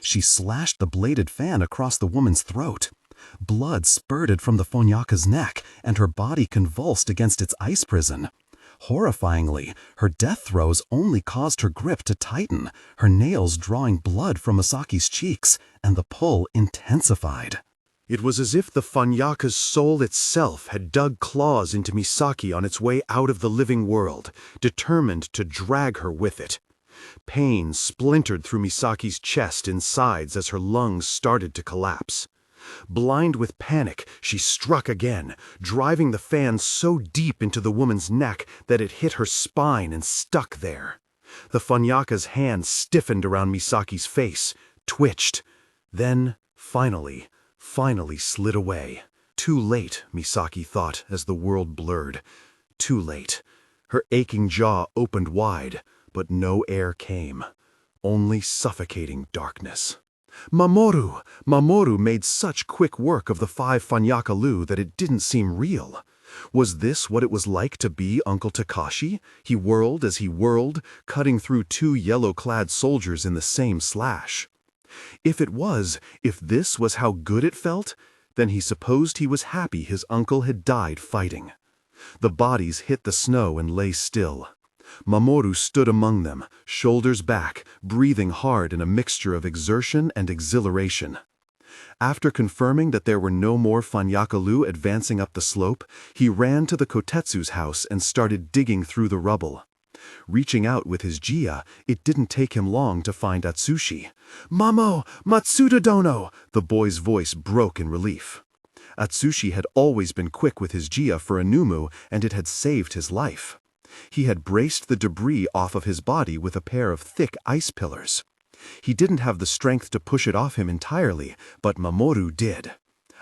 She slashed the bladed fan across the woman's throat. Blood spurted from the Fonyaka's neck, and her body convulsed against its ice prison. Horrifyingly, her death throes only caused her grip to tighten, her nails drawing blood from Misaki's cheeks, and the pull intensified. It was as if the Fanyaka's soul itself had dug claws into Misaki on its way out of the living world, determined to drag her with it. Pain splintered through Misaki's chest and sides as her lungs started to collapse. Blind with panic, she struck again, driving the fan so deep into the woman's neck that it hit her spine and stuck there. The Fanyaka's hand stiffened around Misaki's face, twitched, then, finally slid away. Too late, Misaki thought as the world blurred. Too late. Her aching jaw opened wide, but no air came. Only suffocating darkness. Mamoru! Mamoru made such quick work of the 5 Fanyaka-lu that it didn't seem real. Was this what it was like to be Uncle Takashi? He whirled as he whirled, cutting through 2 yellow-clad soldiers in the same slash. If this was how good it felt, then he supposed he was happy his uncle had died fighting. The bodies hit the snow and lay still. Mamoru stood among them, shoulders back, breathing hard in a mixture of exertion and exhilaration. After confirming that there were no more Fanyaka-lu advancing up the slope, he ran to the Kotetsu's house and started digging through the rubble. Reaching out with his Jia, it didn't take him long to find Atsushi. "Mamo! Matsuda dono!" The boy's voice broke in relief. Atsushi had always been quick with his Jia for a Numu, and it had saved his life. He had braced the debris off of his body with a pair of thick ice pillars. He didn't have the strength to push it off him entirely, but Mamoru did.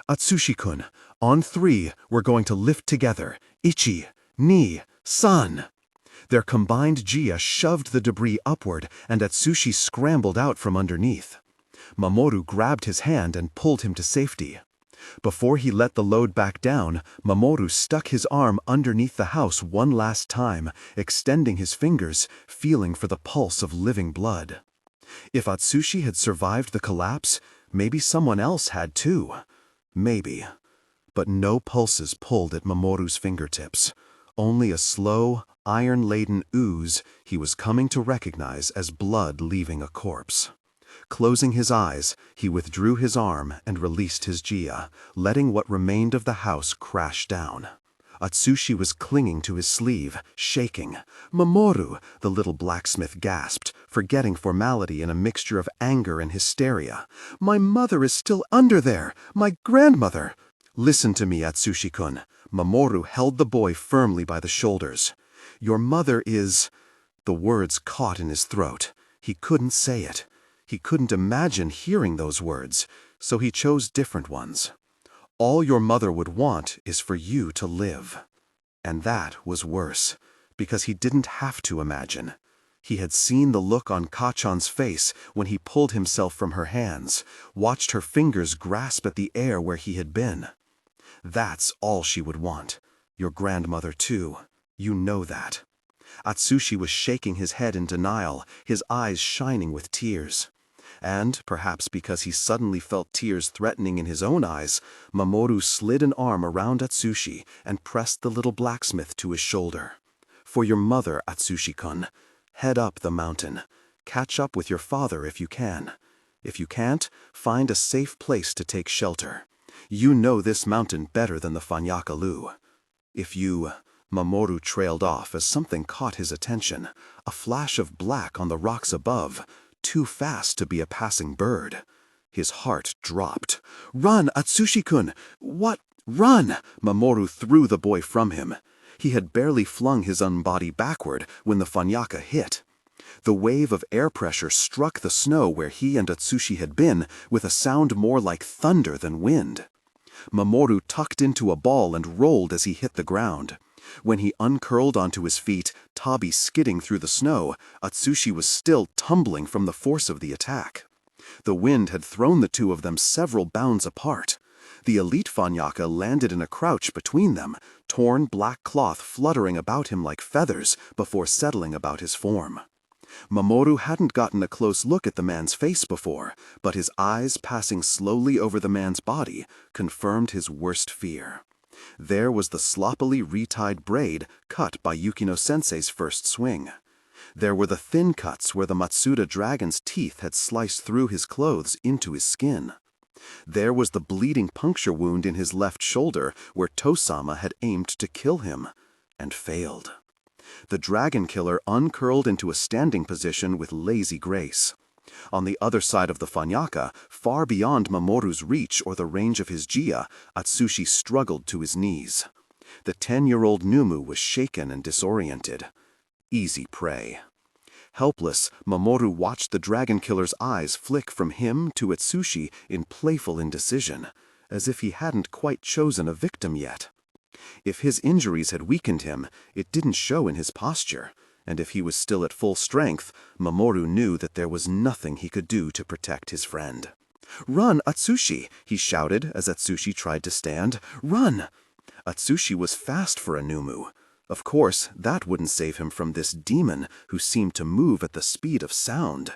"Atsushi-kun, on 3, we're going to lift together. Ichi, ni, san." Their combined Jia shoved the debris upward, and Atsushi scrambled out from underneath. Mamoru grabbed his hand and pulled him to safety. Before he let the load back down, Mamoru stuck his arm underneath the house one last time, extending his fingers, feeling for the pulse of living blood. If Atsushi had survived the collapse, maybe someone else had too. Maybe. But no pulses pulled at Mamoru's fingertips. Only a slow, iron-laden ooze he was coming to recognize as blood leaving a corpse. Closing his eyes, he withdrew his arm and released his Jia, letting what remained of the house crash down. Atsushi was clinging to his sleeve, shaking. "Mamoru!" the little blacksmith gasped, forgetting formality in a mixture of anger and hysteria. "My mother is still under there! My grandmother!" "Listen to me, Atsushi-kun." Mamoru held the boy firmly by the shoulders. "Your mother is—" The words caught in his throat. He couldn't say it. He couldn't imagine hearing those words, so he chose different ones. "All your mother would want is for you to live." And that was worse, because he didn't have to imagine. He had seen the look on Kachan's face when he pulled himself from her hands, watched her fingers grasp at the air where he had been. That's all she would want. Your grandmother too. You know that. Atsushi was shaking his head in denial, his eyes shining with tears. And, perhaps because he suddenly felt tears threatening in his own eyes, Mamoru slid an arm around Atsushi and pressed the little blacksmith to his shoulder. "For your mother, Atsushi-kun. Head up the mountain. Catch up with your father if you can. If you can't, find a safe place to take shelter. You know this mountain better than the Fanyaka-lu. If you—" Mamoru trailed off as something caught his attention, a flash of black on the rocks above, too fast to be a passing bird. His heart dropped. "Run, Atsushi-kun! What? Run!" Mamoru threw the boy from him. He had barely flung his own body backward when the Fanyaka hit. The wave of air pressure struck the snow where he and Atsushi had been, with a sound more like thunder than wind. Mamoru tucked into a ball and rolled as he hit the ground. When he uncurled onto his feet, Tabi skidding through the snow, Atsushi was still tumbling from the force of the attack. The wind had thrown the two of them several bounds apart. The elite Fanyaka landed in a crouch between them, torn black cloth fluttering about him like feathers before settling about his form. Mamoru hadn't gotten a close look at the man's face before, but his eyes passing slowly over the man's body confirmed his worst fear. There was the sloppily retied braid cut by Yukino-sensei's first swing. There were the thin cuts where the Matsuda dragon's teeth had sliced through his clothes into his skin. There was the bleeding puncture wound in his left shoulder where Tosama had aimed to kill him, and failed. The dragon killer uncurled into a standing position with lazy grace. On the other side of the Fanyaka, far beyond Mamoru's reach or the range of his Jia, Atsushi struggled to his knees. The 10-year-old Numu was shaken and disoriented. Easy prey. Helpless, Mamoru watched the dragon killer's eyes flick from him to Atsushi in playful indecision, as if he hadn't quite chosen a victim yet. If his injuries had weakened him, it didn't show in his posture, and if he was still at full strength, Mamoru knew that there was nothing he could do to protect his friend. "Run, Atsushi!" he shouted as Atsushi tried to stand. "Run!" Atsushi was fast for a Numu. Of course, that wouldn't save him from this demon who seemed to move at the speed of sound.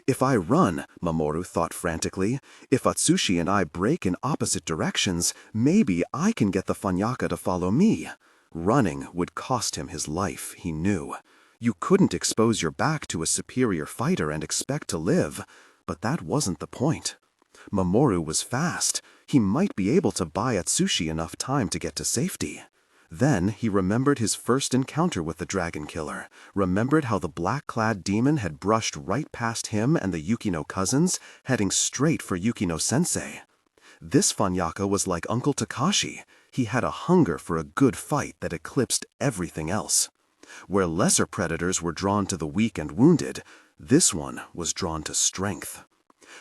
If I run, Mamoru thought frantically, if Atsushi and I break in opposite directions, maybe I can get the Fanyaka to follow me. Running would cost him his life, he knew. You couldn't expose your back to a superior fighter and expect to live, but that wasn't the point. Mamoru was fast. He might be able to buy Atsushi enough time to get to safety. Then he remembered his first encounter with the dragon killer, remembered how the black-clad demon had brushed right past him and the Yukino cousins, heading straight for Yukino-sensei. This Fanyaka was like Uncle Takashi. He had a hunger for a good fight that eclipsed everything else. Where lesser predators were drawn to the weak and wounded, this one was drawn to strength.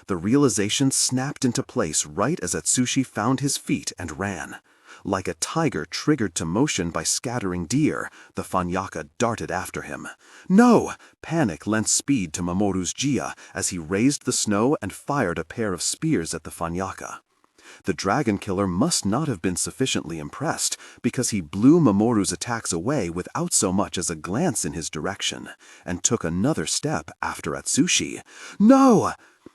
The realization snapped into place right as Atsushi found his feet and ran. Like a tiger triggered to motion by scattering deer, the Fanyaka darted after him. "No!" Panic lent speed to Mamoru's Jia as he raised the snow and fired a pair of spears at the Fanyaka. The dragon killer must not have been sufficiently impressed, because he blew Mamoru's attacks away without so much as a glance in his direction, and took another step after Atsushi. "No!"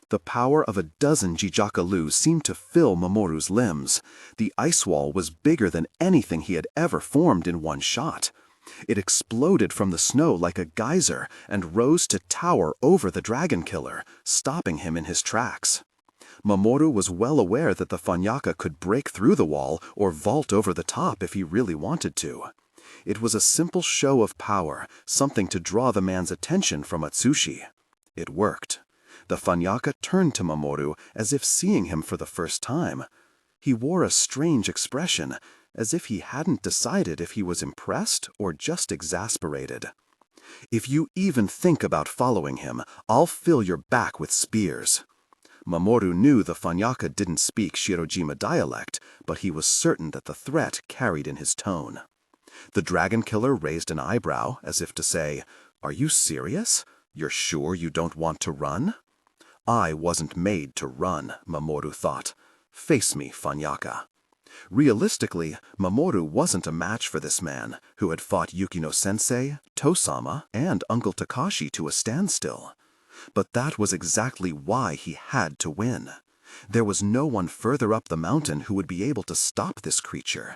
The power of a dozen Jijakalu seemed to fill Mamoru's limbs. The ice wall was bigger than anything he had ever formed in one shot. It exploded from the snow like a geyser and rose to tower over the dragon killer, stopping him in his tracks. Mamoru was well aware that the Fanyaka could break through the wall or vault over the top if he really wanted to. It was a simple show of power, something to draw the man's attention from Atsushi. It worked. The Fanyaka turned to Mamoru as if seeing him for the first time. He wore a strange expression, as if he hadn't decided if he was impressed or just exasperated. "If you even think about following him, I'll fill your back with spears." Mamoru knew the Fanyaka didn't speak Shirojima dialect, but he was certain that the threat carried in his tone. The dragon killer raised an eyebrow, as if to say, "Are you serious? You're sure you don't want to run?" I wasn't made to run, Mamoru thought. Face me, Fanyaka. Realistically, Mamoru wasn't a match for this man, who had fought Yukino-sensei, Tosama, and Uncle Takashi to a standstill. But that was exactly why he had to win. There was no one further up the mountain who would be able to stop this creature.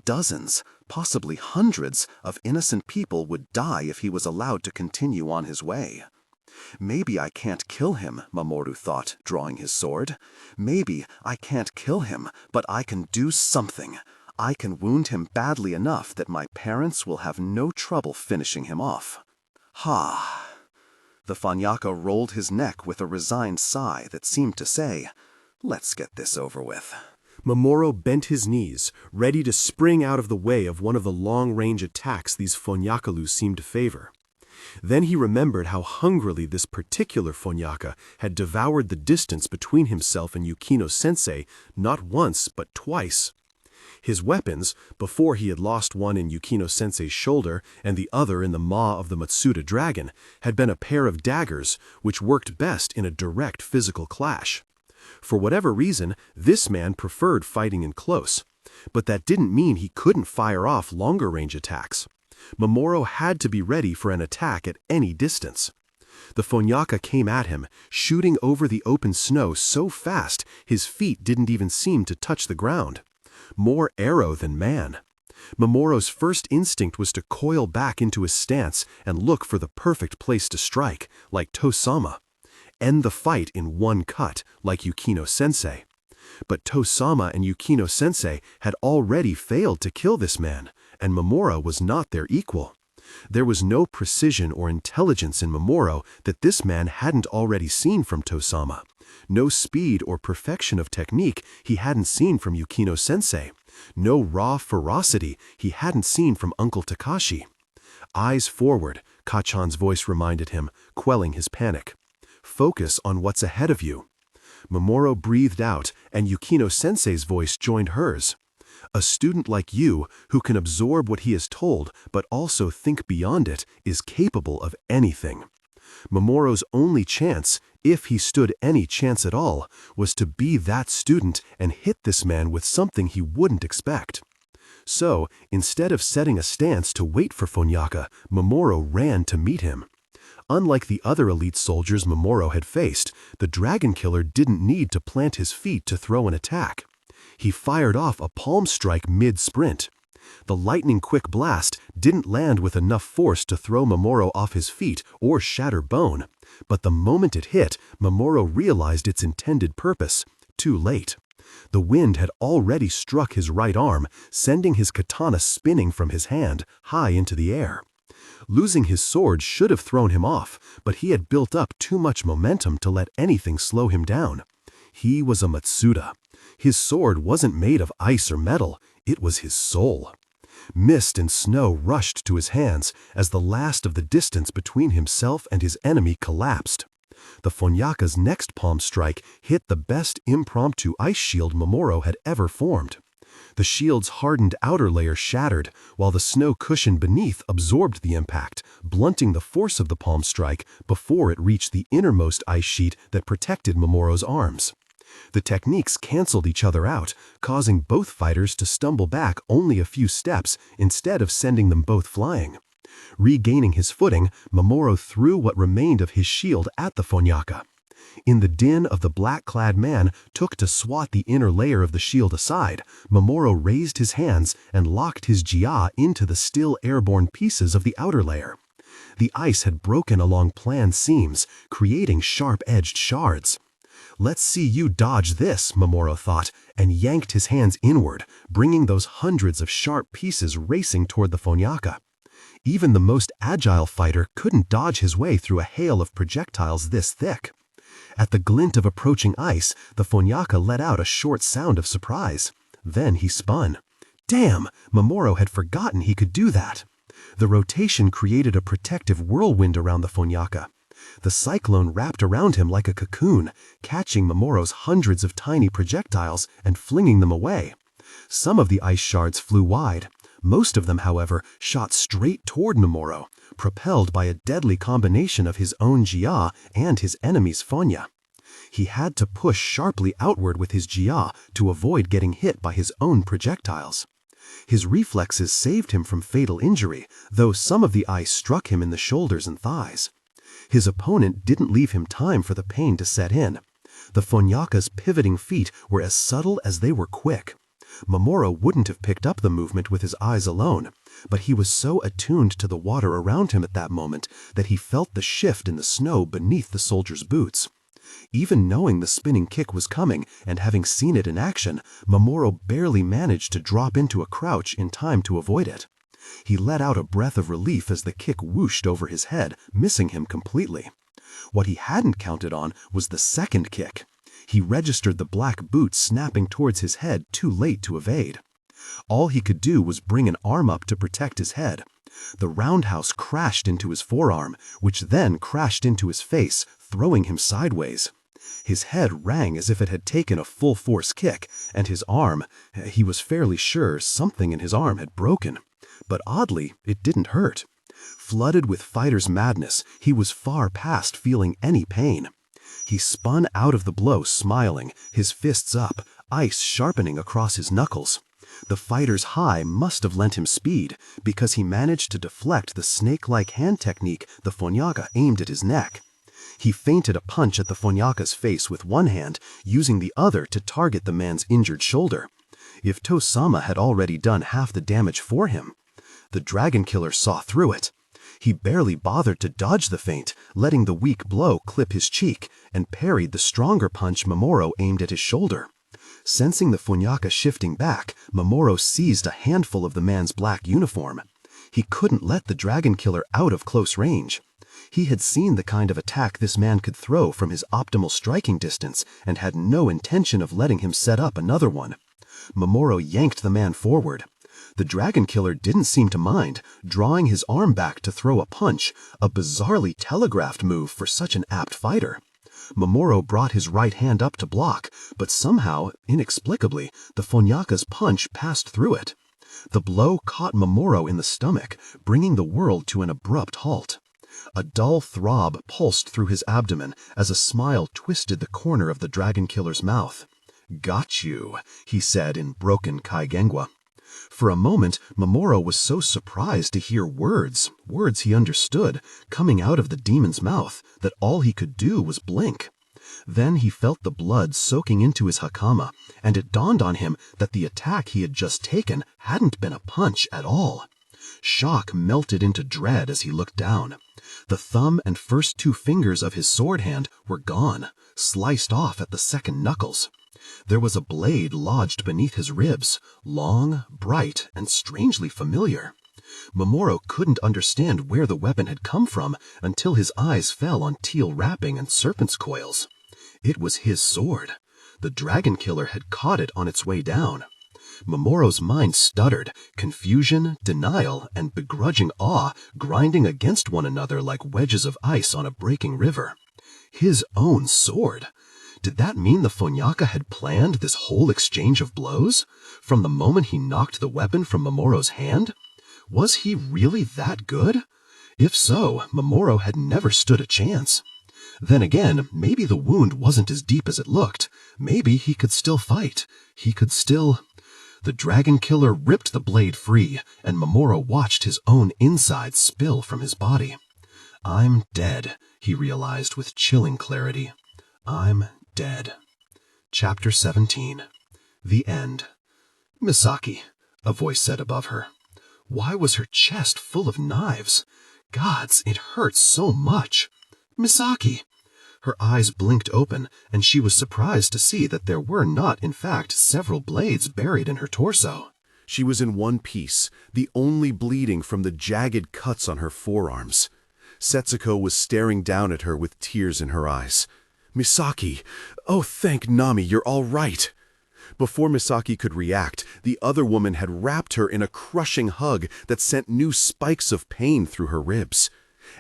Dozens, possibly hundreds, of innocent people would die if he was allowed to continue on his way. Maybe I can't kill him, Mamoru thought, drawing his sword. Maybe I can't kill him, but I can do something. I can wound him badly enough that my parents will have no trouble finishing him off. Ha! The Fanyaka rolled his neck with a resigned sigh that seemed to say, "Let's get this over with." Mamoru bent his knees, ready to spring out of the way of one of the long-range attacks these Fonyakalu seemed to favor. Then he remembered how hungrily this particular Fonyaka had devoured the distance between himself and Yukino-sensei not once but twice. His weapons, before he had lost one in Yukino-sensei's shoulder and the other in the maw of the Matsuda dragon, had been a pair of daggers which worked best in a direct physical clash. For whatever reason, this man preferred fighting in close, but that didn't mean he couldn't fire off longer-range attacks. Mamoru had to be ready for an attack at any distance. The Fonyaka came at him, shooting over the open snow so fast his feet didn't even seem to touch the ground. More arrow than man. Mamoru's first instinct was to coil back into his stance and look for the perfect place to strike, like Tosama. End the fight in one cut, like Yukino-sensei. But Tosama and Yukino-sensei had already failed to kill this man, and Mamoru was not their equal. There was no precision or intelligence in Mamoru that this man hadn't already seen from Tosama. No speed or perfection of technique he hadn't seen from Yukino-sensei. No raw ferocity he hadn't seen from Uncle Takashi. Eyes forward, Kachan's voice reminded him, quelling his panic. Focus on what's ahead of you. Mamoru breathed out, and Yukino-sensei's voice joined hers. A student like you, who can absorb what he is told but also think beyond it, is capable of anything. Mamoru's only chance, if he stood any chance at all, was to be that student and hit this man with something he wouldn't expect. So, instead of setting a stance to wait for Fonyaka, Mamoru ran to meet him. Unlike the other elite soldiers Mamoru had faced, the dragon killer didn't need to plant his feet to throw an attack. He fired off a palm strike mid-sprint. The lightning-quick blast didn't land with enough force to throw Mamoru off his feet or shatter bone, but the moment it hit, Mamoru realized its intended purpose. Too late. The wind had already struck his right arm, sending his katana spinning from his hand, high into the air. Losing his sword should have thrown him off, but he had built up too much momentum to let anything slow him down. He was a Matsuda. His sword wasn't made of ice or metal, it was his soul. Mist and snow rushed to his hands as the last of the distance between himself and his enemy collapsed. The Fonyaka's next palm strike hit the best impromptu ice shield Mamoru had ever formed. The shield's hardened outer layer shattered, while the snow cushion beneath absorbed the impact, blunting the force of the palm strike before it reached the innermost ice sheet that protected Mamoru's arms. The techniques canceled each other out, causing both fighters to stumble back only a few steps instead of sending them both flying. Regaining his footing, Mamoru threw what remained of his shield at the Fonyaka. In the din of the black-clad man took to swat the inner layer of the shield aside, Mamoru raised his hands and locked his jia into the still airborne pieces of the outer layer. The ice had broken along planned seams, creating sharp-edged shards. Let's see you dodge this, Mamoru thought, and yanked his hands inward, bringing those hundreds of sharp pieces racing toward the Fonyaka. Even the most agile fighter couldn't dodge his way through a hail of projectiles this thick. At the glint of approaching ice, the Fonyaka let out a short sound of surprise. Then he spun. Damn, Mamoru had forgotten he could do that. The rotation created a protective whirlwind around the Fonyaka. The cyclone wrapped around him like a cocoon, catching Mamoru's hundreds of tiny projectiles and flinging them away. Some of the ice shards flew wide. Most of them, however, shot straight toward Mamoru, propelled by a deadly combination of his own jia and his enemy's Fonya. He had to push sharply outward with his jia to avoid getting hit by his own projectiles. His reflexes saved him from fatal injury, though some of the ice struck him in the shoulders and thighs. His opponent didn't leave him time for the pain to set in. The Fonyaka's pivoting feet were as subtle as they were quick. Mamoru wouldn't have picked up the movement with his eyes alone, but he was so attuned to the water around him at that moment that he felt the shift in the snow beneath the soldier's boots. Even knowing the spinning kick was coming and having seen it in action, Mamoru barely managed to drop into a crouch in time to avoid it. He let out a breath of relief as the kick whooshed over his head, missing him completely. What he hadn't counted on was the second kick. He registered the black boot snapping towards his head too late to evade. All he could do was bring an arm up to protect his head. The roundhouse crashed into his forearm, which then crashed into his face, throwing him sideways. His head rang as if it had taken a full-force kick, and his arm, he was fairly sure something in his arm had broken. But oddly, it didn't hurt. Flooded with fighter's madness, he was far past feeling any pain. He spun out of the blow smiling, his fists up, ice sharpening across his knuckles. The fighter's high must have lent him speed, because he managed to deflect the snake-like hand technique the Fonyaka aimed at his neck. He feinted a punch at the Fonyaka's face with one hand, using the other to target the man's injured shoulder. If Tosama had already done half the damage for him. The dragon killer saw through it. He barely bothered to dodge the feint, letting the weak blow clip his cheek, and parried the stronger punch Mamoru aimed at his shoulder. Sensing the Fonyaka shifting back, Mamoru seized a handful of the man's black uniform. He couldn't let the dragon killer out of close range. He had seen the kind of attack this man could throw from his optimal striking distance and had no intention of letting him set up another one. Mamoru yanked the man forward. The dragon killer didn't seem to mind, drawing his arm back to throw a punch, a bizarrely telegraphed move for such an apt fighter. Mamoru brought his right hand up to block, but somehow, inexplicably, the Fonyaka's punch passed through it. The blow caught Mamoru in the stomach, bringing the world to an abrupt halt. A dull throb pulsed through his abdomen as a smile twisted the corner of the dragon killer's mouth. "Got you," he said in broken Kaigenwa. For a moment, Mamoru was so surprised to hear words he understood, coming out of the demon's mouth, that all he could do was blink. Then he felt the blood soaking into his hakama, and it dawned on him that the attack he had just taken hadn't been a punch at all. Shock melted into dread as he looked down. The thumb and first two fingers of his sword hand were gone, sliced off at the second knuckles. There was a blade lodged beneath his ribs, long, bright, and strangely familiar. Mamoru couldn't understand where the weapon had come from until his eyes fell on teal wrapping and serpent's coils. It was his sword. The dragon killer had caught it on its way down. Mamoru's mind stuttered, confusion, denial, and begrudging awe grinding against one another like wedges of ice on a breaking river. His own sword! Did that mean the Fonyaka had planned this whole exchange of blows? From the moment he knocked the weapon from Mamoru's hand? Was he really that good? If so, Mamoru had never stood a chance. Then again, maybe the wound wasn't as deep as it looked. Maybe he could still fight. He could still... The dragon killer ripped the blade free, and Mamoru watched his own insides spill from his body. "I'm dead," he realized with chilling clarity. "I'm dead." Chapter 17. The End. "Misaki," a voice said above her. Why was her chest full of knives? Gods, it hurt so much. "Misaki!" Her eyes blinked open, and she was surprised to see that there were not, in fact, several blades buried in her torso. She was in one piece, the only bleeding from the jagged cuts on her forearms. Setsuko was staring down at her with tears in her eyes. "Misaki! Oh, thank Nami, you're all right!" Before Misaki could react, the other woman had wrapped her in a crushing hug that sent new spikes of pain through her ribs.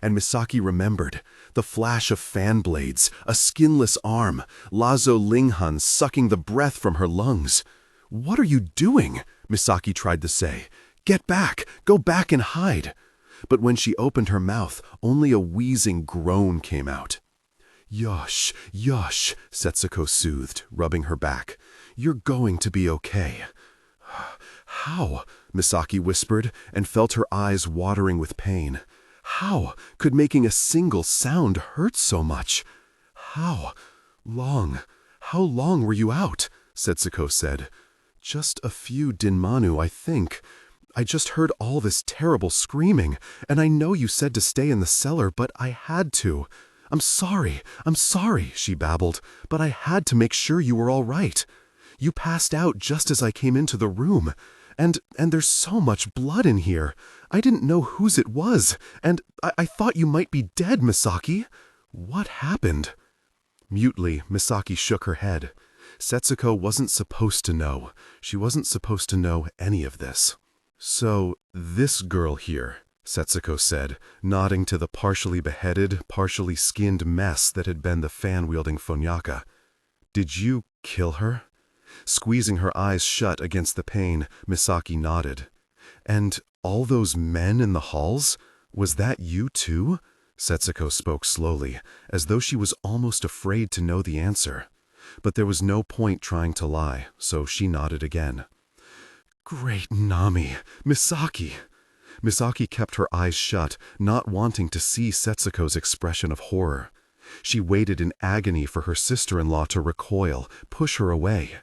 And Misaki remembered the flash of fan blades, a skinless arm, Lazo Linghan sucking the breath from her lungs. "What are you doing?" Misaki tried to say. "Get back! Go back and hide!" But when she opened her mouth, only a wheezing groan came out. "Yosh, Yosh," Setsuko soothed, rubbing her back. "You're going to be okay." "How?" Misaki whispered, and felt her eyes watering with pain. How could making a single sound hurt so much? How long were you out? Setsuko said. "Just a few dinmanu, I think. I just heard all this terrible screaming, and I know you said to stay in the cellar, but I had to. I'm sorry, she babbled, but I had to make sure you were all right. You passed out just as I came into the room. And there's so much blood in here. I didn't know whose it was, and I thought you might be dead, Misaki. What happened?" Mutely, Misaki shook her head. Setsuko wasn't supposed to know. She wasn't supposed to know any of this. "So, this girl here," Setsuko said, nodding to the partially beheaded, partially skinned mess that had been the fan-wielding Fonyaka. "Did you kill her?" Squeezing her eyes shut against the pain, Misaki nodded. "And all those men in the halls? Was that you too?" Setsuko spoke slowly, as though she was almost afraid to know the answer. But there was no point trying to lie, so she nodded again. Great Nami, Misaki. Misaki kept her eyes shut, not wanting to see Setsuko's expression of horror. She waited in agony for her sister-in-law to recoil, push her away.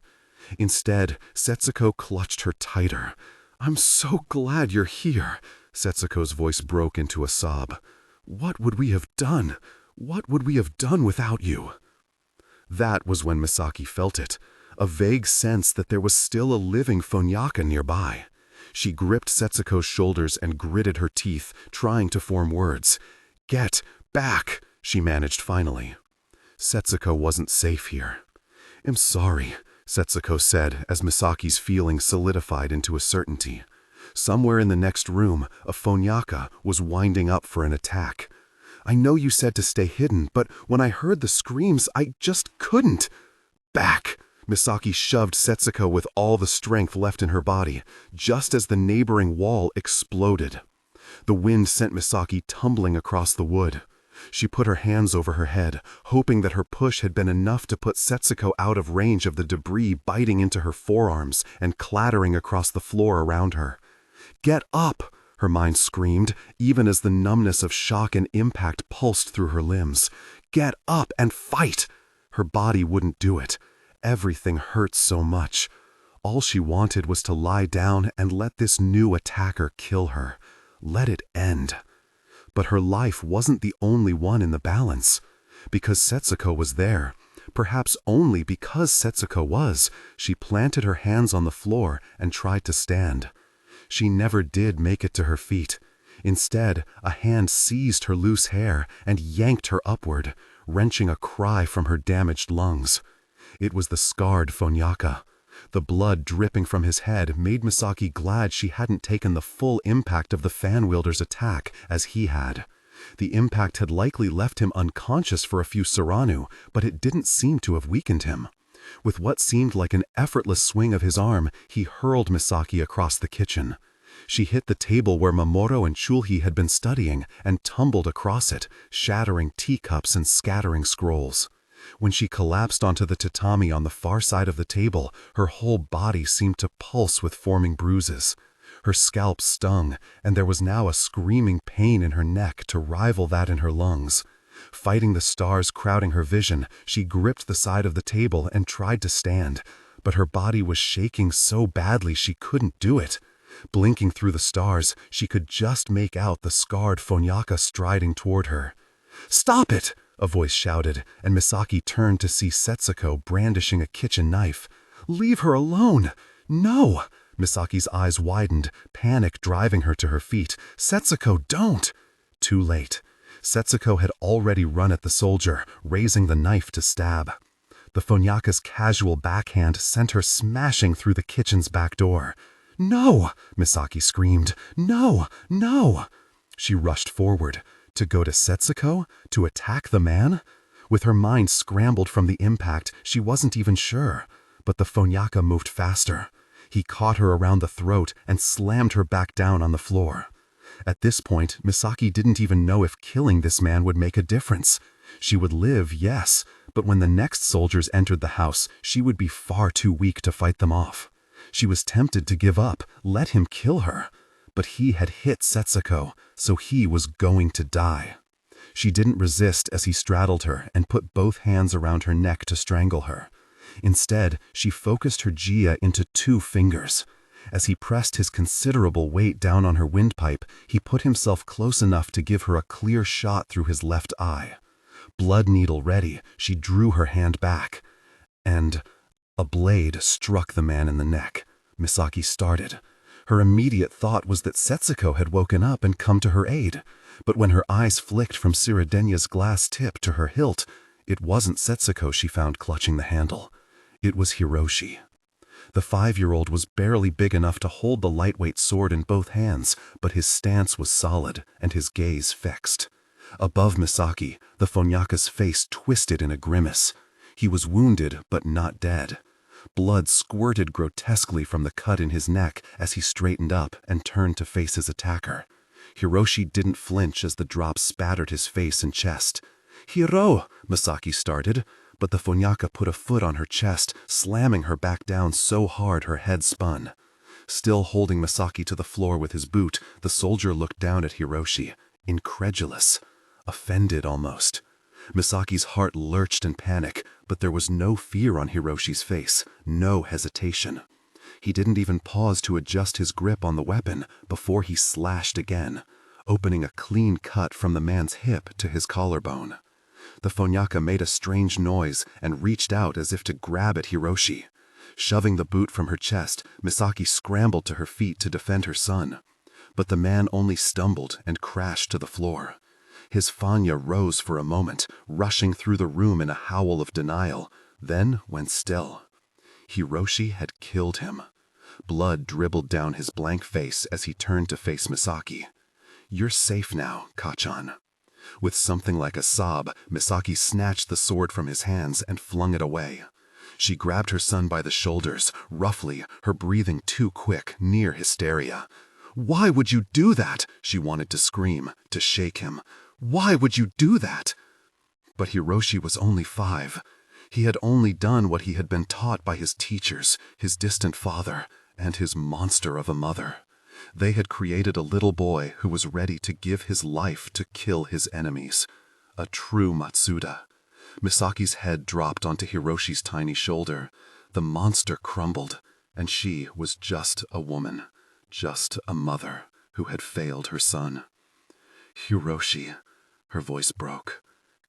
Instead, Setsuko clutched her tighter. "I'm so glad you're here," Setsuko's voice broke into a sob. "What would we have done? What would we have done without you?" That was when Misaki felt it, a vague sense that there was still a living Fonyaka nearby. She gripped Setsuko's shoulders and gritted her teeth, trying to form words. "Get back," she managed finally. Setsuko wasn't safe here. "I'm sorry," Setsuko said as Misaki's feelings solidified into a certainty. Somewhere in the next room, a Fonyaka was winding up for an attack. "I know you said to stay hidden, but when I heard the screams, I just couldn't." "Back!" Misaki shoved Setsuko with all the strength left in her body, just as the neighboring wall exploded. The wind sent Misaki tumbling across the wood. She put her hands over her head, hoping that her push had been enough to put Setsuko out of range of the debris biting into her forearms and clattering across the floor around her. "Get up!" her mind screamed, even as the numbness of shock and impact pulsed through her limbs. "Get up and fight!" Her body wouldn't do it. Everything hurt so much. All she wanted was to lie down and let this new attacker kill her. Let it end. But her life wasn't the only one in the balance. Because Setsuko was there, perhaps only because Setsuko was, she planted her hands on the floor and tried to stand. She never did make it to her feet. Instead, a hand seized her loose hair and yanked her upward, wrenching a cry from her damaged lungs. It was the scarred Fonyaka. The blood dripping from his head made Misaki glad she hadn't taken the full impact of the fan wielder's attack as he had. The impact had likely left him unconscious for a few Saranu, but it didn't seem to have weakened him. With what seemed like an effortless swing of his arm, he hurled Misaki across the kitchen. She hit the table where Mamoru and Chulhi had been studying and tumbled across it, shattering teacups and scattering scrolls. When she collapsed onto the tatami on the far side of the table, her whole body seemed to pulse with forming bruises. Her scalp stung, and there was now a screaming pain in her neck to rival that in her lungs. Fighting the stars crowding her vision, she gripped the side of the table and tried to stand, but her body was shaking so badly she couldn't do it. Blinking through the stars, she could just make out the scarred Fonyaka striding toward her. "Stop it!" a voice shouted, and Misaki turned to see Setsuko brandishing a kitchen knife. "Leave her alone!" "No!" Misaki's eyes widened, panic driving her to her feet. "Setsuko, don't!" Too late. Setsuko had already run at the soldier, raising the knife to stab. The Fonyaka's casual backhand sent her smashing through the kitchen's back door. "No!" Misaki screamed. "No! No!" She rushed forward. To go to Setsuko? To attack the man? With her mind scrambled from the impact, she wasn't even sure. But the Fonyaka moved faster. He caught her around the throat and slammed her back down on the floor. At this point, Misaki didn't even know if killing this man would make a difference. She would live, yes, but when the next soldiers entered the house, she would be far too weak to fight them off. She was tempted to give up, let him kill her. But he had hit Setsuko, so he was going to die. She didn't resist as he straddled her and put both hands around her neck to strangle her. Instead, she focused her jia into 2 fingers. As he pressed his considerable weight down on her windpipe, he put himself close enough to give her a clear shot through his left eye. Blood needle ready, she drew her hand back. And a blade struck the man in the neck. Misaki started. Her immediate thought was that Setsuko had woken up and come to her aid. But when her eyes flicked from Siridenya's glass tip to her hilt, it wasn't Setsuko she found clutching the handle. It was Hiroshi. The 5-year-old was barely big enough to hold the lightweight sword in both hands, but his stance was solid and his gaze fixed. Above Misaki, the Fonyaka's face twisted in a grimace. He was wounded, but not dead. Blood squirted grotesquely from the cut in his neck as he straightened up and turned to face his attacker. Hiroshi didn't flinch as the drops spattered his face and chest. "Hiro!" Misaki started, but the Fonyaka put a foot on her chest, slamming her back down so hard her head spun. Still holding Misaki to the floor with his boot, the soldier looked down at Hiroshi, incredulous, offended almost. Misaki's heart lurched in panic, but there was no fear on Hiroshi's face, no hesitation. He didn't even pause to adjust his grip on the weapon before he slashed again, opening a clean cut from the man's hip to his collarbone. The Fonyaka made a strange noise and reached out as if to grab at Hiroshi. Shoving the boot from her chest, Misaki scrambled to her feet to defend her son. But the man only stumbled and crashed to the floor. His fanya rose for a moment, rushing through the room in a howl of denial, then went still. Hiroshi had killed him. Blood dribbled down his blank face as he turned to face Misaki. "You're safe now, Kachan." With something like a sob, Misaki snatched the sword from his hands and flung it away. She grabbed her son by the shoulders, roughly, her breathing too quick, near hysteria. "Why would you do that?" she wanted to scream, to shake him. "Why would you do that?" But Hiroshi was only 5. He had only done what he had been taught by his teachers, his distant father, and his monster of a mother. They had created a little boy who was ready to give his life to kill his enemies. A true Matsuda. Misaki's head dropped onto Hiroshi's tiny shoulder. The monster crumbled, and she was just a woman, just a mother who had failed her son. "Hiroshi," her voice broke.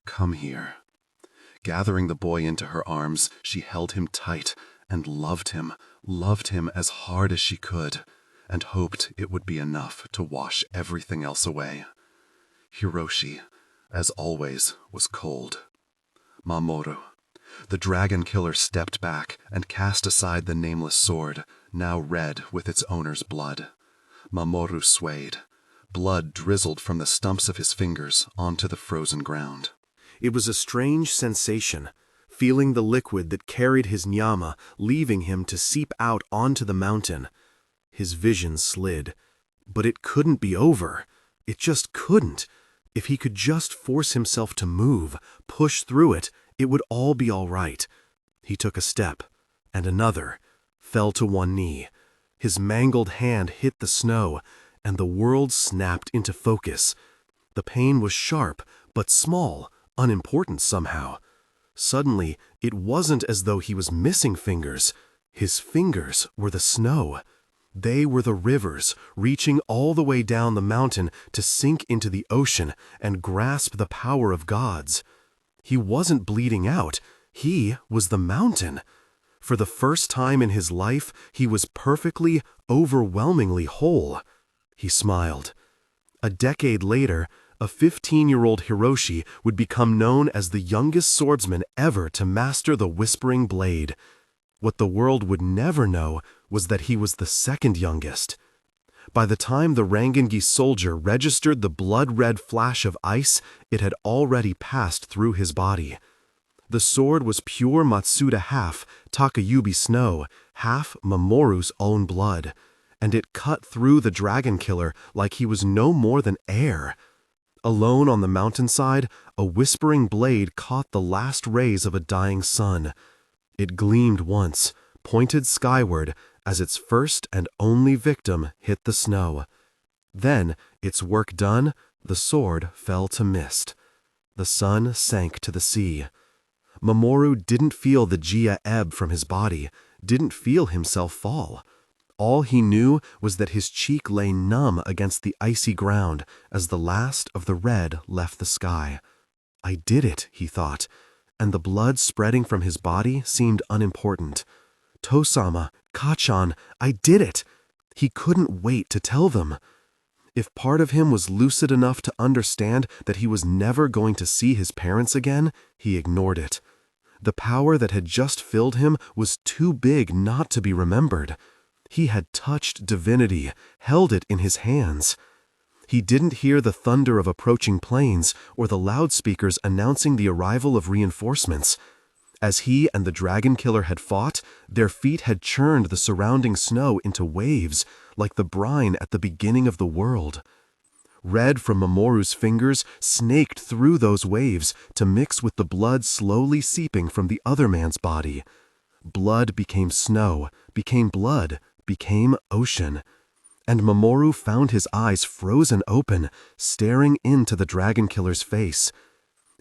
"Come here." Gathering the boy into her arms, she held him tight and loved him as hard as she could, and hoped it would be enough to wash everything else away. Hiroshi, as always, was cold. Mamoru. The dragon killer stepped back and cast aside the nameless sword, now red with its owner's blood. Mamoru swayed. Blood drizzled from the stumps of his fingers onto the frozen ground. It was a strange sensation, feeling the liquid that carried his nyama, leaving him to seep out onto the mountain. His vision slid. But it couldn't be over. It just couldn't. If he could just force himself to move, push through it, it would all be all right. He took a step, and another, fell to one knee. His mangled hand hit the snow, and the world snapped into focus. The pain was sharp, but small, unimportant somehow. Suddenly, it wasn't as though he was missing fingers. His fingers were the snow. They were the rivers, reaching all the way down the mountain to sink into the ocean and grasp the power of gods. He wasn't bleeding out. He was the mountain. For the first time in his life, he was perfectly, overwhelmingly whole. He smiled. A decade later, a 15-year-old Hiroshi would become known as the youngest swordsman ever to master the Whispering Blade. What the world would never know was that he was the second youngest. By the time the Rangengi soldier registered the blood-red flash of ice, it had already passed through his body. The sword was pure Matsuda half, Takayubi snow, half Mamoru's own blood, and it cut through the dragon killer like he was no more than air. Alone on the mountainside, a whispering blade caught the last rays of a dying sun. It gleamed once, pointed skyward, as its first and only victim hit the snow. Then, its work done, the sword fell to mist. The sun sank to the sea. Mamoru didn't feel the Jia ebb from his body, didn't feel himself fall. All he knew was that his cheek lay numb against the icy ground as the last of the red left the sky. I did it, he thought, and the blood spreading from his body seemed unimportant. Tosama, Kachan, I did it! He couldn't wait to tell them. If part of him was lucid enough to understand that he was never going to see his parents again, he ignored it. The power that had just filled him was too big not to be remembered. He had touched divinity, held it in his hands. He didn't hear the thunder of approaching planes or the loudspeakers announcing the arrival of reinforcements. As he and the dragon killer had fought, their feet had churned the surrounding snow into waves, like the brine at the beginning of the world. Red from Mamoru's fingers snaked through those waves to mix with the blood slowly seeping from the other man's body. Blood became snow, became blood, became ocean. And Mamoru found his eyes frozen open, staring into the dragon killer's face.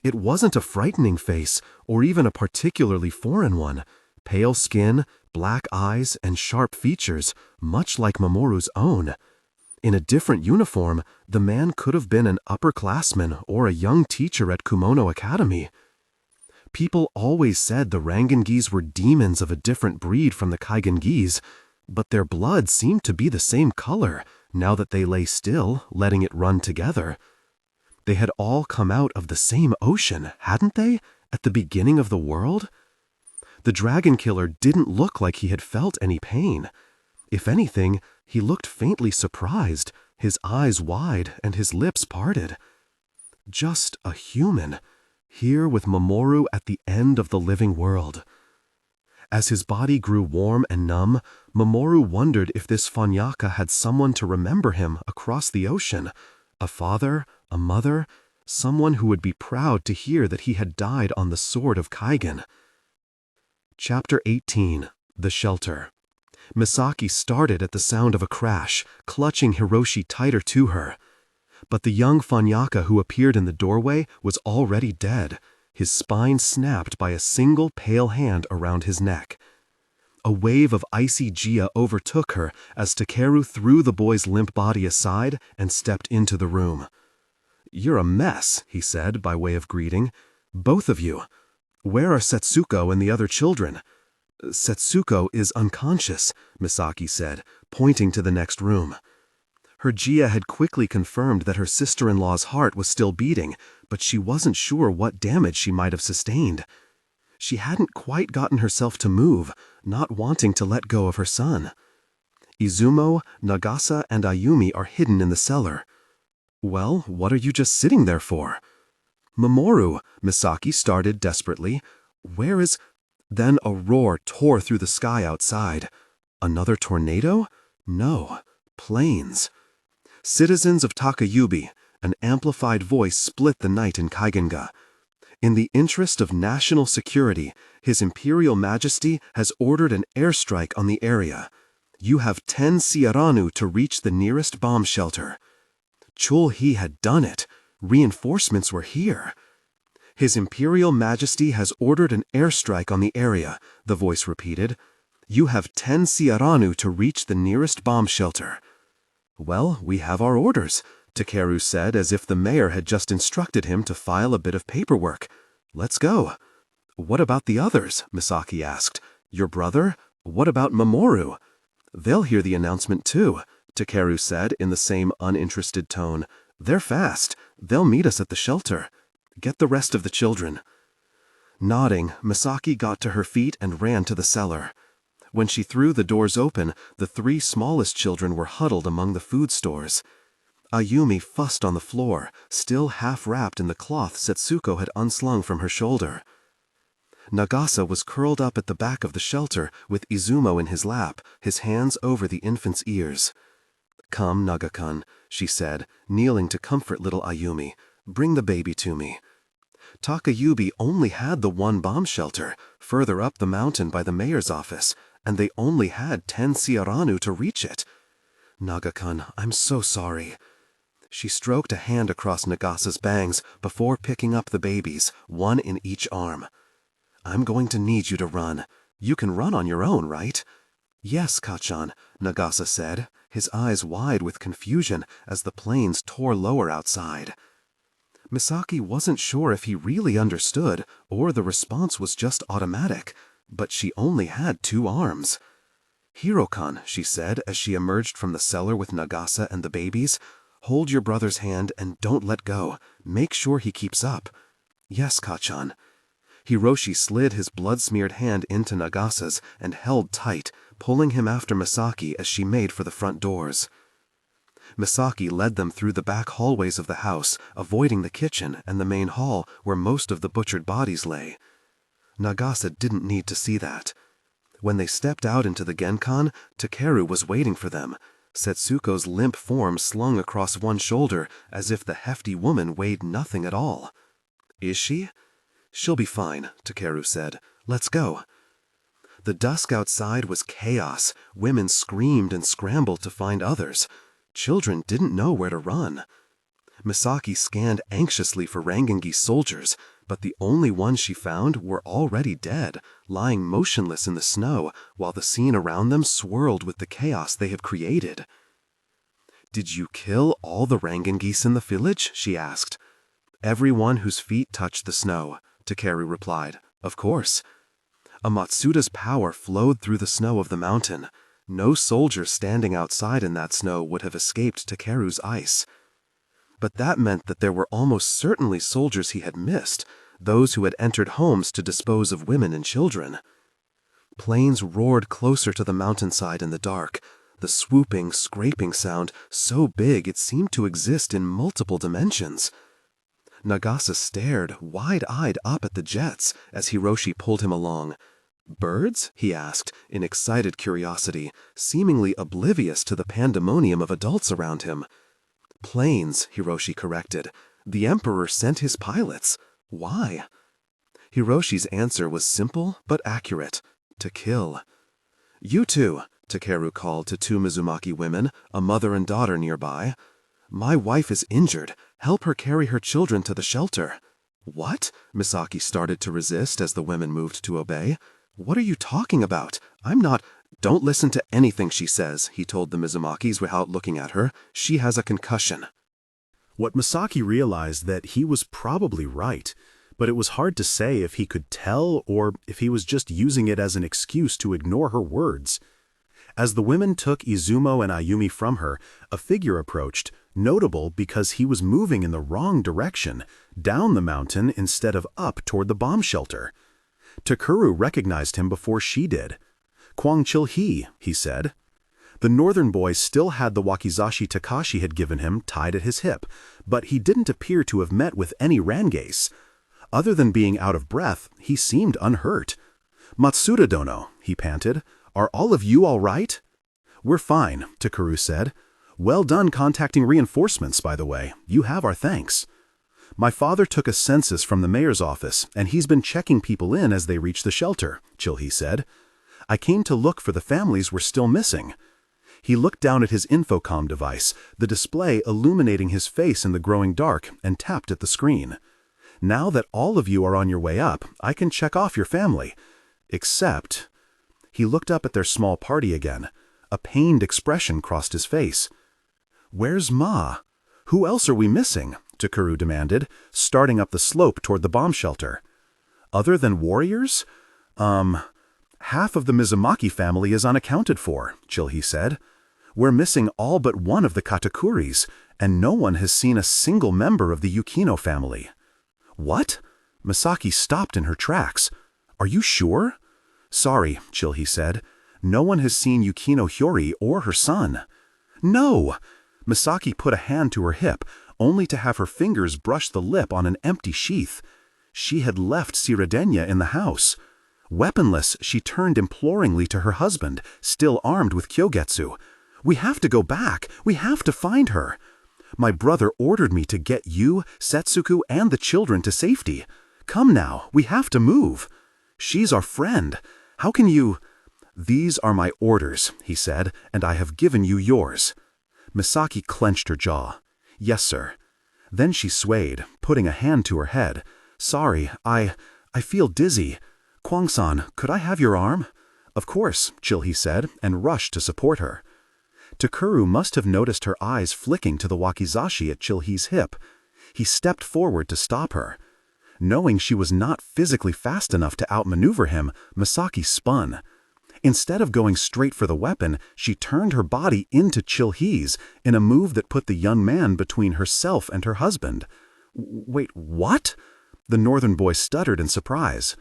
It wasn't a frightening face, or even a particularly foreign one. Pale skin, black eyes, and sharp features, much like Mamoru's own. In a different uniform, the man could have been an upperclassman or a young teacher at Kumono Academy. People always said the Rangengese were demons of a different breed from the Kaigenese, but their blood seemed to be the same color, now that they lay still, letting it run together. They had all come out of the same ocean, hadn't they, at the beginning of the world? The dragon killer didn't look like he had felt any pain. If anything, he looked faintly surprised, his eyes wide and his lips parted. Just a human, here with Mamoru at the end of the living world. As his body grew warm and numb, Mamoru wondered if this Fonyaka had someone to remember him across the ocean, a father, a mother, someone who would be proud to hear that he had died on the sword of Kaigen. Chapter 18. The Shelter. Misaki started at the sound of a crash, clutching Hiroshi tighter to her. But the young Fonyaka who appeared in the doorway was already dead, his spine snapped by a single pale hand around his neck. A wave of icy Gia overtook her as Takeru threw the boy's limp body aside and stepped into the room. "You're a mess," he said by way of greeting. "Both of you. Where are Setsuko and the other children?" "Setsuko is unconscious," Misaki said, pointing to the next room. Her Gia had quickly confirmed that her sister-in-law's heart was still beating, but she wasn't sure what damage she might have sustained. She hadn't quite gotten herself to move, not wanting to let go of her son. "Izumo, Nagasa, and Ayumi are hidden in the cellar." "Well, what are you just sitting there for?" "Mamoru," Misaki started desperately. "Where is—" Then a roar tore through the sky outside. Another tornado? No, planes. "Citizens of Takayubi," an amplified voice split the night in Kaigenga. "In the interest of national security, His Imperial Majesty has ordered an airstrike on the area. You have 10 Siaranu to reach the nearest bomb shelter." Chul-He had done it. Reinforcements were here. "His Imperial Majesty has ordered an airstrike on the area," the voice repeated. "You have 10 Siaranu to reach the nearest bomb shelter." "Well, we have our orders," Takeru said as if the mayor had just instructed him to file a bit of paperwork. "Let's go." "What about the others?" Misaki asked. "Your brother? What about Mamoru?" "They'll hear the announcement too," Takeru said in the same uninterested tone. "They're fast. They'll meet us at the shelter. Get the rest of the children." Nodding, Misaki got to her feet and ran to the cellar. When she threw the doors open, the 3 smallest children were huddled among the food stores. Ayumi fussed on the floor, still half wrapped in the cloth Setsuko had unslung from her shoulder. Nagasa was curled up at the back of the shelter with Izumo in his lap, his hands over the infant's ears. "Come, Naga-kun," she said, kneeling to comfort little Ayumi. "Bring the baby to me." Takayubi only had the one bomb shelter, further up the mountain by the mayor's office, and they only had 10 Siaranu to reach it. "Naga-kun, I'm so sorry." She stroked a hand across Nagasa's bangs before picking up the babies, one in each arm. "I'm going to need you to run. You can run on your own, right?" "Yes, Kachan," Nagasa said, his eyes wide with confusion as the planes tore lower outside. Misaki wasn't sure if he really understood or the response was just automatic, but she only had 2 arms. "Hiro-kan," she said as she emerged from the cellar with Nagasa and the babies, "hold your brother's hand and don't let go. Make sure he keeps up." "Yes, Kachan." Hiroshi slid his blood-smeared hand into Nagasa's and held tight, pulling him after Misaki as she made for the front doors. Misaki led them through the back hallways of the house, avoiding the kitchen and the main hall where most of the butchered bodies lay. Nagasa didn't need to see that. When they stepped out into the Genkan, Takeru was waiting for them, Setsuko's limp form slung across one shoulder as if the hefty woman weighed nothing at all. "Is she?" "She'll be fine," Takeru said. "Let's go." The dusk outside was chaos. Women screamed and scrambled to find others. Children didn't know where to run. Misaki scanned anxiously for Rangangi soldiers, but the only ones she found were already dead, lying motionless in the snow, while the scene around them swirled with the chaos they had created. "Did you kill all the Rangangis in the village?" she asked. "Everyone whose feet touched the snow," Takeru replied. "Of course." A Matsuda's power flowed through the snow of the mountain. No soldier standing outside in that snow would have escaped Takeru's ice. But that meant that there were almost certainly soldiers he had missed, those who had entered homes to dispose of women and children. Planes roared closer to the mountainside in the dark, the swooping, scraping sound so big it seemed to exist in multiple dimensions. Nagasa stared, wide-eyed, up at the jets as Hiroshi pulled him along. "Birds?" he asked, in excited curiosity, seemingly oblivious to the pandemonium of adults around him. "Planes," Hiroshi corrected. "The Emperor sent his pilots. Why?" Hiroshi's answer was simple but accurate: to kill. "You two," Takeru called to two Mizumaki women, a mother and daughter nearby. "My wife is injured. Help her carry her children to the shelter." "What?" Misaki started to resist as the women moved to obey. "What are you talking about? I'm not—" "Don't listen to anything she says," he told the Mizumakis without looking at her. "She has a concussion." What Misaki realized that he was probably right, but it was hard to say if he could tell or if he was just using it as an excuse to ignore her words. As the women took Izumo and Ayumi from her, a figure approached, notable because he was moving in the wrong direction, down the mountain instead of up toward the bomb shelter. Takeru recognized him before she did. "Kwang Chil-hee," he said. The northern boy still had the wakizashi Takashi had given him tied at his hip, but he didn't appear to have met with any rangaise. Other than being out of breath, he seemed unhurt. "Matsuda dono," he panted, "are all of you all right?" "We're fine," Takeru said. "Well done contacting reinforcements, by the way. You have our thanks." "My father took a census from the mayor's office, and he's been checking people in as they reach the shelter," Chil-hee said. "I came to look for the families we're still missing." He looked down at his infocom device, the display illuminating his face in the growing dark, and tapped at the screen. "Now that all of you are on your way up, I can check off your family. Except—" He looked up at their small party again. A pained expression crossed his face. "Where's Ma? Who else are we missing?" Takeru demanded, starting up the slope toward the bomb shelter. "Other than warriors? Half of the Mizumaki family is unaccounted for," Chil-hee said. "We're missing all but one of the Katakuris, and no one has seen a single member of the Yukino family." "What?" Misaki stopped in her tracks. "Are you sure?" "Sorry," Chil-hee said. "No one has seen Yukino Hyori or her son." "No!" Misaki put a hand to her hip, only to have her fingers brush the lip on an empty sheath. She had left Siradenya in the house. Weaponless, she turned imploringly to her husband, still armed with kyogetsu. "We have to go back. We have to find her. My brother ordered me to get you, Setsuku, and the children to safety. Come now, we have to move. She's our friend. How can you—" "These are my orders," he said, "and I have given you yours." Misaki clenched her jaw. "Yes, sir." Then she swayed, putting a hand to her head. "Sorry, I feel dizzy. Kwang-san, could I have your arm?" "Of course," Chil-hee said, and rushed to support her. Takeru must have noticed her eyes flicking to the wakizashi at Chil-hee's hip. He stepped forward to stop her. Knowing she was not physically fast enough to outmaneuver him, Misaki spun. Instead of going straight for the weapon, she turned her body into Chil-hee's in a move that put the young man between herself and her husband. "Wait, what?" The northern boy stuttered in surprise.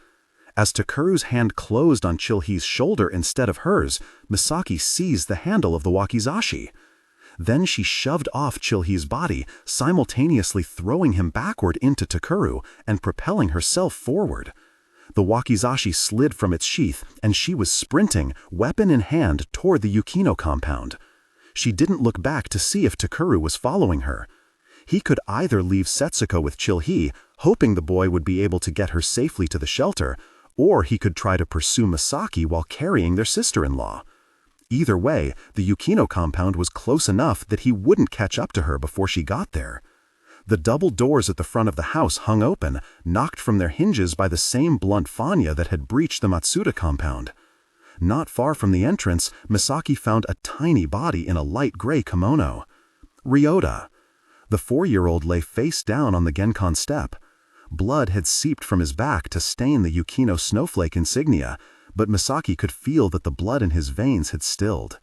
As Takeru's hand closed on Chil-hee's shoulder instead of hers, Misaki seized the handle of the wakizashi. Then she shoved off Chil-hee's body, simultaneously throwing him backward into Takeru and propelling herself forward. The wakizashi slid from its sheath, and she was sprinting, weapon in hand, toward the Yukino compound. She didn't look back to see if Takeru was following her. He could either leave Setsuko with Chil-hee, hoping the boy would be able to get her safely to the shelter, Or he could try to pursue Misaki while carrying their sister-in-law. Either way, the Yukino compound was close enough that he wouldn't catch up to her before she got there. The double doors at the front of the house hung open, knocked from their hinges by the same blunt fanya that had breached the Matsuda compound. Not far from the entrance, Misaki found a tiny body in a light gray kimono. Ryota. The 4-year-old lay face down on the Genkan step. Blood had seeped from his back to stain the Yukino snowflake insignia, but Misaki could feel that the blood in his veins had stilled.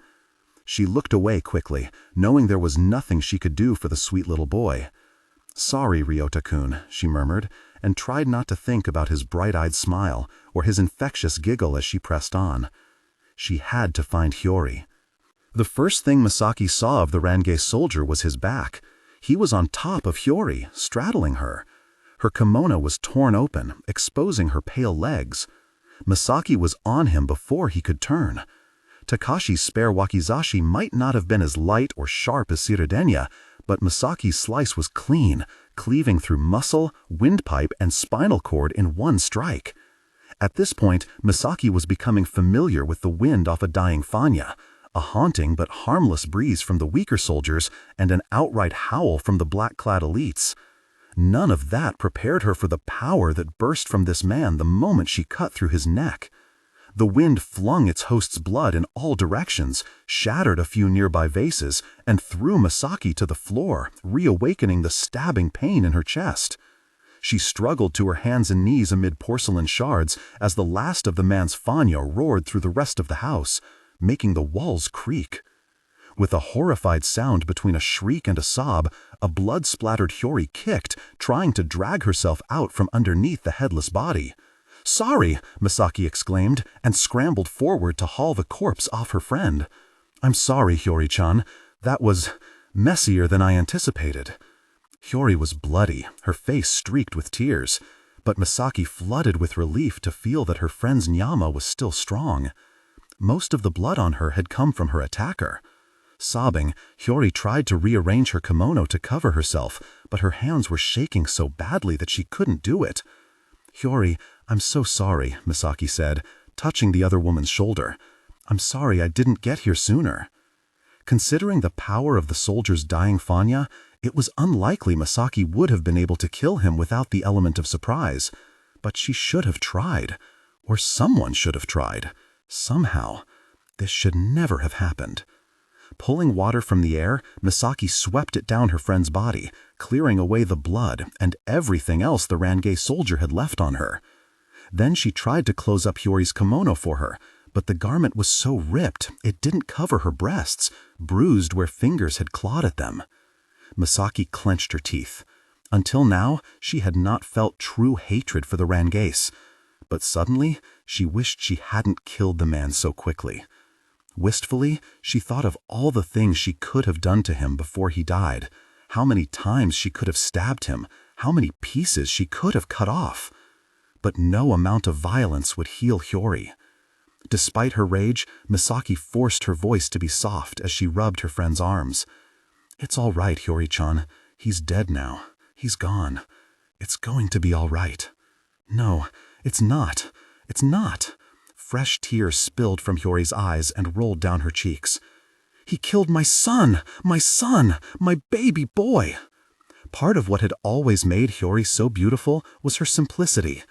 She looked away quickly, knowing there was nothing she could do for the sweet little boy. "Sorry, Ryota-kun," she murmured, and tried not to think about his bright-eyed smile or his infectious giggle as she pressed on. She had to find Hiyori. The first thing Misaki saw of the Rangei soldier was his back. He was on top of Hiyori, straddling her. Her kimono was torn open, exposing her pale legs. Misaki was on him before he could turn. Takashi's spare wakizashi might not have been as light or sharp as Shirodenya, but Misaki's slice was clean, cleaving through muscle, windpipe, and spinal cord in one strike. At this point, Misaki was becoming familiar with the wind off a dying fanya, a haunting but harmless breeze from the weaker soldiers, and an outright howl from the black-clad elites. None of that prepared her for the power that burst from this man the moment she cut through his neck. The wind flung its host's blood in all directions, shattered a few nearby vases, and threw Misaki to the floor, reawakening the stabbing pain in her chest. She struggled to her hands and knees amid porcelain shards as the last of the man's fanya roared through the rest of the house, making the walls creak. With a horrified sound between a shriek and a sob, a blood-splattered Hiyori kicked, trying to drag herself out from underneath the headless body. "Sorry!" Misaki exclaimed, and scrambled forward to haul the corpse off her friend. "I'm sorry, Hiyori-chan. That was messier than I anticipated." Hiyori was bloody, her face streaked with tears, but Misaki flooded with relief to feel that her friend's nyama was still strong. Most of the blood on her had come from her attacker. Sobbing, Hiyori tried to rearrange her kimono to cover herself, but her hands were shaking so badly that she couldn't do it. "Hiyori, I'm so sorry," Misaki said, touching the other woman's shoulder. "I'm sorry I didn't get here sooner." Considering the power of the soldier's dying fanya, it was unlikely Misaki would have been able to kill him without the element of surprise. But she should have tried. Or someone should have tried. Somehow. This should never have happened. Pulling water from the air, Misaki swept it down her friend's body, clearing away the blood and everything else the Rangei soldier had left on her. Then she tried to close up Hiyori's kimono for her, but the garment was so ripped it didn't cover her breasts, bruised where fingers had clawed at them. Misaki clenched her teeth. Until now, she had not felt true hatred for the Rangeis, but suddenly she wished she hadn't killed the man so quickly. Wistfully, she thought of all the things she could have done to him before he died, how many times she could have stabbed him, how many pieces she could have cut off. But no amount of violence would heal Hiyori. Despite her rage, Misaki forced her voice to be soft as she rubbed her friend's arms. "It's all right, Hiyori-chan. He's dead now. He's gone. It's going to be all right." "No, it's not. It's not." Fresh tears spilled from Hiyori's eyes and rolled down her cheeks. "He killed my son, my baby boy." Part of what had always made Hiyori so beautiful was her simplicity.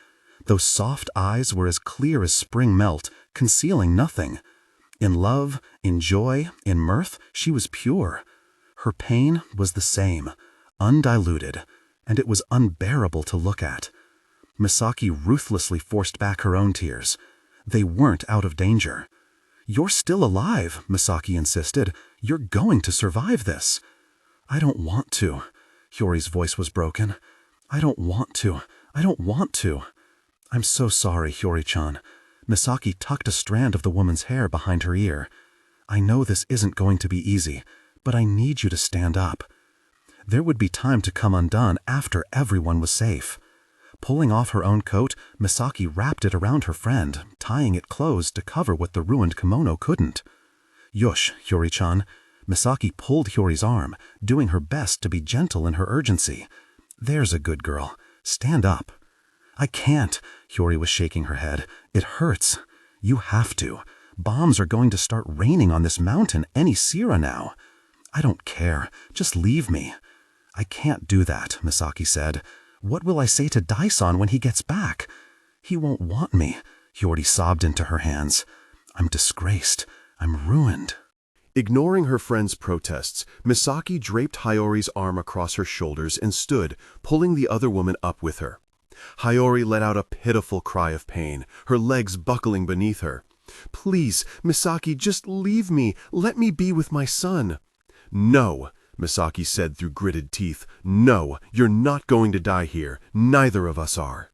Those soft eyes were as clear as spring melt, concealing nothing. In love, in joy, in mirth, she was pure. Her pain was the same, undiluted, and it was unbearable to look at. Misaki ruthlessly forced back her own tears. They weren't out of danger. "You're still alive," Misaki insisted. "You're going to survive this." "I don't want to." Hiyori's voice was broken. "I don't want to. I don't want to." "I'm so sorry, Hiyori-chan." Misaki tucked a strand of the woman's hair behind her ear. "I know this isn't going to be easy, but I need you to stand up." There would be time to come undone after everyone was safe. Pulling off her own coat, Misaki wrapped it around her friend, tying it close to cover what the ruined kimono couldn't. "Yosh, Hiyori-chan." Misaki pulled Hiyori's arm, doing her best to be gentle in her urgency. "There's a good girl. Stand up." I can't. Hiyori was shaking her head. It hurts. You have to. Bombs are going to start raining on this mountain any Sierra now. I don't care. Just leave me. I can't do that, Misaki said. What will I say to Daison when he gets back? He won't want me. Hiyori sobbed into her hands. I'm disgraced. I'm ruined. Ignoring her friend's protests, Misaki draped Hiyori's arm across her shoulders and stood, pulling the other woman up with her. Hiyori let out a pitiful cry of pain, her legs buckling beneath her. Please, Misaki, just leave me. Let me be with my son. No, Misaki said through gritted teeth. No, you're not going to die here. Neither of us are.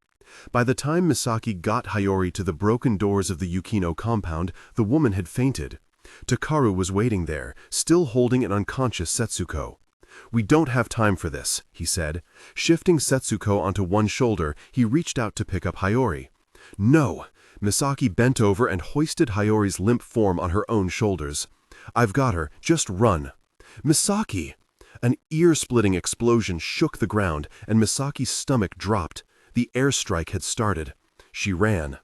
By the time Misaki got Hiyori to the broken doors of the Yukino compound, the woman had fainted. Takaru was waiting there, still holding an unconscious Setsuko. We don't have time for this, he said. Shifting Setsuko onto one shoulder, he reached out to pick up Hiyori. No! Misaki bent over and hoisted Hiyori's limp form on her own shoulders. I've got her. Just run. Misaki! An ear-splitting explosion shook the ground, and Misaki's stomach dropped. The airstrike had started. She ran.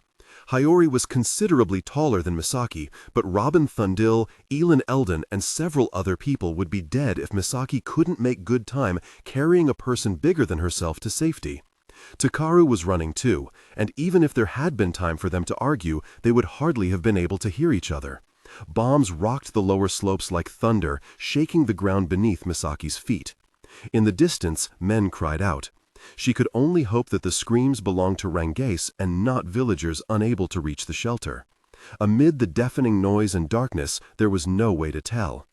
Hiyori was considerably taller than Misaki, but Robin Thundil, Elin Eldon, and several other people would be dead if Misaki couldn't make good time carrying a person bigger than herself to safety. Takaru was running too, and even if there had been time for them to argue, they would hardly have been able to hear each other. Bombs rocked the lower slopes like thunder, shaking the ground beneath Misaki's feet. In the distance, men cried out. She could only hope that the screams belonged to Rangase and not villagers unable to reach the shelter. Amid the deafening noise and darkness, there was no way to tell.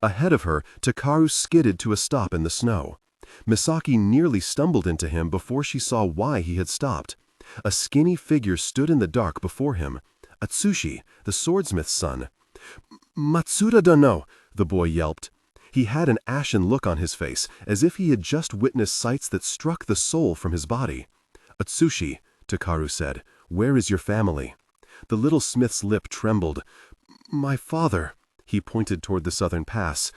Ahead of her, Takaru skidded to a stop in the snow. Misaki nearly stumbled into him before she saw why he had stopped. A skinny figure stood in the dark before him. Atsushi, the swordsmith's son. Matsuda dono, the boy yelped. He had an ashen look on his face, as if he had just witnessed sights that struck the soul from his body. Atsushi, Takaru said, where is your family? The little smith's lip trembled. My father, he pointed toward the southern pass.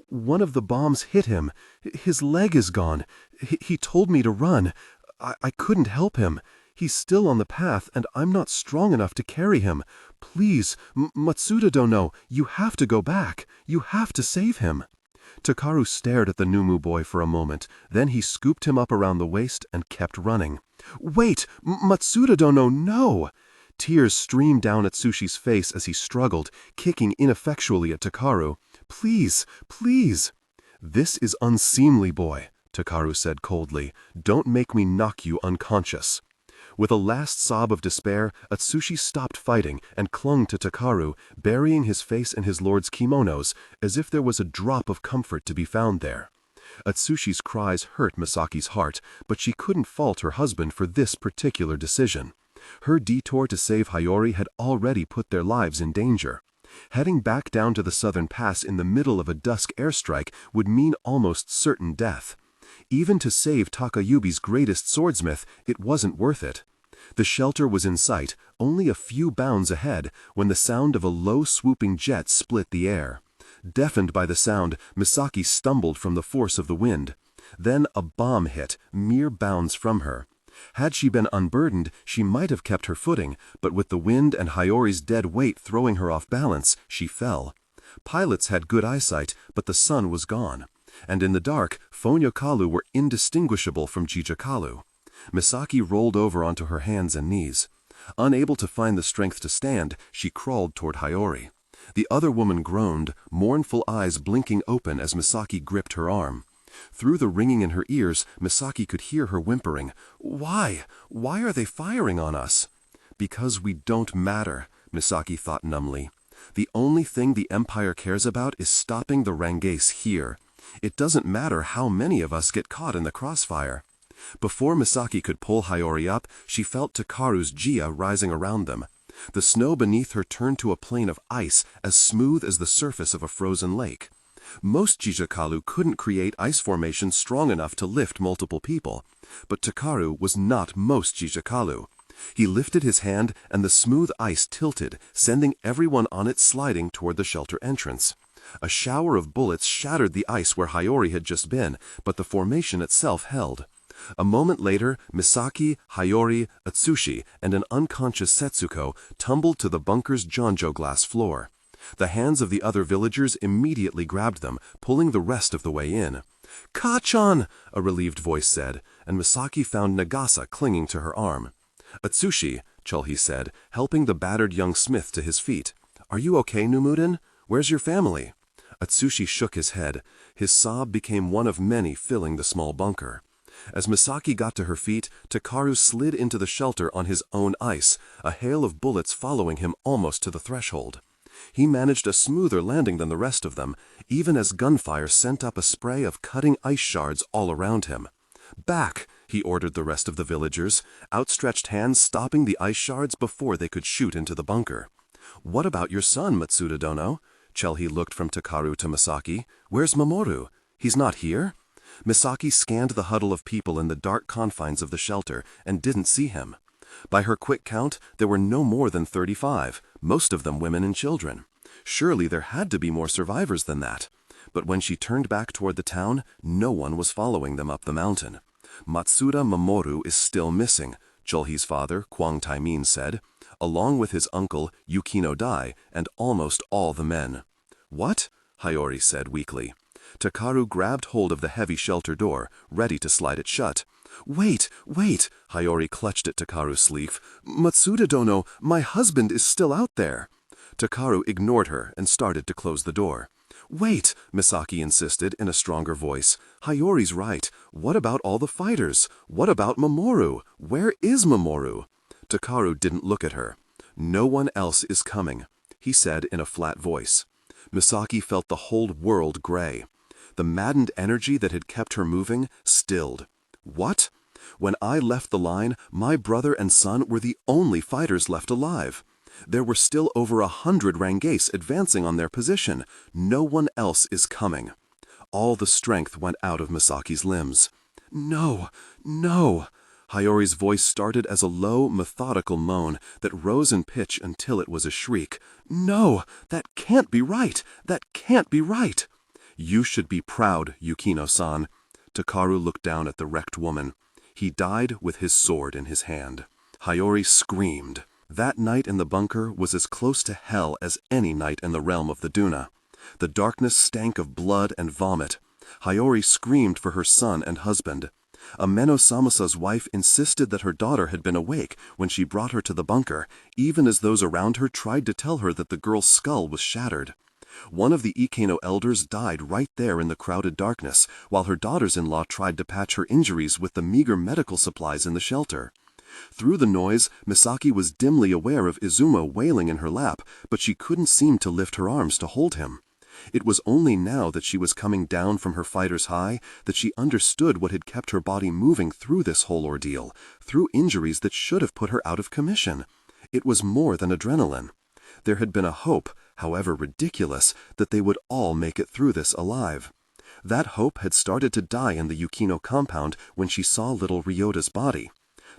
One of the bombs hit him. His leg is gone. He told me to run. I couldn't help him. He's still on the path, and I'm not strong enough to carry him. Please, Matsuda dono, you have to go back. You have to save him. Takaru stared at the Numu boy for a moment, then he scooped him up around the waist and kept running. Wait! Matsuda dono, no! Tears streamed down Atsushi's face as he struggled, kicking ineffectually at Takaru. Please, please! This is unseemly, boy, Takaru said coldly. Don't make me knock you unconscious. With a last sob of despair, Atsushi stopped fighting and clung to Takaru, burying his face in his lord's kimonos, as if there was a drop of comfort to be found there. Atsushi's cries hurt Misaki's heart, but she couldn't fault her husband for this particular decision. Her detour to save Hiyori had already put their lives in danger. Heading back down to the southern pass in the middle of a dusk airstrike would mean almost certain death. Even to save Takayubi's greatest swordsmith, it wasn't worth it. The shelter was in sight, only a few bounds ahead, when the sound of a low swooping jet split the air. Deafened by the sound, Misaki stumbled from the force of the wind. Then a bomb hit, mere bounds from her. Had she been unburdened, she might have kept her footing, but with the wind and Hiyori's dead weight throwing her off balance, she fell. Pilots had good eyesight, but the sun was gone. And in the dark, Fonyokalu were indistinguishable from Jijakalu. Misaki rolled over onto her hands and knees. Unable to find the strength to stand, she crawled toward Hiyori. The other woman groaned, mournful eyes blinking open as Misaki gripped her arm. Through the ringing in her ears, Misaki could hear her whimpering. Why? Why are they firing on us? Because we don't matter, Misaki thought numbly. The only thing the Empire cares about is stopping the Rangase here. It doesn't matter how many of us get caught in the crossfire. Before Misaki could pull Hiyori up, she felt Takaru's Jia rising around them. The snow beneath her turned to a plain of ice as smooth as the surface of a frozen lake. Most Jijakalu couldn't create ice formations strong enough to lift multiple people, but Takaru was not most Jijakalu. He lifted his hand and the smooth ice tilted, sending everyone on it sliding toward the shelter entrance. A shower of bullets shattered the ice where Hiyori had just been, but the formation itself held. A moment later, Misaki, Hayori, Atsushi, and an unconscious Setsuko tumbled to the bunker's jonjo glass floor. The hands of the other villagers immediately grabbed them, pulling the rest of the way in. "Ka-chan!" a relieved voice said, and Misaki found Nagasa clinging to her arm. "Atsushi," Chulhi said, helping the battered young smith to his feet. "Are you okay, Numuden? Where's your family?" Atsushi shook his head. His sob became one of many filling the small bunker. As Misaki got to her feet, Takaru slid into the shelter on his own ice, a hail of bullets following him almost to the threshold. He managed a smoother landing than the rest of them, even as gunfire sent up a spray of cutting ice shards all around him. "Back!" he ordered the rest of the villagers, outstretched hands stopping the ice shards before they could shoot into the bunker. "What about your son, Matsuda Dono?" Chulhi looked from Takaru to Misaki. "Where's Mamoru? He's not here?" Misaki scanned the huddle of people in the dark confines of the shelter and didn't see him. By her quick count, there were no more than 35, most of them women and children. Surely there had to be more survivors than that. But when she turned back toward the town, no one was following them up the mountain. "Matsuda Mamoru is still missing," Chulhi's father, Kwang Taimin, said, along with his uncle, Yukino Dai, and almost all the men. "What?" Hayori said weakly. Takaru grabbed hold of the heavy shelter door, ready to slide it shut. "Wait, wait!" Hayori clutched at Takaru's sleeve. "Matsuda Dono, my husband is still out there." Takaru ignored her and started to close the door. "Wait," Misaki insisted in a stronger voice. "Hayori's right. What about all the fighters? What about Mamoru? Where is Mamoru?" Takaru didn't look at her. "No one else is coming," he said in a flat voice. Misaki felt the whole world gray. The maddened energy that had kept her moving stilled. "What? When I left the line, my brother and son were the only fighters left alive. There were still over 100 Rangaise advancing on their position. No one else is coming." All the strength went out of Misaki's limbs. "No, no." Hayori's voice started as a low, methodical moan that rose in pitch until it was a shriek. "No, that can't be right. That can't be right." "You should be proud, Yukino-san." Takaru looked down at the wrecked woman. He died with his sword in his hand. Hayori screamed. That night in the bunker was as close to hell as any night in the realm of the Duna. The darkness stank of blood and vomit. Hayori screamed for her son and husband. Ameno Samasa's wife insisted that her daughter had been awake when she brought her to the bunker, even as those around her tried to tell her that the girl's skull was shattered. One of the Ikeno elders died right there in the crowded darkness, while her daughters-in-law tried to patch her injuries with the meager medical supplies in the shelter. Through the noise, Misaki was dimly aware of Izuma wailing in her lap, but she couldn't seem to lift her arms to hold him. It was only now that she was coming down from her fighter's high that she understood what had kept her body moving through this whole ordeal, through injuries that should have put her out of commission. It was more than adrenaline. There had been a hope, however ridiculous, that they would all make it through this alive. That hope had started to die in the Yukino compound when she saw little Ryota's body.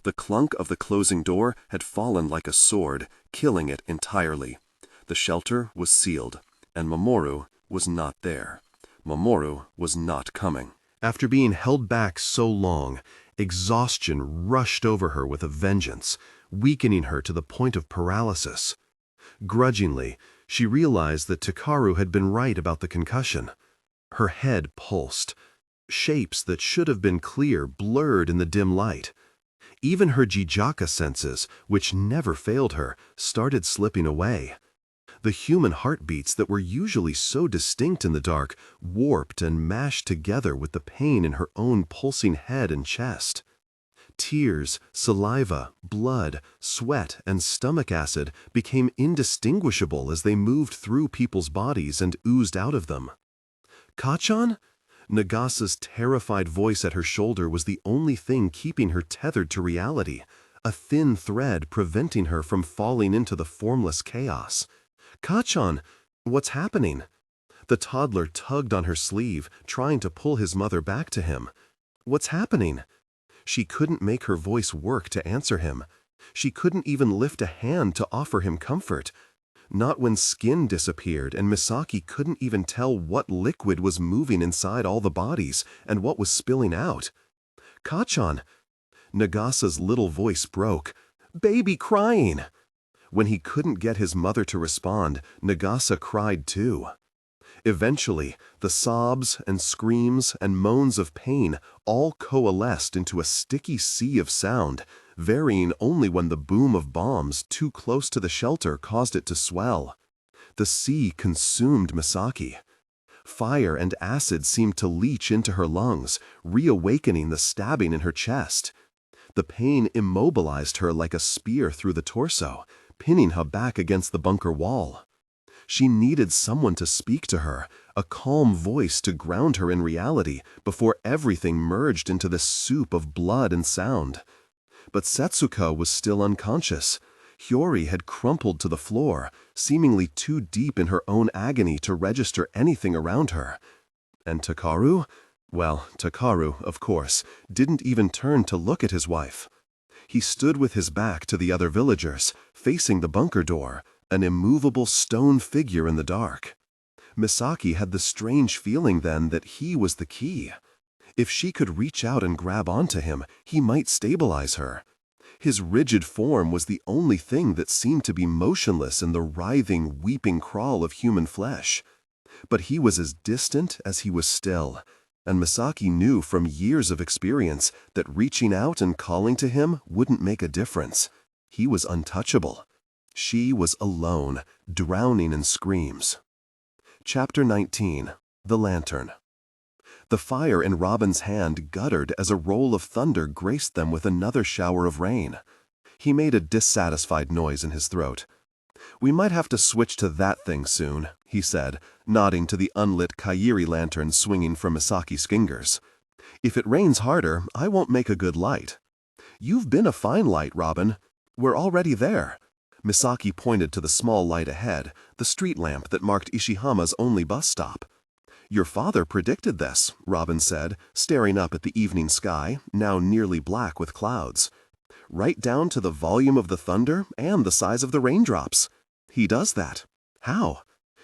The clunk of the closing door had fallen like a sword, killing it entirely. The shelter was sealed, and Mamoru was not there. Mamoru was not coming. After being held back so long, exhaustion rushed over her with a vengeance, weakening her to the point of paralysis. Grudgingly, she realized that Takaru had been right about the concussion. Her head pulsed. Shapes that should have been clear blurred in the dim light. Even her jijaka senses, which never failed her, started slipping away. The human heartbeats that were usually so distinct in the dark warped and mashed together with the pain in her own pulsing head and chest. Tears, saliva, blood, sweat, and stomach acid became indistinguishable as they moved through people's bodies and oozed out of them. "Kachan?" Nagasa's terrified voice at her shoulder was the only thing keeping her tethered to reality, a thin thread preventing her from falling into the formless chaos. "Kachan, what's happening?" The toddler tugged on her sleeve, trying to pull his mother back to him. "What's happening?" She couldn't make her voice work to answer him. She couldn't even lift a hand to offer him comfort. Not when skin disappeared and Misaki couldn't even tell what liquid was moving inside all the bodies and what was spilling out. Kachan!" Nagasa's little voice broke. "Baby crying!" When he couldn't get his mother to respond, Nagasa cried too. Eventually, the sobs and screams and moans of pain all coalesced into a sticky sea of sound, varying only when the boom of bombs too close to the shelter caused it to swell. The sea consumed Misaki. Fire and acid seemed to leach into her lungs, reawakening the stabbing in her chest. The pain immobilized her like a spear through the torso, pinning her back against the bunker wall. She needed someone to speak to her, a calm voice to ground her in reality before everything merged into this soup of blood and sound. But Setsuko was still unconscious. Hiyori had crumpled to the floor, seemingly too deep in her own agony to register anything around her. And Takaru? Well, Takaru, of course, didn't even turn to look at his wife. He stood with his back to the other villagers, facing the bunker door, an immovable stone figure in the dark. Misaki had the strange feeling then that he was the key. If she could reach out and grab onto him, he might stabilize her. His rigid form was the only thing that seemed to be motionless in the writhing, weeping crawl of human flesh. But he was as distant as he was still, and Misaki knew from years of experience that reaching out and calling to him wouldn't make a difference. He was untouchable. She was alone, drowning in screams. Chapter 19. The Lantern. The fire in Robin's hand guttered as a roll of thunder graced them with another shower of rain. He made a dissatisfied noise in his throat. "We might have to switch to that thing soon," he said, nodding to the unlit Kairi lantern swinging from Misaki's fingers. "If it rains harder, I won't make a good light." "You've been a fine light, Robin. We're already there." Misaki pointed to the small light ahead, the street lamp that marked Ishihama's only bus stop. "Your father predicted this," Robin said, staring up at the evening sky, now nearly black with clouds. "Right down to the volume of the thunder and the size of the raindrops. He does that. How?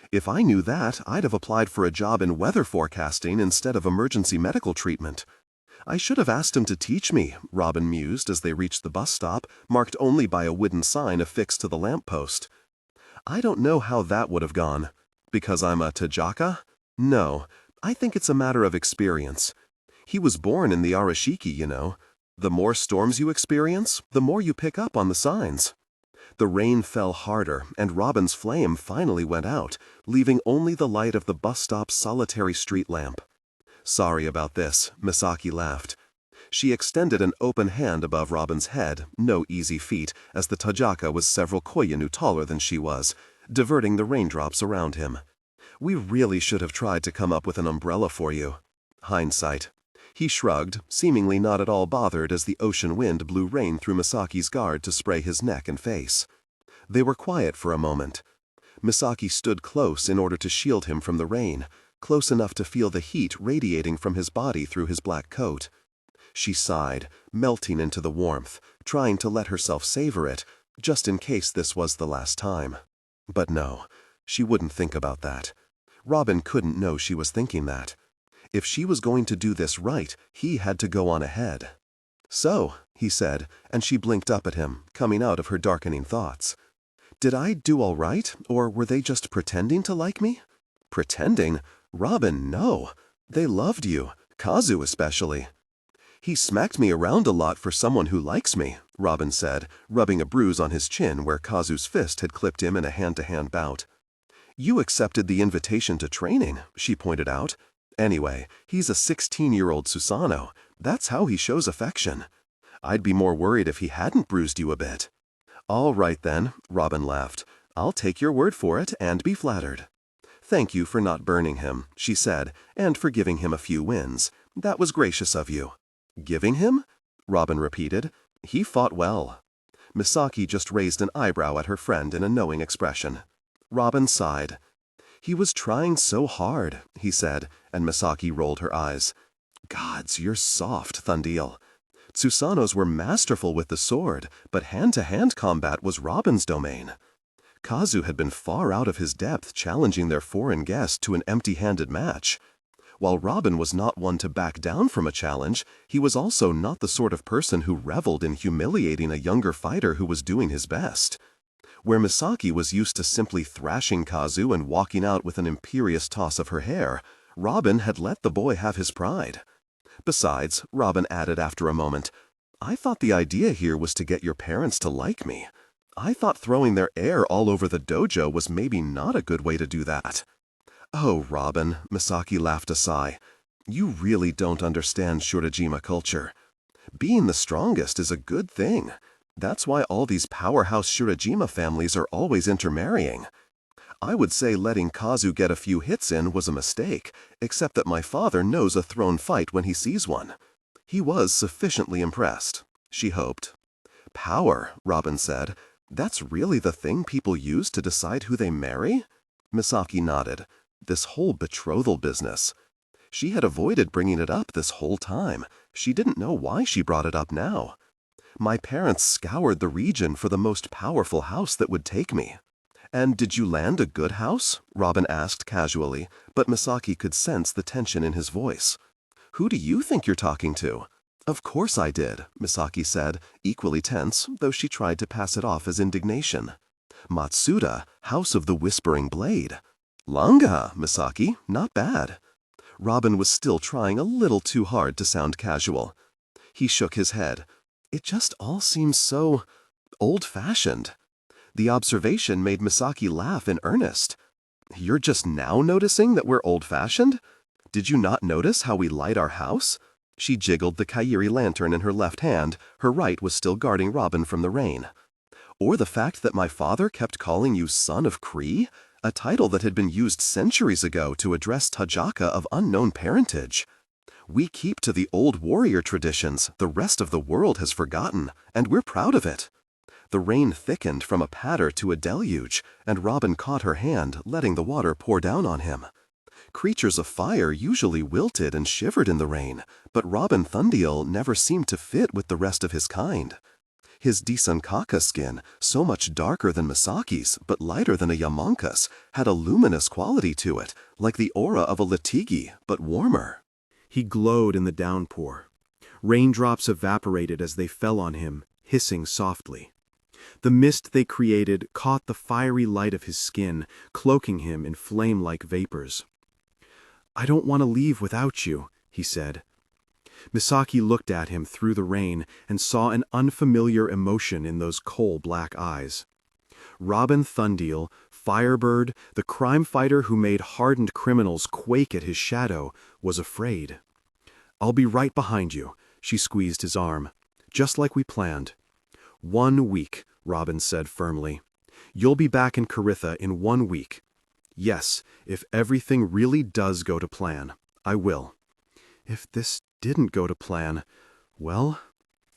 If I knew that, I'd have applied for a job in weather forecasting instead of emergency medical treatment." "I should have asked him to teach me," Robin mused as they reached the bus stop, marked only by a wooden sign affixed to the lamppost. "I don't know how that would have gone. Because I'm a Tajaka? No, I think it's a matter of experience. He was born in the Arashiki, you know. The more storms you experience, the more you pick up on the signs." The rain fell harder, and Robin's flame finally went out, leaving only the light of the bus stop's solitary street lamp. "Sorry about this," Misaki laughed. She extended an open hand above Robin's head, no easy feat, as the Tajaka was several koyanu taller than she was, diverting the raindrops around him. "We really should have tried to come up with an umbrella for you." Hindsight. He shrugged, seemingly not at all bothered as the ocean wind blew rain through Misaki's guard to spray his neck and face. They were quiet for a moment. Misaki stood close in order to shield him from the rain, close enough to feel the heat radiating from his body through his black coat. She sighed, melting into the warmth, trying to let herself savor it, just in case this was the last time. But no, she wouldn't think about that. Robin couldn't know she was thinking that. If she was going to do this right, he had to go on ahead. "So," he said, and she blinked up at him, coming out of her darkening thoughts. "Did I do all right, or were they just pretending to like me?" "Pretending? Robin, no. They loved you, Kazu especially." "He smacked me around a lot for someone who likes me," Robin said, rubbing a bruise on his chin where Kazu's fist had clipped him in a hand-to-hand bout. "You accepted the invitation to training," she pointed out. "Anyway, he's a 16-year-old Susanoo. That's how he shows affection. I'd be more worried if he hadn't bruised you a bit." "All right then," Robin laughed. "I'll take your word for it and be flattered." "Thank you for not burning him," she said, "and for giving him a few wins. That was gracious of you." "Giving him?" Robin repeated. "He fought well." Misaki just raised an eyebrow at her friend in a knowing expression. Robin sighed. "He was trying so hard," he said, and Misaki rolled her eyes. "Gods, you're soft, Thundeal. Tsusanoos were masterful with the sword, but hand-to-hand combat was Robin's domain." Kazu had been far out of his depth challenging their foreign guest to an empty-handed match. While Robin was not one to back down from a challenge, he was also not the sort of person who reveled in humiliating a younger fighter who was doing his best. Where Misaki was used to simply thrashing Kazu and walking out with an imperious toss of her hair, Robin had let the boy have his pride. Besides, Robin added after a moment, I thought the idea here was to get your parents to like me. I thought throwing their air all over the dojo was maybe not a good way to do that. Oh, Robin, Misaki laughed a sigh. You really don't understand Shurajima culture. Being the strongest is a good thing. That's why all these powerhouse Shurajima families are always intermarrying. I would say letting Kazu get a few hits in was a mistake, except that my father knows a thrown fight when he sees one. He was sufficiently impressed, she hoped. Power, Robin said. That's really the thing people use to decide who they marry? Misaki nodded. This whole betrothal business. She had avoided bringing it up this whole time. She didn't know why she brought it up now. My parents scoured the region for the most powerful house that would take me. And did you land a good house? Robin asked casually, but Misaki could sense the tension in his voice. Who do you think you're talking to? Of course I did, Misaki said, equally tense, though she tried to pass it off as indignation. Matsuda, House of the Whispering Blade. Langa, Misaki, not bad. Robin was still trying a little too hard to sound casual. He shook his head. It just all seems so old-fashioned. The observation made Misaki laugh in earnest. You're just now noticing that we're old-fashioned? Did you not notice how we light our house? She jiggled the Kairi lantern in her left hand, her right was still guarding Robin from the rain. Or the fact that my father kept calling you Son of Kree, a title that had been used centuries ago to address Tajaka of unknown parentage. We keep to the old warrior traditions the rest of the world has forgotten, and we're proud of it. The rain thickened from a patter to a deluge, and Robin caught her hand, letting the water pour down on him. Creatures of fire usually wilted and shivered in the rain, but Robin Thundiel never seemed to fit with the rest of his kind. His Disankaka skin, so much darker than Misaki's but lighter than a Yamanka's, had a luminous quality to it, like the aura of a Latigi, but warmer. He glowed in the downpour. Raindrops evaporated as they fell on him, hissing softly. The mist they created caught the fiery light of his skin, cloaking him in flame-like vapors. I don't want to leave without you, he said. Misaki looked at him through the rain and saw an unfamiliar emotion in those coal-black eyes. Robin Thundiel, Firebird, the crime fighter who made hardened criminals quake at his shadow, was afraid. I'll be right behind you, she squeezed his arm. Just like we planned. 1 week, Robin said firmly. You'll be back in Caritha in 1 week. Yes, if everything really does go to plan, I will. If this didn't go to plan, well,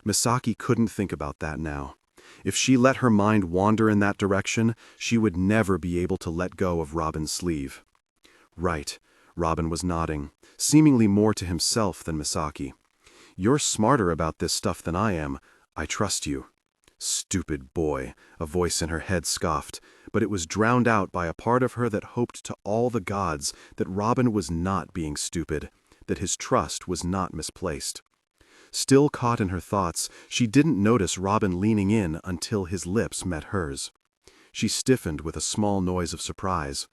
Misaki couldn't think about that now. If she let her mind wander in that direction, she would never be able to let go of Robin's sleeve. Right, Robin was nodding, seemingly more to himself than Misaki. You're smarter about this stuff than I am. I trust you. Stupid boy, a voice in her head scoffed, but it was drowned out by a part of her that hoped to all the gods that Robin was not being stupid, that his trust was not misplaced. Still caught in her thoughts, she didn't notice Robin leaning in until his lips met hers. She stiffened with a small noise of surprise.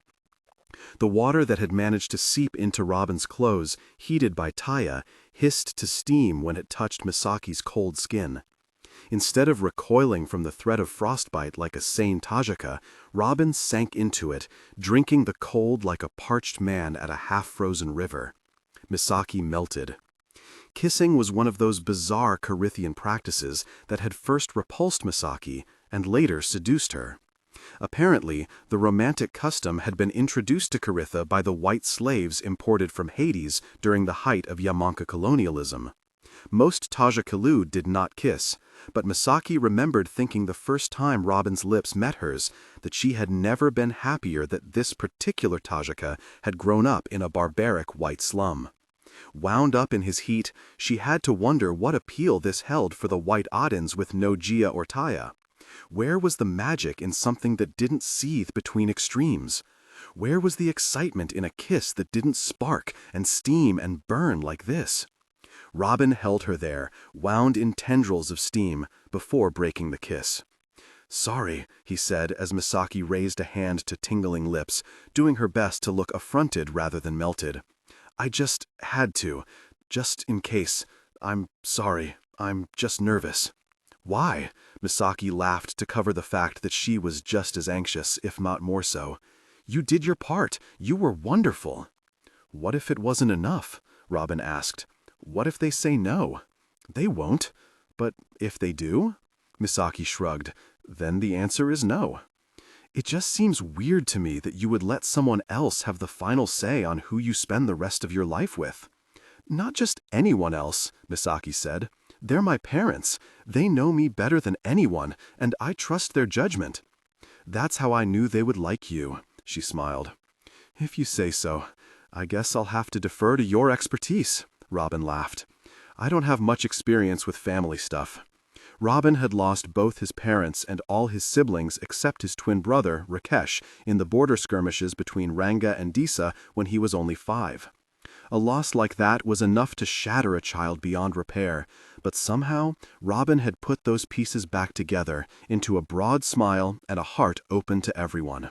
The water that had managed to seep into Robin's clothes, heated by Taya, hissed to steam when it touched Misaki's cold skin. Instead of recoiling from the threat of frostbite like a sane Tajika, Robin sank into it, drinking the cold like a parched man at a half-frozen river. Misaki melted. Kissing was one of those bizarre Carithian practices that had first repulsed Misaki and later seduced her. Apparently, the romantic custom had been introduced to Caritha by the white slaves imported from Hades during the height of Yamanka colonialism. Most Tajikalu did not kiss, but Misaki remembered thinking the first time Robin's lips met hers that she had never been happier that this particular Tajika had grown up in a barbaric white slum. Wound up in his heat, she had to wonder what appeal this held for the white Adins with no Jia or Taya. Where was the magic in something that didn't seethe between extremes? Where was the excitement in a kiss that didn't spark and steam and burn like this? Robin held her there, wound in tendrils of steam, before breaking the kiss. "Sorry," he said as Misaki raised a hand to tingling lips, doing her best to look affronted rather than melted. "I just had to. Just in case. I'm sorry. I'm just nervous." "Why?" Misaki laughed to cover the fact that she was just as anxious, if not more so. "You did your part. You were wonderful." "What if it wasn't enough?" Robin asked. "What if they say no?" "They won't. But if they do?" Misaki shrugged. "Then the answer is no." "It just seems weird to me that you would let someone else have the final say on who you spend the rest of your life with." "Not just anyone else," Misaki said. "They're my parents. They know me better than anyone, and I trust their judgment." "That's how I knew they would like you," she smiled. "If you say so. I guess I'll have to defer to your expertise," Robin laughed. "I don't have much experience with family stuff." Robin had lost both his parents and all his siblings except his twin brother, Rakesh, in the border skirmishes between Ranga and Disa when he was only 5. A loss like that was enough to shatter a child beyond repair, but somehow Robin had put those pieces back together into a broad smile and a heart open to everyone.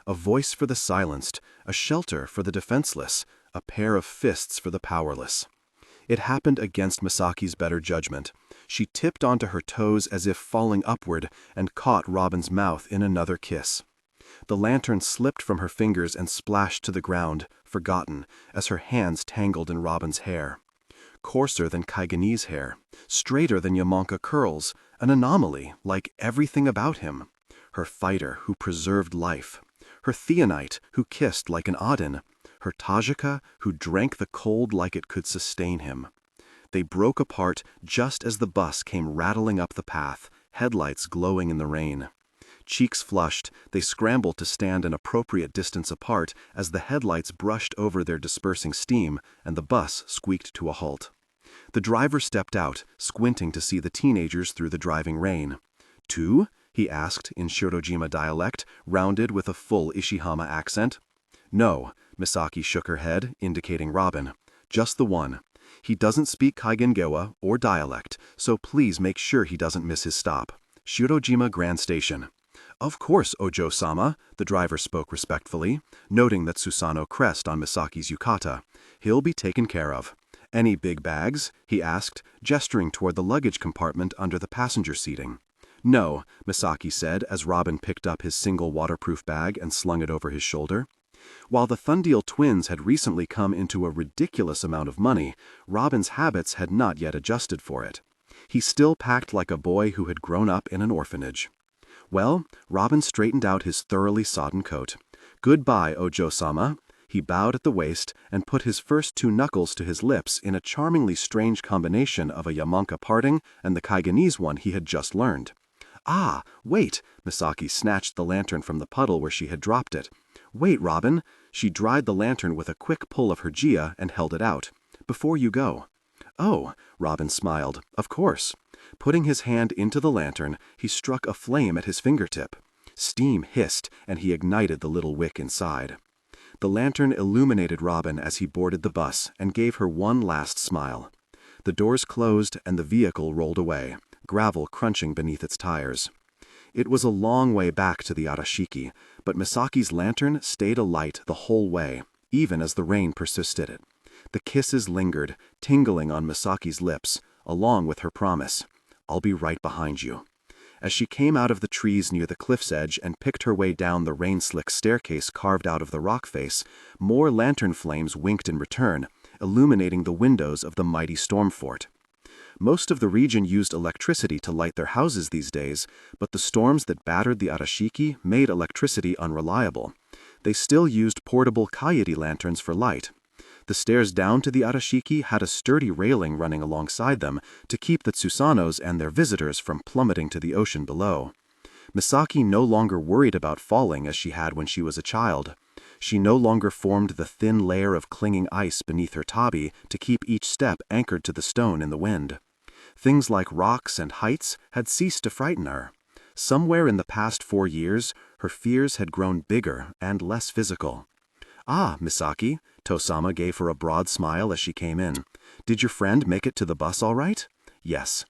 A voice for the silenced, a shelter for the defenseless, a pair of fists for the powerless. It happened against Misaki's better judgment. She tipped onto her toes as if falling upward and caught Robin's mouth in another kiss. The lantern slipped from her fingers and splashed to the ground, forgotten, as her hands tangled in Robin's hair. Coarser than Kaigenese hair, straighter than Yamanka curls, an anomaly like everything about him. Her fighter who preserved life. Her Theonite who kissed like an Odin. Her Tajika who drank the cold like it could sustain him. They broke apart just as the bus came rattling up the path, headlights glowing in the rain. Cheeks flushed, they scrambled to stand an appropriate distance apart as the headlights brushed over their dispersing steam and the bus squeaked to a halt. The driver stepped out, squinting to see the teenagers through the driving rain. "Two?" he asked in Shirojima dialect, rounded with a full Ishihama accent. "No," Misaki shook her head, indicating Robin. "Just the one. He doesn't speak Kaigen or dialect, so please make sure he doesn't miss his stop. Shirojima Grand Station." "Of course, Ojo-sama," the driver spoke respectfully, noting that Susanoo crest on Misaki's yukata. "He'll be taken care of." "Any big bags?" he asked, gesturing toward the luggage compartment under the passenger seating. "No," Misaki said as Robin picked up his single waterproof bag and slung it over his shoulder. While the Thundeel twins had recently come into a ridiculous amount of money, Robin's habits had not yet adjusted for it. He still packed like a boy who had grown up in an orphanage. Well, Robin straightened out his thoroughly sodden coat. "Goodbye, Ojo-sama." He bowed at the waist and put his first 2 knuckles to his lips in a charmingly strange combination of a Yamanka parting and the Kaigenese one he had just learned. "Ah, wait!" Misaki snatched the lantern from the puddle where she had dropped it. "Wait, Robin." She dried the lantern with a quick pull of her jia and held it out. "Before you go." "Oh," Robin smiled, "of course." Putting his hand into the lantern, he struck a flame at his fingertip. Steam hissed, and he ignited the little wick inside. The lantern illuminated Robin as he boarded the bus and gave her one last smile. The doors closed and the vehicle rolled away, gravel crunching beneath its tires. It was a long way back to the Arashiki, but Misaki's lantern stayed alight the whole way, even as the rain persisted. The kisses lingered, tingling on Misaki's lips, along with her promise, "I'll be right behind you." As she came out of the trees near the cliff's edge and picked her way down the rain-slick staircase carved out of the rock face, more lantern flames winked in return, illuminating the windows of the mighty storm fort. Most of the region used electricity to light their houses these days, but the storms that battered the Arashiki made electricity unreliable. They still used portable Kairi lanterns for light. The stairs down to the Arashiki had a sturdy railing running alongside them to keep the Tsusanos and their visitors from plummeting to the ocean below. Misaki no longer worried about falling as she had when she was a child. She no longer formed the thin layer of clinging ice beneath her tabi to keep each step anchored to the stone in the wind. Things like rocks and heights had ceased to frighten her. Somewhere in the past 4 years, Her fears had grown bigger and less physical. "Ah, Misaki," Tosama gave her a broad smile as she came in. "Did your friend make it to the bus all right?" "Yes."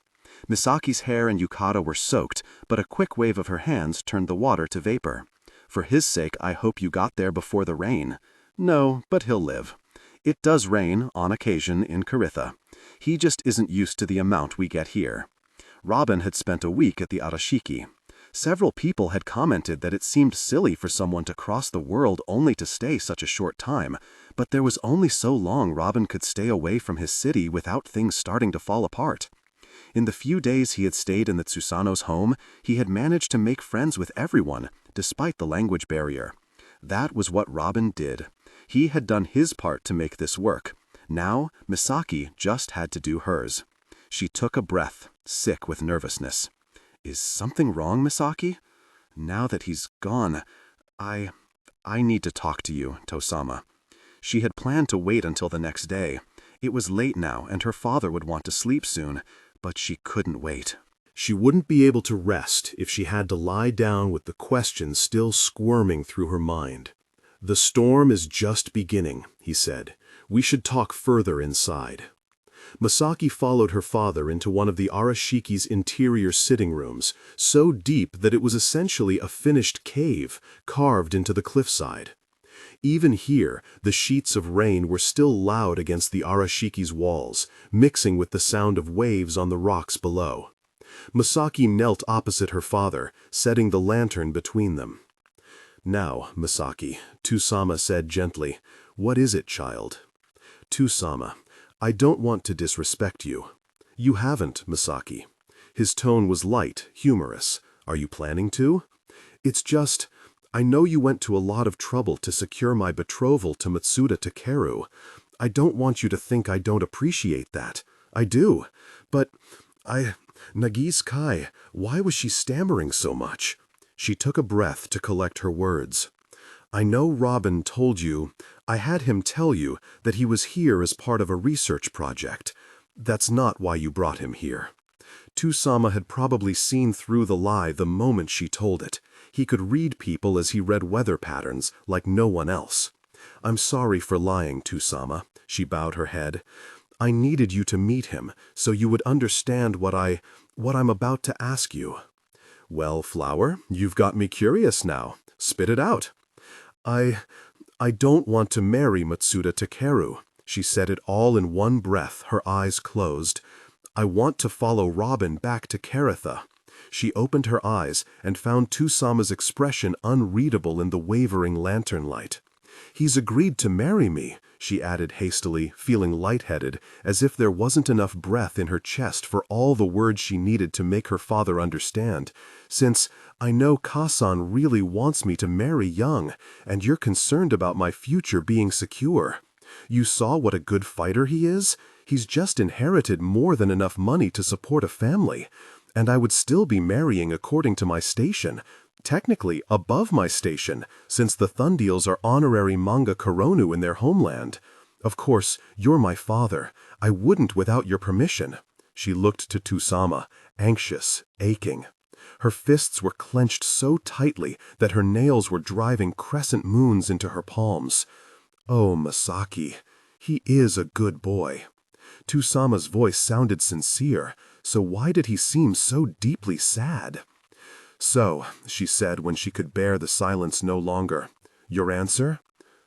Misaki's hair and yukata were soaked, but a quick wave of her hands turned the water to vapor. "For his sake, I hope you got there before the rain." "No, but he'll live. It does rain, on occasion, in Caritha. He just isn't used to the amount we get here." Robin had spent a week at the Arashiki. Several people had commented that it seemed silly for someone to cross the world only to stay such a short time, but there was only so long Robin could stay away from his city without things starting to fall apart. In the few days he had stayed in the Tsusano's home, he had managed to make friends with everyone, despite the language barrier. That was what Robin did. He had done his part to make this work. Now, Misaki just had to do hers. She took a breath, sick with nervousness. "Is something wrong, Misaki? Now that he's gone, I need to talk to you, Tosama." She had planned to wait until the next day. It was late now, and her father would want to sleep soon, but she couldn't wait. She wouldn't be able to rest if she had to lie down with the questions still squirming through her mind. "The storm is just beginning," he said. "We should talk further inside." Misaki followed her father into one of the Arashiki's interior sitting rooms, so deep that it was essentially a finished cave carved into the cliffside. Even here, the sheets of rain were still loud against the Arashiki's walls, mixing with the sound of waves on the rocks below. Misaki knelt opposite her father, setting the lantern between them. "Now, Misaki," Tusama said gently, "what is it, child?" "Tusama, I don't want to disrespect you." "You haven't, Misaki." His tone was light, humorous. "Are you planning to?" "It's just, I know you went to a lot of trouble to secure my betrothal to Matsuda Takeru. I don't want you to think I don't appreciate that. I do. But Nagise Kai, why was she stammering so much?" She took a breath to collect her words. "I know Robin told you, I had him tell you, that he was here as part of a research project. That's not why you brought him here." Tusama had probably seen through the lie the moment she told it. He could read people as he read weather patterns, like no one else. "I'm sorry for lying, Tusama," she bowed her head. "I needed you to meet him, so you would understand what I'm about to ask you." "Well, Flower, you've got me curious now. Spit it out." I don't want to marry Matsuda Takeru." She said it all in one breath, her eyes closed. "I want to follow Robin back to Caritha." She opened her eyes and found Tusama's expression unreadable in the wavering lantern light. "He's agreed to marry me," she added hastily, feeling lightheaded, as if there wasn't enough breath in her chest for all the words she needed to make her father understand. "Since I know Kasan really wants me to marry young, and you're concerned about my future being secure. You saw what a good fighter he is? He's just inherited more than enough money to support a family. And I would still be marrying according to my station. Technically above my station, since the Thundeals are honorary manga Koronu in their homeland. Of course, you're my father. I wouldn't without your permission." She looked to Tusama, anxious, aching. Her fists were clenched so tightly that her nails were driving crescent moons into her palms. "Oh, Misaki, he is a good boy." Tusama's voice sounded sincere, so why did he seem so deeply sad? "So," she said when she could bear the silence no longer, "your answer?"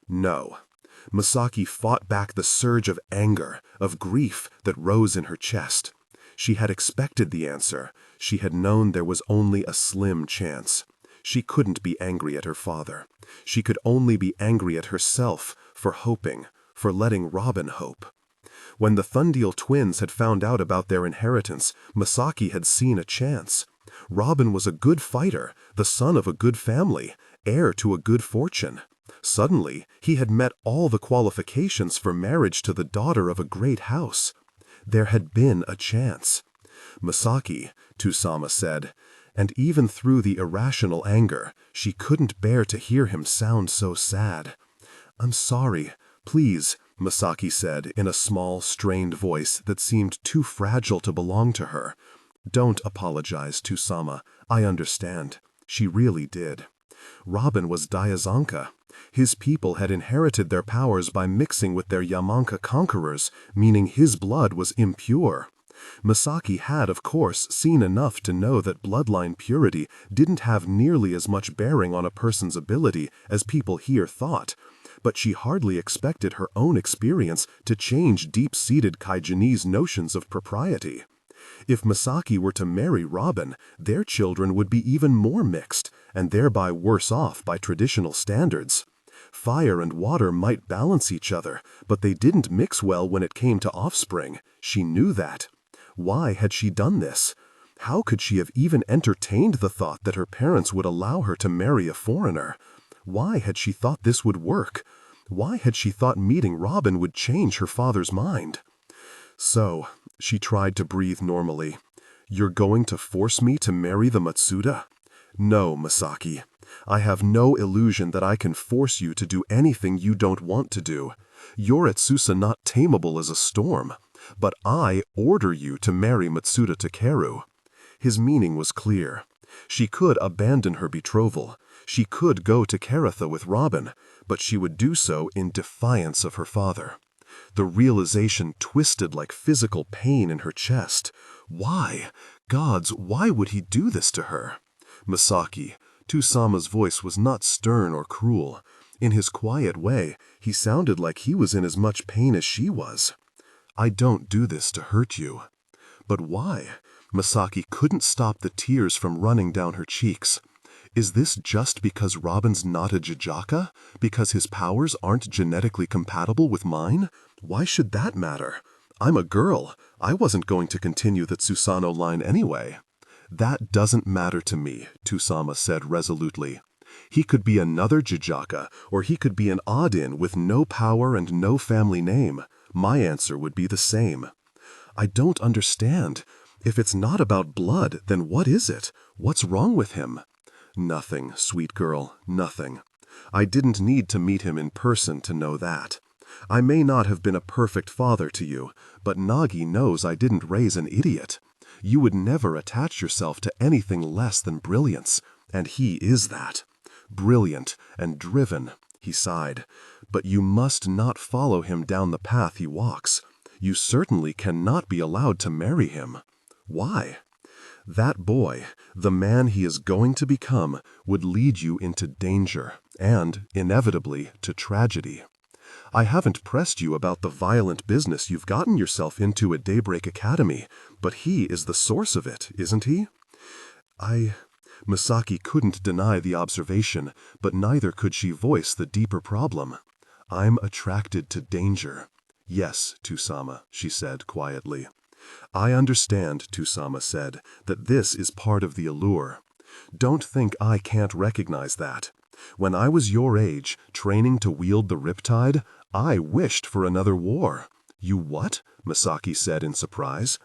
"No." Misaki fought back the surge of anger, of grief that rose in her chest. She had expected the answer. She had known there was only a slim chance. She couldn't be angry at her father. She could only be angry at herself for hoping, for letting Robin hope. When the Thundeal twins had found out about their inheritance, Misaki had seen a chance. Robin was a good fighter, the son of a good family, heir to a good fortune. Suddenly, he had met all the qualifications for marriage to the daughter of a great house. There had been a chance. "Misaki," Tusama said, and even through the irrational anger, she couldn't bear to hear him sound so sad. "I'm sorry, please," Misaki said in a small, strained voice that seemed too fragile to belong to her. "Don't apologize, Tusama. I understand." She really did. Robin was Diazanka. His people had inherited their powers by mixing with their Yamanka conquerors, meaning his blood was impure. Misaki had, of course, seen enough to know that bloodline purity didn't have nearly as much bearing on a person's ability as people here thought, but she hardly expected her own experience to change deep-seated Kaigenese notions of propriety. If Misaki were to marry Robin, their children would be even more mixed, and thereby worse off by traditional standards. Fire and water might balance each other, but they didn't mix well when it came to offspring. She knew that. Why had she done this? How could she have even entertained the thought that her parents would allow her to marry a foreigner? Why had she thought this would work? Why had she thought meeting Robin would change her father's mind? So, she tried to breathe normally. You're going to force me to marry the Matsuda? No, Misaki. I have no illusion that I can force you to do anything you don't want to do. You're at Susa not tameable as a storm. But I order you to marry Matsuda Takeru. His meaning was clear. She could abandon her betrothal. She could go to Karatha with Robin, but she would do so in defiance of her father. The realization twisted like physical pain in her chest. Why? Gods, why would he do this to her? Misaki, Tusama's voice was not stern or cruel. In his quiet way, he sounded like he was in as much pain as she was. I don't do this to hurt you. But why? Misaki couldn't stop the tears from running down her cheeks. Is this just because Robin's not a Jijaka? Because his powers aren't genetically compatible with mine? Why should that matter? I'm a girl. I wasn't going to continue the Tsusano line anyway. That doesn't matter to me, Tusama said resolutely. He could be another Jijaka, or he could be an Odin with no power and no family name. My answer would be the same. I don't understand. If it's not about blood, then what is it? What's wrong with him? Nothing, sweet girl, nothing. I didn't need to meet him in person to know that. I may not have been a perfect father to you, but Nagi knows I didn't raise an idiot. You would never attach yourself to anything less than brilliance, and he is that. Brilliant and driven, he sighed. But you must not follow him down the path he walks. You certainly cannot be allowed to marry him. Why? That boy, the man he is going to become, would lead you into danger and, inevitably, to tragedy. I haven't pressed you about the violent business you've gotten yourself into at Daybreak Academy, but he is the source of it, isn't he? Misaki couldn't deny the observation, but neither could she voice the deeper problem. I'm attracted to danger. Yes, Tusama, she said quietly. I understand, Tusama said, that this is part of the allure. Don't think I can't recognize that. When I was your age, training to wield the riptide, I wished for another war. You what? Misaki said in surprise.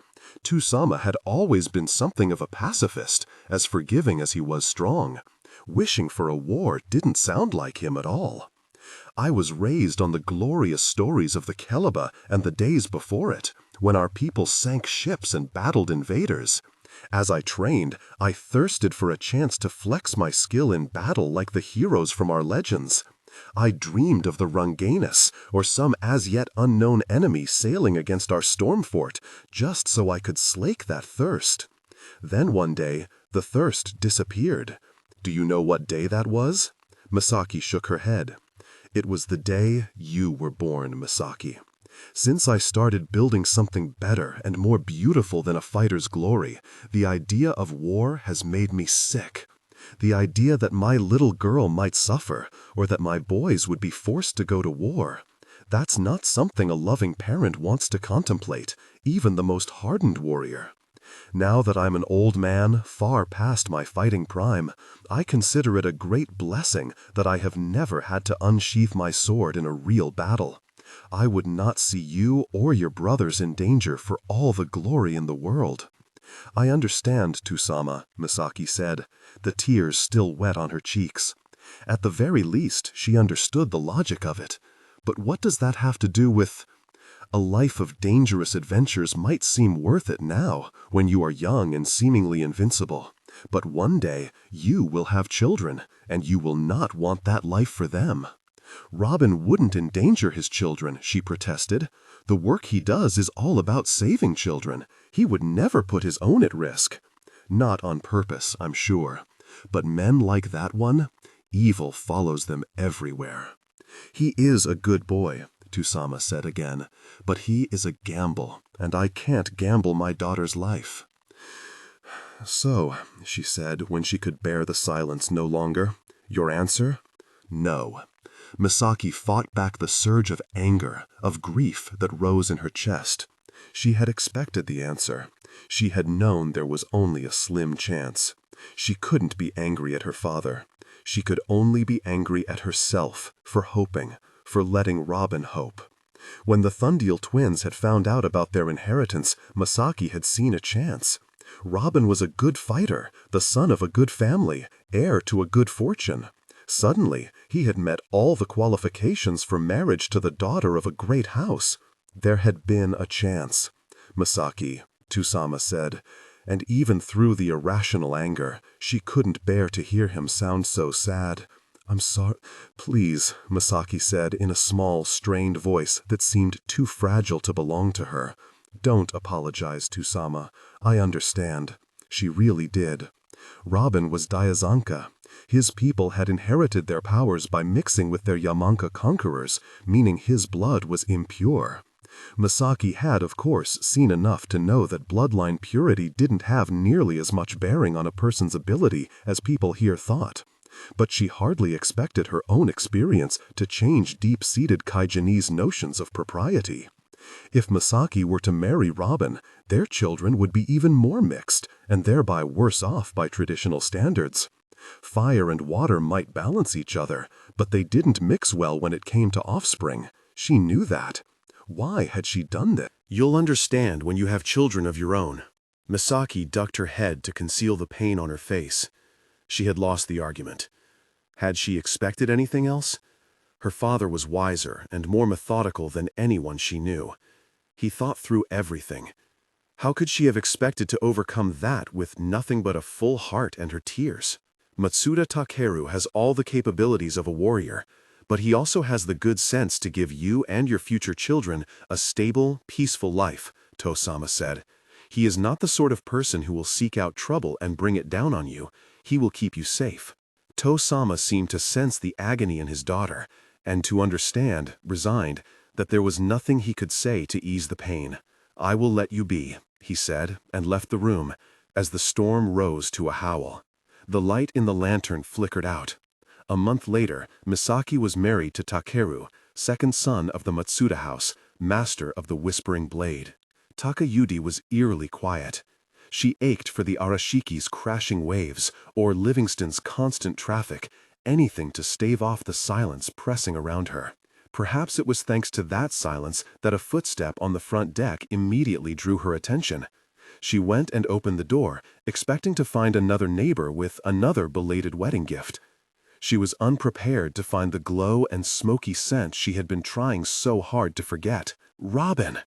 Tusama had always been something of a pacifist, as forgiving as he was strong. Wishing for a war didn't sound like him at all. I was raised on the glorious stories of the Keleba and the days before it, when our people sank ships and battled invaders. As I trained, I thirsted for a chance to flex my skill in battle like the heroes from our legends. I dreamed of the Runganus, or some as-yet unknown enemy sailing against our storm fort, just so I could slake that thirst. Then one day, the thirst disappeared. Do you know what day that was? Misaki shook her head. It was the day you were born, Misaki. Since I started building something better and more beautiful than a fighter's glory, the idea of war has made me sick. The idea that my little girl might suffer, or that my boys would be forced to go to war, that's not something a loving parent wants to contemplate, even the most hardened warrior. Now that I'm an old man, far past my fighting prime, I consider it a great blessing that I have never had to unsheath my sword in a real battle. I would not see you or your brothers in danger for all the glory in the world. I understand, Tusama, Misaki said, the tears still wet on her cheeks. At the very least, she understood the logic of it. But what does that have to do with... A life of dangerous adventures might seem worth it now, when you are young and seemingly invincible. But one day, you will have children, and you will not want that life for them. Robin wouldn't endanger his children, she protested. The work he does is all about saving children. He would never put his own at risk. Not on purpose, I'm sure. But men like that one, evil follows them everywhere. He is a good boy, Tusama said again, but he is a gamble, and I can't gamble my daughter's life. So, she said when she could bear the silence no longer, your answer? No. Misaki fought back the surge of anger, of grief that rose in her chest. She had expected the answer. She had known there was only a slim chance. She couldn't be angry at her father. She could only be angry at herself for hoping, for letting Robin hope. When the Thundiel twins had found out about their inheritance, Misaki had seen a chance. Robin was a good fighter, the son of a good family, heir to a good fortune. Suddenly, he had met all the qualifications for marriage to the daughter of a great house. There had been a chance. Misaki, Tusama said, and even through the irrational anger, she couldn't bear to hear him sound so sad. I'm sorry. Please, Misaki said in a small, strained voice that seemed too fragile to belong to her. Don't apologize, Tusama. I understand. She really did. Robin was Diazanka. His people had inherited their powers by mixing with their Yamanka conquerors, meaning his blood was impure. Misaki had, of course, seen enough to know that bloodline purity didn't have nearly as much bearing on a person's ability as people here thought. But she hardly expected her own experience to change deep-seated Kaigenese notions of propriety. If Misaki were to marry Robin, their children would be even more mixed, and thereby worse off by traditional standards. Fire and water might balance each other, but they didn't mix well when it came to offspring. She knew that. Why had she done this? You'll understand when you have children of your own. Misaki ducked her head to conceal the pain on her face. She had lost the argument. Had she expected anything else? Her father was wiser and more methodical than anyone she knew. He thought through everything. How could she have expected to overcome that with nothing but a full heart and her tears? Matsuda Takeru has all the capabilities of a warrior, but he also has the good sense to give you and your future children a stable, peaceful life, Tosama said. He is not the sort of person who will seek out trouble and bring it down on you. He will keep you safe. Tosama seemed to sense the agony in his daughter, and to understand, resigned, that there was nothing he could say to ease the pain. I will let you be, he said, and left the room, as the storm rose to a howl. The light in the lantern flickered out. A month later, Misaki was married to Takeru, second son of the Matsuda house, master of the Whispering Blade. Takayuki was eerily quiet. She ached for the Arashiki's crashing waves, or Livingston's constant traffic, anything to stave off the silence pressing around her. Perhaps it was thanks to that silence that a footstep on the front deck immediately drew her attention. She went and opened the door, expecting to find another neighbor with another belated wedding gift. She was unprepared to find the glow and smoky scent she had been trying so hard to forget. Robin!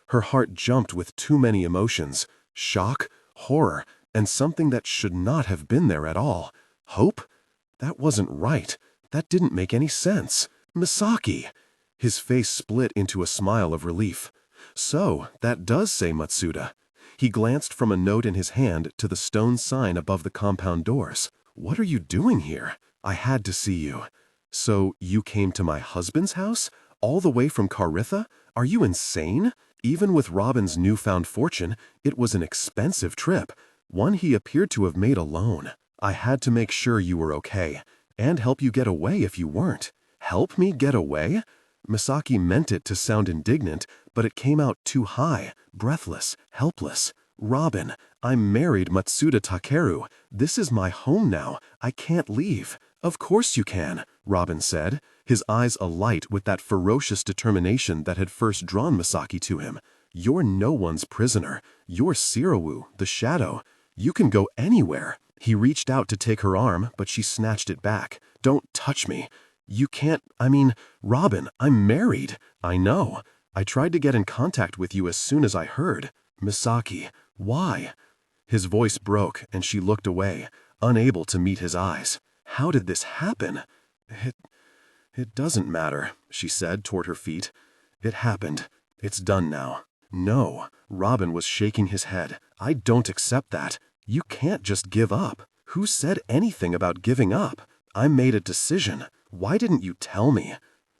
Her heart jumped with too many emotions. Shock, horror, and something that should not have been there at all. Hope? That wasn't right. That didn't make any sense. Misaki! His face split into a smile of relief. So, that does say Matsuda. He glanced from a note in his hand to the stone sign above the compound doors. What are you doing here? I had to see you. So, you came to my husband's house? All the way from Caritha? Are you insane? Even with Robin's newfound fortune, it was an expensive trip, one he appeared to have made alone. I had to make sure you were okay, and help you get away if you weren't. Help me get away? Misaki meant it to sound indignant, but it came out too high, breathless, helpless. Robin, I'm married Matsuda Takeru. This is my home now. I can't leave. Of course you can, Robin said, his eyes alight with that ferocious determination that had first drawn Misaki to him. You're no one's prisoner. You're Sirawu, the shadow. You can go anywhere. He reached out to take her arm, but she snatched it back. Don't touch me. You can't, Robin, I'm married. I know. I tried to get in contact with you as soon as I heard. Misaki, why? His voice broke and she looked away, unable to meet his eyes. How did this happen? It doesn't matter, she said toward her feet. It happened. It's done now. No, Robin was shaking his head. I don't accept that. You can't just give up. Who said anything about giving up? I made a decision. Why didn't you tell me?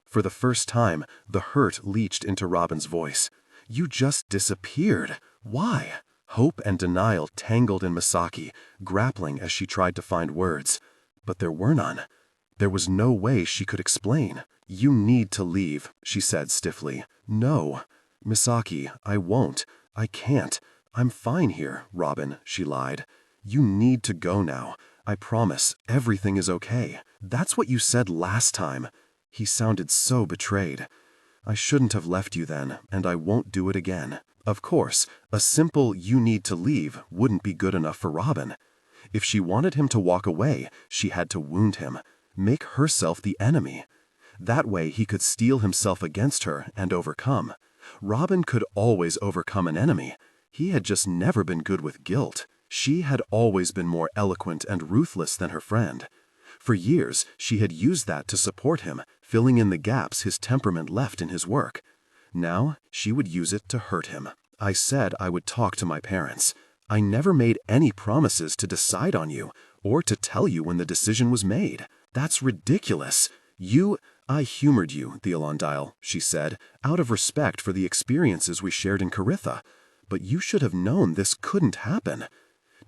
For the first time, the hurt leached into Robin's voice. You just disappeared. Why? Hope and denial tangled in Misaki, grappling as she tried to find words. But there were none. There was no way she could explain. You need to leave, she said stiffly. No. Misaki, I won't. I can't. I'm fine here, Robin, she lied. You need to go now. I promise, everything is okay. That's what you said last time. He sounded so betrayed. I shouldn't have left you then, and I won't do it again. Of course, a simple "you need to leave" wouldn't be good enough for Robin. If she wanted him to walk away, she had to wound him, make herself the enemy. That way he could steel himself against her and overcome. Robin could always overcome an enemy. He had just never been good with guilt. She had always been more eloquent and ruthless than her friend. For years, she had used that to support him, filling in the gaps his temperament left in his work. Now, she would use it to hurt him. I said I would talk to my parents. I never made any promises to decide on you, or to tell you when the decision was made. That's ridiculous. I humored you, Theolondile, she said, out of respect for the experiences we shared in Caritha. But you should have known this couldn't happen.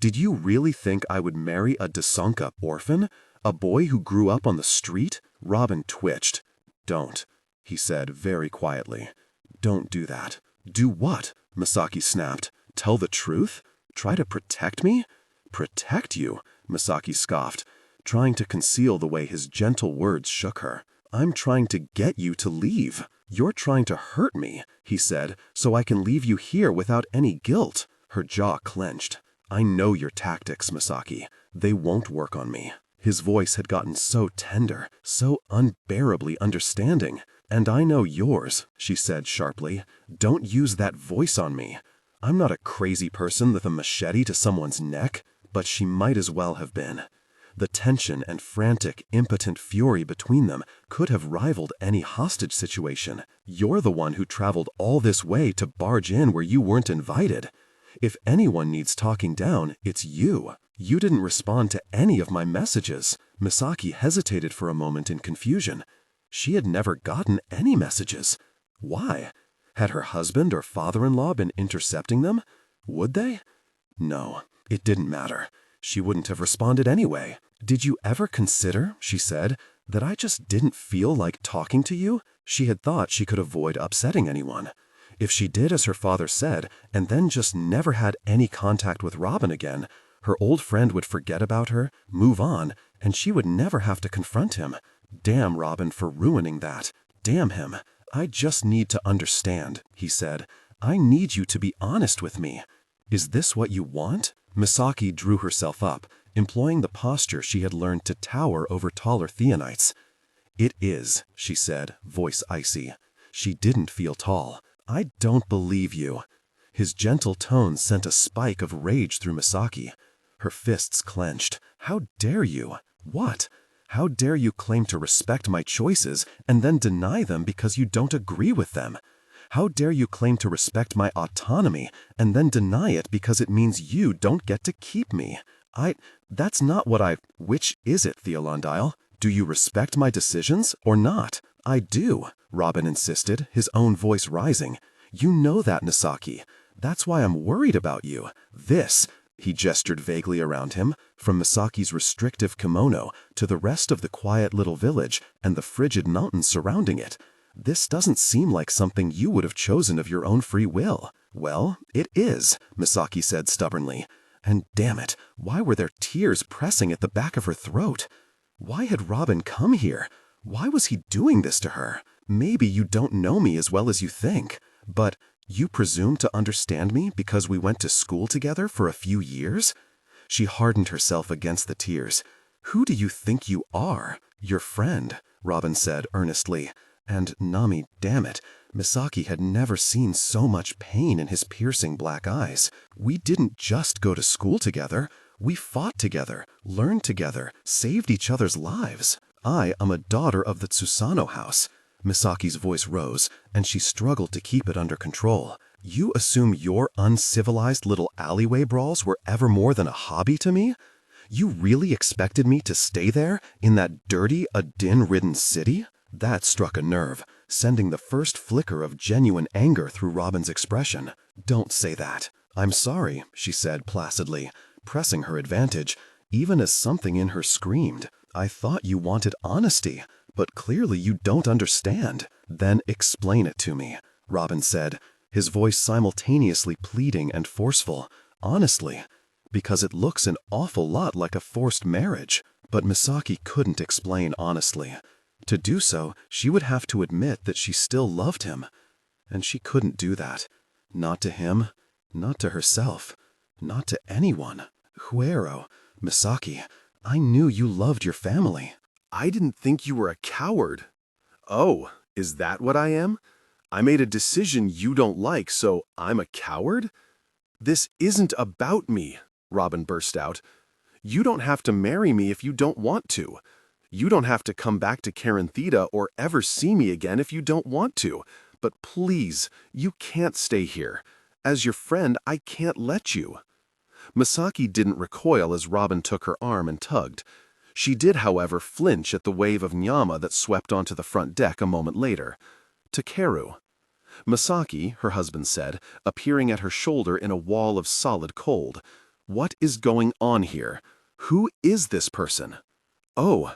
Did you really think I would marry a Dasonka orphan? A boy who grew up on the street? Robin twitched. Don't, he said very quietly. Don't do that. Do what? Misaki snapped. Tell the truth? Try to protect me? Protect you? Misaki scoffed, trying to conceal the way his gentle words shook her. I'm trying to get you to leave. You're trying to hurt me, he said, so I can leave you here without any guilt. Her jaw clenched. I know your tactics, Misaki. They won't work on me. His voice had gotten so tender, so unbearably understanding. And I know yours, she said sharply. Don't use that voice on me. I'm not a crazy person with a machete to someone's neck, but she might as well have been. The tension and frantic, impotent fury between them could have rivaled any hostage situation. You're the one who traveled all this way to barge in where you weren't invited. If anyone needs talking down, it's you. You didn't respond to any of my messages. Misaki hesitated for a moment in confusion. She had never gotten any messages. Why? Had her husband or father-in-law been intercepting them? Would they? No, it didn't matter. She wouldn't have responded anyway. Did you ever consider, she said, that I just didn't feel like talking to you? She had thought she could avoid upsetting anyone. If she did as her father said, and then just never had any contact with Robin again, her old friend would forget about her, move on, and she would never have to confront him. Damn Robin for ruining that. Damn him. I just need to understand, he said. I need you to be honest with me. Is this what you want? Misaki drew herself up, employing the posture she had learned to tower over taller Theonites. It is, she said, voice icy. She didn't feel tall. I don't believe you. His gentle tones sent a spike of rage through Misaki. Her fists clenched. How dare you? What? How dare you claim to respect my choices and then deny them because you don't agree with them? How dare you claim to respect my autonomy and then deny it because it means you don't get to keep me? That's not what Which is it, Theolondile? Do you respect my decisions or not? I do, Robin insisted, his own voice rising. You know that, Misaki. That's why I'm worried about you. He gestured vaguely around him, from Misaki's restrictive kimono to the rest of the quiet little village and the frigid mountains surrounding it. This doesn't seem like something you would have chosen of your own free will. Well, it is, Misaki said stubbornly. And damn it, why were there tears pressing at the back of her throat? Why had Robin come here? Why was he doing this to her? Maybe you don't know me as well as you think, but you presume to understand me because we went to school together for a few years? She hardened herself against the tears. Who do you think you are? Your friend, Robin said earnestly. And Nami, damn it, Misaki had never seen so much pain in his piercing black eyes. We didn't just go to school together. We fought together, learned together, saved each other's lives. I am a daughter of the Tsusano house. Misaki's voice rose, and she struggled to keep it under control. You assume your uncivilized little alleyway brawls were ever more than a hobby to me? You really expected me to stay there, in that dirty, Adin-ridden city? That struck a nerve, sending the first flicker of genuine anger through Robin's expression. Don't say that. I'm sorry, she said placidly, pressing her advantage, even as something in her screamed. I thought you wanted honesty, but clearly you don't understand. Then explain it to me, Robin said, his voice simultaneously pleading and forceful. Honestly, because it looks an awful lot like a forced marriage. But Misaki couldn't explain honestly. To do so, she would have to admit that she still loved him. And she couldn't do that. Not to him, not to herself, not to anyone. Huero, Misaki, I knew you loved your family. I didn't think you were a coward. Oh, is that what I am? I made a decision you don't like, so I'm a coward? This isn't about me, Robin burst out. You don't have to marry me if you don't want to. You don't have to come back to Karen Theta or ever see me again if you don't want to. But please, you can't stay here. As your friend, I can't let you. Misaki didn't recoil as Robin took her arm and tugged. She did, however, flinch at the wave of nyama that swept onto the front deck a moment later. Takeru. Misaki, her husband said, appearing at her shoulder in a wall of solid cold. What is going on here? Who is this person? Oh.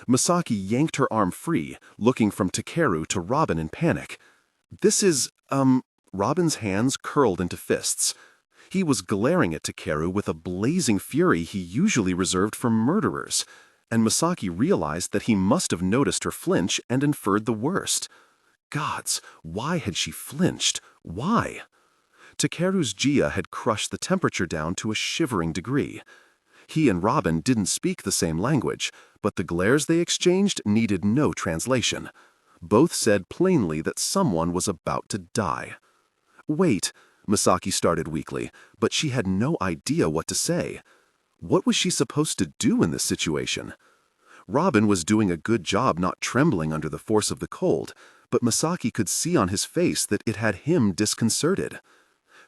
Misaki yanked her arm free, looking from Takeru to Robin in panic. This is, Robin's hands curled into fists. He was glaring at Takeru with a blazing fury he usually reserved for murderers, and Misaki realized that he must have noticed her flinch and inferred the worst. Gods, why had she flinched? Why? Takeru's Jia had crushed the temperature down to a shivering degree. He and Robin didn't speak the same language, but the glares they exchanged needed no translation. Both said plainly that someone was about to die. Wait, Misaki started weakly, but she had no idea what to say. What was she supposed to do in this situation? Robin was doing a good job not trembling under the force of the cold, but Misaki could see on his face that it had him disconcerted.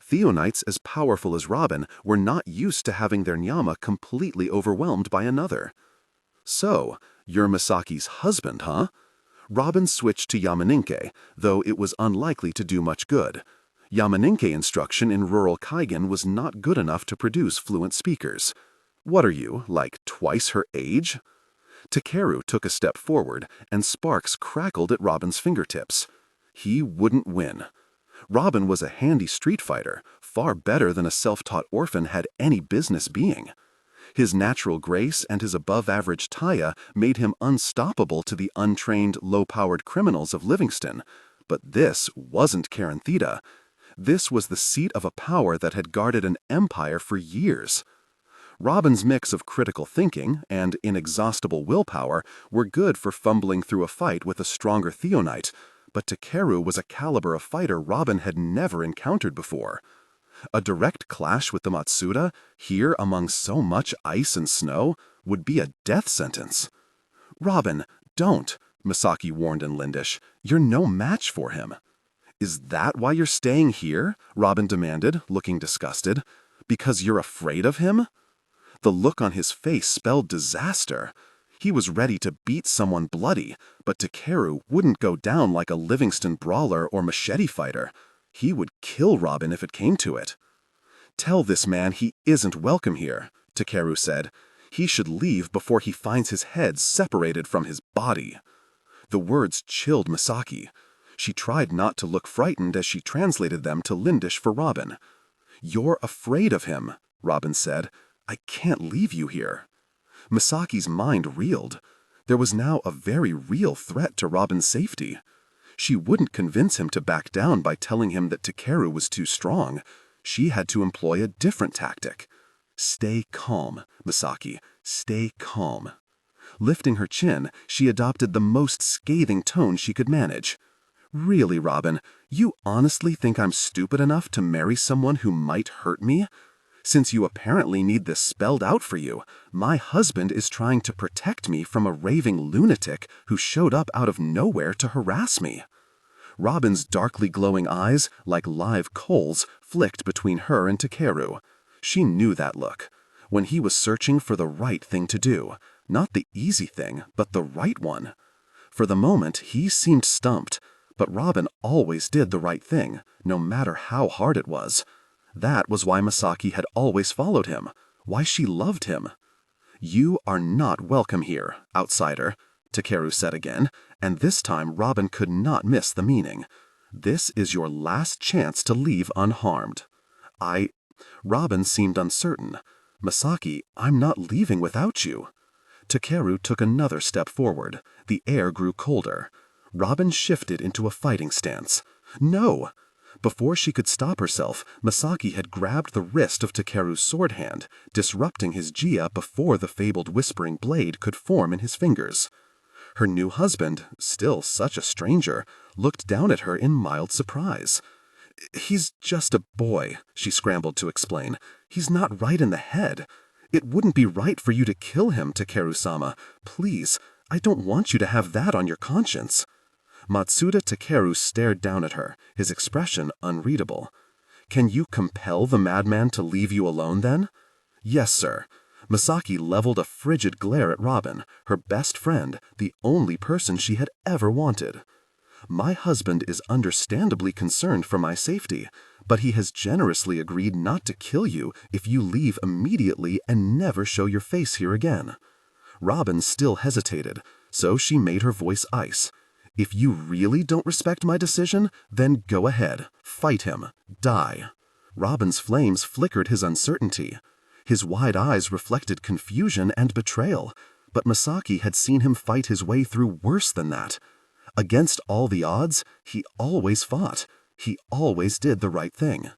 Theonites as powerful as Robin were not used to having their nyama completely overwhelmed by another. So, you're Misaki's husband, huh? Robin switched to Yamaninke, though it was unlikely to do much good. Yamaninke instruction in rural Kaigen was not good enough to produce fluent speakers. What are you, like twice her age? Takeru took a step forward, and sparks crackled at Robin's fingertips. He wouldn't win. Robin was a handy street fighter, far better than a self-taught orphan had any business being. His natural grace and his above-average taya made him unstoppable to the untrained, low-powered criminals of Livingston. But this wasn't Karen Theta. This was the seat of a power that had guarded an empire for years. Robin's mix of critical thinking and inexhaustible willpower were good for fumbling through a fight with a stronger Theonite, but Takeru was a caliber of fighter Robin had never encountered before. A direct clash with the Matsuda, here among so much ice and snow, would be a death sentence. Robin, don't, Misaki warned in Lindish. You're no match for him. Is that why you're staying here? Robin demanded, looking disgusted. Because you're afraid of him? The look on his face spelled disaster. He was ready to beat someone bloody, but Takeru wouldn't go down like a Livingston brawler or machete fighter. He would kill Robin if it came to it. Tell this man he isn't welcome here, Takeru said. He should leave before he finds his head separated from his body. The words chilled Misaki. She tried not to look frightened as she translated them to Lindish for Robin. You're afraid of him, Robin said. I can't leave you here. Misaki's mind reeled. There was now a very real threat to Robin's safety. She wouldn't convince him to back down by telling him that Takeru was too strong. She had to employ a different tactic. Stay calm, Misaki. Stay calm. Lifting her chin, she adopted the most scathing tone she could manage. "Really, Robin, you honestly think I'm stupid enough to marry someone who might hurt me? Since you apparently need this spelled out for you, my husband is trying to protect me from a raving lunatic who showed up out of nowhere to harass me." Robin's darkly glowing eyes, like live coals, flicked between her and Takeru. She knew that look. When he was searching for the right thing to do, not the easy thing, but the right one. For the moment, he seemed stumped, but Robin always did the right thing, no matter how hard it was. That was why Misaki had always followed him, why she loved him. "You are not welcome here, outsider," Takeru said again, and this time Robin could not miss the meaning. "This is your last chance to leave unharmed." Robin seemed uncertain. "Misaki, I'm not leaving without you." Takeru took another step forward. The air grew colder. Robin shifted into a fighting stance. "No!" Before she could stop herself, Misaki had grabbed the wrist of Takeru's sword hand, disrupting his Jia before the fabled whispering blade could form in his fingers. Her new husband, still such a stranger, looked down at her in mild surprise. "He's just a boy," she scrambled to explain. "He's not right in the head. It wouldn't be right for you to kill him, Takeru-sama. Please, I don't want you to have that on your conscience." Matsuda Takeru stared down at her, his expression unreadable. "Can you compel the madman to leave you alone, then?" "Yes, sir." Misaki leveled a frigid glare at Robin, her best friend, the only person she had ever wanted. "My husband is understandably concerned for my safety, but he has generously agreed not to kill you if you leave immediately and never show your face here again." Robin still hesitated, so she made her voice ice. "If you really don't respect my decision, then go ahead. Fight him. Die." Robin's flames flickered his uncertainty. His wide eyes reflected confusion and betrayal, but Misaki had seen him fight his way through worse than that. Against all the odds, he always fought. He always did the right thing.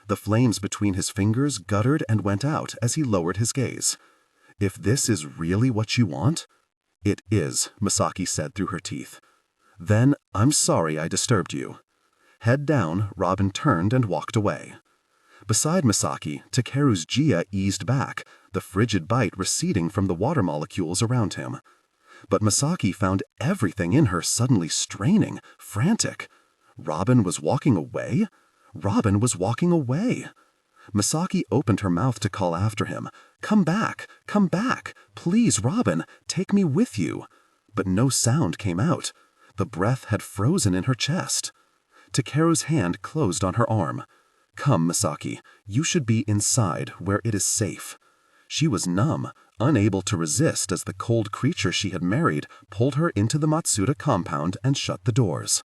The flames between his fingers guttered and went out as he lowered his gaze. "If this is really what you want?" "It is," Misaki said through her teeth. "Then I'm sorry I disturbed you." Head down, Robin turned and walked away. Beside Misaki, Takeru's Jia eased back, the frigid bite receding from the water molecules around him. But Misaki found everything in her suddenly straining, frantic. Robin was walking away? Robin was walking away. Misaki opened her mouth to call after him. Come back! Please, Robin, take me with you." But no sound came out. The breath had frozen in her chest. Takeru's hand closed on her arm. "Come, Misaki, you should be inside, where it is safe." She was numb, unable to resist as the cold creature she had married pulled her into the Matsuda compound and shut the doors.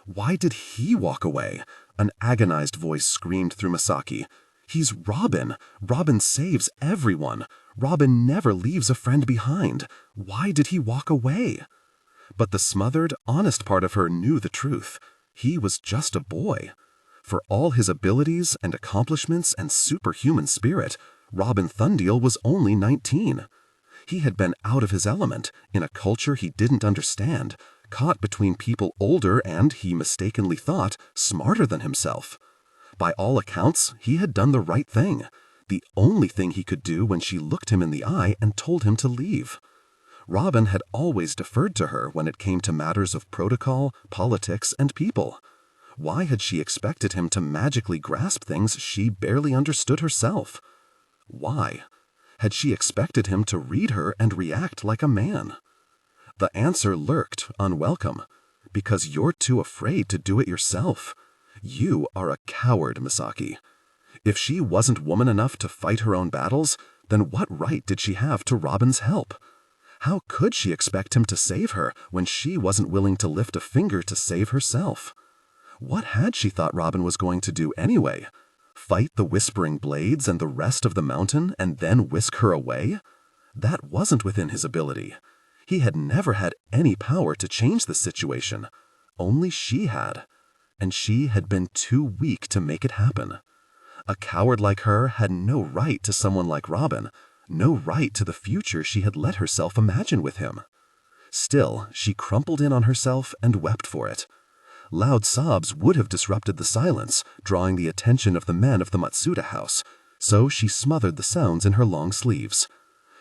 Why did he walk away? An agonized voice screamed through Misaki. "He's Robin. Robin saves everyone. Robin never leaves a friend behind. Why did he walk away?" But the smothered, honest part of her knew the truth. He was just a boy. For all his abilities and accomplishments and superhuman spirit, Robin Thundeal was only 19. He had been out of his element, in a culture he didn't understand, caught between people older and, he mistakenly thought, smarter than himself. By all accounts, he had done the right thing, the only thing he could do when she looked him in the eye and told him to leave. Robin had always deferred to her when it came to matters of protocol, politics, and people. Why had she expected him to magically grasp things she barely understood herself? Why? Had she expected him to read her and react like a man? The answer lurked, unwelcome. Because you're too afraid to do it yourself. You are a coward, Misaki. If she wasn't woman enough to fight her own battles, then what right did she have to Robin's help? How could she expect him to save her when she wasn't willing to lift a finger to save herself? What had she thought Robin was going to do anyway? Fight the whispering blades and the rest of the mountain and then whisk her away? That wasn't within his ability. He had never had any power to change the situation. Only she had. And she had been too weak to make it happen. A coward like her had no right to someone like Robin, no right to the future she had let herself imagine with him. Still, she crumpled in on herself and wept for it. Loud sobs would have disrupted the silence, drawing the attention of the men of the Matsuda house, so she smothered the sounds in her long sleeves.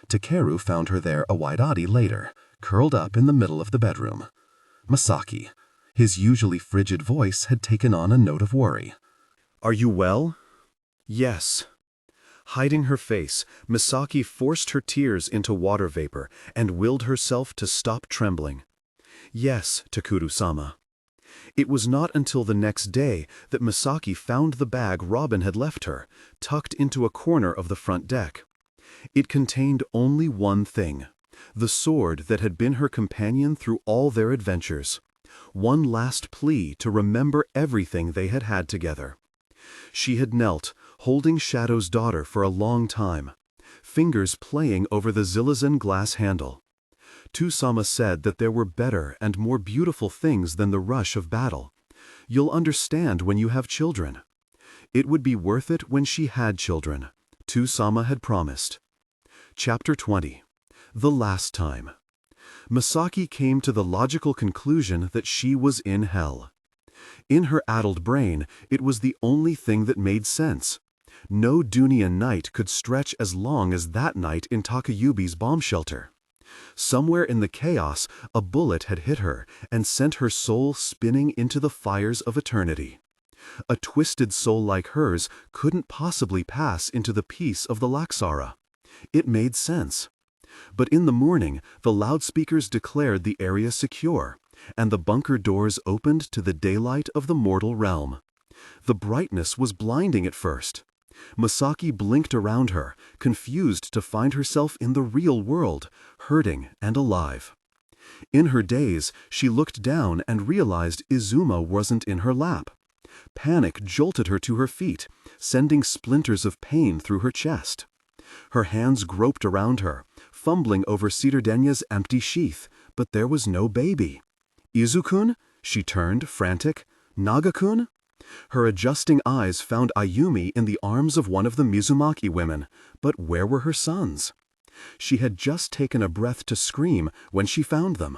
Takeru found her there a wide-body later, curled up in the middle of the bedroom. Misaki. His usually frigid voice had taken on a note of worry. "Are you well?" "Yes." Hiding her face, Misaki forced her tears into water vapor and willed herself to stop trembling. "Yes, Takuru-sama." It was not until the next day that Misaki found the bag Robin had left her, tucked into a corner of the front deck. It contained only one thing, the sword that had been her companion through all their adventures. One last plea to remember everything they had had together. She had knelt, holding Shadow's daughter for a long time, fingers playing over the Zilizan glass handle. Tusama said that there were better and more beautiful things than the rush of battle. You'll understand when you have children. It would be worth it when she had children, Tusama had promised. Chapter 20. The Last Time. Misaki came to the logical conclusion that she was in hell. In her addled brain, it was the only thing that made sense. No Dunian night could stretch as long as that night in Takayubi's bomb shelter. Somewhere in the chaos, a bullet had hit her and sent her soul spinning into the fires of eternity. A twisted soul like hers couldn't possibly pass into the peace of the Laksara. It made sense. But in the morning, the loudspeakers declared the area secure, and the bunker doors opened to the daylight of the mortal realm. The brightness was blinding at first. Misaki blinked around her, confused to find herself in the real world, hurting and alive. In her daze, she looked down and realized Izuma wasn't in her lap. Panic jolted her to her feet, sending splinters of pain through her chest. Her hands groped around her, fumbling over Citardenya's empty sheath, but there was no baby. "Izukun?" She turned, frantic. "Naga-kun?" Her adjusting eyes found Ayumi in the arms of one of the Mizumaki women, but where were her sons? She had just taken a breath to scream when she found them.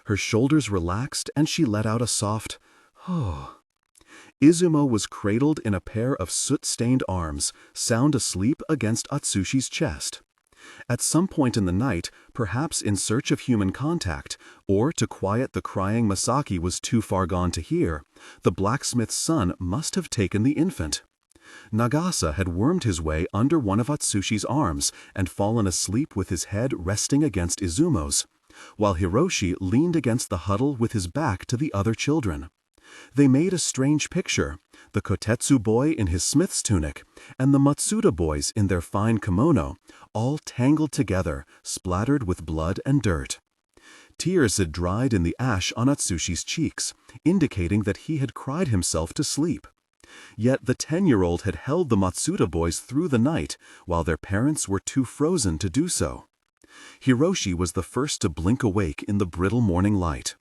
Her shoulders relaxed and she let out a soft, "Oh." Izumo was cradled in a pair of soot-stained arms, sound asleep against Atsushi's chest. At some point in the night, perhaps in search of human contact, or to quiet the crying Misaki was too far gone to hear, the blacksmith's son must have taken the infant. Nagasa had wormed his way under one of Atsushi's arms and fallen asleep with his head resting against Izumo's, while Hiroshi leaned against the huddle with his back to the other children. They made a strange picture, the Kotetsu boy in his smith's tunic, and the Matsuda boys in their fine kimono, all tangled together, splattered with blood and dirt. Tears had dried in the ash on Atsushi's cheeks, indicating that he had cried himself to sleep. Yet the 10-year-old had held the Matsuda boys through the night, while their parents were too frozen to do so. Hiroshi was the first to blink awake in the brittle morning light.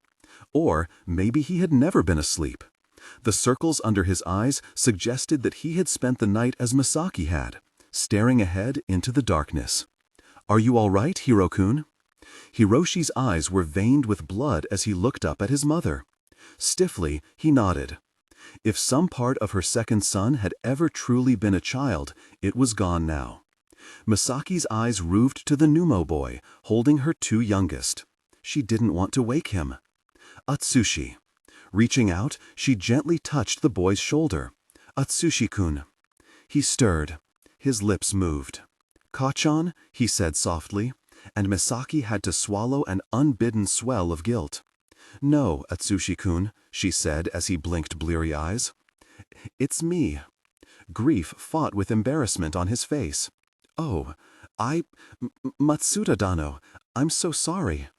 Or maybe he had never been asleep. The circles under his eyes suggested that he had spent the night as Misaki had, staring ahead into the darkness. "Are you all right, Hiro-kun?" Hiroshi's eyes were veined with blood as he looked up at his mother. Stiffly, he nodded. If some part of her second son had ever truly been a child, it was gone now. Misaki's eyes roved to the Numo boy, holding her two youngest. She didn't want to wake him. Atsushi. Reaching out, she gently touched the boy's shoulder. "Atsushi-kun." He stirred. His lips moved. "Kachan," he said softly, and Misaki had to swallow an unbidden swell of guilt. "No, Atsushi-kun," she said as he blinked bleary eyes. "It's me." Grief fought with embarrassment on his face. "Oh, Matsuda-dano, I'm so sorry."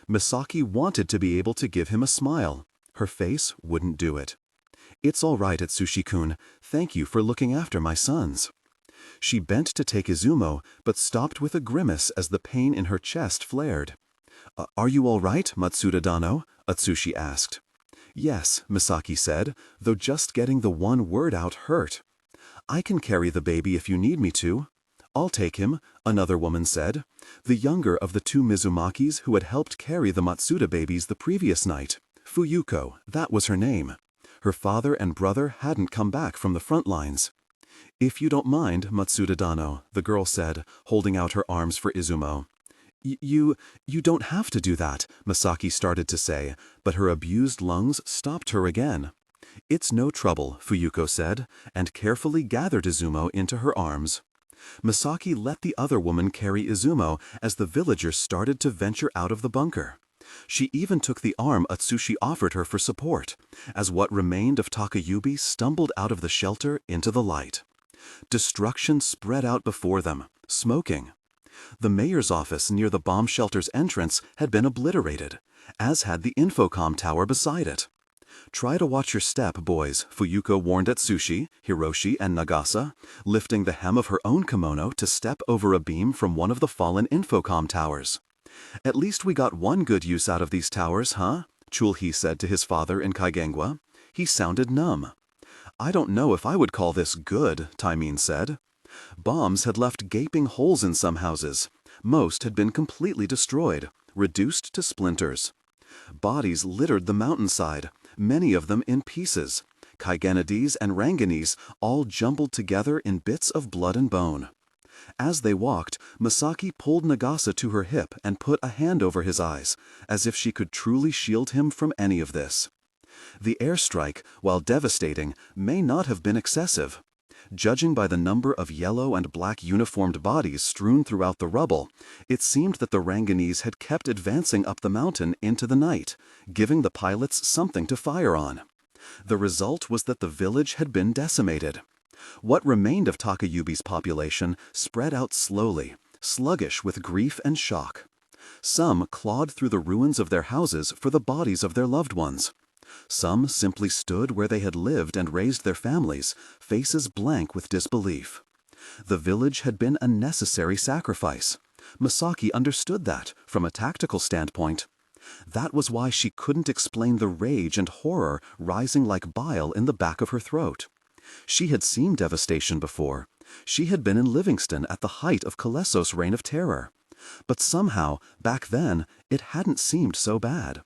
Misaki wanted to be able to give him a smile. Her face wouldn't do it. "It's all right, Atsushi-kun. Thank you for looking after my sons." She bent to take Izumo, but stopped with a grimace as the pain in her chest flared. "Are you all right, Matsuda-dano?" Atsushi asked. "Yes," Misaki said, though just getting the one word out hurt. "I can carry the baby if you need me to." "I'll take him," another woman said, the younger of the two Mizumakis who had helped carry the Matsuda babies the previous night. Fuyuko, that was her name. Her father and brother hadn't come back from the front lines. "If you don't mind, Matsuda-dano," the girl said, holding out her arms for Izumo. You don't have to do that," Misaki started to say, but her abused lungs stopped her again. "It's no trouble," Fuyuko said, and carefully gathered Izumo into her arms. Misaki let the other woman carry Izumo as the villagers started to venture out of the bunker. She even took the arm Atsushi offered her for support, as what remained of Takayubi stumbled out of the shelter into the light. Destruction spread out before them, smoking. The mayor's office near the bomb shelter's entrance had been obliterated, as had the infocom tower beside it. "Try to watch your step, boys," Fuyuko warned Atsushi, Hiroshi, and Nagasa, lifting the hem of her own kimono to step over a beam from one of the fallen infocom towers. "At least we got one good use out of these towers, huh?" Chulhi said to his father in Kaigengwa. He sounded numb. "I don't know if I would call this good," Taimin said. Bombs had left gaping holes in some houses. Most had been completely destroyed, reduced to splinters. Bodies littered the mountainside, many of them in pieces. Kaigenese and Ranganese all jumbled together in bits of blood and bone. As they walked, Misaki pulled Nagasa to her hip and put a hand over his eyes, as if she could truly shield him from any of this. The airstrike, while devastating, may not have been excessive. Judging by the number of yellow and black uniformed bodies strewn throughout the rubble, it seemed that the Ranganese had kept advancing up the mountain into the night, giving the pilots something to fire on. The result was that the village had been decimated. What remained of Takayubi's population spread out slowly, sluggish with grief and shock. Some clawed through the ruins of their houses for the bodies of their loved ones. Some simply stood where they had lived and raised their families, faces blank with disbelief. The village had been a necessary sacrifice. Misaki understood that, from a tactical standpoint. That was why she couldn't explain the rage and horror rising like bile in the back of her throat. She had seen devastation before. She had been in Livingston at the height of Kolessos' reign of terror. But somehow, back then, it hadn't seemed so bad.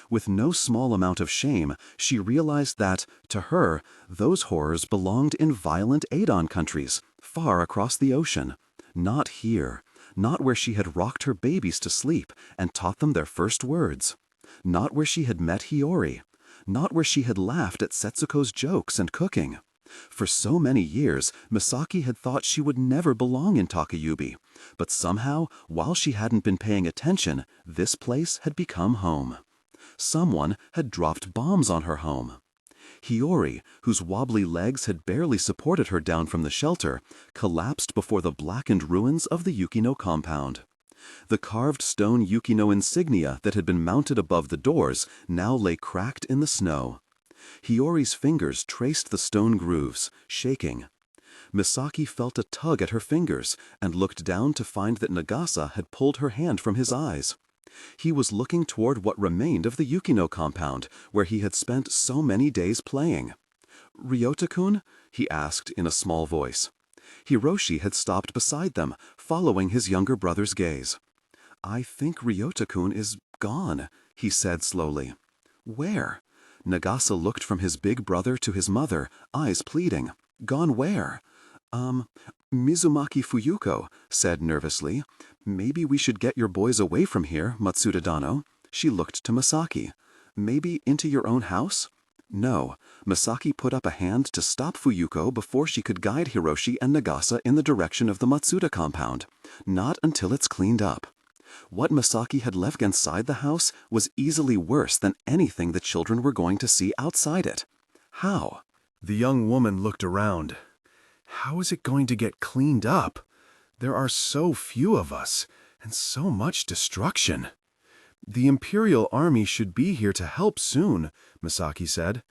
With no small amount of shame, she realized that, to her, those horrors belonged in violent Adon countries, far across the ocean. Not here. Not where she had rocked her babies to sleep and taught them their first words. Not where she had met Hiyori. Not where she had laughed at Setsuko's jokes and cooking. For so many years, Misaki had thought she would never belong in Takayubi, but somehow, while she hadn't been paying attention, this place had become home. Someone had dropped bombs on her home. Hiyori, whose wobbly legs had barely supported her down from the shelter, collapsed before the blackened ruins of the Yukino compound. The carved stone Yukino insignia that had been mounted above the doors now lay cracked in the snow. Hiyori's fingers traced the stone grooves, shaking. Misaki felt a tug at her fingers and looked down to find that Nagasa had pulled her hand from his eyes. He was looking toward what remained of the Yukino compound, where he had spent so many days playing. "Ryota-kun?" he asked in a small voice. Hiroshi had stopped beside them, following his younger brother's gaze. "I think Ryota-kun is gone," he said slowly. "Where?" Nagasa looked from his big brother to his mother, eyes pleading. "Gone where?" Mizumaki Fuyuko said nervously. "Maybe we should get your boys away from here, Matsuda-dano." She looked to Misaki. "Maybe into your own house?" No. Misaki put up a hand to stop Fuyuko before she could guide Hiroshi and Nagasa in the direction of the Matsuda compound. Not until it's cleaned up. What Misaki had left inside the house was easily worse than anything the children were going to see outside it. How? The young woman looked around. How is it going to get cleaned up? There are so few of us, and so much destruction. The Imperial Army should be here to help soon, Misaki said.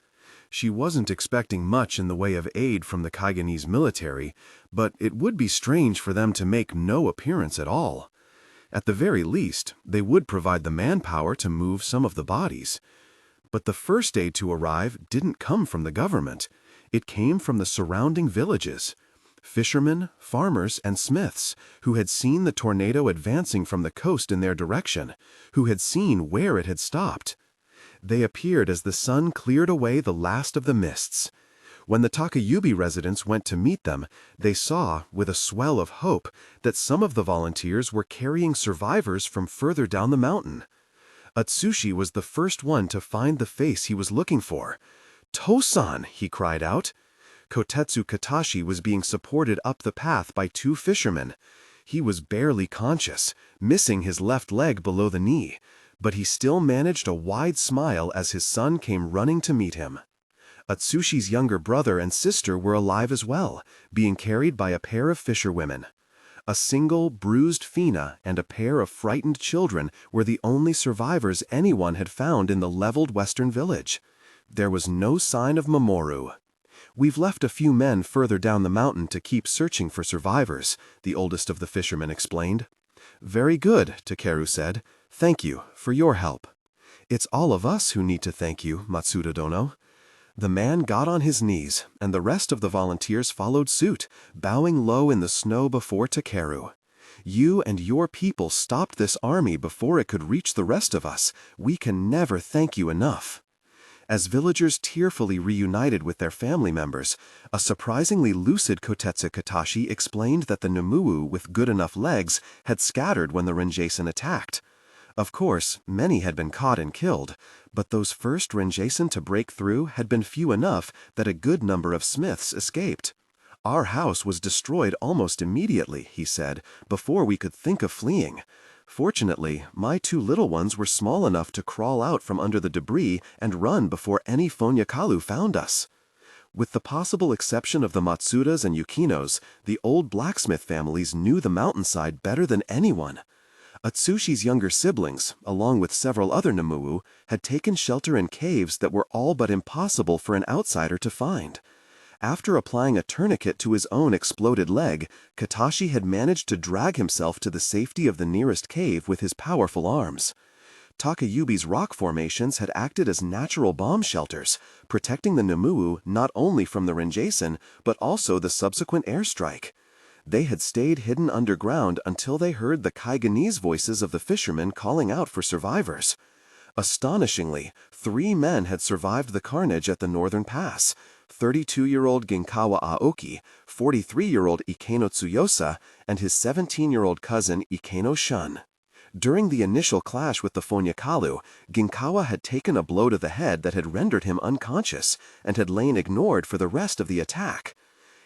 She wasn't expecting much in the way of aid from the Kaigenese military, but it would be strange for them to make no appearance at all. At the very least, they would provide the manpower to move some of the bodies. But the first aid to arrive didn't come from the government. It came from the surrounding villages. Fishermen, farmers, and smiths, who had seen the tornado advancing from the coast in their direction, who had seen where it had stopped. They appeared as the sun cleared away the last of the mists. When the Takayubi residents went to meet them, they saw, with a swell of hope, that some of the volunteers were carrying survivors from further down the mountain. Atsushi was the first one to find the face he was looking for. "Tosan!" he cried out. Kotetsu Katashi was being supported up the path by two fishermen. He was barely conscious, missing his left leg below the knee, but he still managed a wide smile as his son came running to meet him. Atsushi's younger brother and sister were alive as well, being carried by a pair of fisherwomen. A single, bruised Fina and a pair of frightened children were the only survivors anyone had found in the leveled western village. There was no sign of Mamoru. "We've left a few men further down the mountain to keep searching for survivors," the oldest of the fishermen explained. "Very good," Takeru said. "Thank you for your help." "It's all of us who need to thank you, Matsuda Dono." The man got on his knees, and the rest of the volunteers followed suit, bowing low in the snow before Takeru. "You and your people stopped this army before it could reach the rest of us. We can never thank you enough." As villagers tearfully reunited with their family members, a surprisingly lucid Kotetsu Katashi explained that the Numuu with good enough legs had scattered when the Renjaisen attacked. Of course, many had been caught and killed, but those first Renjaisen to break through had been few enough that a good number of smiths escaped. "Our house was destroyed almost immediately," he said, "before we could think of fleeing. Fortunately, my two little ones were small enough to crawl out from under the debris and run before any Fonyakalu found us." With the possible exception of the Matsudas and Yukinos, the old blacksmith families knew the mountainside better than anyone. Atsushi's younger siblings, along with several other Numuu, had taken shelter in caves that were all but impossible for an outsider to find. After applying a tourniquet to his own exploded leg, Katashi had managed to drag himself to the safety of the nearest cave with his powerful arms. Takayubi's rock formations had acted as natural bomb shelters, protecting the Numuu not only from the Renjaisen, but also the subsequent airstrike. They had stayed hidden underground until they heard the Kaigenese voices of the fishermen calling out for survivors. Astonishingly, 3 men had survived the carnage at the northern pass: 32-year-old Ginkawa Aoki, 43-year-old Ikeno Tsuyosa, and his 17-year-old cousin Ikeno Shun. During the initial clash with the Fonyakalu, Ginkawa had taken a blow to the head that had rendered him unconscious and had lain ignored for the rest of the attack.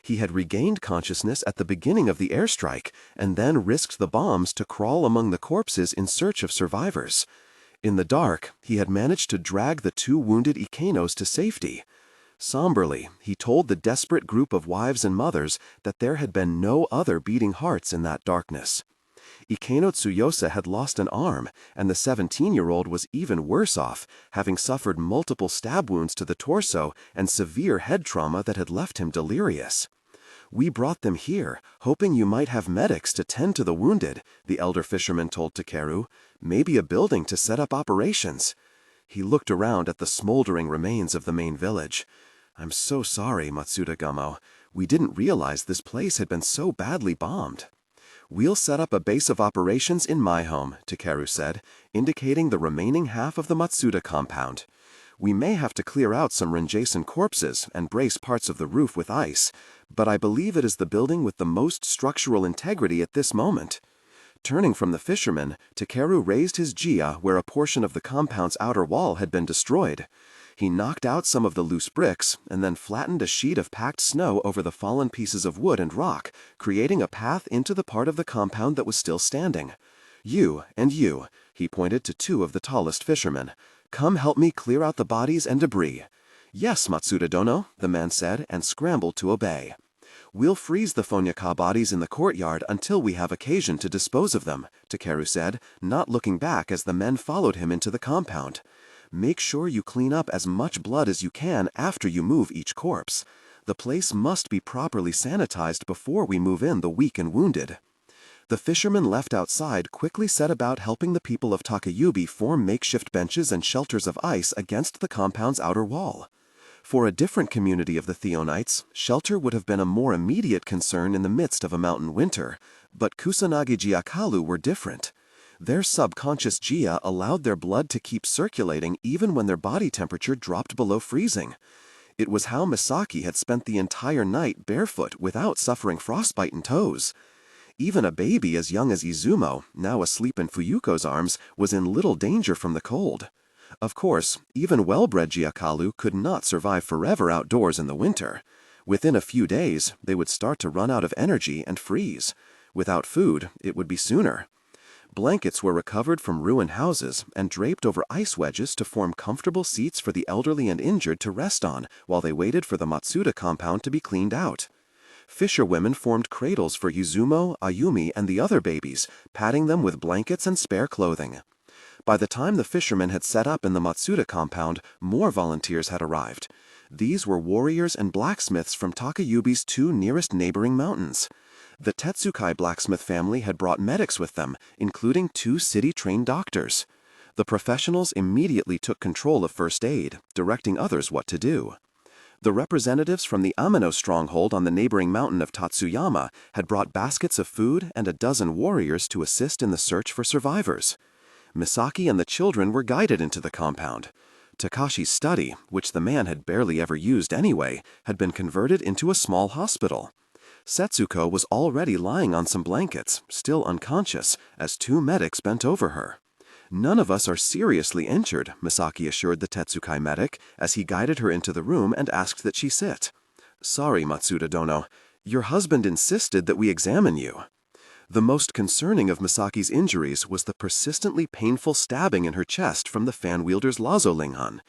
He had regained consciousness at the beginning of the airstrike and then risked the bombs to crawl among the corpses in search of survivors. In the dark, he had managed to drag the 2 wounded Ikenos to safety. Somberly, he told the desperate group of wives and mothers that there had been no other beating hearts in that darkness. Ikeno Tsuyosa had lost an arm, and the 17-year-old was even worse off, having suffered multiple stab wounds to the torso and severe head trauma that had left him delirious. "We brought them here, hoping you might have medics to tend to the wounded," the elder fisherman told Takeru. "Maybe a building to set up operations." He looked around at the smoldering remains of the main village. "I'm so sorry, Matsuda Gamo. We didn't realize this place had been so badly bombed." "We'll set up a base of operations in my home," Takeru said, indicating the remaining half of the Matsuda compound. "We may have to clear out some Renjaisen corpses and brace parts of the roof with ice, but I believe it is the building with the most structural integrity at this moment." Turning from the fisherman, Takeru raised his jia where a portion of the compound's outer wall had been destroyed. He knocked out some of the loose bricks and then flattened a sheet of packed snow over the fallen pieces of wood and rock, creating a path into the part of the compound that was still standing. "You and you," he pointed to 2 of the tallest fishermen. "Come help me clear out the bodies and debris." "Yes, Matsuda Dono," the man said, and scrambled to obey. "We'll freeze the Fonyaka bodies in the courtyard until we have occasion to dispose of them," Takeru said, not looking back as the men followed him into the compound. "Make sure you clean up as much blood as you can after you move each corpse. The place must be properly sanitized before we move in the weak and wounded." The fishermen left outside quickly set about helping the people of Takayubi form makeshift benches and shelters of ice against the compound's outer wall. For a different community of the Theonites, shelter would have been a more immediate concern in the midst of a mountain winter, but Kusanagi Jiakalu were different. Their subconscious Jia allowed their blood to keep circulating even when their body temperature dropped below freezing. It was how Misaki had spent the entire night barefoot without suffering frostbite in toes. Even a baby as young as Izumo, now asleep in Fuyuko's arms, was in little danger from the cold. Of course, even well-bred Jiakalu could not survive forever outdoors in the winter. Within a few days, they would start to run out of energy and freeze. Without food, it would be sooner. Blankets were recovered from ruined houses and draped over ice wedges to form comfortable seats for the elderly and injured to rest on while they waited for the Matsuda compound to be cleaned out. Fisherwomen formed cradles for Izumo, Ayumi, and the other babies, padding them with blankets and spare clothing. By the time the fishermen had set up in the Matsuda compound, more volunteers had arrived. These were warriors and blacksmiths from Takayubi's 2 nearest neighboring mountains. The Tetsukai blacksmith family had brought medics with them, including 2 city-trained doctors. The professionals immediately took control of first aid, directing others what to do. The representatives from the Amino stronghold on the neighboring mountain of Tatsuyama had brought baskets of food and a dozen warriors to assist in the search for survivors. Misaki and the children were guided into the compound. Takashi's study, which the man had barely ever used anyway, had been converted into a small hospital. Setsuko was already lying on some blankets, still unconscious, as 2 medics bent over her. "None of us are seriously injured," Misaki assured the Tetsukai medic as he guided her into the room and asked that she sit. "Sorry, Matsuda-dono. Your husband insisted that we examine you." The most concerning of Misaki's injuries was the persistently painful stabbing in her chest from the fan-wielder's lazolingan.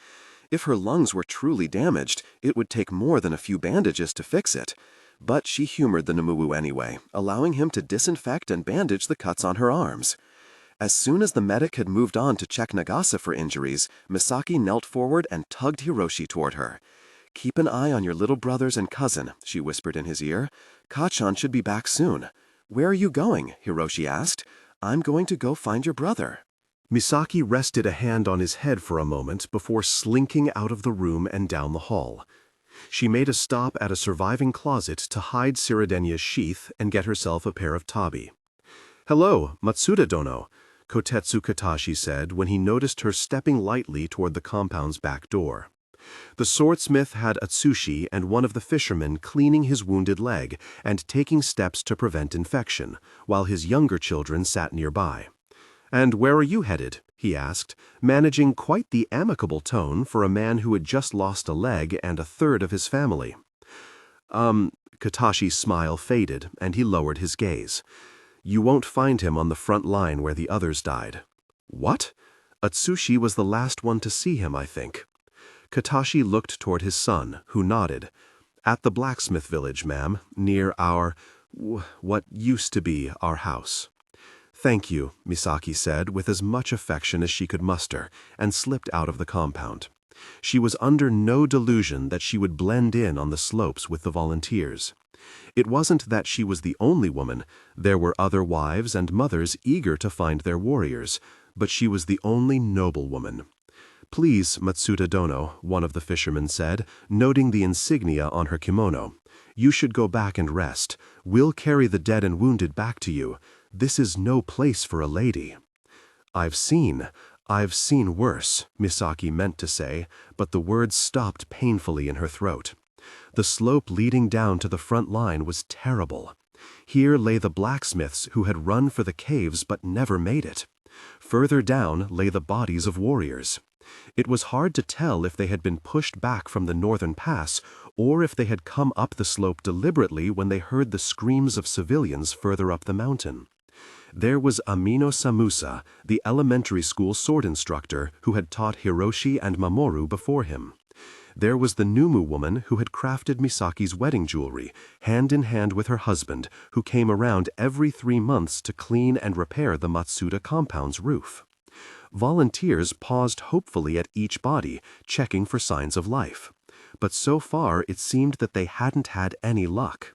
If her lungs were truly damaged, it would take more than a few bandages to fix it. But she humored the Nomuu anyway, allowing him to disinfect and bandage the cuts on her arms. As soon as the medic had moved on to check Nagasa for injuries, Misaki knelt forward and tugged Hiroshi toward her. "Keep an eye on your little brothers and cousin," she whispered in his ear. "Kachan should be back soon." "Where are you going?" Hiroshi asked. "I'm going to go find your brother." Misaki rested a hand on his head for a moment before slinking out of the room and down the hall. She made a stop at a surviving closet to hide Siridenya's sheath and get herself a pair of tabi. "Hello, Matsuda-dono," Kotetsu Katashi said when he noticed her stepping lightly toward the compound's back door. The swordsmith had Atsushi and one of the fishermen cleaning his wounded leg and taking steps to prevent infection, while his younger children sat nearby. "And where are you headed?" he asked, managing quite the amicable tone for a man who had just lost a leg and a third of his family. Katashi's smile faded, and he lowered his gaze. "You won't find him on the front line where the others died." "What?" "Atsushi was the last one to see him, I think." Katashi looked toward his son, who nodded. "At the blacksmith village, ma'am, near what used to be our house." "Thank you," Misaki said with as much affection as she could muster, and slipped out of the compound. She was under no delusion that she would blend in on the slopes with the volunteers. It wasn't that she was the only woman. There were other wives and mothers eager to find their warriors, but she was the only noble woman. "Please, Matsuda-dono," one of the fishermen said, noting the insignia on her kimono. "You should go back and rest. We'll carry the dead and wounded back to you. This is no place for a lady." I've seen worse," Misaki meant to say, but the words stopped painfully in her throat. The slope leading down to the front line was terrible. Here lay the blacksmiths who had run for the caves but never made it. Further down lay the bodies of warriors. It was hard to tell if they had been pushed back from the northern pass or if they had come up the slope deliberately when they heard the screams of civilians further up the mountain. There was Amino Samusa, the elementary school sword instructor who had taught Hiroshi and Mamoru before him. There was the Numu woman who had crafted Misaki's wedding jewelry, hand in hand with her husband, who came around every 3 months to clean and repair the Matsuda compound's roof. Volunteers paused hopefully at each body, checking for signs of life. But so far it seemed that they hadn't had any luck.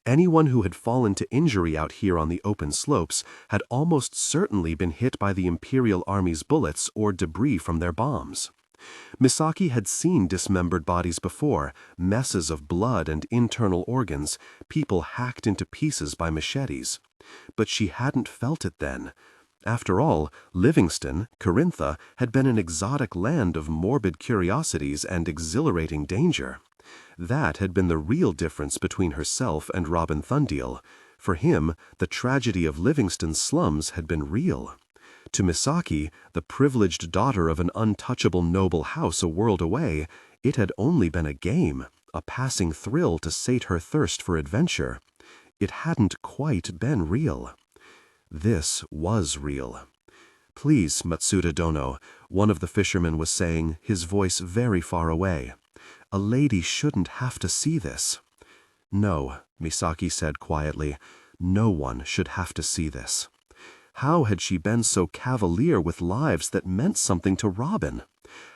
Anyone who had fallen to injury out here on the open slopes had almost certainly been hit by the Imperial Army's bullets or debris from their bombs. Misaki had seen dismembered bodies before, messes of blood and internal organs, people hacked into pieces by machetes. But she hadn't felt it then. After all, Livingston, Corintha, had been an exotic land of morbid curiosities and exhilarating danger. That had been the real difference between herself and Robin Thundiel. For him, the tragedy of Livingston's slums had been real. To Misaki, the privileged daughter of an untouchable noble house a world away, it had only been a game, a passing thrill to sate her thirst for adventure. It hadn't quite been real. This was real. "Please, Matsuda Dono," one of the fishermen was saying, his voice very far away. "A lady shouldn't have to see this." "No," Misaki said quietly, "no one should have to see this." How had she been so cavalier with lives that meant something to Robin?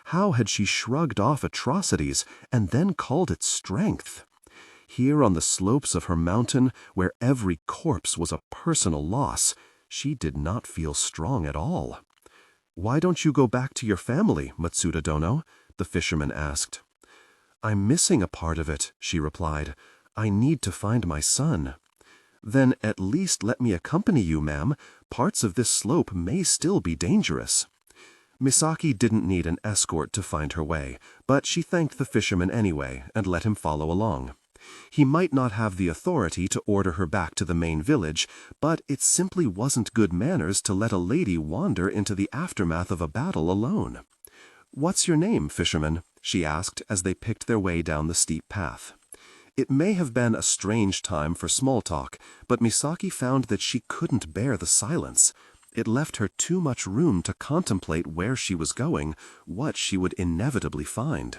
How had she shrugged off atrocities and then called it strength? Here on the slopes of her mountain, where every corpse was a personal loss, she did not feel strong at all. "Why don't you go back to your family, Matsuda Dono?" the fisherman asked. "I'm missing a part of it," she replied. "I need to find my son." "Then at least let me accompany you, ma'am. Parts of this slope may still be dangerous." Misaki didn't need an escort to find her way, but she thanked the fisherman anyway and let him follow along. He might not have the authority to order her back to the main village, but it simply wasn't good manners to let a lady wander into the aftermath of a battle alone. "What's your name, fisherman?" she asked as they picked their way down the steep path. It may have been a strange time for small talk, but Misaki found that she couldn't bear the silence. It left her too much room to contemplate where she was going, what she would inevitably find.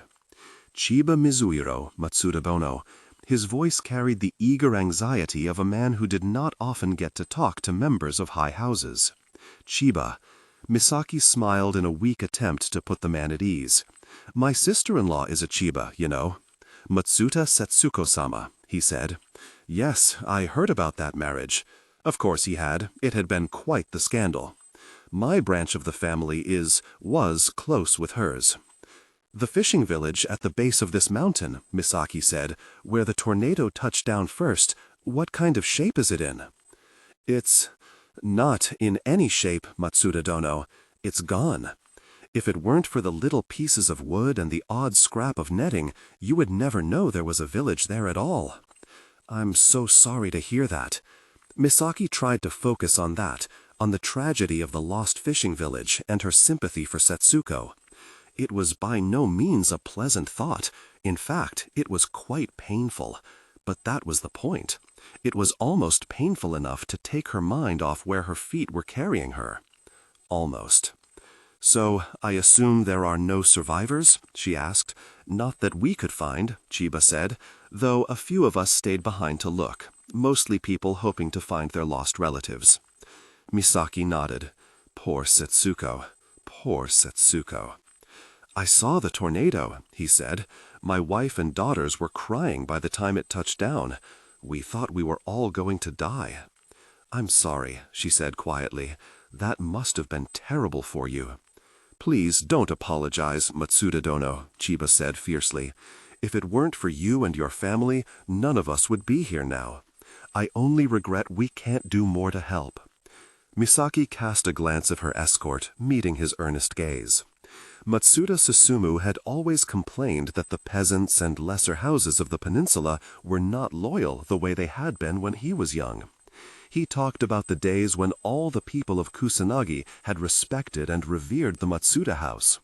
"Chiba Mizuhiro, Matsuda Dono." His voice carried the eager anxiety of a man who did not often get to talk to members of high houses. "Chiba." Misaki smiled in a weak attempt to put the man at ease. "My sister-in-law is a Chiba, you know." "Matsuda Setsuko-sama," he said. "Yes, I heard about that marriage." Of course he had. It had been quite the scandal. "My branch of the family was close with hers." "The fishing village at the base of this mountain," Misaki said, "where the tornado touched down first, what kind of shape is it in?" "It's not in any shape, Matsuda Dono. It's gone. If it weren't for the little pieces of wood and the odd scrap of netting, you would never know there was a village there at all." "I'm so sorry to hear that." Misaki tried to focus on that, on the tragedy of the lost fishing village and her sympathy for Setsuko. It was by no means a pleasant thought. In fact, it was quite painful. But that was the point. It was almost painful enough to take her mind off where her feet were carrying her. Almost. "So, I assume there are no survivors?" she asked. "Not that we could find," Chiba said, "though a few of us stayed behind to look, mostly people hoping to find their lost relatives." Misaki nodded. "Poor Setsuko. Poor Setsuko." "I saw the tornado," he said. "My wife and daughters were crying by the time it touched down. We thought we were all going to die." "I'm sorry," she said quietly. "That must have been terrible for you." "Please don't apologize, Matsuda Dono," Chiba said fiercely. "If it weren't for you and your family, none of us would be here now. I only regret we can't do more to help." Misaki cast a glance at her escort, meeting his earnest gaze. Matsuda Susumu had always complained that the peasants and lesser houses of the peninsula were not loyal the way they had been when he was young. He talked about the days when all the people of Kusanagi had respected and revered the Matsuda house.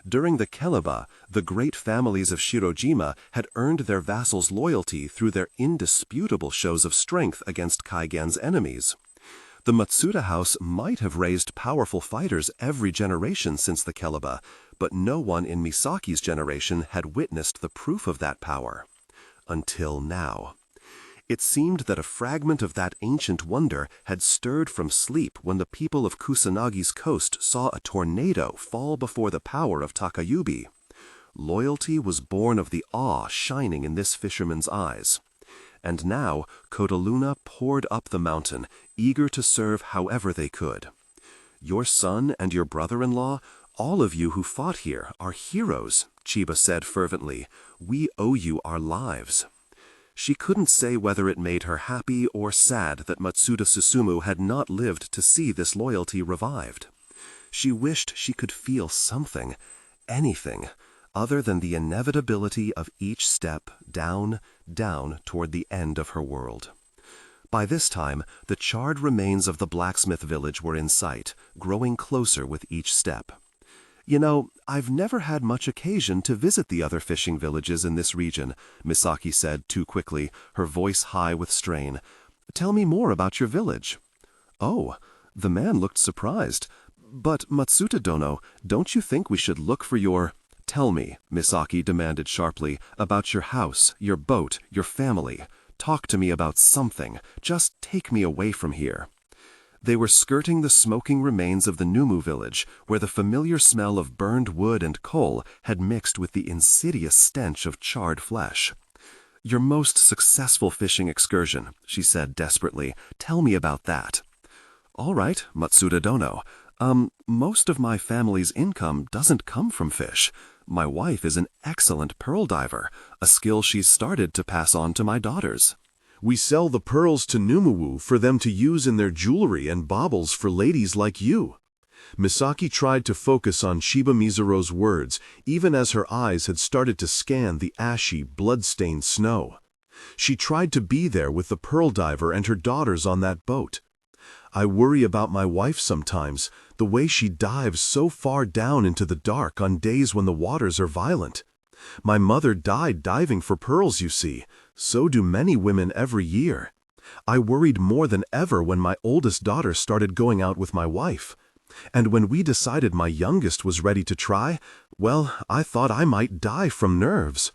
During the Keleba, the great families of Shirojima had earned their vassals' loyalty through their indisputable shows of strength against Kaigen's enemies. The Matsuda house might have raised powerful fighters every generation since the Keleba, but no one in Misaki's generation had witnessed the proof of that power. Until now. It seemed that a fragment of that ancient wonder had stirred from sleep when the people of Kusanagi's coast saw a tornado fall before the power of Takayubi. Loyalty was born of the awe shining in this fisherman's eyes. And now Kotaluna poured up the mountain, eager to serve however they could. "Your son and your brother-in-law? All of you who fought here are heroes, Chiba said fervently. We owe you our lives. She couldn't say whether it made her happy or sad that Matsuda Susumu had not lived to see this loyalty revived. She wished she could feel something, anything, other than the inevitability of each step down, down toward the end of her world. By this time, the charred remains of the blacksmith village were in sight, growing closer with each step. You know, I've never had much occasion to visit the other fishing villages in this region, Misaki said too quickly, her voice high with strain. Tell me more about your village. Oh, the man looked surprised. But Matsuda Dono, don't you think we should look for your... Tell me, Misaki demanded sharply, about your house, your boat, your family. Talk to me about something. Just take me away from here. They were skirting the smoking remains of the Numu village, where the familiar smell of burned wood and coal had mixed with the insidious stench of charred flesh. Your most successful fishing excursion, she said desperately. Tell me about that. All right, Matsuda Dono. Most of my family's income doesn't come from fish. My wife is an excellent pearl diver, a skill she's started to pass on to my daughters. We sell the pearls to Numuwu for them to use in their jewelry and baubles for ladies like you. Misaki tried to focus on Shiba Mizuro's words, even as her eyes had started to scan the ashy, blood-stained snow. She tried to be there with the pearl diver and her daughters on that boat. I worry about my wife sometimes, the way she dives so far down into the dark on days when the waters are violent. My mother died diving for pearls, you see. So do many women every year. I worried more than ever when my oldest daughter started going out with my wife. And when we decided my youngest was ready to try, well, I thought I might die from nerves.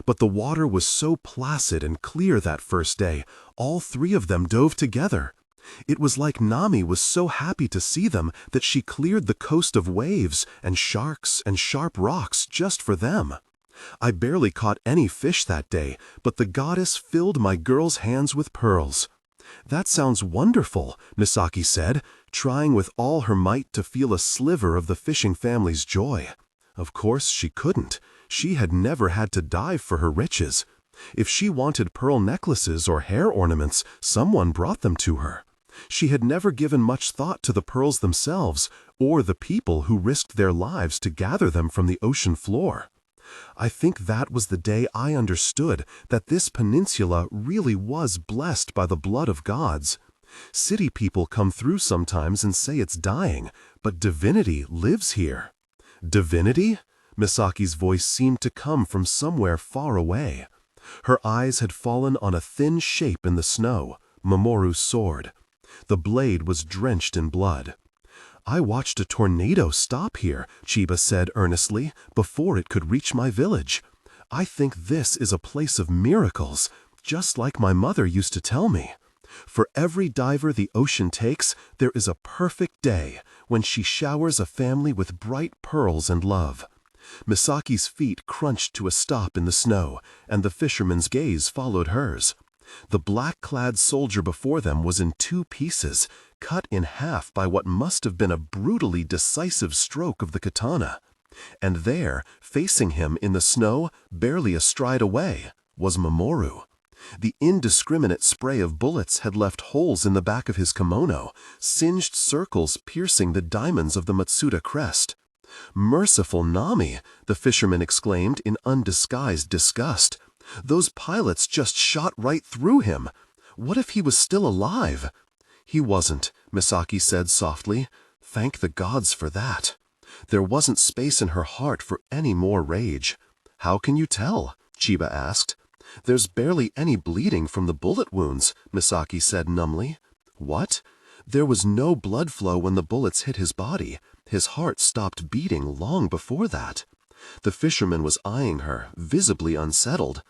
But the water was so placid and clear that first day, all three of them dove together. It was like Nami was so happy to see them that she cleared the coast of waves and sharks and sharp rocks just for them. I barely caught any fish that day, but the goddess filled my girls' hands with pearls. That sounds wonderful, Misaki said, trying with all her might to feel a sliver of the fishing family's joy. Of course she couldn't. She had never had to dive for her riches. If she wanted pearl necklaces or hair ornaments, someone brought them to her. She had never given much thought to the pearls themselves, or the people who risked their lives to gather them from the ocean floor. I think that was the day I understood that this peninsula really was blessed by the blood of gods. City people come through sometimes and say it's dying, but divinity lives here. Divinity? Misaki's voice seemed to come from somewhere far away. Her eyes had fallen on a thin shape in the snow, Mamoru's sword. The blade was drenched in blood. I watched a tornado stop here, Chiba said earnestly, before it could reach my village. I think this is a place of miracles, just like my mother used to tell me. For every diver the ocean takes, there is a perfect day when she showers a family with bright pearls and love. Misaki's feet crunched to a stop in the snow, and the fisherman's gaze followed hers. The black-clad soldier before them was in two pieces, cut in half by what must have been a brutally decisive stroke of the katana. And there, facing him in the snow, barely a stride away, was Mamoru. The indiscriminate spray of bullets had left holes in the back of his kimono, singed circles piercing the diamonds of the Matsuda crest. "Merciful Nami!" the fisherman exclaimed in undisguised disgust. "Those pilots just shot right through him. What if he was still alive?" "He wasn't," Misaki said softly. "Thank the gods for that." There wasn't space in her heart for any more rage. "How can you tell?" Chiba asked. "There's barely any bleeding from the bullet wounds," Misaki said numbly. "What?" "There was no blood flow when the bullets hit his body. His heart stopped beating long before that." The fisherman was eyeing her, visibly unsettled.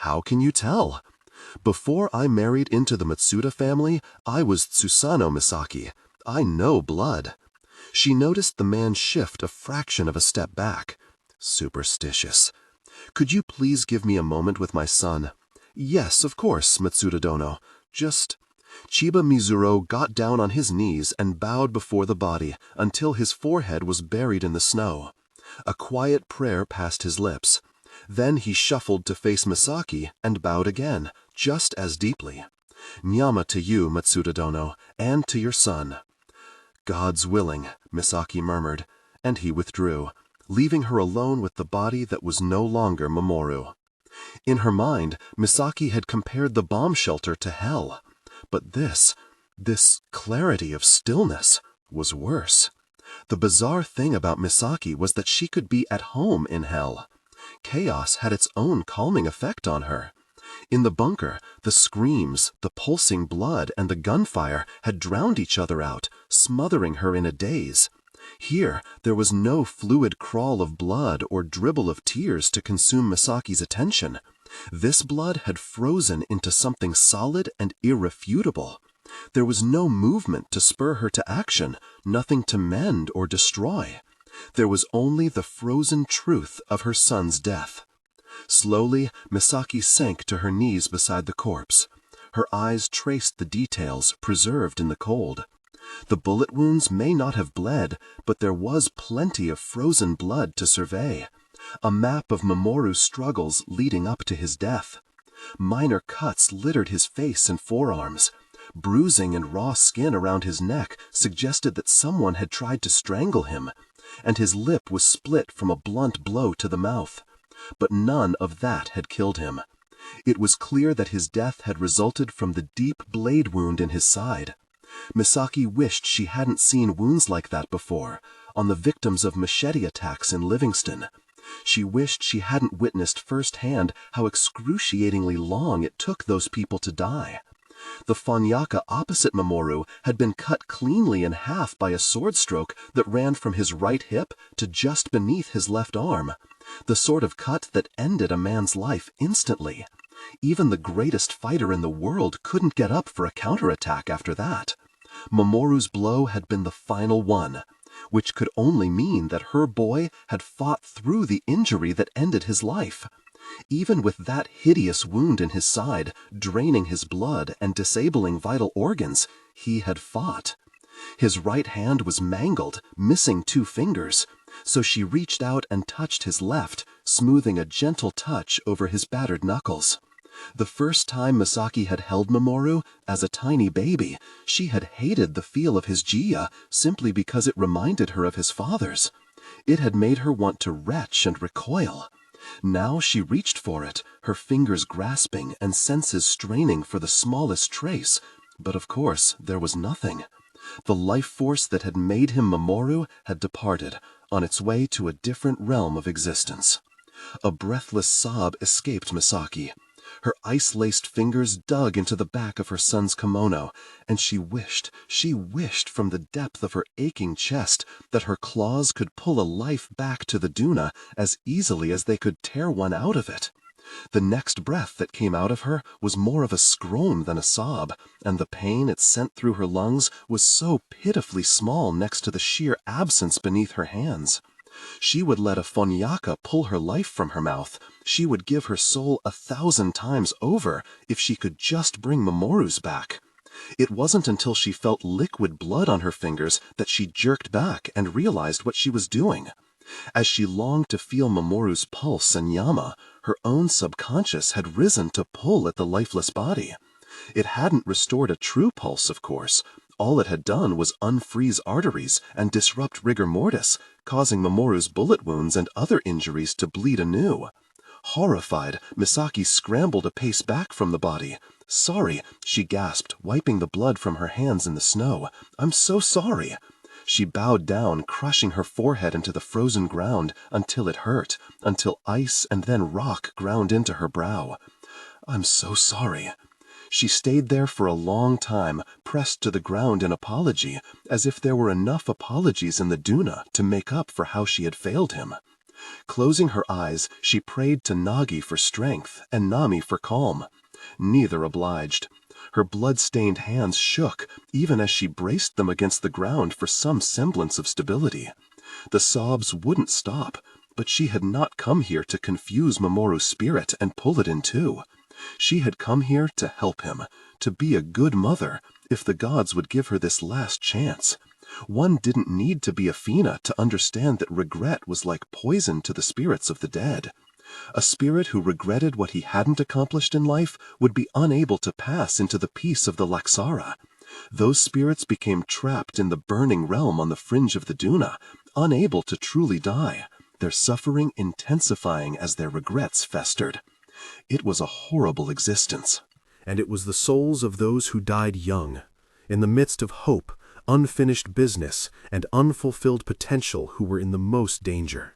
"How can you tell?" "Before I married into the Matsuda family, I was Tsusano Misaki. I know blood." She noticed the man shift a fraction of a step back. "Superstitious. Could you please give me a moment with my son?" "Yes, of course, Matsuda Dono. Just..." Chiba Mizuro got down on his knees and bowed before the body until his forehead was buried in the snow. A quiet prayer passed his lips. Then he shuffled to face Misaki and bowed again, just as deeply. "Nyama to you, Matsuda-dono, and to your son." "God's willing," Misaki murmured, and he withdrew, leaving her alone with the body that was no longer Mamoru. In her mind, Misaki had compared the bomb shelter to hell. But this clarity of stillness was worse. The bizarre thing about Misaki was that she could be at home in hell. Chaos had its own calming effect on her. In the bunker, the screams, the pulsing blood, and the gunfire had drowned each other out, smothering her in a daze. Here, there was no fluid crawl of blood or dribble of tears to consume Misaki's attention. This blood had frozen into something solid and irrefutable. There was no movement to spur her to action, nothing to mend or destroy. There was only the frozen truth of her son's death. Slowly, Misaki sank to her knees beside the corpse. Her eyes traced the details preserved in the cold. The bullet wounds may not have bled, but there was plenty of frozen blood to survey. A map of Mamoru's struggles leading up to his death. Minor cuts littered his face and forearms. Bruising and raw skin around his neck suggested that someone had tried to strangle him, and his lip was split from a blunt blow to the mouth. But none of that had killed him. It was clear that his death had resulted from the deep blade wound in his side. Misaki wished she hadn't seen wounds like that before, on the victims of machete attacks in Livingston. She wished she hadn't witnessed firsthand how excruciatingly long it took those people to die. The Fonyaka opposite Mamoru had been cut cleanly in half by a sword stroke that ran from his right hip to just beneath his left arm, the sort of cut that ended a man's life instantly. Even the greatest fighter in the world couldn't get up for a counterattack after that. Mamoru's blow had been the final one, which could only mean that her boy had fought through the injury that ended his life. Even with that hideous wound in his side, draining his blood and disabling vital organs, he had fought. His right hand was mangled, missing 2 fingers, so she reached out and touched his left, smoothing a gentle touch over his battered knuckles. The first time Misaki had held Mamoru, as a tiny baby, she had hated the feel of his jiya simply because it reminded her of his father's. It had made her want to retch and recoil. Now she reached for it, her fingers grasping and senses straining for the smallest trace, but of course there was nothing. The life force that had made him Mamoru had departed, on its way to a different realm of existence. A breathless sob escaped Misaki. Her ice-laced fingers dug into the back of her son's kimono, and she wished from the depth of her aching chest that her claws could pull a life back to the Duna as easily as they could tear one out of it. The next breath that came out of her was more of a scream than a sob, and the pain it sent through her lungs was so pitifully small next to the sheer absence beneath her hands. She would let a Fonyaka pull her life from her mouth. She would give her soul 1,000 times over if she could just bring Mamoru's back. It wasn't until she felt liquid blood on her fingers that she jerked back and realized what she was doing. As she longed to feel Mamoru's pulse and Yama, her own subconscious had risen to pull at the lifeless body. It hadn't restored a true pulse, of course. All it had done was unfreeze arteries and disrupt rigor mortis, causing Mamoru's bullet wounds and other injuries to bleed anew. Horrified, Misaki scrambled a pace back from the body. "Sorry," she gasped, wiping the blood from her hands in the snow. "I'm so sorry." She bowed down, crushing her forehead into the frozen ground until it hurt, until ice and then rock ground into her brow. "I'm so sorry." She stayed there for a long time, pressed to the ground in apology, as if there were enough apologies in the Duna to make up for how she had failed him. Closing her eyes, she prayed to Nagi for strength and Nami for calm. Neither obliged. Her blood-stained hands shook, even as she braced them against the ground for some semblance of stability. The sobs wouldn't stop, but she had not come here to confuse Mamoru's spirit and pull it in two. She had come here to help him, to be a good mother, if the gods would give her this last chance. One didn't need to be a Fina to understand that regret was like poison to the spirits of the dead. A spirit who regretted what he hadn't accomplished in life would be unable to pass into the peace of the Laksara. Those spirits became trapped in the burning realm on the fringe of the Duna, unable to truly die, their suffering intensifying as their regrets festered. It was a horrible existence. And it was the souls of those who died young, in the midst of hope, unfinished business, and unfulfilled potential who were in the most danger.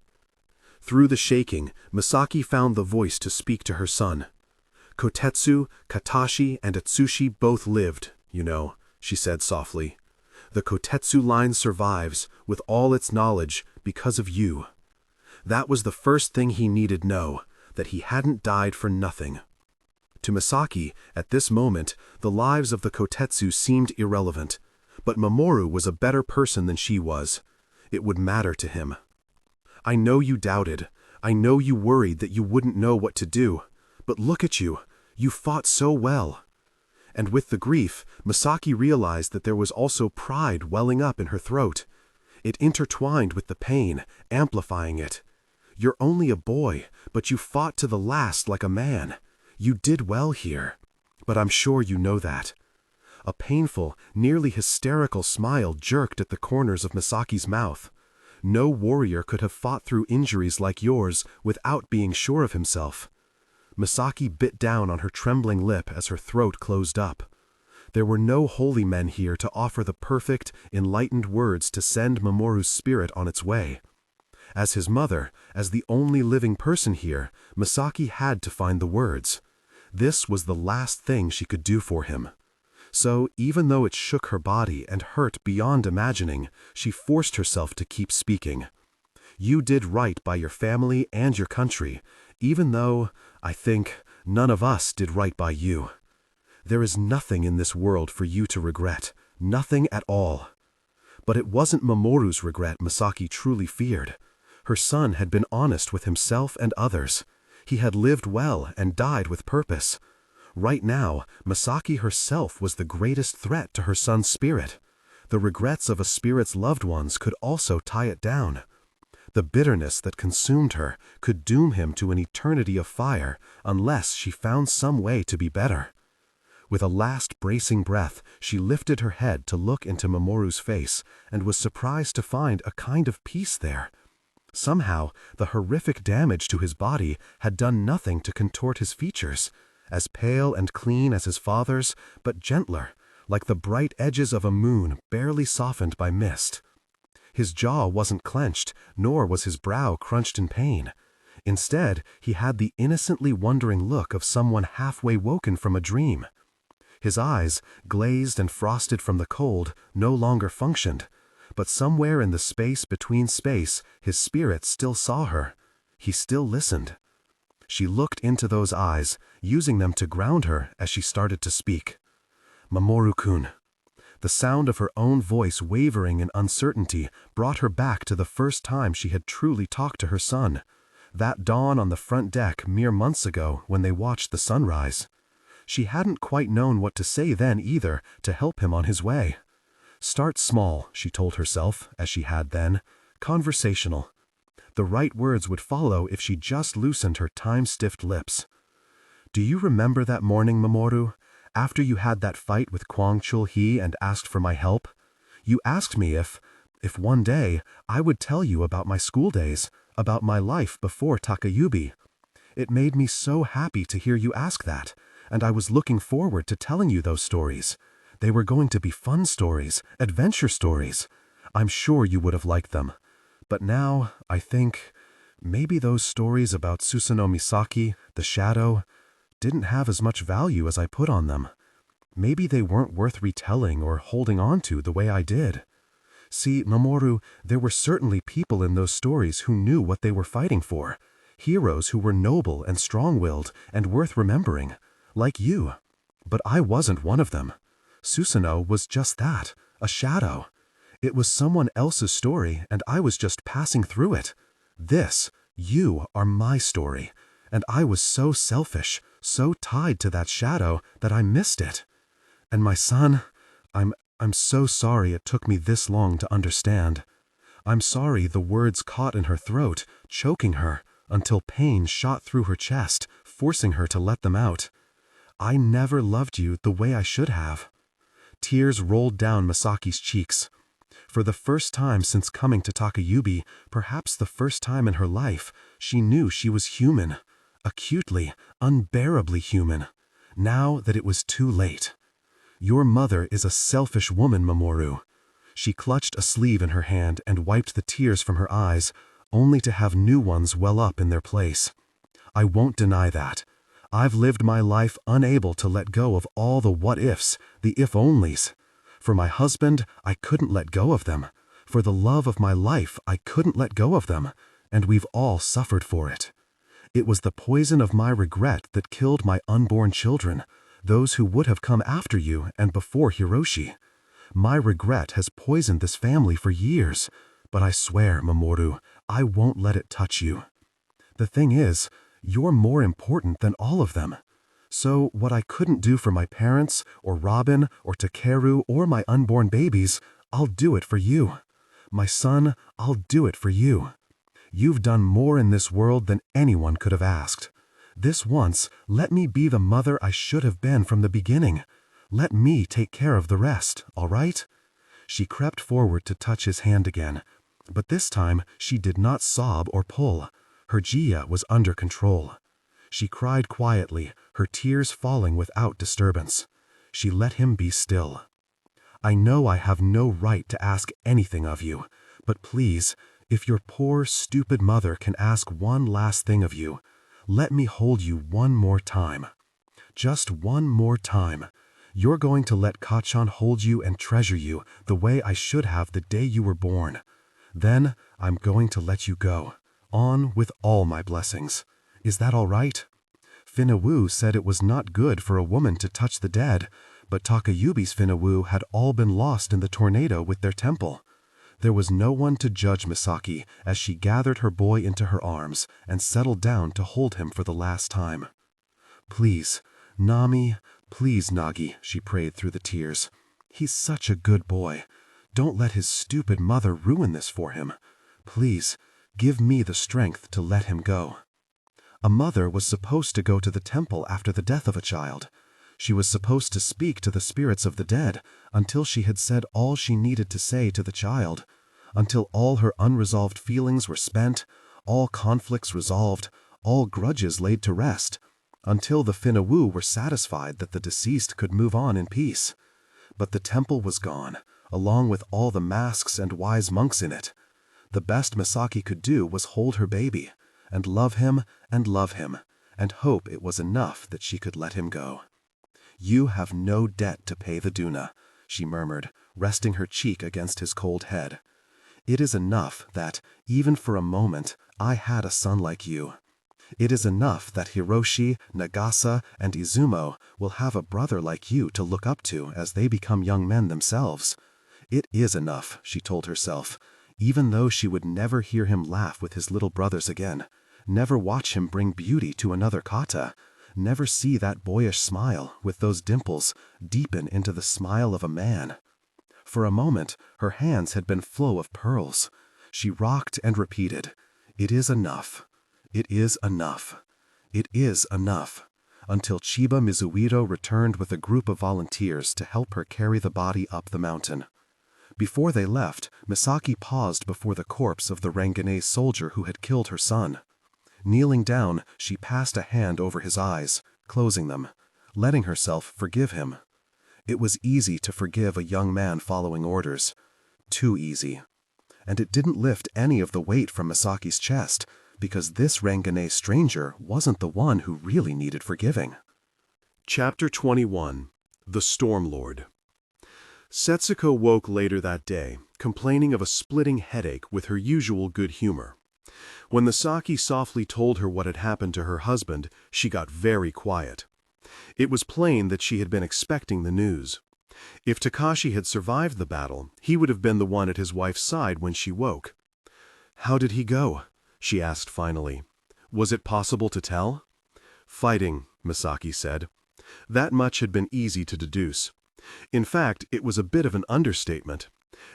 Through the shaking, Misaki found the voice to speak to her son. Kotetsu, Katashi, and Atsushi both lived, you know, she said softly. The Kotetsu line survives, with all its knowledge, because of you. That was the first thing he needed know, that he hadn't died for nothing. To Misaki, at this moment, the lives of the Kotetsu seemed irrelevant, but Mamoru was a better person than she was. It would matter to him. I know you doubted. I know you worried that you wouldn't know what to do. But look at you. You fought so well. And with the grief, Misaki realized that there was also pride welling up in her throat. It intertwined with the pain, amplifying it. You're only a boy, but you fought to the last like a man. You did well here. But I'm sure you know that. A painful, nearly hysterical smile jerked at the corners of Misaki's mouth. No warrior could have fought through injuries like yours without being sure of himself. Misaki bit down on her trembling lip as her throat closed up. There were no holy men here to offer the perfect, enlightened words to send Mamoru's spirit on its way. As his mother, as the only living person here, Misaki had to find the words. This was the last thing she could do for him. So, even though it shook her body and hurt beyond imagining, she forced herself to keep speaking. You did right by your family and your country, even though, I think, none of us did right by you. There is nothing in this world for you to regret, nothing at all. But it wasn't Mamoru's regret Misaki truly feared. Her son had been honest with himself and others. He had lived well and died with purpose. Right now, Misaki herself was the greatest threat to her son's spirit. The regrets of a spirit's loved ones could also tie it down. The bitterness that consumed her could doom him to an eternity of fire unless she found some way to be better. With a last bracing breath, she lifted her head to look into Mamoru's face and was surprised to find a kind of peace there. Somehow, the horrific damage to his body had done nothing to contort his features. As pale and clean as his father's, but gentler, like the bright edges of a moon barely softened by mist. His jaw wasn't clenched, nor was his brow crunched in pain. Instead, he had the innocently wondering look of someone halfway woken from a dream. His eyes, glazed and frosted from the cold, no longer functioned, but somewhere in the space between space, his spirit still saw her. He still listened. She looked into those eyes, using them to ground her as she started to speak. Mamoru-kun. The sound of her own voice wavering in uncertainty brought her back to the first time she had truly talked to her son. That dawn on the front deck mere months ago when they watched the sunrise. She hadn't quite known what to say then either to help him on his way. Start small, she told herself, as she had then. Conversational. The right words would follow if she just loosened her time-stiffed lips. Do you remember that morning, Mamoru, after you had that fight with Kwang Chul-hee and asked for my help? You asked me if one day I would tell you about my school days, about my life before Takayubi. It made me so happy to hear you ask that, and I was looking forward to telling you those stories. They were going to be fun stories, adventure stories. I'm sure you would have liked them. But now, I think, maybe those stories about Susanoo Misaki, the shadow, didn't have as much value as I put on them. Maybe they weren't worth retelling or holding on to the way I did. See, Mamoru, there were certainly people in those stories who knew what they were fighting for. Heroes who were noble and strong-willed and worth remembering, like you. But I wasn't one of them. Susanoo was just that, a shadow. It was someone else's story, and I was just passing through it. You are my story, and I was so selfish, so tied to that shadow that I missed it. And my son, I'm so sorry it took me this long to understand. I'm sorry the words caught in her throat, choking her, until pain shot through her chest, forcing her to let them out. I never loved you the way I should have. Tears rolled down Misaki's cheeks. For the first time since coming to Takayubi, perhaps the first time in her life, she knew she was human. Acutely, unbearably human. Now that it was too late. Your mother is a selfish woman, Mamoru. She clutched a sleeve in her hand and wiped the tears from her eyes, only to have new ones well up in their place. I won't deny that. I've lived my life unable to let go of all the what-ifs, the if-onlys. For my husband, I couldn't let go of them. For the love of my life, I couldn't let go of them. And we've all suffered for it. It was the poison of my regret that killed my unborn children, those who would have come after you and before Hiroshi. My regret has poisoned this family for years, but I swear, Mamoru, I won't let it touch you. The thing is, you're more important than all of them. So what I couldn't do for my parents, or Robin, or Takeru, or my unborn babies, I'll do it for you. My son, I'll do it for you. You've done more in this world than anyone could have asked. This once, let me be the mother I should have been from the beginning. Let me take care of the rest, all right? She crept forward to touch his hand again, but this time she did not sob or pull. Her Jia was under control. She cried quietly, her tears falling without disturbance. She let him be still. I know I have no right to ask anything of you, but please, if your poor, stupid mother can ask one last thing of you, let me hold you one more time. Just one more time. You're going to let Kachan hold you and treasure you the way I should have the day you were born. Then I'm going to let you go, on with all my blessings. Is that all right? Finawu said it was not good for a woman to touch the dead, but Takayubi's Finawu had all been lost in the tornado with their temple. There was no one to judge Misaki as she gathered her boy into her arms and settled down to hold him for the last time. Please, Nami, please, Nagi, she prayed through the tears. He's such a good boy. Don't let his stupid mother ruin this for him. Please, give me the strength to let him go. A mother was supposed to go to the temple after the death of a child. She was supposed to speak to the spirits of the dead until she had said all she needed to say to the child, until all her unresolved feelings were spent, all conflicts resolved, all grudges laid to rest, until the Finawu were satisfied that the deceased could move on in peace. But the temple was gone, along with all the masks and wise monks in it. The best Misaki could do was hold her baby, and love him, and hope it was enough that she could let him go. You have no debt to pay the Duna, she murmured, resting her cheek against his cold head. It is enough that, even for a moment, I had a son like you. It is enough that Hiroshi, Nagasa, and Izumo will have a brother like you to look up to as they become young men themselves. It is enough, she told herself, even though she would never hear him laugh with his little brothers again, never watch him bring beauty to another kata, never see that boyish smile with those dimples deepen into the smile of a man. For a moment, her hands had been full of pearls. She rocked and repeated, "It is enough. It is enough. It is enough," until Chiba Mizuhiro returned with a group of volunteers to help her carry the body up the mountain. Before they left, Misaki paused before the corpse of the Ranganese soldier who had killed her son. Kneeling down, she passed a hand over his eyes, closing them, letting herself forgive him. It was easy to forgive a young man following orders. Too easy. And it didn't lift any of the weight from Misaki's chest, because this Ranganese stranger wasn't the one who really needed forgiving. Chapter 21. The Storm Lord. Setsuko woke later that day, complaining of a splitting headache with her usual good humor. When Misaki softly told her what had happened to her husband, she got very quiet. It was plain that she had been expecting the news. If Takashi had survived the battle, he would have been the one at his wife's side when she woke. "How did he go?" she asked finally. "Was it possible to tell?" "Fighting," Misaki said. That much had been easy to deduce. In fact, it was a bit of an understatement.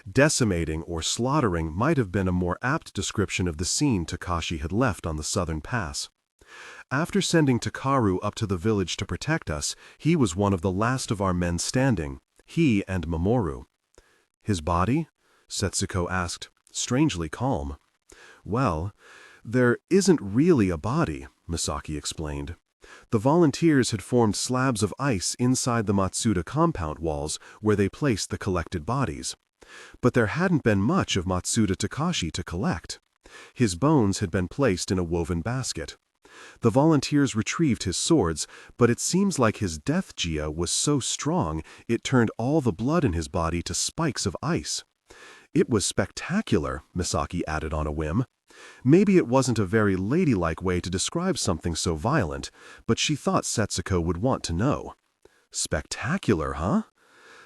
Decimating or slaughtering might have been a more apt description of the scene Takashi had left on the southern pass. After sending Takaru up to the village to protect us, he was one of the last of our men standing, he and Mamoru. His body? Setsuko asked, strangely calm. Well, there isn't really a body, Misaki explained. The volunteers had formed slabs of ice inside the Matsuda compound walls where they placed the collected bodies. But there hadn't been much of Matsuda Takashi to collect. His bones had been placed in a woven basket. The volunteers retrieved his swords, but it seems like his death jia was so strong it turned all the blood in his body to spikes of ice. It was spectacular, Misaki added on a whim. Maybe it wasn't a very ladylike way to describe something so violent, but she thought Setsuko would want to know. Spectacular, huh?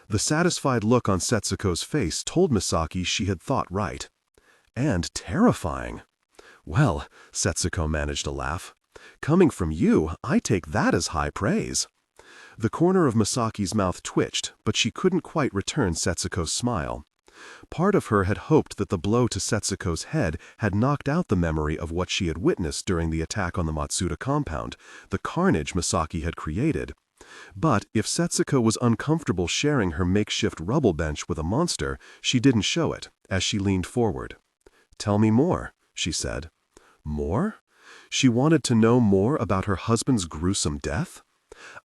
The satisfied look on Setsuko's face told Misaki she had thought right. And terrifying. Well, Setsuko managed to laugh. Coming from you, I take that as high praise. The corner of Misaki's mouth twitched, but she couldn't quite return Setsuko's smile. Part of her had hoped that the blow to Setsuko's head had knocked out the memory of what she had witnessed during the attack on the Matsuda compound, the carnage Misaki had created. But if Setsuko was uncomfortable sharing her makeshift rubble bench with a monster, she didn't show it, as she leaned forward. "Tell me more," she said. More? She wanted to know more about her husband's gruesome death?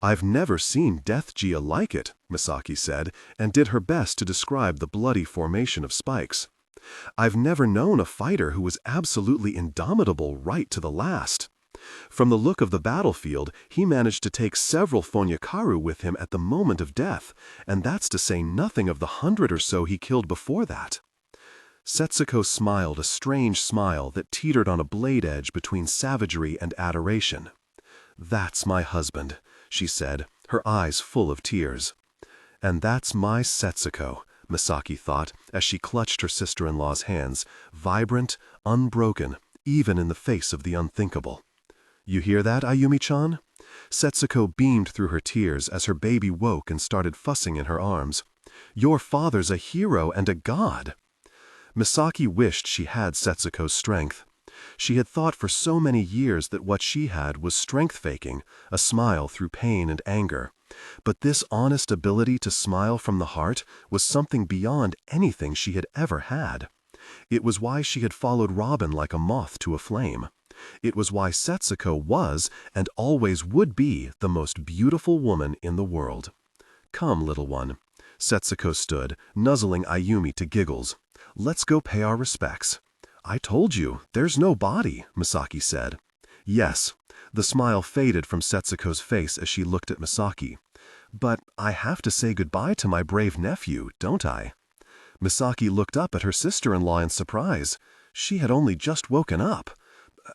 "I've never seen death jia like it," Misaki said, and did her best to describe the bloody formation of spikes. "I've never known a fighter who was absolutely indomitable right to the last. From the look of the battlefield, he managed to take several Fonyakaru with him at the moment of death, and that's to say nothing of the 100 or so he killed before that." Setsuko smiled a strange smile that teetered on a blade edge between savagery and adoration. "That's my husband," she said, her eyes full of tears. "And that's my Setsuko," Misaki thought, as she clutched her sister-in-law's hands, vibrant, unbroken, even in the face of the unthinkable. "You hear that, Ayumi-chan?" Setsuko beamed through her tears as her baby woke and started fussing in her arms. "Your father's a hero and a god." Misaki wished she had Setsuko's strength. She had thought for so many years that what she had was strength-faking, a smile through pain and anger. But this honest ability to smile from the heart was something beyond anything she had ever had. It was why she had followed Robin like a moth to a flame. It was why Setsuko was, and always would be, the most beautiful woman in the world. "Come, little one." Setsuko stood, nuzzling Ayumi to giggles. "Let's go pay our respects." "I told you, there's no body," Misaki said. "Yes." The smile faded from Setsuko's face as she looked at Misaki. "But I have to say goodbye to my brave nephew, don't I?" Misaki looked up at her sister-in-law in surprise. She had only just woken up.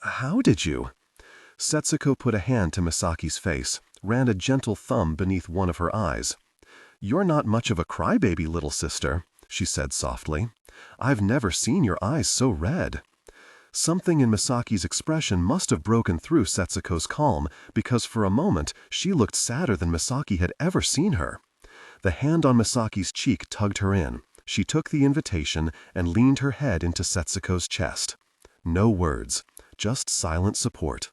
"How did you?" Setsuko put a hand to Misaki's face, ran a gentle thumb beneath one of her eyes. "You're not much of a crybaby, little sister," she said softly. "I've never seen your eyes so red." Something in Misaki's expression must have broken through Setsuko's calm, because for a moment she looked sadder than Misaki had ever seen her. The hand on Misaki's cheek tugged her in. She took the invitation and leaned her head into Setsuko's chest. No words, just silent support.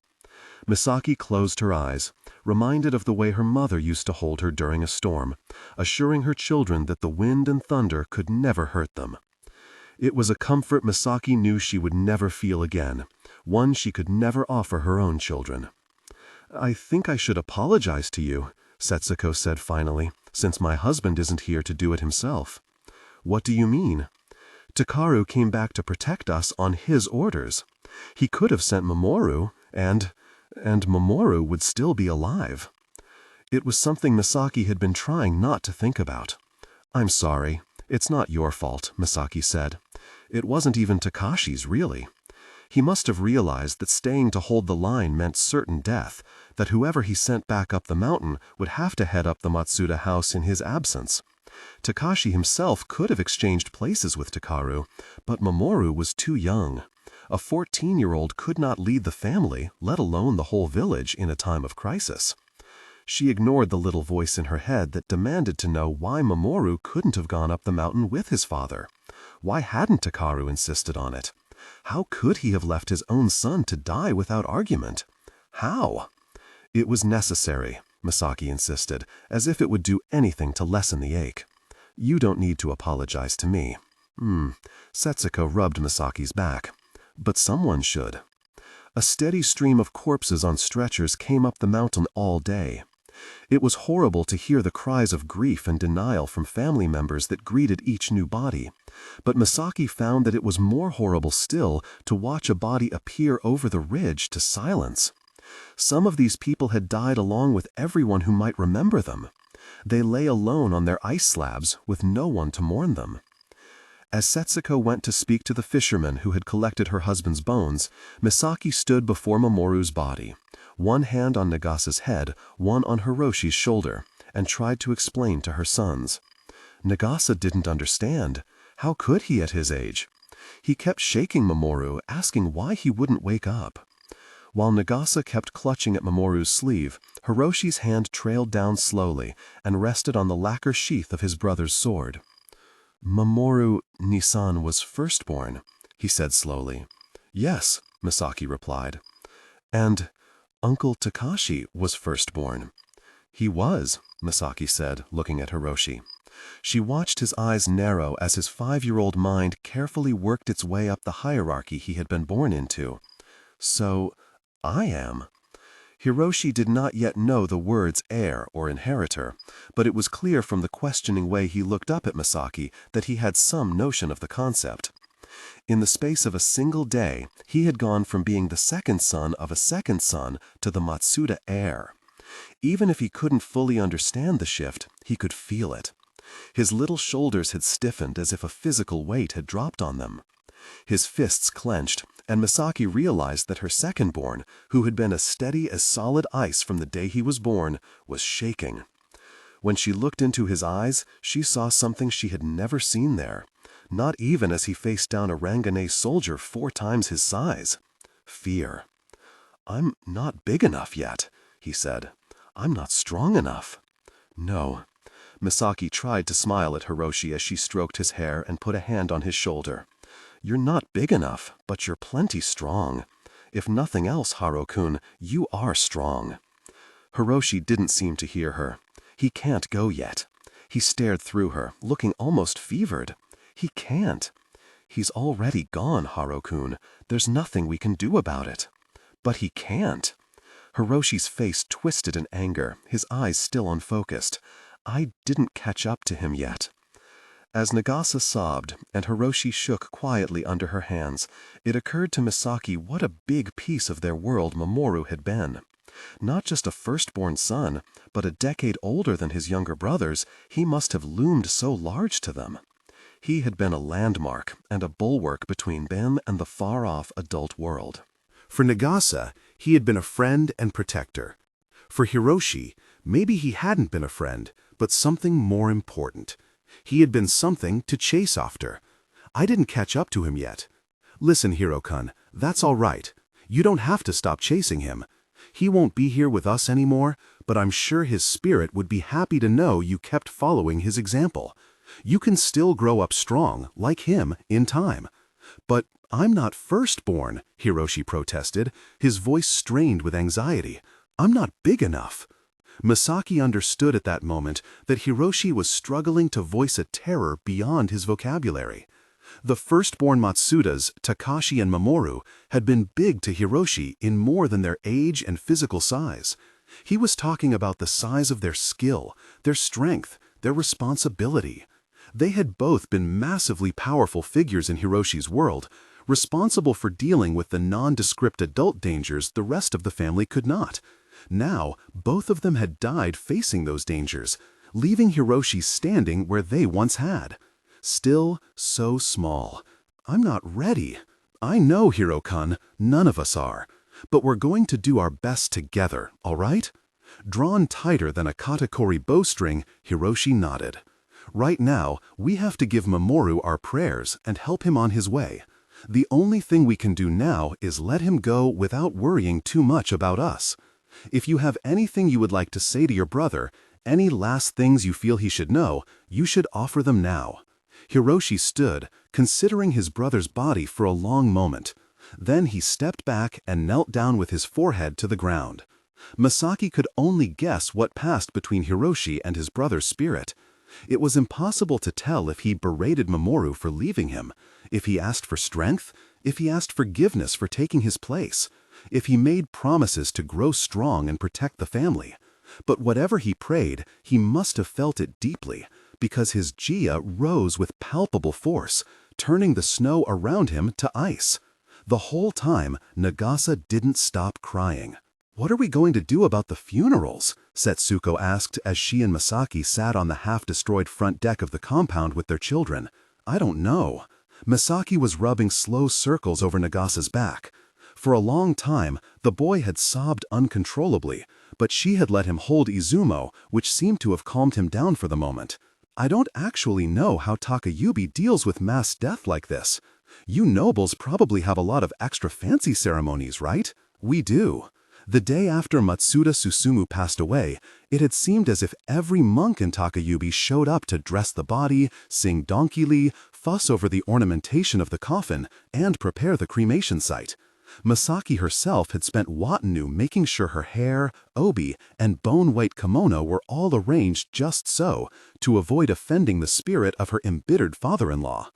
Misaki closed her eyes, reminded of the way her mother used to hold her during a storm, assuring her children that the wind and thunder could never hurt them. It was a comfort Misaki knew she would never feel again, one she could never offer her own children. "I think I should apologize to you," Setsuko said finally, "since my husband isn't here to do it himself." "What do you mean?" "Takaru came back to protect us on his orders. He could have sent Mamoru, and Mamoru would still be alive." It was something Misaki had been trying not to think about. "I'm sorry. It's not your fault," Misaki said. "It wasn't even Takashi's, really. He must have realized that staying to hold the line meant certain death, that whoever he sent back up the mountain would have to head up the Matsuda house in his absence. Takashi himself could have exchanged places with Takaru, but Mamoru was too young. A 14-year-old could not lead the family, let alone the whole village, in a time of crisis. She ignored the little voice in her head that demanded to know why Mamoru couldn't have gone up the mountain with his father. Why hadn't Takaru insisted on it? How could he have left his own son to die without argument? How? It was necessary, Misaki insisted, as if it would do anything to lessen the ache. You don't need to apologize to me. Setsuko rubbed Misaki's back. But someone should. A steady stream of corpses on stretchers came up the mountain all day. It was horrible to hear the cries of grief and denial from family members that greeted each new body, but Misaki found that it was more horrible still to watch a body appear over the ridge to silence. Some of these people had died along with everyone who might remember them. They lay alone on their ice slabs with no one to mourn them. As Setsuko went to speak to the fisherman who had collected her husband's bones, Misaki stood before Mamoru's body, one hand on Nagasa's head, one on Hiroshi's shoulder, and tried to explain to her sons. Nagasa didn't understand. How could he at his age? He kept shaking Mamoru, asking why he wouldn't wake up. While Nagasa kept clutching at Mamoru's sleeve, Hiroshi's hand trailed down slowly and rested on the lacquer sheath of his brother's sword. Mamoru Nisan was firstborn, he said slowly. Yes, Misaki replied. And Uncle Takashi was firstborn. He was, Misaki said, looking at Hiroshi. She watched his eyes narrow as his 5-year-old mind carefully worked its way up the hierarchy he had been born into. So, I am. Hiroshi did not yet know the words heir or inheritor, but it was clear from the questioning way he looked up at Misaki that he had some notion of the concept. In the space of a single day, he had gone from being the second son of a second son to the Matsuda heir. Even if he couldn't fully understand the shift, he could feel it. His little shoulders had stiffened as if a physical weight had dropped on them. His fists clenched, and Misaki realized that her second-born, who had been as steady as solid ice from the day he was born, was shaking. When she looked into his eyes, she saw something she had never seen there, not even as he faced down a Ranganese soldier 4 times his size. Fear. I'm not big enough yet, he said. I'm not strong enough. No. Misaki tried to smile at Hiroshi as she stroked his hair and put a hand on his shoulder. You're not big enough, but you're plenty strong. If nothing else, Haro-kun, you are strong. Hiroshi didn't seem to hear her. He can't go yet. He stared through her, looking almost fevered. He can't. He's already gone, Haro-kun. There's nothing we can do about it. But he can't. Hiroshi's face twisted in anger, his eyes still unfocused. I didn't catch up to him yet. As Nagasa sobbed and Hiroshi shook quietly under her hands, it occurred to Misaki what a big piece of their world Mamoru had been. Not just a firstborn son, but a decade older than his younger brothers, he must have loomed so large to them. He had been a landmark and a bulwark between them and the far-off adult world. For Nagasa, he had been a friend and protector. For Hiroshi, maybe he hadn't been a friend, but something more important. He had been something to chase after. I didn't catch up to him yet. Listen, Hiro-kun, that's all right. You don't have to stop chasing him. He won't be here with us anymore, but I'm sure his spirit would be happy to know you kept following his example. You can still grow up strong, like him, in time. But I'm not firstborn, Hiroshi protested, his voice strained with anxiety. I'm not big enough. Misaki understood at that moment that Hiroshi was struggling to voice a terror beyond his vocabulary. The firstborn Matsudas, Takashi and Mamoru, had been big to Hiroshi in more than their age and physical size. He was talking about the size of their skill, their strength, their responsibility. They had both been massively powerful figures in Hiroshi's world, responsible for dealing with the nondescript adult dangers the rest of the family could not. Now, both of them had died facing those dangers, leaving Hiroshi standing where they once had. Still so small. I'm not ready. I know, Hiro-kun, none of us are. But we're going to do our best together, all right? Drawn tighter than a katakori bowstring, Hiroshi nodded. Right now, we have to give Mamoru our prayers and help him on his way. The only thing we can do now is let him go without worrying too much about us. If you have anything you would like to say to your brother, any last things you feel he should know, you should offer them now." Hiroshi stood, considering his brother's body for a long moment. Then he stepped back and knelt down with his forehead to the ground. Misaki could only guess what passed between Hiroshi and his brother's spirit. It was impossible to tell if he berated Mamoru for leaving him, if he asked for strength, if he asked forgiveness for taking his place, if he made promises to grow strong and protect the family. But whatever he prayed, he must have felt it deeply, because his Jia rose with palpable force, turning the snow around him to ice. The whole time, Nagasa didn't stop crying. "What are we going to do about the funerals?" Setsuko asked as she and Misaki sat on the half-destroyed front deck of the compound with their children. "I don't know." Misaki was rubbing slow circles over Nagasa's back. For a long time, the boy had sobbed uncontrollably, but she had let him hold Izumo, which seemed to have calmed him down for the moment. "I don't actually know how Takayubi deals with mass death like this. You nobles probably have a lot of extra fancy ceremonies, right?" "We do." The day after Matsuda Susumu passed away, it had seemed as if every monk in Takayubi showed up to dress the body, sing donkey-li, fuss over the ornamentation of the coffin, and prepare the cremation site. Misaki herself had spent Watanu making sure her hair, obi, and bone-white kimono were all arranged just so, to avoid offending the spirit of her embittered father-in-law.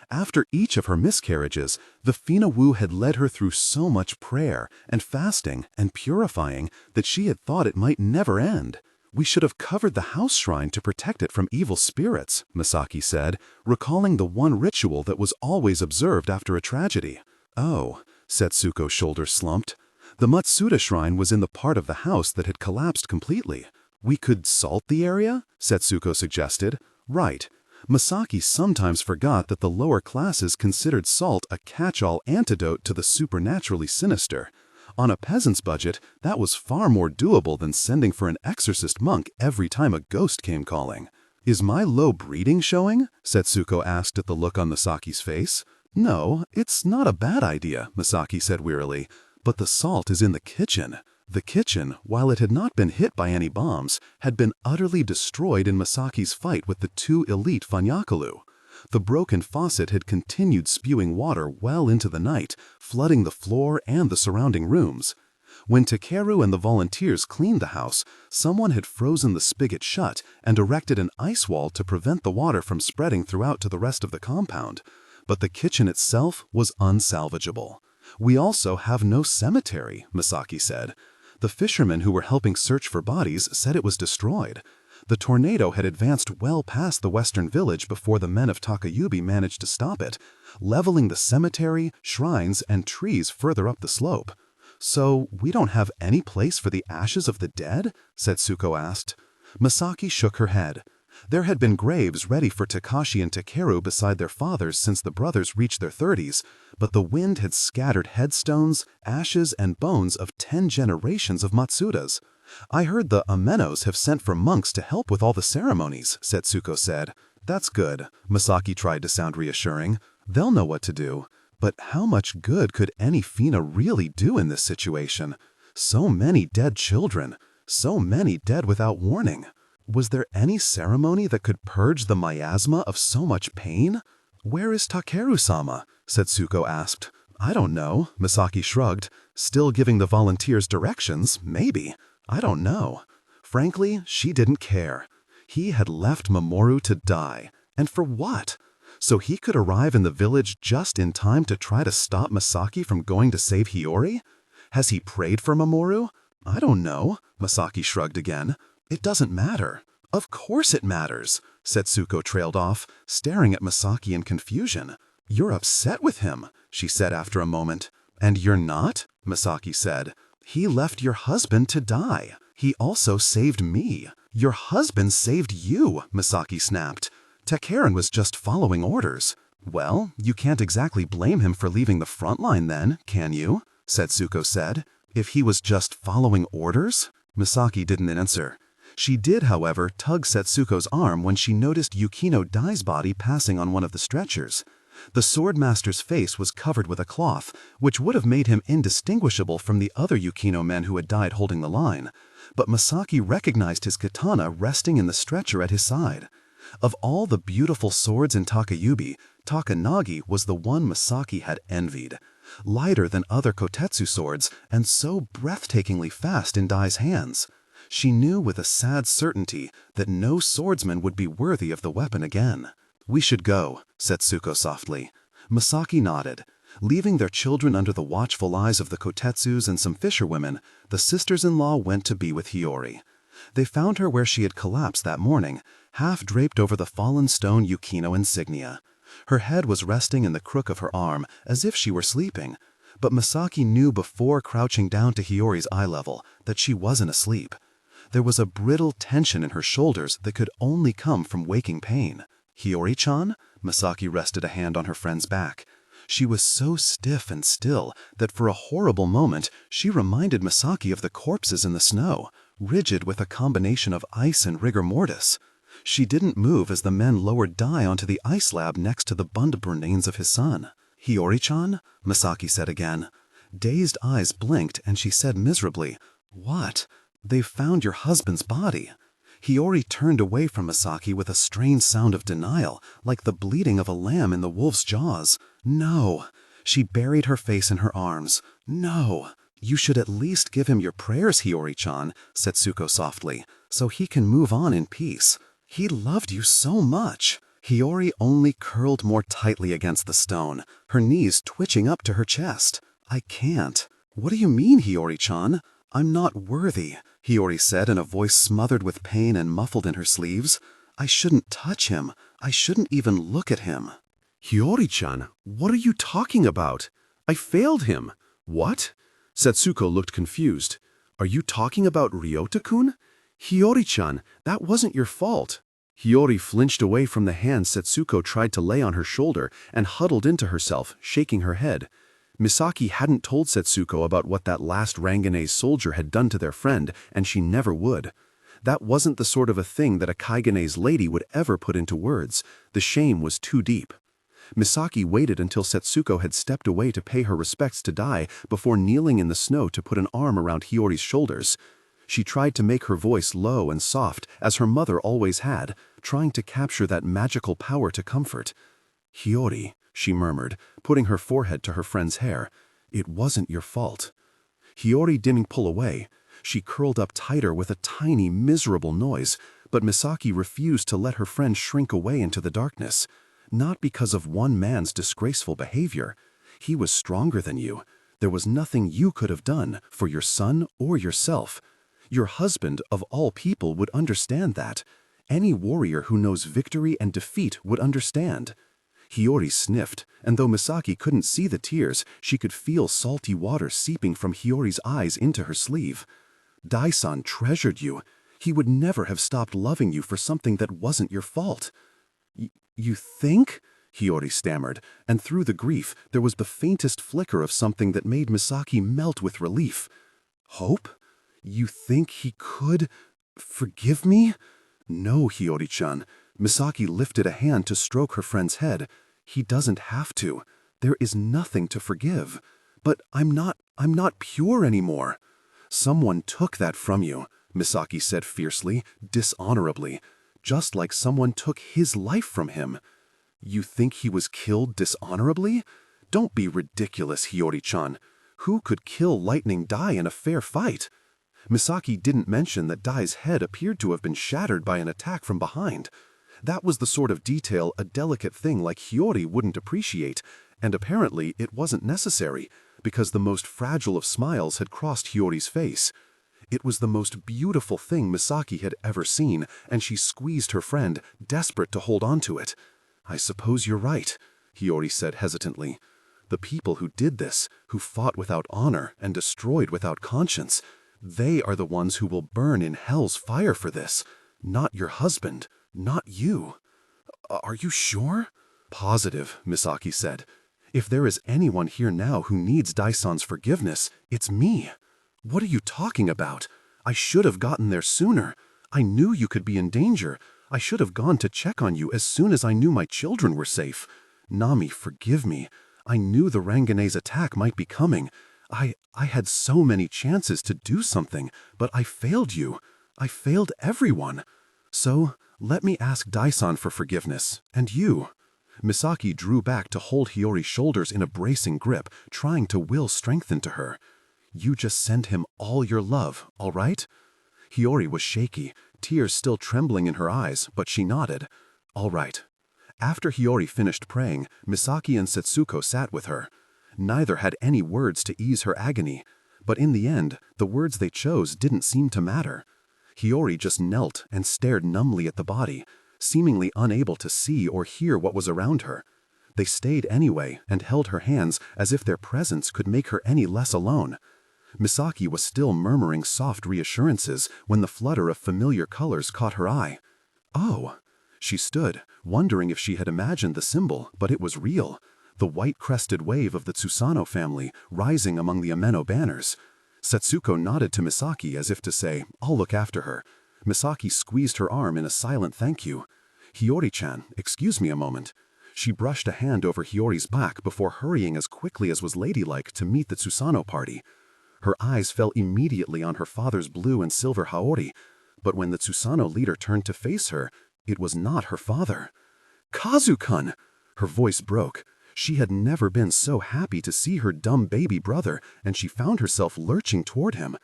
After each of her miscarriages, the Finawu had led her through so much prayer and fasting and purifying that she had thought it might never end. "We should have covered the house shrine to protect it from evil spirits," Misaki said, recalling the one ritual that was always observed after a tragedy. "Oh," Setsuko's shoulders slumped. The Matsuda shrine was in the part of the house that had collapsed completely. "We could salt the area?" Setsuko suggested. "Right." Misaki sometimes forgot that the lower classes considered salt a catch-all antidote to the supernaturally sinister. On a peasant's budget, that was far more doable than sending for an exorcist monk every time a ghost came calling. "Is my low breeding showing?" Setsuko asked at the look on Misaki's face. "No, it's not a bad idea," Misaki said wearily, "but the salt is in the kitchen." The kitchen, while it had not been hit by any bombs, had been utterly destroyed in Misaki's fight with the two elite Fanyakalu. The broken faucet had continued spewing water well into the night, flooding the floor and the surrounding rooms. When Takeru and the volunteers cleaned the house, someone had frozen the spigot shut and erected an ice wall to prevent the water from spreading throughout to the rest of the compound. But the kitchen itself was unsalvageable. "We also have no cemetery," Misaki said. "The fishermen who were helping search for bodies said it was destroyed. The tornado had advanced well past the western village before the men of Takayubi managed to stop it, leveling the cemetery, shrines, and trees further up the slope." "So we don't have any place for the ashes of the dead?" Setsuko asked. Misaki shook her head. There had been graves ready for Takashi and Takeru beside their fathers since the brothers reached their 30s, but the wind had scattered headstones, ashes, and bones of 10 generations of Matsudas. "I heard the Amenos have sent for monks to help with all the ceremonies," Setsuko said. "That's good," Misaki tried to sound reassuring. "They'll know what to do." But how much good could any Fina really do in this situation? So many dead children, so many dead without warning. Was there any ceremony that could purge the miasma of so much pain? "Where is Takeru-sama?" Setsuko asked. "I don't know," Misaki shrugged. "Still giving the volunteers directions, maybe. I don't know." Frankly, she didn't care. He had left Mamoru to die. And for what? So he could arrive in the village just in time to try to stop Misaki from going to save Hiyori? Has he prayed for Mamoru? "I don't know," Misaki shrugged again. "It doesn't matter." "Of course it matters," Setsuko trailed off, staring at Misaki in confusion. "You're upset with him," she said after a moment. "And you're not?" Misaki said. "He left your husband to die. He also saved me." "Your husband saved you," Misaki snapped. "Takeru was just following orders." "Well, you can't exactly blame him for leaving the front line then, can you?" Setsuko said. "If he was just following orders?" Misaki didn't answer. She did, however, tug Setsuko's arm when she noticed Yukino Dai's body passing on one of the stretchers. The swordmaster's face was covered with a cloth, which would have made him indistinguishable from the other Yukino men who had died holding the line, but Misaki recognized his katana resting in the stretcher at his side. Of all the beautiful swords in Takayubi, Takanagi was the one Misaki had envied. Lighter than other kotetsu swords, and so breathtakingly fast in Dai's hands. She knew with a sad certainty that no swordsman would be worthy of the weapon again. "We should go," said Tsuko softly. Misaki nodded. Leaving their children under the watchful eyes of the kotetsus and some fisherwomen, the sisters-in-law went to be with Hiyori. They found her where she had collapsed that morning, half draped over the fallen stone Yukino insignia. Her head was resting in the crook of her arm, as if she were sleeping, but Misaki knew before crouching down to Hiyori's eye level that she wasn't asleep. There was a brittle tension in her shoulders that could only come from waking pain. "Hiyori-chan?" Misaki rested a hand on her friend's back. She was so stiff and still that for a horrible moment she reminded Misaki of the corpses in the snow, rigid with a combination of ice and rigor mortis. She didn't move as the men lowered Dai onto the ice slab next to the bundled remains of his son. "Hiyori-chan?" Misaki said again. Dazed eyes blinked and she said miserably, "What? They've found your husband's body." Hiyori turned away from Misaki with a strange sound of denial, like the bleating of a lamb in the wolf's jaws. "No." She buried her face in her arms. "No. You should at least give him your prayers, Hiyori-chan," said Tsuko softly, "so he can move on in peace. He loved you so much." Hiyori only curled more tightly against the stone, her knees twitching up to her chest. "I can't." "What do you mean, Hiyori-chan? I'm not worthy," Hiyori said in a voice smothered with pain and muffled in her sleeves. "I shouldn't touch him. I shouldn't even look at him." "Hiyori-chan, what are you talking about? I failed him." "What?" Setsuko looked confused. "Are you talking about Ryota-kun? Hiyori-chan, that wasn't your fault." Hiyori flinched away from the hand Setsuko tried to lay on her shoulder and huddled into herself, shaking her head. Misaki hadn't told Setsuko about what that last Ranganese soldier had done to their friend, and she never would. That wasn't the sort of a thing that a Kaigenese lady would ever put into words. The shame was too deep. Misaki waited until Setsuko had stepped away to pay her respects to Dai before kneeling in the snow to put an arm around Hiyori's shoulders. She tried to make her voice low and soft, as her mother always had, trying to capture that magical power to comfort. "Hiyori," she murmured, putting her forehead to her friend's hair, "it wasn't your fault." Hiyori didn't pull away. She curled up tighter with a tiny, miserable noise, but Misaki refused to let her friend shrink away into the darkness. Not because of one man's disgraceful behavior. He was stronger than you. There was nothing you could have done for your son or yourself. Your husband, of all people, would understand that. Any warrior who knows victory and defeat would understand. Hiyori sniffed, and though Misaki couldn't see the tears, she could feel salty water seeping from Hiyori's eyes into her sleeve. "Dai-san treasured you. He would never have stopped loving you for something that wasn't your fault." You think?" Hiyori stammered, and through the grief there was the faintest flicker of something that made Misaki melt with relief. "Hope? You think he could forgive me?" "No, Hiyori-chan." Misaki lifted a hand to stroke her friend's head. "He doesn't have to. There is nothing to forgive. But I'm not pure anymore." "Someone took that from you," Misaki said fiercely, dishonorably. "Just like someone took his life from him." "You think he was killed dishonorably? Don't be ridiculous, Hiyori-chan. Who could kill Lightning Dai in a fair fight?" Misaki didn't mention that Dai's head appeared to have been shattered by an attack from behind. That was the sort of detail a delicate thing like Hiyori wouldn't appreciate, and apparently it wasn't necessary, because the most fragile of smiles had crossed Hiyori's face. It was the most beautiful thing Misaki had ever seen, and she squeezed her friend, desperate to hold on to it. "I suppose you're right," Hiyori said hesitantly. "The people who did this, who fought without honor and destroyed without conscience, they are the ones who will burn in hell's fire for this. Not your husband, not you." "Are you sure?" "Positive," Misaki said. "If there is anyone here now who needs Dai-san's forgiveness, it's me." "What are you talking about? I should have gotten there sooner. I knew you could be in danger. I should have gone to check on you as soon as I knew my children were safe. Nami, forgive me. I knew the Ranganese attack might be coming. I had so many chances to do something, but I failed you. I failed everyone. So, let me ask Daisan for forgiveness, and you." Misaki drew back to hold Hiyori's shoulders in a bracing grip, trying to will strength into her. "You just send him all your love, all right?" Hiyori was shaky, tears still trembling in her eyes, but she nodded. "All right." After Hiyori finished praying, Misaki and Setsuko sat with her. Neither had any words to ease her agony, but in the end, the words they chose didn't seem to matter. Hiyori just knelt and stared numbly at the body, seemingly unable to see or hear what was around her. They stayed anyway and held her hands as if their presence could make her any less alone. Misaki was still murmuring soft reassurances when the flutter of familiar colors caught her eye. "Oh!" She stood, wondering if she had imagined the symbol, but it was real. The white-crested wave of the Tsusano family rising among the Ameno banners. Setsuko nodded to Misaki as if to say, "I'll look after her." Misaki squeezed her arm in a silent thank you. "Hiyori-chan, excuse me a moment." She brushed a hand over Hiyori's back before hurrying as quickly as was ladylike to meet the Tsusano party. Her eyes fell immediately on her father's blue and silver haori, but when the Tsusano leader turned to face her, it was not her father. "Kazu-kun!" Her voice broke. She had never been so happy to see her dumb baby brother, and she found herself lurching toward him.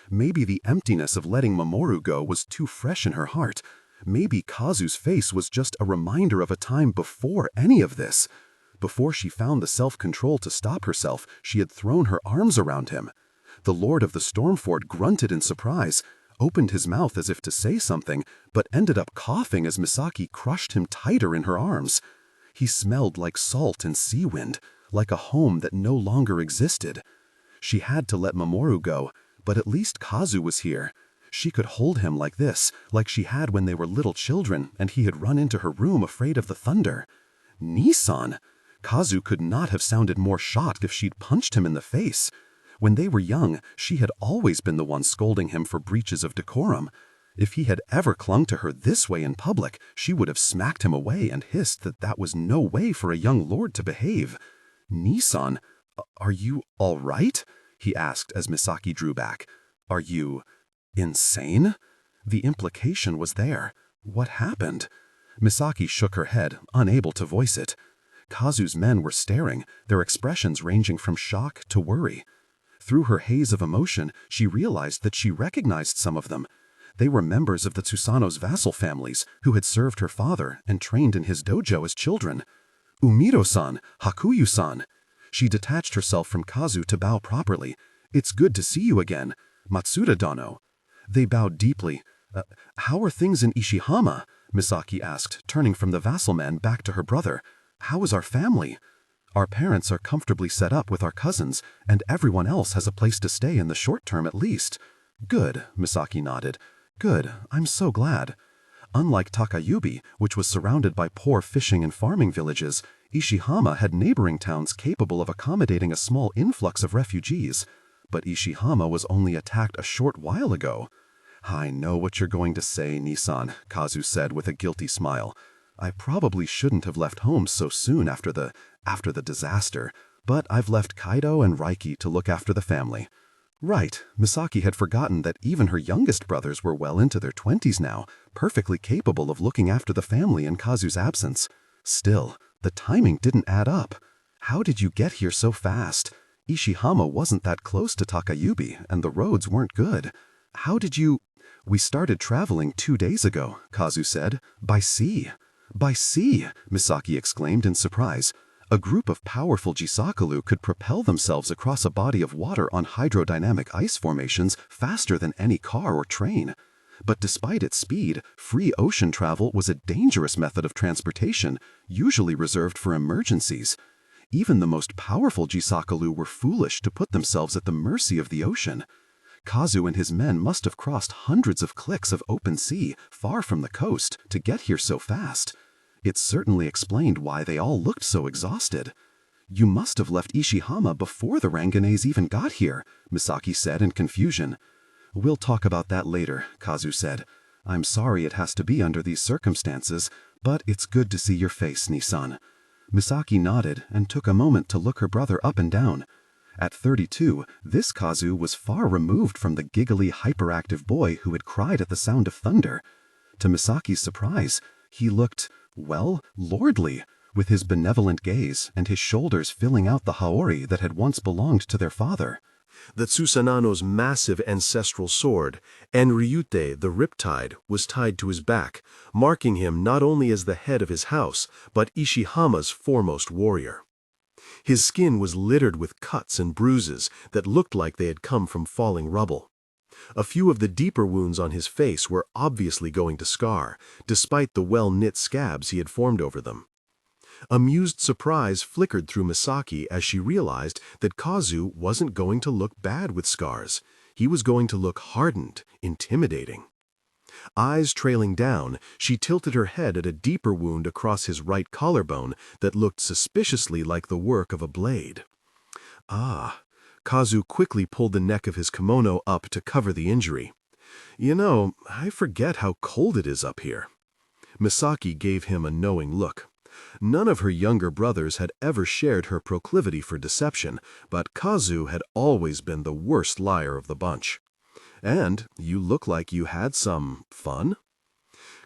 Maybe the emptiness of letting Mamoru go was too fresh in her heart. Maybe Kazu's face was just a reminder of a time before any of this. Before she found the self-control to stop herself, she had thrown her arms around him. The Lord of the Stormfort grunted in surprise, opened his mouth as if to say something, but ended up coughing as Misaki crushed him tighter in her arms. He smelled like salt and sea wind, like a home that no longer existed. She had to let Mamoru go, but at least Kazu was here. She could hold him like this, like she had when they were little children and he had run into her room afraid of the thunder. Nissan! Kazu could not have sounded more shocked if she'd punched him in the face. When they were young, she had always been the one scolding him for breaches of decorum. If he had ever clung to her this way in public, she would have smacked him away and hissed that that was no way for a young lord to behave. "Nissan, are you all right?" he asked as Misaki drew back. "Are you insane?" The implication was there. What happened? Misaki shook her head, unable to voice it. Kazu's men were staring, their expressions ranging from shock to worry. Through her haze of emotion, she realized that she recognized some of them. They were members of the Tsusano's vassal families who had served her father and trained in his dojo as children. "Umiro-san, Hakuyu-san." She detached herself from Kazu to bow properly. "It's good to see you again. Matsuda-dono." They bowed deeply. "How are things in Ishihama?" Misaki asked, turning from the vassal men back to her brother. "How is our family?" "Our parents are comfortably set up with our cousins, and everyone else has a place to stay in the short term at least." "Good," Misaki nodded. "Good, I'm so glad." Unlike Takayubi, which was surrounded by poor fishing and farming villages, Ishihama had neighboring towns capable of accommodating a small influx of refugees. But Ishihama was only attacked a short while ago. "I know what you're going to say, Nissan," Kazu said with a guilty smile. "I probably shouldn't have left home so soon after the disaster, but I've left Kaido and Raiki to look after the family." Right, Misaki had forgotten that even her youngest brothers were well into their 20s now, perfectly capable of looking after the family in Kazu's absence. Still, the timing didn't add up. How did you get here so fast? Ishihama wasn't that close to Takayubi, and the roads weren't good. How did you— "We started traveling 2 days ago," Kazu said. "By sea." "By sea!" Misaki exclaimed in surprise. A group of powerful Jisakalu could propel themselves across a body of water on hydrodynamic ice formations faster than any car or train. But despite its speed, free ocean travel was a dangerous method of transportation, usually reserved for emergencies. Even the most powerful Jisakalu were foolish to put themselves at the mercy of the ocean. Kazu and his men must have crossed hundreds of cliques of open sea, far from the coast, to get here so fast. It certainly explained why they all looked so exhausted. "You must have left Ishihama before the Ranganese even got here," Misaki said in confusion. "We'll talk about that later," Kazu said. "I'm sorry it has to be under these circumstances, but it's good to see your face, Nissan." Misaki nodded and took a moment to look her brother up and down. At 32, this Kazu was far removed from the giggly, hyperactive boy who had cried at the sound of thunder. To Misaki's surprise, he looked, well, lordly, with his benevolent gaze and his shoulders filling out the haori that had once belonged to their father. The Tsusanano's massive ancestral sword, Enryute the Riptide, was tied to his back, marking him not only as the head of his house, but Ishihama's foremost warrior. His skin was littered with cuts and bruises that looked like they had come from falling rubble. A few of the deeper wounds on his face were obviously going to scar, despite the well-knit scabs he had formed over them. Amused surprise flickered through Misaki as she realized that Kazu wasn't going to look bad with scars. He was going to look hardened, intimidating. Eyes trailing down, she tilted her head at a deeper wound across his right collarbone that looked suspiciously like the work of a blade. Ah, Kazu quickly pulled the neck of his kimono up to cover the injury. You know, I forget how cold it is up here. Misaki gave him a knowing look. None of her younger brothers had ever shared her proclivity for deception, but Kazu had always been the worst liar of the bunch. And you look like you had some fun?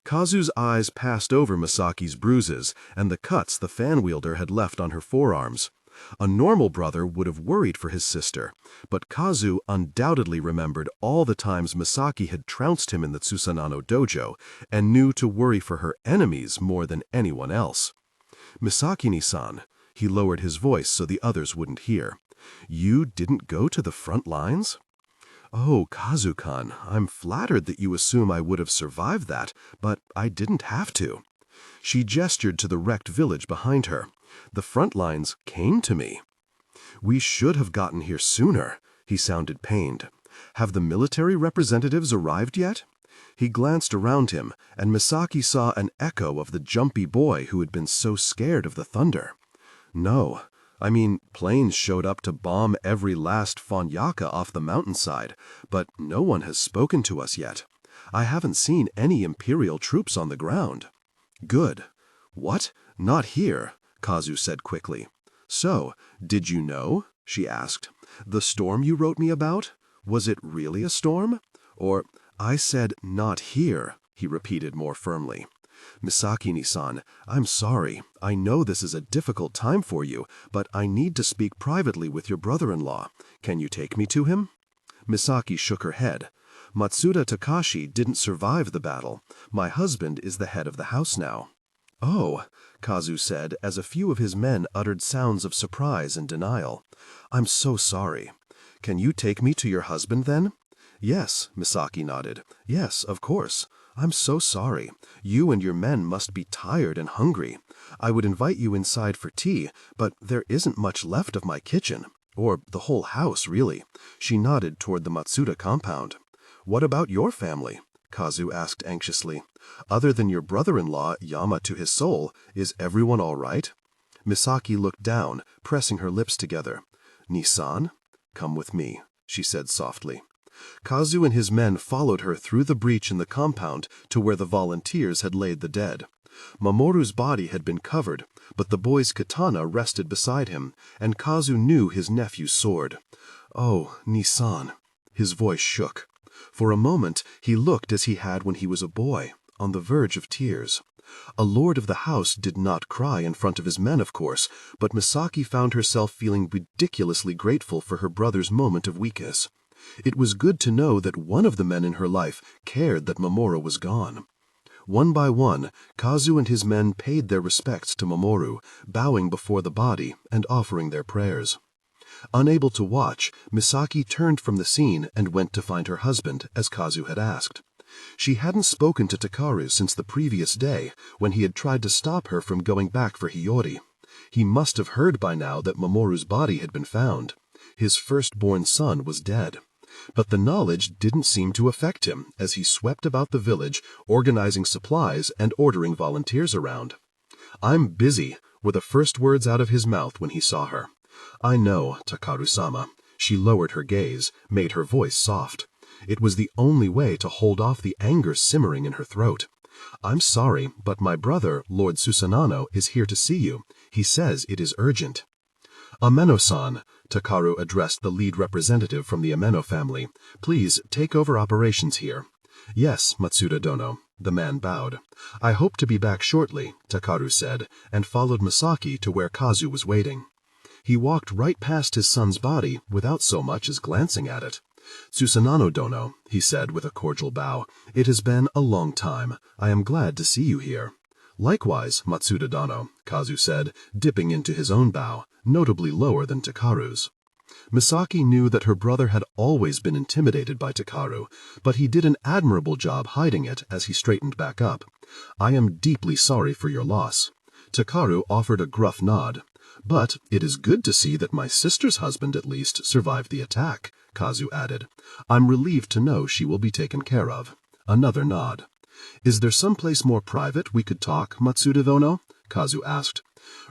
Kazu's eyes passed over Misaki's bruises and the cuts the fan wielder had left on her forearms. A normal brother would have worried for his sister, but Kazu undoubtedly remembered all the times Misaki had trounced him in the Tsusanano dojo and knew to worry for her enemies more than anyone else. Misaki-ni-san, he lowered his voice so the others wouldn't hear. You didn't go to the front lines? Oh, Kazu-kan, I'm flattered that you assume I would have survived that, but I didn't have to. She gestured to the wrecked village behind her. The front lines came to me. We should have gotten here sooner, he sounded pained. Have the military representatives arrived yet? He glanced around him, and Misaki saw an echo of the jumpy boy who had been so scared of the thunder. No. I mean, planes showed up to bomb every last Fonyaka off the mountainside, but no one has spoken to us yet. I haven't seen any Imperial troops on the ground. Good. What? Not here, Kazu said quickly. So, did you know? She asked. The storm you wrote me about? Was it really a storm? Or, I said not here, he repeated more firmly. Misaki-ni-san, I'm sorry. I know this is a difficult time for you, but I need to speak privately with your brother-in-law. Can you take me to him? Misaki shook her head. Matsuda Takashi didn't survive the battle. My husband is the head of the house now. Oh, Kazu said as a few of his men uttered sounds of surprise and denial. I'm so sorry. Can you take me to your husband then? Yes, Misaki nodded. Yes, of course. I'm so sorry. You and your men must be tired and hungry. I would invite you inside for tea, but there isn't much left of my kitchen. Or the whole house, really. She nodded toward the Matsuda compound. What about your family? Kazu asked anxiously. Other than your brother-in-law, Yama to his soul, is everyone all right? Misaki looked down, pressing her lips together. Nisan? Come with me, she said softly. Kazu and his men followed her through the breach in the compound to where the volunteers had laid the dead. Mamoru's body had been covered, but the boy's katana rested beside him, and Kazu knew his nephew's sword. Oh, Nisan. His voice shook. For a moment he looked as he had when he was a boy, on the verge of tears. A lord of the house did not cry in front of his men, of course, but Misaki found herself feeling ridiculously grateful for her brother's moment of weakness. It was good to know that one of the men in her life cared that Mamoru was gone. One by one, Kazu and his men paid their respects to Mamoru, bowing before the body and offering their prayers. Unable to watch, Misaki turned from the scene and went to find her husband, as Kazu had asked. She hadn't spoken to Takaru since the previous day, when he had tried to stop her from going back for Hiyori. He must have heard by now that Mamoru's body had been found. His firstborn son was dead. But the knowledge didn't seem to affect him as he swept about the village, organizing supplies and ordering volunteers around. I'm busy, were the first words out of his mouth when he saw her. I know, Takaru-sama. She lowered her gaze, made her voice soft. It was the only way to hold off the anger simmering in her throat. I'm sorry, but my brother, Lord Susanano, is here to see you. He says it is urgent. Ameno-san, Takaru addressed the lead representative from the Ameno family. Please take over operations here. Yes, Matsuda-dono. The man bowed. I hope to be back shortly, Takaru said, and followed Misaki to where Kazu was waiting. He walked right past his son's body without so much as glancing at it. Susanano-dono, he said with a cordial bow, it has been a long time. I am glad to see you here. Likewise, Matsuda-dono, Kazu said, dipping into his own bow, notably lower than Takaru's. Misaki knew that her brother had always been intimidated by Takaru, but he did an admirable job hiding it as he straightened back up. I am deeply sorry for your loss. Takaru offered a gruff nod. But it is good to see that my sister's husband at least survived the attack, Kazu added. I'm relieved to know she will be taken care of. Another nod. Is there some place more private we could talk, Matsuda-dono? Kazu asked.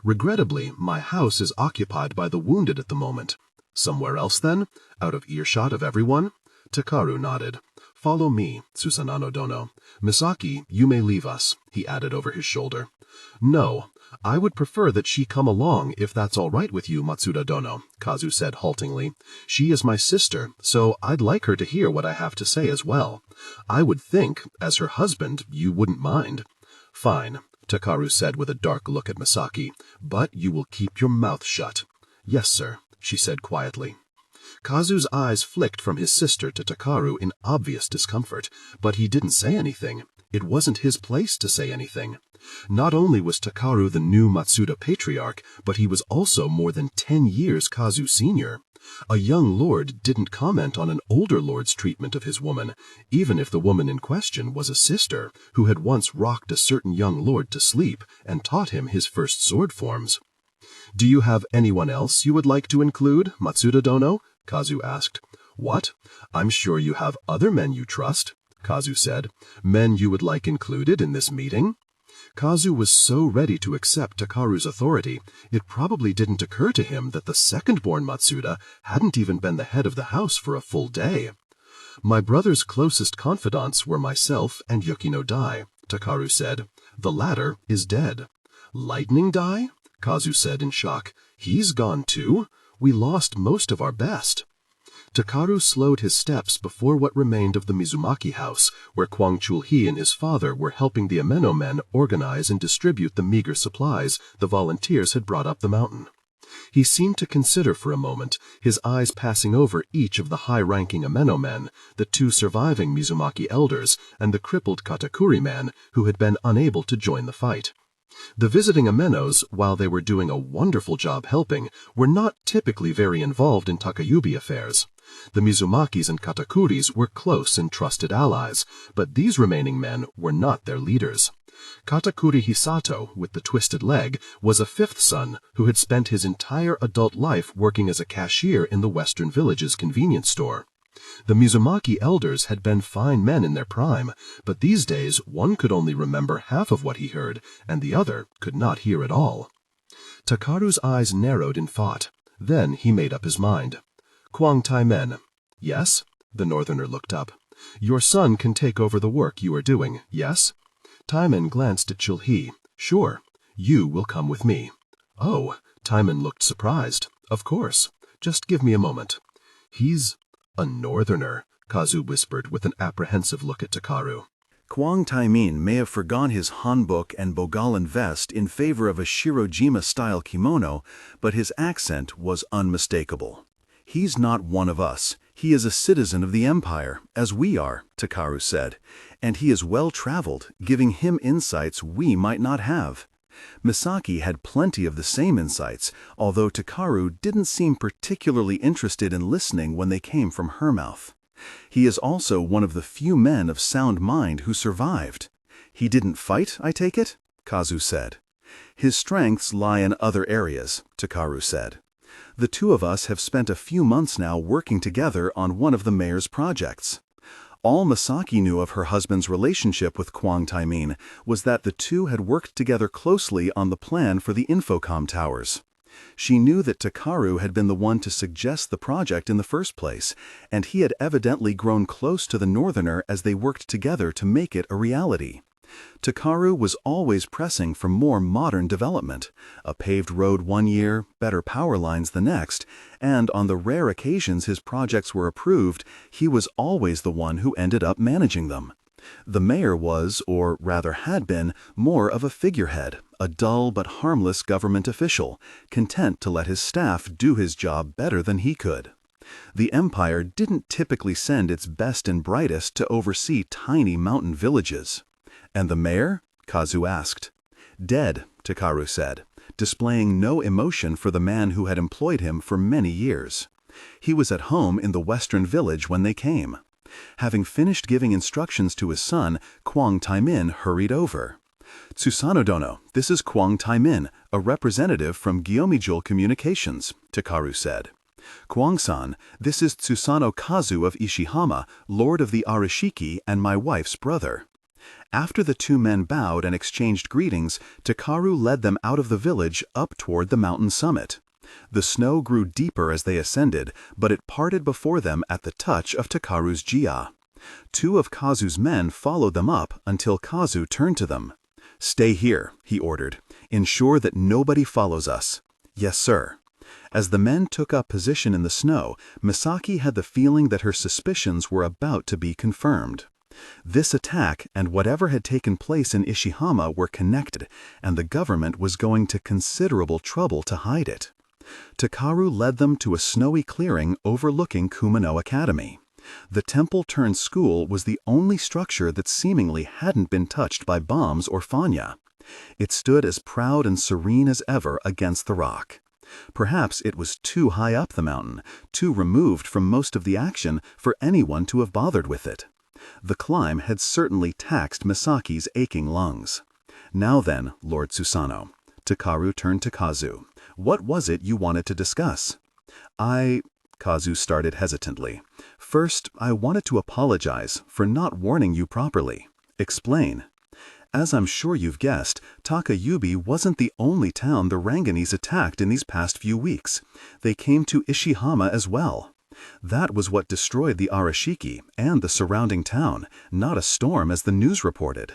Regrettably, my house is occupied by the wounded at the moment. Somewhere else then? Out of earshot of everyone? Takaru nodded. Follow me, Susanano-dono. Misaki, you may leave us, he added over his shoulder. No, I would prefer that she come along if that's all right with you, Matsuda-dono, Kazu said haltingly. She is my sister, so I'd like her to hear what I have to say as well. I would think, as her husband, you wouldn't mind. Fine, Takaru said with a dark look at Misaki, but you will keep your mouth shut. Yes, sir, she said quietly. Kazu's eyes flicked from his sister to Takaru in obvious discomfort, but he didn't say anything. It wasn't his place to say anything. Not only was Takaru the new Matsuda patriarch, but he was also more than 10 years Kazu's senior. A young lord didn't comment on an older lord's treatment of his woman, even if the woman in question was a sister who had once rocked a certain young lord to sleep and taught him his first sword forms. Do you have anyone else you would like to include, Matsuda-dono? Kazu asked. What? I'm sure you have other men you trust, Kazu said. Men you would like included in this meeting? Kazu was so ready to accept Takaru's authority, it probably didn't occur to him that the second-born Matsuda hadn't even been the head of the house for a full day. My brother's closest confidants were myself and Yukino Dai, Takaru said. The latter is dead. Lightning Dai? Kazu said in shock. He's gone too? We lost most of our best. Takaru slowed his steps before what remained of the Mizumaki house, where Kwang Chul-hee and his father were helping the Ameno men organize and distribute the meager supplies the volunteers had brought up the mountain. He seemed to consider for a moment, his eyes passing over each of the high-ranking Ameno men, the 2 surviving Mizumaki elders, and the crippled Katakuri man who had been unable to join the fight. The visiting Amenos, while they were doing a wonderful job helping, were not typically very involved in Takayubi affairs. The Mizumakis and Katakuris were close and trusted allies, but these remaining men were not their leaders. Katakuri Hisato, with the twisted leg, was a 5th son who had spent his entire adult life working as a cashier in the Western Village's convenience store. The Mizumaki elders had been fine men in their prime, but these days one could only remember half of what he heard, and the other could not hear at all. Takaru's eyes narrowed in thought. Then he made up his mind. Kwang Tai-men. Yes? The northerner looked up. Your son can take over the work you are doing, yes? Taimen glanced at Chul-hee. Sure. You will come with me. Oh, Taimen looked surprised. Of course. Just give me a moment. He's a northerner, Kazu whispered with an apprehensive look at Takaru. Kwang Tai-min may have forgone his hanbok and bogalan vest in favor of a Shirojima-style kimono, but his accent was unmistakable. He's not one of us. He is a citizen of the Empire, as we are, Takaru said, and he is well-traveled, giving him insights we might not have. Misaki had plenty of the same insights, although Takaru didn't seem particularly interested in listening when they came from her mouth. He is also one of the few men of sound mind who survived. He didn't fight, I take it? Kazu said. His strengths lie in other areas, Takaru said. The 2 of us have spent a few months now working together on one of the mayor's projects. All Misaki knew of her husband's relationship with Kwang Tai-min was that the 2 had worked together closely on the plan for the Infocom towers. She knew that Takaru had been the one to suggest the project in the first place, and he had evidently grown close to the northerner as they worked together to make it a reality. Takaru was always pressing for more modern development, a paved road one year, better power lines the next, and on the rare occasions his projects were approved, he was always the one who ended up managing them. The mayor was, or rather had been, more of a figurehead, a dull but harmless government official, content to let his staff do his job better than he could. The empire didn't typically send its best and brightest to oversee tiny mountain villages. "And the mayor?" Kazu asked. "Dead," Takaru said, displaying no emotion for the man who had employed him for many years. He was at home in the western village when they came. Having finished giving instructions to his son, Kwang Taimin hurried over. "Tsusano-dono, this is Kwang Taimin, a representative from Gyomijul Communications," Takaru said. "Kwang-san, this is Tsusano Kazu of Ishihama, lord of the Arashiki and my wife's brother." After the two men bowed and exchanged greetings, Takaru led them out of the village up toward the mountain summit. The snow grew deeper as they ascended, but it parted before them at the touch of Takaru's jia. Two of Kazu's men followed them up until Kazu turned to them. "Stay here," he ordered. "Ensure that nobody follows us." "Yes, sir." As the men took up position in the snow, Misaki had the feeling that her suspicions were about to be confirmed. This attack and whatever had taken place in Ishihama were connected, and the government was going to considerable trouble to hide it. Takaru led them to a snowy clearing overlooking Kumano Academy. The temple-turned-school was the only structure that seemingly hadn't been touched by bombs or fanya. It stood as proud and serene as ever against the rock. Perhaps it was too high up the mountain, too removed from most of the action for anyone to have bothered with it. The climb had certainly taxed Misaki's aching lungs. "Now then, Lord Susano," Takaru turned to Kazu. "What was it you wanted to discuss?" Kazu started hesitantly. "First, I wanted to apologize for not warning you properly." "Explain." "As I'm sure you've guessed, Takayubi wasn't the only town the Ranganese attacked in these past few weeks. They came to Ishihama as well. That was what destroyed the Arashiki and the surrounding town, not a storm as the news reported."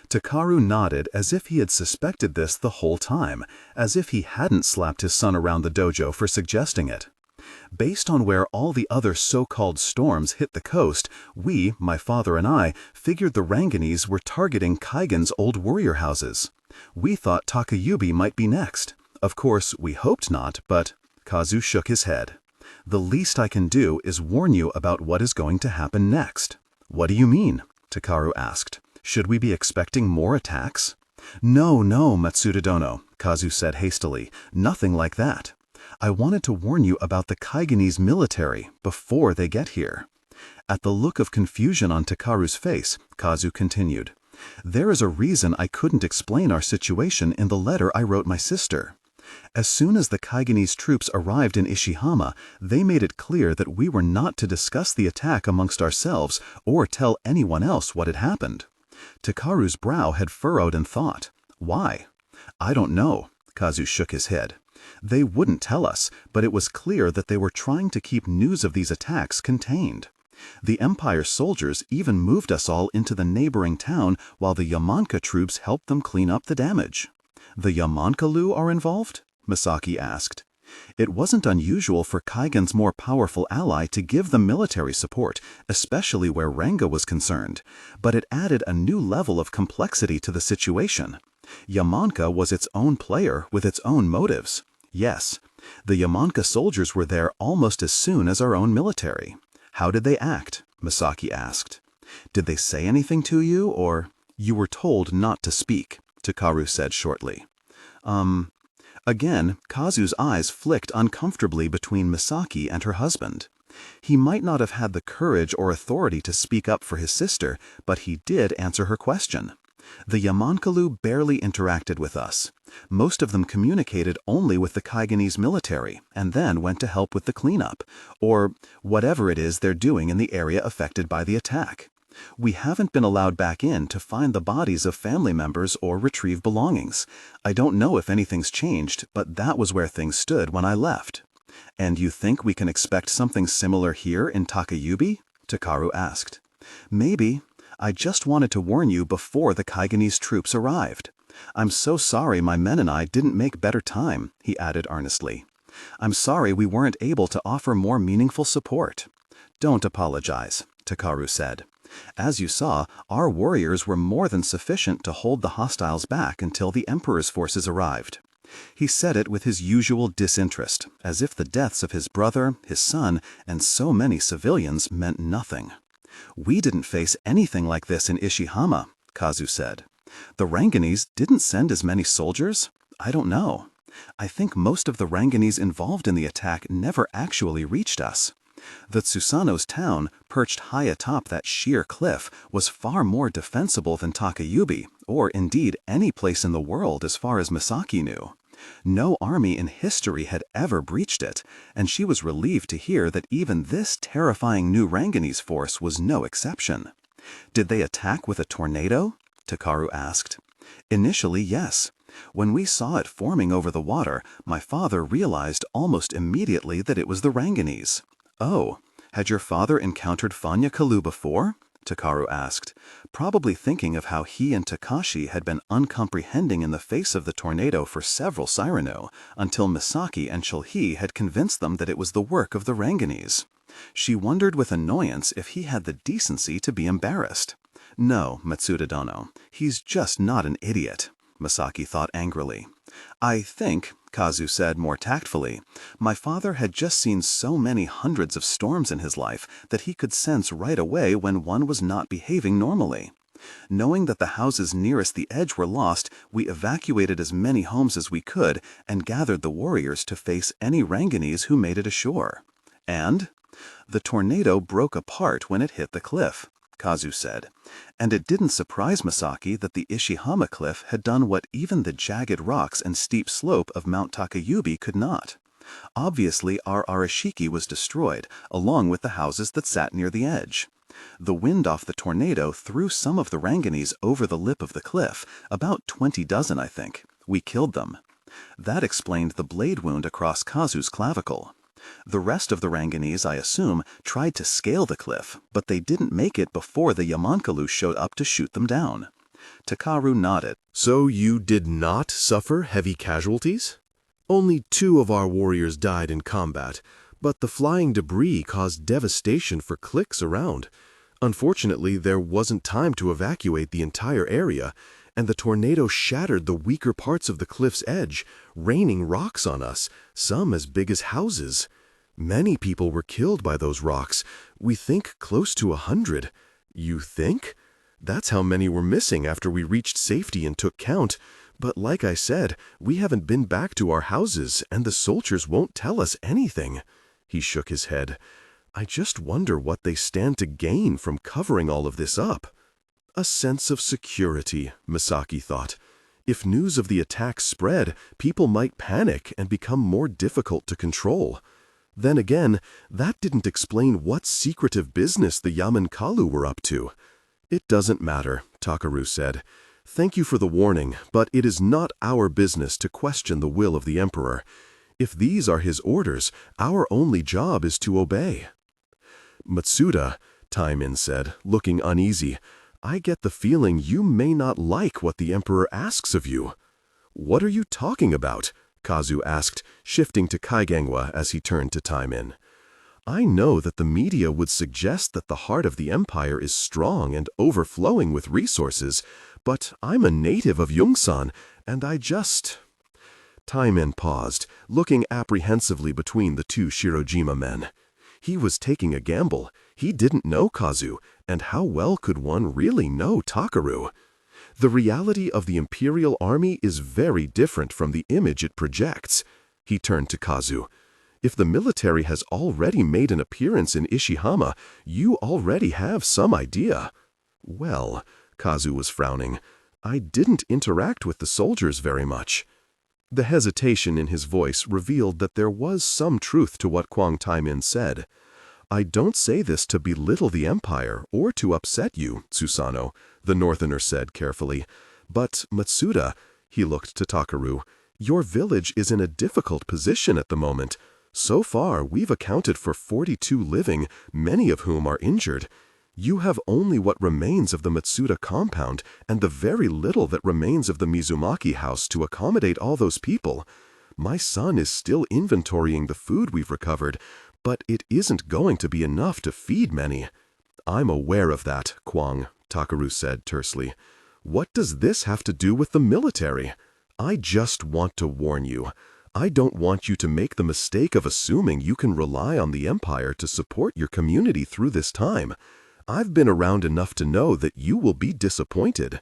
Takaru nodded as if he had suspected this the whole time, as if he hadn't slapped his son around the dojo for suggesting it. "Based on where all the other so-called storms hit the coast, we, my father and I, figured the Ranganese were targeting Kaigen's old warrior houses. We thought Takayubi might be next. Of course, we hoped not, but—" Kazu shook his head. "The least I can do is warn you about what is going to happen next." "What do you mean?" Takaru asked. "Should we be expecting more attacks?" No, Matsuda-dono," Kazu said hastily. "Nothing like that. I wanted to warn you about the Kaigenese military before they get here." At the look of confusion on Takaru's face, Kazu continued. "There is a reason I couldn't explain our situation in the letter I wrote my sister. As soon as the Kaigenese troops arrived in Ishihama, they made it clear that we were not to discuss the attack amongst ourselves or tell anyone else what had happened." Takaru's brow had furrowed in thought. "Why?" "I don't know." Kazu shook his head. "They wouldn't tell us, but it was clear that they were trying to keep news of these attacks contained. The Empire soldiers even moved us all into the neighboring town while the Yamanka troops helped them clean up the damage." "The Yamanka-lu are involved?" Misaki asked. It wasn't unusual for Kaigen's more powerful ally to give them military support, especially where Ranga was concerned, but it added a new level of complexity to the situation. Yamanka was its own player with its own motives. Yes, the Yamanka soldiers were there almost as soon as our own military. "How did they act?" Misaki asked. "Did they say anything to you, or—" "You were told not to speak," Takaru said shortly. Again, Kazu's eyes flicked uncomfortably between Misaki and her husband. He might not have had the courage or authority to speak up for his sister, but he did answer her question. "The Yamankalu barely interacted with us. Most of them communicated only with the Kaigenese military and then went to help with the cleanup, or whatever it is they're doing in the area affected by the attack. We haven't been allowed back in to find the bodies of family members or retrieve belongings. I don't know if anything's changed, but that was where things stood when I left." "And you think we can expect something similar here in Takayubi?" Takaru asked. "Maybe. I just wanted to warn you before the Kaigenese troops arrived. I'm so sorry my men and I didn't make better time," he added earnestly. "I'm sorry we weren't able to offer more meaningful support." "Don't apologize," Takaru said. "As you saw, our warriors were more than sufficient to hold the hostiles back until the Emperor's forces arrived." He said it with his usual disinterest, as if the deaths of his brother, his son, and so many civilians meant nothing. "We didn't face anything like this in Ishihama," Kazu said. "The Ranganese didn't send as many soldiers? I don't know. I think most of the Ranganese involved in the attack never actually reached us. The Tsusano's town, perched high atop that sheer cliff, was far more defensible than Takayubi, or indeed any place in the world as far as Misaki knew. No army in history had ever breached it, and she was relieved to hear that even this terrifying new Ranganese force was no exception." "Did they attack with a tornado?" Takaru asked. "Initially, yes. When we saw it forming over the water, my father realized almost immediately that it was the Ranganese." "Oh, had your father encountered Fanya Kalu before?" Takaru asked, probably thinking of how he and Takashi had been uncomprehending in the face of the tornado for several Cyrano, until Misaki and Shulhi had convinced them that it was the work of the Ranganese. She wondered with annoyance if he had the decency to be embarrassed. "No, Matsuda-dono, he's just not an idiot," Misaki thought angrily. "I think," Kazu said more tactfully, "my father had just seen so many hundreds of storms in his life that he could sense right away when one was not behaving normally. Knowing that the houses nearest the edge were lost, we evacuated as many homes as we could and gathered the warriors to face any Ranganese who made it ashore." "And?" "The tornado broke apart when it hit the cliff," Kazu said, "and it didn't surprise Misaki that the Ishihama cliff had done what even the jagged rocks and steep slope of Mount Takayubi could not. Obviously our Arashiki was destroyed, along with the houses that sat near the edge. The wind off the tornado threw some of the Ranganese over the lip of the cliff, about 20 dozen, I think. We killed them. That explained the blade wound across Kazu's clavicle. The rest of the Ranganese, I assume, tried to scale the cliff, but they didn't make it before the Yamankalu showed up to shoot them down." Takaru nodded. "So you did not suffer heavy casualties?" "Only 2 of our warriors died in combat, but the flying debris caused devastation for cliques around. Unfortunately, there wasn't time to evacuate the entire area, and the tornado shattered the weaker parts of the cliff's edge, raining rocks on us, some as big as houses. Many people were killed by those rocks. We think close to 100. You think? That's how many were missing after we reached safety and took count. But like I said, we haven't been back to our houses, and the soldiers won't tell us anything." He shook his head. "I just wonder what they stand to gain from covering all of this up." "A sense of security," Misaki thought. "If news of the attack spread, people might panic and become more difficult to control. Then again, that didn't explain what secretive business the Yamankalu were up to." "It doesn't matter," Takaru said. "Thank you for the warning, but it is not our business to question the will of the Emperor. If these are his orders, our only job is to obey." "Matsuda," Taimin said, looking uneasy, "I get the feeling you may not like what the Emperor asks of you." "What are you talking about?" Kazu asked, shifting to Kaigenwa as he turned to Taimin. "I know that the media would suggest that the heart of the Empire is strong and overflowing with resources, but I'm a native of Yongsan, and I just—" Taimin paused, looking apprehensively between the 2 Shirojima men. He was taking a gamble. He didn't know Kazu, and how well could one really know Takaru? "The reality of the Imperial Army is very different from the image it projects." He turned to Kazu. "If the military has already made an appearance in Ishihama, you already have some idea." "Well," Kazu was frowning, "I didn't interact with the soldiers very much." The hesitation in his voice revealed that there was some truth to what Kwang Taimin said. "I don't say this to belittle the Empire or to upset you, Tsusano," the Northerner said carefully. "But, Matsuda," he looked to Takaru, "your village is in a difficult position at the moment. So far, we've accounted for 42 living, many of whom are injured. You have only what remains of the Matsuda compound and the very little that remains of the Mizumaki house to accommodate all those people. My son is still inventorying the food we've recovered, but it isn't going to be enough to feed many." "I'm aware of that, Kwang," Takaru said tersely. "What does this have to do with the military? I just want to warn you. I don't want you to make the mistake of assuming you can rely on the Empire to support your community through this time. I've been around enough to know that you will be disappointed."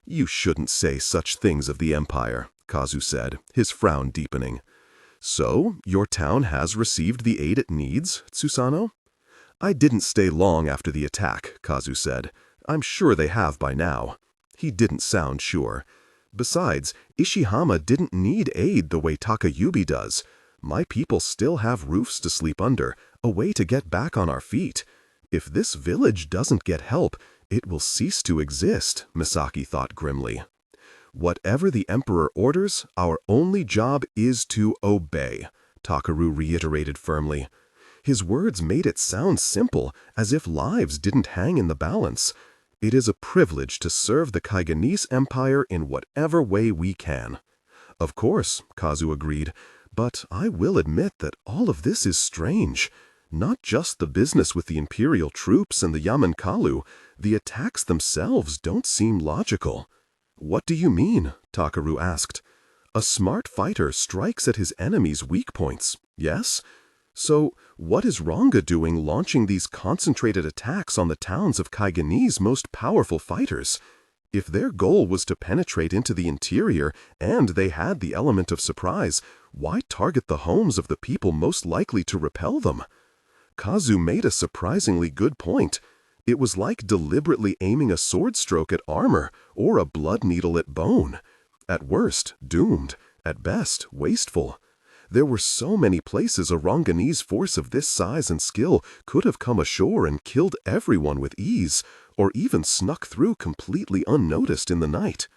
"You shouldn't say such things of the Empire," Kazu said, his frown deepening. "So, your town has received the aid it needs, Tsusano?" "I didn't stay long after the attack," Kazu said. "I'm sure they have by now." He didn't sound sure. "Besides, Ishihama didn't need aid the way Takayubi does. My people still have roofs to sleep under, a way to get back on our feet. If this village doesn't get help, it will cease to exist," Misaki thought grimly. "Whatever the Emperor orders, our only job is to obey," Takaru reiterated firmly. His words made it sound simple, as if lives didn't hang in the balance. "It is a privilege to serve the Kaigenese Empire in whatever way we can." "Of course," Kazu agreed, "but I will admit that all of this is strange. Not just the business with the Imperial troops and the Yamankalu, the attacks themselves don't seem logical." "What do you mean?" Takaru asked. "A smart fighter strikes at his enemy's weak points, yes? So, what is Ranga doing launching these concentrated attacks on the towns of Kaigenese most powerful fighters? If their goal was to penetrate into the interior and they had the element of surprise, why target the homes of the people most likely to repel them?" Kazu made a surprisingly good point. It was like deliberately aiming a sword stroke at armor or a blood needle at bone. At worst, doomed. At best, wasteful. There were so many places a Ranganese force of this size and skill could have come ashore and killed everyone with ease, or even snuck through completely unnoticed in the night.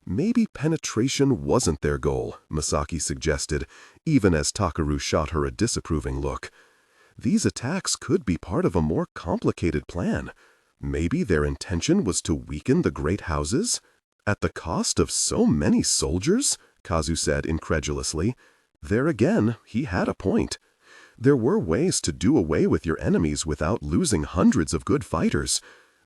"Maybe penetration wasn't their goal," Misaki suggested, even as Takaru shot her a disapproving look. "These attacks could be part of a more complicated plan. Maybe their intention was to weaken the great houses? At the cost of so many soldiers?" Kazu said incredulously. There again, he had a point. There were ways to do away with your enemies without losing hundreds of good fighters.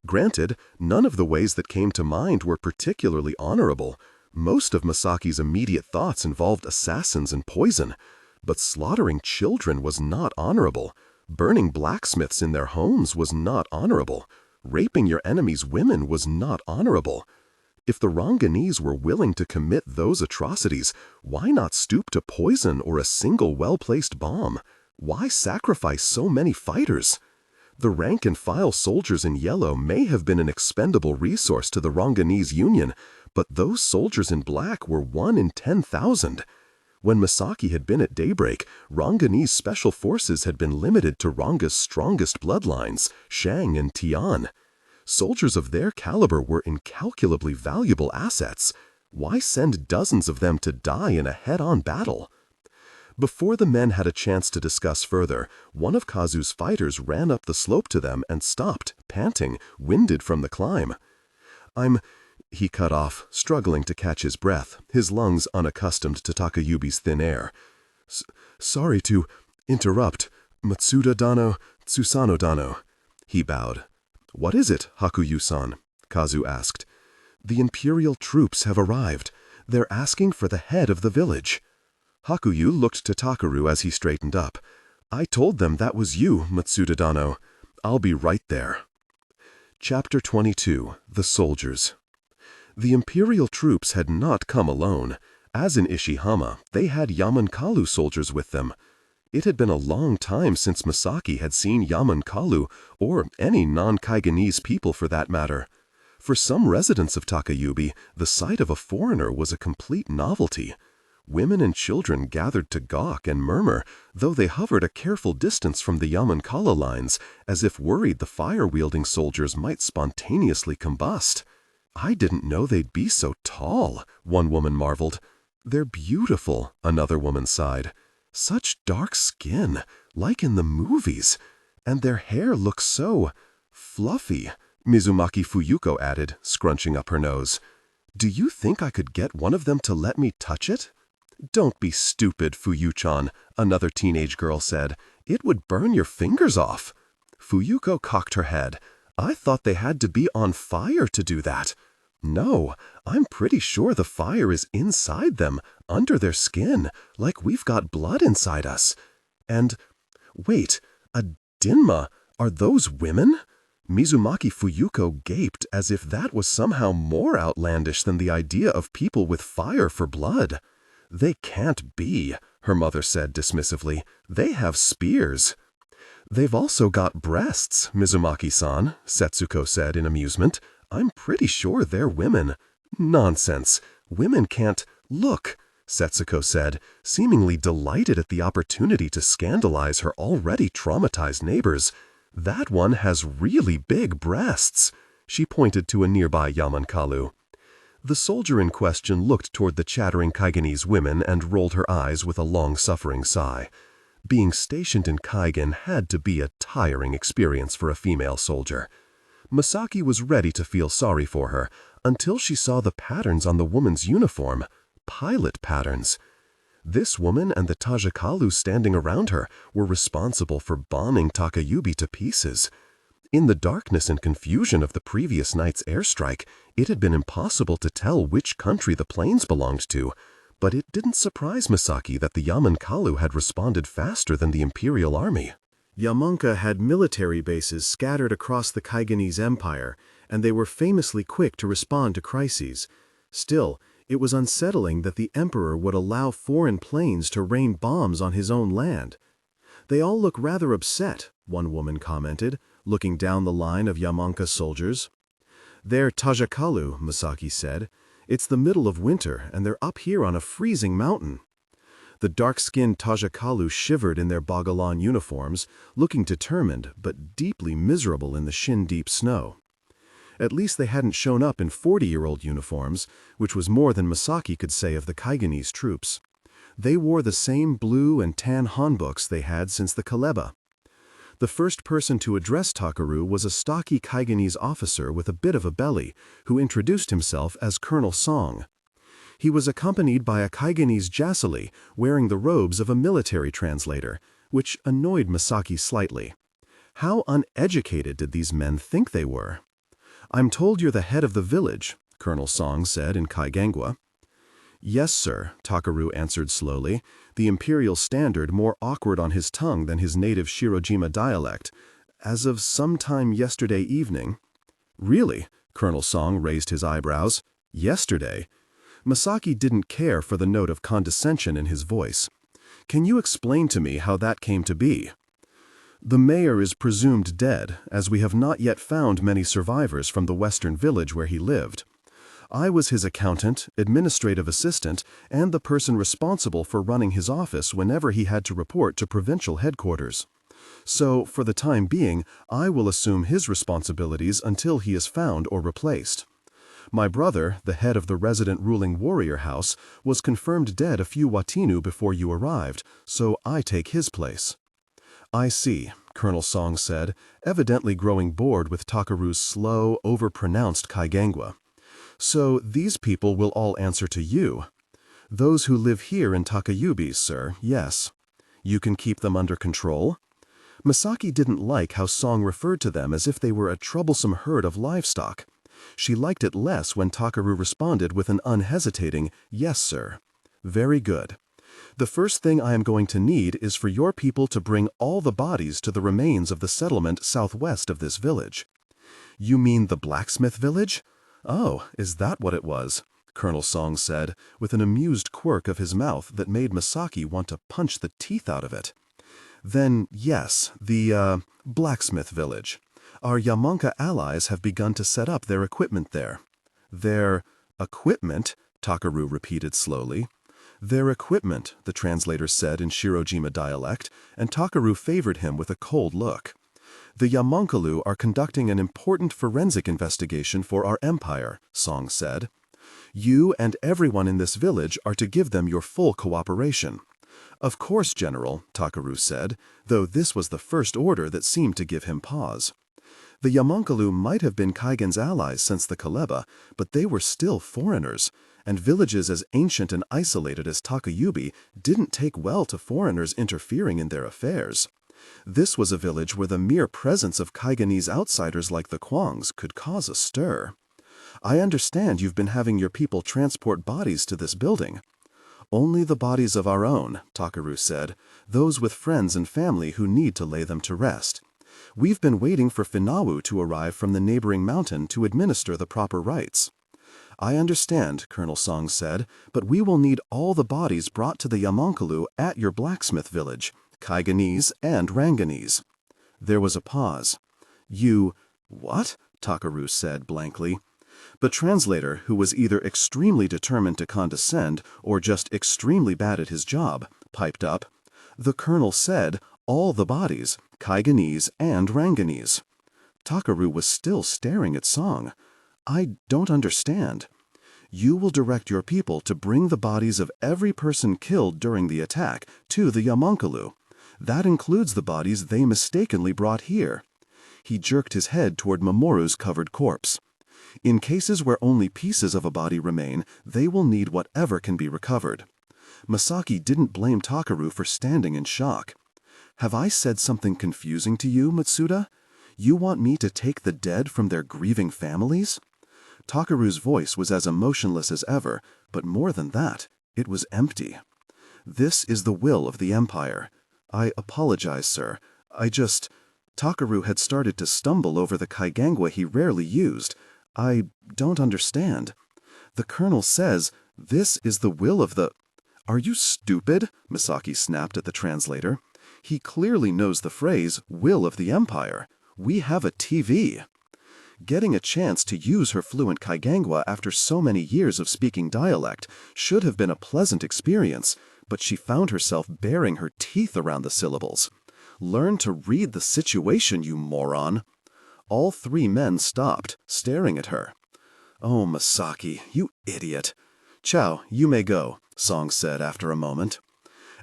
Granted, none of the ways that came to mind were particularly honorable. Most of Misaki's immediate thoughts involved assassins and poison. But slaughtering children was not honorable. Burning blacksmiths in their homes was not honorable. Raping your enemy's women was not honorable. If the Ranganese were willing to commit those atrocities, why not stoop to poison or a single well-placed bomb? Why sacrifice so many fighters? The rank-and-file soldiers in yellow may have been an expendable resource to the Ranganese Union, but those soldiers in black were 1 in 10,000. When Misaki had been at daybreak, Ranganese special forces had been limited to Ranga's strongest bloodlines, Shang and Tian. Soldiers of their caliber were incalculably valuable assets. Why send dozens of them to die in a head-on battle? Before the men had a chance to discuss further, one of Kazu's fighters ran up the slope to them and stopped, panting, winded from the climb. He cut off, struggling to catch his breath, his lungs unaccustomed to Takayubi's thin air. Sorry to interrupt, Matsuda-dano, Tsusano-dano." He bowed. "What is it, Hakuyu-san?" Kazu asked. "The Imperial troops have arrived. They're asking for the head of the village." Hakuyu looked to Takaru as he straightened up. "I told them that was you, Matsuda-dano. I'll be right there." Chapter 22. The Soldiers. The Imperial troops had not come alone. As in Ishihama, they had Yamankalu soldiers with them. It had been a long time since Misaki had seen Yamankalu, or any non-Kaigenese people for that matter. For some residents of Takayubi, the sight of a foreigner was a complete novelty. Women and children gathered to gawk and murmur, though they hovered a careful distance from the Yamankala lines, as if worried the fire-wielding soldiers might spontaneously combust. "I didn't know they'd be so tall," one woman marveled. "They're beautiful," another woman sighed. "Such dark skin, like in the movies. And their hair looks so Fluffy, Mizumaki Fuyuko added, scrunching up her nose. Do you think I could get one of them to let me touch it? Don't be stupid, Fuyuchan, another teenage girl said. It would burn your fingers off. Fuyuko cocked her head. I thought they had to be on fire to do that. No, I'm pretty sure the fire is inside them, under their skin, like we've got blood inside us. And, wait, a Dinma, are those women? Mizumaki Fuyuko gaped as if that was somehow more outlandish than the idea of people with fire for blood. They can't be, her mother said dismissively. They have spears. They've also got breasts, Mizumaki-san, Setsuko said in amusement. I'm pretty sure they're women. Nonsense. Women can't. Look, Setsuko said, seemingly delighted at the opportunity to scandalize her already traumatized neighbors. That one has really big breasts. She pointed to a nearby yamankalu. The soldier in question looked toward the chattering Kaigenese women and rolled her eyes with a long-suffering sigh. Being stationed in Kaigen had to be a tiring experience for a female soldier. Misaki was ready to feel sorry for her until she saw the patterns on the woman's uniform. Pilot patterns. This woman and the Tajikalu standing around her were responsible for bombing Takayubi to pieces. In the darkness and confusion of the previous night's airstrike, it had been impossible to tell which country the planes belonged to, but it didn't surprise Misaki that the yamankalu had responded faster than the Imperial Army. Yamanka had military bases scattered across the Kaigenese Empire, and they were famously quick to respond to crises. Still, it was unsettling that the Emperor would allow foreign planes to rain bombs on his own land. They all look rather upset, one woman commented, looking down the line of Yamanka soldiers. They're Tajikalu, Misaki said. It's the middle of winter, and they're up here on a freezing mountain. The dark-skinned Tajikalu shivered in their Bagalan uniforms, looking determined but deeply miserable in the shin-deep snow. At least they hadn't shown up in 40-year-old uniforms, which was more than Misaki could say of the Kaigenese troops. They wore the same blue and tan hanboks they had since the Kaleba. The first person to address Takaru was a stocky Kaigenese officer with a bit of a belly, who introduced himself as Colonel Song. He was accompanied by a Kaigenese jasali wearing the robes of a military translator, which annoyed Misaki slightly. How uneducated did these men think they were? I'm told you're the head of the village, Colonel Song said in Kaigengwa. Yes, sir, Takaru answered slowly, the imperial standard more awkward on his tongue than his native Shirojima dialect. As of some time yesterday evening. Really? Colonel Song raised his eyebrows. Yesterday? Misaki didn't care for the note of condescension in his voice. Can you explain to me how that came to be? The mayor is presumed dead, as we have not yet found many survivors from the western village where he lived. I was his accountant, administrative assistant, and the person responsible for running his office whenever he had to report to provincial headquarters. So, for the time being, I will assume his responsibilities until he is found or replaced. My brother, the head of the resident ruling warrior house, was confirmed dead a few watinu before you arrived, so I take his place. I see, Colonel Song said, evidently growing bored with Takaru's slow, overpronounced Kaigengwa. So these people will all answer to you. Those who live here in Takayubi, sir, yes. You can keep them under control? Misaki didn't like how Song referred to them as if they were a troublesome herd of livestock. She liked it less when Takaru responded with an unhesitating, yes, sir. Very good. The first thing I am going to need is for your people to bring all the bodies to the remains of the settlement southwest of this village. You mean the blacksmith village? Oh, is that what it was? Colonel Song said, with an amused quirk of his mouth that made Misaki want to punch the teeth out of it. Then, yes, the, blacksmith village. Our Yamanka allies have begun to set up their equipment there. Their equipment? Takaru repeated slowly. Their equipment, the translator said in Shirojima dialect, and Takaru favored him with a cold look. The Yamankalu are conducting an important forensic investigation for our empire, Song said. You and everyone in this village are to give them your full cooperation. Of course, General, Takaru said, though this was the first order that seemed to give him pause. The Yamonkalu might have been Kaigen's allies since the Kaleba, but they were still foreigners, and villages as ancient and isolated as Takayubi didn't take well to foreigners interfering in their affairs. This was a village where the mere presence of Kaigenese outsiders like the Kwangs could cause a stir. "I understand you've been having your people transport bodies to this building." "Only the bodies of our own," Takaru said, "those with friends and family who need to lay them to rest. We've been waiting for Finawu to arrive from the neighboring mountain to administer the proper rites." "I understand," Colonel Song said, "but we will need all the bodies brought to the Yamonkalu at your blacksmith village, Kaigenese and Ranganese." There was a pause. "What?" Takaru said blankly. The translator, who was either extremely determined to condescend or just extremely bad at his job, piped up. "The colonel said, all the bodies, Kaigenese and Ranganese." Takaru was still staring at Song. "I don't understand." "You will direct your people to bring the bodies of every person killed during the attack to the Yamonkalu. That includes the bodies they mistakenly brought here." He jerked his head toward Mamoru's covered corpse. "In cases where only pieces of a body remain, they will need whatever can be recovered." Misaki didn't blame Takaru for standing in shock. "Have I said something confusing to you, Matsuda? You want me to take the dead from their grieving families?" Takaru's voice was as emotionless as ever, but more than that, it was empty. "This is the will of the Empire. I apologize, sir. Takaru had started to stumble over the Kaigengwa he rarely used. "I don't understand." "The colonel says, this is the will of the—" "Are you stupid?" Misaki snapped at the translator. "He clearly knows the phrase, will of the Empire. We have a TV." Getting a chance to use her fluent Kaigengwa after so many years of speaking dialect should have been a pleasant experience, but she found herself baring her teeth around the syllables. "Learn to read the situation, you moron." All three men stopped, staring at her. "Oh, Misaki, you idiot." "Ciao, you may go," Song said after a moment.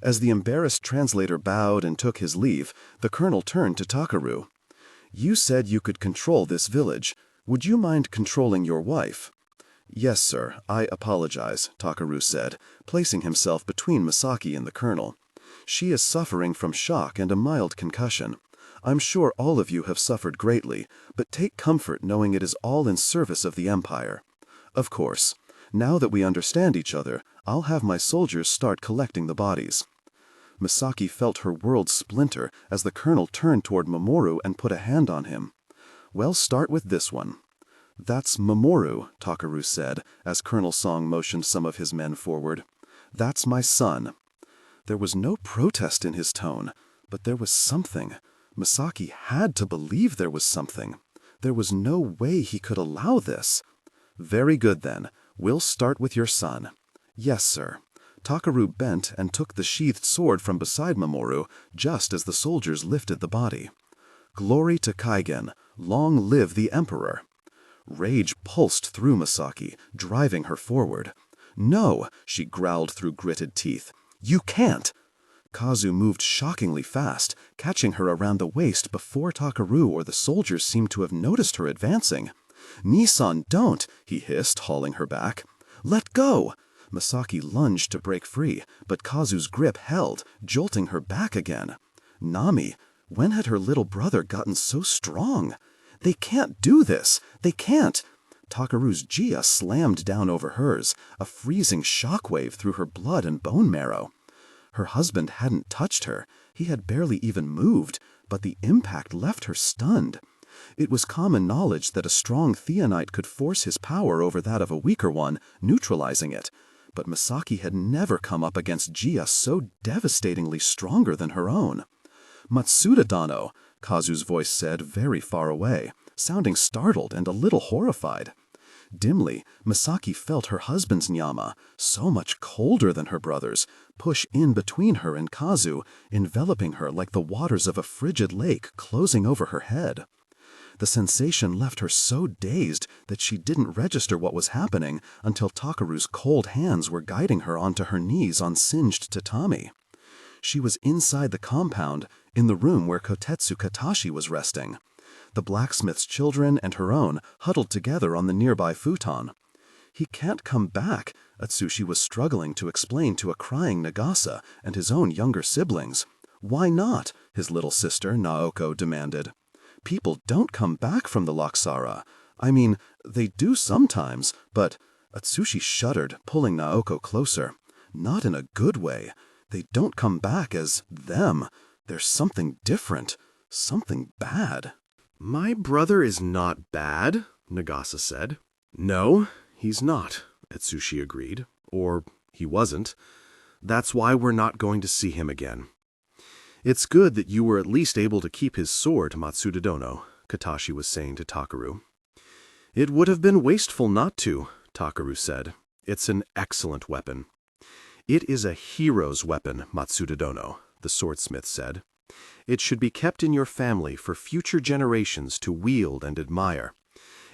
As the embarrassed translator bowed and took his leave, the colonel turned to Takaru. "You said you could control this village. Would you mind controlling your wife?" "Yes, sir, I apologize," Takaru said, placing himself between Misaki and the colonel. "She is suffering from shock and a mild concussion. I'm sure all of you have suffered greatly, but take comfort knowing it is all in service of the Empire. Of course, now that we understand each other, I'll have my soldiers start collecting the bodies." Misaki felt her world splinter as the colonel turned toward Mamoru and put a hand on him. "Well, start with this one." "That's Mamoru," Takaru said, as Colonel Song motioned some of his men forward. "That's my son." There was no protest in his tone, but there was something. Misaki had to believe there was something. There was no way he could allow this. "Very good, then. We'll start with your son." "Yes, sir." Takaru bent and took the sheathed sword from beside Mamoru, just as the soldiers lifted the body. "Glory to Kaigen! Long live the Emperor!" Rage pulsed through Misaki, driving her forward. "No!" she growled through gritted teeth. "You can't!" Kazu moved shockingly fast, catching her around the waist before Takaru or the soldiers seemed to have noticed her advancing. "Nisan, don't!" he hissed, hauling her back. "Let go!" Misaki lunged to break free, but Kazu's grip held, jolting her back again. Nami, when had her little brother gotten so strong? "They can't do this! They can't!" Takaru's Jia slammed down over hers, a freezing shockwave through her blood and bone marrow. Her husband hadn't touched her, he had barely even moved, but the impact left her stunned. It was common knowledge that a strong Theonite could force his power over that of a weaker one, neutralizing it, but Misaki had never come up against Jia so devastatingly stronger than her own. "Matsuda Dano," Kazu's voice said very far away, sounding startled and a little horrified. Dimly, Misaki felt her husband's nyama, so much colder than her brother's, push in between her and Kazu, enveloping her like the waters of a frigid lake closing over her head. The sensation left her so dazed that she didn't register what was happening until Takaru's cold hands were guiding her onto her knees on singed tatami. She was inside the compound, in the room where Kotetsu Katashi was resting. the blacksmith's children and her own huddled together on the nearby futon. He can't come back, Atsushi was struggling to explain to a crying Nagasa and his own younger siblings. Why not? His little sister, Naoko, demanded. People don't come back from the Loksara. I mean, they do sometimes, but Atsushi shuddered, pulling Naoko closer. Not in a good way. They don't come back as them. There's something different, something bad. My brother is not bad, Nagasa said. No, he's not, Atsushi agreed. Or he wasn't. That's why we're not going to see him again. It's good that you were at least able to keep his sword, Matsuda Dono, Katashi was saying to Takaru. It would have been wasteful not to, Takaru said. It's an excellent weapon. It is a hero's weapon, Matsuda Dono, the swordsmith said. It should be kept in your family for future generations to wield and admire.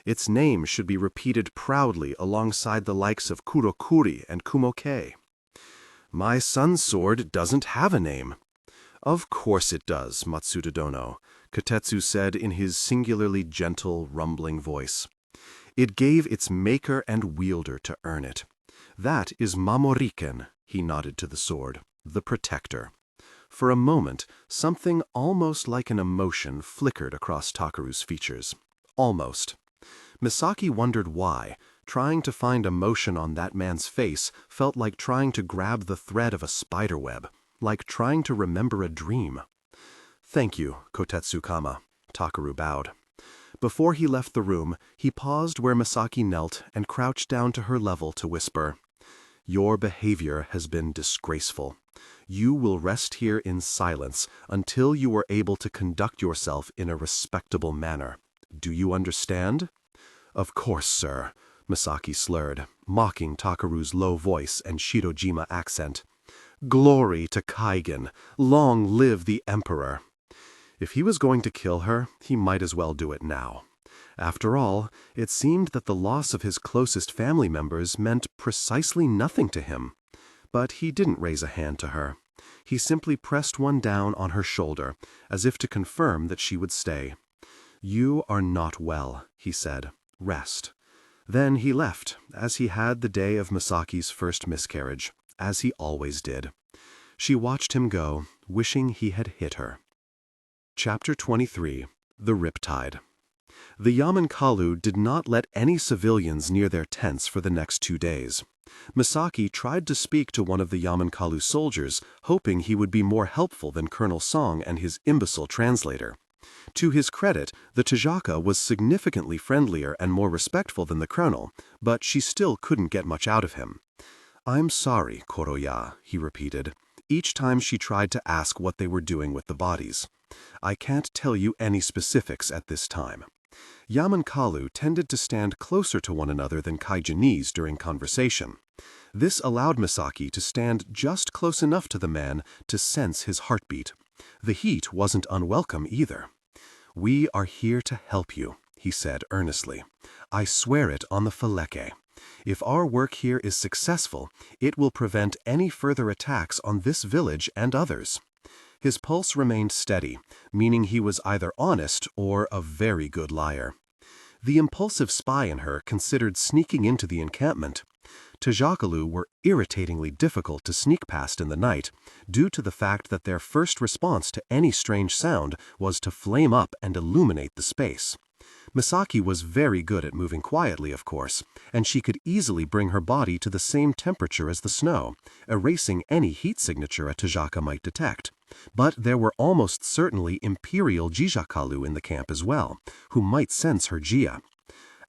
Its name should be repeated proudly alongside the likes of Kurokuri and Kumoke. My son's sword doesn't have a name. Of course it does, Matsuda Dono, Kotetsu said in his singularly gentle, rumbling voice. It gave its maker and wielder to earn it. That is Mamoriken, he nodded to the sword, the protector. For a moment, something almost like an emotion flickered across Takaru's features. Almost. Misaki wondered why. Trying to find emotion on that man's face felt like trying to grab the thread of a spiderweb, like trying to remember a dream. Thank you, Kotetsu-kama, Takaru bowed. Before he left the room, he paused where Misaki knelt and crouched down to her level to whisper, Your behavior has been disgraceful. You will rest here in silence until you are able to conduct yourself in a respectable manner. Do you understand? Of course, sir, Misaki slurred, mocking Takaru's low voice and Shirojima accent. Glory to Kaigen! Long live the Emperor! If he was going to kill her, he might as well do it now. After all, it seemed that the loss of his closest family members meant precisely nothing to him. But he didn't raise a hand to her. He simply pressed one down on her shoulder, as if to confirm that she would stay. You are not well, he said. Rest. Then he left, as he had the day of Misaki's first miscarriage, as he always did. She watched him go, wishing he had hit her. Chapter 23. The Riptide. The Yamankalu did not let any civilians near their tents for the next 2 days. Misaki tried to speak to one of the Yamankalu soldiers, hoping he would be more helpful than Colonel Song and his imbecile translator. To his credit, the Tajaka was significantly friendlier and more respectful than the colonel, but she still couldn't get much out of him. I'm sorry, Koroya, he repeated, each time she tried to ask what they were doing with the bodies. I can't tell you any specifics at this time. Yamankalu tended to stand closer to one another than Kaigenese during conversation. This allowed Misaki to stand just close enough to the man to sense his heartbeat. The heat wasn't unwelcome either. We are here to help you, he said earnestly. I swear it on the Faleke. If our work here is successful, it will prevent any further attacks on this village and others. His pulse remained steady, meaning he was either honest or a very good liar. The impulsive spy in her considered sneaking into the encampment. Tajakalu were irritatingly difficult to sneak past in the night, due to the fact that their first response to any strange sound was to flame up and illuminate the space. Misaki was very good at moving quietly, of course, and she could easily bring her body to the same temperature as the snow, erasing any heat signature a Tajaka might detect. But there were almost certainly Imperial Jijakalu in the camp as well, who might sense her Jia.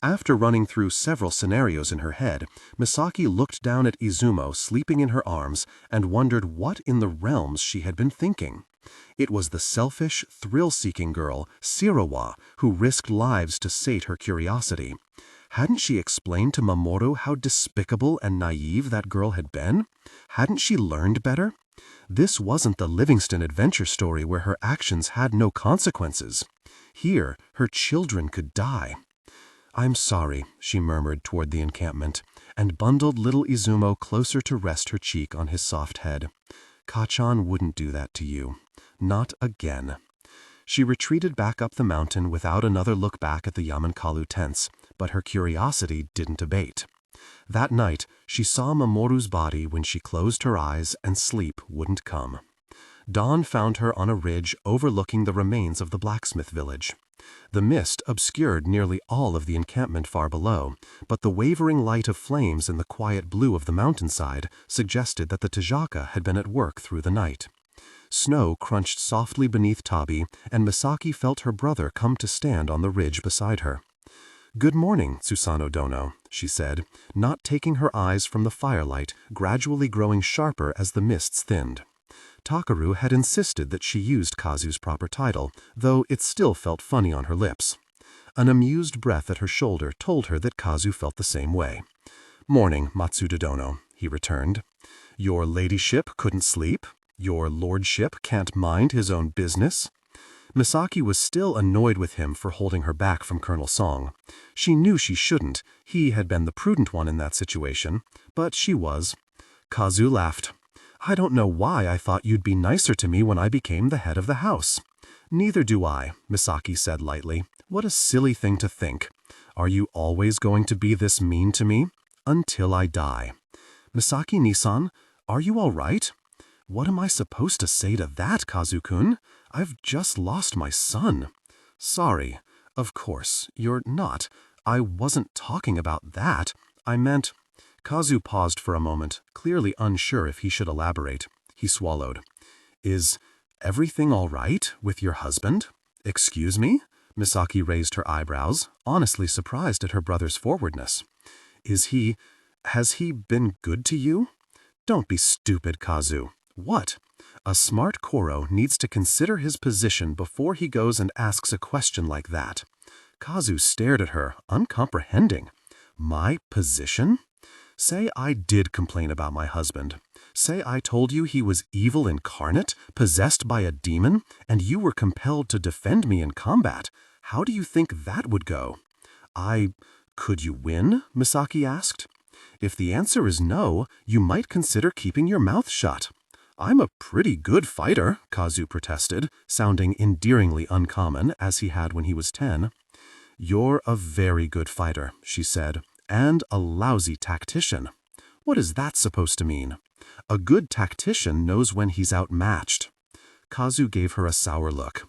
After running through several scenarios in her head, Misaki looked down at Izumo sleeping in her arms and wondered what in the realms she had been thinking. It was the selfish, thrill-seeking girl, Sirawa, who risked lives to sate her curiosity. Hadn't she explained to Mamoru how despicable and naive that girl had been? Hadn't she learned better? This wasn't the Livingston adventure story where her actions had no consequences. Here, her children could die. I'm sorry, she murmured toward the encampment, and bundled little Izumo closer to rest her cheek on his soft head. Kachan wouldn't do that to you. Not again. She retreated back up the mountain without another look back at the Yamankalu tents, but her curiosity didn't abate. That night, she saw Mamoru's body when she closed her eyes and sleep wouldn't come. Dawn found her on a ridge overlooking the remains of the blacksmith village. The mist obscured nearly all of the encampment far below, but the wavering light of flames in the quiet blue of the mountainside suggested that the Tajaka had been at work through the night. Snow crunched softly beneath Tabi, and Misaki felt her brother come to stand on the ridge beside her. "Good morning, Susano Dono," she said, not taking her eyes from the firelight, gradually growing sharper as the mists thinned. Takaru had insisted that she used Kazu's proper title, though it still felt funny on her lips. An amused breath at her shoulder told her that Kazu felt the same way. "Morning, Matsuda Dono," he returned. "Your ladyship couldn't sleep? Your lordship can't mind his own business?" Misaki was still annoyed with him for holding her back from Colonel Song. She knew she shouldn't. He had been the prudent one in that situation, but she was. Kazu laughed. "I don't know why I thought you'd be nicer to me when I became the head of the house." "Neither do I," Misaki said lightly. "What a silly thing to think. Are you always going to be this mean to me? Until I die." "Misaki-Nisan, are you all right?" "What am I supposed to say to that, Kazu-kun? I've just lost my son." "Sorry. Of course, you're not. I wasn't talking about that. I meant—" Kazu paused for a moment, clearly unsure if he should elaborate. He swallowed. "Is everything all right with your husband?" "Excuse me?" Misaki raised her eyebrows, honestly surprised at her brother's forwardness. Has he been good to you?" "Don't be stupid, Kazu." "What?" "A smart Koro needs to consider his position before he goes and asks a question like that." Kazu stared at her, uncomprehending. "My position? Say I did complain about my husband. Say I told you he was evil incarnate, possessed by a demon, and you were compelled to defend me in combat. How do you think that would go?" Could you win?" Misaki asked. "If the answer is no, you might consider keeping your mouth shut." "I'm a pretty good fighter," Kazu protested, sounding endearingly uncommon, as he had when he was 10. "You're a very good fighter," she said, "and a lousy tactician." "What is that supposed to mean?" "A good tactician knows when he's outmatched." Kazu gave her a sour look.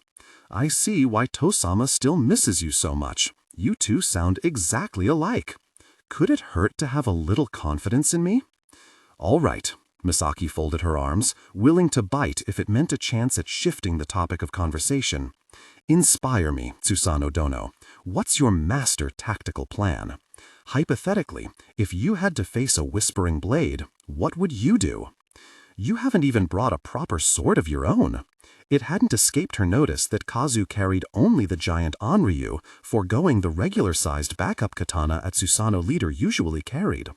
"I see why Tosama still misses you so much. You two sound exactly alike. Could it hurt to have a little confidence in me?" "All right." Misaki folded her arms, willing to bite if it meant a chance at shifting the topic of conversation. "Inspire me, Susano Dono. What's your master tactical plan? Hypothetically, if you had to face a whispering blade, what would you do? You haven't even brought a proper sword of your own." It hadn't escaped her notice that Kazu carried only the giant Onryu, foregoing the regular-sized backup katana a Susanoo leader usually carried.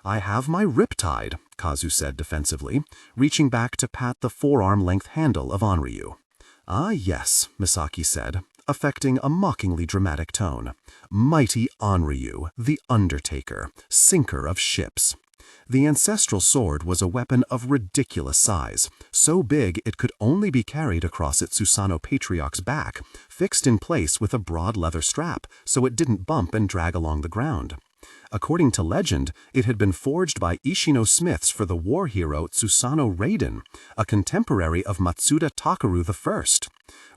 "I have my riptide," Kazu said defensively, reaching back to pat the forearm-length handle of Onryu. "Ah yes," Misaki said, affecting a mockingly dramatic tone. "Mighty Onryu, the Undertaker, sinker of ships." The ancestral sword was a weapon of ridiculous size, so big it could only be carried across its Susanoo patriarch's back, fixed in place with a broad leather strap so it didn't bump and drag along the ground. According to legend, it had been forged by Ishino smiths for the war hero Susanoo Raiden, a contemporary of Matsuda Takaru I.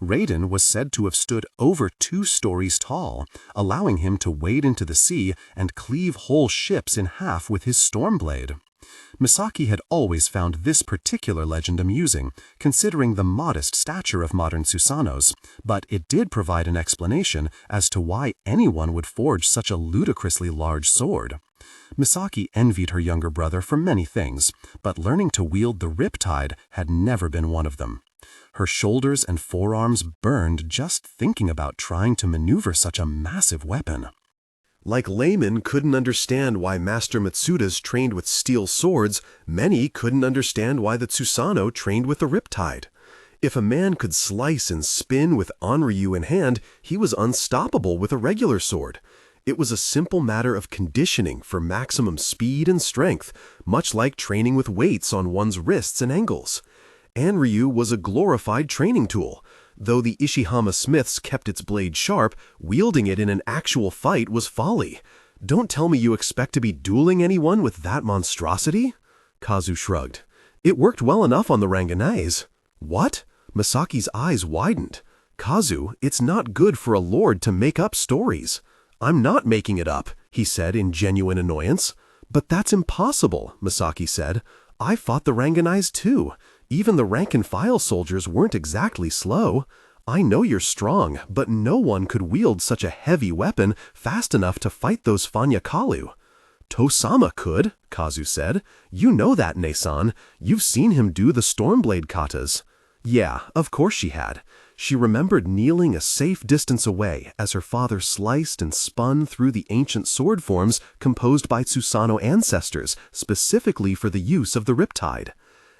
Raiden was said to have stood over 2 stories tall, allowing him to wade into the sea and cleave whole ships in half with his storm blade. Misaki had always found this particular legend amusing, considering the modest stature of modern Susanoos, but it did provide an explanation as to why anyone would forge such a ludicrously large sword. Misaki envied her younger brother for many things, but learning to wield the riptide had never been one of them. Her shoulders and forearms burned just thinking about trying to maneuver such a massive weapon. Like laymen couldn't understand why Master Matsudas trained with steel swords, many couldn't understand why the Susanoo trained with the riptide. If a man could slice and spin with Onryu in hand, he was unstoppable with a regular sword. It was a simple matter of conditioning for maximum speed and strength, much like training with weights on one's wrists and ankles. Onryu was a glorified training tool. Though the Ishihama Smiths kept its blade sharp, wielding it in an actual fight was folly. Don't tell me you expect to be dueling anyone with that monstrosity? Kazu shrugged. It worked well enough on the Ranganais. What? Misaki's eyes widened. Kazu, it's not good for a lord to make up stories. I'm not making it up, he said in genuine annoyance. But that's impossible, Misaki said. I fought the Ranganais too. Even the rank-and-file soldiers weren't exactly slow. I know you're strong, but no one could wield such a heavy weapon fast enough to fight those Fanyakalu. Tosama could, Kazu said. You know that, Nesan. You've seen him do the Stormblade katas. Yeah, of course she had. She remembered kneeling a safe distance away as her father sliced and spun through the ancient sword forms composed by Tsusano ancestors specifically for the use of the riptide.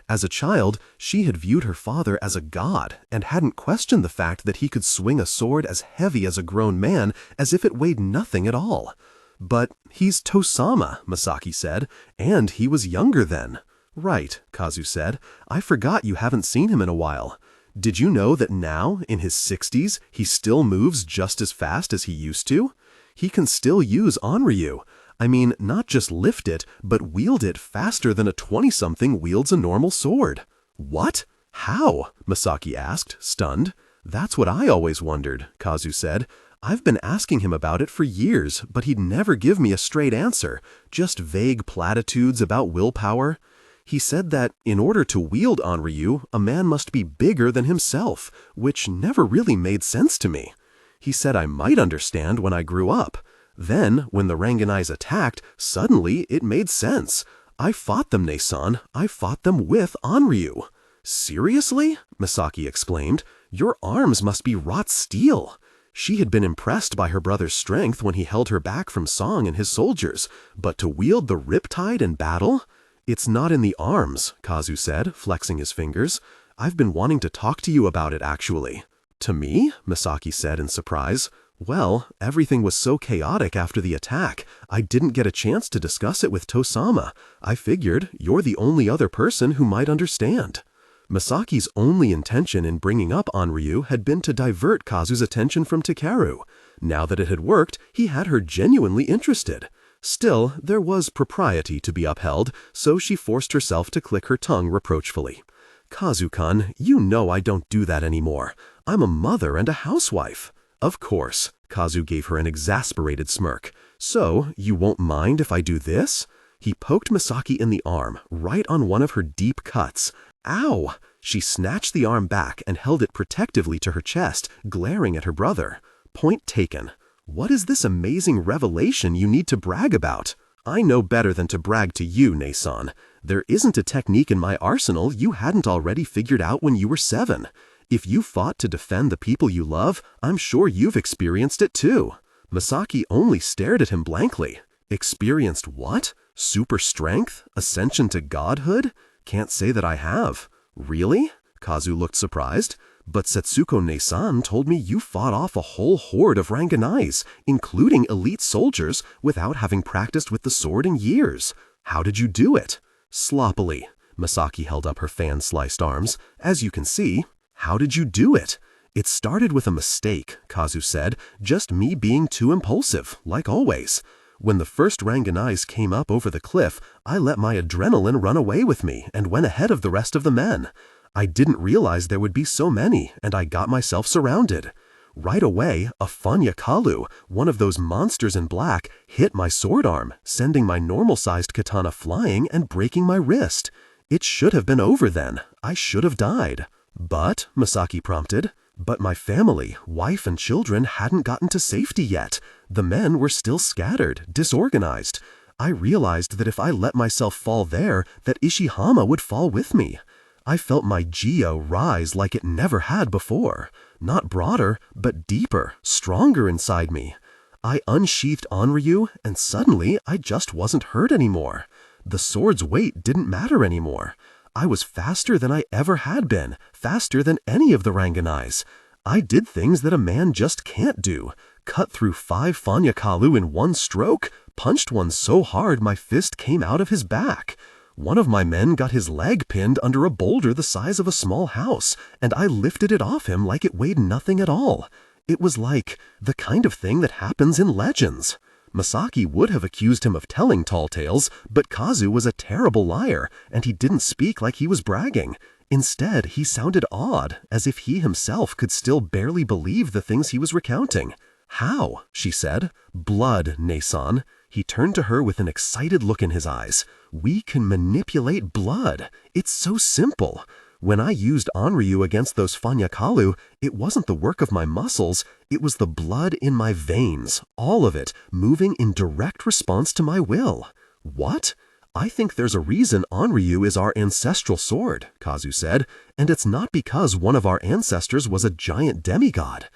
As a child, she had viewed her father as a god and hadn't questioned the fact that he could swing a sword as heavy as a grown man as if it weighed nothing at all. But he's Tosama, Misaki said, and he was younger then. Right, Kazu said. I forgot you haven't seen him in a while. Did you know that now, in his 60s, he still moves just as fast as he used to? He can still use Onryu. I mean, not just lift it, but wield it faster than a 20-something wields a normal sword. What? How? Misaki asked, stunned. That's what I always wondered, Kazu said. I've been asking him about it for years, but he'd never give me a straight answer, just vague platitudes about willpower. He said that, in order to wield Onryu, a man must be bigger than himself, which never really made sense to me. He said I might understand when I grew up. Then, when the Ranganais attacked, suddenly it made sense. I fought them, Nesan. I fought them with Onryu. Seriously? Misaki exclaimed. Your arms must be wrought steel. She had been impressed by her brother's strength when he held her back from Song and his soldiers, but to wield the riptide in battle? It's not in the arms, Kazu said, flexing his fingers. I've been wanting to talk to you about it, actually. To me? Misaki said in surprise. Well, everything was so chaotic after the attack, I didn't get a chance to discuss it with Tosama. I figured you're the only other person who might understand. Misaki's only intention in bringing up Onryu had been to divert Kazu's attention from Takeru. Now that it had worked, he had her genuinely interested. Still, there was propriety to be upheld, so she forced herself to click her tongue reproachfully. Kazu-kun, you know I don't do that anymore. I'm a mother and a housewife. Of course, Kazu gave her an exasperated smirk. So, you won't mind if I do this? He poked Misaki in the arm, right on one of her deep cuts. Ow! She snatched the arm back and held it protectively to her chest, glaring at her brother. Point taken. What is this amazing revelation you need to brag about? I know better than to brag to you, Nesan. There isn't a technique in my arsenal you hadn't already figured out when you were 7. If you fought to defend the people you love, I'm sure you've experienced it too. Misaki only stared at him blankly. Experienced what? Super strength? Ascension to godhood? Can't say that I have. Really? Kazu looked surprised. But Setsuko Nesan told me you fought off a whole horde of Ranganais, including elite soldiers, without having practiced with the sword in years. How did you do it? Sloppily. Misaki held up her fan-sliced arms. As you can see. How did you do it? It started with a mistake, Kazu said, just me being too impulsive, like always. When the first Ranganais came up over the cliff, I let my adrenaline run away with me and went ahead of the rest of the men. I didn't realize there would be so many, and I got myself surrounded. Right away, a Fanyakalu, one of those monsters in black, hit my sword arm, sending my normal-sized katana flying and breaking my wrist. It should have been over then. I should have died. But, Misaki prompted, but my family, wife and children hadn't gotten to safety yet. The men were still scattered, disorganized. I realized that if I let myself fall there, that Ishihama would fall with me. I felt my Gyo rise like it never had before. Not broader, but deeper, stronger inside me. I unsheathed Onryu, and suddenly I just wasn't hurt anymore. The sword's weight didn't matter anymore. I was faster than I ever had been, faster than any of the Ranganais. I did things that a man just can't do. Cut through 5 Fanyakalu in one stroke, punched one so hard my fist came out of his back. One of my men got his leg pinned under a boulder the size of a small house, and I lifted it off him like it weighed nothing at all. It was like the kind of thing that happens in legends. Misaki would have accused him of telling tall tales, but Kazu was a terrible liar, and he didn't speak like he was bragging. Instead, he sounded odd, as if he himself could still barely believe the things he was recounting. "How?" she said. "Blood, Ne-san." He turned to her with an excited look in his eyes. "We can manipulate blood. It's so simple. When I used Onryu against those Fanyakalu, it wasn't the work of my muscles, it was the blood in my veins, all of it, moving in direct response to my will." "What?" "I think there's a reason Onryu is our ancestral sword," Kazu said, "and it's not because one of our ancestors was a giant demigod.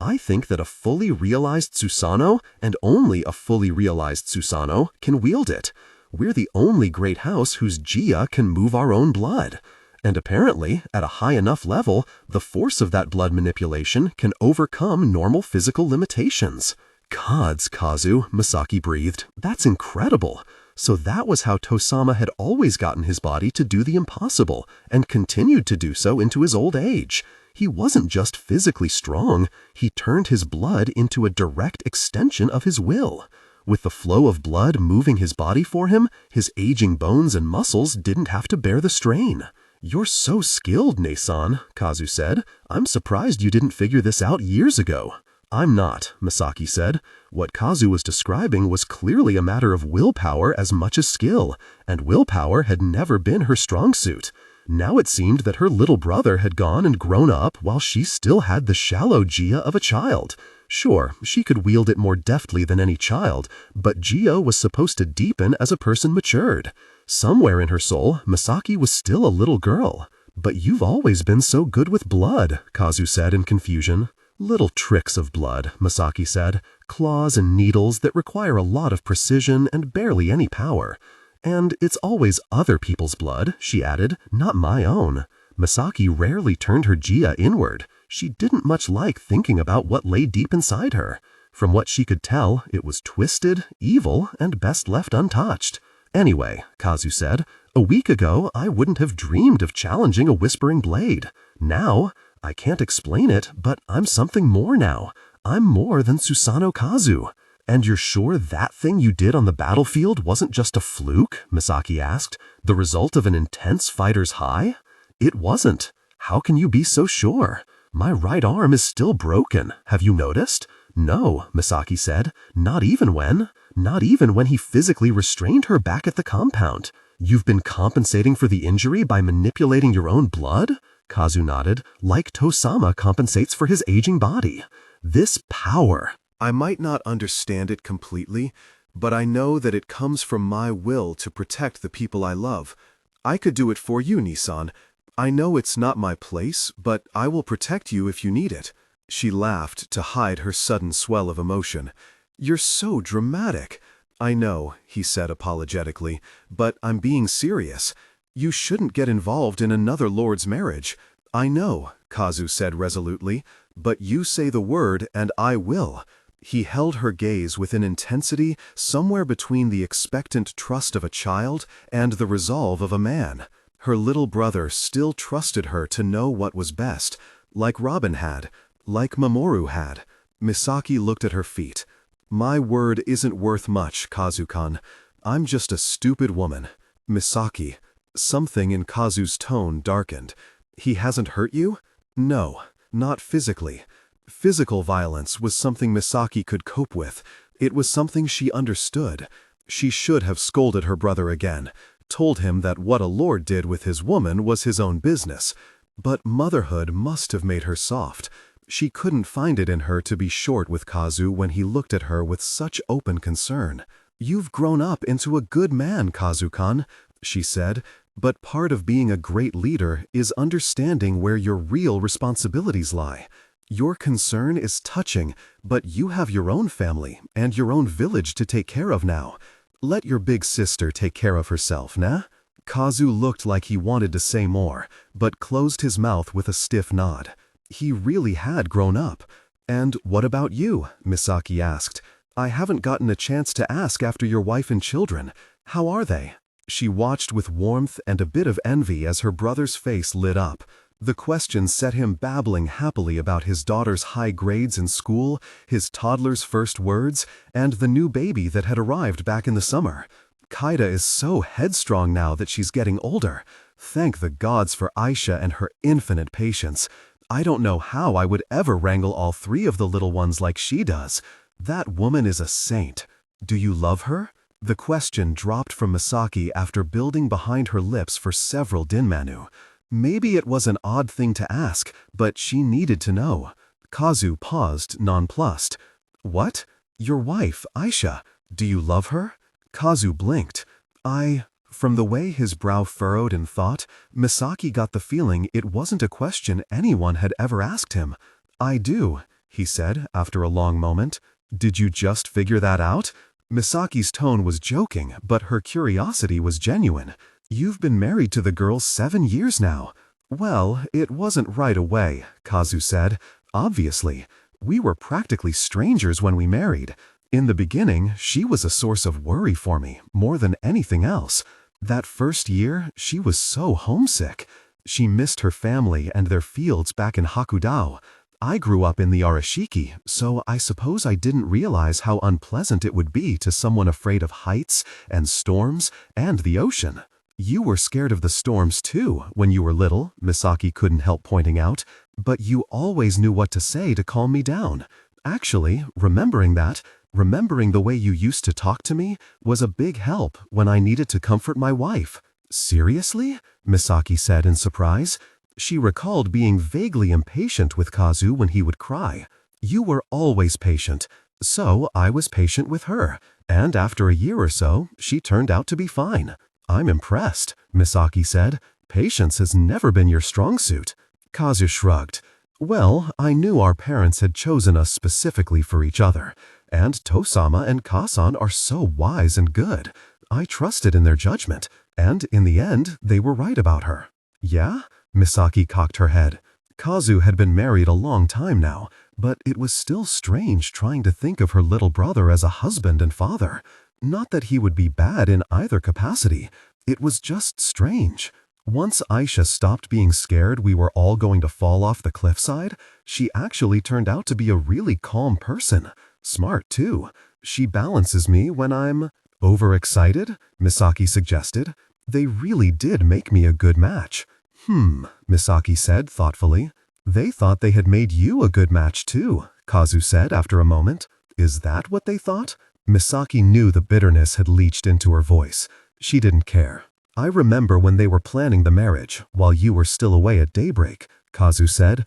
I think that a fully realized Susanoo, and only a fully realized Susanoo, can wield it. We're the only great house whose Jia can move our own blood. And apparently, at a high enough level, the force of that blood manipulation can overcome normal physical limitations." "Gods, Kazu," Misaki breathed. "That's incredible. So that was how Tosama had always gotten his body to do the impossible, and continued to do so into his old age. He wasn't just physically strong, he turned his blood into a direct extension of his will. With the flow of blood moving his body for him, his aging bones and muscles didn't have to bear the strain." "You're so skilled, Ne-san," Kazu said. "I'm surprised you didn't figure this out years ago." "I'm not," Misaki said. What Kazu was describing was clearly a matter of willpower as much as skill, and willpower had never been her strong suit. Now it seemed that her little brother had gone and grown up while she still had the shallow Jia of a child. Sure, she could wield it more deftly than any child, but Jia was supposed to deepen as a person matured. Somewhere in her soul, Misaki was still a little girl. "But you've always been so good with blood," Kazu said in confusion. "Little tricks of blood," Misaki said. "Claws and needles that require a lot of precision and barely any power. And it's always other people's blood," she added, "not my own." Misaki rarely turned her Jia inward. She didn't much like thinking about what lay deep inside her. From what she could tell, it was twisted, evil, and best left untouched. "Anyway," Kazu said, "a week ago I wouldn't have dreamed of challenging a whispering blade. Now, I can't explain it, but I'm something more now. I'm more than Susanoo Kazu." "And you're sure that thing you did on the battlefield wasn't just a fluke?" Misaki asked. "The result of an intense fighter's high?" "It wasn't." "How can you be so sure?" "My right arm is still broken. Have you noticed?" "No," Misaki said. Not even when he physically restrained her back at the compound." "You've been compensating for the injury by manipulating your own blood?" Kazu nodded. "Like Tosama compensates for his aging body. This power." I might not understand it completely, but I know that it comes from my will to protect the people I love. I could do it for you, Nissan. I know it's not my place, but I will protect you if you need it." She laughed to hide her sudden swell of emotion. "You're so dramatic." "I know," he said apologetically, "but I'm being serious. You shouldn't get involved in another lord's marriage." "I know," Kazu said resolutely, "but you say the word and I will." He held her gaze with an intensity somewhere between the expectant trust of a child and the resolve of a man. Her little brother still trusted her to know what was best, like Robin had, like Mamoru had. Misaki looked at her feet. "My word isn't worth much, Kazu-kan. I'm just a stupid woman." "Misaki." Something in Kazu's tone darkened. "He hasn't hurt you?" "No, not physically." Physical violence was something Misaki could cope with. It was something she understood. She should have scolded her brother again, told him that what a lord did with his woman was his own business. But motherhood must have made her soft. She couldn't find it in her to be short with Kazu when he looked at her with such open concern. "You've grown up into a good man, Kazu-kan," she said, "but part of being a great leader is understanding where your real responsibilities lie. Your concern is touching, but you have your own family and your own village to take care of now. Let your big sister take care of herself, nah?" Kazu looked like he wanted to say more, but closed his mouth with a stiff nod. He really had grown up. "And what about you?" Misaki asked. "I haven't gotten a chance to ask after your wife and children. How are they?" She watched with warmth and a bit of envy as her brother's face lit up. The question set him babbling happily about his daughter's high grades in school, his toddler's first words, and the new baby that had arrived back in the summer. Kaida is so headstrong now that she's getting older. Thank the gods for Aisha and her infinite patience. I don't know how I would ever wrangle all three of the little ones like she does. That woman is a saint. Do you love her? The question dropped from Misaki after building behind her lips for several dinmanu. Maybe it was an odd thing to ask, but she needed to know. Kazu paused, nonplussed. What? Your wife, Aisha. Do you love her? Kazu blinked. From the way his brow furrowed in thought, Misaki got the feeling it wasn't a question anyone had ever asked him. I do, he said after a long moment. Did you just figure that out? Misaki's tone was joking, but her curiosity was genuine. You've been married to the girl 7 years now. Well, it wasn't right away, Kazu said. Obviously. We were practically strangers when we married. In the beginning, she was a source of worry for me, more than anything else. That first year, she was so homesick. She missed her family and their fields back in Hakudao. I grew up in the Arashiki, so I suppose I didn't realize how unpleasant it would be to someone afraid of heights and storms and the ocean. You were scared of the storms too when you were little, Misaki couldn't help pointing out, but you always knew what to say to calm me down. Actually, remembering the way you used to talk to me was a big help when I needed to comfort my wife. Seriously? Misaki said in surprise. She recalled being vaguely impatient with Kazu when he would cry. You were always patient, so I was patient with her, and after a year or so, she turned out to be fine. I'm impressed, Misaki said. Patience has never been your strong suit. Kazu shrugged. Well, I knew our parents had chosen us specifically for each other, and Tosama and Kasan are so wise and good. I trusted in their judgment, and in the end, they were right about her. Yeah? Misaki cocked her head. Kazu had been married a long time now, but it was still strange trying to think of her little brother as a husband and father. Not that he would be bad in either capacity. It was just strange. Once Aisha stopped being scared we were all going to fall off the cliffside, she actually turned out to be a really calm person. Smart, too. She balances me when I'm overexcited, Misaki suggested. They really did make me a good match. Misaki said thoughtfully. They thought they had made you a good match too, Kazu said after a moment. Is that what they thought? Misaki knew the bitterness had leached into her voice. She didn't care. I remember when they were planning the marriage, while you were still away at daybreak, Kazu said.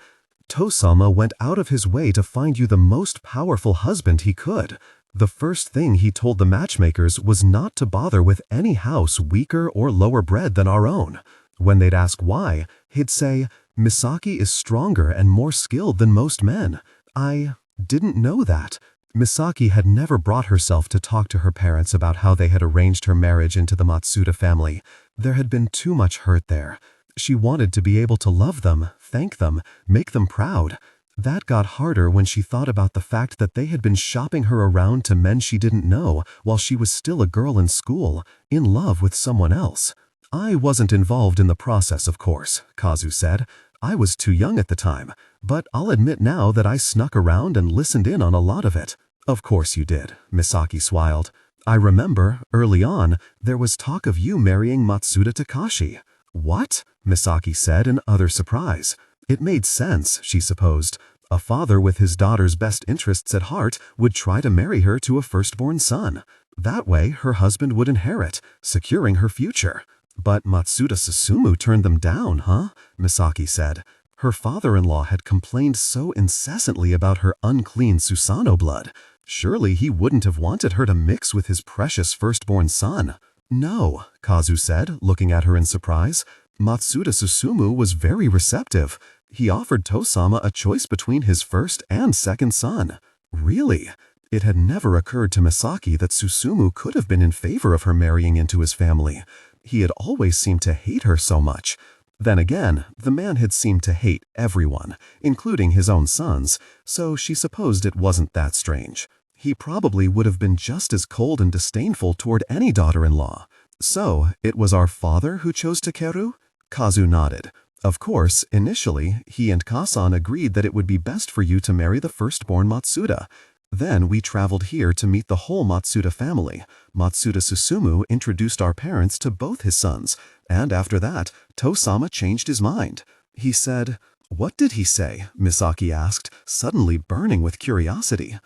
Tosama went out of his way to find you the most powerful husband he could. The first thing he told the matchmakers was not to bother with any house weaker or lower bred than our own. When they'd ask why, he'd say, Misaki is stronger and more skilled than most men. I didn't know that. Misaki had never brought herself to talk to her parents about how they had arranged her marriage into the Matsuda family. There had been too much hurt there. She wanted to be able to love them, thank them, make them proud. That got harder when she thought about the fact that they had been shopping her around to men she didn't know while she was still a girl in school, in love with someone else. I wasn't involved in the process, of course, Kazu said. I was too young at the time, but I'll admit now that I snuck around and listened in on a lot of it. Of course you did, Misaki smiled. I remember, early on, there was talk of you marrying Matsuda Takashi. What? Misaki said in utter surprise. It made sense, she supposed. A father with his daughter's best interests at heart would try to marry her to a firstborn son. That way, her husband would inherit, securing her future. But Matsuda Susumu turned them down, huh? Misaki said. Her father-in-law had complained so incessantly about her unclean Susanoo blood. Surely he wouldn't have wanted her to mix with his precious firstborn son. No, Kazu said, looking at her in surprise. Matsuda Susumu was very receptive. He offered Tosama a choice between his first and second son. Really? It had never occurred to Misaki that Susumu could have been in favor of her marrying into his family. He had always seemed to hate her so much. Then again, the man had seemed to hate everyone, including his own sons, so she supposed it wasn't that strange. He probably would have been just as cold and disdainful toward any daughter-in-law. So, it was our father who chose Takeru? Kazu nodded. Of course, initially, he and Kasan agreed that it would be best for you to marry the firstborn Matsuda. Then we traveled here to meet the whole Matsuda family. Matsuda Susumu introduced our parents to both his sons, and after that, Tosama changed his mind. He said, "What did he say?" Misaki asked, suddenly burning with curiosity.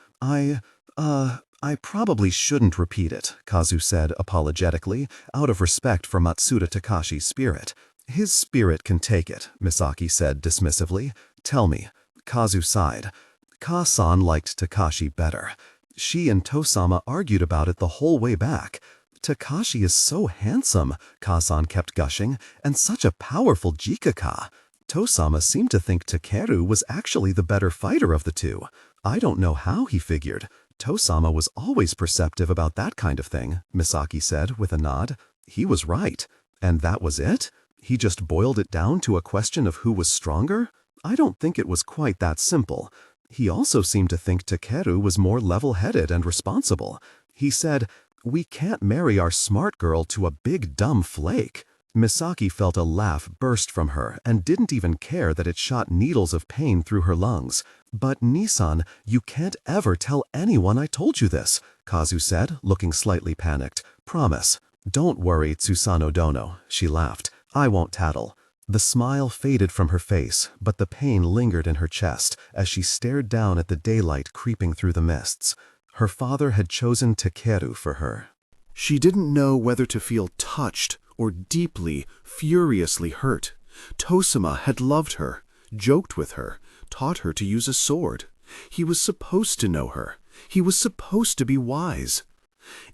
I probably shouldn't repeat it," Kazu said apologetically, out of respect for Matsuda Takashi's spirit. "His spirit can take it," Misaki said dismissively. "Tell me." Kazu sighed. Ka-san liked Takashi better. She and Tosama argued about it the whole way back. "Takashi is so handsome," Ka-san kept gushing, "and such a powerful jikaka." Tosama seemed to think Takeru was actually the better fighter of the two. I don't know how he figured. Tosama was always perceptive about that kind of thing, Misaki said with a nod. He was right. And that was it? He just boiled it down to a question of who was stronger? I don't think it was quite that simple. He also seemed to think Takeru was more level-headed and responsible. He said, "We can't marry our smart girl to a big dumb flake." Misaki felt a laugh burst from her and didn't even care that it shot needles of pain through her lungs. "But Nissan, you can't ever tell anyone I told you this," Kazu said, looking slightly panicked. "Promise." "Don't worry, Tsusano Dono," she laughed. "I won't tattle." The smile faded from her face, but the pain lingered in her chest as she stared down at the daylight creeping through the mists. Her father had chosen Takeru for her. She didn't know whether to feel touched or deeply, furiously hurt. Tosama had loved her, joked with her, taught her to use a sword. He was supposed to know her. He was supposed to be wise.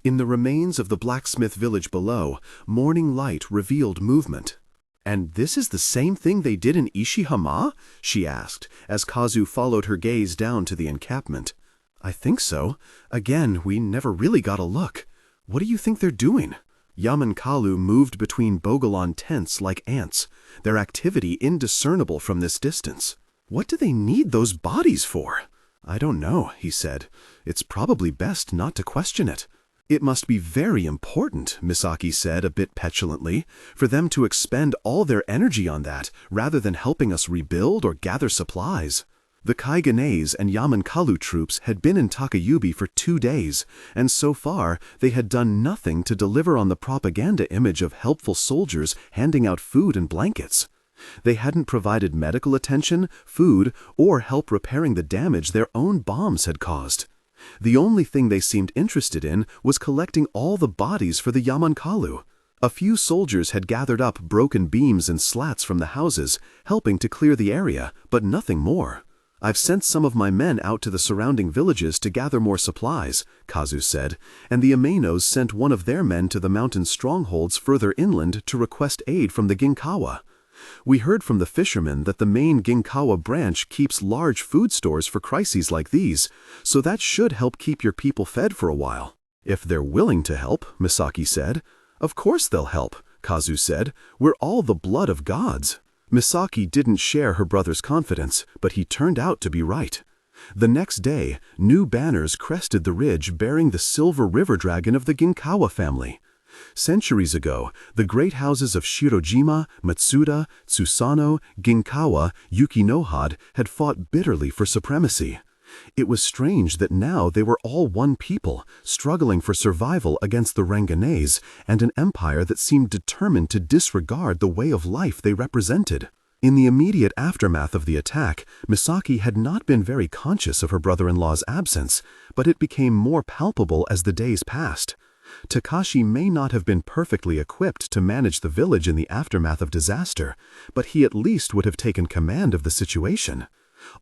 In the remains of the blacksmith village below, morning light revealed movement. "And this is the same thing they did in Ishihama?" she asked, as Kazu followed her gaze down to the encampment. "I think so. Again, we never really got a look. What do you think they're doing?" Yamankalu moved between Bogolan tents like ants, their activity indiscernible from this distance. "What do they need those bodies for?" "I don't know," he said. "It's probably best not to question it." "It must be very important," Misaki said a bit petulantly, "for them to expend all their energy on that rather than helping us rebuild or gather supplies." The Kaigenese and Yamankalu troops had been in Takayubi for 2 days, and so far they had done nothing to deliver on the propaganda image of helpful soldiers handing out food and blankets. They hadn't provided medical attention, food, or help repairing the damage their own bombs had caused. The only thing they seemed interested in was collecting all the bodies for the Yamankalu. A few soldiers had gathered up broken beams and slats from the houses, helping to clear the area, but nothing more. "I've sent some of my men out to the surrounding villages to gather more supplies," Kazu said, "and the Amenos sent one of their men to the mountain strongholds further inland to request aid from the Ginkawa. We heard from the fishermen that the main Ginkawa branch keeps large food stores for crises like these, so that should help keep your people fed for a while." "If they're willing to help," Misaki said. "Of course they'll help," Kazu said. "We're all the blood of gods." Misaki didn't share her brother's confidence, but he turned out to be right. The next day, new banners crested the ridge bearing the silver river dragon of the Ginkawa family. Centuries ago, the great houses of Shirojima, Matsuda, Tsusano, Ginkawa, Yukinohad had fought bitterly for supremacy. It was strange that now they were all one people, struggling for survival against the Renganese and an empire that seemed determined to disregard the way of life they represented. In the immediate aftermath of the attack, Misaki had not been very conscious of her brother-in-law's absence, but it became more palpable as the days passed. Takashi may not have been perfectly equipped to manage the village in the aftermath of disaster, but he at least would have taken command of the situation.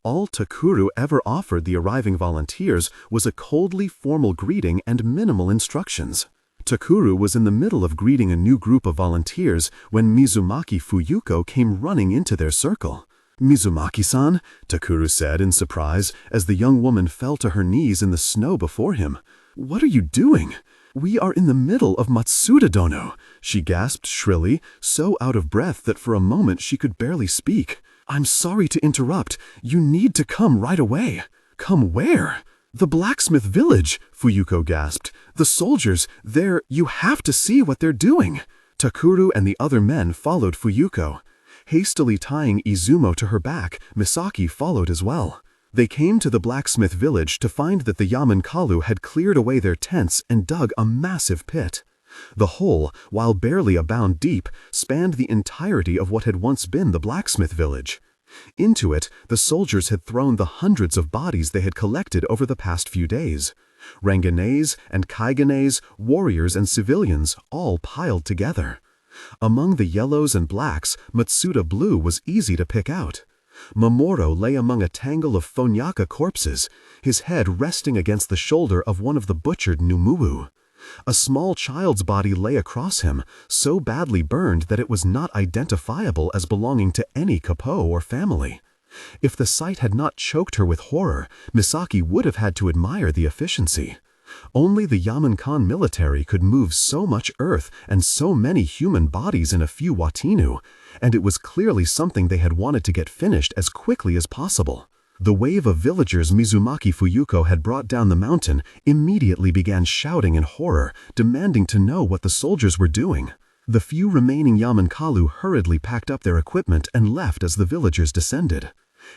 All Takuru ever offered the arriving volunteers was a coldly formal greeting and minimal instructions. Takuru was in the middle of greeting a new group of volunteers when Mizumaki Fuyuko came running into their circle. "Mizumaki-san," Takuru said in surprise as the young woman fell to her knees in the snow before him. "What are you doing?" "We are in the middle of Matsuda-dono," she gasped shrilly, so out of breath that for a moment she could barely speak. "I'm sorry to interrupt. You need to come right away." "Come where?" "The blacksmith village," Fuyuko gasped. "The soldiers, you have to see what they're doing." Takuru and the other men followed Fuyuko. Hastily tying Izumo to her back, Misaki followed as well. They came to the blacksmith village to find that the Yamankalu had cleared away their tents and dug a massive pit. The hole, while barely a bound deep, spanned the entirety of what had once been the blacksmith village. Into it, the soldiers had thrown the hundreds of bodies they had collected over the past few days. Ranganese and Kaigenese, warriors and civilians, all piled together. Among the yellows and blacks, Matsuda Blue was easy to pick out. Mamoru lay among a tangle of Fonyaka corpses, his head resting against the shoulder of one of the butchered Numuu. A small child's body lay across him, so badly burned that it was not identifiable as belonging to any Kapo or family. If the sight had not choked her with horror, Misaki would have had to admire the efficiency. Only the Yamankan military could move so much earth and so many human bodies in a few watinu, and it was clearly something they had wanted to get finished as quickly as possible. The wave of villagers Mizumaki Fuyuko had brought down the mountain immediately began shouting in horror, demanding to know what the soldiers were doing. The few remaining Yamankalu hurriedly packed up their equipment and left as the villagers descended.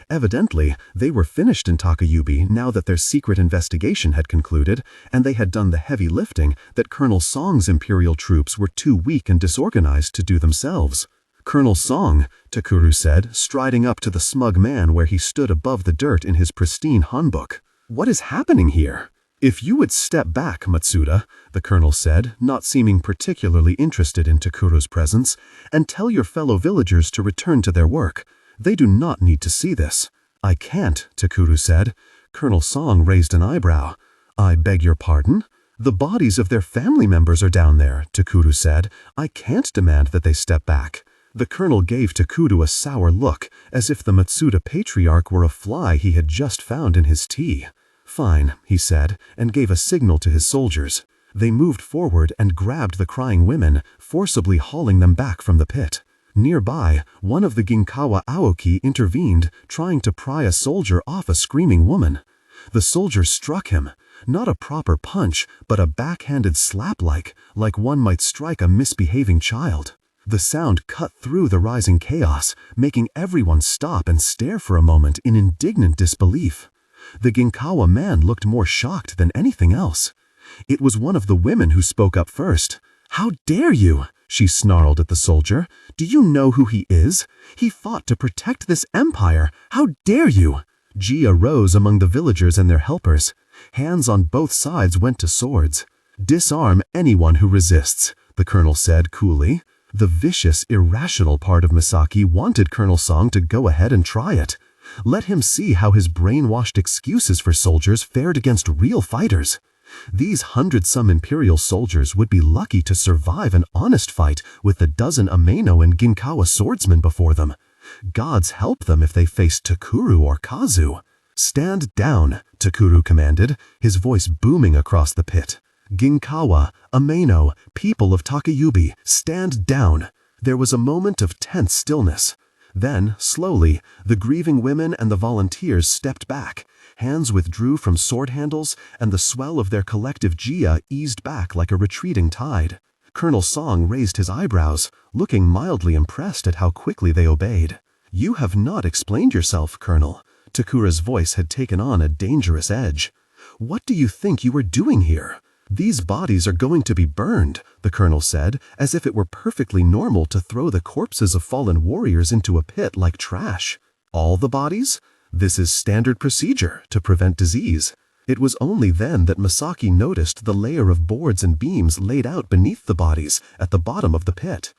Evidently, they were finished in Takayubi now that their secret investigation had concluded, and they had done the heavy lifting that Colonel Song's imperial troops were too weak and disorganized to do themselves. "Colonel Song," Takuru said, striding up to the smug man where he stood above the dirt in his pristine hanbok. "What is happening here?" "If you would step back, Matsuda," the colonel said, not seeming particularly interested in Takuru's presence, "and tell your fellow villagers to return to their work. They do not need to see this." "I can't," Takuru said. Colonel Song raised an eyebrow. "I beg your pardon?" "The bodies of their family members are down there," Takuru said. "I can't demand that they step back." The colonel gave Takuru a sour look, as if the Matsuda patriarch were a fly he had just found in his tea. "Fine," he said, and gave a signal to his soldiers. They moved forward and grabbed the crying women, forcibly hauling them back from the pit. Nearby, one of the Ginkawa Aoki intervened, trying to pry a soldier off a screaming woman. The soldier struck him, not a proper punch, but a backhanded slap like one might strike a misbehaving child. The sound cut through the rising chaos, making everyone stop and stare for a moment in indignant disbelief. The Ginkawa man looked more shocked than anything else. It was one of the women who spoke up first. "How dare you?" she snarled at the soldier. "Do you know who he is? He fought to protect this empire. How dare you?" Gia rose among the villagers and their helpers. Hands on both sides went to swords. "Disarm anyone who resists," the colonel said coolly. The vicious, irrational part of Misaki wanted Colonel Song to go ahead and try it. Let him see how his brainwashed excuses for soldiers fared against real fighters. These hundred-some imperial soldiers would be lucky to survive an honest fight with a dozen Ameno and Ginkawa swordsmen before them. Gods help them if they faced Takuru or Kazu. "Stand down," Takuru commanded, his voice booming across the pit. "Ginkawa, Ameno, people of Takayubi, stand down." There was a moment of tense stillness. Then, slowly, the grieving women and the volunteers stepped back. Hands withdrew from sword handles, and the swell of their collective jia eased back like a retreating tide. Colonel Song raised his eyebrows, looking mildly impressed at how quickly they obeyed. "You have not explained yourself, Colonel." Takura's voice had taken on a dangerous edge. "What do you think you were doing here?" "These bodies are going to be burned," the colonel said, as if it were perfectly normal to throw the corpses of fallen warriors into a pit like trash. "All the bodies? This is standard procedure to prevent disease." It was only then that Misaki noticed the layer of boards and beams laid out beneath the bodies at the bottom of the pit.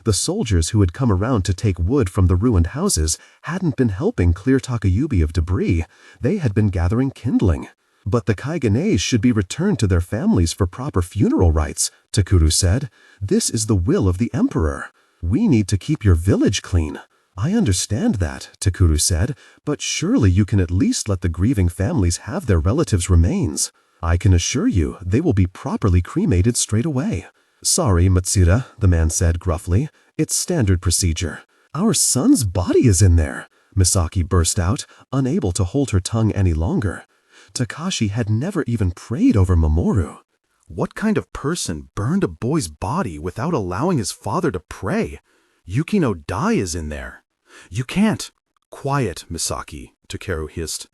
The soldiers who had come around to take wood from the ruined houses hadn't been helping clear Takayubi of debris, they had been gathering kindling. "But the Kaigenese should be returned to their families for proper funeral rites," Takuru said. "This is the will of the emperor. We need to keep your village clean." "I understand that," Takuru said, "but surely you can at least let the grieving families have their relatives' remains. I can assure you they will be properly cremated straight away." "Sorry, Matsuda," the man said gruffly. "It's standard procedure." "Our son's body is in there," Misaki burst out, unable to hold her tongue any longer. Takashi had never even prayed over Mamoru. What kind of person burned a boy's body without allowing his father to pray? Yuki no Dai is in there. You can't. Quiet, Misaki, Takeru hissed.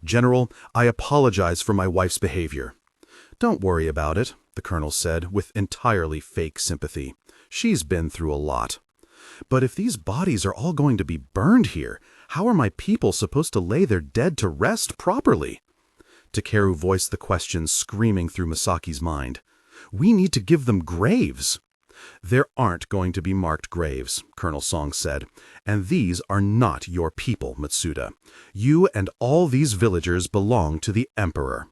General, I apologize for my wife's behavior. Don't worry about it, the colonel said with entirely fake sympathy. She's been through a lot. But if these bodies are all going to be burned here, how are my people supposed to lay their dead to rest properly? Takeru voiced the question screaming through Misaki's mind. We need to give them graves. There aren't going to be marked graves, Colonel Song said, and these are not your people, Matsuda. You and all these villagers belong to the Emperor.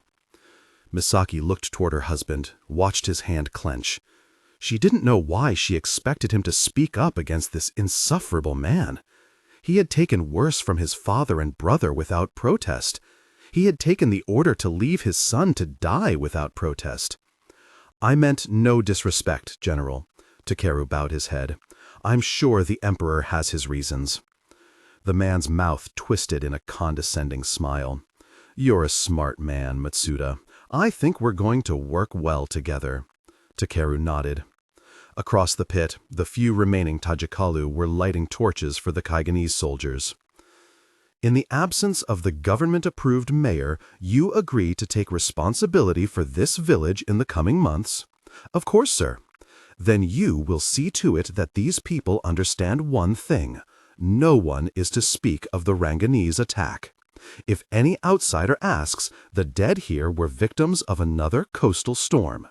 Misaki looked toward her husband, watched his hand clench. She didn't know why she expected him to speak up against this insufferable man. He had taken worse from his father and brother without protest. He had taken the order to leave his son to die without protest. I meant no disrespect, General. Takeru bowed his head. I'm sure the Emperor has his reasons. The man's mouth twisted in a condescending smile. You're a smart man, Matsuda. I think we're going to work well together. Takeru nodded. Across the pit, the few remaining Tajikalu were lighting torches for the Kaigenese soldiers. In the absence of the government-approved mayor, you agree to take responsibility for this village in the coming months? Of course, sir. Then you will see to it that these people understand one thing. No one is to speak of the Ranganese attack. If any outsider asks, the dead here were victims of another coastal storm.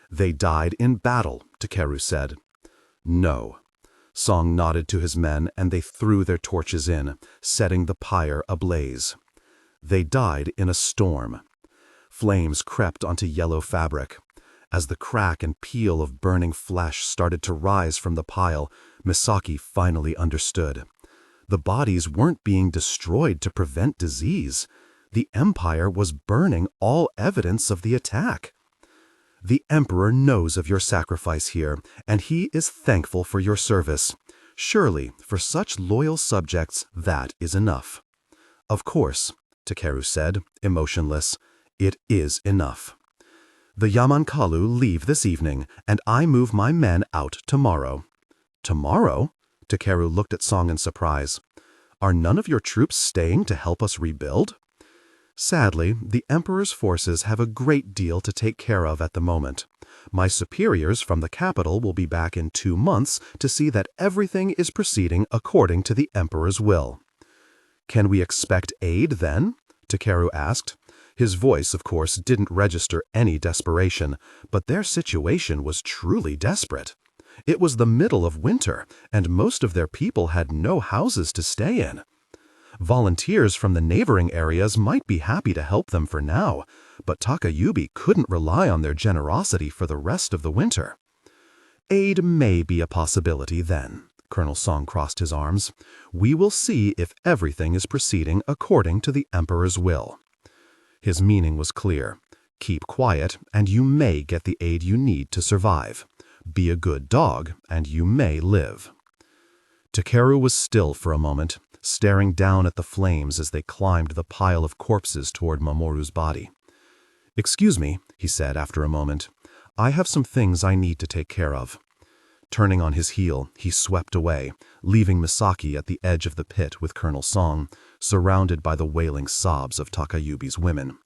They died in battle, Takeru said. No. Song nodded to his men, and they threw their torches in, setting the pyre ablaze. They died in a storm. Flames crept onto yellow fabric. As the crack and peal of burning flesh started to rise from the pile, Misaki finally understood. The bodies weren't being destroyed to prevent disease. The Empire was burning all evidence of the attack. The Emperor knows of your sacrifice here, and he is thankful for your service. Surely, for such loyal subjects, that is enough. Of course, Takeru said, emotionless, it is enough. The Yamankalu leave this evening, and I move my men out tomorrow. Tomorrow? Takeru looked at Song in surprise. Are none of your troops staying to help us rebuild? Sadly, the Emperor's forces have a great deal to take care of at the moment. My superiors from the capital will be back in 2 months to see that everything is proceeding according to the Emperor's will. Can we expect aid then? Takeru asked. His voice, of course, didn't register any desperation, but their situation was truly desperate. It was the middle of winter, and most of their people had no houses to stay in. Volunteers from the neighboring areas might be happy to help them for now, but Takayubi couldn't rely on their generosity for the rest of the winter. Aid may be a possibility then. Colonel Song crossed his arms. We will see if everything is proceeding according to the Emperor's will. His meaning was clear. Keep quiet, and you may get the aid you need to survive. Be a good dog, and you may live. Takeru was still for a moment, staring down at the flames as they climbed the pile of corpses toward Mamoru's body. Excuse me, he said after a moment. I have some things I need to take care of. Turning on his heel, he swept away, leaving Misaki at the edge of the pit with Colonel Song, surrounded by the wailing sobs of Takayubi's women.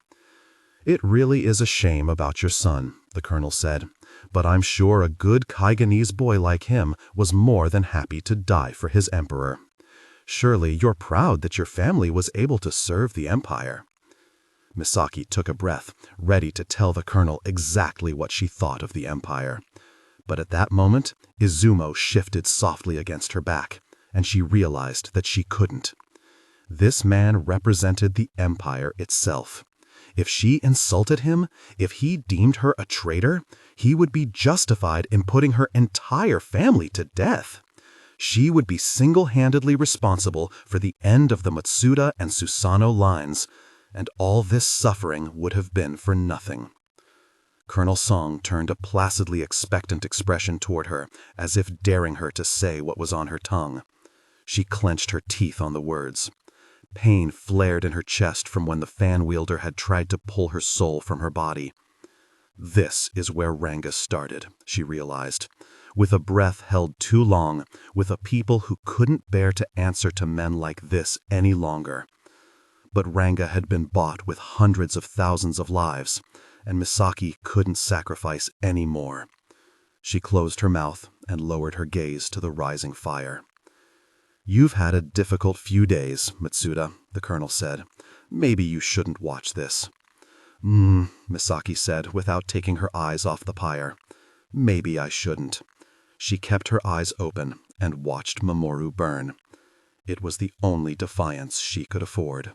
It really is a shame about your son, the colonel said, but I'm sure a good Kaigenese boy like him was more than happy to die for his emperor. Surely you're proud that your family was able to serve the Empire. Misaki took a breath, ready to tell the colonel exactly what she thought of the Empire. But at that moment, Izumo shifted softly against her back, and she realized that she couldn't. This man represented the Empire itself. If she insulted him, if he deemed her a traitor, he would be justified in putting her entire family to death. She would be single-handedly responsible for the end of the Matsuda and Susanoo lines, and all this suffering would have been for nothing. Colonel Song turned a placidly expectant expression toward her, as if daring her to say what was on her tongue. She clenched her teeth on the words. Pain flared in her chest from when the fan wielder had tried to pull her soul from her body. This is where Ranga started, she realized. With a breath held too long, with a people who couldn't bear to answer to men like this any longer. But Ranga had been bought with hundreds of thousands of lives, and Misaki couldn't sacrifice any more. She closed her mouth and lowered her gaze to the rising fire. "You've had a difficult few days, Matsuda," the colonel said. "Maybe you shouldn't watch this." Misaki said without taking her eyes off the pyre. "Maybe I shouldn't." She kept her eyes open and watched Mamoru burn. It was the only defiance she could afford.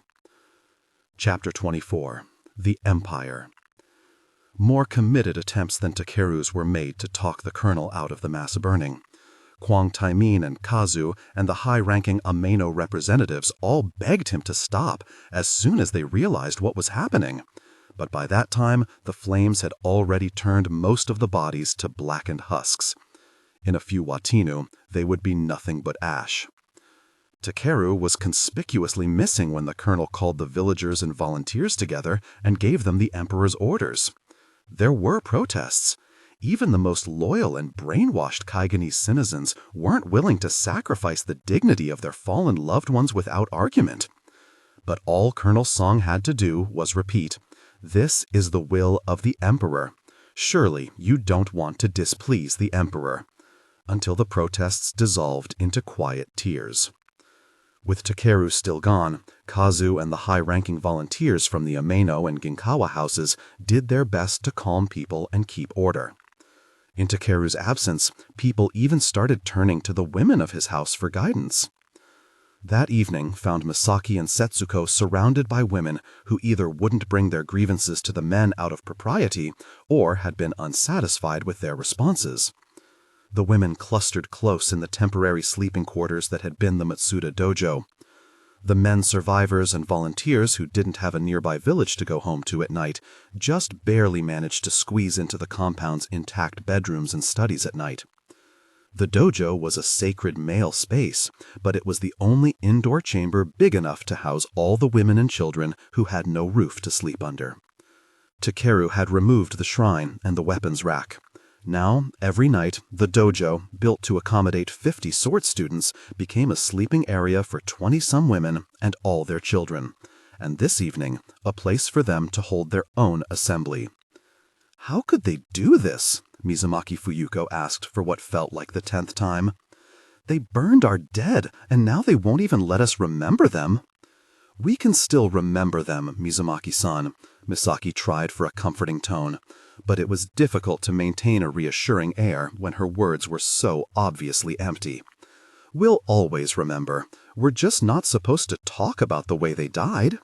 Chapter 24. The Empire. More committed attempts than Takeru's were made to talk the colonel out of the mass burning. Kwang Taimin and Kazu and the high-ranking Ameno representatives all begged him to stop as soon as they realized what was happening. But by that time, the flames had already turned most of the bodies to blackened husks. In a few Watinu, they would be nothing but ash. Takeru was conspicuously missing when the colonel called the villagers and volunteers together and gave them the emperor's orders. There were protests. Even the most loyal and brainwashed Kaigenese citizens weren't willing to sacrifice the dignity of their fallen loved ones without argument. But all Colonel Song had to do was repeat, "This is the will of the emperor. Surely you don't want to displease the emperor," until the protests dissolved into quiet tears. With Takeru still gone, Kazu and the high-ranking volunteers from the Ameno and Ginkawa houses did their best to calm people and keep order. In Takeru's absence, people even started turning to the women of his house for guidance. That evening found Misaki and Setsuko surrounded by women who either wouldn't bring their grievances to the men out of propriety or had been unsatisfied with their responses. The women clustered close in the temporary sleeping quarters that had been the Matsuda dojo. The men survivors and volunteers who didn't have a nearby village to go home to at night just barely managed to squeeze into the compound's intact bedrooms and studies at night. The dojo was a sacred male space, but it was the only indoor chamber big enough to house all the women and children who had no roof to sleep under. Takeru had removed the shrine and the weapons rack. Now, every night, the dojo, built to accommodate 50 sword students, became a sleeping area for 20-some women and all their children, and this evening, a place for them to hold their own assembly. "How could they do this?" Mizumaki Fuyuko asked for what felt like the 10th time. "They burned our dead, and now they won't even let us remember them." "We can still remember them, Mizumaki-san," Misaki tried for a comforting tone, but it was difficult to maintain a reassuring air when her words were so obviously empty. "We'll always remember. We're just not supposed to talk about the way they died."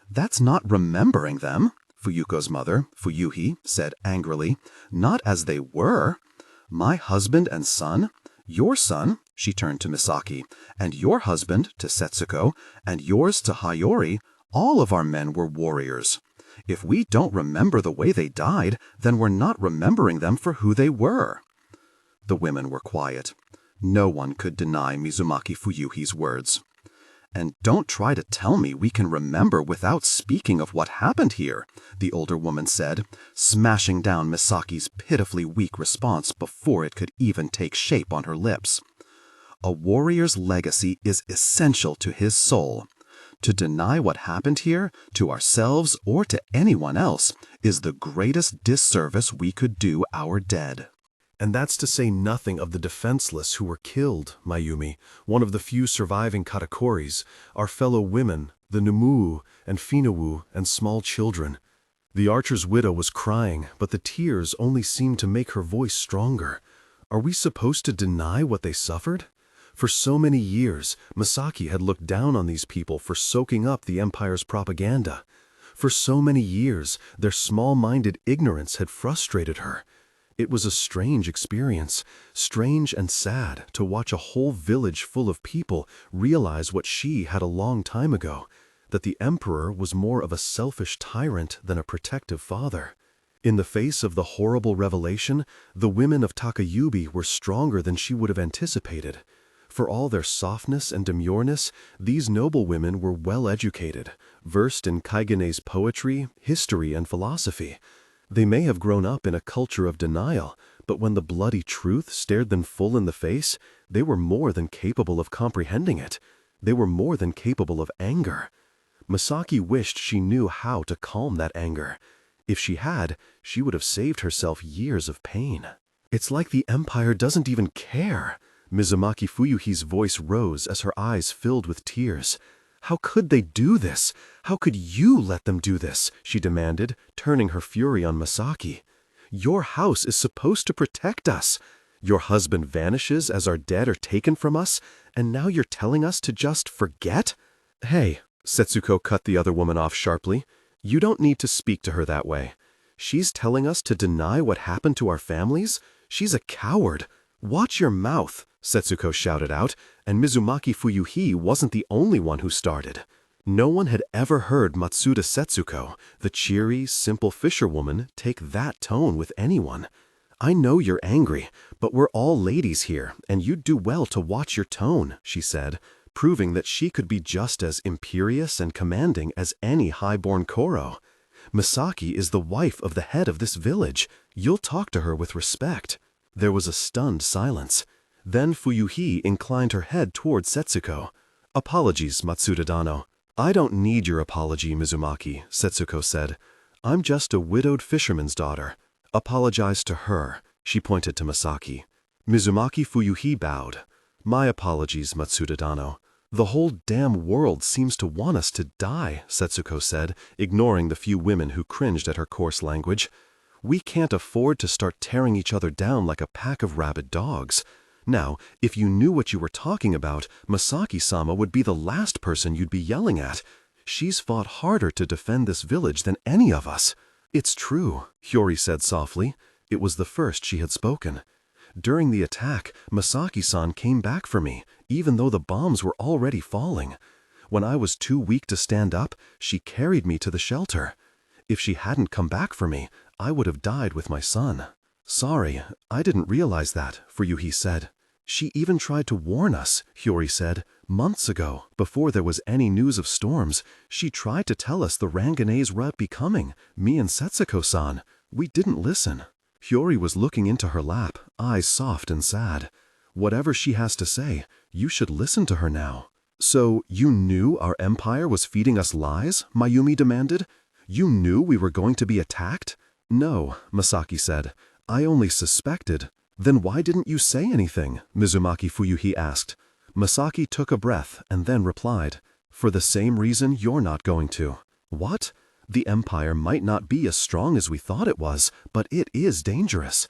"That's not remembering them," Fuyuko's mother, Fuyuhi, said angrily. "Not as they were. My husband and son, your son," she turned to Misaki, "and your husband to Setsuko, and yours to Hayori, all of our men were warriors. If we don't remember the way they died, then we're not remembering them for who they were." The women were quiet. No one could deny Mizumaki Fuyuhi's words. "And don't try to tell me we can remember without speaking of what happened here," the older woman said, smashing down Misaki's pitifully weak response before it could even take shape on her lips. "A warrior's legacy is essential to his soul. To deny what happened here, to ourselves or to anyone else, is the greatest disservice we could do our dead." And that's to say nothing of the defenseless who were killed, Mayumi, one of the few surviving katakoris, our fellow women, the Numuu and Finawu and small children. The archer's widow was crying, but the tears only seemed to make her voice stronger. Are we supposed to deny what they suffered? For so many years, Misaki had looked down on these people for soaking up the Empire's propaganda. For so many years, their small-minded ignorance had frustrated her. It was a strange experience, strange and sad, to watch a whole village full of people realize what she had a long time ago, that the emperor was more of a selfish tyrant than a protective father. In the face of the horrible revelation, the women of Takayubi were stronger than she would have anticipated. For all their softness and demureness, these noble women were well educated, versed in Kaigenese poetry, history, and philosophy. They may have grown up in a culture of denial, but when the bloody truth stared them full in the face, they were more than capable of comprehending it. They were more than capable of anger. Misaki wished she knew how to calm that anger. If she had, she would have saved herself years of pain. It's like the Empire doesn't even care. Mizumaki Fuyuhi's voice rose as her eyes filled with tears. How could they do this? How could you let them do this? She demanded, turning her fury on Misaki. Your house is supposed to protect us. Your husband vanishes as our dead are taken from us, and now you're telling us to just forget? Hey, Setsuko cut the other woman off sharply. You don't need to speak to her that way. She's telling us to deny what happened to our families? She's a coward. Watch your mouth, Setsuko shouted out, and Mizumaki Fuyuhi wasn't the only one who started. No one had ever heard Matsuda Setsuko, the cheery, simple fisherwoman, take that tone with anyone. I know you're angry, but we're all ladies here, and you'd do well to watch your tone, she said, proving that she could be just as imperious and commanding as any high-born Koro. Misaki is the wife of the head of this village. You'll talk to her with respect. There was a stunned silence. Then Fuyuhi inclined her head toward Setsuko. Apologies, Matsuda-dano. I don't need your apology, Mizumaki, Setsuko said. I'm just a widowed fisherman's daughter. Apologize to her, she pointed to Misaki. Mizumaki Fuyuhi bowed. My apologies, Matsuda-dano. The whole damn world seems to want us to die, Setsuko said, ignoring the few women who cringed at her coarse language. We can't afford to start tearing each other down like a pack of rabid dogs. Now, if you knew what you were talking about, Misaki-sama would be the last person you'd be yelling at. She's fought harder to defend this village than any of us. It's true, Hiyori said softly. It was the first she had spoken. During the attack, Misaki-san came back for me, even though the bombs were already falling. When I was too weak to stand up, she carried me to the shelter. If she hadn't come back for me, I would have died with my son. Sorry, I didn't realize that, Fuyuhi said. She even tried to warn us, Hiyori said. Months ago, before there was any news of storms, she tried to tell us the Ranganese would be coming, me and Setsuko-san. We didn't listen. Hiyori was looking into her lap, eyes soft and sad. Whatever she has to say, you should listen to her now. So, you knew our empire was feeding us lies? Mayumi demanded. You knew we were going to be attacked? No, Misaki said. I only suspected. Then why didn't you say anything? Mizumaki Fuyuhi asked. Misaki took a breath and then replied, For the same reason you're not going to. What? The empire might not be as strong as we thought it was, but it is dangerous.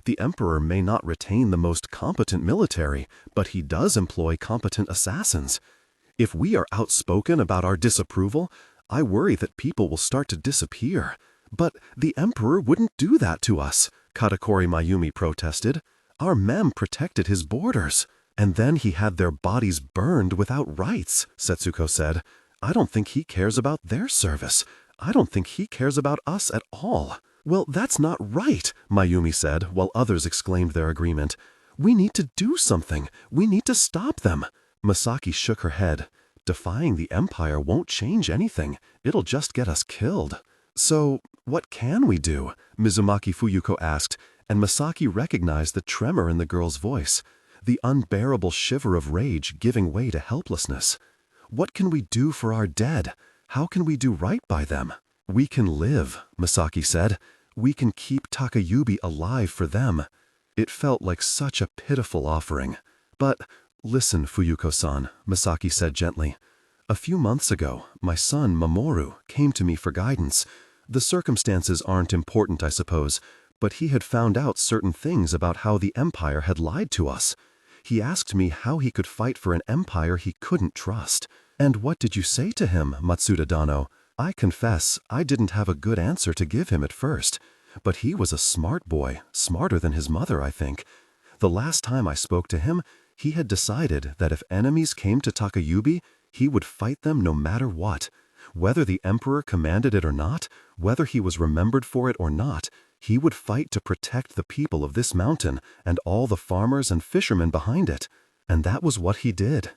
The emperor may not retain the most competent military, but he does employ competent assassins. If we are outspoken about our disapproval, I worry that people will start to disappear. But the emperor wouldn't do that to us, Katakori Mayumi protested. Our mem protected his borders. And then he had their bodies burned without rights, Setsuko said. I don't think he cares about their service. I don't think he cares about us at all. Well, that's not right, Mayumi said, while others exclaimed their agreement. We need to do something. We need to stop them. Misaki shook her head. Defying the empire won't change anything. It'll just get us killed. So, what can we do? Mizumaki Fuyuko asked, and Misaki recognized the tremor in the girl's voice, the unbearable shiver of rage giving way to helplessness. What can we do for our dead? How can we do right by them? We can live, Misaki said. We can keep Takayubi alive for them. It felt like such a pitiful offering. But listen, Fuyuko-san, Misaki said gently. A few months ago, my son Mamoru came to me for guidance. The circumstances aren't important, I suppose, but he had found out certain things about how the empire had lied to us. He asked me how he could fight for an empire he couldn't trust. And what did you say to him, Matsuda-dano? I confess, I didn't have a good answer to give him at first. But he was a smart boy, smarter than his mother, I think. The last time I spoke to him, he had decided that if enemies came to Takayubi, he would fight them no matter what. Whether the emperor commanded it or not, whether he was remembered for it or not, he would fight to protect the people of this mountain and all the farmers and fishermen behind it. And that was what he did.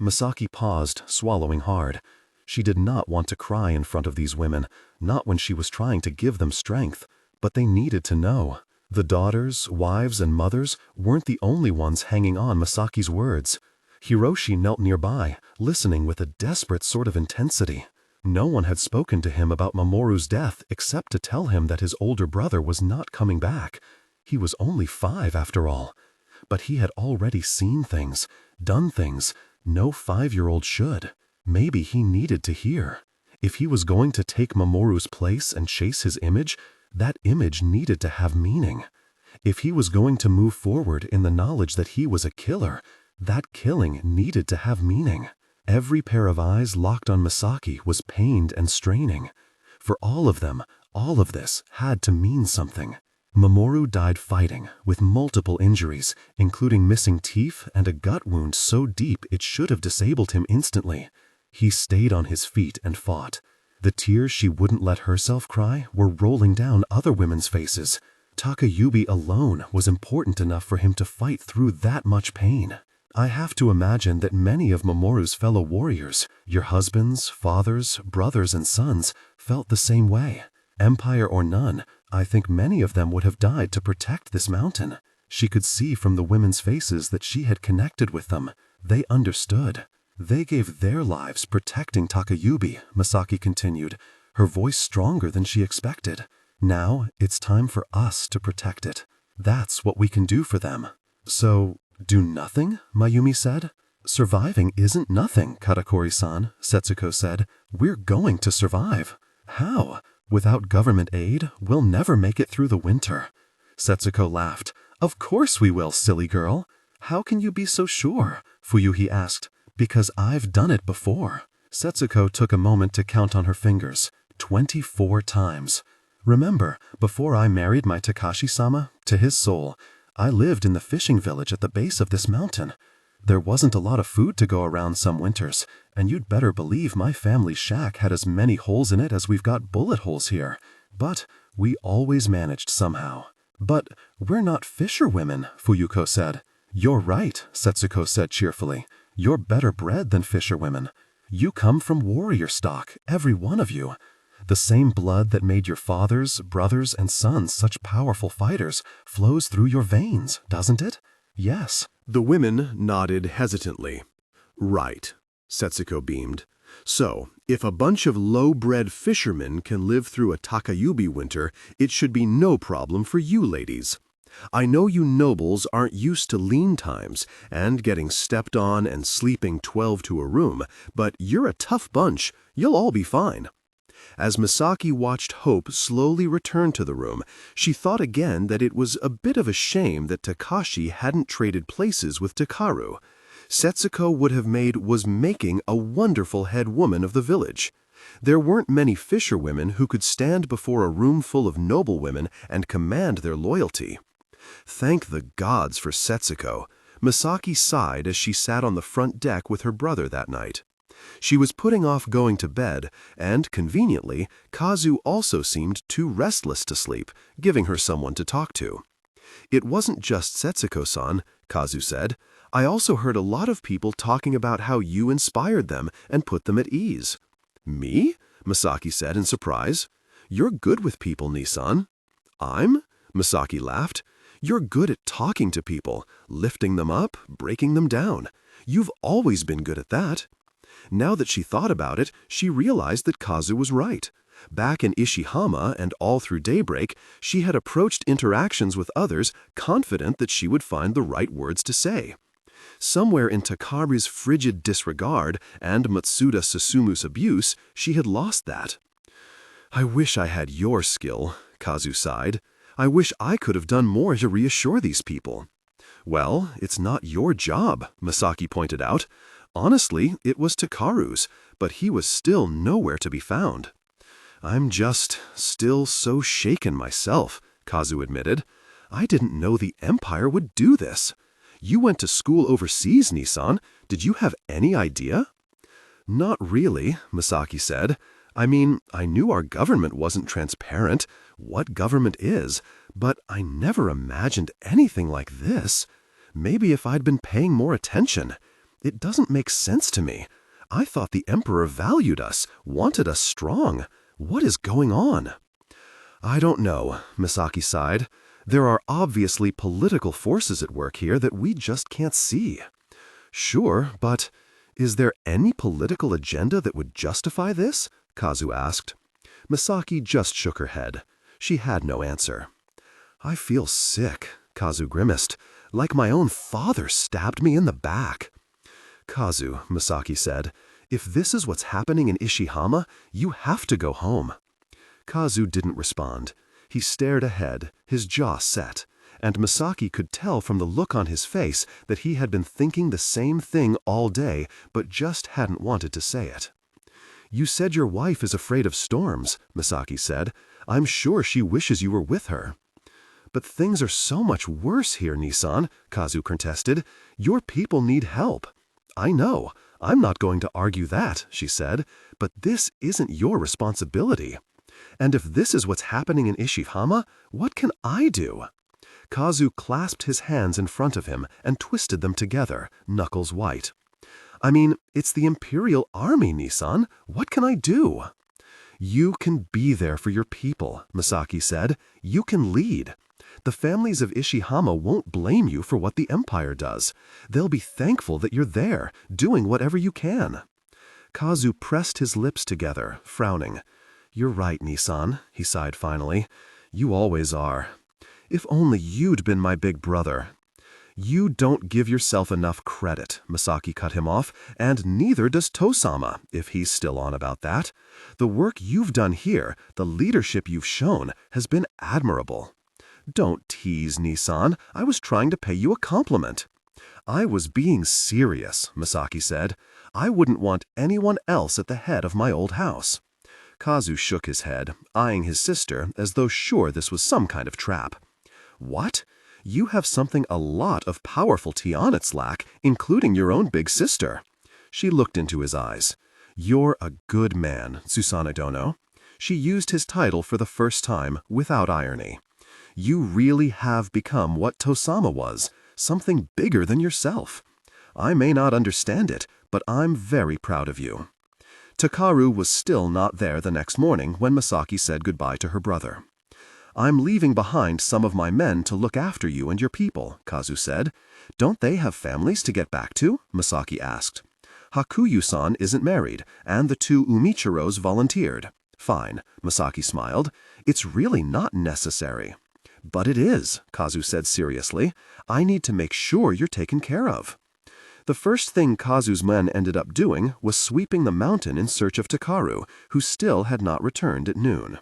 Misaki paused, swallowing hard. She did not want to cry in front of these women, not when she was trying to give them strength. But they needed to know. The daughters, wives, and mothers weren't the only ones hanging on Misaki's words. Hiroshi knelt nearby, listening with a desperate sort of intensity. No one had spoken to him about Mamoru's death except to tell him that his older brother was not coming back. He was only 5 after all. But he had already seen things, done things no 5-year-old should. Maybe he needed to hear. If he was going to take Mamoru's place and chase his image, that image needed to have meaning. If he was going to move forward in the knowledge that he was a killer, that killing needed to have meaning. Every pair of eyes locked on Misaki was pained and straining. For all of them, all of this had to mean something. Mamoru died fighting, with multiple injuries, including missing teeth and a gut wound so deep it should have disabled him instantly. He stayed on his feet and fought. The tears she wouldn't let herself cry were rolling down other women's faces. Takayubi alone was important enough for him to fight through that much pain. I have to imagine that many of Mamoru's fellow warriors, your husbands, fathers, brothers, and sons, felt the same way. Empire or none, I think many of them would have died to protect this mountain. She could see from the women's faces that she had connected with them. They understood. They gave their lives protecting Takayubi, Misaki continued, her voice stronger than she expected. Now it's time for us to protect it. That's what we can do for them. So, do nothing? Mayumi said. Surviving isn't nothing, Katakori-san, Setsuko said. We're going to survive. How? Without government aid, we'll never make it through the winter. Setsuko laughed. Of course we will, silly girl. How can you be so sure? Fuyuhi asked. Because I've done it before. Setsuko took a moment to count on her fingers. 24 times. Remember, before I married my Takashi-sama, to his soul, I lived in the fishing village at the base of this mountain. There wasn't a lot of food to go around some winters, and you'd better believe my family's shack had as many holes in it as we've got bullet holes here. But we always managed somehow. But we're not fisherwomen, Fuyuko said. You're right, Setsuko said cheerfully. You're better bred than fisherwomen. You come from warrior stock, every one of you. The same blood that made your fathers, brothers, and sons such powerful fighters flows through your veins, doesn't it? Yes. The women nodded hesitantly. Right, Setsuko beamed. So, if a bunch of low-bred fishermen can live through a Takayubi winter, it should be no problem for you ladies. I know you nobles aren't used to lean times and getting stepped on and sleeping 12 to a room, but you're a tough bunch. You'll all be fine. As Misaki watched Hope slowly return to the room, she thought again that it was a bit of a shame that Takashi hadn't traded places with Takaru. Setsuko was making a wonderful head woman of the village. There weren't many fisherwomen who could stand before a room full of noblewomen and command their loyalty. Thank the gods for Setsuko. Misaki sighed as she sat on the front deck with her brother that night. She was putting off going to bed, and, conveniently, Kazu also seemed too restless to sleep, giving her someone to talk to. It wasn't just Setsuko-san, Kazu said. I also heard a lot of people talking about how you inspired them and put them at ease. Me? Misaki said in surprise. You're good with people, Nisan. I'm? Misaki laughed. You're good at talking to people, lifting them up, breaking them down. You've always been good at that. Now that she thought about it, she realized that Kazu was right. Back in Ishihama and all through Daybreak, she had approached interactions with others confident that she would find the right words to say. Somewhere in Takari's frigid disregard and Matsuda Susumu's abuse, she had lost that. I wish I had your skill, Kazu sighed. I wish I could have done more to reassure these people. Well, it's not your job, Misaki pointed out. Honestly, it was Takaru's, but he was still nowhere to be found. I'm just still so shaken myself, Kazu admitted. I didn't know the Empire would do this. You went to school overseas, Nisan. Did you have any idea? Not really, Misaki said. I mean, I knew our government wasn't transparent, what government is, but I never imagined anything like this. Maybe if I'd been paying more attention. It doesn't make sense to me. I thought the Emperor valued us, wanted us strong. What is going on? I don't know, Misaki sighed. There are obviously political forces at work here that we just can't see. Sure, but is there any political agenda that would justify this? Kazu asked. Misaki just shook her head. She had no answer. I feel sick, Kazu grimaced, like my own father stabbed me in the back. Kazu, Misaki said, if this is what's happening in Ishihama, you have to go home. Kazu didn't respond. He stared ahead, his jaw set, and Misaki could tell from the look on his face that he had been thinking the same thing all day, but just hadn't wanted to say it. You said your wife is afraid of storms, Misaki said. I'm sure she wishes you were with her. But things are so much worse here, Nisan, Kazu contested. Your people need help. I know. I'm not going to argue that, she said, but this isn't your responsibility. And if this is what's happening in Ishihama, what can I do? Kazu clasped his hands in front of him and twisted them together, knuckles white. I mean, it's the Imperial Army, Nisan. What can I do? You can be there for your people, Misaki said. You can lead. The families of Ishihama won't blame you for what the Empire does. They'll be thankful that you're there, doing whatever you can. Kazu pressed his lips together, frowning. You're right, Nisan, he sighed finally. You always are. If only you'd been my big brother. You don't give yourself enough credit, Misaki cut him off, and neither does Tosama, if he's still on about that. The work you've done here, the leadership you've shown, has been admirable. Don't tease, Nisan. I was trying to pay you a compliment. I was being serious, Misaki said. I wouldn't want anyone else at the head of my old house. Kazu shook his head, eyeing his sister as though sure this was some kind of trap. What? You have something a lot of powerful Tianets lack, including your own big sister. She looked into his eyes. You're a good man, Susanoo Dono. She used his title for the first time, without irony. You really have become what Tosama was, something bigger than yourself. I may not understand it, but I'm very proud of you. Takaru was still not there the next morning when Misaki said goodbye to her brother. I'm leaving behind some of my men to look after you and your people, Kazu said. Don't they have families to get back to? Misaki asked. Hakuyu-san isn't married, and the two Umichiros volunteered. Fine, Misaki smiled. It's really not necessary. But it is, Kazu said seriously. I need to make sure you're taken care of. The first thing Kazu's men ended up doing was sweeping the mountain in search of Takaru, who still had not returned at noon.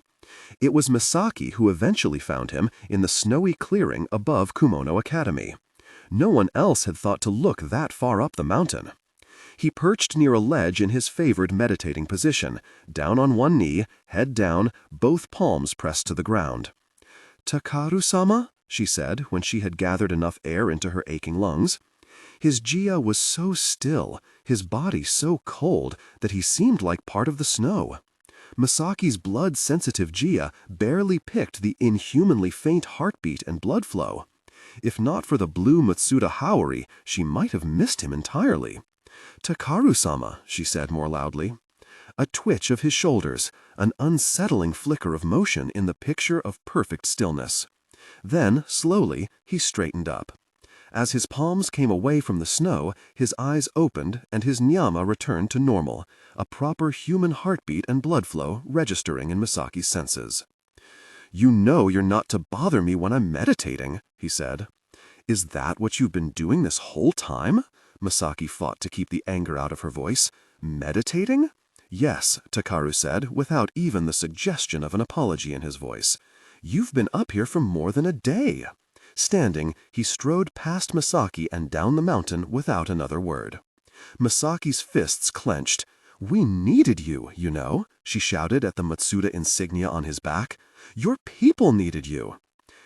It was Misaki who eventually found him in the snowy clearing above Kumono Academy. No one else had thought to look that far up the mountain. He perched near a ledge in his favored meditating position, down on one knee, head down, both palms pressed to the ground. Takaru-sama, she said when she had gathered enough air into her aching lungs. His Jia was so still, his body so cold, that he seemed like part of the snow. Misaki's blood-sensitive Jia barely picked the inhumanly faint heartbeat and blood flow. If not for the blue Matsuda Howari, she might have missed him entirely. Takaru-sama, she said more loudly. A twitch of his shoulders, an unsettling flicker of motion in the picture of perfect stillness. Then, slowly, he straightened up. As his palms came away from the snow, his eyes opened and his nyama returned to normal, a proper human heartbeat and blood flow registering in Misaki's senses. You know you're not to bother me when I'm meditating, he said. Is that what you've been doing this whole time? Misaki fought to keep the anger out of her voice. Meditating? Yes, Takaru said, without even the suggestion of an apology in his voice. You've been up here for more than a day. Standing, he strode past Misaki and down the mountain without another word. Misaki's fists clenched. We needed you, you know, she shouted at the Matsuda insignia on his back. Your people needed you.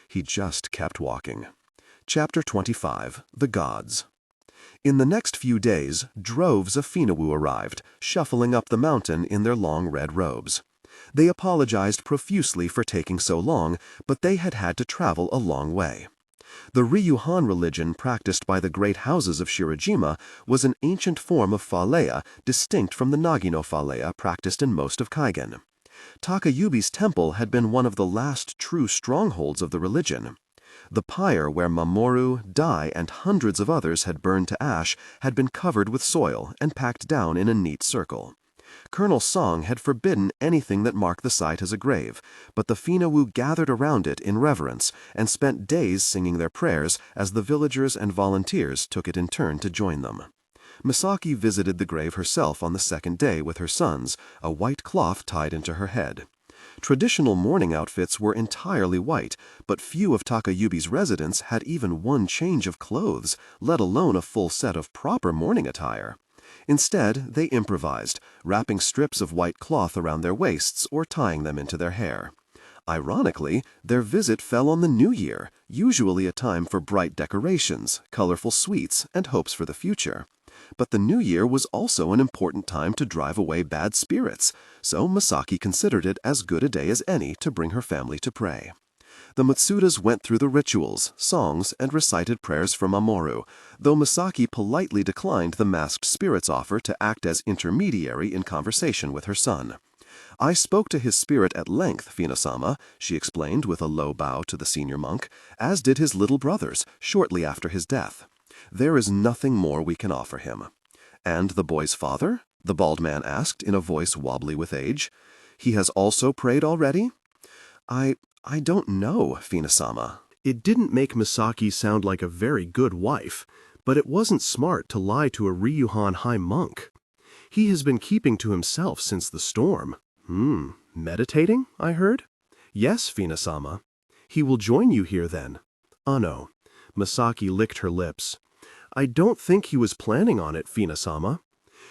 He just kept walking. Chapter 25, The Gods. In the next few days, droves of Finawu arrived, shuffling up the mountain in their long red robes. They apologized profusely for taking so long, but they had had to travel a long way. The Ryuhan religion practiced by the great houses of Shirojima was an ancient form of falea distinct from the Nagino falea practiced in most of Kaigen. Takayubi's temple had been one of the last true strongholds of the religion. The pyre where Mamoru, Dai, and hundreds of others had burned to ash had been covered with soil and packed down in a neat circle. Colonel Song had forbidden anything that marked the site as a grave, but the Finawu gathered around it in reverence and spent days singing their prayers as the villagers and volunteers took it in turn to join them. Misaki visited the grave herself on the second day with her sons, a white cloth tied into her head. Traditional mourning outfits were entirely white, but few of Takayubi's residents had even one change of clothes, let alone a full set of proper mourning attire. Instead, they improvised, wrapping strips of white cloth around their waists or tying them into their hair. Ironically, their visit fell on the New Year, usually a time for bright decorations, colorful sweets, and hopes for the future. But the New Year was also an important time to drive away bad spirits, so Misaki considered it as good a day as any to bring her family to pray. The Matsudas went through the rituals, songs, and recited prayers for Mamoru, though Misaki politely declined the masked spirit's offer to act as intermediary in conversation with her son. "I spoke to his spirit at length, Fina-sama," she explained with a low bow to the senior monk, "as did his little brothers, shortly after his death. There is nothing more we can offer him." "And the boy's father?" the bald man asked in a voice wobbly with age. "He has also prayed already?" I don't know, Fina-sama." It didn't make Misaki sound like a very good wife, but it wasn't smart to lie to a Ryuhan high monk. "He has been keeping to himself since the storm." Meditating, I heard?" "Yes, Fina-sama." "He will join you here then?" "No." Misaki licked her lips. "I don't think he was planning on it, Fina-sama."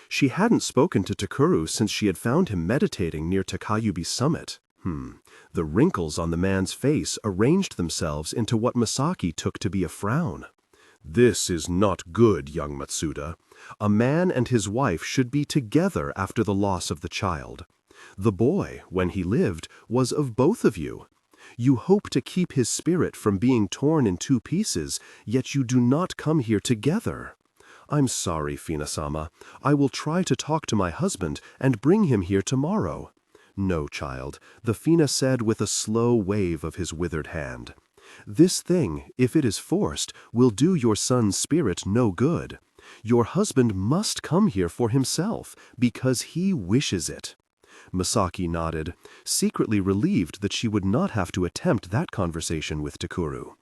She hadn't spoken to Takuru since she had found him meditating near Takayubi's summit. The wrinkles on the man's face arranged themselves into what Misaki took to be a frown. "This is not good, young Matsuda. A man and his wife should be together after the loss of the child. The boy, when he lived, was of both of you. You hope to keep his spirit from being torn in two pieces, yet you do not come here together." "I'm sorry, Fina-sama. I will try to talk to my husband and bring him here tomorrow." "No, child," the Fina said with a slow wave of his withered hand. "This thing, if it is forced, will do your son's spirit no good. Your husband must come here for himself, because he wishes it." Misaki nodded, secretly relieved that she would not have to attempt that conversation with Takuru.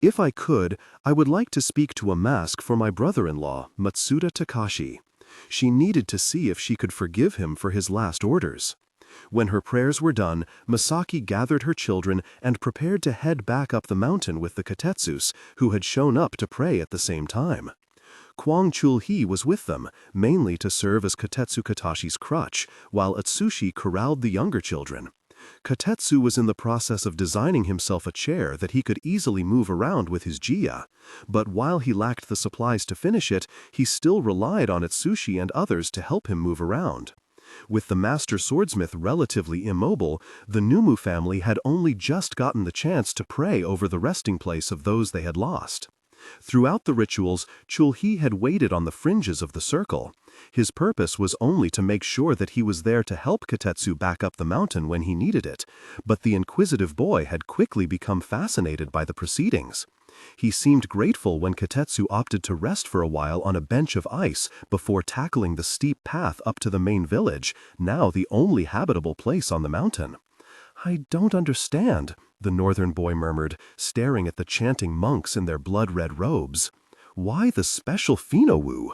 "If I could, I would like to speak to a mask for my brother-in-law, Matsuda Takashi." She needed to see if she could forgive him for his last orders. When her prayers were done, Misaki gathered her children and prepared to head back up the mountain with the Katetsus, who had shown up to pray at the same time. Kwang Chul-hee was with them, mainly to serve as Katetsu Katashi's crutch, while Atsushi corralled the younger children. Katetsu was in the process of designing himself a chair that he could easily move around with his Jiya, but while he lacked the supplies to finish it, he still relied on Atsushi and others to help him move around. With the master swordsmith relatively immobile, the Numu family had only just gotten the chance to pray over the resting place of those they had lost. Throughout the rituals, Chul-hee had waited on the fringes of the circle. His purpose was only to make sure that he was there to help Katetsu back up the mountain when he needed it, but the inquisitive boy had quickly become fascinated by the proceedings. He seemed grateful when Katetsu opted to rest for a while on a bench of ice before tackling the steep path up to the main village, now the only habitable place on the mountain. "I don't understand," the northern boy murmured, staring at the chanting monks in their blood-red robes. "Why the special Finawu?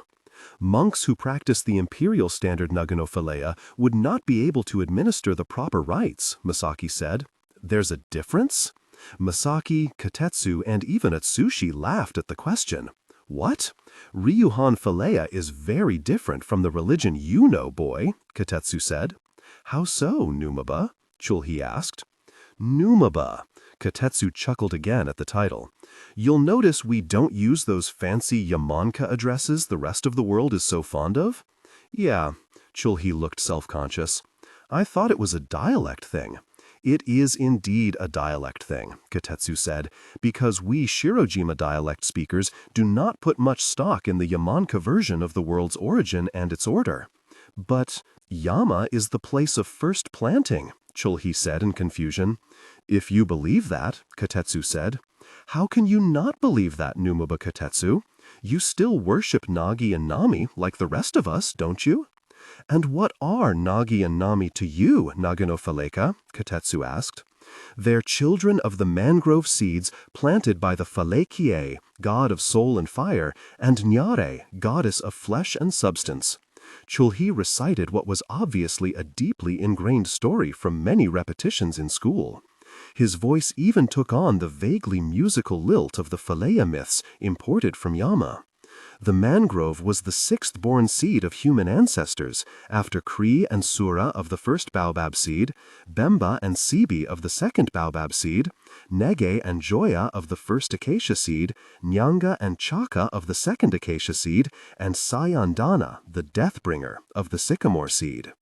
Monks who practice the imperial standard Nagano Philea would not be able to administer the proper rites," Misaki said. "There's a difference?" Misaki, Katetsu, and even Atsushi laughed at the question. "What? Ryuhan Philea is very different from the religion you know, boy," Katetsu said. "How so, Numaba?" Chul-hee asked. "Numaba." Katetsu chuckled again at the title. "You'll notice we don't use those fancy Yamanka addresses the rest of the world is so fond of?" "Yeah." Chul-hee looked self-conscious. "I thought it was a dialect thing. It is indeed a dialect thing, Kotetsu said, because we Shirojima dialect speakers do not put much stock in the Yamanka version of the world's origin and its order. But Yama is the place of first planting, Chulhi said in confusion. If you believe that, Kotetsu said. How can you not believe that, Numaba Kotetsu? You still worship Nagi and Nami like the rest of us, don't you? And what are Nagi and Nami to you, Nagano Faleka? Kotetsu asked. They're children of the mangrove seeds planted by the Falekie, god of soul and fire, and Nyare, goddess of flesh and substance. Chulhi recited what was obviously a deeply ingrained story from many repetitions in school. His voice even took on the vaguely musical lilt of the Falea myths imported from Yama. The mangrove was the sixth-born seed of human ancestors, after Kri and Sura of the first baobab seed, Bemba and Sibi of the second baobab seed, Nege and Joya of the first acacia seed, Nyanga and Chaka of the second acacia seed, and Sayandana, the death-bringer, of the sycamore seed.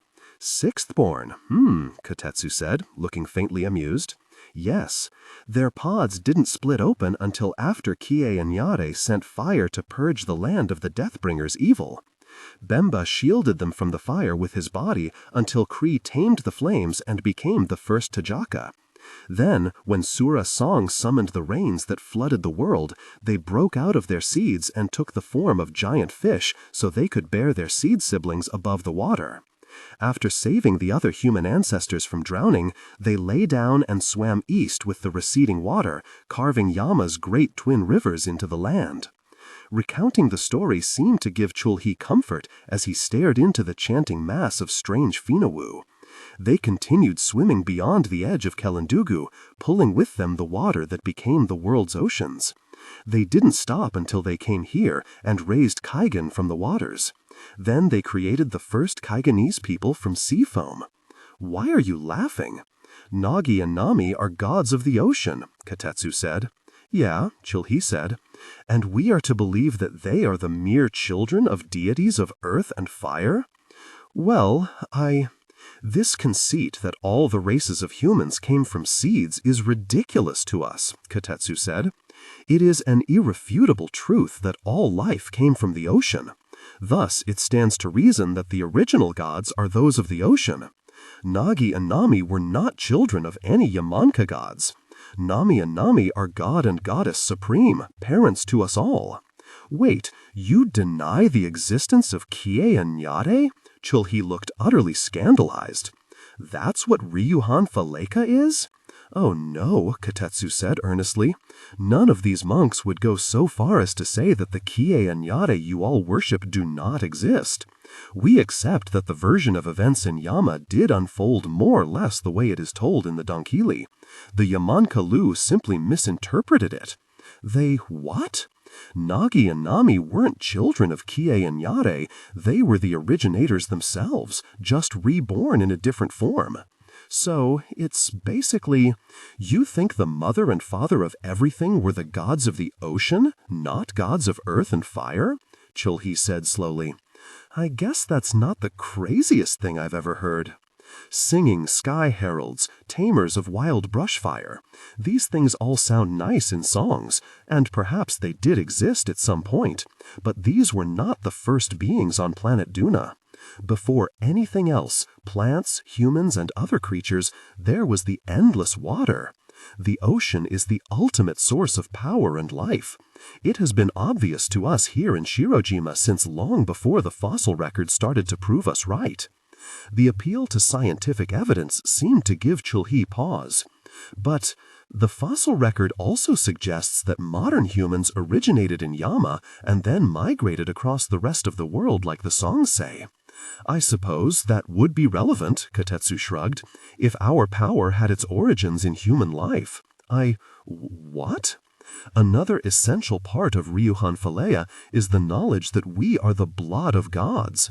Sixth-born, Kotetsu said, looking faintly amused. Yes, their pods didn't split open until after Kie and Nyare sent fire to purge the land of the Deathbringer's evil. Bemba shielded them from the fire with his body until Kri tamed the flames and became the first Tajaka. Then, when Sura Song summoned the rains that flooded the world, they broke out of their seeds and took the form of giant fish so they could bear their seed siblings above the water. After saving the other human ancestors from drowning, they lay down and swam east with the receding water, carving Yama's great twin rivers into the land. Recounting the story seemed to give Chulhi comfort as he stared into the chanting mass of strange Finawu. They continued swimming beyond the edge of Kelendugu, pulling with them the water that became the world's oceans. They didn't stop until they came here and raised Kaigen from the waters. Then they created the first Kaigenese people from sea foam. Why are you laughing? Nagi and Nami are gods of the ocean, Kotetsu said. Yeah, Chulhi said. And we are to believe that they are the mere children of deities of earth and fire? Well, This conceit that all the races of humans came from seeds is ridiculous to us, Kotetsu said. It is an irrefutable truth that all life came from the ocean. Thus, it stands to reason that the original gods are those of the ocean. Nagi and Nami were not children of any Yamanka gods. Nami and Nami are god and goddess supreme, parents to us all. Wait, you deny the existence of Kie and Nyare? Chulhi looked utterly scandalized. That's what Ryuhan Faleka is? Oh no, Kotetsu said earnestly. None of these monks would go so far as to say that the Kie and Nyare you all worship do not exist. We accept that the version of events in Yama did unfold more or less the way it is told in the Dankili. The Yamanka-lu simply misinterpreted it. They what? Nagi and Nami weren't children of Kie and Nyare. They were the originators themselves, just reborn in a different form. So, it's basically, you think the mother and father of everything were the gods of the ocean, not gods of earth and fire? Chulhi said slowly. I guess that's not the craziest thing I've ever heard. Singing sky heralds, tamers of wild brushfire. These things all sound nice in songs, and perhaps they did exist at some point, but these were not the first beings on planet Duna. Before anything else, plants, humans, and other creatures, there was the endless water. The ocean is the ultimate source of power and life. It has been obvious to us here in Shirojima since long before the fossil record started to prove us right. The appeal to scientific evidence seemed to give Chulhi pause. But the fossil record also suggests that modern humans originated in Yama and then migrated across the rest of the world like the songs say. I suppose that would be relevant, Kotetsu shrugged, if our power had its origins in human life. What? Another essential part of Ryuhan Falea is the knowledge that we are the blood of gods.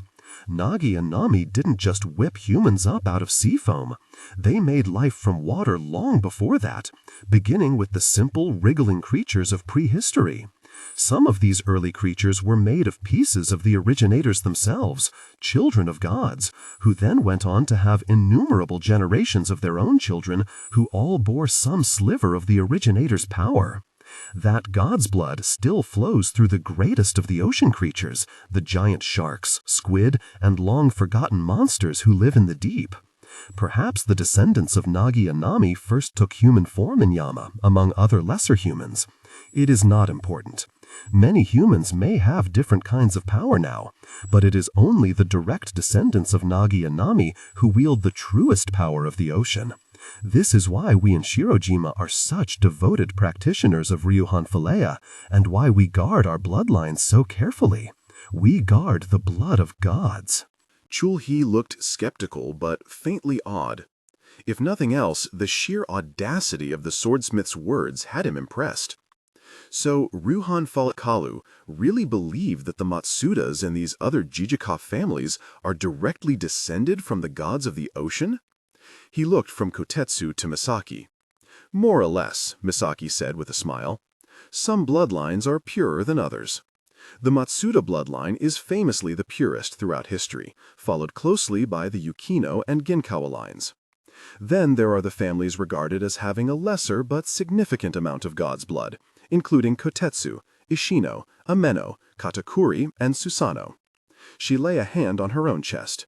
Nagi and Nami didn't just whip humans up out of sea foam. They made life from water long before that, beginning with the simple, wriggling creatures of prehistory. Some of these early creatures were made of pieces of the originators themselves, children of gods, who then went on to have innumerable generations of their own children who all bore some sliver of the originator's power. That god's blood still flows through the greatest of the ocean creatures, the giant sharks, squid, and long-forgotten monsters who live in the deep. Perhaps the descendants of Nagi and Nami first took human form in Yama, among other lesser humans. It is not important. Many humans may have different kinds of power now, but it is only the direct descendants of Nagi and Nami who wield the truest power of the ocean. This is why we in Shirojima are such devoted practitioners of Ryuhan Philea, and why we guard our bloodlines so carefully. We guard the blood of gods. Chulhi looked skeptical but faintly awed. If nothing else, the sheer audacity of the swordsmith's words had him impressed. So Ryuhan Philea really believed that the Matsudas and these other Jijika families are directly descended from the gods of the ocean? He looked from Kotetsu to Misaki. More or less, Misaki said with a smile. Some bloodlines are purer than others. The Matsuda bloodline is famously the purest throughout history, followed closely by the Yukino and Ginkawa lines. Then there are the families regarded as having a lesser but significant amount of god's blood, including Kotetsu, Ishino, Ameno, Katakuri, and Susano. She lay a hand on her own chest.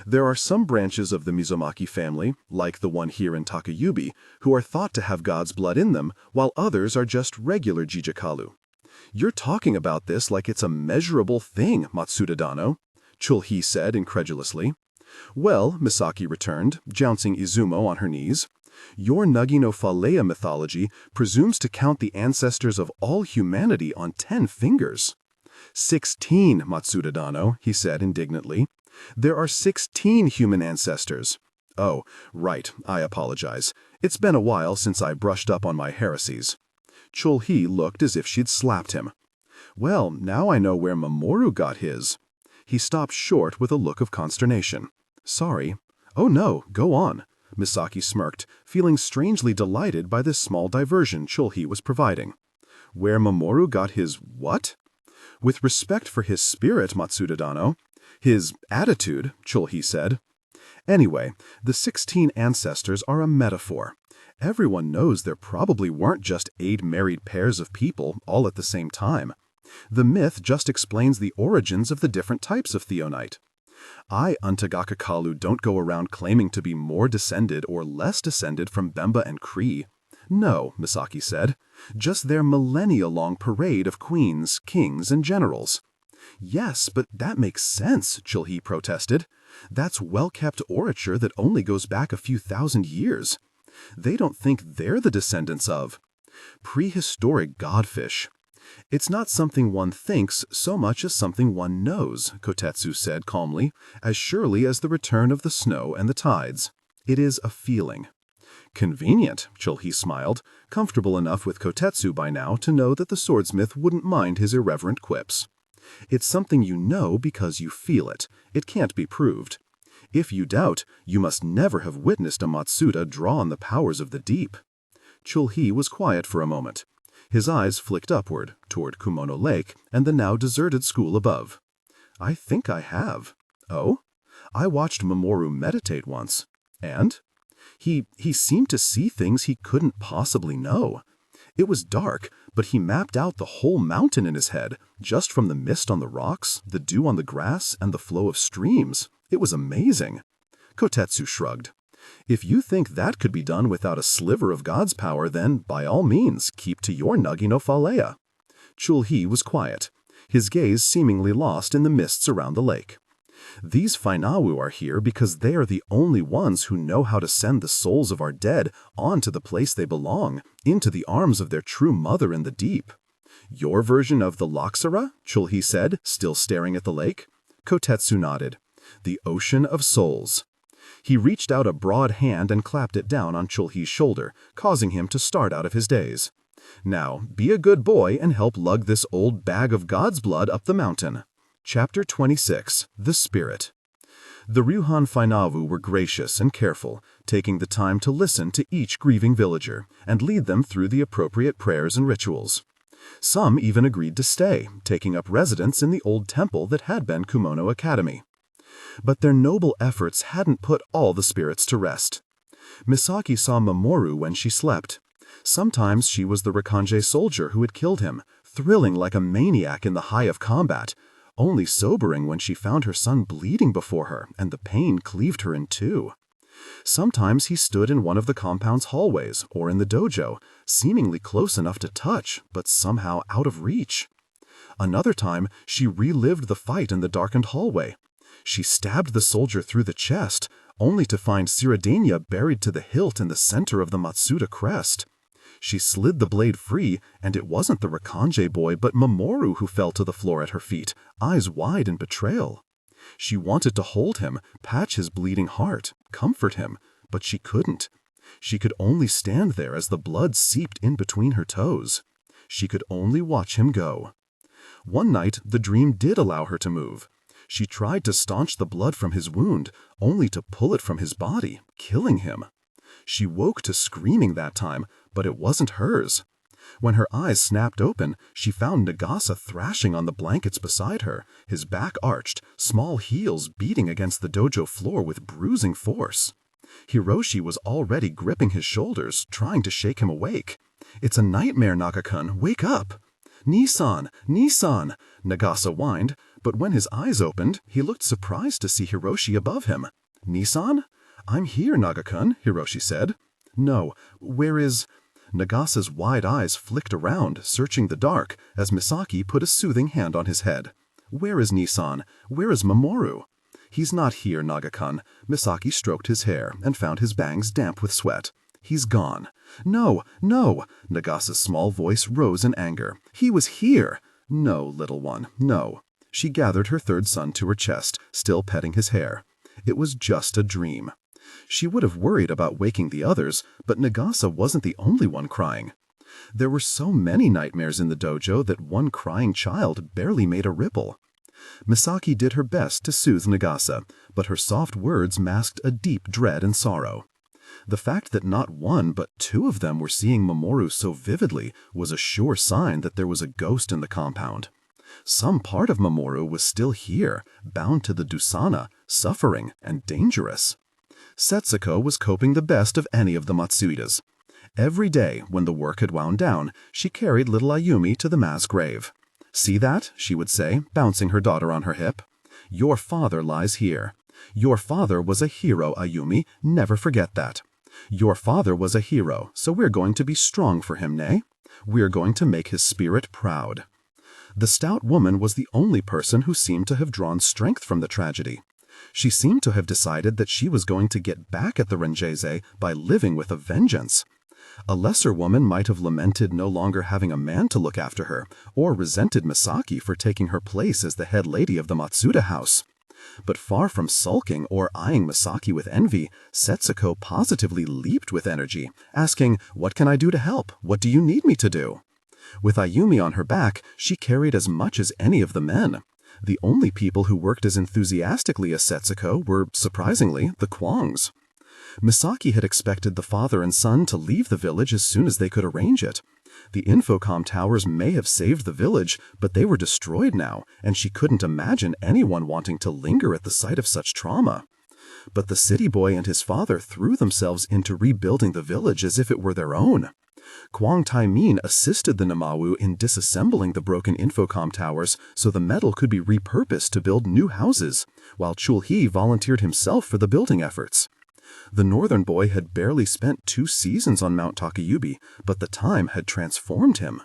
There are some branches of the Mizumaki family, like the one here in Takayubi, who are thought to have god's blood in them, while others are just regular Jijikalu. You're talking about this like it's a measurable thing, Matsuda Dano, Chulhi said incredulously. Well, Misaki returned, jouncing Izumo on her knees. Your Nagino Philea mythology presumes to count the ancestors of all humanity on 10 fingers. 16, Matsuda Dano, he said indignantly. There are 16 human ancestors. Oh, right, I apologize. It's been a while since I brushed up on my heresies. Chulhi looked as if she'd slapped him. Well, now I know where Mamoru got his. He stopped short with a look of consternation. Sorry. Oh no, go on. Misaki smirked, feeling strangely delighted by this small diversion Chulhi was providing. Where Mamoru got his what? With respect for his spirit, Matsuda Dano. His attitude, Chulhi said. Anyway, the 16 ancestors are a metaphor. Everyone knows there probably weren't just 8 married pairs of people all at the same time. The myth just explains the origins of the different types of theonite. I, Untagaka Kalu, don't go around claiming to be more descended or less descended from Bemba and Cree. No, Misaki said, just their millennia-long parade of queens, kings, and generals. Yes, but that makes sense, Chulhi protested. That's well-kept orature that only goes back a few thousand years. They don't think they're the descendants of prehistoric godfish. It's not something one thinks so much as something one knows, Kotetsu said calmly, as surely as the return of the snow and the tides. It is a feeling. Convenient, Chulhi smiled, comfortable enough with Kotetsu by now to know that the swordsmith wouldn't mind his irreverent quips. It's something you know because you feel it. It can't be proved. If you doubt, you must never have witnessed a Matsuda draw on the powers of the deep. Chulhi was quiet for a moment. His eyes flicked upward, toward Kumono Lake and the now deserted school above. I think I have. Oh? I watched Mamoru meditate once. And? He seemed to see things he couldn't possibly know. It was dark, but he mapped out the whole mountain in his head, just from the mist on the rocks, the dew on the grass, and the flow of streams. It was amazing. Kotetsu shrugged. If you think that could be done without a sliver of God's power, then, by all means, keep to your Nagino Philea. Chulhi was quiet, his gaze seemingly lost in the mists around the lake. These Fainawu are here because they are the only ones who know how to send the souls of our dead on to the place they belong, into the arms of their true mother in the deep. Your version of the Loxara? Chulhi said, still staring at the lake. Kotetsu nodded. The ocean of souls. He reached out a broad hand and clapped it down on Chulhi's shoulder, causing him to start out of his daze. Now, be a good boy and help lug this old bag of God's blood up the mountain. Chapter 26. The Spirit. The Ryuhan Fainawu were gracious and careful, taking the time to listen to each grieving villager and lead them through the appropriate prayers and rituals. Some even agreed to stay, taking up residence in the old temple that had been Kumono Academy. But their noble efforts hadn't put all the spirits to rest. Misaki saw Mamoru when she slept. Sometimes she was the Rakanji soldier who had killed him, thrilling like a maniac in the high of combat, only sobering when she found her son bleeding before her and the pain cleaved her in two. Sometimes he stood in one of the compound's hallways or in the dojo, seemingly close enough to touch, but somehow out of reach. Another time, she relived the fight in the darkened hallway. She stabbed the soldier through the chest, only to find Siradenia buried to the hilt in the center of the Matsuda crest. She slid the blade free, and it wasn't the Rakanji boy but Mamoru who fell to the floor at her feet, eyes wide in betrayal. She wanted to hold him, patch his bleeding heart, comfort him, but she couldn't. She could only stand there as the blood seeped in between her toes. She could only watch him go. One night, the dream did allow her to move. She tried to staunch the blood from his wound, only to pull it from his body, killing him. She woke to screaming that time, but it wasn't hers. When her eyes snapped open, she found Nagasa thrashing on the blankets beside her, his back arched, small heels beating against the dojo floor with bruising force. Hiroshi was already gripping his shoulders, trying to shake him awake. "It's a nightmare, Naga-kun, wake up!" "Nissan! Nissan!" Nagasa whined, but when his eyes opened, he looked surprised to see Hiroshi above him. "Nissan?" "I'm here, Naga-kun," Hiroshi said. "No, where is—" Nagasa's wide eyes flicked around, searching the dark, as Misaki put a soothing hand on his head. "Where is Nissan? Where is Mamoru?" "He's not here, Naga-kun." Misaki stroked his hair and found his bangs damp with sweat. "He's gone." "No, no!" Nagasa's small voice rose in anger. "He was here!" "No, little one, no." She gathered her third son to her chest, still petting his hair. It was just a dream. She would have worried about waking the others, but Nagasa wasn't the only one crying. There were so many nightmares in the dojo that one crying child barely made a ripple. Misaki did her best to soothe Nagasa, but her soft words masked a deep dread and sorrow. The fact that not one but two of them were seeing Mamoru so vividly was a sure sign that there was a ghost in the compound. Some part of Mamoru was still here, bound to the Dusana, suffering and dangerous. Setsuko was coping the best of any of the Matsudas. Every day, when the work had wound down, she carried little Ayumi to the mass grave. "See that?" she would say, bouncing her daughter on her hip. "Your father lies here. Your father was a hero, Ayumi, never forget that. Your father was a hero, so we're going to be strong for him, nay? We're going to make his spirit proud." The stout woman was the only person who seemed to have drawn strength from the tragedy. She seemed to have decided that she was going to get back at the Renjese by living with a vengeance. A lesser woman might have lamented no longer having a man to look after her, or resented Misaki for taking her place as the head lady of the Matsuda house. But far from sulking or eyeing Misaki with envy, Setsuko positively leaped with energy, asking, "What can I do to help? What do you need me to do?" With Ayumi on her back, she carried as much as any of the men. The only people who worked as enthusiastically as Setsuko were, surprisingly, the Kwangs. Misaki had expected the father and son to leave the village as soon as they could arrange it. The infocom towers may have saved the village, but they were destroyed now, and she couldn't imagine anyone wanting to linger at the site of such trauma. But the city boy and his father threw themselves into rebuilding the village as if it were their own. Kwang Tai-min assisted the Namawu in disassembling the broken infocom towers so the metal could be repurposed to build new houses, while Chul-hee volunteered himself for the building efforts. The northern boy had barely spent 2 seasons on Mount Takayubi, but the time had transformed him.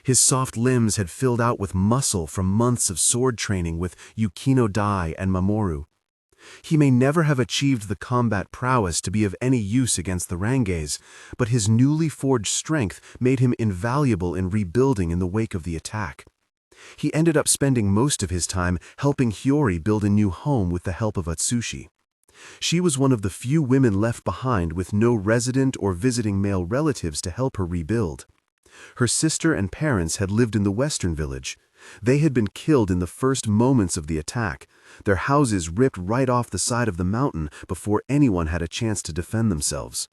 His soft limbs had filled out with muscle from months of sword training with Yukino Dai and Mamoru. He may never have achieved the combat prowess to be of any use against the Ranges, but his newly forged strength made him invaluable in rebuilding in the wake of the attack. He ended up spending most of his time helping Hiyori build a new home with the help of Atsushi. She was one of the few women left behind with no resident or visiting male relatives to help her rebuild. Her sister and parents had lived in the western village. They had been killed in the first moments of the attack, their houses ripped right off the side of the mountain before anyone had a chance to defend themselves.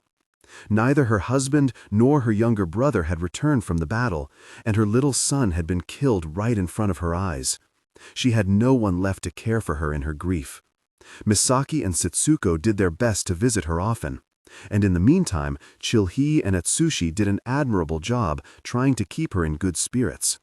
Neither her husband nor her younger brother had returned from the battle, and her little son had been killed right in front of her eyes. She had no one left to care for her in her grief. Misaki and Setsuko did their best to visit her often, and in the meantime, Chilhee and Atsushi did an admirable job trying to keep her in good spirits.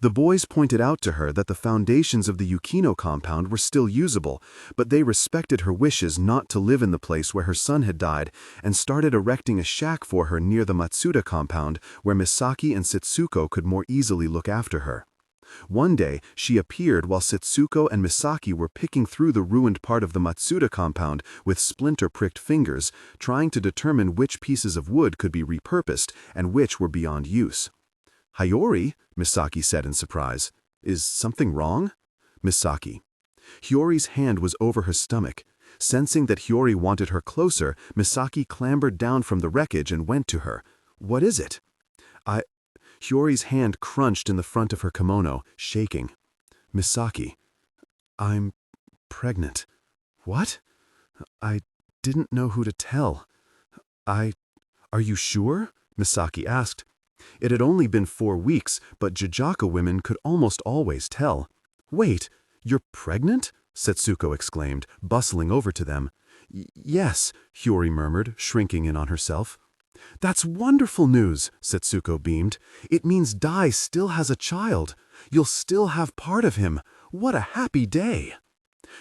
The boys pointed out to her that the foundations of the Yukino compound were still usable, but they respected her wishes not to live in the place where her son had died and started erecting a shack for her near the Matsuda compound where Misaki and Setsuko could more easily look after her. One day, she appeared while Setsuko and Misaki were picking through the ruined part of the Matsuda compound with splinter-pricked fingers, trying to determine which pieces of wood could be repurposed and which were beyond use. "Hiyori," Misaki said in surprise. "Is something wrong?" Misaki. Hiyori's hand was over her stomach. Sensing that Hiyori wanted her closer, Misaki clambered down from the wreckage and went to her. "What is it?" Hiyori's hand crunched in the front of her kimono, shaking. "Misaki, I'm pregnant." "What?" "I didn't know who to tell." Are you sure?" Misaki asked. It had only been 4 weeks, but Jajaka women could almost always tell. "Wait, you're pregnant?" Setsuko exclaimed, bustling over to them. "Yes," Hiyori murmured, shrinking in on herself. "That's wonderful news," Setsuko beamed. "It means Dai still has a child. You'll still have part of him. What a happy day!"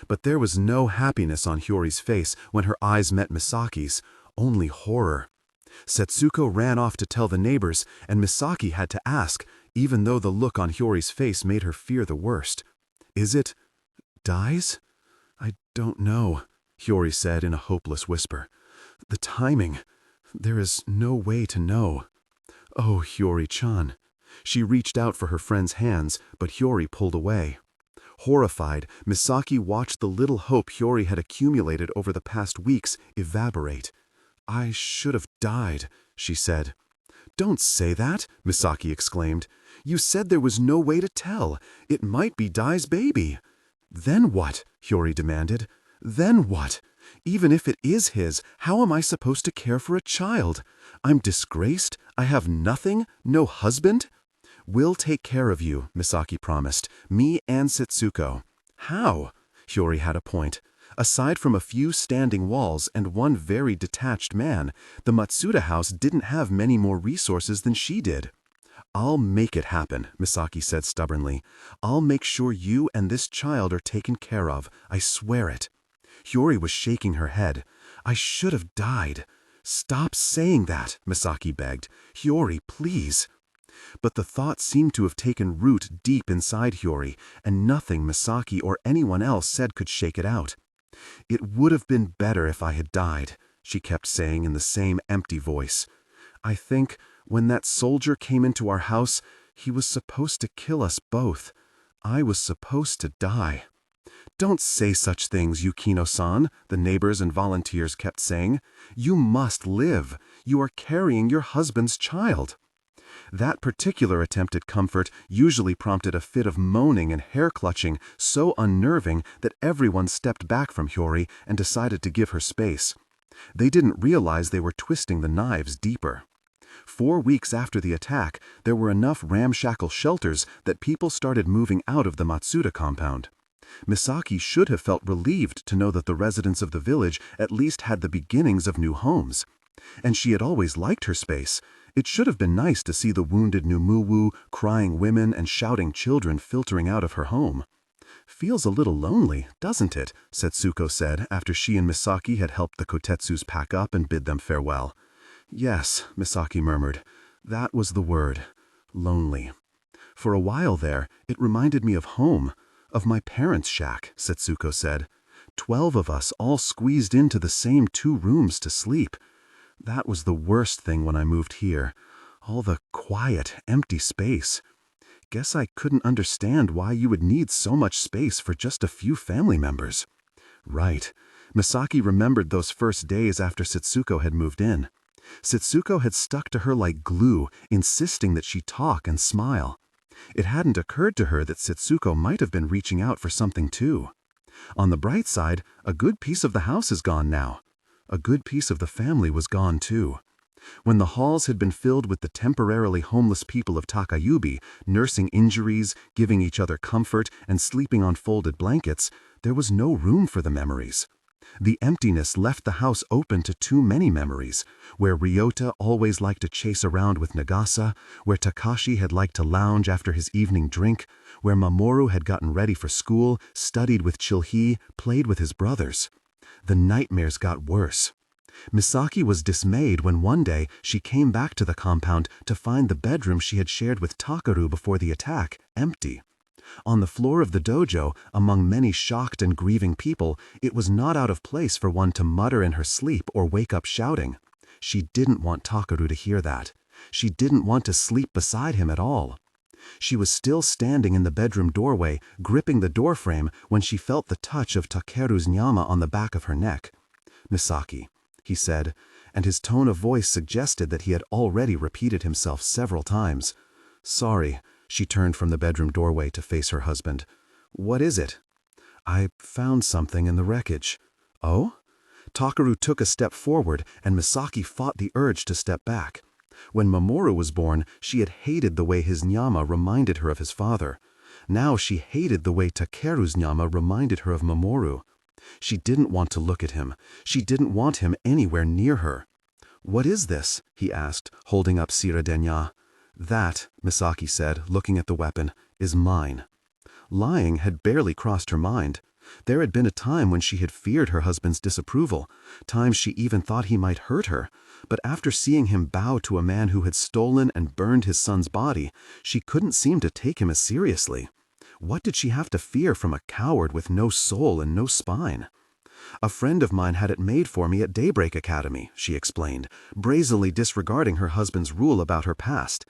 But there was no happiness on Hiyori's face when her eyes met Misaki's, only horror. Setsuko ran off to tell the neighbors, and Misaki had to ask, even though the look on Hiyori's face made her fear the worst. "Is it Dai's?" "I don't know," Hiyori said in a hopeless whisper. "The timing. There is no way to know." "Oh, Hiyori-chan." She reached out for her friend's hands, but Hiyori pulled away. Horrified, Misaki watched the little hope Hiyori had accumulated over the past weeks evaporate. "I should have died," she said. "Don't say that," Misaki exclaimed. "You said there was no way to tell. It might be Dai's baby." "Then what?" Hiyori demanded. "Then what? Even if it is his, how am I supposed to care for a child? I'm disgraced? I have nothing? No husband?" "We'll take care of you," Misaki promised. "Me and Setsuko." "How?" Hiyori had a point. Aside from a few standing walls and one very detached man, the Matsuda house didn't have many more resources than she did. "I'll make it happen," Misaki said stubbornly. "I'll make sure you and this child are taken care of. I swear it." Hiyori was shaking her head. "I should have died." "Stop saying that," Misaki begged. "Hiyori, please." But the thought seemed to have taken root deep inside Hiyori, and nothing Misaki or anyone else said could shake it out. "It would have been better if I had died," she kept saying in the same empty voice. "I think when that soldier came into our house, he was supposed to kill us both. I was supposed to die." "Don't say such things, Yukino-san," the neighbors and volunteers kept saying. "You must live. You are carrying your husband's child." That particular attempt at comfort usually prompted a fit of moaning and hair-clutching so unnerving that everyone stepped back from Hiyori and decided to give her space. They didn't realize they were twisting the knives deeper. 4 weeks after the attack, there were enough ramshackle shelters that people started moving out of the Matsuda compound. Misaki should have felt relieved to know that the residents of the village at least had the beginnings of new homes. And she had always liked her space. It should have been nice to see the wounded Numuwu, crying women, and shouting children filtering out of her home. "Feels a little lonely, doesn't it?" Setsuko said after she and Misaki had helped the Kotetsus pack up and bid them farewell. "Yes," Misaki murmured. "That was the word. Lonely. For a while there, it reminded me of home, of my parents' shack," Setsuko said. 12 of us all squeezed into the same 2 rooms to sleep. That was the worst thing when I moved here. All the quiet, empty space. Guess I couldn't understand why you would need so much space for just a few family members." Right. Misaki remembered those first days after Setsuko had moved in. Setsuko had stuck to her like glue, insisting that she talk and smile. It hadn't occurred to her that Setsuko might have been reaching out for something too. On the bright side, a good piece of the house is gone now. A good piece of the family was gone too. When the halls had been filled with the temporarily homeless people of Takayubi, nursing injuries, giving each other comfort, and sleeping on folded blankets, there was no room for the memories. The emptiness left the house open to too many memories, where Ryota always liked to chase around with Nagasa, where Takashi had liked to lounge after his evening drink, where Mamoru had gotten ready for school, studied with Chilhee, played with his brothers. The nightmares got worse. Misaki was dismayed when one day she came back to the compound to find the bedroom she had shared with Takaru before the attack empty. On the floor of the dojo, among many shocked and grieving people, it was not out of place for one to mutter in her sleep or wake up shouting. She didn't want Takaru to hear that. She didn't want to sleep beside him at all. She was still standing in the bedroom doorway, gripping the doorframe, when she felt the touch of Takeru's nyama on the back of her neck. "Misaki," he said, and his tone of voice suggested that he had already repeated himself several times. "Sorry." She turned from the bedroom doorway to face her husband. "What is it?" "I found something in the wreckage." "Oh?" Takaru took a step forward, and Misaki fought the urge to step back. When Mamoru was born, she had hated the way his nyama reminded her of his father. Now she hated the way Takeru's nyama reminded her of Mamoru. She didn't want to look at him. She didn't want him anywhere near her. "What is this?" he asked, holding up Siradenya. "That," Misaki said, looking at the weapon, "is mine." Lying had barely crossed her mind. There had been a time when she had feared her husband's disapproval, times she even thought he might hurt her, but after seeing him bow to a man who had stolen and burned his son's body, she couldn't seem to take him as seriously. What did she have to fear from a coward with no soul and no spine? "A friend of mine had it made for me at Daybreak Academy," she explained, brazenly disregarding her husband's rule about her past.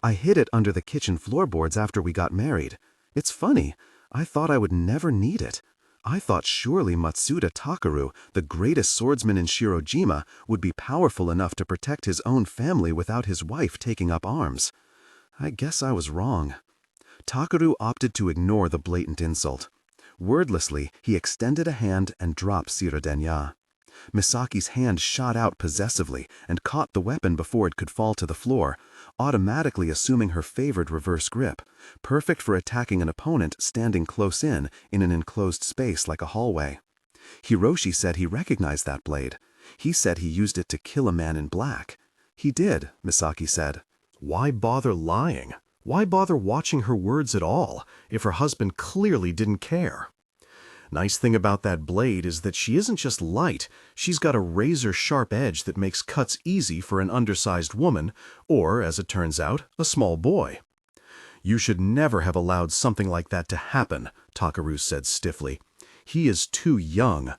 "I hid it under the kitchen floorboards after we got married. It's funny, I thought I would never need it. I thought surely Matsuda Takaru, the greatest swordsman in Shirojima, would be powerful enough to protect his own family without his wife taking up arms. I guess I was wrong." Takaru opted to ignore the blatant insult. Wordlessly, he extended a hand and dropped Siradenya. Misaki's hand shot out possessively and caught the weapon before it could fall to the floor, automatically assuming her favored reverse grip, perfect for attacking an opponent standing close in an enclosed space like a hallway. Hiroshi said he recognized that blade. He said he used it to kill a man in black. "He did," Misaki said. Why bother lying? Why bother watching her words at all, if her husband clearly didn't care? Nice thing about that blade is that she isn't just light, she's got a razor-sharp edge that makes cuts easy for an undersized woman, or, as it turns out, a small boy. "You should never have allowed something like that to happen," Takaru said stiffly. "He is too young."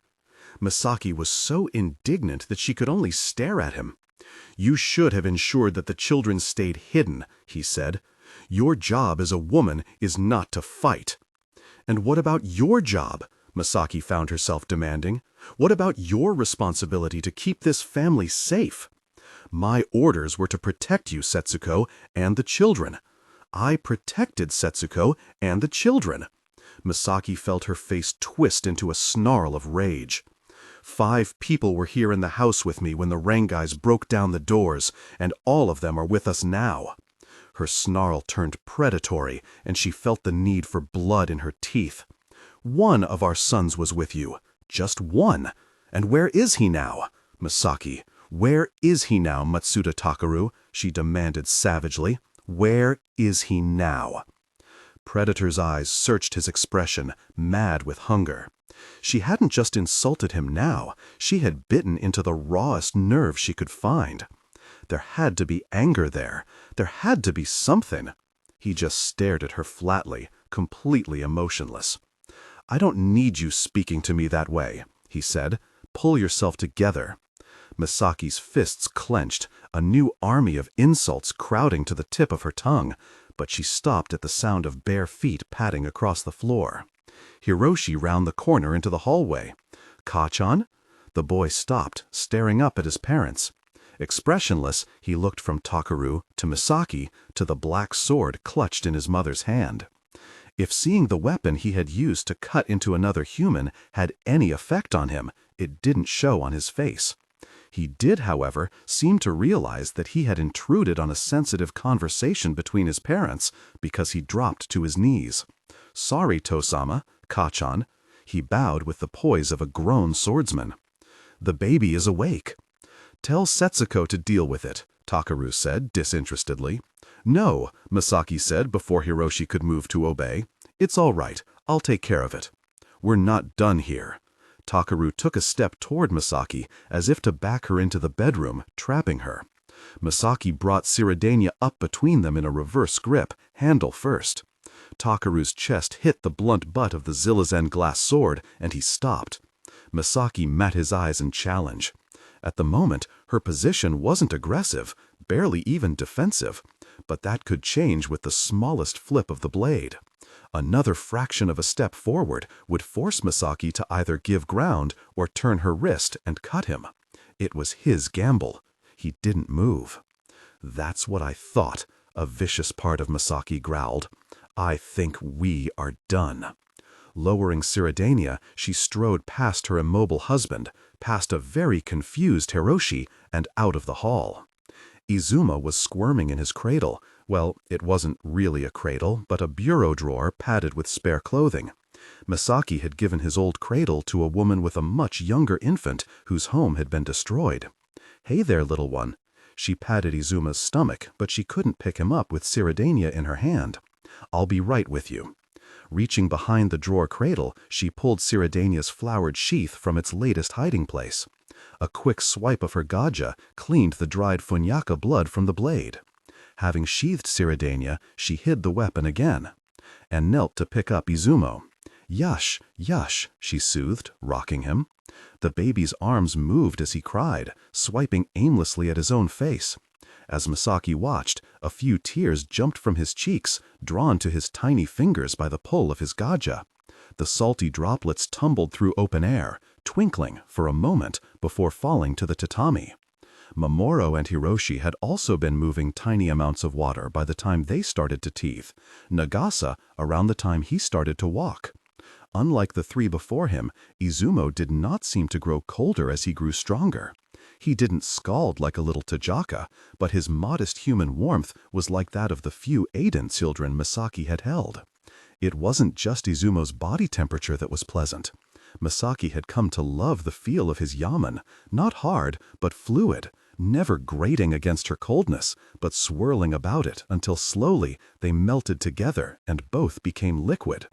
Misaki was so indignant that she could only stare at him. "You should have ensured that the children stayed hidden," he said. "Your job as a woman is not to fight." "And what about your job?" Misaki found herself demanding. "What about your responsibility to keep this family safe?" "My orders were to protect you, Setsuko, and the children." "I protected Setsuko and the children." Misaki felt her face twist into a snarl of rage. "5 people were here in the house with me when the Rangais broke down the doors, and all of them are with us now." Her snarl turned predatory, and she felt the need for blood in her teeth. "1 of our sons was with you. Just 1. And where is he now? Misaki, where is he now, Matsuda Takaru?" she demanded savagely. "Where is he now?" Predator's eyes searched his expression, mad with hunger. She hadn't just insulted him now, she had bitten into the rawest nerve she could find. There had to be anger there. There had to be something. He just stared at her flatly, completely emotionless. "I don't need you speaking to me that way," he said. "Pull yourself together." Misaki's fists clenched, a new army of insults crowding to the tip of her tongue, but she stopped at the sound of bare feet padding across the floor. Hiroshi round the corner into the hallway. "Kachan?" The boy stopped, staring up at his parents. Expressionless, he looked from Takaru to Misaki to the black sword clutched in his mother's hand. If seeing the weapon he had used to cut into another human had any effect on him, it didn't show on his face. He did, however, seem to realize that he had intruded on a sensitive conversation between his parents because he dropped to his knees. "Sorry, Tosama, Kachan." He bowed with the poise of a grown swordsman. "The baby is awake." "Tell Setsuko to deal with it," Takaru said disinterestedly. "No," Misaki said before Hiroshi could move to obey. "It's all right. I'll take care of it." "We're not done here." Takaru took a step toward Misaki as if to back her into the bedroom, trapping her. Misaki brought Siridania up between them in a reverse grip, handle first. Takaru's chest hit the blunt butt of the Zillazen glass sword, and he stopped. Misaki met his eyes in challenge. At the moment, her position wasn't aggressive, barely even defensive, but that could change with the smallest flip of the blade. Another fraction of a step forward would force Misaki to either give ground or turn her wrist and cut him. It was his gamble. He didn't move. "That's what I thought," a vicious part of Misaki growled. "I think we are done." Lowering Siridania, she strode past her immobile husband, past a very confused Hiroshi, and out of the hall. Izuma was squirming in his cradle. Well, it wasn't really a cradle, but a bureau drawer padded with spare clothing. Misaki had given his old cradle to a woman with a much younger infant whose home had been destroyed. "Hey there, little one." She patted Izuma's stomach, but she couldn't pick him up with Siridania in her hand. "I'll be right with you." Reaching behind the drawer cradle, she pulled Siridania's flowered sheath from its latest hiding place. A quick swipe of her gaja cleaned the dried funyaka blood from the blade. Having sheathed Siridania, she hid the weapon again, and knelt to pick up Izumo. "Yush, yush," she soothed, rocking him. The baby's arms moved as he cried, swiping aimlessly at his own face. As Misaki watched, a few tears jumped from his cheeks, drawn to his tiny fingers by the pull of his gaja. The salty droplets tumbled through open air, twinkling for a moment before falling to the tatami. Mamoru and Hiroshi had also been moving tiny amounts of water by the time they started to teeth, Nagasa around the time he started to walk. Unlike the three before him, Izumo did not seem to grow colder as he grew stronger. He didn't scald like a little Tajaka, but his modest human warmth was like that of the few Aiden children Misaki had held. It wasn't just Izumo's body temperature that was pleasant. Misaki had come to love the feel of his yamen, not hard, but fluid, never grating against her coldness, but swirling about it until slowly they melted together and both became liquid.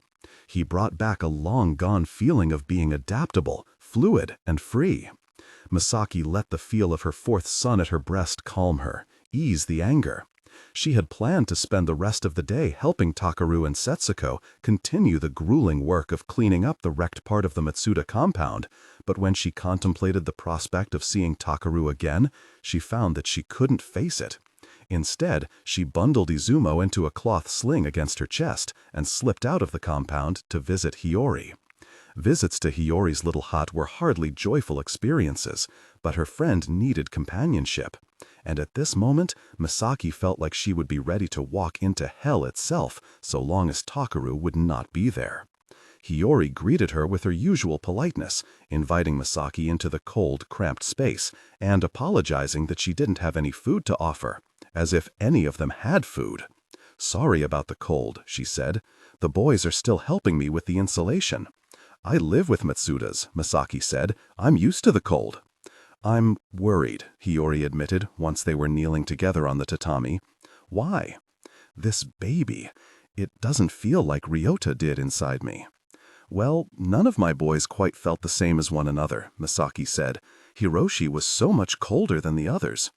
He brought back a long-gone feeling of being adaptable, fluid, and free. Misaki let the feel of her fourth son at her breast calm her, ease the anger. She had planned to spend the rest of the day helping Takaru and Setsuko continue the grueling work of cleaning up the wrecked part of the Matsuda compound, but when she contemplated the prospect of seeing Takaru again, she found that she couldn't face it. Instead, she bundled Izumo into a cloth sling against her chest and slipped out of the compound to visit Hiyori. Visits to Hiyori's little hut were hardly joyful experiences, but her friend needed companionship. And at this moment, Misaki felt like she would be ready to walk into hell itself so long as Takaru would not be there. Hiyori greeted her with her usual politeness, inviting Misaki into the cold, cramped space, and apologizing that she didn't have any food to offer, as if any of them had food. "Sorry about the cold," she said. "The boys are still helping me with the insulation." "I live with Matsudas," Misaki said. "I'm used to the cold." "I'm worried," Hiyori admitted once they were kneeling together on the tatami. "Why?" "This baby. It doesn't feel like Ryota did inside me." "Well, none of my boys quite felt the same as one another," Misaki said. "Hiroshi was so much colder than the others."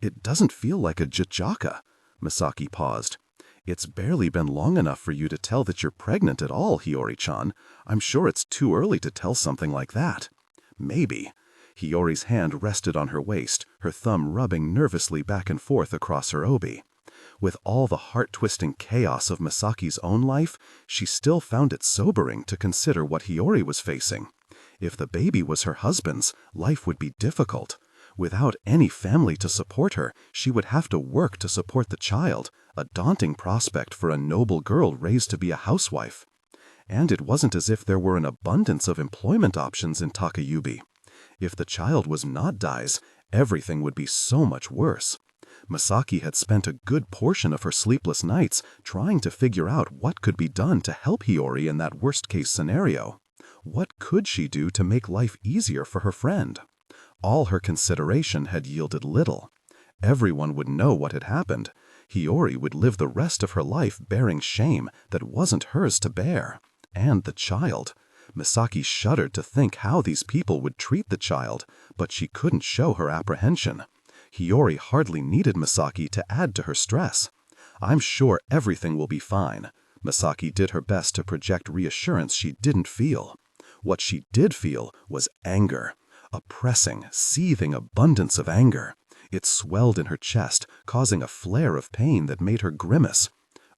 "It doesn't feel like a Jajaka." Misaki paused. "It's barely been long enough for you to tell that you're pregnant at all, Hiyori-chan. I'm sure it's too early to tell something like that." "Maybe." Hiyori's hand rested on her waist, her thumb rubbing nervously back and forth across her obi. With all the heart-twisting chaos of Misaki's own life, she still found it sobering to consider what Hiyori was facing. If the baby was her husband's, life would be difficult. Without any family to support her, she would have to work to support the child, a daunting prospect for a noble girl raised to be a housewife. And it wasn't as if there were an abundance of employment options in Takayubi. If the child was not Dai's, Everything would be so much worse. Misaki had spent a good portion of her sleepless nights trying to figure out what could be done to help Hiyori in that worst-case scenario. What could she do to make life easier for her friend? All her consideration had yielded little. Everyone would know what had happened. Hiyori would live the rest of her life bearing shame that wasn't hers to bear. And the child. Misaki shuddered to think how these people would treat the child, but she couldn't show her apprehension. Hiyori hardly needed Misaki to add to her stress. "I'm sure everything will be fine." Misaki did her best to project reassurance she didn't feel. What she did feel was anger. A pressing, seething abundance of anger. It swelled in her chest, causing a flare of pain that made her grimace.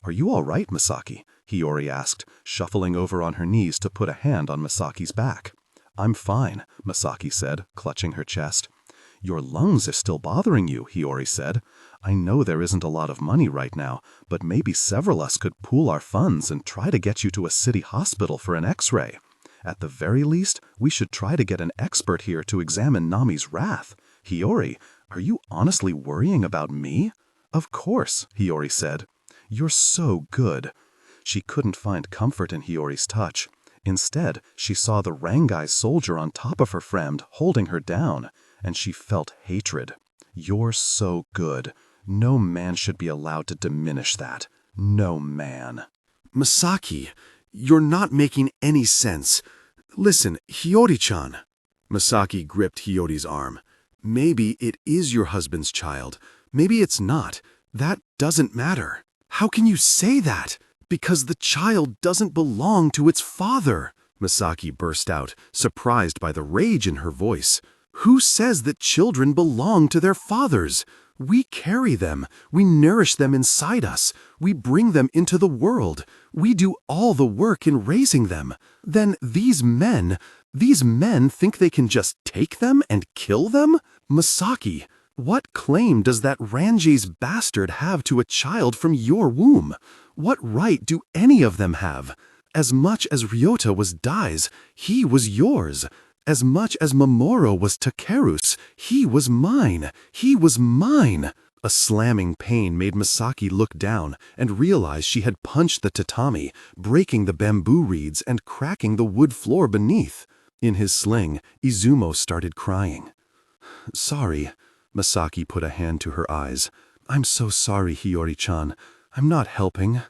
"Are you all right, Misaki?" Hiyori asked, shuffling over on her knees to put a hand on Misaki's back. "I'm fine," Misaki said, clutching her chest. "Your lungs are still bothering you," Hiyori said. "I know there isn't a lot of money right now, but maybe several of us could pool our funds and try to get you to a city hospital for an X-ray. At the very least, we should try to get an expert here to examine Nami's wrath." "Hiyori, are you honestly worrying about me?" "Of course," Hiyori said. "You're so good." She couldn't find comfort in Hiyori's touch. Instead, she saw the Rangai soldier on top of her friend, holding her down, and she felt hatred. "You're so good. No man should be allowed to diminish that. No man." Misaki, you're not making any sense. Listen, Hiyori-chan. Misaki gripped Hiyori's arm. Maybe it is your husband's child. Maybe it's not. That doesn't matter. How can you say that? Because the child doesn't belong to its father, Misaki burst out, surprised by the rage in her voice. Who says that children belong to their fathers? We carry them. We nourish them inside us. We bring them into the world. We do all the work in raising them. Then these men think they can just take them and kill them? Misaki, what claim does that Ranji's bastard have to a child from your womb? What right do any of them have? As much as Ryota was Dai's, he was yours. As much as Mamoru was Takeru's, he was mine. He was mine. A slamming pain made Misaki look down and realize she had punched the tatami, breaking the bamboo reeds and cracking the wood floor beneath. In his sling, Izumo started crying. "Sorry." Misaki put a hand to her eyes. "I'm so sorry, Hiyori-chan. I'm not helping.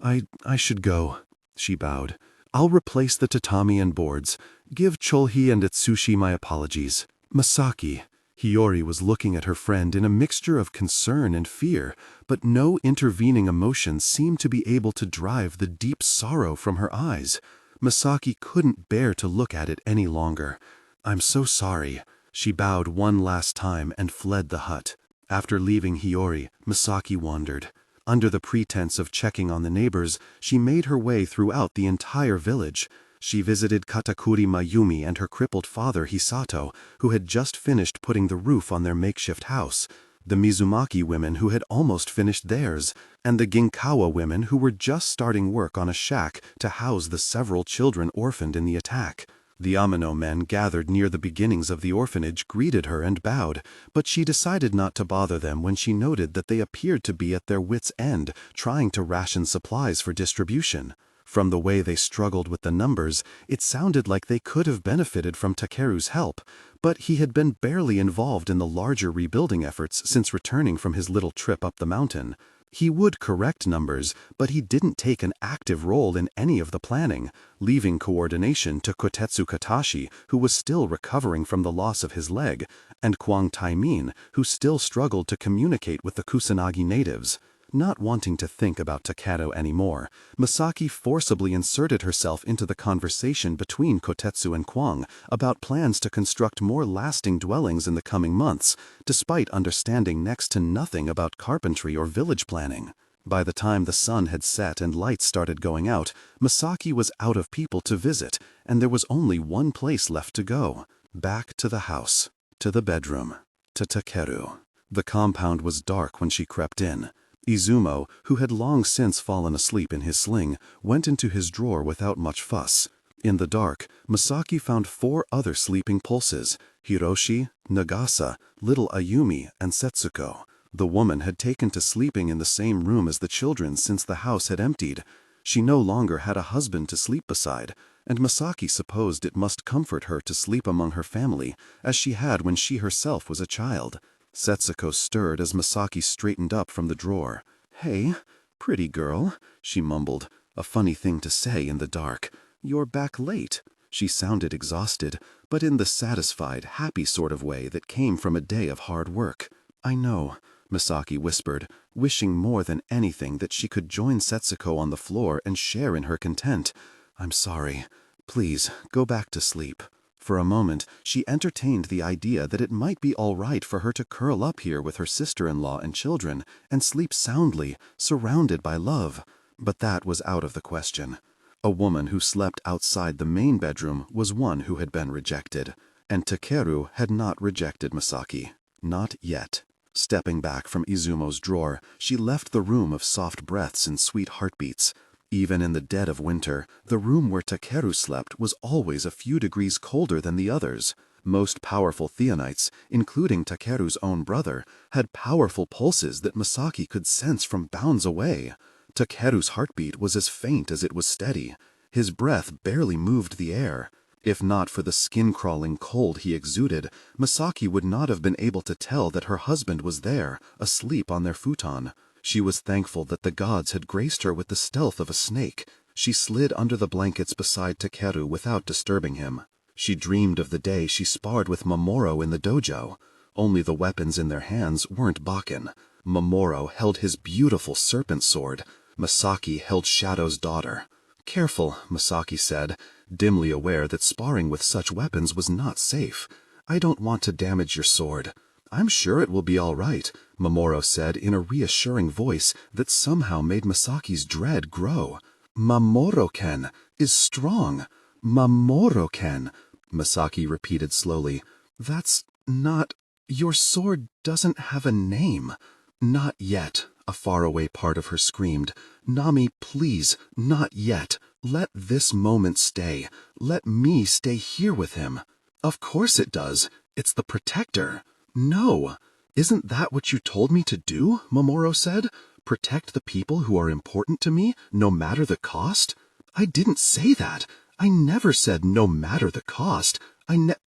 I should go." She bowed. "I'll replace the tatami and boards. Give Cholhi and Itsushi my apologies." "Misaki." Hiyori was looking at her friend in a mixture of concern and fear, but no intervening emotion seemed to be able to drive the deep sorrow from her eyes. Misaki couldn't bear to look at it any longer. "I'm so sorry." She bowed one last time and fled the hut. After leaving Hiyori, Misaki wandered. Under the pretense of checking on the neighbors, she made her way throughout the entire village. She visited Katakuri Mayumi and her crippled father Hisato, who had just finished putting the roof on their makeshift house, the Mizumaki women who had almost finished theirs, and the Ginkawa women who were just starting work on a shack to house the several children orphaned in the attack. The Amino men gathered near the beginnings of the orphanage greeted her and bowed, but she decided not to bother them when she noted that they appeared to be at their wits' end, trying to ration supplies for distribution. From the way they struggled with the numbers, it sounded like they could have benefited from Takeru's help, but he had been barely involved in the larger rebuilding efforts since returning from his little trip up the mountain. He would correct numbers, but he didn't take an active role in any of the planning, leaving coordination to Kotetsu Katashi, who was still recovering from the loss of his leg, and Kwang Taimin, who still struggled to communicate with the Kusanagi natives. Not wanting to think about Takeru anymore, Misaki forcibly inserted herself into the conversation between Kotetsu and Kwang about plans to construct more lasting dwellings in the coming months, despite understanding next to nothing about carpentry or village planning. By the time the sun had set and lights started going out, Misaki was out of people to visit, and there was only one place left to go. Back to the house, to the bedroom, to Takeru. The compound was dark when she crept in. Izumo, who had long since fallen asleep in his sling, went into his drawer without much fuss. In the dark, Misaki found 4 other sleeping pulses: Hiroshi, Nagasa, little Ayumi, and Setsuko. The woman had taken to sleeping in the same room as the children since the house had emptied. She no longer had a husband to sleep beside, and Misaki supposed it must comfort her to sleep among her family, as she had when she herself was a child. Setsuko stirred as Misaki straightened up from the drawer. "Hey, pretty girl," she mumbled, a funny thing to say in the dark. "You're back late." She sounded exhausted, but in the satisfied, happy sort of way that came from a day of hard work. "I know," Misaki whispered, wishing more than anything that she could join Setsuko on the floor and share in her content. "I'm sorry. Please, go back to sleep." For a moment, she entertained the idea that it might be all right for her to curl up here with her sister-in-law and children and sleep soundly, surrounded by love. But that was out of the question. A woman who slept outside the main bedroom was one who had been rejected, and Takeru had not rejected Misaki. Not yet. Stepping back from Izumo's drawer, she left the room of soft breaths and sweet heartbeats. Even in the dead of winter, the room where Takeru slept was always a few degrees colder than the others. Most powerful Theonites, including Takeru's own brother, had powerful pulses that Misaki could sense from bounds away. Takeru's heartbeat was as faint as it was steady. His breath barely moved the air. If not for the skin-crawling cold he exuded, Misaki would not have been able to tell that her husband was there, asleep on their futon. She was thankful that the gods had graced her with the stealth of a snake. She slid under the blankets beside Takeru without disturbing him. She dreamed of the day she sparred with Mamoru in the dojo. Only the weapons in their hands weren't Bakken. Mamoru held his beautiful serpent sword. Misaki held Shadow's daughter. "Careful," Misaki said, dimly aware that sparring with such weapons was not safe. "I don't want to damage your sword." "I'm sure it will be all right," Mamoru said in a reassuring voice that somehow made Misaki's dread grow. "Mamoru-ken is strong. Mamoru-ken," Misaki repeated slowly. "That's not... Your sword doesn't have a name." "Not yet," a faraway part of her screamed. "Nami, please, not yet. Let this moment stay. Let me stay here with him." "Of course it does. It's the protector." "No. Isn't that what you told me to do?" Mamoru said. "Protect the people who are important to me, no matter the cost?" "I didn't say that. I never said no matter the cost.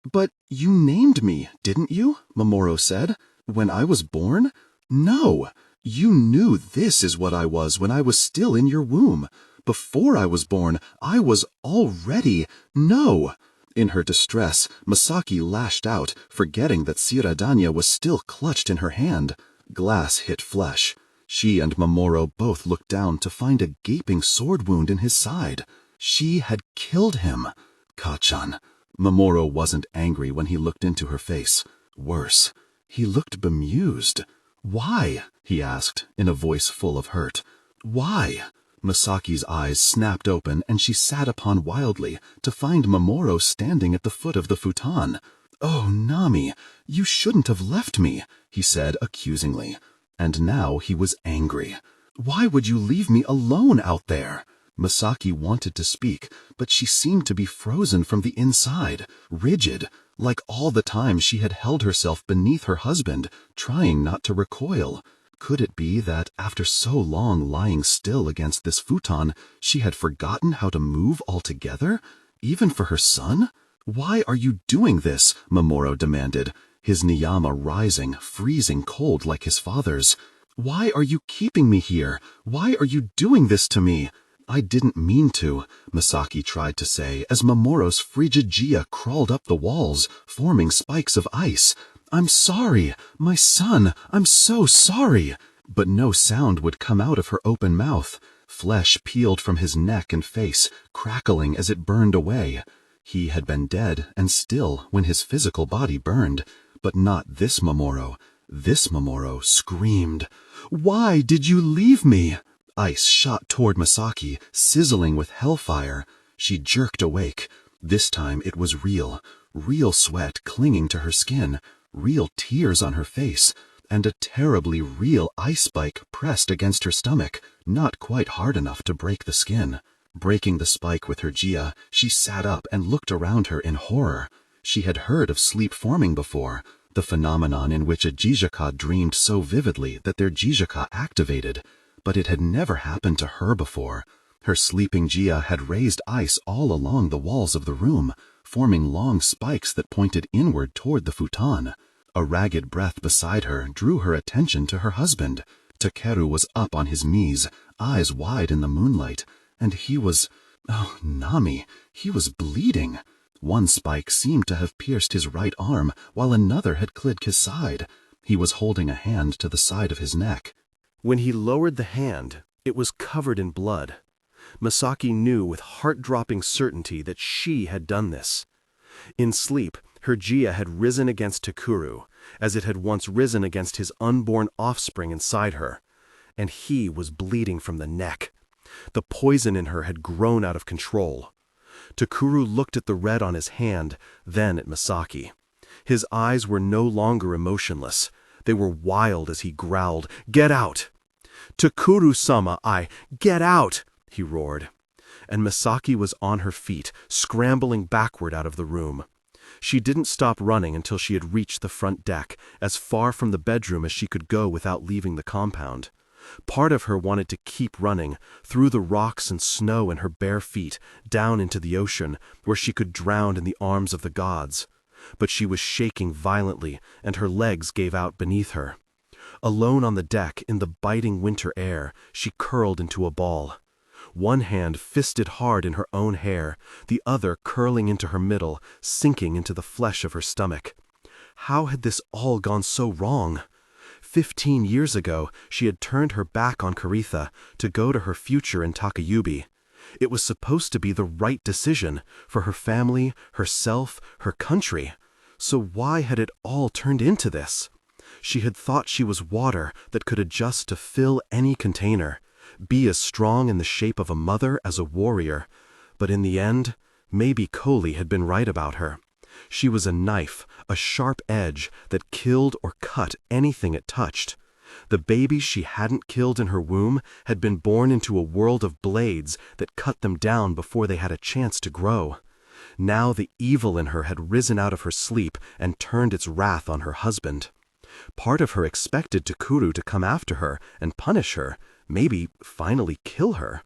But you named me, didn't you?" Mamoru said. "When I was born?" "No. You knew this is what I was when I was still in your womb. Before I was born, I was already... No." In her distress, Misaki lashed out, forgetting that Shiradanya was still clutched in her hand. Glass hit flesh. She and Mamoru both looked down to find a gaping sword wound in his side. She had killed him. Kachan. Mamoru wasn't angry when he looked into her face. Worse, he looked bemused. "Why?" he asked, in a voice full of hurt. "Why?" Misaki's eyes snapped open and she sat upon wildly to find Mamoru standing at the foot of the futon. "Oh, Nami, you shouldn't have left me," he said accusingly. And now he was angry. "Why would you leave me alone out there?" Misaki wanted to speak, but she seemed to be frozen from the inside, rigid, like all the time she had held herself beneath her husband, trying not to recoil. Could it be that, after so long lying still against this futon, she had forgotten how to move altogether? Even for her son? "Why are you doing this?" Mamoru demanded, his niyama rising, freezing cold like his father's. "Why are you keeping me here? Why are you doing this to me?" "I didn't mean to," Misaki tried to say as Mamoru's frigid Gia crawled up the walls, forming spikes of ice. "I'm sorry, my son, I'm so sorry." But no sound would come out of her open mouth. Flesh peeled from his neck and face, crackling as it burned away. He had been dead and still when his physical body burned. But not this Mamoru. This Mamoru screamed. "Why did you leave me?" Ice shot toward Misaki, sizzling with hellfire. She jerked awake. This time it was real. Real sweat clinging to her skin. Real tears on her face. And a terribly real ice spike pressed against her stomach, not quite hard enough to break the skin. Breaking the spike with her jia, she sat up and looked around her in horror. She had heard of sleep forming before, the phenomenon in which a jijaka dreamed so vividly that their jijaka activated, but it had never happened to her before. Her sleeping jia had raised ice all along the walls of the room, forming long spikes that pointed inward toward the futon. A ragged breath beside her drew her attention to her husband. Takeru was up on his knees, eyes wide in the moonlight, and he was... oh, Nami, he was bleeding. One spike seemed to have pierced his right arm, while another had clipped his side. He was holding a hand to the side of his neck. When he lowered the hand, it was covered in blood. Misaki knew with heart-dropping certainty that she had done this. In sleep, her jia had risen against Takuru, as it had once risen against his unborn offspring inside her, and he was bleeding from the neck. The poison in her had grown out of control. Takuru looked at the red on his hand, then at Misaki. His eyes were no longer emotionless. They were wild as he growled, "Get out!" "Takuru-sama, get out!" he roared. And Misaki was on her feet, scrambling backward out of the room. She didn't stop running until she had reached the front deck, as far from the bedroom as she could go without leaving the compound. Part of her wanted to keep running, through the rocks and snow in her bare feet, down into the ocean, where she could drown in the arms of the gods. But she was shaking violently, and her legs gave out beneath her. Alone on the deck, in the biting winter air, she curled into a ball. One hand fisted hard in her own hair, the other curling into her middle, sinking into the flesh of her stomach. How had this all gone so wrong? 15 years ago, she had turned her back on Karitha to go to her future in Takayubi. It was supposed to be the right decision for her family, herself, her country. So why had it all turned into this? She had thought she was water that could adjust to fill any container, be as strong in the shape of a mother as a warrior. But in the end, maybe Kohli had been right about her. She was a knife, a sharp edge that killed or cut anything it touched. The babies she hadn't killed in her womb had been born into a world of blades that cut them down before they had a chance to grow. Now the evil in her had risen out of her sleep and turned its wrath on her husband. Part of her expected Takuru to come after her and punish her, maybe finally kill her.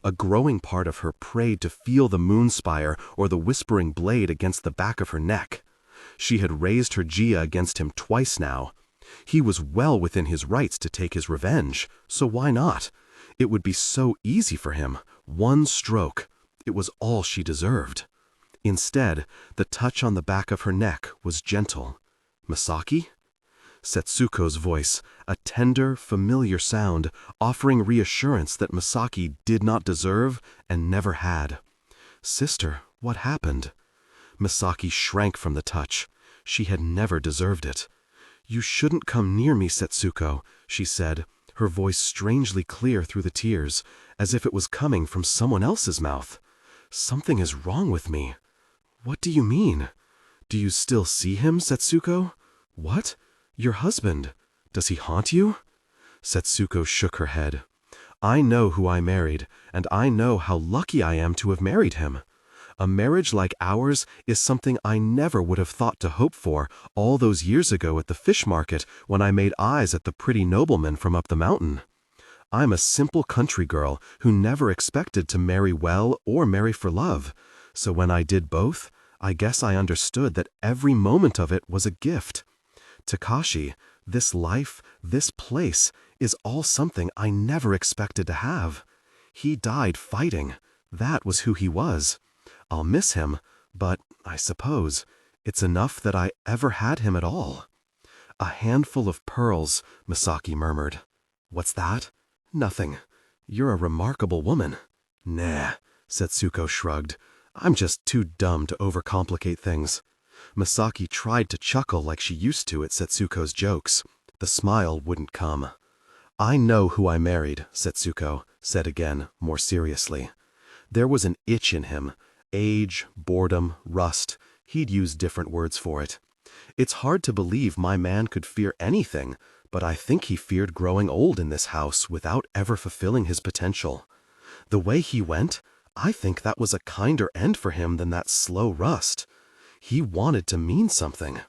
A growing part of her prayed to feel the moon spire or the whispering blade against the back of her neck. She had raised her jia against him twice now. He was well within his rights to take his revenge, so why not? It would be so easy for him. One stroke. It was all she deserved. Instead, the touch on the back of her neck was gentle. "Misaki?" Setsuko's voice, a tender, familiar sound, offering reassurance that Misaki did not deserve and never had. "Sister, what happened?" Misaki shrank from the touch. She had never deserved it. "You shouldn't come near me, Setsuko," she said, her voice strangely clear through the tears, as if it was coming from someone else's mouth. "Something is wrong with me." "What do you mean? Do you still see him, Setsuko?" "What? Your husband? Does he haunt you?" Setsuko shook her head. "I know who I married, and I know how lucky I am to have married him. A marriage like ours is something I never would have thought to hope for all those years ago at the fish market when I made eyes at the pretty nobleman from up the mountain. I'm a simple country girl who never expected to marry well or marry for love, so when I did both, I guess I understood that every moment of it was a gift. Takashi, this life, this place, is all something I never expected to have. He died fighting. That was who he was. I'll miss him, but I suppose it's enough that I ever had him at all." "A handful of pearls," Misaki murmured. "What's that?" "Nothing. You're a remarkable woman." "Nah," Setsuko shrugged. "I'm just too dumb to overcomplicate things." Misaki tried to chuckle like she used to at Setsuko's jokes. The smile wouldn't come. "I know who I married," Setsuko said again, more seriously. There was an itch in him. Age, boredom, rust. He'd use different words for it. "It's hard to believe my man could fear anything, but I think he feared growing old in this house without ever fulfilling his potential. The way he went, I think that was a kinder end for him than that slow rust. He wanted to mean something.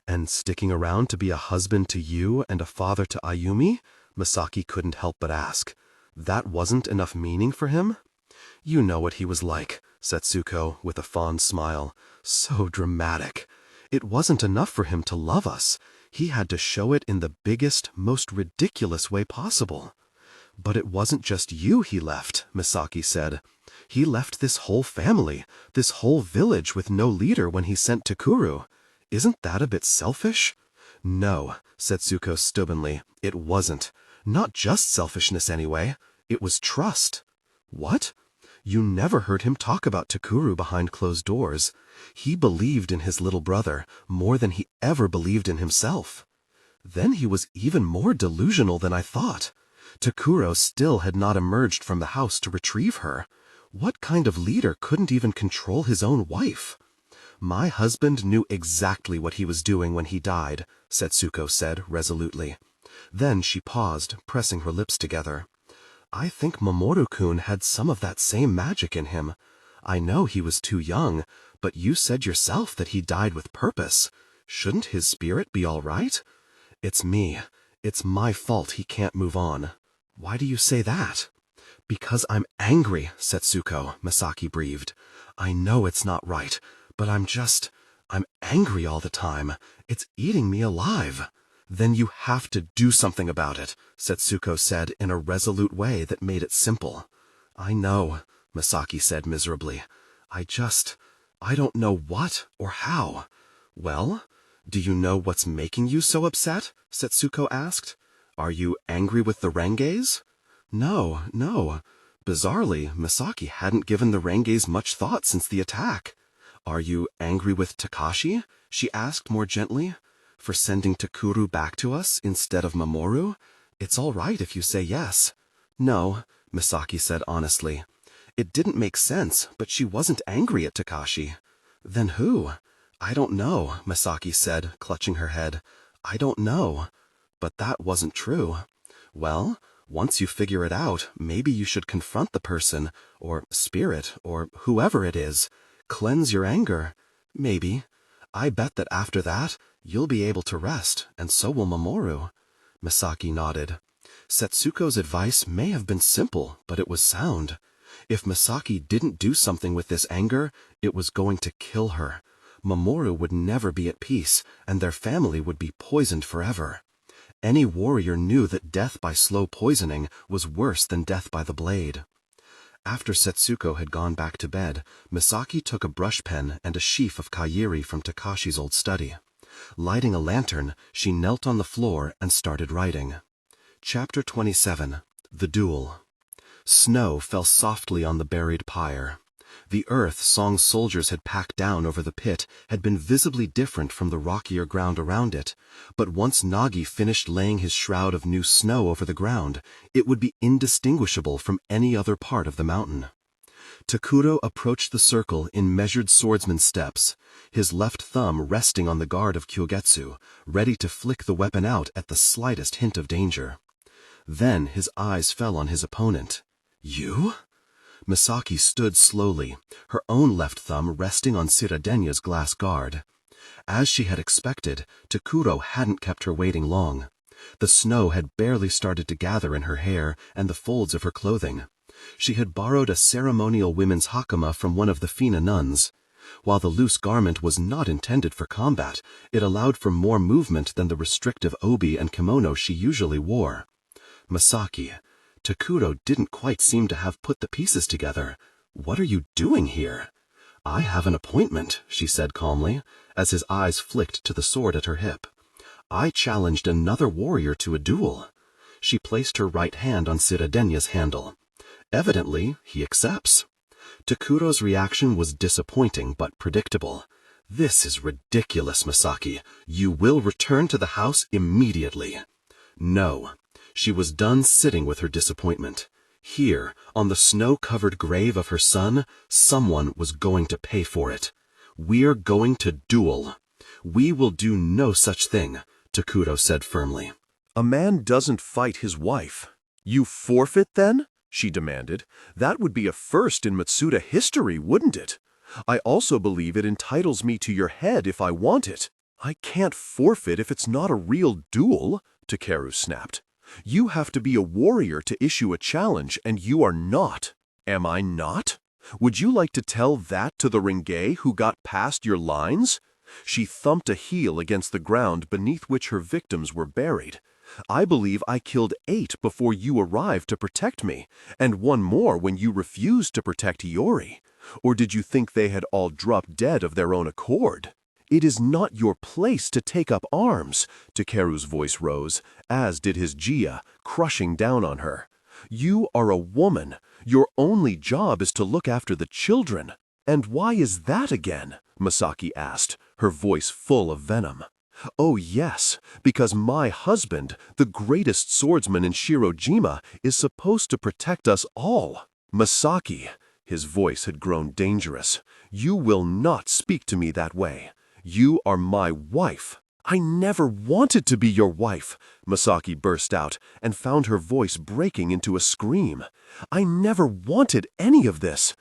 And sticking around to be a husband to you and a father to Ayumi? Misaki couldn't help but ask. That wasn't enough meaning for him? You know what he was like, Setsuko, with a fond smile. So dramatic. It wasn't enough for him to love us. He had to show it in the biggest, most ridiculous way possible. But it wasn't just you he left, Misaki said. He left this whole family, this whole village with no leader when he sent Takuru. Isn't that a bit selfish? No, said Setsuko stubbornly, it wasn't. Not just selfishness anyway. It was trust. What? You never heard him talk about Takuru behind closed doors. He believed in his little brother more than he ever believed in himself. Then he was even more delusional than I thought. Takuro still had not emerged from the house to retrieve her. What kind of leader couldn't even control his own wife? My husband knew exactly what he was doing when he died, Setsuko said resolutely. Then she paused, pressing her lips together. I think Mamoru-kun had some of that same magic in him. I know he was too young, but you said yourself that he died with purpose. Shouldn't his spirit be all right? It's me. It's my fault he can't move on. Why do you say that? Because I'm angry, Setsuko, Misaki breathed. I know it's not right, but I'm angry all the time. It's eating me alive. Then you have to do something about it, Setsuko said in a resolute way that made it simple. I know, Misaki said miserably. I don't know what or how. Well, do you know what's making you so upset? Setsuko asked. Are you angry with the Rengeis? No. Bizarrely, Misaki hadn't given the Rengeis much thought since the attack. Are you angry with Takashi? She asked more gently. For sending Takuru back to us instead of Mamoru? It's all right if you say yes. No, Misaki said honestly. It didn't make sense, but she wasn't angry at Takashi. Then who? I don't know, Misaki said, clutching her head. I don't know. But that wasn't true. Well, once you figure it out, maybe you should confront the person, or spirit, or whoever it is. Cleanse your anger. Maybe. I bet that after that, you'll be able to rest, and so will Mamoru. Misaki nodded. Setsuko's advice may have been simple, but it was sound. If Misaki didn't do something with this anger, it was going to kill her. Mamoru would never be at peace, and their family would be poisoned forever. Any warrior knew that death by slow poisoning was worse than death by the blade. After Setsuko had gone back to bed, Misaki took a brush pen and a sheaf of kairi from Takashi's old study. Lighting a lantern, she knelt on the floor and started writing. Chapter 27. The Duel. Snow fell softly on the buried pyre. The earth Song's soldiers had packed down over the pit had been visibly different from the rockier ground around it, but once Nagi finished laying his shroud of new snow over the ground, it would be indistinguishable from any other part of the mountain. Takuro approached the circle in measured swordsman steps, his left thumb resting on the guard of Kyogetsu, ready to flick the weapon out at the slightest hint of danger. Then his eyes fell on his opponent. You? Misaki stood slowly, her own left thumb resting on Siradenya's glass guard. As she had expected, Takuro hadn't kept her waiting long. The snow had barely started to gather in her hair and the folds of her clothing. She had borrowed a ceremonial women's hakama from one of the Fina nuns. While the loose garment was not intended for combat, it allowed for more movement than the restrictive obi and kimono she usually wore. Misaki, Takuro didn't quite seem to have put the pieces together. What are you doing here? I have an appointment, she said calmly, as his eyes flicked to the sword at her hip. I challenged another warrior to a duel. She placed her right hand on Siradenya's handle. Evidently, he accepts. Takuro's reaction was disappointing but predictable. This is ridiculous, Misaki. You will return to the house immediately. No. She was done sitting with her disappointment. Here, on the snow-covered grave of her son, someone was going to pay for it. We're going to duel. We will do no such thing, Takuro said firmly. A man doesn't fight his wife. You forfeit then? she demanded. "That would be a first in Matsuda history, wouldn't it? I also believe it entitles me to your head if I want it." "I can't forfeit if it's not a real duel," Takeru snapped. "You have to be a warrior to issue a challenge, and you are not." "Am I not? Would you like to tell that to the Renge who got past your lines?" She thumped a heel against the ground beneath which her victims were buried. "I believe I killed 8 before you arrived to protect me, and 1 more when you refused to protect Iori. Or did you think they had all dropped dead of their own accord?" "It is not your place to take up arms," Takeru's voice rose, as did his Jia, crushing down on her. "You are a woman. Your only job is to look after the children." "And why is that again?" Misaki asked, her voice full of venom. "Oh yes, because my husband, the greatest swordsman in Shirojima, is supposed to protect us all." "Misaki," his voice had grown dangerous, "you will not speak to me that way. You are my wife." "I never wanted to be your wife," Misaki burst out and found her voice breaking into a scream. "I never wanted any of this."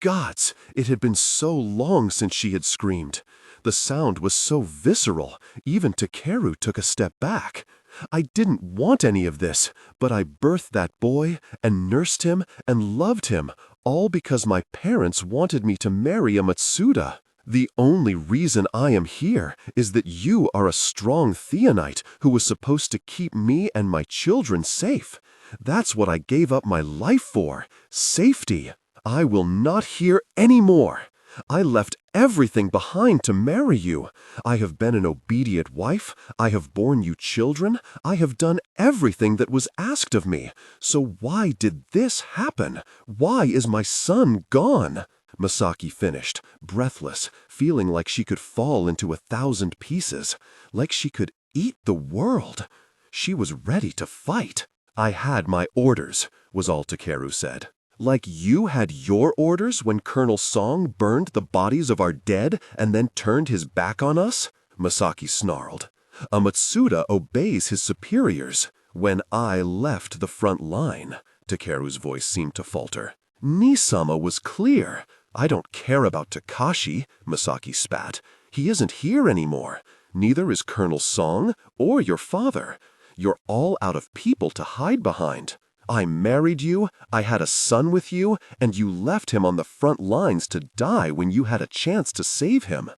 Gods, it had been so long since she had screamed. The sound was so visceral, even Takeru took a step back. "I didn't want any of this, but I birthed that boy and nursed him and loved him, all because my parents wanted me to marry a Matsuda. The only reason I am here is that you are a strong Theonite who was supposed to keep me and my children safe. That's what I gave up my life for, safety. I will not hear any more. I left everything behind to marry you. I have been an obedient wife. I have borne you children. I have done everything that was asked of me. So why did this happen? Why is my son gone?" Misaki finished, breathless, feeling like she could fall into 1,000 pieces, like she could eat the world. She was ready to fight. "I had my orders," was all Takeru said. "Like you had your orders when Colonel Song burned the bodies of our dead and then turned his back on us?" Misaki snarled. "A Matsuda obeys his superiors. When I left the front line," Takeru's voice seemed to falter, "Nisama was clear. I don't care about Takashi," Misaki spat. "He isn't here anymore. Neither is Colonel Song or your father. You're all out of people to hide behind. I married you, I had a son with you, and you left him on the front lines to die when you had a chance to save him.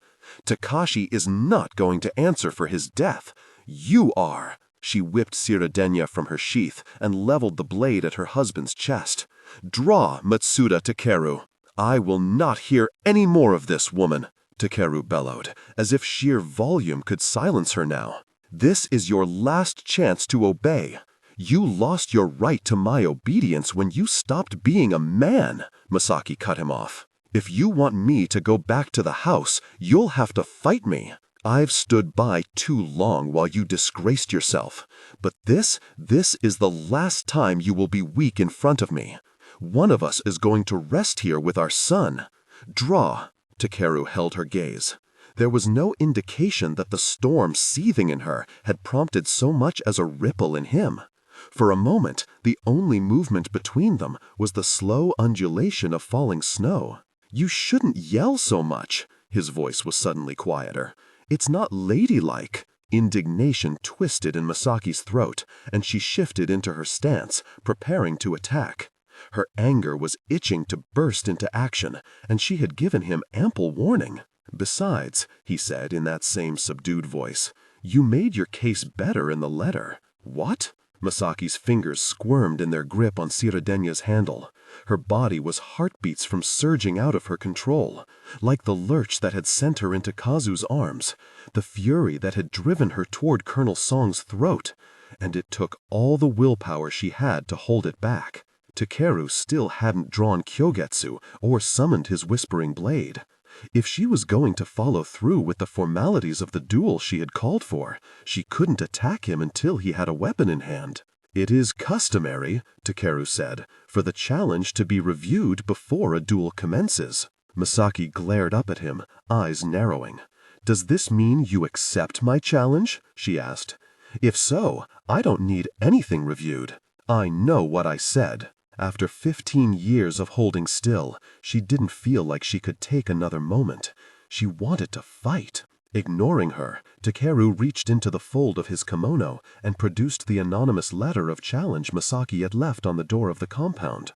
Takashi is not going to answer for his death. You are." She whipped Shirodenya from her sheath and leveled the blade at her husband's chest. "Draw, Matsuda Takeru. I will not hear any more of this, woman," Takeru bellowed, as if sheer volume could silence her now. "This is your last chance to obey. You lost your right to my obedience when you stopped being a man," Misaki cut him off. "If you want me to go back to the house, you'll have to fight me. I've stood by too long while you disgraced yourself. But this is the last time you will be weak in front of me. One of us is going to rest here with our son. Draw." Takeru held her gaze. There was no indication that the storm seething in her had prompted so much as a ripple in him. For a moment, the only movement between them was the slow undulation of falling snow. "You shouldn't yell so much." His voice was suddenly quieter. "It's not ladylike." Indignation twisted in Misaki's throat, and she shifted into her stance, preparing to attack. Her anger was itching to burst into action, and she had given him ample warning. "Besides," he said in that same subdued voice, "you made your case better in the letter." "What?" Misaki's fingers squirmed in their grip on Shirodenya's handle. Her body was heartbeats from surging out of her control, like the lurch that had sent her into Kazu's arms, the fury that had driven her toward Colonel Song's throat, and it took all the willpower she had to hold it back. Takeru still hadn't drawn Kyogetsu or summoned his whispering blade. If she was going to follow through with the formalities of the duel she had called for, she couldn't attack him until he had a weapon in hand. "It is customary," Takeru said, "for the challenge to be reviewed before a duel commences." Misaki glared up at him, eyes narrowing. "Does this mean you accept my challenge?" she asked. "If so, I don't need anything reviewed. I know what I said." After 15 years of holding still, she didn't feel like she could take another moment. She wanted to fight. Ignoring her, Takeru reached into the fold of his kimono and produced the anonymous letter of challenge Misaki had left on the door of the compound.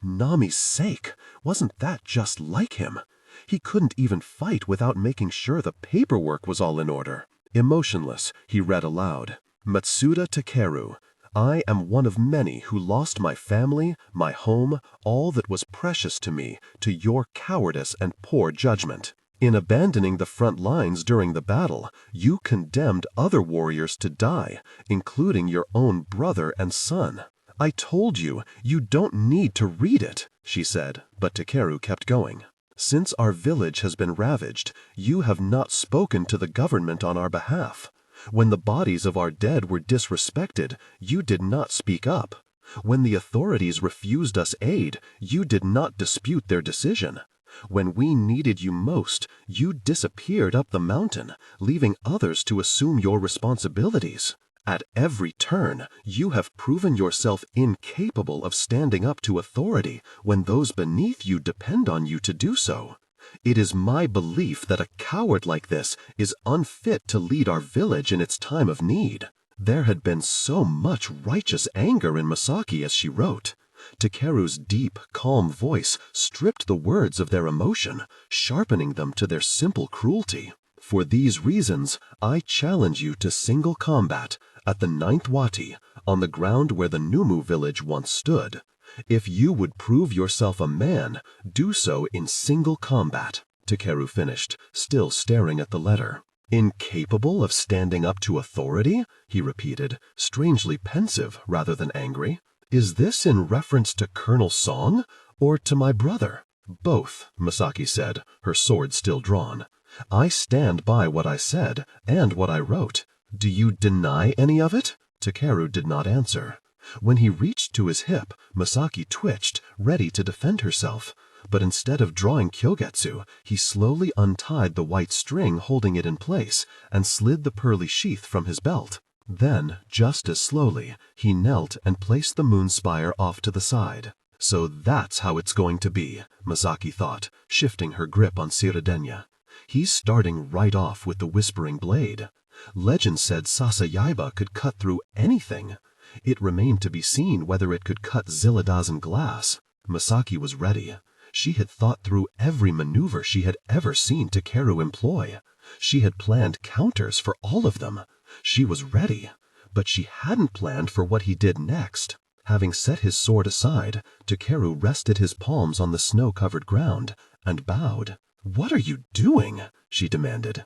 Nami's sake, wasn't that just like him? He couldn't even fight without making sure the paperwork was all in order. Emotionless, he read aloud. Matsuda Takeru, I am one of many who lost my family, my home, all that was precious to me, to your cowardice and poor judgment. In abandoning the front lines during the battle, you condemned other warriors to die, including your own brother and son. I told you, you don't need to read it, she said, but Takeru kept going. Since our village has been ravaged, you have not spoken to the government on our behalf. When the bodies of our dead were disrespected, you did not speak up. When the authorities refused us aid, you did not dispute their decision. When we needed you most, you disappeared up the mountain, leaving others to assume your responsibilities. At every turn, you have proven yourself incapable of standing up to authority when those beneath you depend on you to do so. It is my belief that a coward like this is unfit to lead our village in its time of need. There had been so much righteous anger in Misaki as she wrote. Takeru's deep, calm voice stripped the words of their emotion, sharpening them to their simple cruelty. For these reasons, I challenge you to single combat at the 9th Wati, on the ground where the Numu village once stood. If you would prove yourself a man, do so in single combat, Takeru finished, still staring at the letter. Incapable of standing up to authority? He repeated, strangely pensive rather than angry. Is this in reference to Colonel Song, or to my brother? Both, Misaki said, her sword still drawn. I stand by what I said, and what I wrote. Do you deny any of it? Takeru did not answer. When he reached to his hip, Misaki twitched, ready to defend herself. But instead of drawing Kyogetsu, he slowly untied the white string holding it in place, and slid the pearly sheath from his belt. Then, just as slowly, he knelt and placed the moon spire off to the side. So that's how it's going to be, Misaki thought, shifting her grip on Shiradenya. He's starting right off with the whispering blade. Legend said Sasayaiba could cut through anything. It remained to be seen whether it could cut Zillidazen glass. Misaki was ready. She had thought through every maneuver she had ever seen Takeru employ. She had planned counters for all of them. She was ready, but she hadn't planned for what he did next. Having set his sword aside, Takeru rested his palms on the snow-covered ground and bowed. "What are you doing?" she demanded.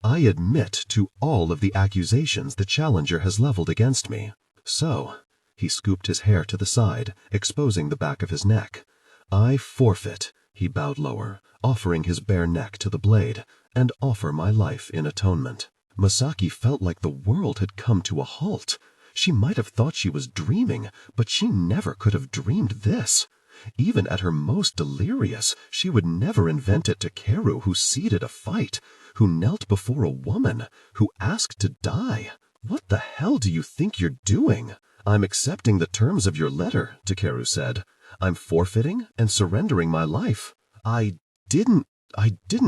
"I admit to all of the accusations the challenger has leveled against me. So," he scooped his hair to the side, exposing the back of his neck. "I forfeit," he bowed lower, offering his bare neck to the blade, "and offer my life in atonement." Misaki felt like the world had come to a halt. She might have thought she was dreaming, but she never could have dreamed this. Even at her most delirious, she would never invent it to Takeru who ceded a fight, who knelt before a woman, who asked to die. "What the hell do you think you're doing?" "I'm accepting the terms of your letter," Takeru said. "I'm forfeiting and surrendering my life." I didn't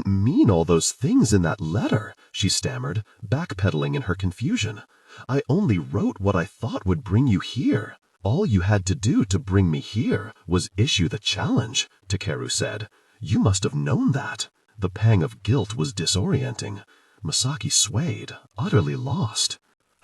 mean all those things in that letter," she stammered, backpedaling in her confusion. "I only wrote what I thought would bring you here." "All you had to do to bring me here was issue the challenge," Takeru said. "You must have known that." The pang of guilt was disorienting. Misaki swayed, utterly lost.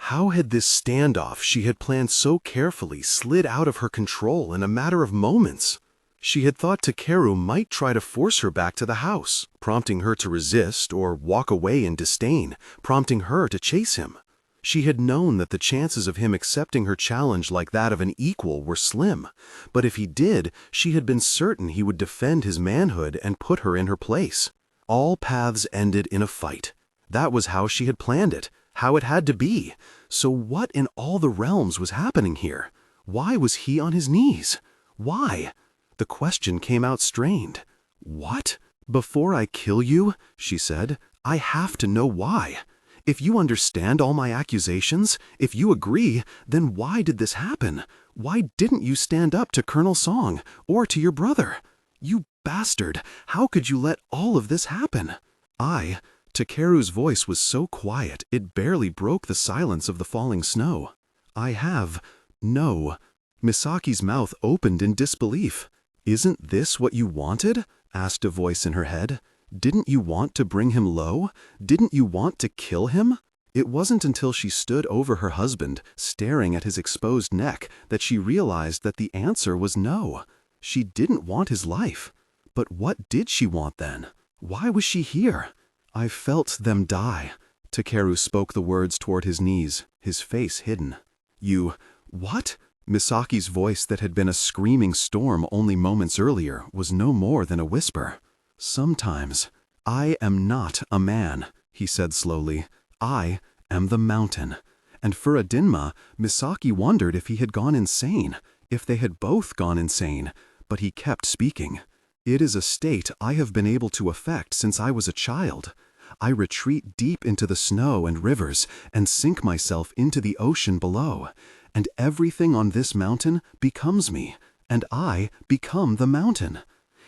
How had this standoff she had planned so carefully slid out of her control in a matter of moments? She had thought Takeru might try to force her back to the house, prompting her to resist or walk away in disdain, prompting her to chase him. She had known that the chances of him accepting her challenge like that of an equal were slim, but if he did, she had been certain he would defend his manhood and put her in her place. All paths ended in a fight. That was how she had planned it, how it had to be. So what in all the realms was happening here? Why was he on his knees? Why? The question came out strained. "What? Before I kill you," she said, "I have to know why. If you understand all my accusations, if you agree, then why did this happen? Why didn't you stand up to Colonel Song or to your brother? You bastard, how could you let all of this happen? Takeru's voice was so quiet it barely broke the silence of the falling snow. No. Misaki's mouth opened in disbelief. Isn't this what you wanted? Asked a voice in her head. Didn't you want to bring him low? Didn't you want to kill him? It wasn't until she stood over her husband, staring at his exposed neck, that she realized that the answer was no. She didn't want his life. But what did she want then? Why was she here? I felt them die. Takeru spoke the words toward his knees, his face hidden. What? Misaki's voice that had been a screaming storm only moments earlier was no more than a whisper. Sometimes. I am not a man, he said slowly. I am the mountain. And for a Dinma, Misaki wondered if he had gone insane, if they had both gone insane, but he kept speaking. It is a state I have been able to affect since I was a child. I retreat deep into the snow and rivers and sink myself into the ocean below, and everything on this mountain becomes me, and I become the mountain.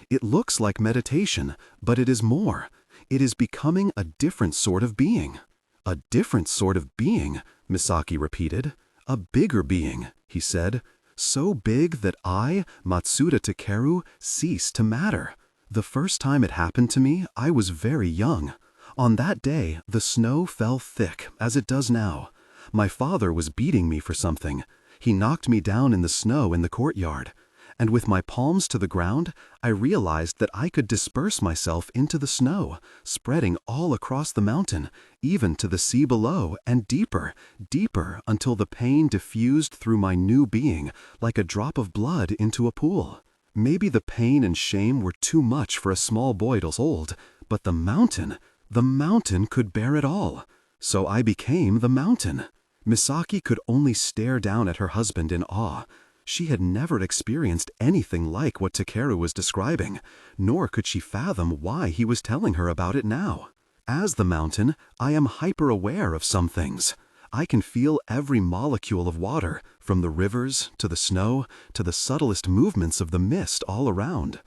It looks like meditation, but it is more. It is becoming a different sort of being. A different sort of being, Misaki repeated. A bigger being, he said. So big that I, Matsuda Takeru, cease to matter. The first time it happened to me, I was very young. On that day, the snow fell thick, as it does now. My father was beating me for something. He knocked me down in the snow in the courtyard. And with my palms to the ground, I realized that I could disperse myself into the snow, spreading all across the mountain, even to the sea below, and deeper, deeper, until the pain diffused through my new being, like a drop of blood into a pool. Maybe the pain and shame were too much for a small boy to hold, but the mountain could bear it all. So I became the mountain. Misaki could only stare down at her husband in awe. She had never experienced anything like what Takeru was describing, nor could she fathom why he was telling her about it now. As the mountain, I am hyper-aware of some things. I can feel every molecule of water, from the rivers to the snow to the subtlest movements of the mist all around.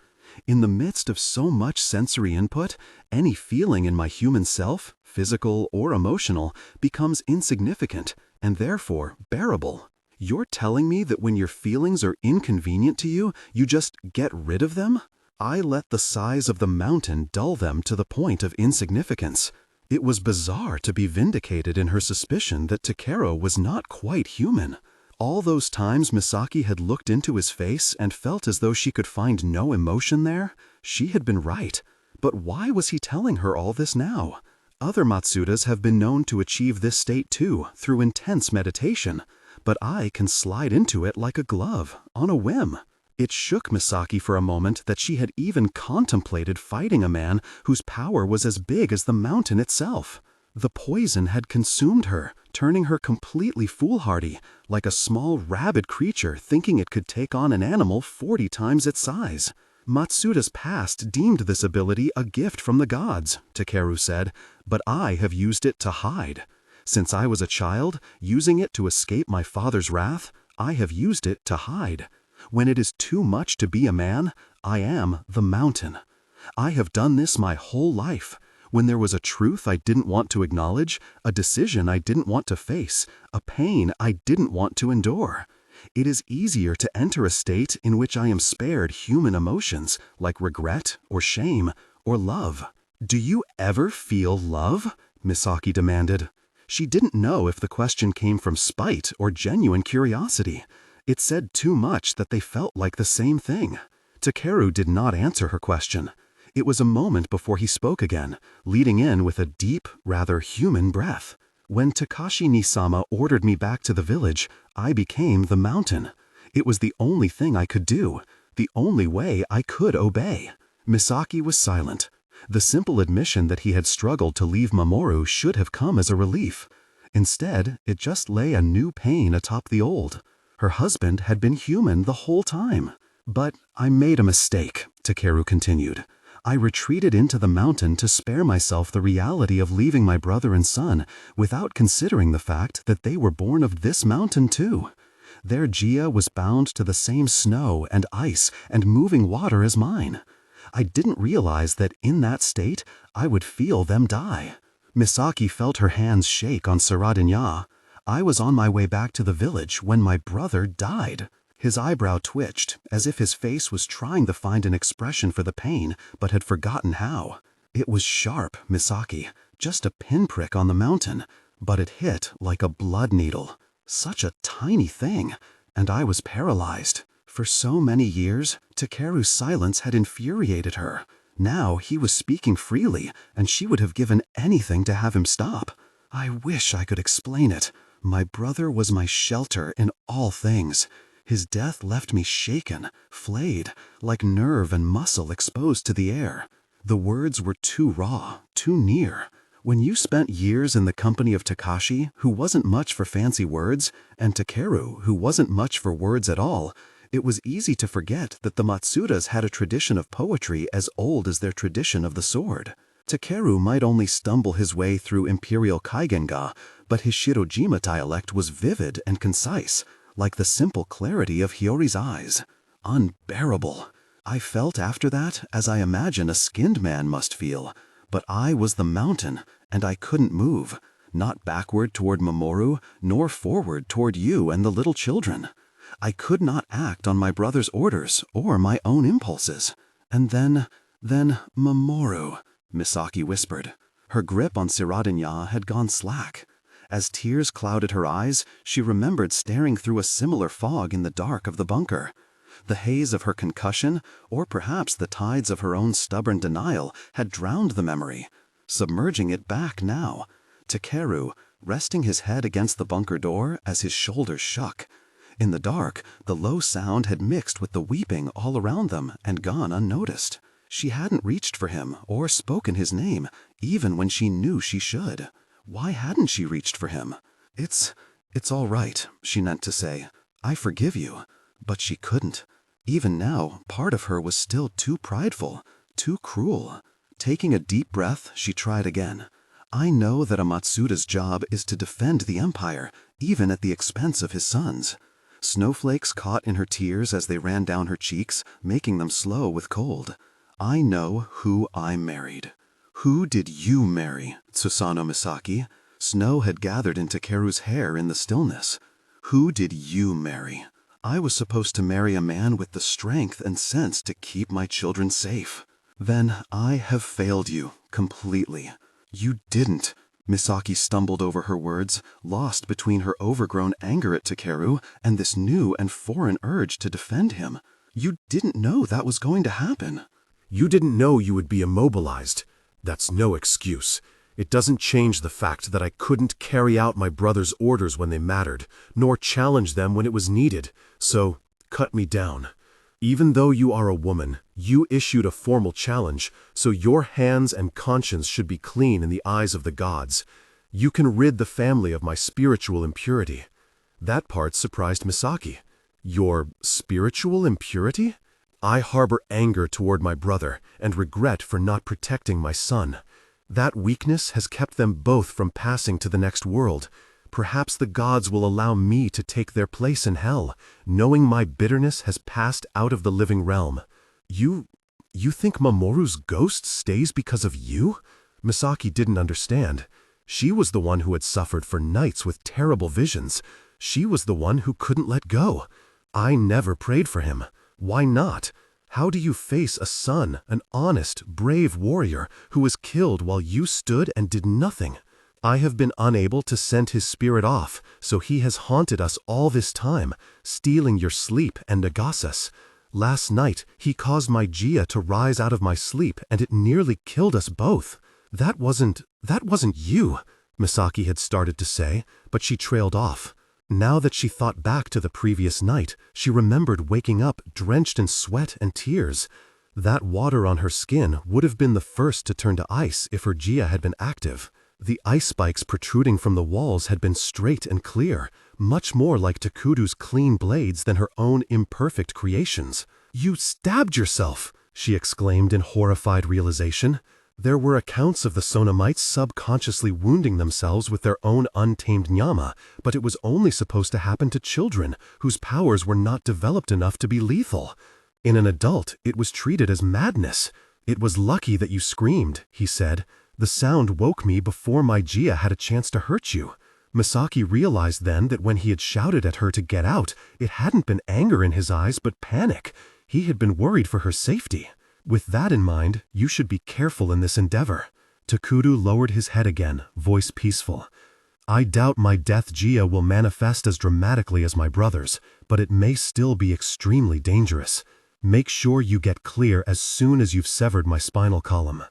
In the midst of so much sensory input, any feeling in my human self, physical or emotional, becomes insignificant and therefore bearable. You're telling me that when your feelings are inconvenient to you, you just get rid of them? I let the size of the mountain dull them to the point of insignificance. It was bizarre to be vindicated in her suspicion that Takeru was not quite human. All those times Misaki had looked into his face and felt as though she could find no emotion there, she had been right. But why was he telling her all this now? Other Matsudas have been known to achieve this state too, through intense meditation. But I can slide into it like a glove, on a whim. It shook Misaki for a moment that she had even contemplated fighting a man whose power was as big as the mountain itself. The poison had consumed her, turning her completely foolhardy, like a small rabid creature thinking it could take on an animal 40 times its size. Matsuda's past deemed this ability a gift from the gods, Takeru said, but I have used it to hide. Since I was a child, using it to escape my father's wrath, I have used it to hide. When it is too much to be a man, I am the mountain. I have done this my whole life. When there was a truth I didn't want to acknowledge, a decision I didn't want to face, a pain I didn't want to endure. It is easier to enter a state in which I am spared human emotions, like regret or shame or love. Do you ever feel love? Misaki demanded. She didn't know if the question came from spite or genuine curiosity. It said too much that they felt like the same thing. Takeru did not answer her question. It was a moment before he spoke again, leading in with a deep, rather human breath. When Takashi Nisama ordered me back to the village, I became the mountain. It was the only thing I could do, the only way I could obey. Misaki was silent. The simple admission that he had struggled to leave Mamoru should have come as a relief. Instead, it just lay a new pain atop the old. Her husband had been human the whole time. But I made a mistake, Takeru continued. I retreated into the mountain to spare myself the reality of leaving my brother and son without considering the fact that they were born of this mountain too. Their Jia was bound to the same snow and ice and moving water as mine. I didn't realize that in that state, I would feel them die. Misaki felt her hands shake on Saradinya. I was on my way back to the village when my brother died. His eyebrow twitched, as if his face was trying to find an expression for the pain, but had forgotten how. It was sharp, Misaki, just a pinprick on the mountain, but it hit like a blood needle. Such a tiny thing, and I was paralyzed. For so many years, Takeru's silence had infuriated her. Now he was speaking freely, and she would have given anything to have him stop. I wish I could explain it. My brother was my shelter in all things. His death left me shaken, flayed, like nerve and muscle exposed to the air. The words were too raw, too near. When you spent years in the company of Takashi, who wasn't much for fancy words, and Takeru, who wasn't much for words at all, it was easy to forget that the Matsudas had a tradition of poetry as old as their tradition of the sword. Takeru might only stumble his way through imperial Kaigen, but his Shirojima dialect was vivid and concise, like the simple clarity of Hiyori's eyes. Unbearable. I felt after that as I imagine a skinned man must feel, but I was the mountain, and I couldn't move, not backward toward Mamoru, nor forward toward you and the little children. I could not act on my brother's orders or my own impulses. And then Mamoru, Misaki whispered. Her grip on Saradinya had gone slack. As tears clouded her eyes, she remembered staring through a similar fog in the dark of the bunker. The haze of her concussion, or perhaps the tides of her own stubborn denial, had drowned the memory, submerging it back now. Takeru, resting his head against the bunker door as his shoulders shook. In the dark, the low sound had mixed with the weeping all around them and gone unnoticed. She hadn't reached for him or spoken his name, even when she knew she should. Why hadn't she reached for him? It's all right, she meant to say. I forgive you. But she couldn't. Even now, part of her was still too prideful, too cruel. Taking a deep breath, she tried again. I know that a Matsuda's job is to defend the empire, even at the expense of his sons. Snowflakes caught in her tears as they ran down her cheeks, making them slow with cold. I know who I married. Who did you marry, Tsusano Misaki? Snow had gathered into Takeru's hair in the stillness. Who did you marry? I was supposed to marry a man with the strength and sense to keep my children safe. Then I have failed you, completely. You didn't. Misaki stumbled over her words, lost between her overgrown anger at Takeru and this new and foreign urge to defend him. You didn't know that was going to happen. You didn't know you would be immobilized. That's no excuse. It doesn't change the fact that I couldn't carry out my brother's orders when they mattered, nor challenge them when it was needed, so cut me down. Even though you are a woman, you issued a formal challenge, so your hands and conscience should be clean in the eyes of the gods. You can rid the family of my spiritual impurity. That part surprised Misaki. Your spiritual impurity? I harbor anger toward my brother and regret for not protecting my son. That weakness has kept them both from passing to the next world. Perhaps the gods will allow me to take their place in hell, knowing my bitterness has passed out of the living realm. You think Mamoru's ghost stays because of you? Misaki didn't understand. She was the one who had suffered for nights with terrible visions. She was the one who couldn't let go. I never prayed for him. Why not? How do you face a son, an honest, brave warrior, who was killed while you stood and did nothing? I have been unable to send his spirit off, so he has haunted us all this time, stealing your sleep and Nagasa's. Last night, he caused my Jia to rise out of my sleep, and it nearly killed us both. That wasn't you, Misaki had started to say, but she trailed off. Now that she thought back to the previous night, she remembered waking up drenched in sweat and tears. That water on her skin would have been the first to turn to ice if her Jia had been active. The ice spikes protruding from the walls had been straight and clear, much more like Takuru's clean blades than her own imperfect creations. You stabbed yourself! she exclaimed in horrified realization. There were accounts of the Sonamites subconsciously wounding themselves with their own untamed nyama, but it was only supposed to happen to children whose powers were not developed enough to be lethal. In an adult, it was treated as madness. "It was lucky that you screamed," he said. "The sound woke me before my Jia had a chance to hurt you." Misaki realized then that when he had shouted at her to get out, it hadn't been anger in his eyes but panic. He had been worried for her safety. "With that in mind, you should be careful in this endeavor." Takudu lowered his head again, voice peaceful. "I doubt my death Jia will manifest as dramatically as my brother's, but it may still be extremely dangerous. Make sure you get clear as soon as you've severed my spinal column."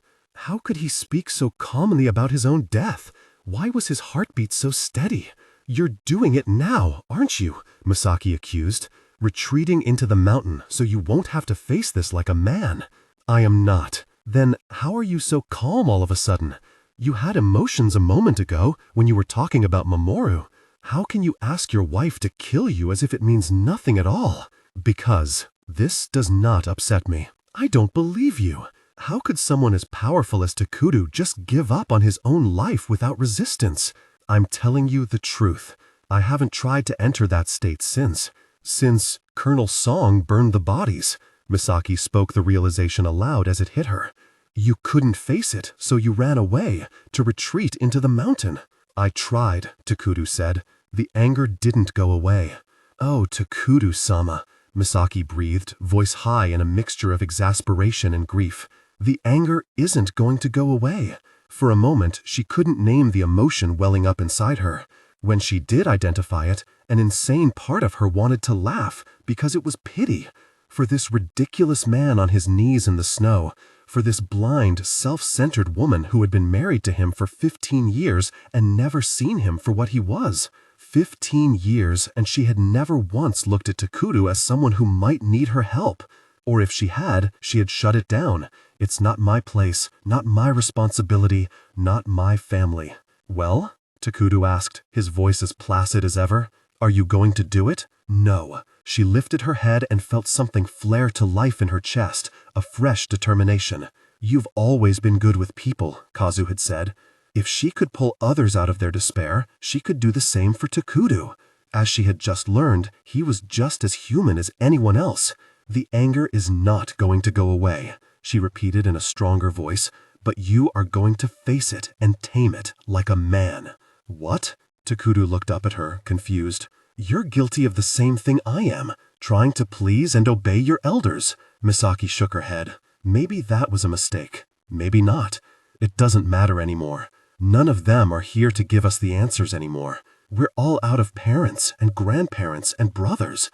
How could he speak so calmly about his own death? Why was his heartbeat so steady? "You're doing it now, aren't you?" Misaki accused. "Retreating into the mountain so you won't have to face this like a man." "I am not." "Then how are you so calm all of a sudden? You had emotions a moment ago when you were talking about Mamoru. How can you ask your wife to kill you as if it means nothing at all?" "Because this does not upset me." "I don't believe you. How could someone as powerful as Takudu just give up on his own life without resistance?" "I'm telling you the truth. I haven't tried to enter that state since Colonel Song burned the bodies." Misaki spoke the realization aloud as it hit her. "You couldn't face it, so you ran away, to retreat into the mountain." "I tried," Takudu said. "The anger didn't go away." "Oh, Takudu-sama," Misaki breathed, voice high in a mixture of exasperation and grief. "The anger isn't going to go away." For a moment, she couldn't name the emotion welling up inside her. When she did identify it, an insane part of her wanted to laugh because it was pity. For this ridiculous man on his knees in the snow, for this blind, self-centered woman who had been married to him for 15 years and never seen him for what he was. 15 years, and she had never once looked at Takudu as someone who might need her help. Or if she had shut it down. "It's not my place, not my responsibility, not my family." "Well?" Takudu asked, his voice as placid as ever. "Are you going to do it?" "No." She lifted her head and felt something flare to life in her chest, a fresh determination. "You've always been good with people," Kazu had said. If she could pull others out of their despair, she could do the same for Takudu. As she had just learned, he was just as human as anyone else. "The anger is not going to go away," she repeated in a stronger voice, "but you are going to face it and tame it like a man." "What?" Takudu looked up at her, confused. "You're guilty of the same thing I am, trying to please and obey your elders." Misaki shook her head. "Maybe that was a mistake. Maybe not. It doesn't matter anymore. None of them are here to give us the answers anymore. We're all out of parents and grandparents and brothers.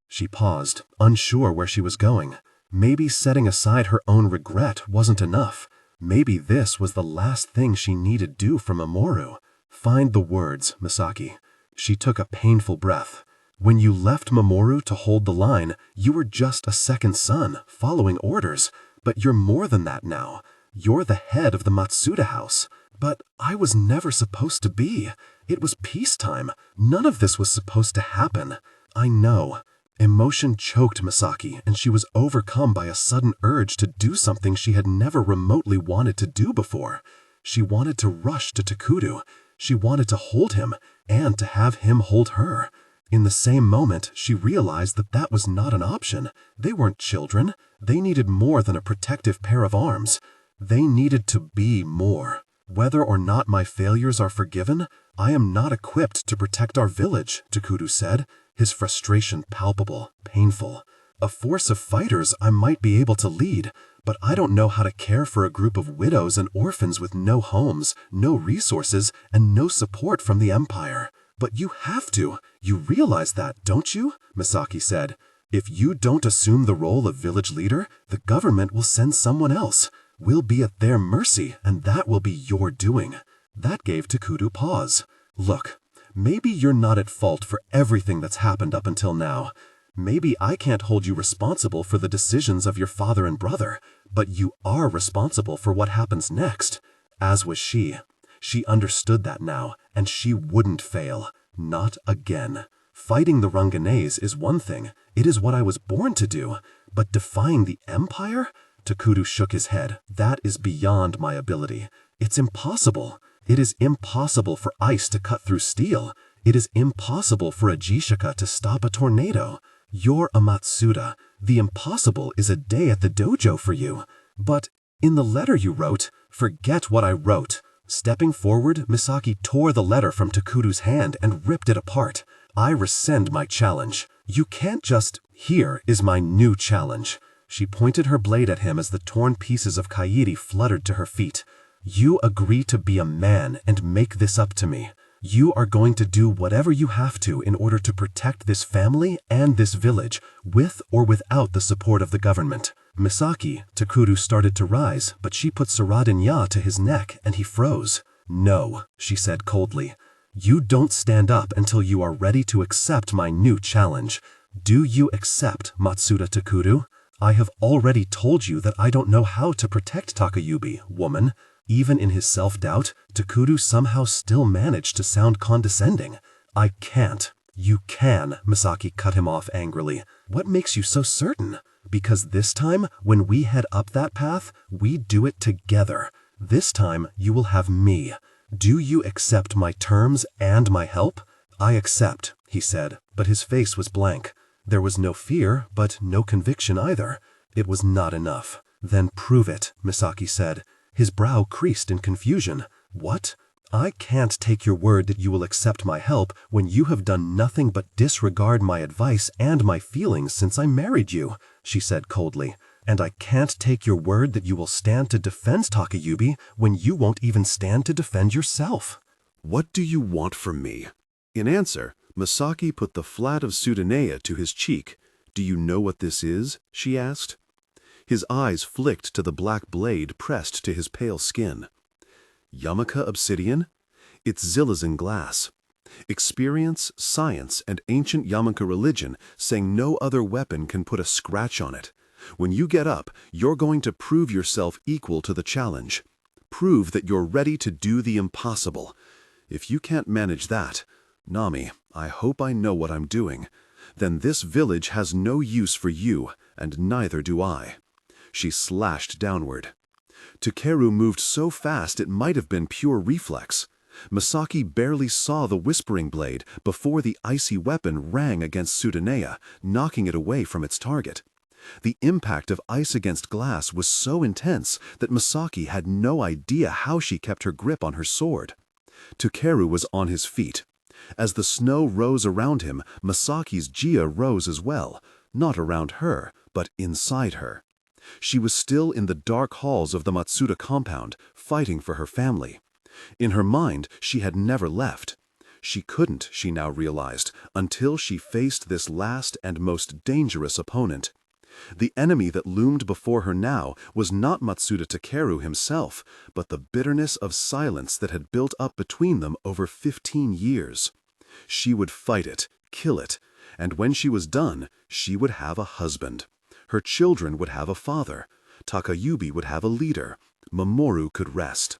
She paused, unsure where she was going. Maybe setting aside her own regret wasn't enough. Maybe this was the last thing she needed do for Mamoru. "Find the words, Misaki." She took a painful breath. "When you left Mamoru to hold the line, you were just a second son, following orders. But you're more than that now. You're the head of the Matsuda house. But I was never supposed to be. It was peacetime. None of this was supposed to happen." "I know." Emotion choked Misaki, and she was overcome by a sudden urge to do something she had never remotely wanted to do before. She wanted to rush to Takudu. She wanted to hold him, and to have him hold her. In the same moment, she realized that that was not an option. They weren't children. They needed more than a protective pair of arms. They needed to be more. "Whether or not my failures are forgiven, I am not equipped to protect our village," Takudu said, his frustration palpable, painful. "A force of fighters I might be able to lead, but I don't know how to care for a group of widows and orphans with no homes, no resources, and no support from the Empire." "But you have to. You realize that, don't you?" Misaki said. "If you don't assume the role of village leader, the government will send someone else. We'll be at their mercy, and that will be your doing." That gave Takudu pause. "Look, maybe you're not at fault for everything that's happened up until now. Maybe I can't hold you responsible for the decisions of your father and brother, but you are responsible for what happens next." As was she. She understood that now, and she wouldn't fail. Not again. Fighting the Ranganese is one thing. It is what I was born to do. But defying the Empire? Takudu shook his head. That is beyond my ability. It's impossible. It is impossible for ice to cut through steel. It is impossible for a Jishaka to stop a tornado. You're a Matsuda. The impossible is a day at the dojo for you. But in the letter you wrote, forget what I wrote. Stepping forward, Misaki tore the letter from Takudu's hand and ripped it apart. I rescind my challenge. You can't just... Here is my new challenge. She pointed her blade at him as the torn pieces of kairi fluttered to her feet. You agree to be a man and make this up to me. You are going to do whatever you have to in order to protect this family and this village, with or without the support of the government. Misaki, Takudu started to rise, but she put Saraden Ya to his neck and he froze. No, she said coldly. You don't stand up until you are ready to accept my new challenge. Do you accept, Matsuda Takudu? I have already told you that I don't know how to protect Takayubi, woman. Even in his self-doubt, Takudu somehow still managed to sound condescending. I can't. You can, Misaki cut him off angrily. What makes you so certain? Because this time, when we head up that path, we do it together. This time, you will have me. Do you accept my terms and my help? I accept, he said, but his face was blank. There was no fear, but no conviction either. It was not enough. Then prove it, Misaki said. His brow creased in confusion. What? I can't take your word that you will accept my help when you have done nothing but disregard my advice and my feelings since I married you, she said coldly. And I can't take your word that you will stand to defend Takayubi when you won't even stand to defend yourself. What do you want from me? In answer, Misaki put the flat of Tsudanea to his cheek. Do you know what this is? She asked. His eyes flicked to the black blade pressed to his pale skin. Yamaka obsidian? It's Zilazan glass. Experience, science, and ancient Yamaka religion saying no other weapon can put a scratch on it. When you get up, you're going to prove yourself equal to the challenge. Prove that you're ready to do the impossible. If you can't manage that, Nami, I hope I know what I'm doing. Then this village has no use for you, and neither do I. She slashed downward. Takeru moved so fast it might have been pure reflex. Misaki barely saw the whispering blade before the icy weapon rang against Tsudanea, knocking it away from its target. The impact of ice against glass was so intense that Misaki had no idea how she kept her grip on her sword. Takeru was on his feet. As the snow rose around him, Misaki's Jia rose as well, not around her, but inside her. She was still in the dark halls of the Matsuda compound, fighting for her family. In her mind, she had never left. She couldn't, she now realized, until she faced this last and most dangerous opponent. The enemy that loomed before her now was not Matsuda Takeru himself, but the bitterness of silence that had built up between them over 15 years. She would fight it, kill it, and when she was done, she would have a husband. Her children would have a father. Takayubi would have a leader. Mamoru could rest.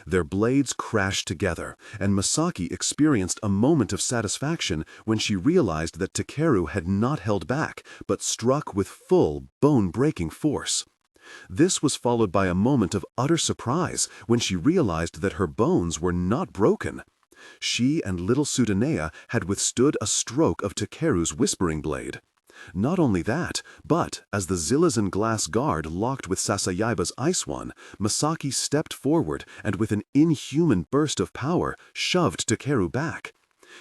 Their blades crashed together, and Misaki experienced a moment of satisfaction when she realized that Takeru had not held back, but struck with full, bone-breaking force. This was followed by a moment of utter surprise when she realized that her bones were not broken. She and little Tsudanea had withstood a stroke of Takeru's whispering blade. Not only that, but as the Zilazan glass guard locked with Sasayaiba's ice one, Misaki stepped forward and with an inhuman burst of power shoved Takeru back.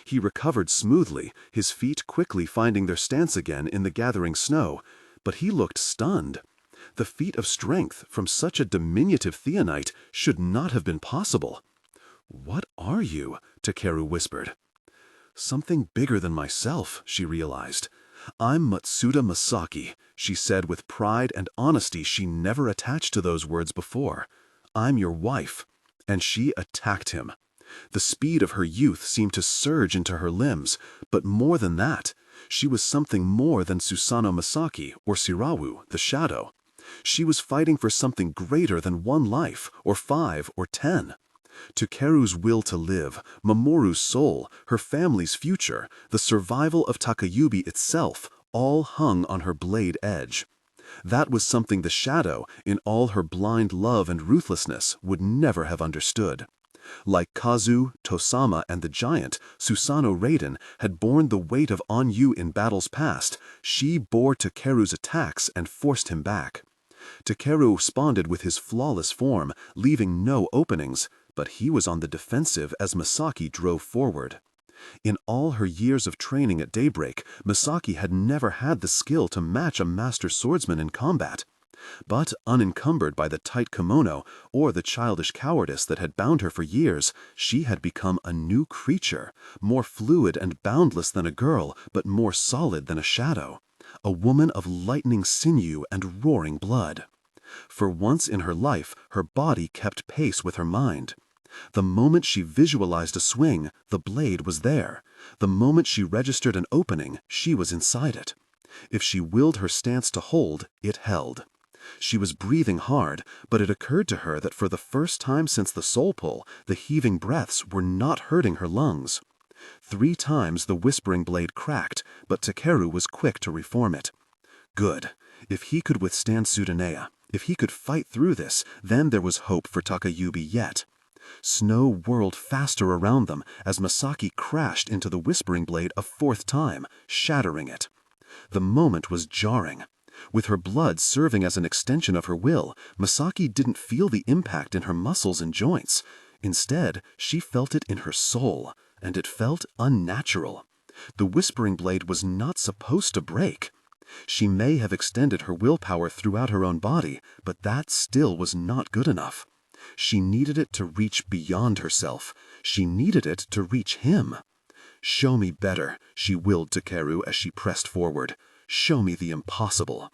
He recovered smoothly, his feet quickly finding their stance again in the gathering snow, but he looked stunned. The feat of strength from such a diminutive theonite should not have been possible. "What are you?" Takeru whispered. "Something bigger than myself," she realized. "I'm Matsuda Misaki," she said with pride and honesty she never attached to those words before. "I'm your wife." And she attacked him. The speed of her youth seemed to surge into her limbs, but more than that, she was something more than Susanoo Misaki or Shirawu, the shadow. She was fighting for something greater than one life, or 5, or 10. Takeru's will to live, Mamoru's soul, her family's future, the survival of Takayubi itself, all hung on her blade edge. That was something the shadow, in all her blind love and ruthlessness, would never have understood. Like Kazu, Tosama, and the giant, Susanoo Raiden had borne the weight of Onyu in battles past. She bore Takeru's attacks and forced him back. Takeru responded with his flawless form, leaving no openings, but he was on the defensive as Misaki drove forward. In all her years of training at Daybreak, Misaki had never had the skill to match a master swordsman in combat. But unencumbered by the tight kimono or the childish cowardice that had bound her for years, she had become a new creature, more fluid and boundless than a girl, but more solid than a shadow. A woman of lightning sinew and roaring blood. For once in her life, her body kept pace with her mind. The moment she visualized a swing, the blade was there. The moment she registered an opening, she was inside it. If she willed her stance to hold, it held. She was breathing hard, but it occurred to her that for the first time since the soul pull, the heaving breaths were not hurting her lungs. 3 times the whispering blade cracked, but Takeru was quick to reform it. Good. If he could withstand Tsudanea, if he could fight through this, then there was hope for Takayubi yet. Snow whirled faster around them as Misaki crashed into the whispering blade a 4th time, shattering it. The moment was jarring. With her blood serving as an extension of her will, Misaki didn't feel the impact in her muscles and joints. Instead, she felt it in her soul, and it felt unnatural. The whispering blade was not supposed to break. She may have extended her willpower throughout her own body, but that still was not good enough. She needed it to reach beyond herself. She needed it to reach him. "Show me better," she willed Takeru as she pressed forward. "Show me the impossible."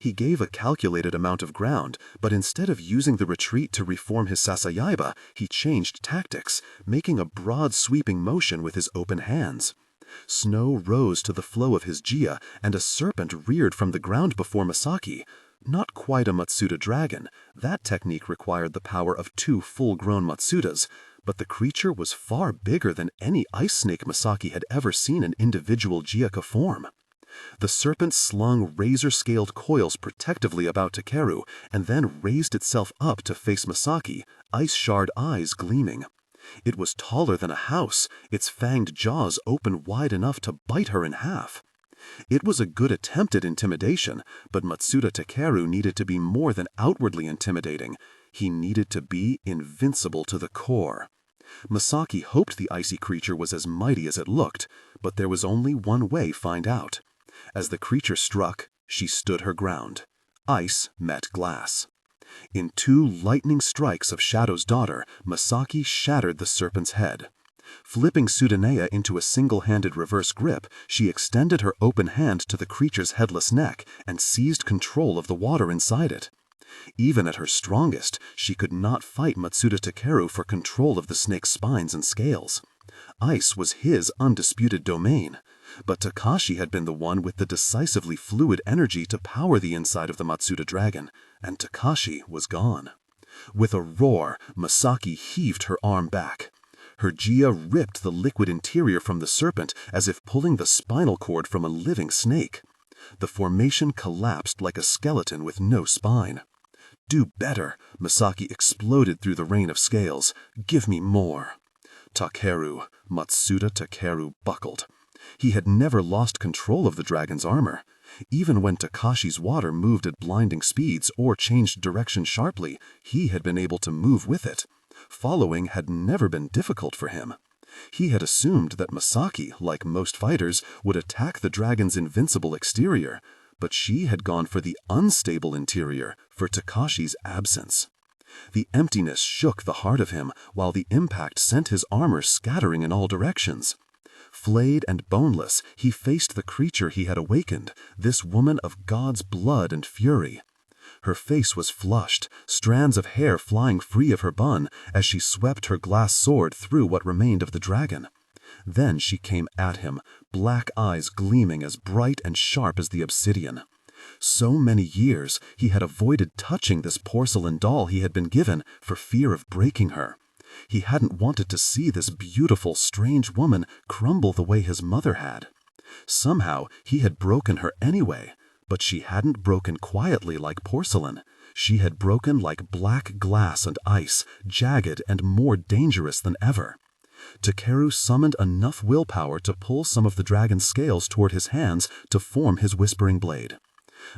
He gave a calculated amount of ground, but instead of using the retreat to reform his sasayaiba, he changed tactics, making a broad sweeping motion with his open hands. Snow rose to the flow of his jia, and a serpent reared from the ground before Misaki. Not quite a Matsuda dragon. That technique required the power of 2 full-grown Matsudas, but the creature was far bigger than any ice snake Misaki had ever seen in individual Jiaka form. The serpent slung razor-scaled coils protectively about Takeru, and then raised itself up to face Misaki, ice-shard eyes gleaming. It was taller than a house, its fanged jaws open wide enough to bite her in half. It was a good attempt at intimidation, but Matsuda Takeru needed to be more than outwardly intimidating. He needed to be invincible to the core. Misaki hoped the icy creature was as mighty as it looked, but there was only one way to find out. As the creature struck, she stood her ground. Ice met glass. In 2 lightning strikes of Shadow's daughter, Misaki shattered the serpent's head. Flipping Tsudanea into a single-handed reverse grip, she extended her open hand to the creature's headless neck and seized control of the water inside it. Even at her strongest, she could not fight Matsuda Takeru for control of the snake's spines and scales. Ice was his undisputed domain, but Takashi had been the one with the decisively fluid energy to power the inside of the Matsuda dragon, and Takashi was gone. With a roar, Misaki heaved her arm back. Her jia ripped the liquid interior from the serpent as if pulling the spinal cord from a living snake. The formation collapsed like a skeleton with no spine. "Do better," Misaki exploded through the rain of scales. "Give me more." Takeru, Matsuda Takeru buckled. He had never lost control of the dragon's armor. Even when Takashi's water moved at blinding speeds or changed direction sharply, he had been able to move with it. Following had never been difficult for him. He had assumed that Misaki, like most fighters, would attack the dragon's invincible exterior, but she had gone for the unstable interior, for Takashi's absence. The emptiness shook the heart of him, while the impact sent his armor scattering in all directions. Flayed and boneless, he faced the creature he had awakened, this woman of God's blood and fury. Her face was flushed, strands of hair flying free of her bun as she swept her glass sword through what remained of the dragon. Then she came at him, black eyes gleaming as bright and sharp as the obsidian. So many years he had avoided touching this porcelain doll he had been given for fear of breaking her. He hadn't wanted to see this beautiful, strange woman crumble the way his mother had. Somehow he had broken her anyway, But she hadn't broken quietly like porcelain. She had broken like black glass and ice, jagged and more dangerous than ever. Takeru summoned enough willpower to pull some of the dragon's scales toward his hands to form his whispering blade.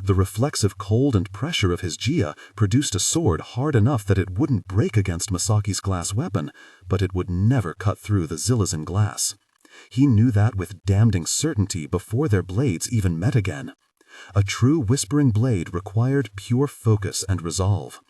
The reflexive cold and pressure of his Jia produced a sword hard enough that it wouldn't break against Misaki's glass weapon, but it would never cut through the Zilizan glass. He knew that with damning certainty before their blades even met again. A true whispering blade required pure focus and resolve.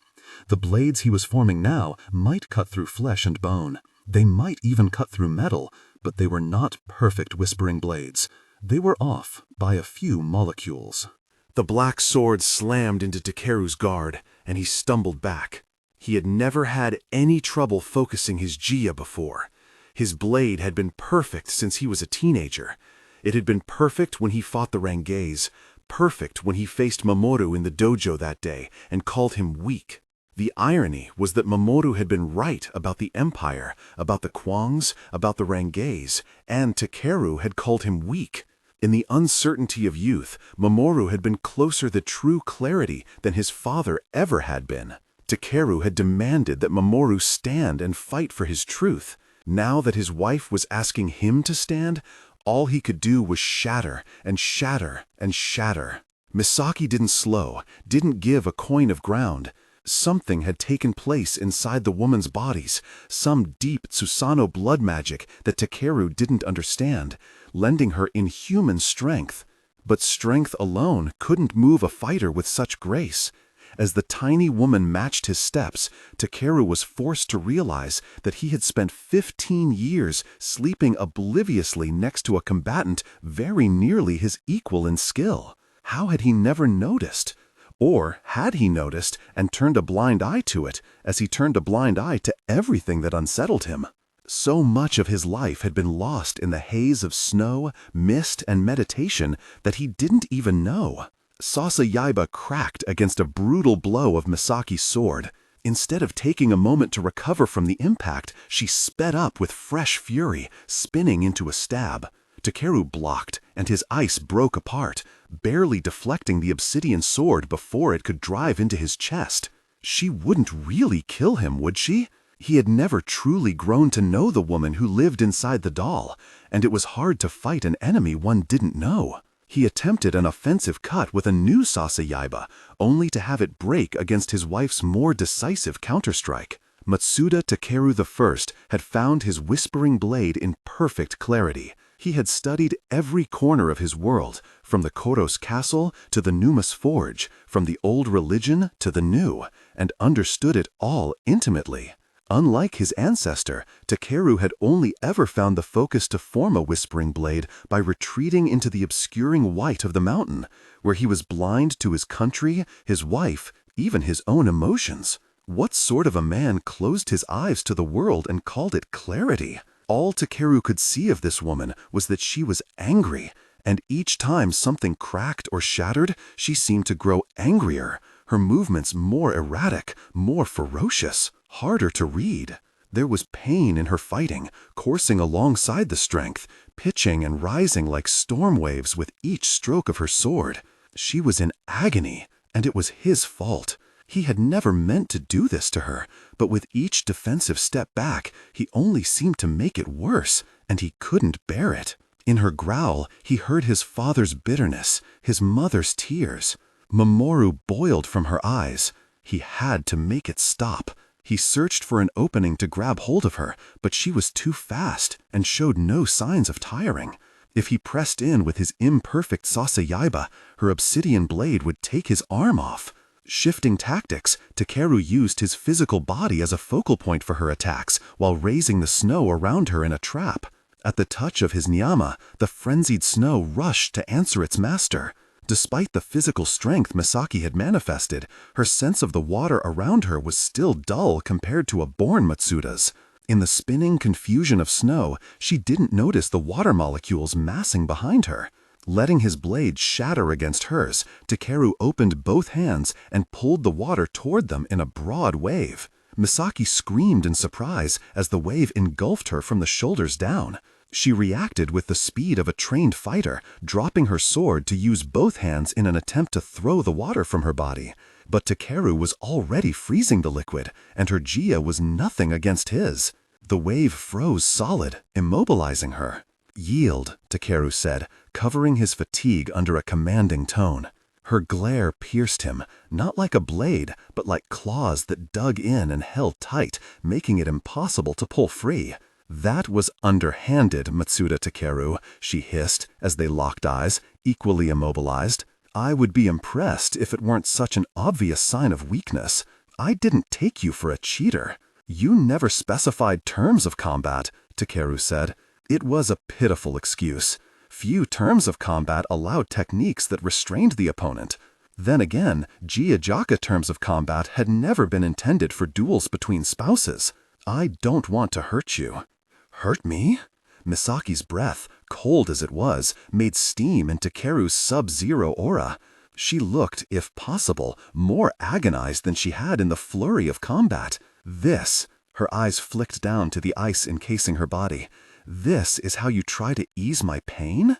The blades he was forming now might cut through flesh and bone. They might even cut through metal, but they were not perfect whispering blades. They were off by a few molecules. The black sword slammed into Takeru's guard, and he stumbled back. He had never had any trouble focusing his Jia before. His blade had been perfect since he was a teenager. It had been perfect when he fought the Rangaise, perfect when he faced Mamoru in the dojo that day and called him weak. The irony was that Mamoru had been right about the Empire, about the Kwangs, about the Rangaise, and Takeru had called him weak. In the uncertainty of youth, Mamoru had been closer to true clarity than his father ever had been. Takeru had demanded that Mamoru stand and fight for his truth. Now that his wife was asking him to stand, all he could do was shatter and shatter and shatter. Misaki didn't slow, didn't give a coin of ground. Something had taken place inside the woman's bodies, some deep Tsusano blood magic that Takeru didn't understand, lending her inhuman strength. But strength alone couldn't move a fighter with such grace. As the tiny woman matched his steps, Takeru was forced to realize that he had spent 15 years sleeping obliviously next to a combatant very nearly his equal in skill. How had he never noticed? Or had he noticed and turned a blind eye to it, as he turned a blind eye to everything that unsettled him? So much of his life had been lost in the haze of snow, mist, and meditation that he didn't even know. Sasayaiba cracked against a brutal blow of Misaki's sword. Instead of taking a moment to recover from the impact, she sped up with fresh fury, spinning into a stab. Takeru blocked, and his ice broke apart, barely deflecting the obsidian sword before it could drive into his chest. She wouldn't really kill him, would she? He had never truly grown to know the woman who lived inside the doll, and it was hard to fight an enemy one didn't know. He attempted an offensive cut with a new Sasayaiba, only to have it break against his wife's more decisive counterstrike. Matsuda Takeru I had found his whispering blade in perfect clarity. He had studied every corner of his world, from the Koros castle to the Numa's forge, from the old religion to the new, and understood it all intimately. Unlike his ancestor, Takeru had only ever found the focus to form a whispering blade by retreating into the obscuring white of the mountain, where he was blind to his country, his wife, even his own emotions. What sort of a man closed his eyes to the world and called it clarity? All Takeru could see of this woman was that she was angry, and each time something cracked or shattered, she seemed to grow angrier, her movements more erratic, more ferocious, harder to read. There was pain in her fighting, coursing alongside the strength, pitching and rising like storm waves with each stroke of her sword. She was in agony, and it was his fault. He had never meant to do this to her, but with each defensive step back, he only seemed to make it worse, and he couldn't bear it. In her growl, he heard his father's bitterness, his mother's tears. Mamoru boiled from her eyes. He had to make it stop. He searched for an opening to grab hold of her, but she was too fast and showed no signs of tiring. If he pressed in with his imperfect Sasayaiba, her obsidian blade would take his arm off. Shifting tactics, Takeru used his physical body as a focal point for her attacks while raising the snow around her in a trap. At the touch of his nyama, the frenzied snow rushed to answer its master. Despite the physical strength Misaki had manifested, her sense of the water around her was still dull compared to a born Matsuda's. In the spinning confusion of snow, she didn't notice the water molecules massing behind her. Letting his blade shatter against hers, Takeru opened both hands and pulled the water toward them in a broad wave. Misaki screamed in surprise as the wave engulfed her from the shoulders down. She reacted with the speed of a trained fighter, dropping her sword to use both hands in an attempt to throw the water from her body. But Takeru was already freezing the liquid, and her Jia was nothing against his. The wave froze solid, immobilizing her. "Yield," Takeru said, covering his fatigue under a commanding tone. Her glare pierced him, not like a blade, but like claws that dug in and held tight, making it impossible to pull free. "That was underhanded, Matsuda Takeru," she hissed as they locked eyes, equally immobilized. "I would be impressed if it weren't such an obvious sign of weakness. I didn't take you for a cheater." "You never specified terms of combat," Takeru said. It was a pitiful excuse. Few terms of combat allowed techniques that restrained the opponent. Then again, Jiajaka terms of combat had never been intended for duels between spouses. "I don't want to hurt you." "Hurt me?" Misaki's breath, cold as it was, made steam in Takeru's sub-zero aura. She looked, if possible, more agonized than she had in the flurry of combat. Her eyes flicked down to the ice encasing her body. "This is how you try to ease my pain?"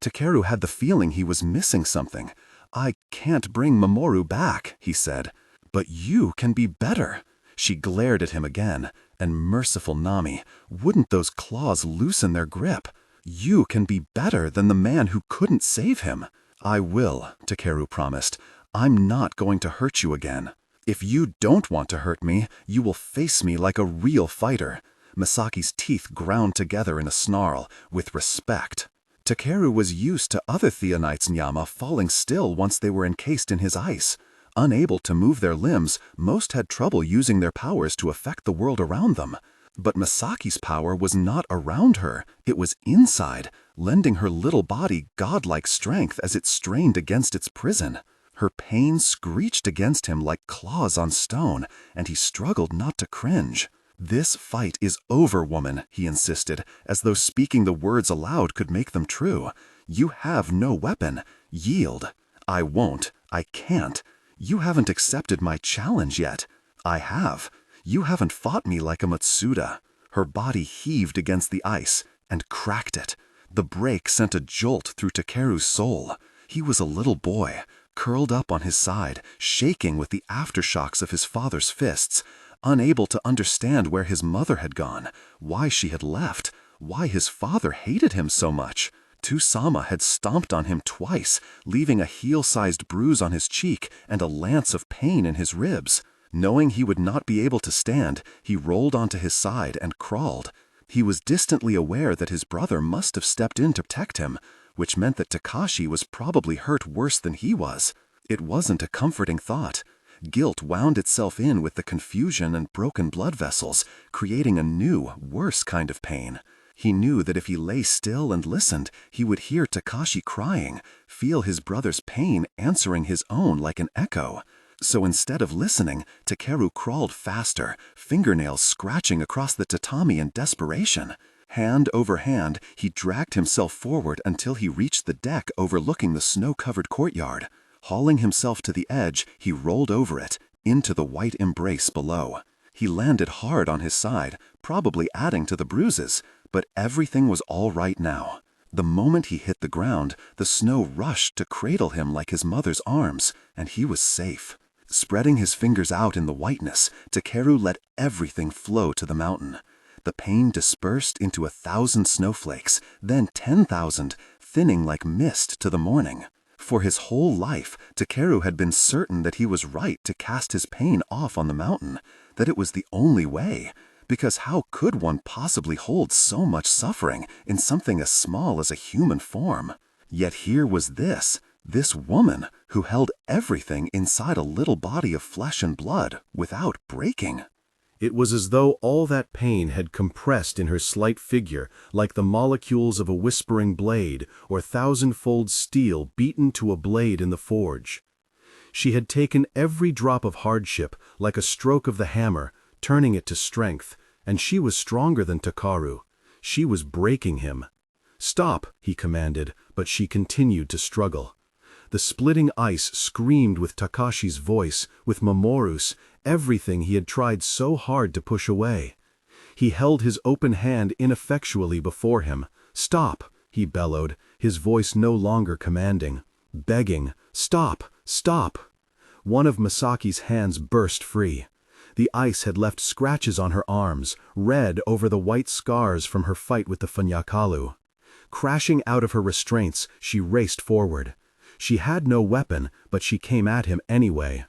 Takeru had the feeling he was missing something. "I can't bring Mamoru back," he said. "But you can be better." She glared at him again. And merciful Nami, wouldn't those claws loosen their grip? "You can be better than the man who couldn't save him." "I will," Takeru promised. "I'm not going to hurt you again. If you don't want to hurt me, you will face me like a real fighter." Misaki's teeth ground together in a snarl, with respect. Takeru was used to other Theonites Nyama falling still once they were encased in his ice. Unable to move their limbs, most had trouble using their powers to affect the world around them. But Misaki's power was not around her, it was inside, lending her little body godlike strength as it strained against its prison. Her pain screeched against him like claws on stone, and he struggled not to cringe. "This fight is over, woman," he insisted, as though speaking the words aloud could make them true. "You have no weapon. Yield." "I won't. I can't. You haven't accepted my challenge yet." "I have. You haven't fought me like a Matsuda." Her body heaved against the ice and cracked it. The break sent a jolt through Takeru's soul. He was a little boy, curled up on his side, shaking with the aftershocks of his father's fists, unable to understand where his mother had gone, why she had left, why his father hated him so much. Tusama had stomped on him twice, leaving a heel-sized bruise on his cheek and a lance of pain in his ribs. Knowing he would not be able to stand, he rolled onto his side and crawled. He was distantly aware that his brother must have stepped in to protect him, which meant that Takashi was probably hurt worse than he was. It wasn't a comforting thought. Guilt wound itself in with the confusion and broken blood vessels, creating a new, worse kind of pain. He knew that if he lay still and listened, he would hear Takashi crying, feel his brother's pain answering his own like an echo. So instead of listening, Takeru crawled faster, fingernails scratching across the tatami in desperation. Hand over hand, he dragged himself forward until he reached the deck overlooking the snow-covered courtyard. Hauling himself to the edge, he rolled over it, into the white embrace below. He landed hard on his side, probably adding to the bruises, but everything was all right now. The moment he hit the ground, the snow rushed to cradle him like his mother's arms, and he was safe. Spreading his fingers out in the whiteness, Takeru let everything flow to the mountain. The pain dispersed into 1,000 snowflakes, then 10,000, thinning like mist to the morning. For his whole life, Takeru had been certain that he was right to cast his pain off on the mountain, that it was the only way, because how could one possibly hold so much suffering in something as small as a human form? Yet here was this woman who held everything inside a little body of flesh and blood without breaking. It was as though all that pain had compressed in her slight figure, like the molecules of a whispering blade or thousand-fold steel beaten to a blade in the forge. She had taken every drop of hardship like a stroke of the hammer, turning it to strength, and she was stronger than Takeru. She was breaking him. "Stop," he commanded, but she continued to struggle. The splitting ice screamed with Takashi's voice, with Mamoru's, everything he had tried so hard to push away. He held his open hand ineffectually before him. "Stop," he bellowed, his voice no longer commanding, begging, "Stop, stop." One of Misaki's hands burst free. The ice had left scratches on her arms, red over the white scars from her fight with the Funyakalu. Crashing out of her restraints, she raced forward. She had no weapon, but she came at him anyway.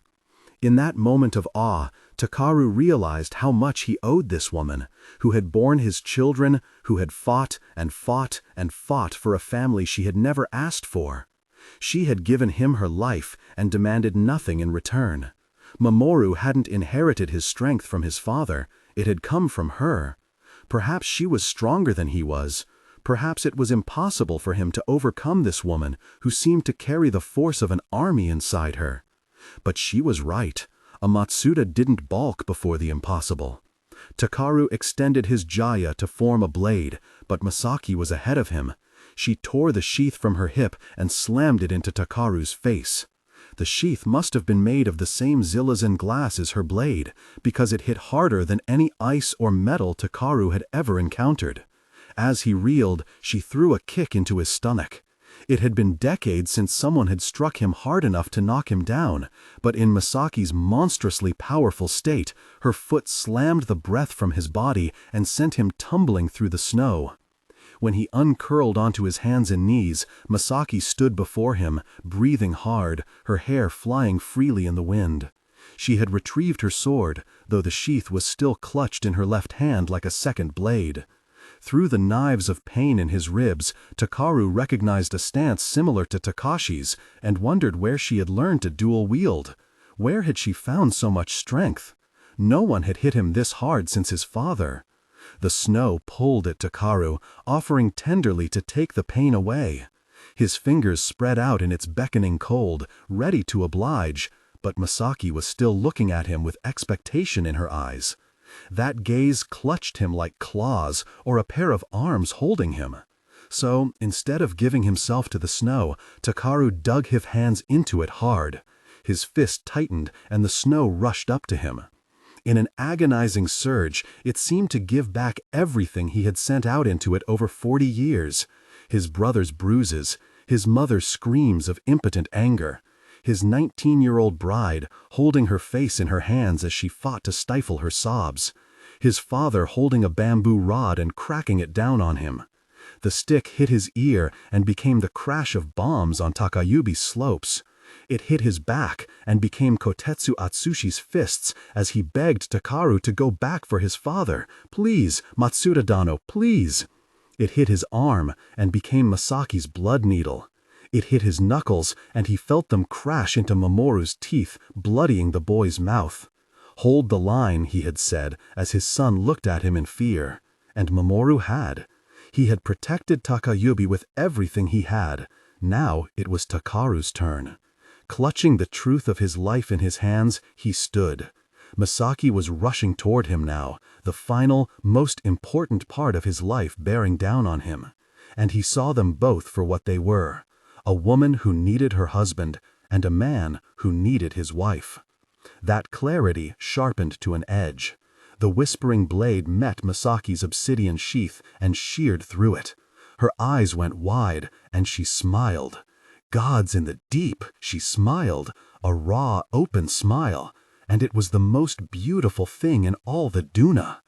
In that moment of awe, Takaru realized how much he owed this woman, who had borne his children, who had fought and fought and fought for a family she had never asked for. She had given him her life and demanded nothing in return. Mamoru hadn't inherited his strength from his father, it had come from her. Perhaps she was stronger than he was. Perhaps it was impossible for him to overcome this woman who seemed to carry the force of an army inside her. But she was right. A Matsuda didn't balk before the impossible. Takaru extended his jaya to form a blade, but Misaki was ahead of him. She tore the sheath from her hip and slammed it into Takaru's face. The sheath must have been made of the same zilazan glass as her blade, because it hit harder than any ice or metal Takaru had ever encountered. As he reeled, she threw a kick into his stomach. It had been decades since someone had struck him hard enough to knock him down, but in Misaki's monstrously powerful state, her foot slammed the breath from his body and sent him tumbling through the snow. When he uncurled onto his hands and knees, Misaki stood before him, breathing hard, her hair flying freely in the wind. She had retrieved her sword, though the sheath was still clutched in her left hand like a second blade. Through the knives of pain in his ribs, Takaru recognized a stance similar to Takashi's and wondered where she had learned to dual wield. Where had she found so much strength? No one had hit him this hard since his father. The snow pulled at Takaru, offering tenderly to take the pain away. His fingers spread out in its beckoning cold, ready to oblige, but Misaki was still looking at him with expectation in her eyes. That gaze clutched him like claws or a pair of arms holding him. So, instead of giving himself to the snow, Takaru dug his hands into it hard. His fist tightened and the snow rushed up to him. In an agonizing surge, it seemed to give back everything he had sent out into it over 40 years. His brother's bruises, his mother's screams of impotent anger, his 19-year-old bride holding her face in her hands as she fought to stifle her sobs, his father holding a bamboo rod and cracking it down on him. The stick hit his ear and became the crash of bombs on Takayubi's slopes. It hit his back and became Kotetsu Atsushi's fists as he begged Takaru to go back for his father. "Please, Matsuda-dano, please." It hit his arm and became Misaki's blood needle. It hit his knuckles and he felt them crash into Mamoru's teeth, bloodying the boy's mouth. "Hold the line," he had said as his son looked at him in fear. And Mamoru had. He had protected Takayubi with everything he had. Now it was Takaru's turn. Clutching the truth of his life in his hands, he stood. Misaki was rushing toward him now, the final, most important part of his life bearing down on him. And he saw them both for what they were. A woman who needed her husband, and a man who needed his wife. That clarity sharpened to an edge. The whispering blade met Misaki's obsidian sheath and sheared through it. Her eyes went wide, and she smiled. Gods in the deep, she smiled, a raw, open smile, and it was the most beautiful thing in all the Duna.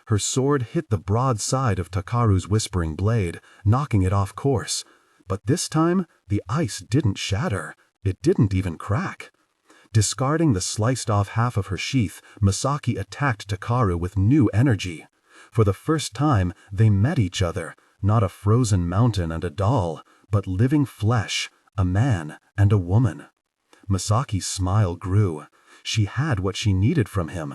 Her sword hit the broad side of Takaru's whispering blade, knocking it off course. But this time, the ice didn't shatter. It didn't even crack. Discarding the sliced-off half of her sheath, Misaki attacked Takaru with new energy. For the first time, they met each other, not a frozen mountain and a doll, but living flesh, a man and a woman. Misaki's smile grew. She had what she needed from him.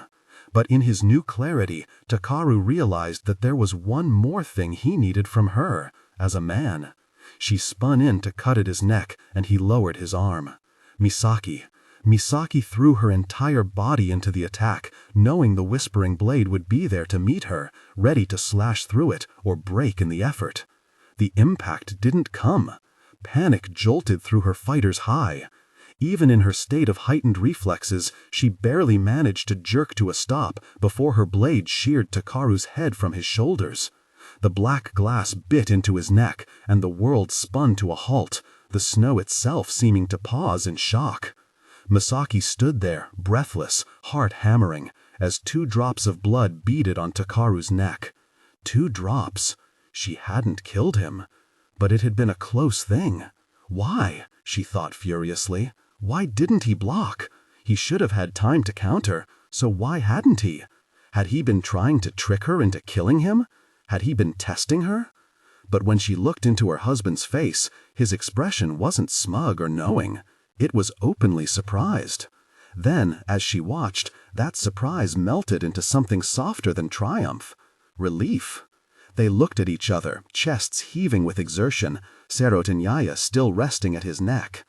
But in his new clarity, Takaru realized that there was one more thing he needed from her, as a man. She spun in to cut at his neck, and he lowered his arm. Misaki. Misaki threw her entire body into the attack, knowing the whispering blade would be there to meet her, ready to slash through it or break in the effort. The impact didn't come. Panic jolted through her fighter's high. Even in her state of heightened reflexes, she barely managed to jerk to a stop before her blade sheared Takaru's head from his shoulders. The black glass bit into his neck, and the world spun to a halt, the snow itself seeming to pause in shock. Misaki stood there, breathless, heart hammering, as 2 drops of blood beaded on Takaru's neck. 2 drops. She hadn't killed him. But it had been a close thing. Why? She thought furiously. Why didn't he block? He should have had time to counter, so why hadn't he? Had he been trying to trick her into killing him? Had he been testing her? But when she looked into her husband's face, his expression wasn't smug or knowing. It was openly surprised. Then, as she watched, that surprise melted into something softer than triumph. Relief. They looked at each other, chests heaving with exertion, Serot and Yaya still resting at his neck.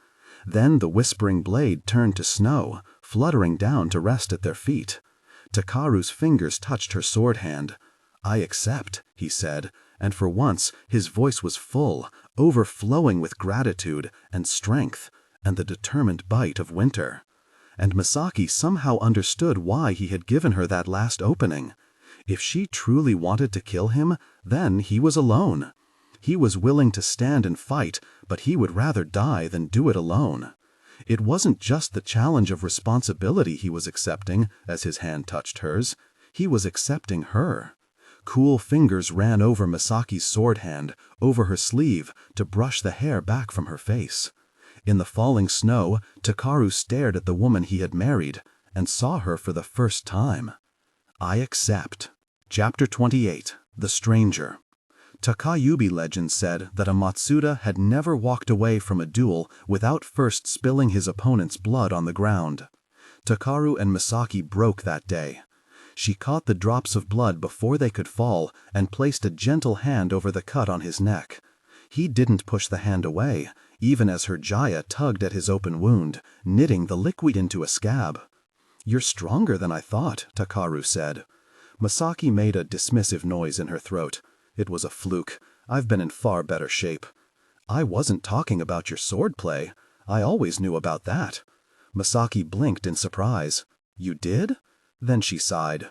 Then the whispering blade turned to snow, fluttering down to rest at their feet. Takaru's fingers touched her sword hand. "I accept," he said, and for once his voice was full, overflowing with gratitude and strength, and the determined bite of winter. And Misaki somehow understood why he had given her that last opening. If she truly wanted to kill him, then he was alone. He was willing to stand and fight, but he would rather die than do it alone. It wasn't just the challenge of responsibility he was accepting as his hand touched hers. He was accepting her. Cool fingers ran over Misaki's sword hand, over her sleeve, to brush the hair back from her face. In the falling snow, Takaru stared at the woman he had married, and saw her for the first time. I accept. Chapter 28. The Stranger. Takayubi legend said that a Matsuda had never walked away from a duel without first spilling his opponent's blood on the ground. Takaru and Misaki broke that day. She caught the drops of blood before they could fall and placed a gentle hand over the cut on his neck. He didn't push the hand away, even as her Jaya tugged at his open wound, knitting the liquid into a scab. "You're stronger than I thought," Takaru said. Misaki made a dismissive noise in her throat. "It was a fluke. I've been in far better shape." "I wasn't talking about your swordplay. I always knew about that." Misaki blinked in surprise. "You did?" Then she sighed.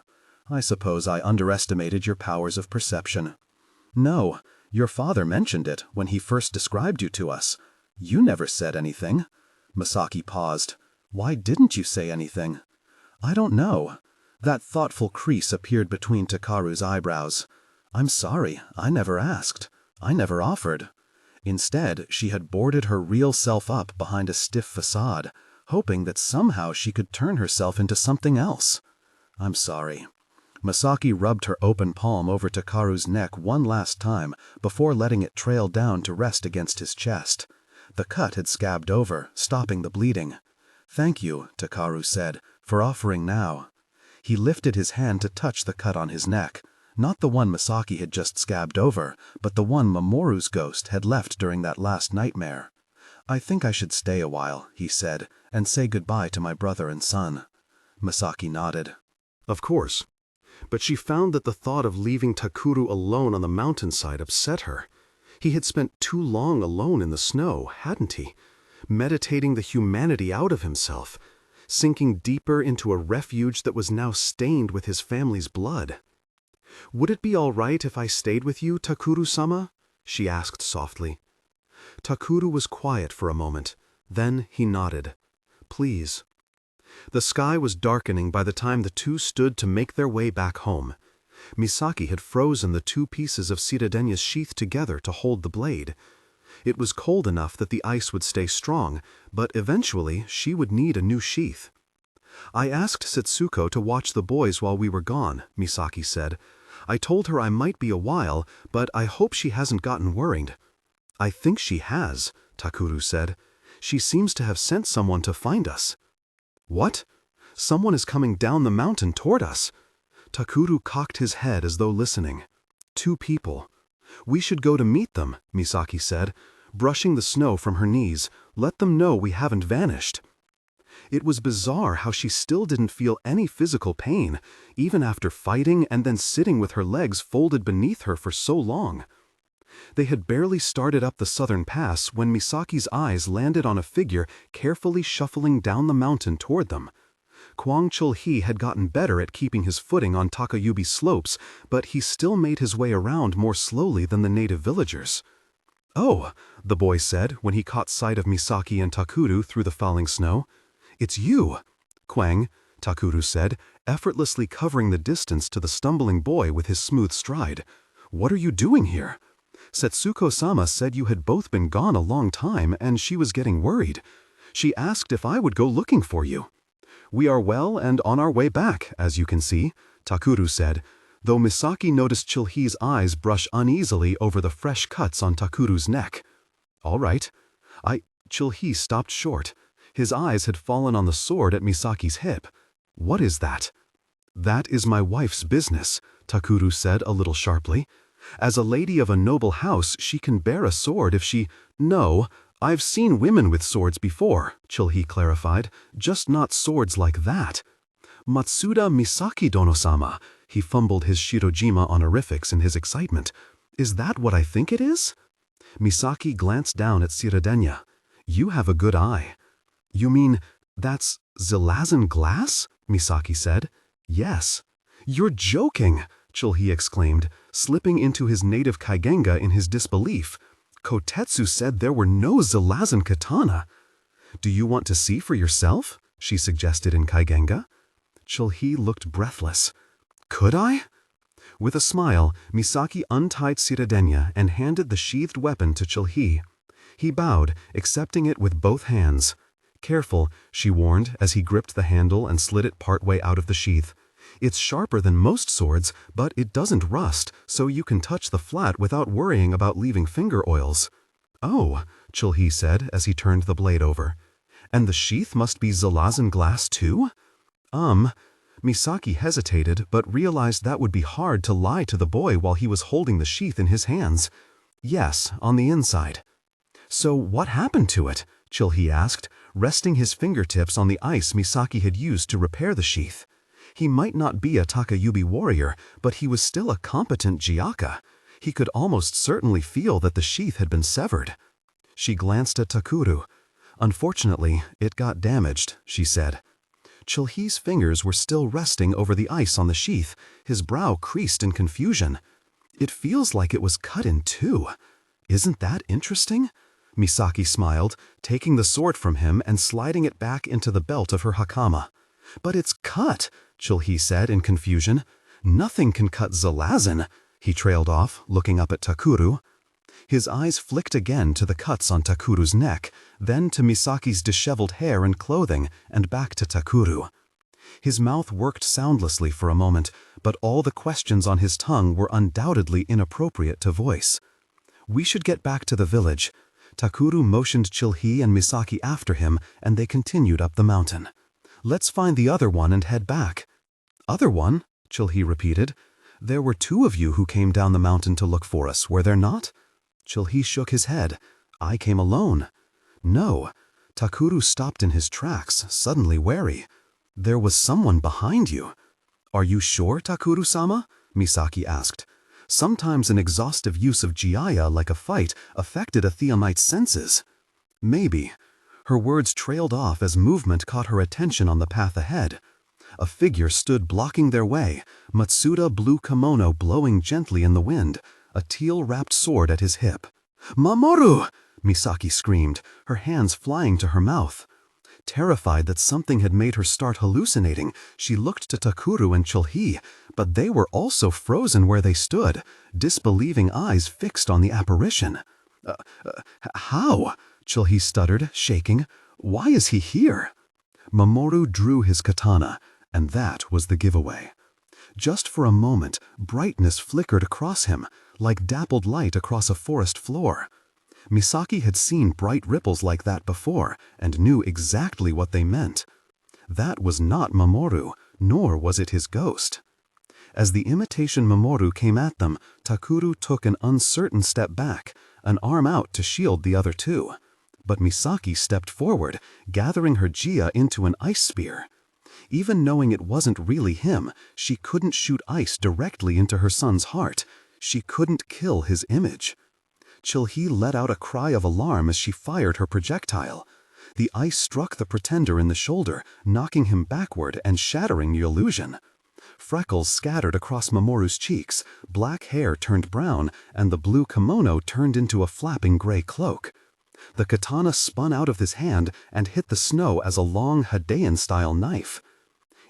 "I suppose I underestimated your powers of perception." "No, your father mentioned it when he first described you to us. You never said anything." Misaki paused. "Why didn't you say anything?" "I don't know." That thoughtful crease appeared between Takaru's eyebrows. "I'm sorry, I never asked. I never offered." Instead, she had boarded her real self up behind a stiff facade, hoping that somehow she could turn herself into something else. "I'm sorry." Misaki rubbed her open palm over Takaru's neck one last time before letting it trail down to rest against his chest. The cut had scabbed over, stopping the bleeding. "Thank you," Takaru said, "for offering now." He lifted his hand to touch the cut on his neck, not the one Misaki had just scabbed over, but the one Mamoru's ghost had left during that last nightmare. "I think I should stay a while," he said, "and say goodbye to my brother and son." Misaki nodded. Of course. But she found that the thought of leaving Takuru alone on the mountainside upset her. He had spent too long alone in the snow, hadn't he? Meditating the humanity out of himself, sinking deeper into a refuge that was now stained with his family's blood. "Would it be all right if I stayed with you, Takuru-sama?" she asked softly. Takuru was quiet for a moment. Then he nodded. "Please." The sky was darkening by the time the two stood to make their way back home. Misaki had frozen the 2 pieces of Citadena's sheath together to hold the blade. It was cold enough that the ice would stay strong, but eventually she would need a new sheath. "I asked Setsuko to watch the boys while we were gone," Misaki said. "I told her I might be a while, but I hope she hasn't gotten worried." "I think she has," Takuru said. "She seems to have sent someone to find us." "What? Someone is coming down the mountain toward us." Takuru cocked his head as though listening. "2 people. We should go to meet them," Misaki said, brushing the snow from her knees. "Let them know we haven't vanished." It was bizarre how she still didn't feel any physical pain, even after fighting and then sitting with her legs folded beneath her for so long. They had barely started up the southern pass when Misaki's eyes landed on a figure carefully shuffling down the mountain toward them. Kwang Chul-hee had gotten better at keeping his footing on Takayubi's slopes, but he still made his way around more slowly than the native villagers. "Oh," the boy said when he caught sight of Misaki and Takuru through the falling snow. "It's you." "Kwang," Takuru said, effortlessly covering the distance to the stumbling boy with his smooth stride. "What are you doing here? Setsuko-sama said you had both been gone a long time and she was getting worried. She asked if I would go looking for you." "We are well and on our way back, as you can see," Takuru said, though Misaki noticed Chul-hee's eyes brush uneasily over the fresh cuts on Takuru's neck. "All right." Chul-hee stopped short. His eyes had fallen on the sword at Misaki's hip. "What is that?" "That is my wife's business," Takuru said a little sharply. "As a lady of a noble house, she can bear a sword if she—" "No, I've seen women with swords before," Chul-hee clarified, "just not swords like that." "Matsuda Misaki Dono-sama," he fumbled his Shirojima honorifics in his excitement. "Is that what I think it is?" Misaki glanced down at Shirodenya. "You have a good eye." "You mean, that's Zilazan glass?" Misaki said. "Yes." "You're joking!" Chul-hee exclaimed, slipping into his native Kaigenga in his disbelief. "Kotetsu said there were no Zilazan katana." "Do you want to see for yourself?" she suggested in Kaigenga. Chul-hee looked breathless. "Could I?" With a smile, Misaki untied Shirodenya and handed the sheathed weapon to Chul-hee. He bowed, accepting it with both hands. "Careful," she warned as he gripped the handle and slid it partway out of the sheath. "It's sharper than most swords, but it doesn't rust, so you can touch the flat without worrying about leaving finger oils." "Oh," Chul-hee said as he turned the blade over. "And the sheath must be Zilazan glass too?" Misaki hesitated but realized that would be hard to lie to the boy while he was holding the sheath in his hands. "Yes, on the inside." "So what happened to it?" Chul-hee asked, resting his fingertips on the ice Misaki had used to repair the sheath. He might not be a Takayubi warrior, but he was still a competent jiaka. He could almost certainly feel that the sheath had been severed. She glanced at Takuru. "Unfortunately, it got damaged," she said. Chul-hee's fingers were still resting over the ice on the sheath, his brow creased in confusion. "It feels like it was cut in two. Isn't that interesting?" Misaki smiled, taking the sword from him and sliding it back into the belt of her hakama. "But it's cut," Chul-hee said in confusion. "Nothing can cut Zilazan," he trailed off, looking up at Takuru. His eyes flicked again to the cuts on Takuru's neck, then to Misaki's disheveled hair and clothing, and back to Takuru. His mouth worked soundlessly for a moment, but all the questions on his tongue were undoubtedly inappropriate to voice. "We should get back to the village." Takuru motioned Chul-hee and Misaki after him, and they continued up the mountain. "Let's find the other one and head back." "Other one?" Chul-hee repeated. "There were two of you who came down the mountain to look for us, were there not?" Chul-hee shook his head. "I came alone." "No." Takuru stopped in his tracks, suddenly wary. "There was someone behind you." "Are you sure, Takuru-sama?" Misaki asked. Sometimes an exhaustive use of jiaya like a fight affected a Theamite's senses. "Maybe." Her words trailed off as movement caught her attention on the path ahead. A figure stood blocking their way, Matsuda blue kimono blowing gently in the wind, a teal-wrapped sword at his hip. "Mamoru!" Misaki screamed, her hands flying to her mouth. Terrified that something had made her start hallucinating, she looked to Takuru and Chul-hee, but they were also frozen where they stood, disbelieving eyes fixed on the apparition. How?" Chul-hee stuttered, shaking. "Why is he here?" Mamoru drew his katana, and that was the giveaway. Just for a moment, brightness flickered across him, like dappled light across a forest floor. Misaki had seen bright ripples like that before, and knew exactly what they meant. That was not Mamoru, nor was it his ghost. As the imitation Mamoru came at them, Takuru took an uncertain step back, an arm out to shield the other two. But Misaki stepped forward, gathering her jiya into an ice spear. Even knowing it wasn't really him, she couldn't shoot ice directly into her son's heart. She couldn't kill his image. Chilhee let out a cry of alarm as she fired her projectile. The ice struck the pretender in the shoulder, knocking him backward and shattering the illusion. Freckles scattered across Mamoru's cheeks, black hair turned brown, and the blue kimono turned into a flapping gray cloak. The katana spun out of his hand and hit the snow as a long Hadean-style knife.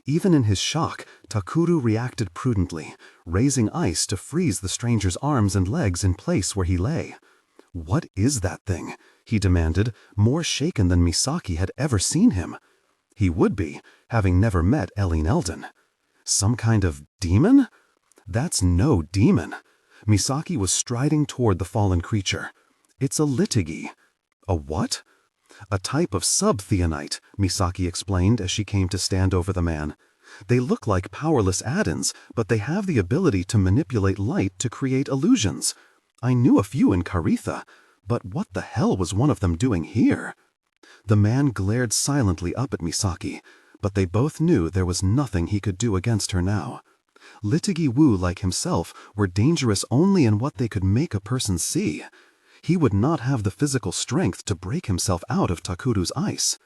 Even in his shock, Takuru reacted prudently, raising ice to freeze the stranger's arms and legs in place where he lay. "What is that thing?" he demanded, more shaken than Misaki had ever seen him. He would be, having never met Eileen Eldon. Some kind of demon? That's no demon. Misaki was striding toward the fallen creature. It's a litigi. A what? A type of sub-theonite, Misaki explained as she came to stand over the man. They look like powerless add-ins, but they have the ability to manipulate light to create illusions. I knew a few in Caritha, but what the hell was one of them doing here? The man glared silently up at Misaki, but they both knew there was nothing he could do against her now. Litigi Wu, like himself, were dangerous only in what they could make a person see. He would not have the physical strength to break himself out of Takuru's ice.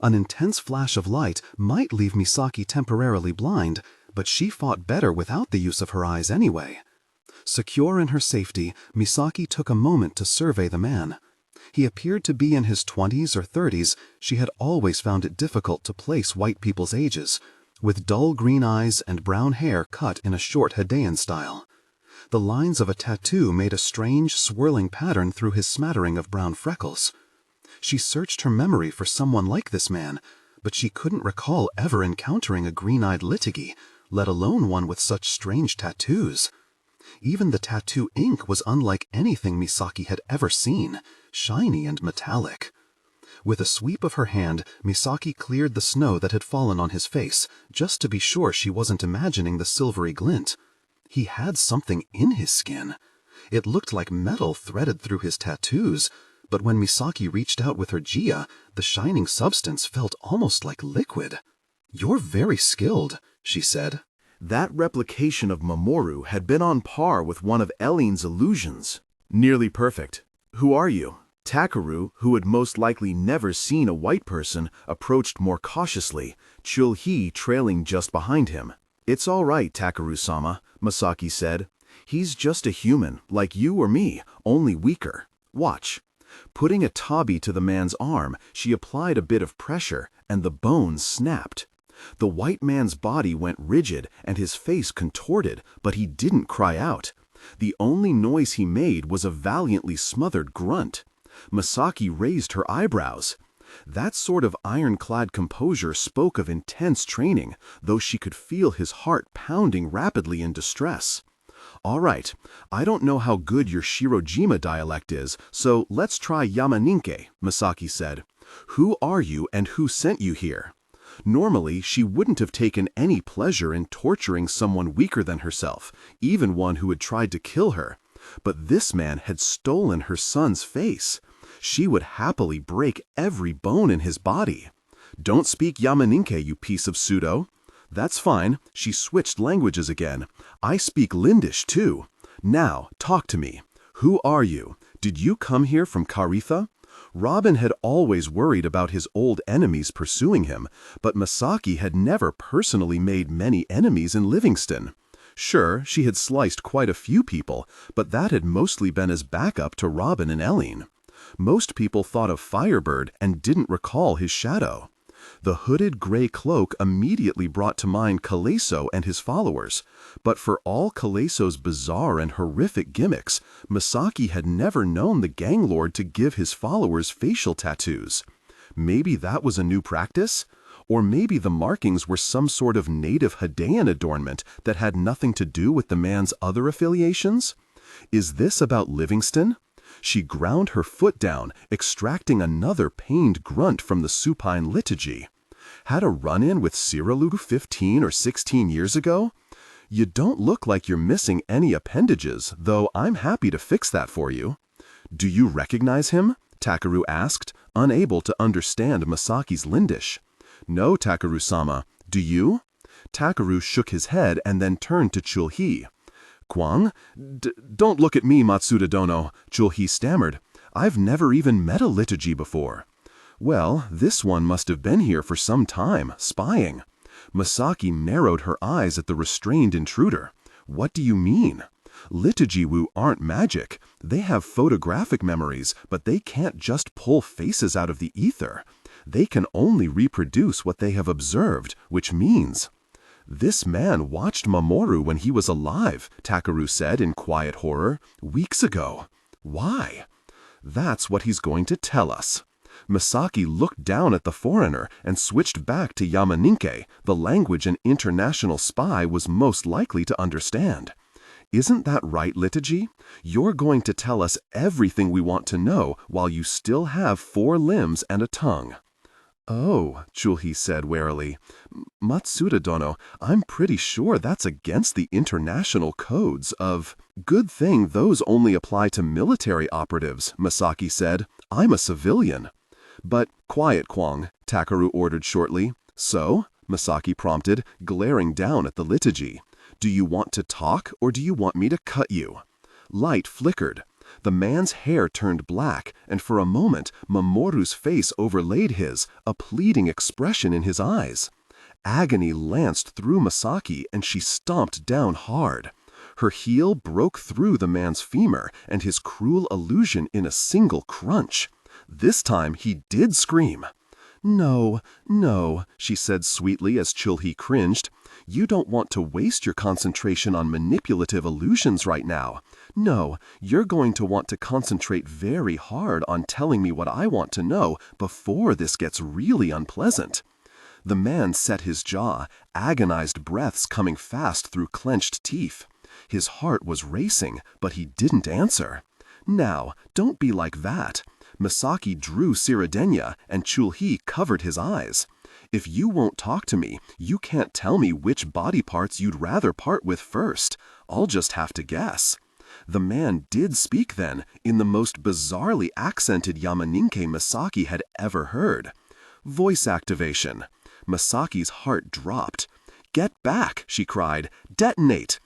An intense flash of light might leave Misaki temporarily blind, but she fought better without the use of her eyes anyway. Secure in her safety, Misaki took a moment to survey the man. He appeared to be in his 20s or 30s. She had always found it difficult to place white people's ages, with dull green eyes and brown hair cut in a short Hadean style. The lines of a tattoo made a strange, swirling pattern through his smattering of brown freckles. She searched her memory for someone like this man, but she couldn't recall ever encountering a green-eyed litigi, let alone one with such strange tattoos. Even the tattoo ink was unlike anything Misaki had ever seen, shiny and metallic. With a sweep of her hand, Misaki cleared the snow that had fallen on his face, just to be sure she wasn't imagining the silvery glint. He had something in his skin. It looked like metal threaded through his tattoos, but when Misaki reached out with her Jia, the shining substance felt almost like liquid. "You're very skilled," she said. That replication of Mamoru had been on par with one of Eileen's illusions. Nearly perfect. "Who are you?" Takuru, who had most likely never seen a white person, approached more cautiously, Chilhee trailing just behind him. "It's all right, Takuru-sama," Misaki said. "He's just a human, like you or me, only weaker. Watch." Putting a tabi to the man's arm, she applied a bit of pressure, and the bones snapped. The white man's body went rigid and his face contorted, but he didn't cry out. The only noise he made was a valiantly smothered grunt. Misaki raised her eyebrows. That sort of ironclad composure spoke of intense training, though she could feel his heart pounding rapidly in distress. "All right, I don't know how good your Shirojima dialect is, so let's try Yamaninke," Misaki said. "Who are you and who sent you here?" Normally, she wouldn't have taken any pleasure in torturing someone weaker than herself, even one who had tried to kill her. But this man had stolen her son's face. She would happily break every bone in his body. "Don't speak Yamaninke, you piece of pseudo." "That's fine." She switched languages again. "I speak Lindish, too. Now, talk to me. Who are you? Did you come here from Caritha?" Robin had always worried about his old enemies pursuing him, but Misaki had never personally made many enemies in Livingston. Sure, she had sliced quite a few people, but that had mostly been as backup to Robin and Eileen. Most people thought of Firebird and didn't recall his shadow. The hooded gray cloak immediately brought to mind Kaleso and his followers, but for all Kaleso's bizarre and horrific gimmicks, Misaki had never known the gang lord to give his followers facial tattoos. Maybe that was a new practice? Or maybe the markings were some sort of native Hadean adornment that had nothing to do with the man's other affiliations? Is this about Livingston? She ground her foot down, extracting another pained grunt from the supine liturgy. Had a run-in with Siralu 15 or 16 years ago? "You don't look like you're missing any appendages, though I'm happy to fix that for you." "Do you recognize him?" Takuru asked, unable to understand Misaki's Lindish. "No, Takuru-sama. Do you?" Takuru shook his head and then turned to Chilhee. Kwang? Don't look at me, Matsuda-dono, Chulhi stammered. I've never even met a liturgy before. Well, this one must have been here for some time, spying. Misaki narrowed her eyes at the restrained intruder. What do you mean? Liturgy-wu aren't magic. They have photographic memories, but they can't just pull faces out of the ether. They can only reproduce what they have observed, which means... This man watched Mamoru when he was alive, Takeru said in quiet horror, weeks ago. Why? That's what he's going to tell us. Misaki looked down at the foreigner and switched back to Yamaninke, the language an international spy was most likely to understand. Isn't that right, liturgy? You're going to tell us everything we want to know while you still have 4 limbs and a tongue. Oh, Chulhi said warily. Matsuda-dono, I'm pretty sure that's against the international codes of... Good thing those only apply to military operatives, Misaki said. I'm a civilian. But quiet, Kwang, Takeru ordered shortly. So? Misaki prompted, glaring down at the liturgy. Do you want to talk or do you want me to cut you? Light flickered. The man's hair turned black, and for a moment Mamoru's face overlaid his, a pleading expression in his eyes. Agony lanced through Misaki, and she stomped down hard. Her heel broke through the man's femur, and his cruel illusion in a single crunch. This time he did scream. No, no, she said sweetly as Chulhi cringed. You don't want to waste your concentration on manipulative illusions right now. No, you're going to want to concentrate very hard on telling me what I want to know before this gets really unpleasant. The man set his jaw, agonized breaths coming fast through clenched teeth. His heart was racing, but he didn't answer. Now, don't be like that. Misaki drew Siradenya, and Chulhi covered his eyes. If you won't talk to me, you can't tell me which body parts you'd rather part with first. I'll just have to guess. The man did speak then, in the most bizarrely accented Yamaninke Misaki had ever heard. Voice activation. Misaki's heart dropped. Get back, she cried. Detonate.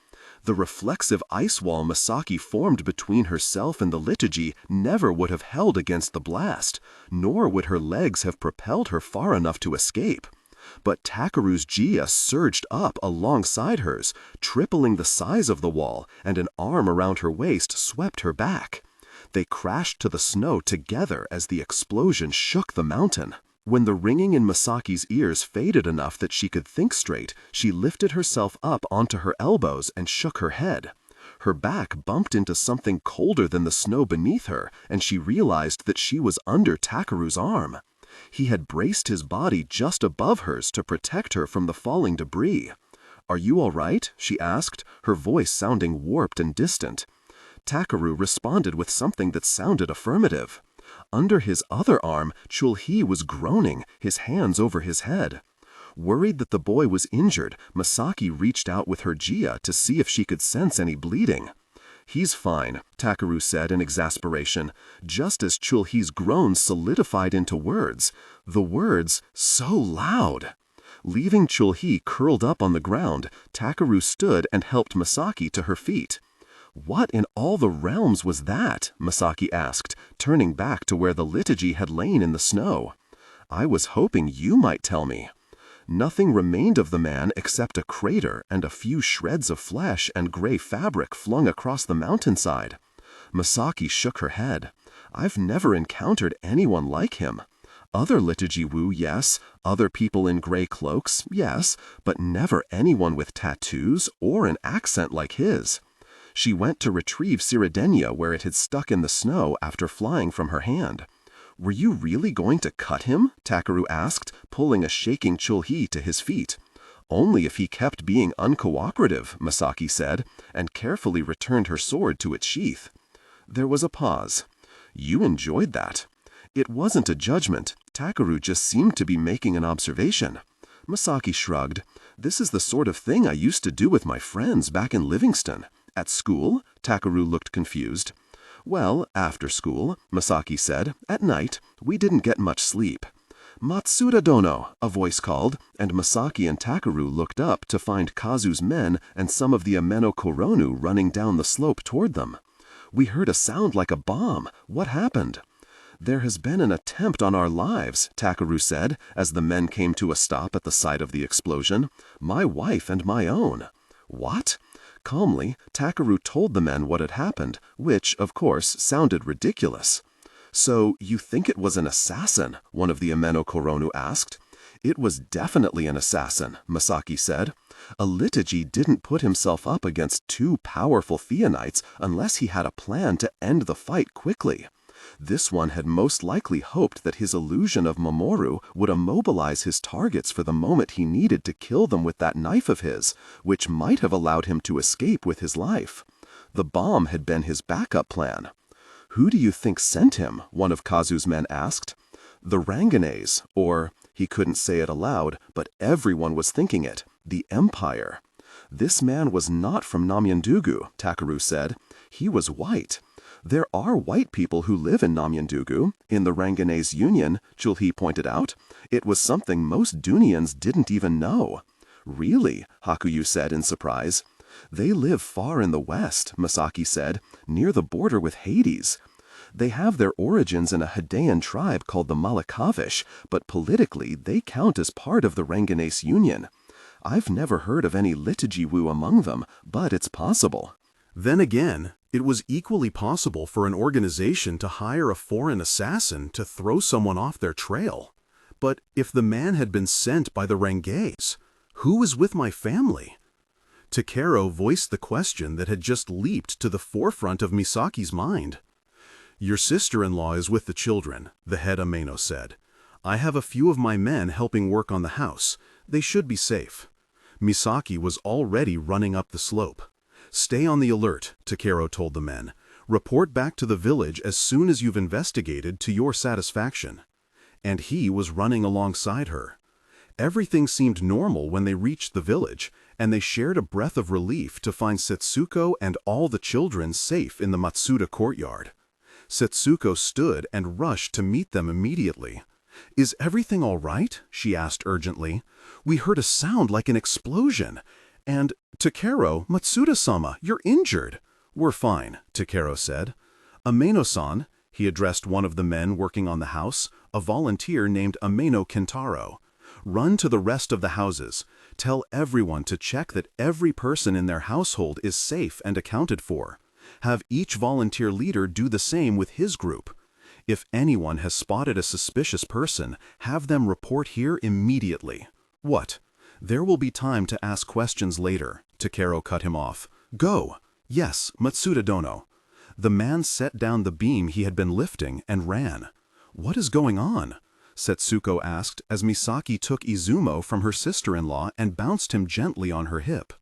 The reflexive ice wall Misaki formed between herself and the liturgy never would have held against the blast, nor would her legs have propelled her far enough to escape. But Takeru's Jia surged up alongside hers, tripling the size of the wall, and an arm around her waist swept her back. They crashed to the snow together as the explosion shook the mountain. When the ringing in Misaki's ears faded enough that she could think straight, she lifted herself up onto her elbows and shook her head. Her back bumped into something colder than the snow beneath her, and she realized that she was under Takeru's arm. He had braced his body just above hers to protect her from the falling debris. "Are you all right?" she asked, her voice sounding warped and distant. Takeru responded with something that sounded affirmative. Under his other arm, Chulhi was groaning, his hands over his head. Worried that the boy was injured, Misaki reached out with her Jia to see if she could sense any bleeding. "He's fine," Takeru said in exasperation, just as Chulhi's groans solidified into words. The words, so loud. Leaving Chulhi curled up on the ground, Takeru stood and helped Misaki to her feet. "What in all the realms was that?" Misaki asked, turning back to where the liturgy had lain in the snow. "I was hoping you might tell me." Nothing remained of the man except a crater and a few shreds of flesh and gray fabric flung across the mountainside. Misaki shook her head. "I've never encountered anyone like him. Other liturgy-wu, yes, other people in gray cloaks, yes, but never anyone with tattoos or an accent like his." She went to retrieve Siradenya where it had stuck in the snow after flying from her hand. "Were you really going to cut him?" Takeru asked, pulling a shaking Chulhi to his feet. "Only if he kept being uncooperative," Misaki said, and carefully returned her sword to its sheath. There was a pause. "You enjoyed that." It wasn't a judgment. Takeru just seemed to be making an observation. Misaki shrugged. "This is the sort of thing I used to do with my friends back in Livingston." "At school?" Takeru looked confused. "Well, after school," Misaki said. "At night. We didn't get much sleep." "Matsuda dono," a voice called, and Misaki and Takeru looked up to find Kazu's men and some of the Ameno Koronu running down the slope toward them. "We heard a sound like a bomb. What happened?" "There has been an attempt on our lives," Takeru said, as the men came to a stop at the site of the explosion. "My wife and my own." "What?" Calmly, Takeru told the men what had happened, which, of course, sounded ridiculous. "So, you think it was an assassin?" one of the Ameno Koronu asked. "It was definitely an assassin," Misaki said. "A liturgy didn't put himself up against two powerful Theonites unless he had a plan to end the fight quickly. This one had most likely hoped that his illusion of Mamoru would immobilize his targets for the moment he needed to kill them with that knife of his, which might have allowed him to escape with his life. The bomb had been his backup plan." "Who do you think sent him?" one of Kazu's men asked. "The Ranganese, or," he couldn't say it aloud, but everyone was thinking it, "the Empire." "This man was not from Namyandugu," Takeru said. "He was white." "There are white people who live in Namyandugu, in the Ranganese Union," Chulhi pointed out. "It was something most Dunians didn't even know." "Really?" Hakuyu said in surprise. "They live far in the west," Misaki said, "near the border with Hades. They have their origins in a Hadean tribe called the Malakavish, but politically they count as part of the Ranganese Union. I've never heard of any liturgy-wu among them, but it's possible." Then again, it was equally possible for an organization to hire a foreign assassin to throw someone off their trail. But if the man had been sent by the Rangaise, who was with my family? Takeru voiced the question that had just leaped to the forefront of Misaki's mind. "Your sister-in-law is with the children," the head Ameno said. "I have a few of my men helping work on the house. They should be safe." Misaki was already running up the slope. "Stay on the alert," Takeru told the men. "Report back to the village as soon as you've investigated to your satisfaction." And he was running alongside her. Everything seemed normal when they reached the village, and they shared a breath of relief to find Setsuko and all the children safe in the Matsuda courtyard. Setsuko stood and rushed to meet them immediately. "Is everything all right?" she asked urgently. "We heard a sound like an explosion. And, Takeru, Matsuda-sama, you're injured." "We're fine," Takeru said. "Ameno-san," he addressed one of the men working on the house, a volunteer named Ameno Kentaro. "Run to the rest of the houses. Tell everyone to check that every person in their household is safe and accounted for. Have each volunteer leader do the same with his group. If anyone has spotted a suspicious person, have them report here immediately." "What? There will be time to ask questions later," Takeru cut him off. "Go." "Yes, Matsuda dono." The man set down the beam he had been lifting and ran. "What is going on?" Setsuko asked as Misaki took Izumo from her sister-in-law and bounced him gently on her hip.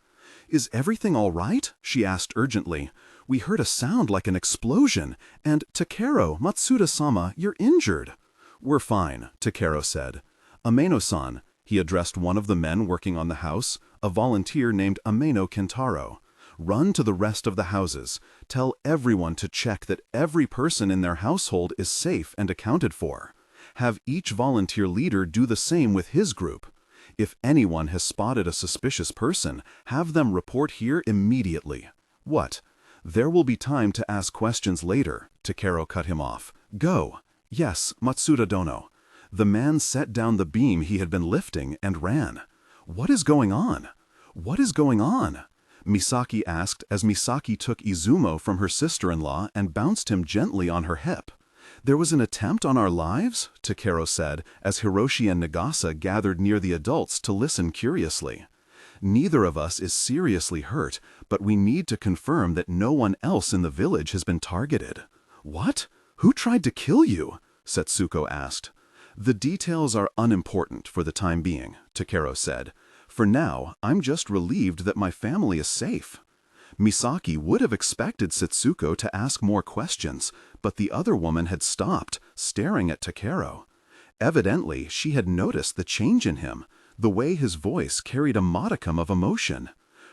"Is everything all right?" she asked urgently. "We heard a sound like an explosion, and Takeru, Matsuda-sama, you're injured." "We're fine," Takeru said. "Ameno-san," he addressed one of the men working on the house, a volunteer named Ameno Kentaro. "Run to the rest of the houses. Tell everyone to check that every person in their household is safe and accounted for. Have each volunteer leader do the same with his group. If anyone has spotted a suspicious person, have them report here immediately." "What? There will be time to ask questions later," Takeru cut him off. "Go." "Yes, Matsuda dono." The man set down the beam he had been lifting and ran. "What is going on? What is going on?" Misaki asked as Misaki took Izumo from her sister-in-law and bounced him gently on her hip. "There was an attempt on our lives?" Takeru said as Hiroshi and Nagasa gathered near the adults to listen curiously. "Neither of us is seriously hurt, but we need to confirm that no one else in the village has been targeted." "What? Who tried to kill you?" Setsuko asked. "The details are unimportant for the time being," Takeru said. "For now, I'm just relieved that my family is safe." Misaki would have expected Setsuko to ask more questions, but the other woman had stopped, staring at Takeru. Evidently, she had noticed the change in him, the way his voice carried a modicum of emotion.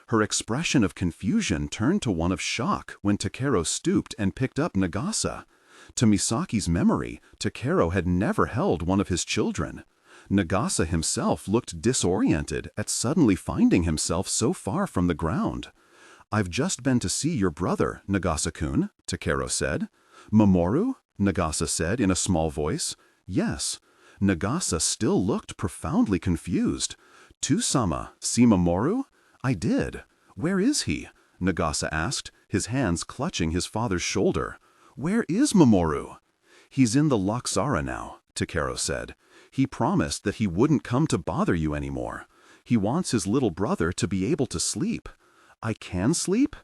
Her expression of confusion turned to one of shock when Takeru stooped and picked up Nagasa. To Misaki's memory, Takeru had never held one of his children. Nagasa himself looked disoriented at suddenly finding himself so far from the ground. "I've just been to see your brother, Nagasa-kun," Takero said. "Mamoru?" Nagasa said in a small voice. "Yes." Nagasa still looked profoundly confused. "To-sama, see Mamoru?" "I did." "Where is he?" Nagasa asked, his hands clutching his father's shoulder. "Where is Mamoru?" "He's in the Loxara now," Takero said. "He promised that he wouldn't come to bother you anymore. He wants his little brother to be able to sleep." "I can sleep?"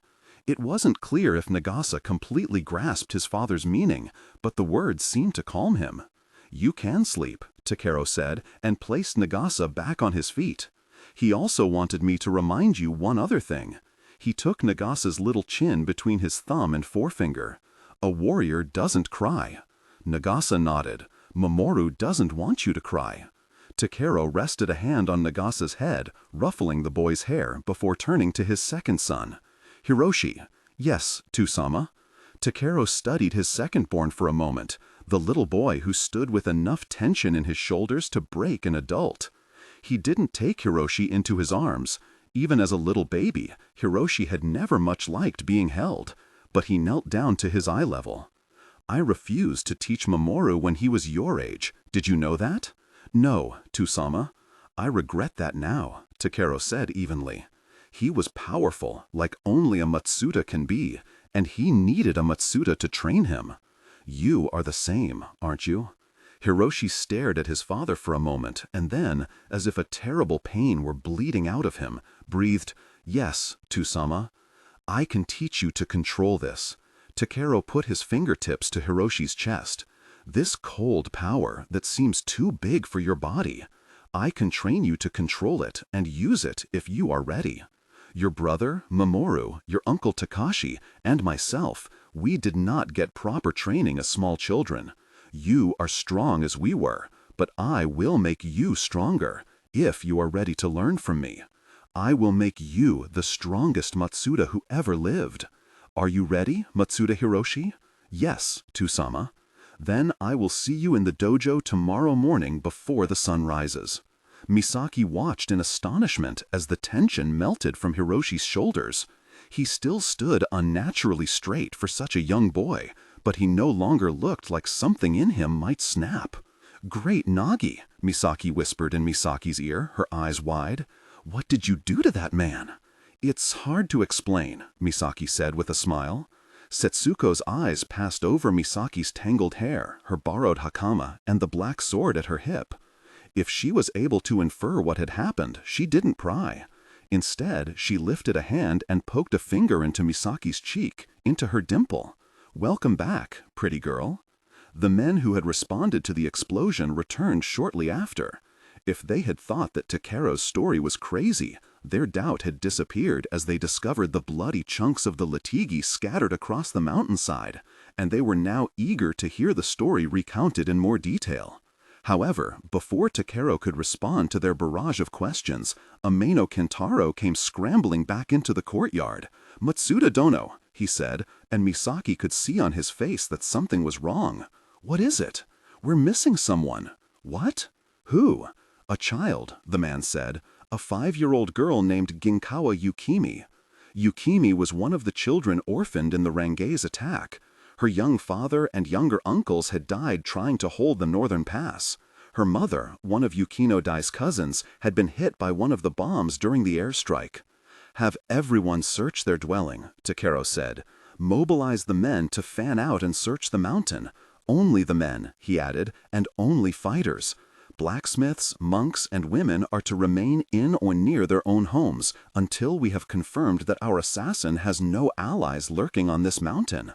It wasn't clear if Nagasa completely grasped his father's meaning, but the words seemed to calm him. "You can sleep," Takero said, and placed Nagasa back on his feet. "He also wanted me to remind you one other thing." He took Nagasa's little chin between his thumb and forefinger. "A warrior doesn't cry." Nagasa nodded. "Mamoru doesn't want you to cry." Takero rested a hand on Nagasa's head, ruffling the boy's hair before turning to his second son. "Hiroshi." "Yes, To-sama." Takero studied his second-born for a moment, the little boy who stood with enough tension in his shoulders to break an adult. He didn't take Hiroshi into his arms. Even as a little baby, Hiroshi had never much liked being held, but he knelt down to his eye level. "I refused to teach Mamoru when he was your age. Did you know that?" "No, To-sama." "I regret that now," Takero said evenly. He was powerful, like only a Matsuda can be, and he needed a Matsuda to train him. "You are the same, aren't you?" Hiroshi stared at his father for a moment, and then, as if a terrible pain were bleeding out of him, breathed, "Yes, To-sama. I can teach you to control this." Takero put his fingertips to Hiroshi's chest. "This cold power that seems too big for your body. I can train you to control it and use it if you are ready. Your brother, Mamoru, your uncle Takashi, and myself, we did not get proper training as small children. You are strong as we were, but I will make you stronger, if you are ready to learn from me. I will make you the strongest Matsuda who ever lived. Are you ready, Matsuda Hiroshi?" "Yes, To-sama." "Then I will see you in the dojo tomorrow morning before the sun rises." Misaki watched in astonishment as the tension melted from Hiroshi's shoulders. He still stood unnaturally straight for such a young boy, but he no longer looked like something in him might snap. "Great Nagi," Misaki whispered in Misaki's ear, her eyes wide. "What did you do to that man?" "It's hard to explain," Misaki said with a smile. Setsuko's eyes passed over Misaki's tangled hair, her borrowed hakama, and the black sword at her hip. If she was able to infer what had happened, she didn't pry. Instead, she lifted a hand and poked a finger into Misaki's cheek, into her dimple. "Welcome back, pretty girl." The men who had responded to the explosion returned shortly after. If they had thought that Takero's story was crazy, their doubt had disappeared as they discovered the bloody chunks of the Latigi scattered across the mountainside, and they were now eager to hear the story recounted in more detail. However, before Takero could respond to their barrage of questions, Ameno Kentaro came scrambling back into the courtyard. "Matsuda Dono," he said, and Misaki could see on his face that something was wrong. "What is it? We're missing someone." "What? Who?" "A child," the man said. "A 5-year-old girl named Ginkawa Yukimi. Yukimi was one of the children orphaned in the Range's attack. Her young father and younger uncles had died trying to hold the northern pass. Her mother, one of Yukino Dai's cousins, had been hit by one of the bombs during the airstrike." "Have everyone search their dwelling," Takero said. "Mobilize the men to fan out and search the mountain. Only the men," he added, "and only fighters. Blacksmiths, monks, and women are to remain in or near their own homes until we have confirmed that our assassin has no allies lurking on this mountain."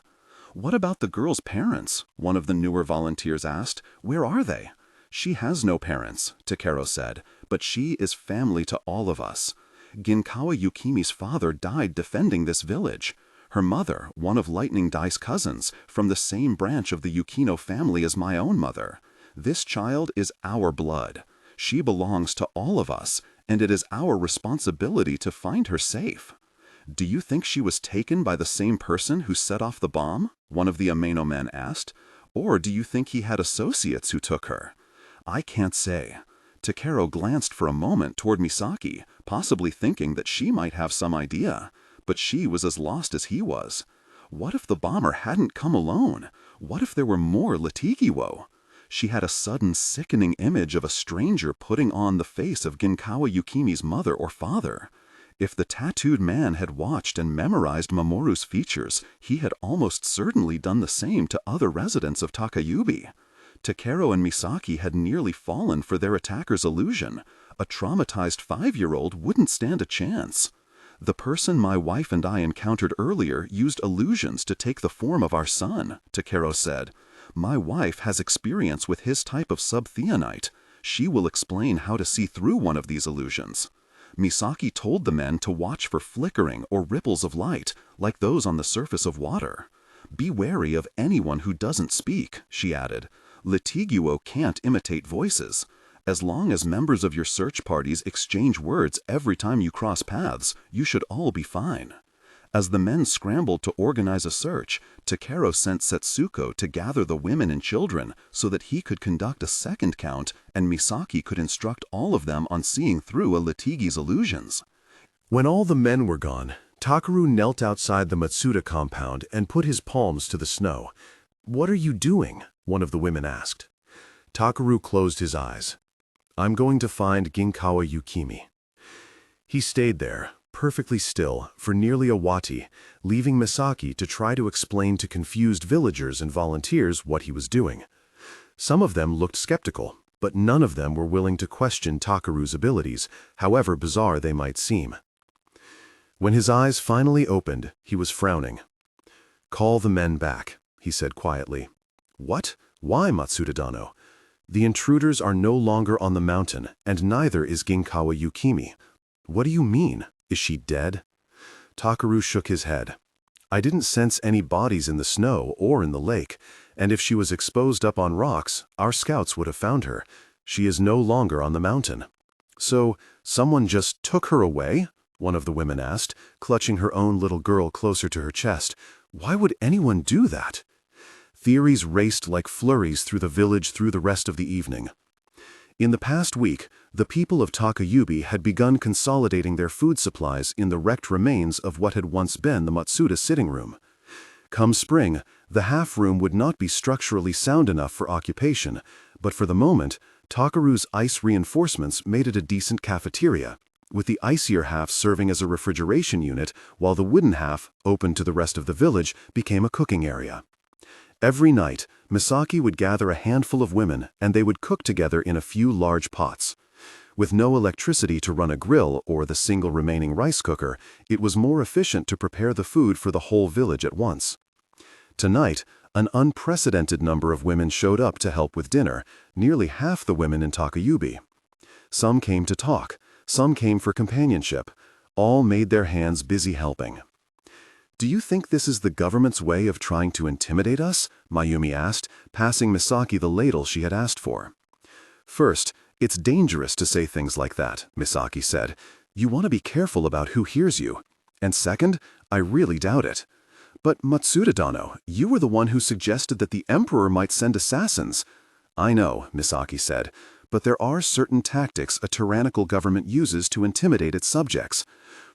"What about the girl's parents?" one of the newer volunteers asked. "Where are they?" "She has no parents," Takero said, "but she is family to all of us. Ginkawa Yukimi's father died defending this village. Her mother, one of Lightning Dai's cousins, from the same branch of the Yukino family as my own mother. This child is our blood. She belongs to all of us, and it is our responsibility to find her safe." "Do you think she was taken by the same person who set off the bomb?" one of the Ameno men asked. "Or do you think he had associates who took her?" "I can't say." Takero glanced for a moment toward Misaki, possibly thinking that she might have some idea, but she was as lost as he was. What if the bomber hadn't come alone? What if there were more Latigiwo? She had a sudden sickening image of a stranger putting on the face of Ginkawa Yukimi's mother or father. If the tattooed man had watched and memorized Mamoru's features, he had almost certainly done the same to other residents of Takayubi. Takero and Misaki had nearly fallen for their attacker's illusion. A traumatized 5-year-old wouldn't stand a chance. The person my wife and I encountered earlier used illusions to take the form of our son, Takero said. My wife has experience with his type of subtheonite. She will explain how to see through one of these illusions. Misaki told the men to watch for flickering or ripples of light, like those on the surface of water. Be wary of anyone who doesn't speak, she added. Latigiwo can't imitate voices. As long as members of your search parties exchange words every time you cross paths, you should all be fine. As the men scrambled to organize a search, Takero sent Setsuko to gather the women and children so that he could conduct a second count and Misaki could instruct all of them on seeing through a Latigi's illusions. When all the men were gone, Takaru knelt outside the Matsuda compound and put his palms to the snow. "What are you doing?" one of the women asked. Takaru closed his eyes. "I'm going to find Ginkawa Yukimi." He stayed there, perfectly still, for nearly a wati, leaving Misaki to try to explain to confused villagers and volunteers what he was doing. Some of them looked skeptical, but none of them were willing to question Takaru's abilities, however bizarre they might seem. When his eyes finally opened, he was frowning. "Call the men back," he said quietly. "What? Why, Matsuda-dano? The intruders are no longer on the mountain, and neither is Ginkawa Yukimi. What do you mean? Is she dead?" Takaru shook his head. "I didn't sense any bodies in the snow or in the lake, and if she was exposed up on rocks, our scouts would have found her. She is no longer on the mountain." "So, someone just took her away?" one of the women asked, clutching her own little girl closer to her chest. "Why would anyone do that?" Theories raced like flurries through the village through the rest of the evening. In the past week, the people of Takayubi had begun consolidating their food supplies in the wrecked remains of what had once been the Matsuda sitting room. Come spring, the half-room would not be structurally sound enough for occupation, but for the moment, Takaru's ice reinforcements made it a decent cafeteria, with the icier half serving as a refrigeration unit, while the wooden half, open to the rest of the village, became a cooking area. Every night, Misaki would gather a handful of women and they would cook together in a few large pots. With no electricity to run a grill or the single remaining rice cooker, it was more efficient to prepare the food for the whole village at once. Tonight, an unprecedented number of women showed up to help with dinner, nearly half the women in Takayubi. Some came to talk, some came for companionship. All made their hands busy helping. "Do you think this is the government's way of trying to intimidate us?" Mayumi asked, passing Misaki the ladle she had asked for. "First, it's dangerous to say things like that," Misaki said. "You want to be careful about who hears you. And second, I really doubt it." "But Matsuda-dano, you were the one who suggested that the emperor might send assassins." "I know," Misaki said, "but there are certain tactics a tyrannical government uses to intimidate its subjects.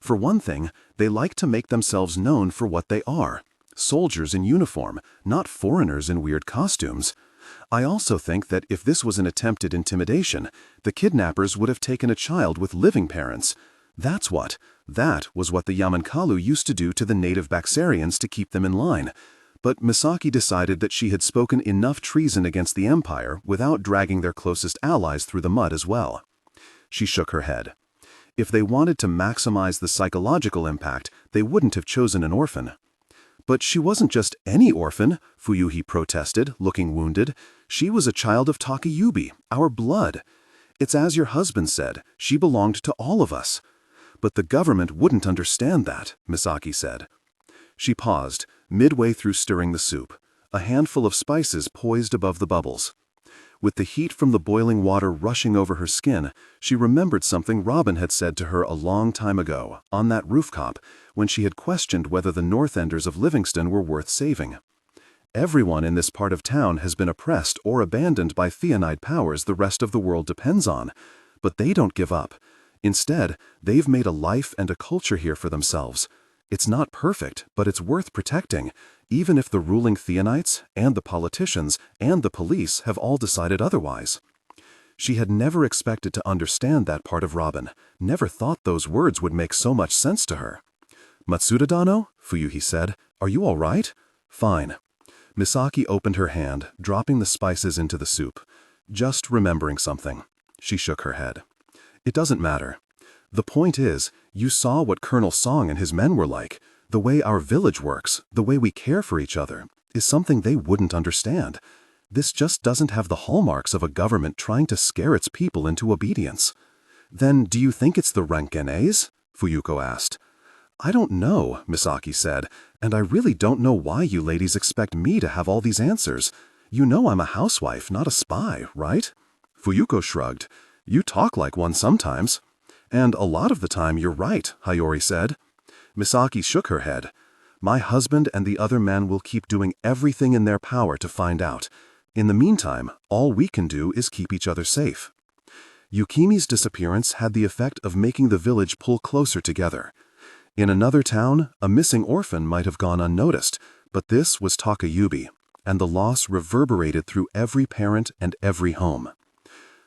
For one thing, they like to make themselves known for what they are, soldiers in uniform, not foreigners in weird costumes. I also think that if this was an attempted intimidation, the kidnappers would have taken a child with living parents. That was what the Yamankalu used to do to the native Baxarians to keep them in line. But Misaki decided that she had spoken enough treason against the empire without dragging their closest allies through the mud as well." She shook her head. "If they wanted to maximize the psychological impact, they wouldn't have chosen an orphan." "But she wasn't just any orphan," Fuyuhi protested, looking wounded. "She was a child of Takayubi, our blood. It's as your husband said, she belonged to all of us." "But the government wouldn't understand that," Misaki said. She paused, midway through stirring the soup, a handful of spices poised above the bubbles. With the heat from the boiling water rushing over her skin, she remembered something Robin had said to her a long time ago, on that rooftop, when she had questioned whether the North Enders of Livingston were worth saving. "Everyone in this part of town has been oppressed or abandoned by theonide powers the rest of the world depends on. But they don't give up. Instead, they've made a life and a culture here for themselves. It's not perfect, but it's worth protecting, even if the ruling Theonites and the politicians and the police have all decided otherwise. She had never expected to understand that part of Robin, never thought those words would make so much sense to her. "Matsuda-dano?" Fuyuhi said. "Are you all right?" "Fine." Misaki opened her hand, dropping the spices into the soup. "Just remembering something." She shook her head. "It doesn't matter. The point is, you saw what Colonel Song and his men were like. The way our village works, the way we care for each other, is something they wouldn't understand. This just doesn't have the hallmarks of a government trying to scare its people into obedience." "Then do you think it's the Renkenese?" Fuyuko asked. "I don't know," Misaki said, "and I really don't know why you ladies expect me to have all these answers. You know I'm a housewife, not a spy, right?" Fuyuko shrugged. "You talk like one sometimes." "And a lot of the time you're right," Hayori said. Misaki shook her head. "My husband and the other men will keep doing everything in their power to find out. In the meantime, all we can do is keep each other safe." Yukimi's disappearance had the effect of making the village pull closer together. In another town, a missing orphan might have gone unnoticed, but this was Takayubi, and the loss reverberated through every parent and every home.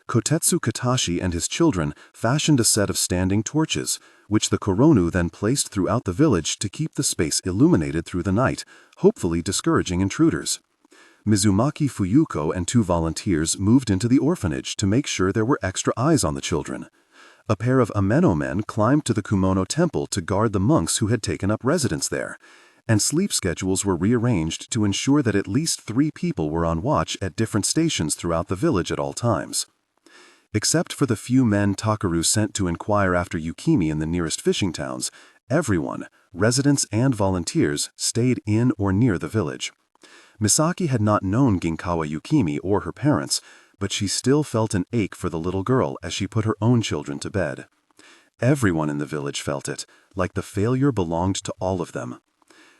Kotetsu Katashi and his children fashioned a set of standing torches, which the Koronu then placed throughout the village to keep the space illuminated through the night, hopefully discouraging intruders. Mizumaki Fuyuko and 2 volunteers moved into the orphanage to make sure there were extra eyes on the children. A pair of Ameno men climbed to the Kumono temple to guard the monks who had taken up residence there, and sleep schedules were rearranged to ensure that at least 3 people were on watch at different stations throughout the village at all times. Except for the few men Takaru sent to inquire after Yukimi in the nearest fishing towns, everyone, residents and volunteers, stayed in or near the village. Misaki had not known Ginkawa Yukimi or her parents, but she still felt an ache for the little girl as she put her own children to bed. Everyone in the village felt it, like the failure belonged to all of them.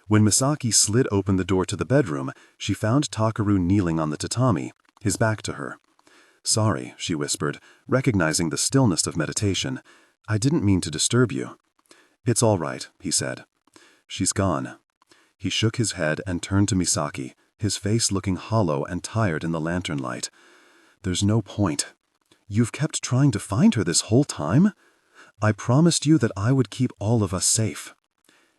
When Misaki slid open the door to the bedroom, she found Takaru kneeling on the tatami, his back to her. "Sorry," she whispered, recognizing the stillness of meditation. "I didn't mean to disturb you." "It's all right," he said. "She's gone." He shook his head and turned to Misaki, his face looking hollow and tired in the lantern light. "There's no point. You've kept trying to find her this whole time? I promised you that I would keep all of us safe."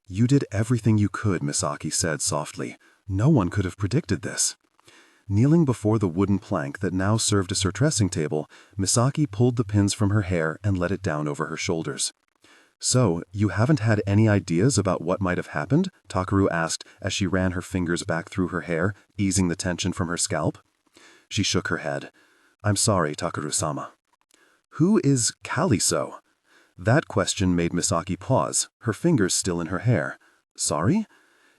"You did everything you could," Misaki said softly. "No one could have predicted this." Kneeling before the wooden plank that now served as her dressing table, Misaki pulled the pins from her hair and let it down over her shoulders. "So, you haven't had any ideas about what might have happened?" Takaru asked as she ran her fingers back through her hair, easing the tension from her scalp. She shook her head. "I'm sorry, Takaru-sama." "Who is Kaliso?" That question made Misaki pause, her fingers still in her hair. "Sorry?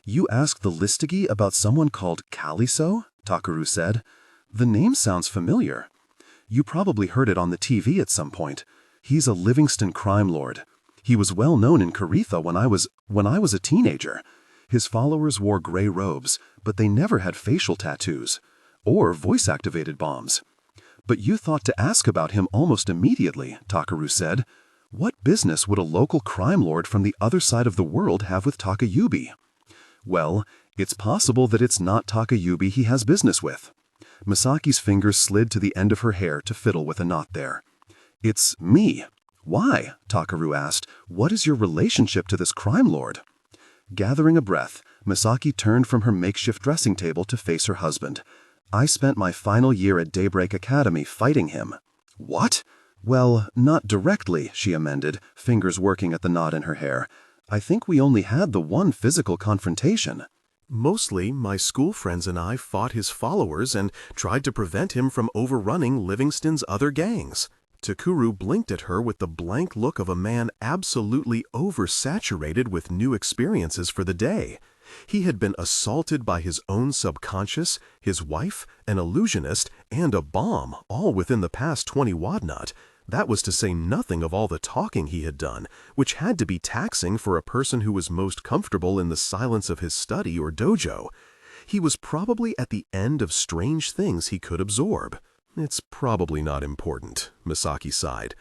You asked the Listigi about someone called Kaliso?" Takaru said. "The name sounds familiar. You probably heard it on the TV at some point. He's a Livingston crime lord. He was well known in Caritha when I was a teenager. His followers wore gray robes, but they never had facial tattoos. Or voice-activated bombs." "But you thought to ask about him almost immediately," Takaru said. "What business would a local crime lord from the other side of the world have with Takayubi?" "Well, it's possible that it's not Takayubi he has business with." Misaki's fingers slid to the end of her hair to fiddle with a knot there. "It's me." "Why?" Takaru asked. "What is your relationship to this crime lord?" Gathering a breath, Misaki turned from her makeshift dressing table to face her husband. "I spent my final year at Daybreak Academy fighting him." "What?" "Well, not directly," she amended, fingers working at the knot in her hair. "I think we only had the one physical confrontation." Mostly, my school friends and I fought his followers and tried to prevent him from overrunning Livingston's other gangs. Takuru blinked at her with the blank look of a man absolutely oversaturated with new experiences for the day. He had been assaulted by his own subconscious, his wife, an illusionist, and a bomb, all within the past 20 wadnot. That was to say nothing of all the talking he had done, which had to be taxing for a person who was most comfortable in the silence of his study or dojo. He was probably at the end of strange things he could absorb. It's probably not important, Misaki sighed.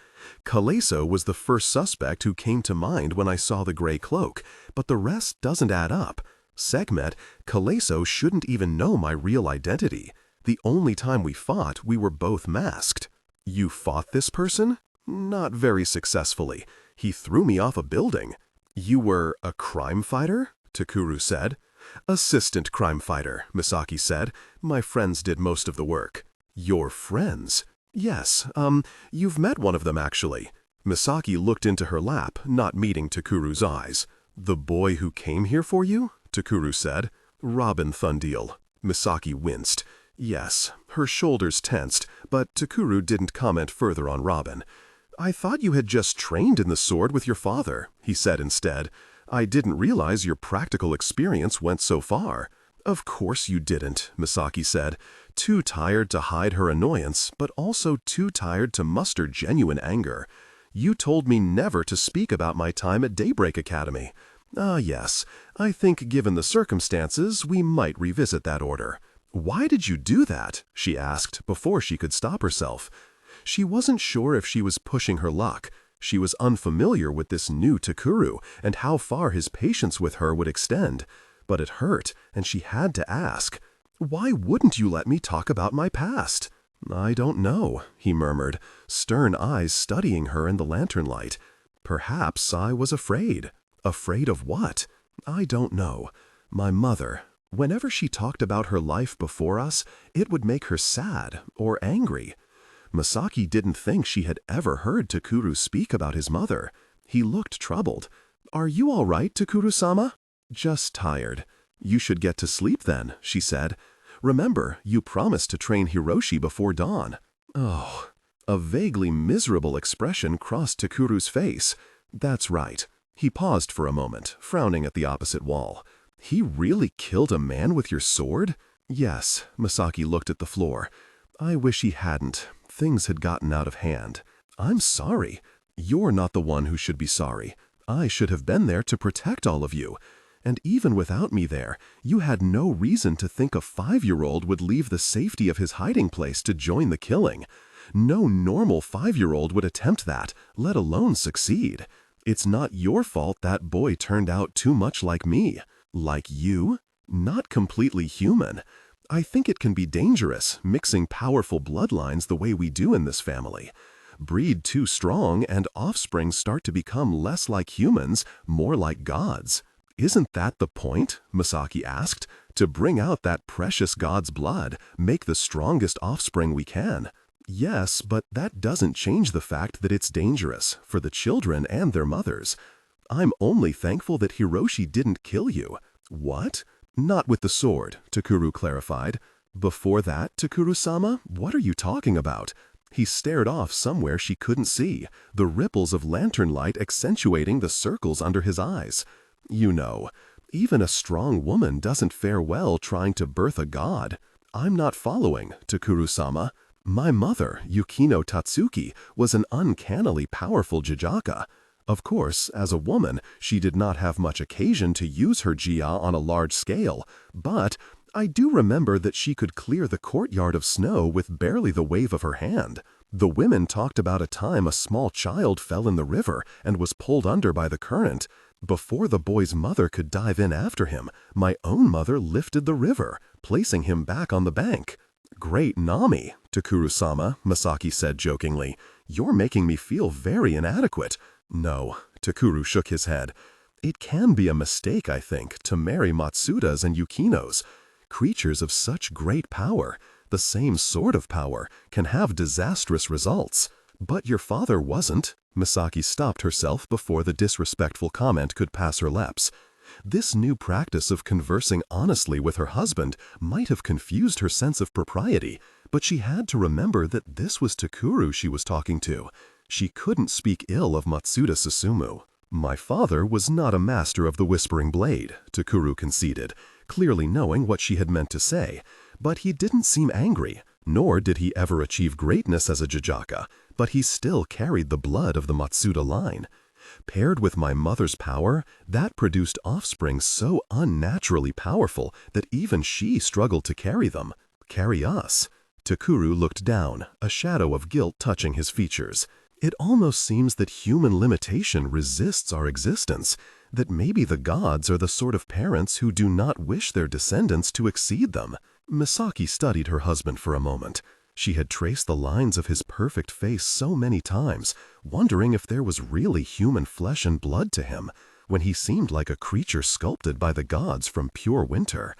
Kaleso was the first suspect who came to mind when I saw the gray cloak, but the rest doesn't add up. Sekhmet, Kaleso shouldn't even know my real identity. The only time we fought, we were both masked. You fought this person? Not very successfully. He threw me off a building. You were a crime fighter? Takuru said. Assistant crime fighter, Misaki said. My friends did most of the work. Your friends? Yes, you've met one of them actually. Misaki looked into her lap, not meeting Takuru's eyes. The boy who came here for you? Takuru said. Robin Thundeel. Misaki winced. Yes, her shoulders tensed, but Takuru didn't comment further on Robin. I thought you had just trained in the sword with your father, he said instead. I didn't realize your practical experience went so far. Of course you didn't, Misaki said, too tired to hide her annoyance, but also too tired to muster genuine anger. You told me never to speak about my time at Daybreak Academy. Ah, yes, I think given the circumstances, we might revisit that order. Why did you do that? She asked before she could stop herself. She wasn't sure if she was pushing her luck. She was unfamiliar with this new Takuru and how far his patience with her would extend. But it hurt, and she had to ask, "Why wouldn't you let me talk about my past?" "I don't know," he murmured, stern eyes studying her in the lantern light. "Perhaps I was afraid." "Afraid of what?" "I don't know. My mother. Whenever she talked about her life before us, it would make her sad or angry." Misaki didn't think she had ever heard Takuru speak about his mother. He looked troubled. "Are you all right, Takuru-sama?" "Just tired." "You should get to sleep then," she said. "Remember, you promised to train Hiroshi before dawn." "Oh." A vaguely miserable expression crossed Takuru's face. "That's right." He paused for a moment, frowning at the opposite wall. "He really killed a man with your sword?" "Yes." Misaki looked at the floor. "I wish he hadn't. Things had gotten out of hand." "I'm sorry." "You're not the one who should be sorry. I should have been there to protect all of you. And even without me there, you had no reason to think a 5-year-old would leave the safety of his hiding place to join the killing. No normal 5-year-old would attempt that, let alone succeed. It's not your fault that boy turned out too much like me." "Like you?" "Not completely human. I think it can be dangerous, mixing powerful bloodlines the way we do in this family. Breed too strong and offspring start to become less like humans, more like gods." "Isn't that the point?" Misaki asked. "To bring out that precious god's blood, make the strongest offspring we can." "Yes, but that doesn't change the fact that it's dangerous, for the children and their mothers. I'm only thankful that Hiroshi didn't kill you." "What?" "Not with the sword," Takuru clarified. "Before that, Takuru-sama, what are you talking about?" He stared off somewhere she couldn't see, the ripples of lantern light accentuating the circles under his eyes. "You know, even a strong woman doesn't fare well trying to birth a god." "I'm not following, Takuru-sama. My mother, Yukino Tatsuki, was an uncannily powerful Jijaka. Of course, as a woman, she did not have much occasion to use her Jia on a large scale, but I do remember that she could clear the courtyard of snow with barely the wave of her hand. The women talked about a time a small child fell in the river and was pulled under by the current. Before the boy's mother could dive in after him, my own mother lifted the river, placing him back on the bank." "Great Nami," Takuru-sama, Misaki said jokingly. "You're making me feel very inadequate." "No," Takuru shook his head. "It can be a mistake, I think, to marry Matsudas and Yukinos. Creatures of such great power, the same sort of power, can have disastrous results. But your father wasn't." Misaki stopped herself before the disrespectful comment could pass her lips. This new practice of conversing honestly with her husband might have confused her sense of propriety, but she had to remember that this was Takuru she was talking to. She couldn't speak ill of Matsuda Susumu. "My father was not a master of the Whispering Blade," Takuru conceded, clearly knowing what she had meant to say. "But he didn't seem angry, nor did he ever achieve greatness as a Jijaka, but he still carried the blood of the Matsuda line. Paired with my mother's power, that produced offspring so unnaturally powerful that even she struggled to carry them, carry us." Takuru looked down, a shadow of guilt touching his features. It almost seems that human limitation resists our existence, that maybe the gods are the sort of parents who do not wish their descendants to exceed them. Misaki studied her husband for a moment. She had traced the lines of his perfect face so many times, wondering if there was really human flesh and blood to him, when he seemed like a creature sculpted by the gods from pure winter.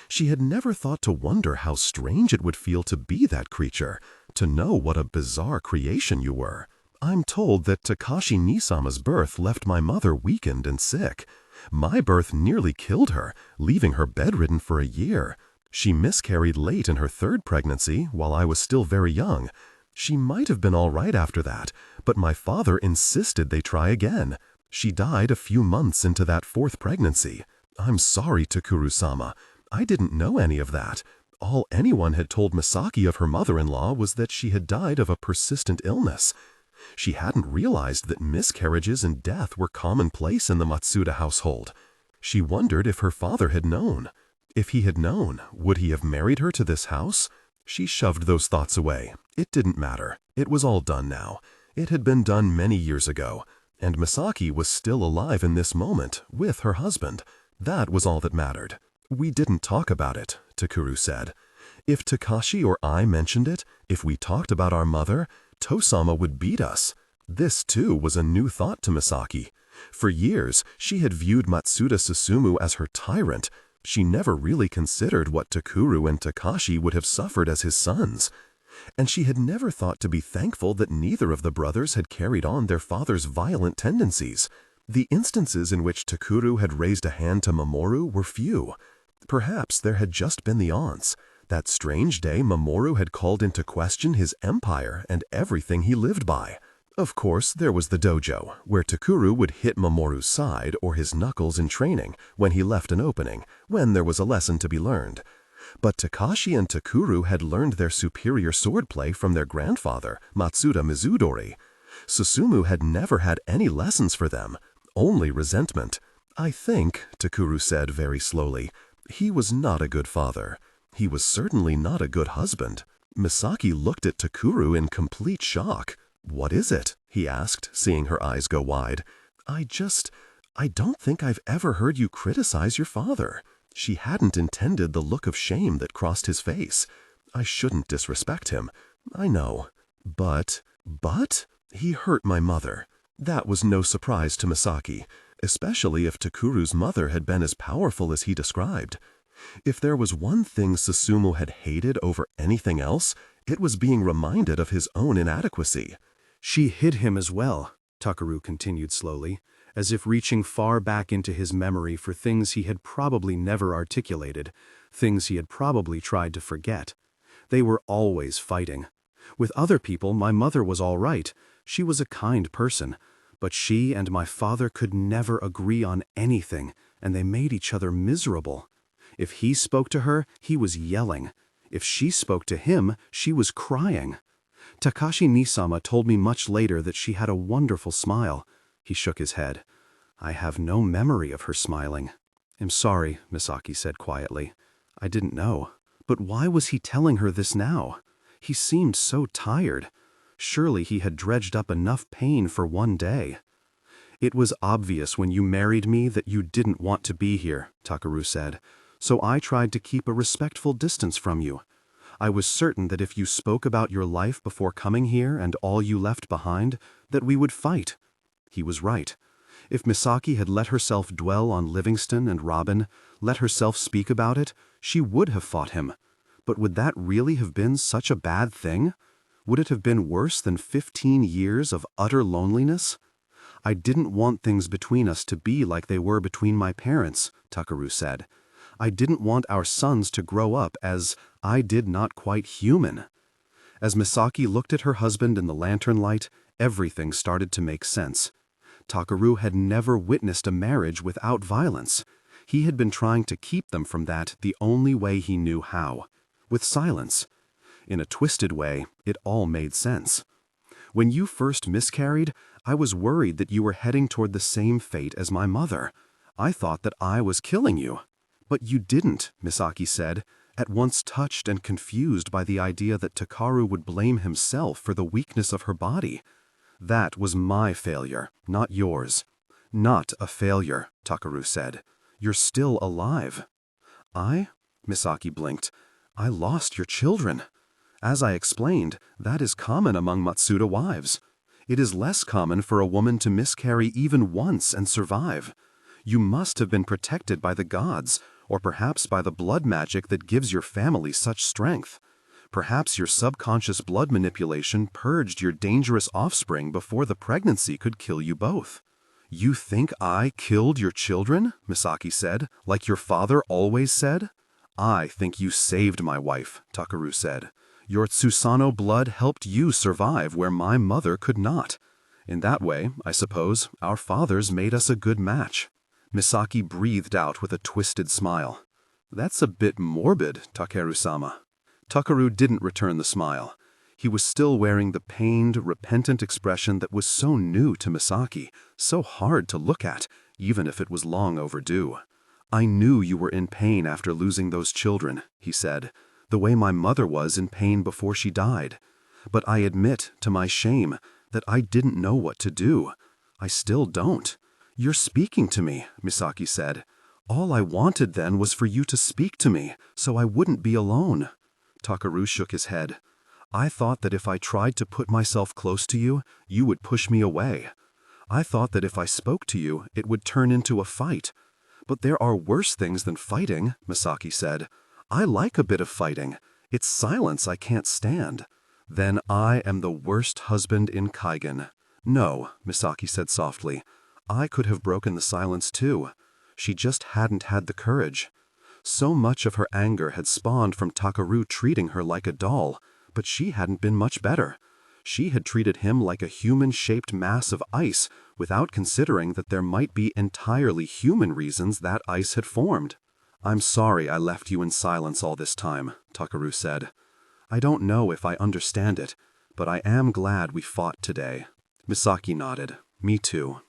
She had never thought to wonder how strange it would feel to be that creature, to know what a bizarre creation you were. I'm told that Takashi Nisama's birth left my mother weakened and sick. My birth nearly killed her, leaving her bedridden for a year. She miscarried late in her third pregnancy while I was still very young. She might have been all right after that, but my father insisted they try again. She died a few months into that fourth pregnancy. I'm sorry, Takuru-sama. I didn't know any of that. All anyone had told Misaki of her mother-in-law was that she had died of a persistent illness. She hadn't realized that miscarriages and death were commonplace in the Matsuda household. She wondered if her father had known. If he had known, would he have married her to this house? She shoved those thoughts away. It didn't matter. It was all done now. It had been done many years ago, and Misaki was still alive in this moment, with her husband. That was all that mattered. We didn't talk about it, Takuru said. If Takashi or I mentioned it, if we talked about our mother, Tosama would beat us. This, too, was a new thought to Misaki. For years, she had viewed Matsuda Susumu as her tyrant. She never really considered what Takuru and Takashi would have suffered as his sons. And she had never thought to be thankful that neither of the brothers had carried on their father's violent tendencies. The instances in which Takuru had raised a hand to Mamoru were few. Perhaps there had just been the aunts. That strange day Mamoru had called into question his empire and everything he lived by. Of course, there was the dojo, where Takuru would hit Mamoru's side or his knuckles in training when he left an opening, when there was a lesson to be learned. But Takashi and Takuru had learned their superior swordplay from their grandfather, Matsuda Mizudori. Susumu had never had any lessons for them, only resentment. I think, Takuru said very slowly, he was not a good father. He was certainly not a good husband. Misaki looked at Takuru in complete shock. What is it? He asked, seeing her eyes go wide. I don't think I've ever heard you criticize your father. She hadn't intended the look of shame that crossed his face. I shouldn't disrespect him. I know. But he hurt my mother. That was no surprise to Misaki, especially if Takuru's mother had been as powerful as he described. If there was one thing Susumu had hated over anything else, it was being reminded of his own inadequacy. She hid him as well, Takuru continued slowly, as if reaching far back into his memory for things he had probably never articulated, things he had probably tried to forget. They were always fighting. With other people, my mother was all right. She was a kind person. But she and my father could never agree on anything, and they made each other miserable. If he spoke to her, he was yelling. If she spoke to him, she was crying. Takashi Nisama told me much later that she had a wonderful smile. He shook his head. I have no memory of her smiling. I'm sorry, Misaki said quietly. I didn't know. But why was he telling her this now? He seemed so tired. Surely he had dredged up enough pain for one day. It was obvious when you married me that you didn't want to be here, Takuru said. So I tried to keep a respectful distance from you. I was certain that if you spoke about your life before coming here and all you left behind, that we would fight. He was right. If Misaki had let herself dwell on Livingston and Robin, let herself speak about it, she would have fought him. But would that really have been such a bad thing? Would it have been worse than 15 years of utter loneliness? I didn't want things between us to be like they were between my parents, Takuru said. I didn't want our sons to grow up as I did not quite human. As Misaki looked at her husband in the lantern light, everything started to make sense. Takuru had never witnessed a marriage without violence. He had been trying to keep them from that the only way he knew how, with silence. In a twisted way, it all made sense. When you first miscarried, I was worried that you were heading toward the same fate as my mother. I thought that I was killing you. But you didn't, Misaki said, at once touched and confused by the idea that Takaru would blame himself for the weakness of her body. "That was my failure, not yours." "Not a failure," Takaru said. "You're still alive." "I?" Misaki blinked. "I lost your children." "As I explained, that is common among Matsuda wives. It is less common for a woman to miscarry even once and survive. You must have been protected by the gods, or perhaps by the blood magic that gives your family such strength. Perhaps your subconscious blood manipulation purged your dangerous offspring before the pregnancy could kill you both." "You think I killed your children?" Misaki said, "like your father always said?" "I think you saved my wife," Takaru said. "Your Tsusano blood helped you survive where my mother could not. In that way, I suppose, our fathers made us a good match." Misaki breathed out with a twisted smile. "That's a bit morbid, Takeru-sama." Takaru didn't return the smile. He was still wearing the pained, repentant expression that was so new to Misaki, so hard to look at, even if it was long overdue. "I knew you were in pain after losing those children," he said, "the way my mother was in pain before she died. But I admit, to my shame, that I didn't know what to do. I still don't." "You're speaking to me," Misaki said. "All I wanted then was for you to speak to me, so I wouldn't be alone." Takaru shook his head. "I thought that if I tried to put myself close to you, you would push me away. I thought that if I spoke to you, it would turn into a fight. But there are worse things than fighting," Misaki said. "I like a bit of fighting. It's silence I can't stand." "Then I am the worst husband in Kaigen." "No," Misaki said softly. "I could have broken the silence too. She just hadn't had the courage." So much of her anger had spawned from Takaru treating her like a doll, but she hadn't been much better. She had treated him like a human-shaped mass of ice without considering that there might be entirely human reasons that ice had formed. "I'm sorry I left you in silence all this time," Takaru said. "I don't know if I understand it, but I am glad we fought today." Misaki nodded. "Me too."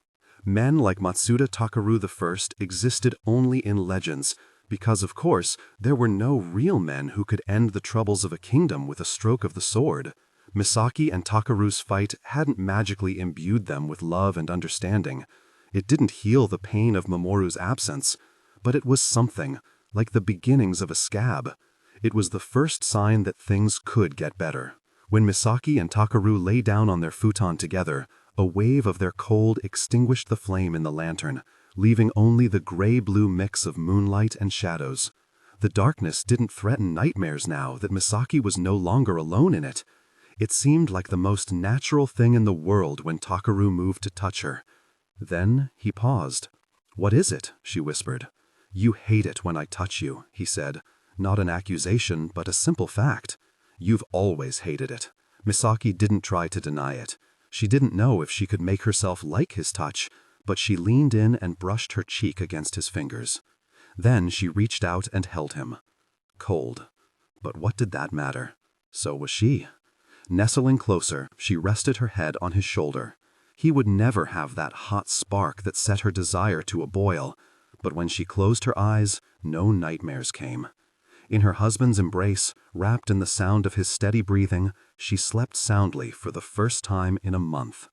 Men like Matsuda Takaru I existed only in legends, because, of course, there were no real men who could end the troubles of a kingdom with a stroke of the sword. Misaki and Takaru's fight hadn't magically imbued them with love and understanding. It didn't heal the pain of Mamoru's absence, but it was something, like the beginnings of a scab. It was the first sign that things could get better. When Misaki and Takaru lay down on their futon together, a wave of their cold extinguished the flame in the lantern, leaving only the gray-blue mix of moonlight and shadows. The darkness didn't threaten nightmares now that Misaki was no longer alone in it. It seemed like the most natural thing in the world when Takaru moved to touch her. Then he paused. "What is it?" she whispered. "You hate it when I touch you," he said. "Not an accusation, but a simple fact. You've always hated it." Misaki didn't try to deny it. She didn't know if she could make herself like his touch, but she leaned in and brushed her cheek against his fingers. Then she reached out and held him. Cold. But what did that matter? So was she. Nestling closer, she rested her head on his shoulder. He would never have that hot spark that set her desire to a boil, but when she closed her eyes, no nightmares came. In her husband's embrace, wrapped in the sound of his steady breathing, she slept soundly for the first time in a month.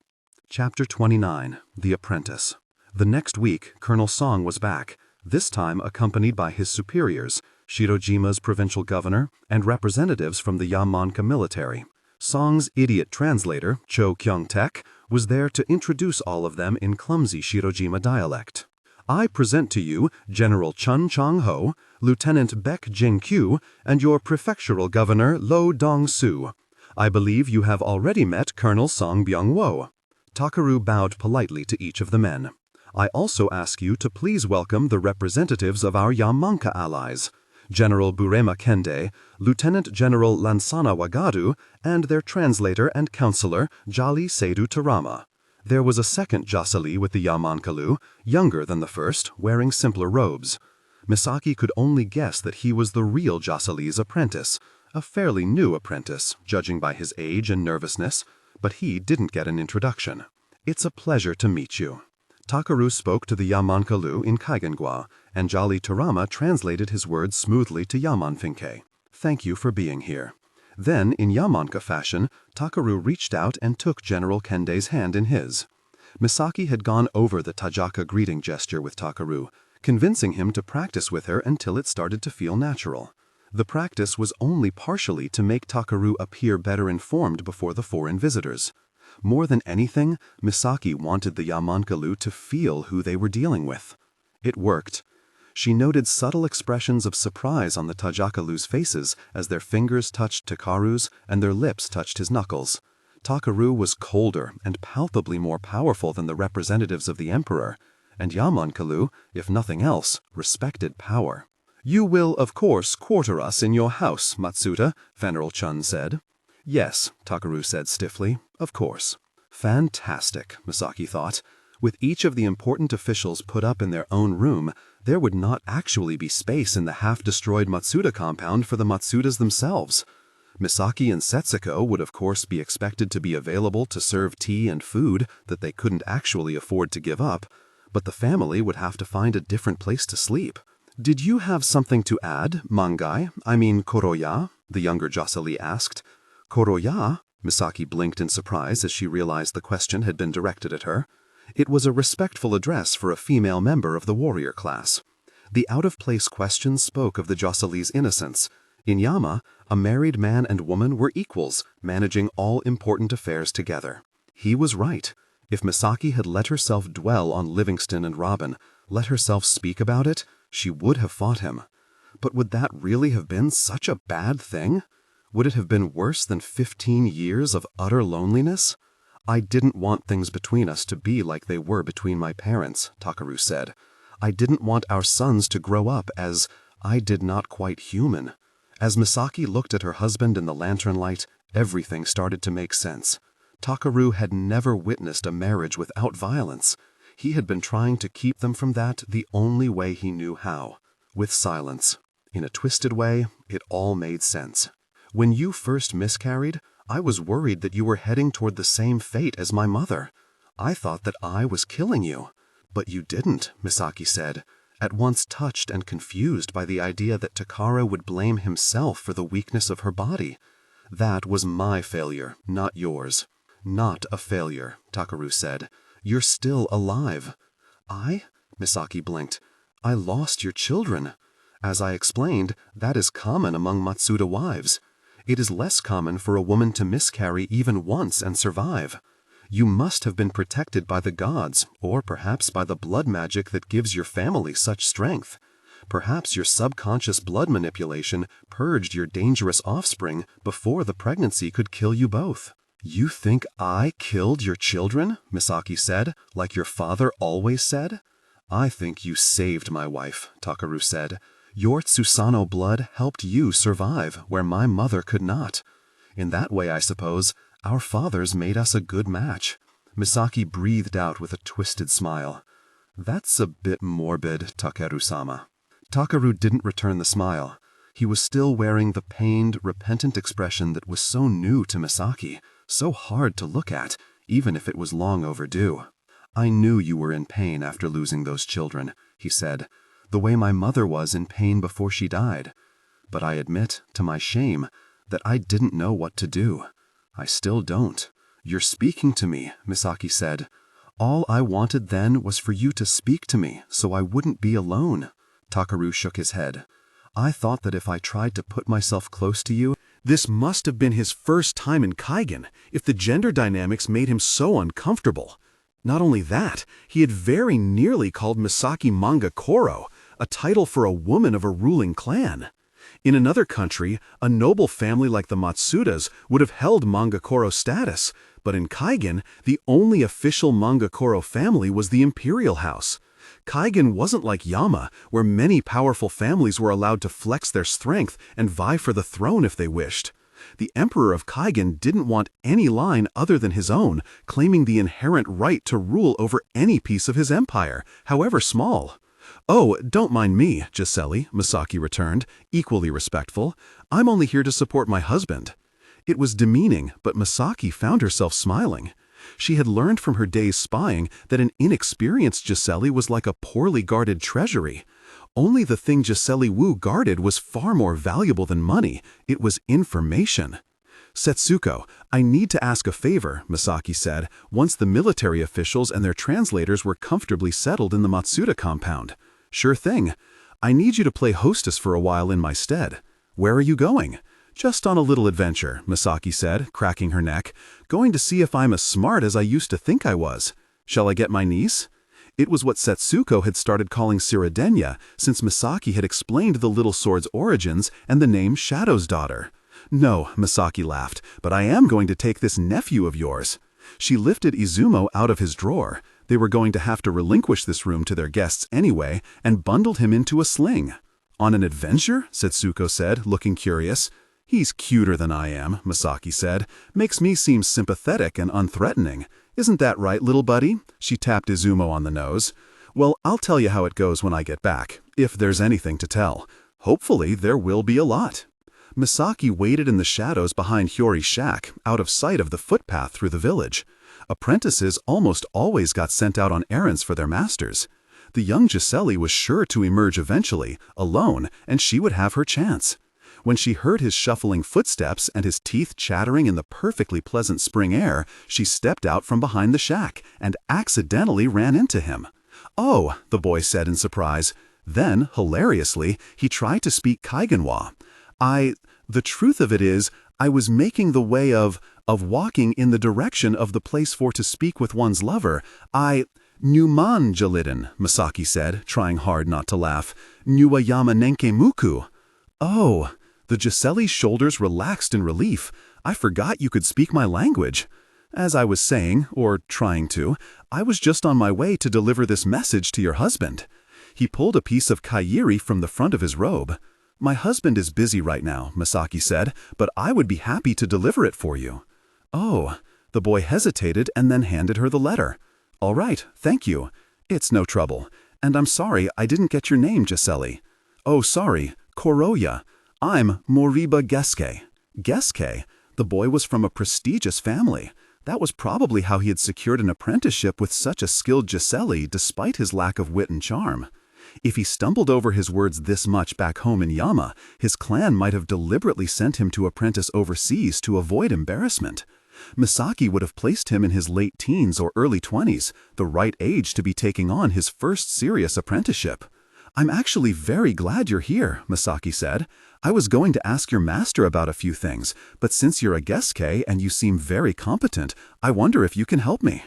Chapter 29. The Apprentice. The next week, Colonel Song was back, this time accompanied by his superiors, Shirojima's provincial governor, and representatives from the Yamanka military. Song's idiot translator, Cho Kyung-tek, was there to introduce all of them in clumsy Shirojima dialect. "I present to you General Chun Chang-ho, Lieutenant Baek Jin-kyu, and your prefectural governor Lo Dong-soo. I believe you have already met Colonel Song Byung-wo." Takaru bowed politely to each of the men. "I also ask you to please welcome the representatives of our Yamanka allies, General Burema Kende, Lieutenant General Lansana Wagadu, and their translator and counselor, Jali Seidu Tarama." There was a second Jasali with the Yamankalu, younger than the first, wearing simpler robes. Misaki could only guess that he was the real Jasali's apprentice, a fairly new apprentice, judging by his age and nervousness, but he didn't get an introduction. "It's a pleasure to meet you." Takaru spoke to the Yamankalu in Kaigen, and Jolly Tarama translated his words smoothly to Yamanfinke. Thank you for being here. Then, in Yamanka fashion, Takaru reached out and took General Kende's hand in his. Misaki had gone over the Tajaka greeting gesture with Takaru, convincing him to practice with her until it started to feel natural. The practice was only partially to make Takaru appear better informed before the foreign visitors. More than anything, Misaki wanted the Yamankalu to feel who they were dealing with. It worked. She noted subtle expressions of surprise on the Tajakalu's faces as their fingers touched Takaru's and their lips touched his knuckles. Takaru was colder and palpably more powerful than the representatives of the emperor, and Yamankalu, if nothing else, respected power. You will, of course, quarter us in your house, Matsuda, Veneral Chun said. Yes, Takaru said stiffly, of course. Fantastic, Misaki thought. With each of the important officials put up in their own room, there would not actually be space in the half-destroyed Matsuda compound for the Matsudas themselves. Misaki and Setsuko would of course be expected to be available to serve tea and food that they couldn't actually afford to give up, but the family would have to find a different place to sleep. Did you have something to add, Mangai? I mean Koroya? The younger Jocely asked. Koroya? Misaki blinked in surprise as she realized the question had been directed at her. It was a respectful address for a female member of the warrior class. The out-of-place question spoke of the Jocely's innocence. In Yama, a married man and woman were equals, managing all important affairs together. He was right. If Misaki had let herself dwell on Livingston and Robin, let herself speak about it, she would have fought him. But would that really have been such a bad thing? Would it have been worse than 15 years of utter loneliness? I didn't want things between us to be like they were between my parents, Takaru said. I didn't want our sons to grow up as I did not quite human. As Misaki looked at her husband in the lantern light, everything started to make sense. Takaru had never witnessed a marriage without violence. He had been trying to keep them from that the only way he knew how, with silence. In a twisted way, it all made sense. When you first miscarried, I was worried that you were heading toward the same fate as my mother. I thought that I was killing you. But you didn't, Misaki said, at once touched and confused by the idea that Takara would blame himself for the weakness of her body. That was my failure, not yours. Not a failure, Takaru said. You're still alive. I? Misaki blinked. I lost your children. As I explained, that is common among Matsuda wives. It is less common for a woman to miscarry even once and survive. You must have been protected by the gods, or perhaps by the blood magic that gives your family such strength. Perhaps your subconscious blood manipulation purged your dangerous offspring before the pregnancy could kill you both. You think I killed your children? Misaki said, like your father always said. I think you saved my wife, Takaru said. Your Tsusano blood helped you survive where my mother could not. In that way, I suppose, our fathers made us a good match. Misaki breathed out with a twisted smile. That's a bit morbid, Takeru-sama. Takaru didn't return the smile. He was still wearing the pained, repentant expression that was so new to Misaki, so hard to look at, even if it was long overdue. I knew you were in pain after losing those children, he said, the way my mother was in pain before she died. But I admit, to my shame, that I didn't know what to do. I still don't. You're speaking to me, Misaki said. All I wanted then was for you to speak to me so I wouldn't be alone. Takaru shook his head. I thought that if I tried to put myself close to you, This must have been his first time in Kaigen, if the gender dynamics made him so uncomfortable. Not only that, he had very nearly called Misaki Manga Koro, a title for a woman of a ruling clan. In another country, a noble family like the Matsudas would have held Manga Koro status, but in Kaigen, the only official Manga Koro family was the imperial house. Kaigen wasn't like Yama, where many powerful families were allowed to flex their strength and vie for the throne if they wished. The emperor of Kaigen didn't want any line other than his own, claiming the inherent right to rule over any piece of his empire, however small. Oh, don't mind me, Giselle, Misaki returned, equally respectful. I'm only here to support my husband. It was demeaning, but Misaki found herself smiling. She had learned from her days spying that an inexperienced Giselle was like a poorly guarded treasury. Only the thing Giselle Wu guarded was far more valuable than money. It was information. "Setsuko, I need to ask a favor," Misaki said, once the military officials and their translators were comfortably settled in the Matsuda compound. "Sure thing. I need you to play hostess for a while in my stead." "Where are you going?" "Just on a little adventure," Misaki said, cracking her neck. "Going to see if I'm as smart as I used to think I was. Shall I get my niece?" It was what Setsuko had started calling Siridenya, since Misaki had explained the little sword's origins and the name Shadow's daughter. "No," Misaki laughed, "but I am going to take this nephew of yours." She lifted Izumo out of his drawer. They were going to have to relinquish this room to their guests anyway, and bundled him into a sling. "On an adventure?" Setsuko said, looking curious. "He's cuter than I am," Misaki said. "Makes me seem sympathetic and unthreatening. Isn't that right, little buddy?" She tapped Izumo on the nose. "Well, I'll tell you how it goes when I get back, if there's anything to tell. Hopefully there will be a lot." Misaki waited in the shadows behind Hiyori's shack, out of sight of the footpath through the village. Apprentices almost always got sent out on errands for their masters. The young Giselle was sure to emerge eventually, alone, and she would have her chance. When she heard his shuffling footsteps and his teeth chattering in the perfectly pleasant spring air, she stepped out from behind the shack and accidentally ran into him. "Oh," the boy said in surprise. Then, hilariously, he tried to speak Kaigenwa. The truth of it is, I was making the way of walking in the direction of the place for to speak with one's lover. Numan Jalidin," Misaki said, trying hard not to laugh. "Nuwayama nenke muku." "Oh." The Giselle's shoulders relaxed in relief. "I forgot you could speak my language." "As I was saying, or trying to, I was just on my way to deliver this message to your husband." He pulled a piece of kairi from the front of his robe. "My husband is busy right now," Misaki said, "but I would be happy to deliver it for you." "Oh." The boy hesitated and then handed her the letter. "All right, thank you. It's no trouble. And I'm sorry I didn't get your name, Giselle." "Oh, sorry. Koroya. I'm Moriba Geske." Geske? The boy was from a prestigious family. That was probably how he had secured an apprenticeship with such a skilled Giselle despite his lack of wit and charm. If he stumbled over his words this much back home in Yama, his clan might have deliberately sent him to apprentice overseas to avoid embarrassment. Misaki would have placed him in his late teens or early 20s, the right age to be taking on his first serious apprenticeship. "I'm actually very glad you're here," Misaki said. "I was going to ask your master about a few things, but since you're a Geske and you seem very competent, I wonder if you can help me."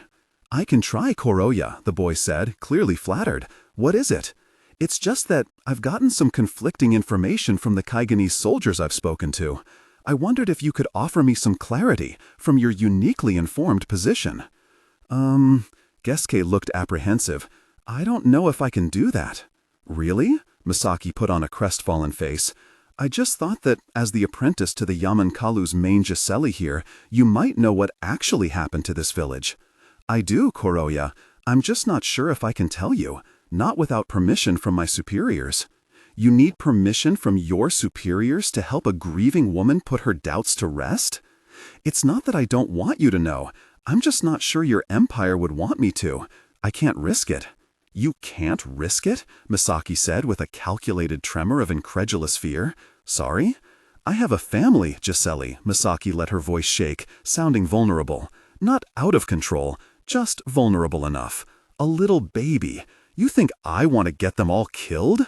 "I can try, Koroya," the boy said, clearly flattered. "What is it?" "It's just that I've gotten some conflicting information from the Kaigenese soldiers I've spoken to. I wondered if you could offer me some clarity from your uniquely informed position." Geske looked apprehensive. "I don't know if I can do that." "Really?" Misaki put on a crestfallen face. "I just thought that, as the apprentice to the Yamankalu's main Giselle here, you might know what actually happened to this village." "I do, Koroya. I'm just not sure if I can tell you. Not without permission from my superiors." "You need permission from your superiors to help a grieving woman put her doubts to rest?" "It's not that I don't want you to know. I'm just not sure your empire would want me to. I can't risk it." "You can't risk it?" Misaki said with a calculated tremor of incredulous fear. "Sorry?" "I have a family, Giselle," Misaki let her voice shake, sounding vulnerable. "Not out of control, just vulnerable enough. A little baby. You think I want to get them all killed?"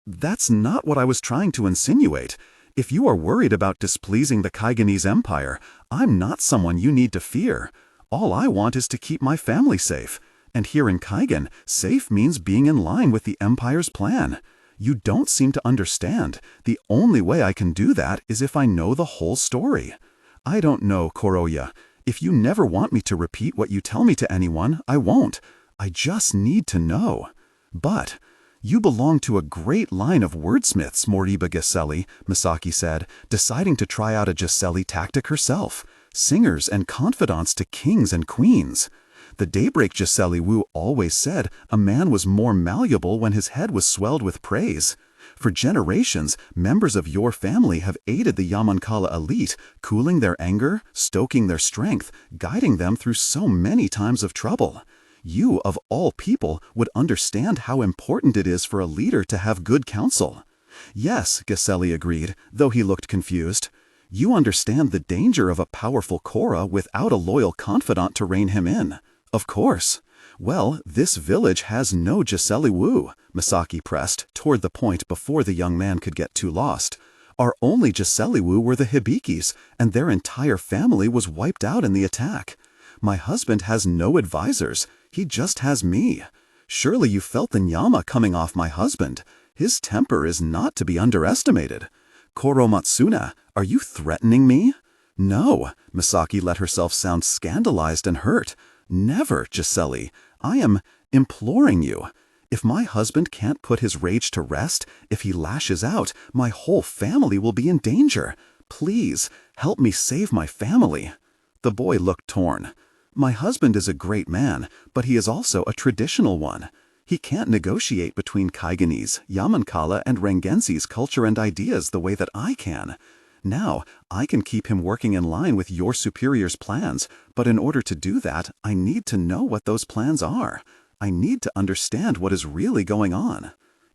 "That's not what I was trying to insinuate. If you are worried about displeasing the Kaigenese Empire, I'm not someone you need to fear. All I want is to keep my family safe. And here in Kaigen, safe means being in line with the Empire's plan. You don't seem to understand. The only way I can do that is if I know the whole story." "I don't know, Koroya. If you never want me to repeat what you tell me to anyone, I won't. I just need to know." "But you belong to a great line of wordsmiths, Moriba Giselle," Misaki said, deciding to try out a Giselle tactic herself. "Singers and confidants to kings and queens. The Daybreak Giselle Wu always said a man was more malleable when his head was swelled with praise. For generations, members of your family have aided the Yamankala elite, cooling their anger, stoking their strength, guiding them through so many times of trouble. You, of all people, would understand how important it is for a leader to have good counsel. Yes, Giseli agreed, though he looked confused. You understand the danger of a powerful Korra without a loyal confidant to rein him in. Of course. Well, this village has no Giseli Wu, Misaki pressed, toward the point before the young man could get too lost. Our only Giseli Wu were the Hibikis, and their entire family was wiped out in the attack. My husband has no advisors. He just has me. Surely you felt the nyama coming off my husband. His temper is not to be underestimated. Koro Matsuna, are you threatening me? No, Misaki let herself sound scandalized and hurt. Never, Giseli. I am imploring you. If my husband can't put his rage to rest, if he lashes out, my whole family will be in danger. Please, help me save my family. The boy looked torn. My husband is a great man, but he is also a traditional one. He can't negotiate between Kaigenese, Yamankala, and Rengensi's culture and ideas the way that I can. Now, I can keep him working in line with your superior's plans, but in order to do that, I need to know what those plans are. I need to understand what is really going on.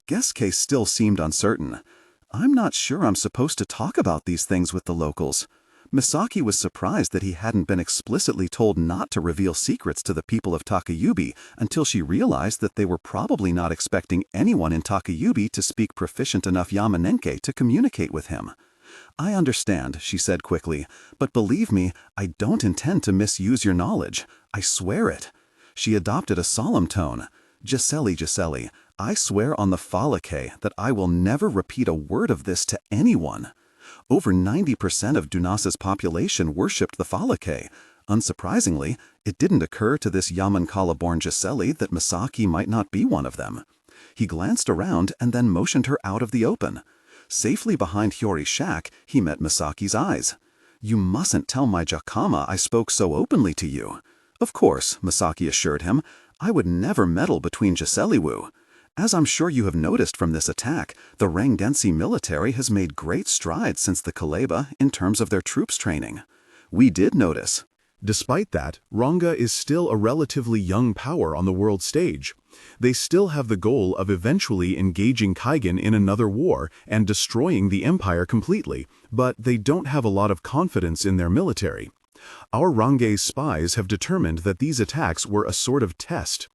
Gesuke still seemed uncertain. I'm not sure I'm supposed to talk about these things with the locals. Misaki was surprised that he hadn't been explicitly told not to reveal secrets to the people of Takayubi until she realized that they were probably not expecting anyone in Takayubi to speak proficient enough Yamanenke to communicate with him. I understand, she said quickly, but believe me, I don't intend to misuse your knowledge. I swear it. She adopted a solemn tone. Giseli, I swear on the faraway that I will never repeat a word of this to anyone. Over 90% of Dunasa's population worshipped the faraway. Unsurprisingly, it didn't occur to this Yamankala-born Giseli that Misaki might not be one of them. He glanced around and then motioned her out of the open. Safely behind Hiyori's shack, he met Misaki's eyes. You mustn't tell my Jakama I spoke so openly to you. Of course, Misaki assured him, I would never meddle between Giseli Wu. As I'm sure you have noticed from this attack, the Rengensi military has made great strides since the Kaleba in terms of their troops training. We did notice. Despite that, Ranga is still a relatively young power on the world stage. They still have the goal of eventually engaging Kaigen in another war and destroying the empire completely, but they don't have a lot of confidence in their military. Our Range's spies have determined that these attacks were a sort of test.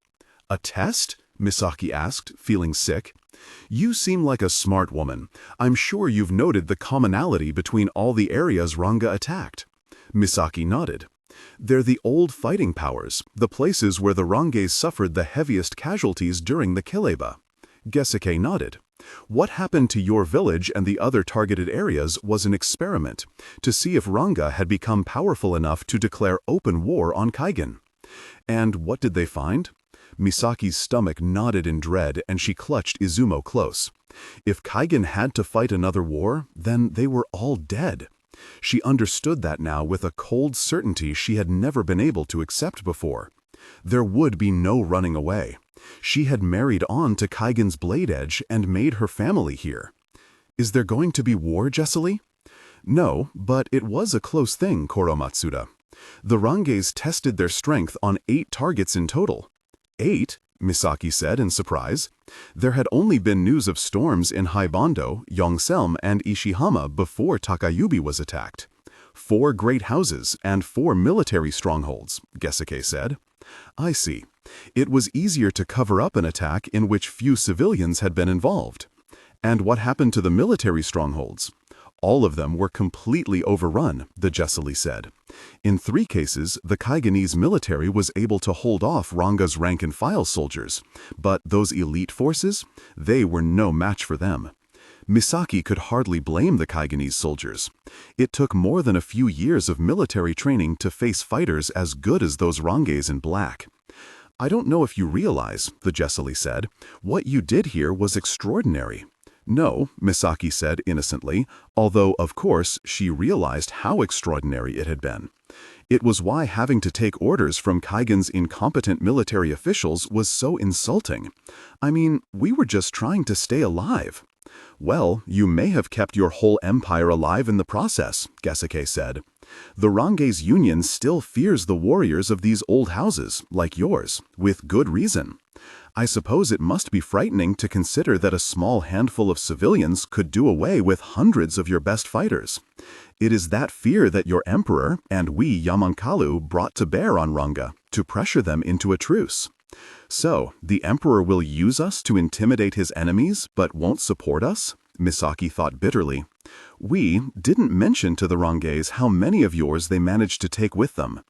A test? Misaki asked, feeling sick. You seem like a smart woman. I'm sure you've noted the commonality between all the areas Ranga attacked. Misaki nodded. They're the old fighting powers, the places where the Ranges suffered the heaviest casualties during the Kaleba. Gesuke nodded. What happened to your village and the other targeted areas was an experiment, to see if Ranga had become powerful enough to declare open war on Kaigen. And what did they find? Misaki's stomach knotted in dread and she clutched Izumo close. If Kaigen had to fight another war, then they were all dead. She understood that now with a cold certainty she had never been able to accept before. There would be no running away. She had married on to Kaigen's blade edge and made her family here. Is there going to be war, Giseli? No, but it was a close thing, Koro Matsuda. The Ranges tested their strength on 8 targets in total. 8? Misaki said in surprise. There had only been news of storms in Haibando, Yongselm, and Ishihama before Takayubi was attacked. 4 great houses and 4 military strongholds, Gesuke said. I see. It was easier to cover up an attack in which few civilians had been involved. And what happened to the military strongholds? All of them were completely overrun, the Giseli said. In 3 cases, the Kaigenese military was able to hold off Ranga's rank-and-file soldiers, but those elite forces, they were no match for them. Misaki could hardly blame the Kaigenese soldiers. It took more than a few years of military training to face fighters as good as those Ranges in black. I don't know if you realize, the Giseli said, what you did here was extraordinary. No, Misaki said innocently, although, of course, she realized how extraordinary it had been. It was why having to take orders from Kaigen's incompetent military officials was so insulting. I mean, we were just trying to stay alive. Well, you may have kept your whole empire alive in the process, Gesuke said. The Range's union still fears the warriors of these old houses, like yours, with good reason. I suppose it must be frightening to consider that a small handful of civilians could do away with hundreds of your best fighters. It is that fear that your emperor and we Yamankalu brought to bear on Ranga, to pressure them into a truce. So, the emperor will use us to intimidate his enemies, but won't support us? Misaki thought bitterly. We didn't mention to the Ranges how many of yours they managed to take with them.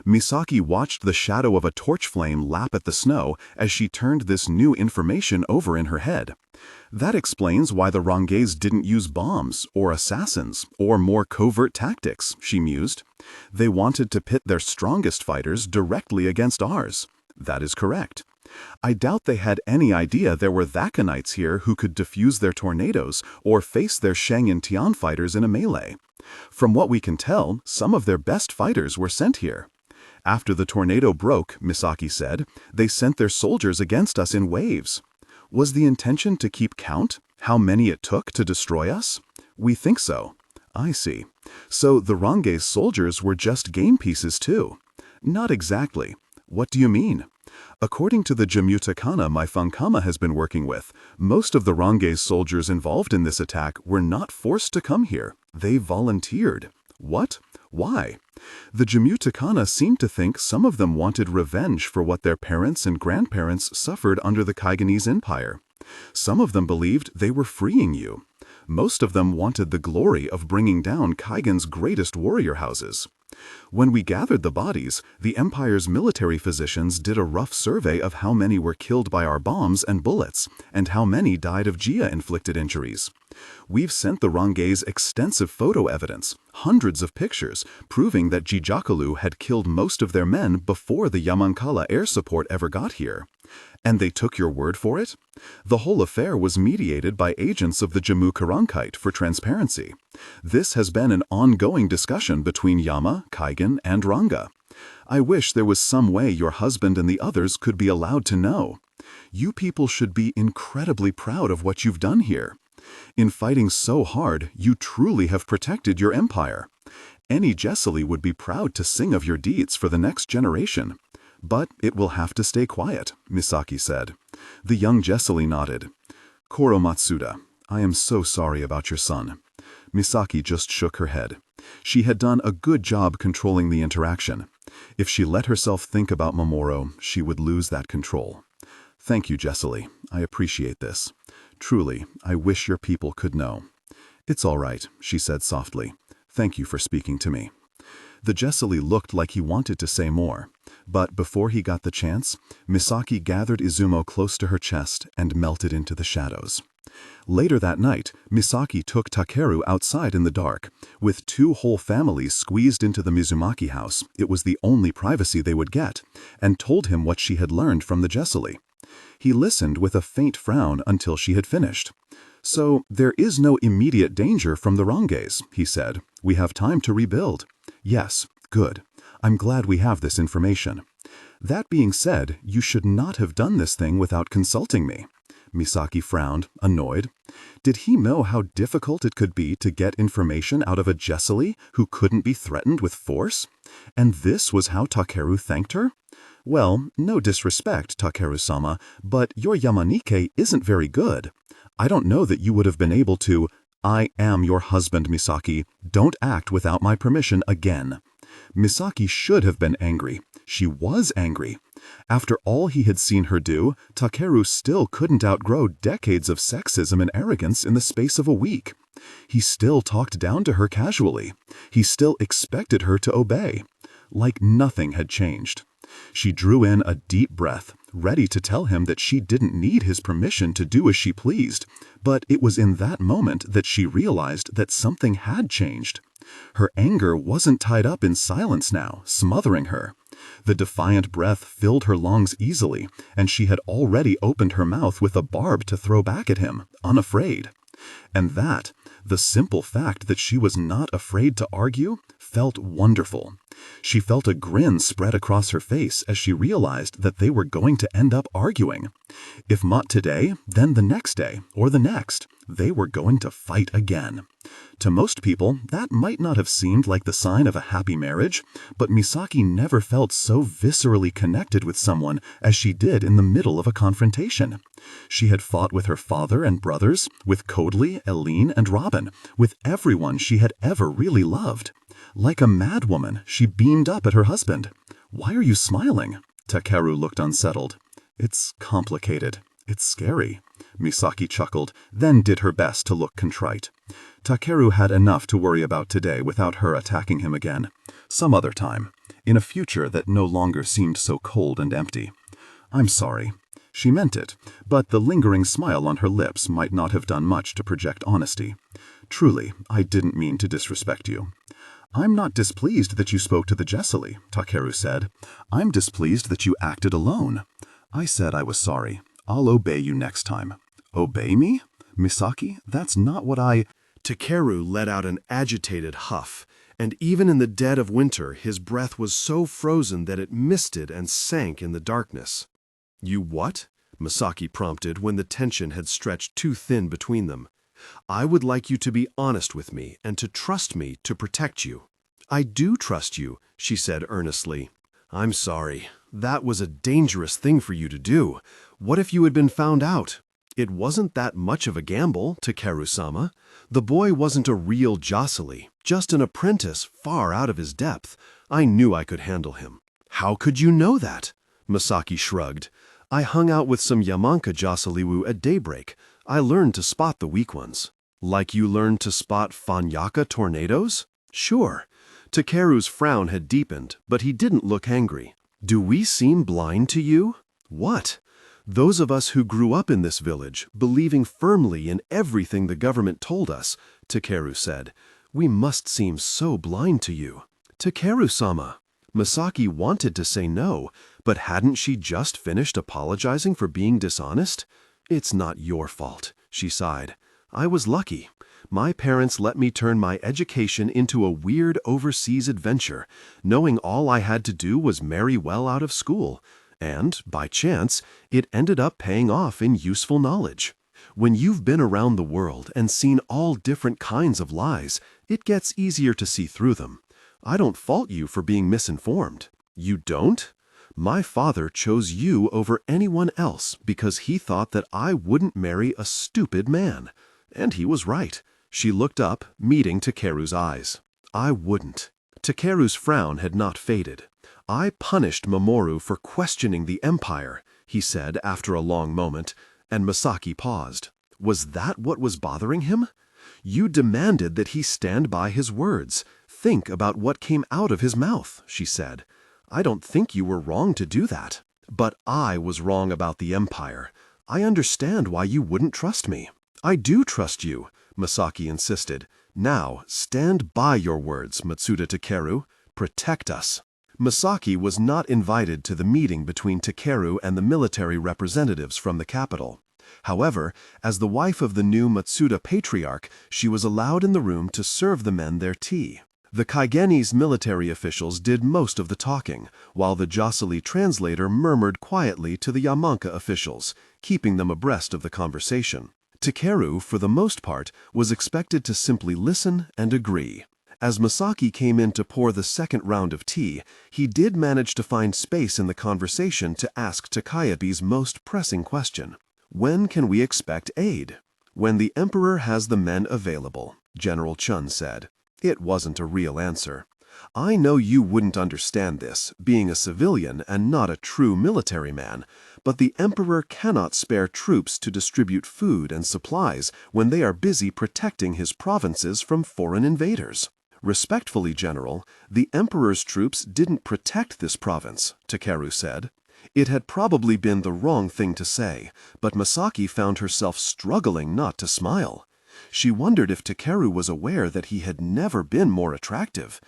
Misaki watched the shadow of a torch flame lap at the snow as she turned this new information over in her head. That explains why the Ranges didn't use bombs, or assassins, or more covert tactics, she mused. They wanted to pit their strongest fighters directly against ours. That is correct. I doubt they had any idea there were Thakanites here who could defuse their tornadoes or face their Shang and Tian fighters in a melee. From what we can tell, some of their best fighters were sent here. After the tornado broke, Misaki said, they sent their soldiers against us in waves. Was the intention to keep count, how many it took to destroy us? We think so. I see. So the Range's soldiers were just game pieces too? Not exactly. What do you mean? According to the Jamutakana my Funkama has been working with, most of the Range's soldiers involved in this attack were not forced to come here. They volunteered. What? Why? The Jamutakana seemed to think some of them wanted revenge for what their parents and grandparents suffered under the Kaigenese Empire. Some of them believed they were freeing you. Most of them wanted the glory of bringing down Kaigen's greatest warrior houses. When we gathered the bodies, the Empire's military physicians did a rough survey of how many were killed by our bombs and bullets, and how many died of Jia-inflicted injuries. We've sent the Range's extensive photo evidence, hundreds of pictures, proving that Jijakalu had killed most of their men before the Yamankala air support ever got here. And they took your word for it? The whole affair was mediated by agents of the Jammu Karankite for transparency. This has been an ongoing discussion between Yama, Kaigen, and Ranga. I wish there was some way your husband and the others could be allowed to know. You people should be incredibly proud of what you've done here. In fighting so hard, you truly have protected your empire. Any Jessely would be proud to sing of your deeds for the next generation. But it will have to stay quiet, Misaki said. The young Jessely nodded. Koro Matsuda, I am so sorry about your son. Misaki just shook her head. She had done a good job controlling the interaction. If she let herself think about Mamoru, she would lose that control. Thank you, Jessely. I appreciate this. Truly, I wish your people could know. It's all right, she said softly. Thank you for speaking to me. The Jessely looked like he wanted to say more, but before he got the chance, Misaki gathered Izumo close to her chest and melted into the shadows. Later that night, Misaki took Takeru outside in the dark. With two whole families squeezed into the Mizumaki house, it was the only privacy they would get, and told him what she had learned from the Jessely. He listened with a faint frown until she had finished. So, there is no immediate danger from the Ranges, he said. We have time to rebuild. Yes, good. I'm glad we have this information. That being said, you should not have done this thing without consulting me. Misaki frowned, annoyed. Did he know how difficult it could be to get information out of a Jessely who couldn't be threatened with force? And this was how Takeru thanked her? Well, no disrespect, Takeru-sama, but your Yamanike isn't very good. I don't know that you would have been able to— I am your husband, Misaki. Don't act without my permission again. Misaki should have been angry. She was angry. After all he had seen her do, Takeru still couldn't outgrow decades of sexism and arrogance in the space of a week. He still talked down to her casually. He still expected her to obey. Like nothing had changed. She drew in a deep breath, ready to tell him that she didn't need his permission to do as she pleased, but it was in that moment that she realized that something had changed. Her anger wasn't tied up in silence now, smothering her. The defiant breath filled her lungs easily, and she had already opened her mouth with a barb to throw back at him, unafraid. And that, the simple fact that she was not afraid to argue, felt wonderful. She felt a grin spread across her face as she realized that they were going to end up arguing. If not today, then the next day, or the next, they were going to fight again. To most people, that might not have seemed like the sign of a happy marriage, but Misaki never felt so viscerally connected with someone as she did in the middle of a confrontation. She had fought with her father and brothers, with Kodley, Eileen, and Robin, with everyone she had ever really loved. Like a madwoman, she beamed up at her husband. "Why are you smiling?" Takeru looked unsettled. "It's complicated. It's scary." Misaki chuckled, then did her best to look contrite. Takeru had enough to worry about today without her attacking him again. Some other time, in a future that no longer seemed so cold and empty. "I'm sorry." She meant it, but the lingering smile on her lips might not have done much to project honesty. "Truly, I didn't mean to disrespect you." "I'm not displeased that you spoke to the Jessely," Takeru said. "I'm displeased that you acted alone." "I said I was sorry. I'll obey you next time." "Obey me? Misaki, that's not what I—" Takeru let out an agitated huff, and even in the dead of winter his breath was so frozen that it misted and sank in the darkness. "You what?" Misaki prompted when the tension had stretched too thin between them. "I would like you to be honest with me and to trust me to protect you." "I do trust you," she said earnestly. "I'm sorry. That was a dangerous thing for you to do. What if you had been found out?" "It wasn't that much of a gamble, Takeru-sama. The boy wasn't a real Jocely, just an apprentice far out of his depth. I knew I could handle him." "How could you know that?" Misaki shrugged. "I hung out with some Yamanka Jocelywu at daybreak. I learned to spot the weak ones." "Like you learned to spot Fanyaka tornadoes?" "Sure." Takeru's frown had deepened, but he didn't look angry. "Do we seem blind to you?" "What?" "Those of us who grew up in this village, believing firmly in everything the government told us," Takeru said. "We must seem so blind to you." "Takeru-sama." Misaki wanted to say no, but hadn't she just finished apologizing for being dishonest? "It's not your fault," she sighed. "I was lucky. My parents let me turn my education into a weird overseas adventure, knowing all I had to do was marry well out of school. And, by chance, it ended up paying off in useful knowledge. When you've been around the world and seen all different kinds of lies, it gets easier to see through them. I don't fault you for being misinformed." "You don't?" "My father chose you over anyone else because he thought that I wouldn't marry a stupid man. And he was right." She looked up, meeting Takeru's eyes. "I wouldn't." Takeru's frown had not faded. "I punished Mamoru for questioning the Empire," he said after a long moment, and Misaki paused. "Was that what was bothering him?" "You demanded that he stand by his words. Think about what came out of his mouth," she said. "I don't think you were wrong to do that. But I was wrong about the Empire. I understand why you wouldn't trust me." "I do trust you," Misaki insisted. "Now, stand by your words, Matsuda Takeru. Protect us." Misaki was not invited to the meeting between Takeru and the military representatives from the capital. However, as the wife of the new Matsuda patriarch, she was allowed in the room to serve the men their tea. The Kaigenese military officials did most of the talking, while the Jocely translator murmured quietly to the Yamanka officials, keeping them abreast of the conversation. Takeru, for the most part, was expected to simply listen and agree. As Misaki came in to pour the second round of tea, he did manage to find space in the conversation to ask Takayabe's most pressing question. "When can we expect aid?" "When the Emperor has the men available," General Chun said. It wasn't a real answer. "I know you wouldn't understand this, being a civilian and not a true military man, but the Emperor cannot spare troops to distribute food and supplies when they are busy protecting his provinces from foreign invaders." "Respectfully, General, the Emperor's troops didn't protect this province," Takeru said. It had probably been the wrong thing to say, but Misaki found herself struggling not to smile. She wondered if Takeru was aware that he had never been more attractive.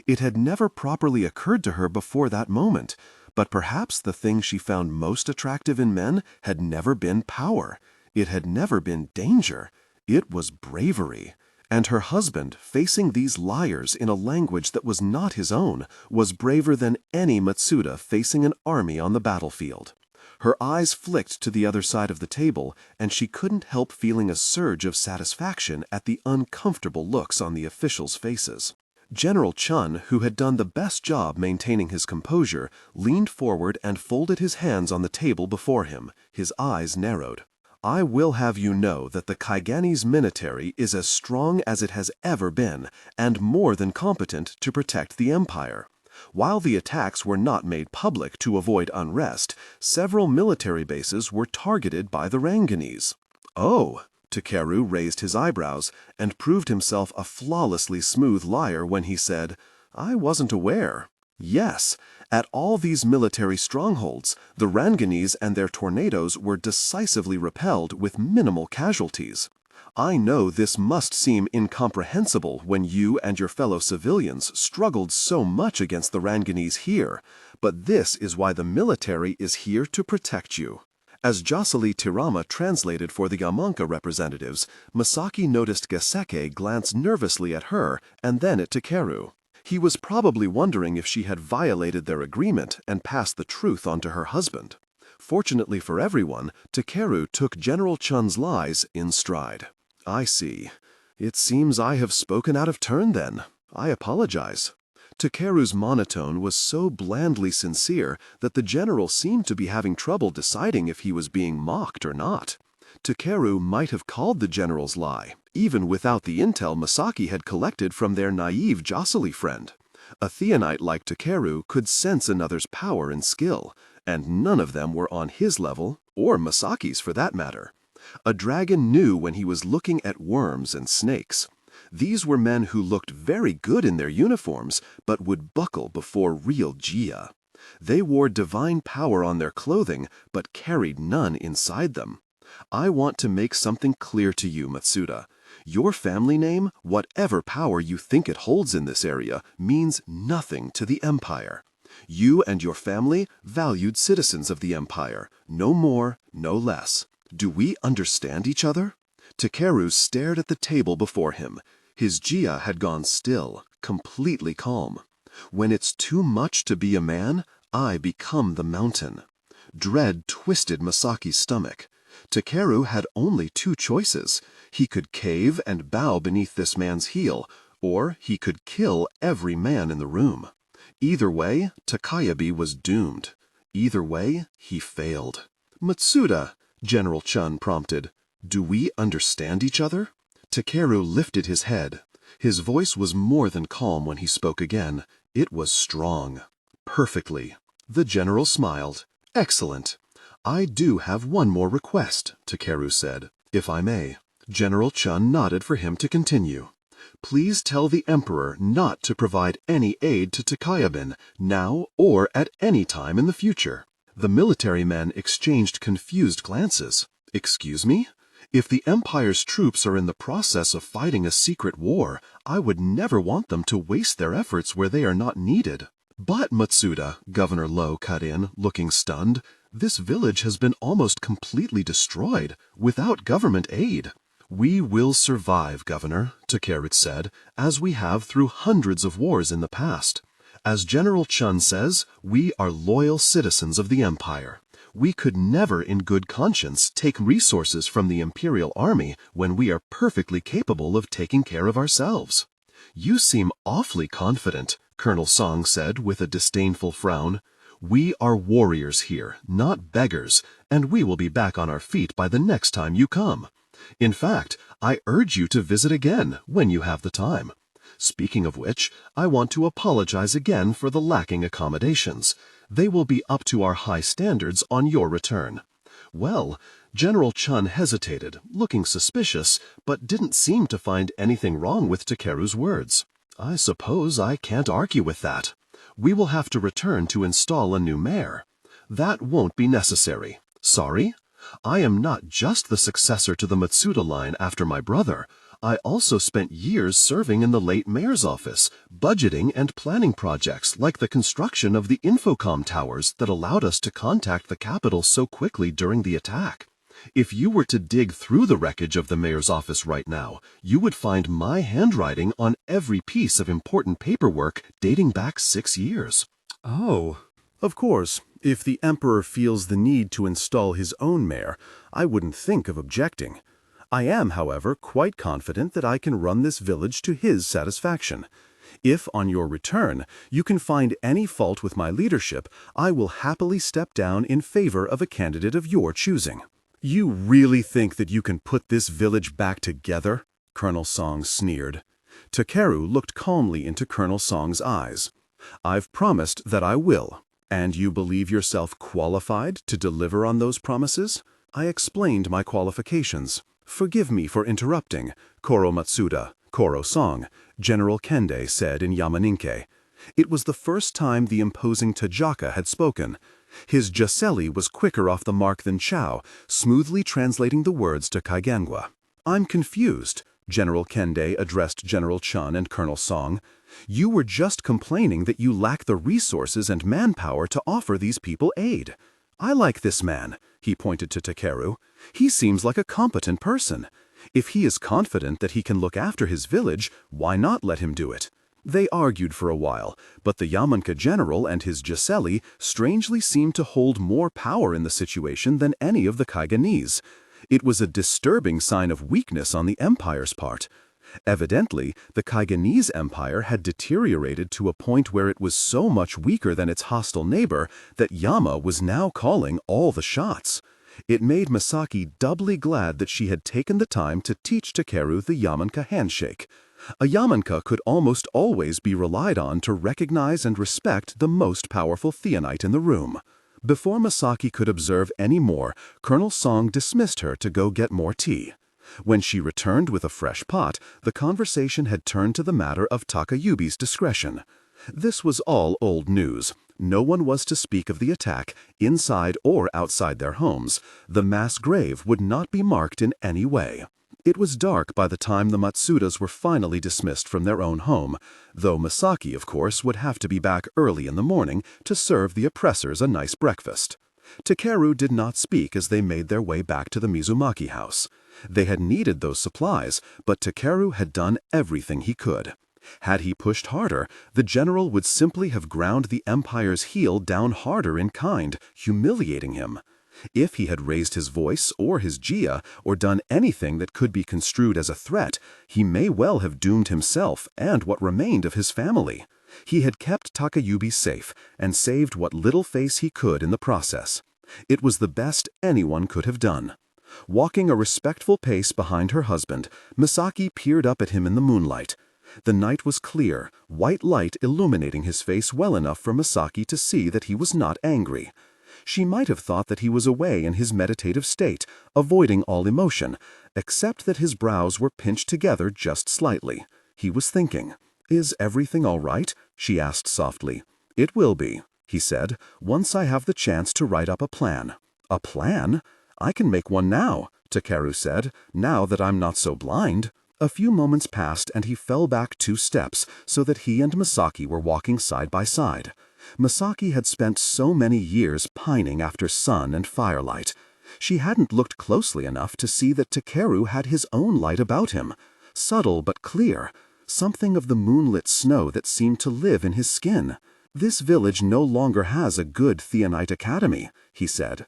It had never properly occurred to her before that moment, but perhaps the thing she found most attractive in men had never been power. It had never been danger. It was bravery. And her husband, facing these liars in a language that was not his own, was braver than any Matsuda facing an army on the battlefield. Her eyes flicked to the other side of the table, and she couldn't help feeling a surge of satisfaction at the uncomfortable looks on the officials' faces. General Chun, who had done the best job maintaining his composure, leaned forward and folded his hands on the table before him, his eyes narrowed. I will have you know that the Kaigenese military is as strong as it has ever been, and more than competent to protect the empire. While the attacks were not made public to avoid unrest, several military bases were targeted by the Ranganese. Oh, Takeru raised his eyebrows and proved himself a flawlessly smooth liar when he said, I wasn't aware. Yes, at all these military strongholds, the Ranganese and their tornadoes were decisively repelled with minimal casualties. I know this must seem incomprehensible when you and your fellow civilians struggled so much against the Ranganese here, but this is why the military is here to protect you. As Jocely Tirama translated for the Yamanka representatives, Misaki noticed Geseke glance nervously at her and then at Takeru. He was probably wondering if she had violated their agreement and passed the truth on to her husband. Fortunately for everyone, Takeru took General Chun's lies in stride. I see. It seems I have spoken out of turn then. I apologize. Takeru's monotone was so blandly sincere that the general seemed to be having trouble deciding if he was being mocked or not. Takeru might have called the general's lie, even without the intel Misaki had collected from their naive Jocely friend. A Theonite like Takeru could sense another's power and skill, and none of them were on his level, or Misaki's for that matter. A dragon knew when he was looking at worms and snakes. These were men who looked very good in their uniforms, but would buckle before real Jia. They wore divine power on their clothing, but carried none inside them. I want to make something clear to you, Matsuda. Your family name, whatever power you think it holds in this area, means nothing to the Empire. You and your family, valued citizens of the Empire, no more, no less. Do we understand each other? Takeru stared at the table before him. His Jia had gone still, completely calm. When it's too much to be a man, I become the mountain. Dread twisted Misaki's stomach. Takeru had only two choices. He could cave and bow beneath this man's heel, or he could kill every man in the room. Either way, Takayabe was doomed. Either way, he failed. Matsuda, General Chun prompted. Do we understand each other? Takeru lifted his head. His voice was more than calm when he spoke again. It was strong. Perfectly. The general smiled. Excellent. I do have one more request, Takeru said, if I may. General Chun nodded for him to continue. Please tell the Emperor not to provide any aid to Takayaben, now or at any time in the future. The military men exchanged confused glances. Excuse me? If the Empire's troops are in the process of fighting a secret war, I would never want them to waste their efforts where they are not needed. But, Matsuda, Governor Low cut in, looking stunned, this village has been almost completely destroyed, without government aid. We will survive, Governor, Takeru said, as we have through hundreds of wars in the past. As General Chun says, we are loyal citizens of the Empire. We could never in good conscience take resources from the Imperial Army when we are perfectly capable of taking care of ourselves. You seem awfully confident, Colonel Song said with a disdainful frown. We are warriors here, not beggars, and we will be back on our feet by the next time you come. In fact, I urge you to visit again when you have the time. Speaking of which, I want to apologize again for the lacking accommodations. They will be up to our high standards on your return. Well, General Chun hesitated, looking suspicious, but didn't seem to find anything wrong with Takeru's words. I suppose I can't argue with that. We will have to return to install a new mayor. That won't be necessary. Sorry? I am not just the successor to the Matsuda line after my brother. I also spent years serving in the late mayor's office, budgeting and planning projects like the construction of the Infocom towers that allowed us to contact the capital so quickly during the attack. If you were to dig through the wreckage of the mayor's office right now, you would find my handwriting on every piece of important paperwork dating back 6 years. Oh. Of course, if the emperor feels the need to install his own mayor, I wouldn't think of objecting. I am, however, quite confident that I can run this village to his satisfaction. If, on your return, you can find any fault with my leadership, I will happily step down in favor of a candidate of your choosing. You really think that you can put this village back together? Colonel Song sneered. Takeru looked calmly into Colonel Song's eyes. I've promised that I will. And you believe yourself qualified to deliver on those promises? I explained my qualifications. Forgive me for interrupting, Koro Matsuda, Koro Song, General Kende said in Yamaninke. It was the first time the imposing Tajaka had spoken. His Jaseli was quicker off the mark than Chao, smoothly translating the words to Kaigenwa. I'm confused, General Kende addressed General Chun and Colonel Song. You were just complaining that you lack the resources and manpower to offer these people aid. I like this man, he pointed to Takeru. He seems like a competent person. If he is confident that he can look after his village, why not let him do it? They argued for a while, but the Yamanka general and his Jaseli strangely seemed to hold more power in the situation than any of the Kaigenese. It was a disturbing sign of weakness on the empire's part. Evidently, the Kaigenese Empire had deteriorated to a point where it was so much weaker than its hostile neighbor that Yama was now calling all the shots. It made Misaki doubly glad that she had taken the time to teach Takeru the Yamanka handshake. A Yamanka could almost always be relied on to recognize and respect the most powerful theonite in the room. Before Misaki could observe any more, Colonel Song dismissed her to go get more tea. When she returned with a fresh pot, the conversation had turned to the matter of Takayubi's discretion. This was all old news. No one was to speak of the attack, inside or outside their homes. The mass grave would not be marked in any way. It was dark by the time the Matsudas were finally dismissed from their own home, though Misaki, of course, would have to be back early in the morning to serve the oppressors a nice breakfast. Takeru did not speak as they made their way back to the Mizumaki house. They had needed those supplies, but Takeru had done everything he could. Had he pushed harder, the general would simply have ground the empire's heel down harder in kind, humiliating him. If he had raised his voice or his jia, or done anything that could be construed as a threat, he may well have doomed himself and what remained of his family. He had kept Takayubi safe and saved what little face he could in the process. It was the best anyone could have done. Walking a respectful pace behind her husband, Misaki peered up at him in the moonlight. The night was clear, white light illuminating his face well enough for Misaki to see that he was not angry. She might have thought that he was away in his meditative state, avoiding all emotion, except that his brows were pinched together just slightly. He was thinking. "Is everything all right?" she asked softly. "It will be," he said, "once I have the chance to write up a plan." "A plan? I can make one now," Takeru said, "now that I'm not so blind." A few moments passed and he fell back 2 steps so that he and Misaki were walking side by side. Misaki had spent so many years pining after sun and firelight. She hadn't looked closely enough to see that Takeru had his own light about him, subtle but clear, something of the moonlit snow that seemed to live in his skin. "This village no longer has a good Theonite academy," he said.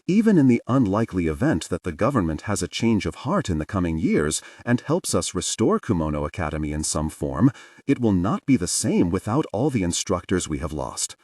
"Even in the unlikely event that the government has a change of heart in the coming years and helps us restore Kumono Academy in some form, it will not be the same without all the instructors we have lost."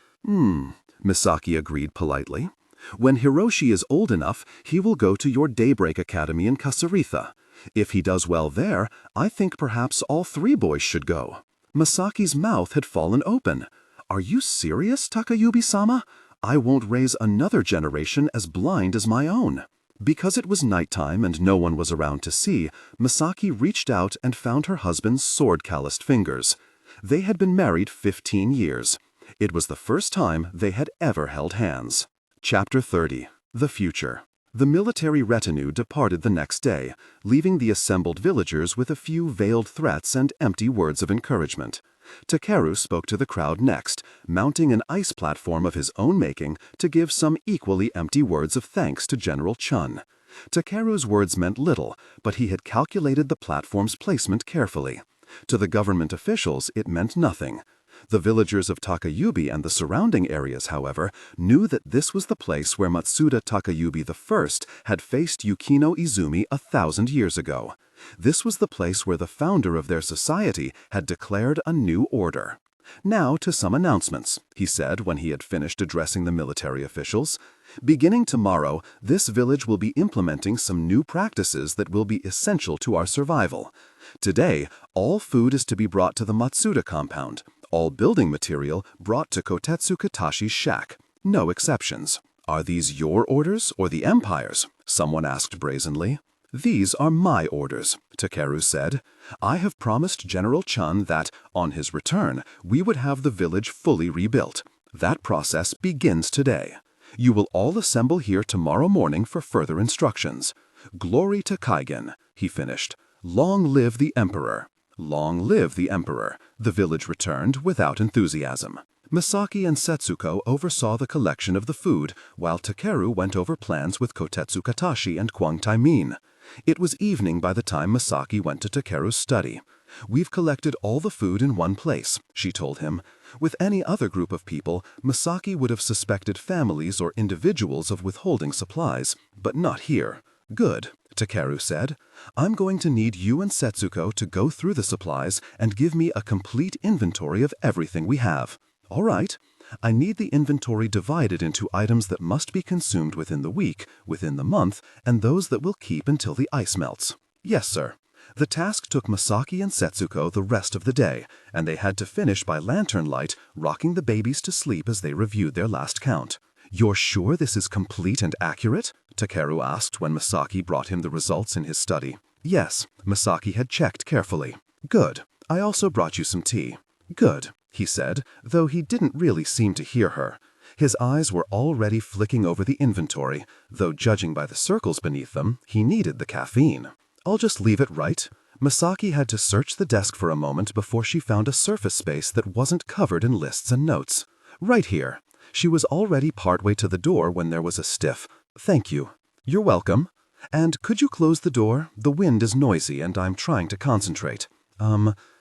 Misaki agreed politely. "When Hiroshi is old enough, he will go to your Daybreak Academy in Kasaritha. If he does well there, I think perhaps all 3 boys should go." Misaki's mouth had fallen open. "Are you serious, Takayubi-sama? I won't raise another generation as blind as my own." Because it was nighttime and no one was around to see, Misaki reached out and found her husband's sword-calloused fingers. They had been married 15 years. It was the first time they had ever held hands. Chapter 30. The Future. The military retinue departed the next day, leaving the assembled villagers with a few veiled threats and empty words of encouragement. Takeru spoke to the crowd next, mounting an ice platform of his own making to give some equally empty words of thanks to General Chun. Takeru's words meant little, but he had calculated the platform's placement carefully. To the government officials, it meant nothing. The villagers of Takayubi and the surrounding areas, however, knew that this was the place where Matsuda Takayubi I had faced Yukino Izumi 1,000 years ago. This was the place where the founder of their society had declared a new order. "Now to some announcements," he said when he had finished addressing the military officials. "Beginning tomorrow, this village will be implementing some new practices that will be essential to our survival. Today, all food is to be brought to the Matsuda compound, all building material brought to Kotetsu Katashi's shack. No exceptions." "Are these your orders or the Empire's?" someone asked brazenly. "These are my orders," Takeru said. "I have promised General Chun that, on his return, we would have the village fully rebuilt. That process begins today. You will all assemble here tomorrow morning for further instructions. Glory to Kaigen," he finished. "Long live the Emperor." "Long live the Emperor," the village returned without enthusiasm. Misaki and Setsuko oversaw the collection of the food, while Takeru went over plans with Kotetsu Katashi and Kwang Taimin. It was evening by the time Misaki went to Takeru's study. "We've collected all the food in one place," she told him. With any other group of people, Misaki would have suspected families or individuals of withholding supplies, but not here. "Good," Takeru said. "I'm going to need you and Setsuko to go through the supplies and give me a complete inventory of everything we have." "All right. I need the inventory divided into items that must be consumed within the week, within the month, and those that will keep until the ice melts." "Yes, sir." The task took Misaki and Setsuko the rest of the day, and they had to finish by lantern light, rocking the babies to sleep as they reviewed their last count. "You're sure this is complete and accurate?" Takeru asked when Misaki brought him the results in his study. "Yes," Misaki had checked carefully. "Good. I also brought you some tea." "Good," he said, though he didn't really seem to hear her. His eyes were already flicking over the inventory, though judging by the circles beneath them, he needed the caffeine. "I'll just leave it right." Misaki had to search the desk for a moment before she found a surface space that wasn't covered in lists and notes. "Right here." She was already partway to the door when there was a stiff, "Thank you." "You're welcome." "And could you close the door? The wind is noisy and I'm trying to concentrate."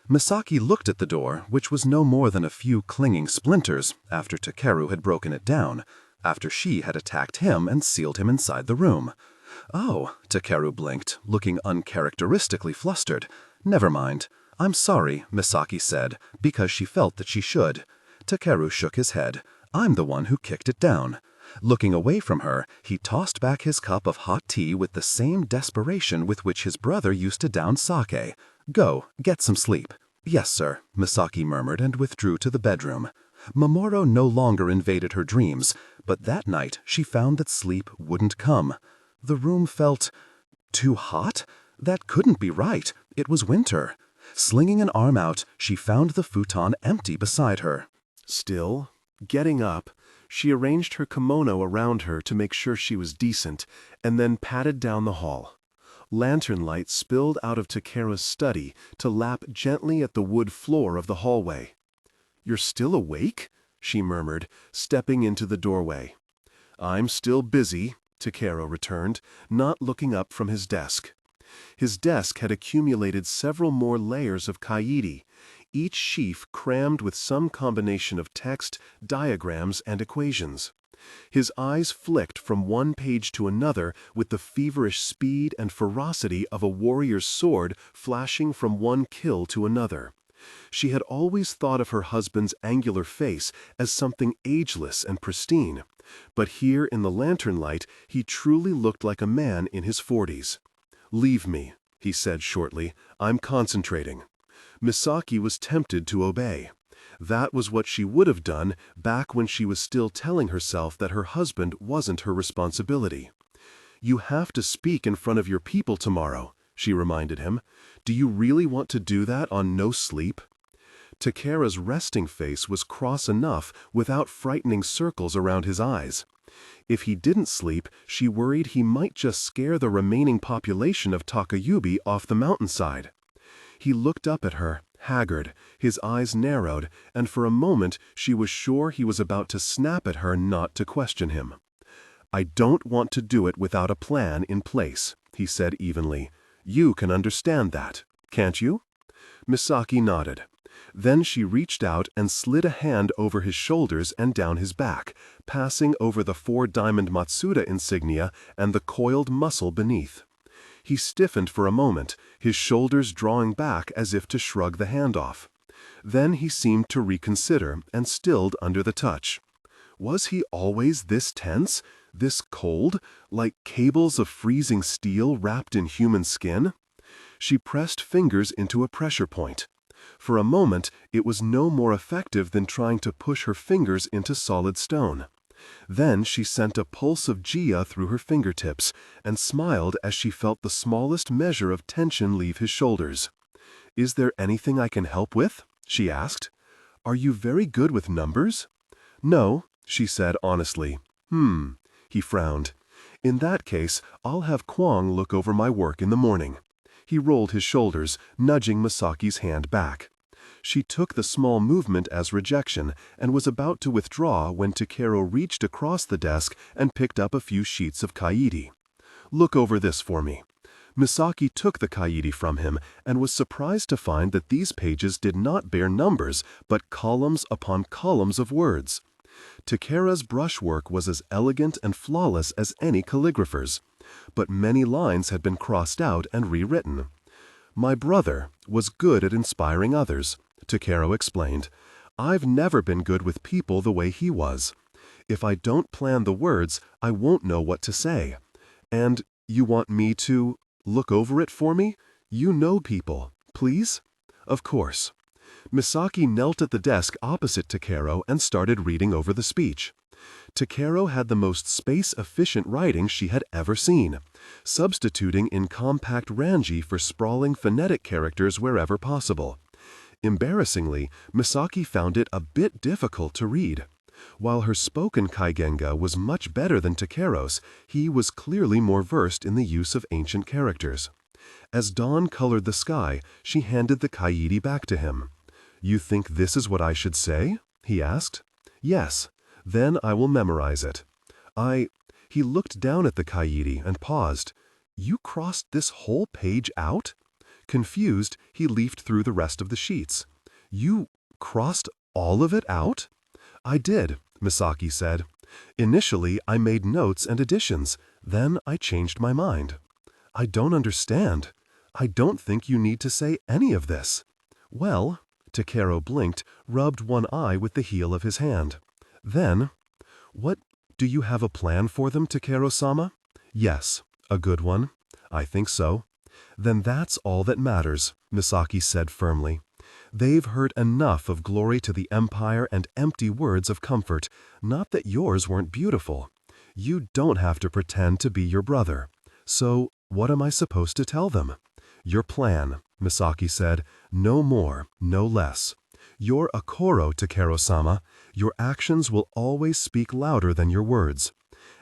Misaki looked at the door, which was no more than a few clinging splinters, after Takeru had broken it down, after she had attacked him and sealed him inside the room. "Oh," Takeru blinked, looking uncharacteristically flustered. "Never mind. I'm sorry," Misaki said, because she felt that she should. Takeru shook his head. "I'm the one who kicked it down." Looking away from her, he tossed back his cup of hot tea with the same desperation with which his brother used to down sake. "Go, get some sleep." "Yes, sir," Misaki murmured and withdrew to the bedroom. Mamoru no longer invaded her dreams, but that night she found that sleep wouldn't come. The room felt too hot? That couldn't be right. It was winter. Slinging an arm out, she found the futon empty beside her. Still, getting up, she arranged her kimono around her to make sure she was decent, and then padded down the hall. Lantern light spilled out of Takeru's study to lap gently at the wood floor of the hallway. "You're still awake?" she murmured, stepping into the doorway. "I'm still busy," Takeru returned, not looking up from his desk. His desk had accumulated several more layers of kaidi, each sheaf crammed with some combination of text, diagrams, and equations. His eyes flicked from one page to another with the feverish speed and ferocity of a warrior's sword flashing from one kill to another. She had always thought of her husband's angular face as something ageless and pristine, but here in the lantern light he truly looked like a man in his 40s. "Leave me," he said shortly. "I'm concentrating." Misaki was tempted to obey. That was what she would have done back when she was still telling herself that her husband wasn't her responsibility. "You have to speak in front of your people tomorrow," she reminded him. "Do you really want to do that on no sleep?" Takeru's resting face was cross enough without frightening circles around his eyes. If he didn't sleep, she worried he might just scare the remaining population of Takayubi off the mountainside. He looked up at her, haggard, his eyes narrowed, and for a moment she was sure he was about to snap at her not to question him. I don't want to do it without a plan in place, he said evenly. You can understand that, can't you? Misaki nodded. Then she reached out and slid a hand over his shoulders and down his back, passing over the 4-diamond Matsuda insignia and the coiled muscle beneath. He stiffened for a moment, his shoulders drawing back as if to shrug the hand off. Then he seemed to reconsider and stilled under the touch. Was he always this tense, this cold, like cables of freezing steel wrapped in human skin? She pressed fingers into a pressure point. For a moment, it was no more effective than trying to push her fingers into solid stone. Then she sent a pulse of Jia through her fingertips and smiled as she felt the smallest measure of tension leave his shoulders. "Is there anything I can help with?" she asked. "Are you very good with numbers?" "No," she said honestly. He frowned. "In that case, I'll have Kwang look over my work in the morning." He rolled his shoulders, nudging Misaki's hand back. She took the small movement as rejection and was about to withdraw when Takeru reached across the desk and picked up a few sheets of kaidi. "Look over this for me." Misaki took the kaidi from him and was surprised to find that these pages did not bear numbers, but columns upon columns of words. Takeru's brushwork was as elegant and flawless as any calligrapher's, but many lines had been crossed out and rewritten. "My brother was good at inspiring others," Takeru explained. "I've never been good with people the way he was. If I don't plan the words, I won't know what to say. And you want me to look over it for me? You know people, please?" "Of course." Misaki knelt at the desk opposite Takeru and started reading over the speech. Takeru had the most space-efficient writing she had ever seen, substituting in compact ranji for sprawling phonetic characters wherever possible. Embarrassingly, Misaki found it a bit difficult to read. While her spoken Kaigenga was much better than Takeru's, he was clearly more versed in the use of ancient characters. As dawn colored the sky, she handed the kaidi back to him. "You think this is what I should say?" he asked. "Yes. Then I will memorize it." He looked down at the kaidi and paused. "You crossed this whole page out?" Confused, he leafed through the rest of the sheets. "You crossed all of it out?" "I did," Misaki said. "Initially, I made notes and additions. Then I changed my mind." "I don't understand. I don't think you need to say any of this." "Well," Takeru blinked, rubbed one eye with the heel of his hand. Then, "What, do you have a plan for them, Takeru-sama?" "Yes, a good one." "I think so." "Then that's all that matters," Misaki said firmly. "They've heard enough of glory to the Empire and empty words of comfort, not that yours weren't beautiful. You don't have to pretend to be your brother. So, what am I supposed to tell them?" "Your plan," Misaki said. "No more, no less. You're a Koro, Takeru-sama. Your actions will always speak louder than your words.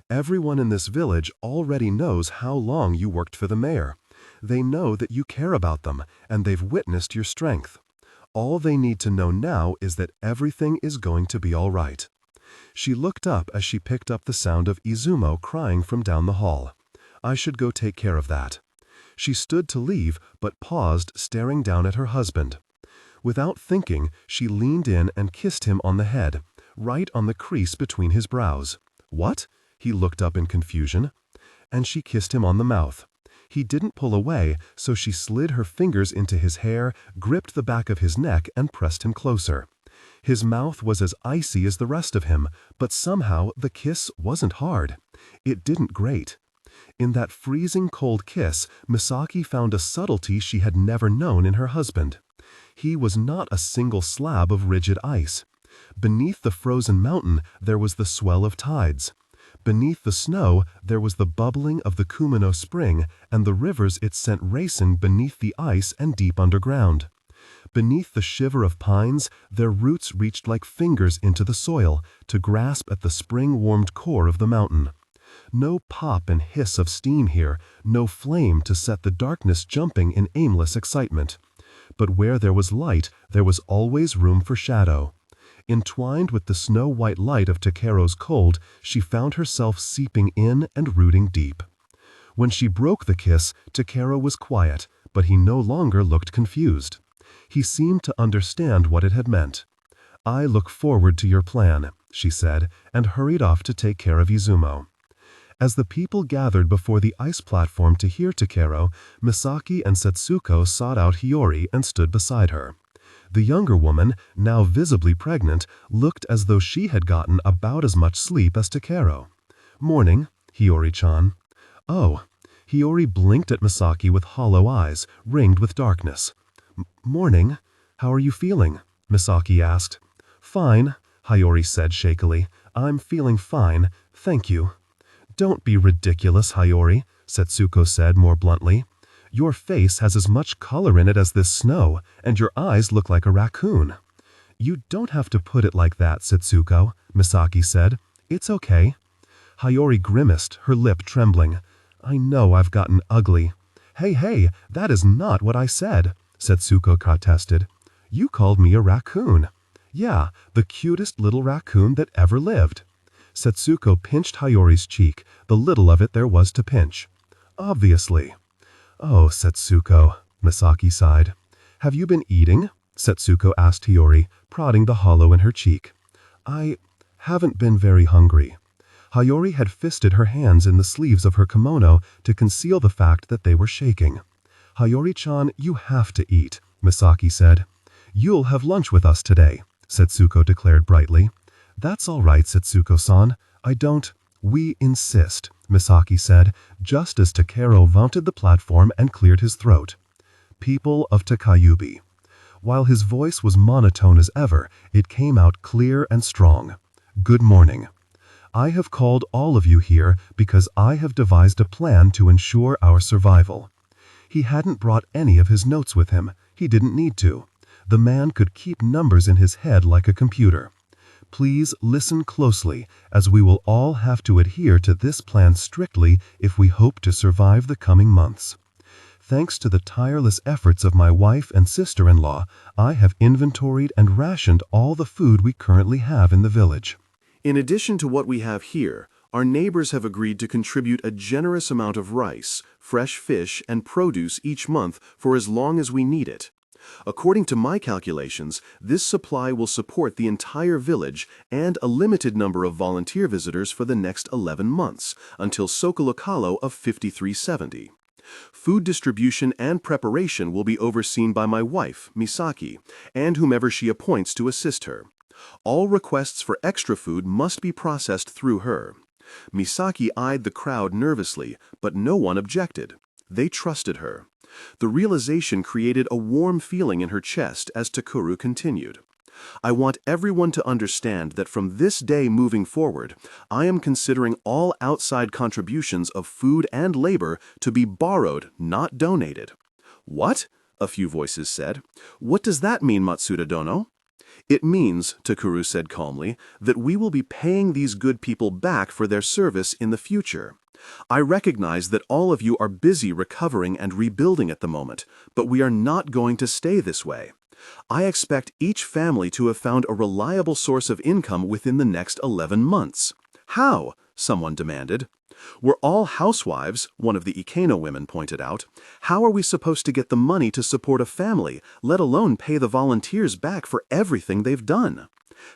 Everyone in this village already knows how long you worked for the mayor. They know that you care about them, and they've witnessed your strength. All they need to know now is that everything is going to be all right." She looked up as she picked up the sound of Izumo crying from down the hall. "I should go take care of that." She stood to leave, but paused, staring down at her husband. Without thinking, she leaned in and kissed him on the head, right on the crease between his brows. "What?" He looked up in confusion. And she kissed him on the mouth. He didn't pull away, so she slid her fingers into his hair, gripped the back of his neck, and pressed him closer. His mouth was as icy as the rest of him, but somehow the kiss wasn't hard. It didn't grate. In that freezing cold kiss, Misaki found a subtlety she had never known in her husband. He was not a single slab of rigid ice. Beneath the frozen mountain, there was the swell of tides. Beneath the snow, there was the bubbling of the Kumano spring and the rivers it sent racing beneath the ice and deep underground. Beneath the shiver of pines, their roots reached like fingers into the soil to grasp at the spring-warmed core of the mountain. No pop and hiss of steam here, no flame to set the darkness jumping in aimless excitement. But where there was light, there was always room for shadow. Entwined with the snow-white light of Takero's cold, she found herself seeping in and rooting deep. When she broke the kiss, Takero was quiet, but he no longer looked confused. He seemed to understand what it had meant. "I look forward to your plan," she said, and hurried off to take care of Izumo. As the people gathered before the ice platform to hear Takero, Misaki and Setsuko sought out Hiyori and stood beside her. The younger woman, now visibly pregnant, looked as though she had gotten about as much sleep as Takero. "Morning, Hiyori-chan." "Oh." Hiyori blinked at Misaki with hollow eyes, ringed with darkness. "Morning. How are you feeling?" Misaki asked. "Fine," Hiyori said shakily. "I'm feeling fine, thank you." "Don't be ridiculous, Hiyori," Setsuko said more bluntly. "Your face has as much color in it as this snow, and your eyes look like a raccoon." "You don't have to put it like that, Setsuko," Misaki said. "It's okay." Hiyori grimaced, her lip trembling. "I know I've gotten ugly." Hey, that is not what I said," Setsuko protested. "You called me a raccoon." "Yeah, the cutest little raccoon that ever lived." Setsuko pinched Hiyori's cheek, the little of it there was to pinch. "Obviously." "Oh, Setsuko," Misaki sighed. "Have you been eating?" Setsuko asked Hiyori, prodding the hollow in her cheek. "I haven't been very hungry." Hiyori had fisted her hands in the sleeves of her kimono to conceal the fact that they were shaking. "Hiyori-chan, you have to eat," Misaki said. "You'll have lunch with us today," Setsuko declared brightly. "That's all right, Setsuko-san. I don't—" "We insist," Misaki said, just as Takero mounted the platform and cleared his throat. "People of Takayubi." While his voice was monotone as ever, it came out clear and strong. "Good morning. I have called all of you here because I have devised a plan to ensure our survival." He hadn't brought any of his notes with him. He didn't need to. The man could keep numbers in his head like a computer. Please listen closely, as we will all have to adhere to this plan strictly if we hope to survive the coming months. Thanks to the tireless efforts of my wife and sister-in-law, I have inventoried and rationed all the food we currently have in the village. In addition to what we have here, our neighbors have agreed to contribute a generous amount of rice, fresh fish, and produce each month for as long as we need it. According to my calculations, this supply will support the entire village and a limited number of volunteer visitors for the next 11 months, until Sokolokalo of 5370. Food distribution and preparation will be overseen by my wife, Misaki, and whomever she appoints to assist her. All requests for extra food must be processed through her. Misaki eyed the crowd nervously, but no one objected. They trusted her. The realization created a warm feeling in her chest as Takuru continued. "I want everyone to understand that from this day moving forward, I am considering all outside contributions of food and labor to be borrowed, not donated." "What?" a few voices said. "What does that mean, Matsuda-dono?" "It means," Takuru said calmly, "that we will be paying these good people back for their service in the future. I recognize that all of you are busy recovering and rebuilding at the moment, but we are not going to stay this way. I expect each family to have found a reliable source of income within the next 11 months. How?" someone demanded. "We're all housewives," one of the Ikeno women pointed out. "How are we supposed to get the money to support a family, let alone pay the volunteers back for everything they've done?"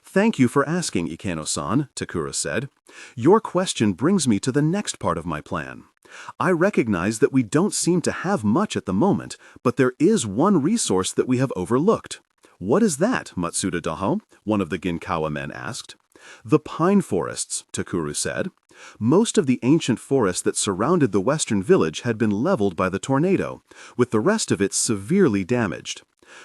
"Thank you for asking, Ikeno-san," Takura said. "Your question brings me to the next part of my plan. I recognize that we don't seem to have much at the moment, but there is one resource that we have overlooked." "What is that, Matsuda-doho?" one of the Ginkawa men asked. "The pine forests," Takuru said. "Most of the ancient forest that surrounded the western village had been leveled by the tornado, with the rest of it severely damaged.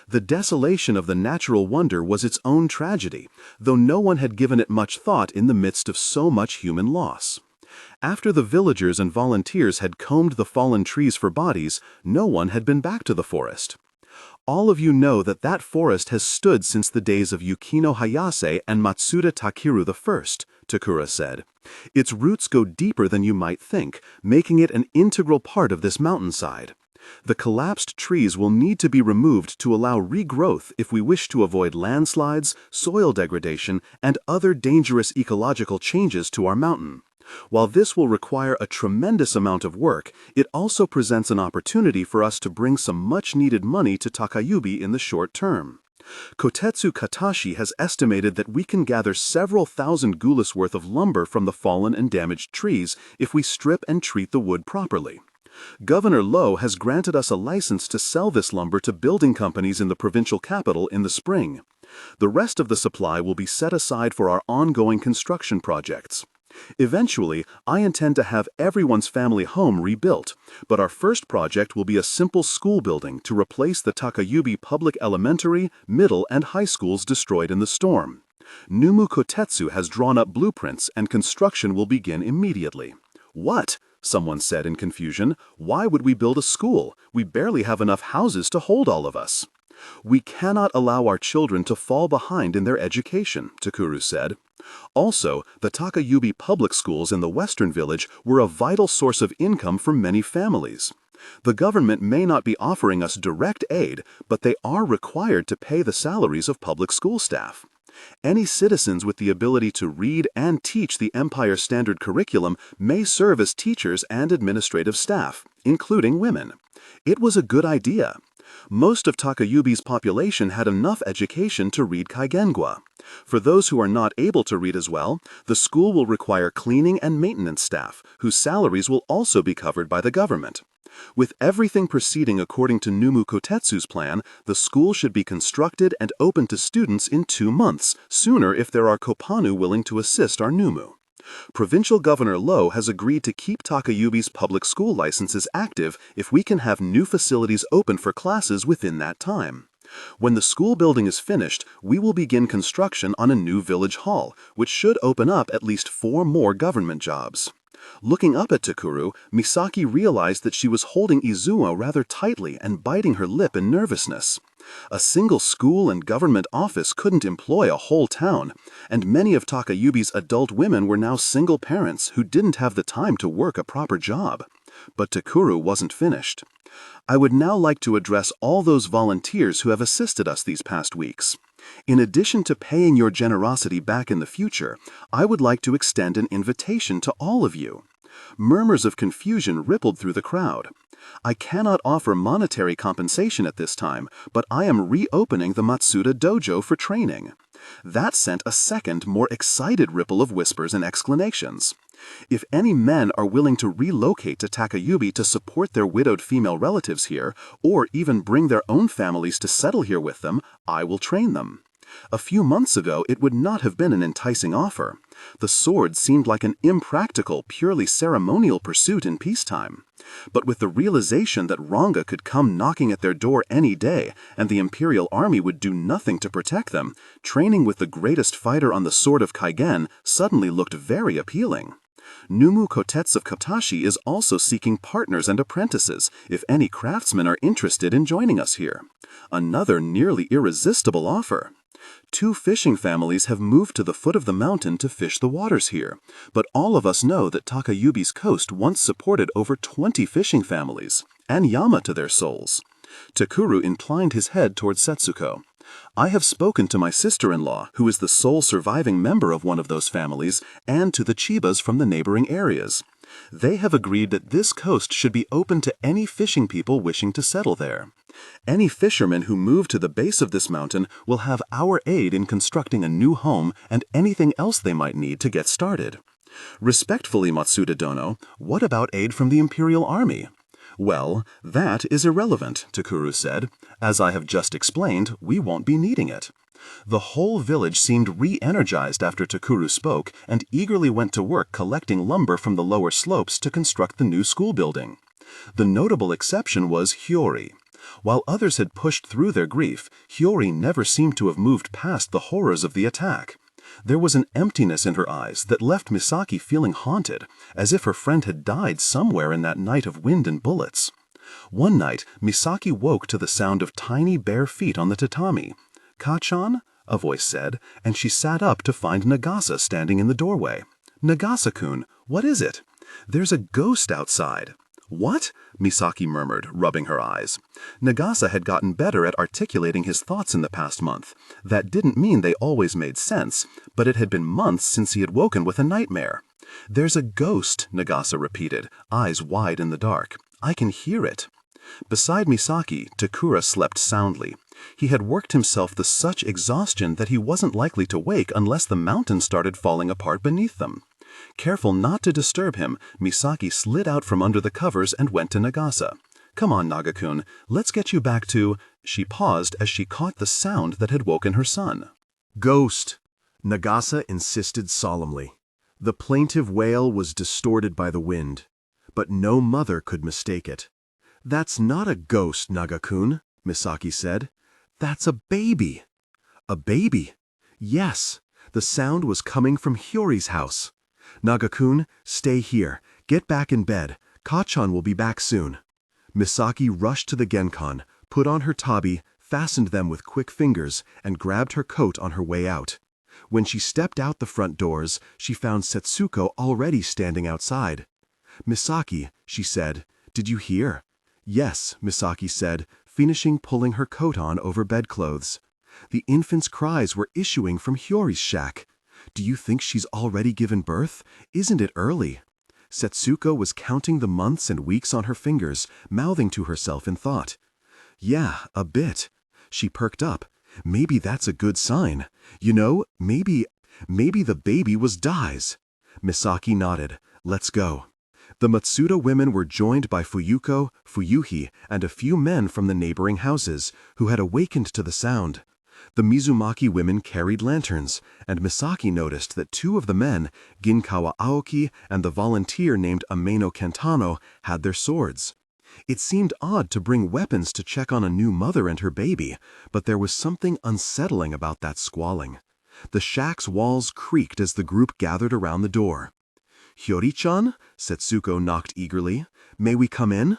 The desolation of the natural wonder was its own tragedy, though no one had given it much thought in the midst of so much human loss. After the villagers and volunteers had combed the fallen trees for bodies, no one had been back to the forest. All of you know that that forest has stood since the days of Yukino Hayase and Matsuda Takeru I, Takura said. Its roots go deeper than you might think, making it an integral part of this mountainside. The collapsed trees will need to be removed to allow regrowth if we wish to avoid landslides, soil degradation, and other dangerous ecological changes to our mountain. While this will require a tremendous amount of work, it also presents an opportunity for us to bring some much-needed money to Takayubi in the short term. Kotetsu Katashi has estimated that we can gather several thousand gulas worth of lumber from the fallen and damaged trees if we strip and treat the wood properly. Governor Lowe has granted us a license to sell this lumber to building companies in the provincial capital in the spring. The rest of the supply will be set aside for our ongoing construction projects. Eventually, I intend to have everyone's family home rebuilt, but our first project will be a simple school building to replace the Takayubi public elementary, middle, and high schools destroyed in the storm. Numu Kotetsu has drawn up blueprints and construction will begin immediately. What? Someone said in confusion. Why would we build a school? We barely have enough houses to hold all of us. We cannot allow our children to fall behind in their education, Takuru said. Also, the Takayubi public schools in the western village were a vital source of income for many families. The government may not be offering us direct aid, but they are required to pay the salaries of public school staff. Any citizens with the ability to read and teach the Empire Standard curriculum may serve as teachers and administrative staff, including women. It was a good idea. Most of Takayubi's population had enough education to read Kaigengwa. For those who are not able to read as well, the school will require cleaning and maintenance staff, whose salaries will also be covered by the government. With everything proceeding according to Numu Kotetsu's plan, the school should be constructed and open to students in 2 months, sooner if there are Kopanu willing to assist our Numu. Provincial Governor Lowe has agreed to keep Takayubi's public school licenses active if we can have new facilities open for classes within that time. When the school building is finished, we will begin construction on a new village hall, which should open up at least 4 more government jobs. Looking up at Takuru, Misaki realized that she was holding Izuo rather tightly and biting her lip in nervousness. A single school and government office couldn't employ a whole town, and many of Takayubi's adult women were now single parents who didn't have the time to work a proper job. But Takuru wasn't finished. I would now like to address all those volunteers who have assisted us these past weeks. In addition to paying your generosity back in the future, I would like to extend an invitation to all of you. Murmurs of confusion rippled through the crowd. I cannot offer monetary compensation at this time, but I am reopening the Matsuda dojo for training. That sent a second, more excited ripple of whispers and exclamations. If any men are willing to relocate to Takayubi to support their widowed female relatives here, or even bring their own families to settle here with them, I will train them. A few months ago, it would not have been an enticing offer. The sword seemed like an impractical, purely ceremonial pursuit in peacetime. But with the realization that Ranga could come knocking at their door any day, and the Imperial Army would do nothing to protect them, training with the greatest fighter on the sword of Kaigen suddenly looked very appealing. Numu Kotetsu of Katashi is also seeking partners and apprentices if any craftsmen are interested in joining us here. Another nearly irresistible offer. 2 fishing families have moved to the foot of the mountain to fish the waters here, but all of us know that Takayubi's coast once supported over 20 fishing families, and Yama to their souls. Takuru inclined his head toward Setsuko. I have spoken to my sister-in-law, who is the sole surviving member of one of those families, and to the Chibas from the neighboring areas. They have agreed that this coast should be open to any fishing people wishing to settle there. Any fishermen who move to the base of this mountain will have our aid in constructing a new home and anything else they might need to get started. Respectfully, Matsuda Dono, what about aid from the Imperial Army? Well, that is irrelevant, Takuru said. As I have just explained, we won't be needing it. The whole village seemed re-energized after Takuru spoke and eagerly went to work collecting lumber from the lower slopes to construct the new school building. The notable exception was Hiyori. While others had pushed through their grief, Hiyori never seemed to have moved past the horrors of the attack. There was an emptiness in her eyes that left Misaki feeling haunted, as if her friend had died somewhere in that night of wind and bullets. One night, Misaki woke to the sound of tiny bare feet on the tatami. "Ka-chan?" a voice said, and she sat up to find Nagasa standing in the doorway. "Nagasa-kun, what is it?" "There's a ghost outside." What? Misaki murmured, rubbing her eyes. Nagasa had gotten better at articulating his thoughts in the past month. That didn't mean they always made sense, but it had been months since he had woken with a nightmare. There's a ghost, Nagasa repeated, eyes wide in the dark. I can hear it. Beside Misaki, Takura slept soundly. He had worked himself to such exhaustion that he wasn't likely to wake unless the mountain started falling apart beneath them. Careful not to disturb him, Misaki slid out from under the covers and went to Nagasa. Come on, Naga-kun, let's get you back to... She paused as she caught the sound that had woken her son. Ghost, Nagasa insisted solemnly. The plaintive wail was distorted by the wind, but no mother could mistake it. That's not a ghost, Naga-kun, Misaki said. That's a baby. A baby? Yes, the sound was coming from Hiyori's house. Naga-kun, stay here. Get back in bed. Kachan will be back soon. Misaki rushed to the Genkan, put on her tabi, fastened them with quick fingers, and grabbed her coat on her way out. When she stepped out the front doors, she found Setsuko already standing outside. Misaki, she said, did you hear? Yes, Misaki said, finishing pulling her coat on over bedclothes. The infant's cries were issuing from Hiyori's shack. Do you think she's already given birth? Isn't it early? Setsuko was counting the months and weeks on her fingers, mouthing to herself in thought. Yeah, a bit. She perked up. Maybe that's a good sign. You know, maybe the baby was Dai's. Misaki nodded. Let's go. The Matsuda women were joined by Fuyuko, Fuyuhi, and a few men from the neighboring houses, who had awakened to the sound. The Mizumaki women carried lanterns, and Misaki noticed that two of the men, Ginkawa Aoki and the volunteer named Ameno Kentano, had their swords. It seemed odd to bring weapons to check on a new mother and her baby, but there was something unsettling about that squalling. The shack's walls creaked as the group gathered around the door. Hiyori-chan? Setsuko knocked eagerly. May we come in?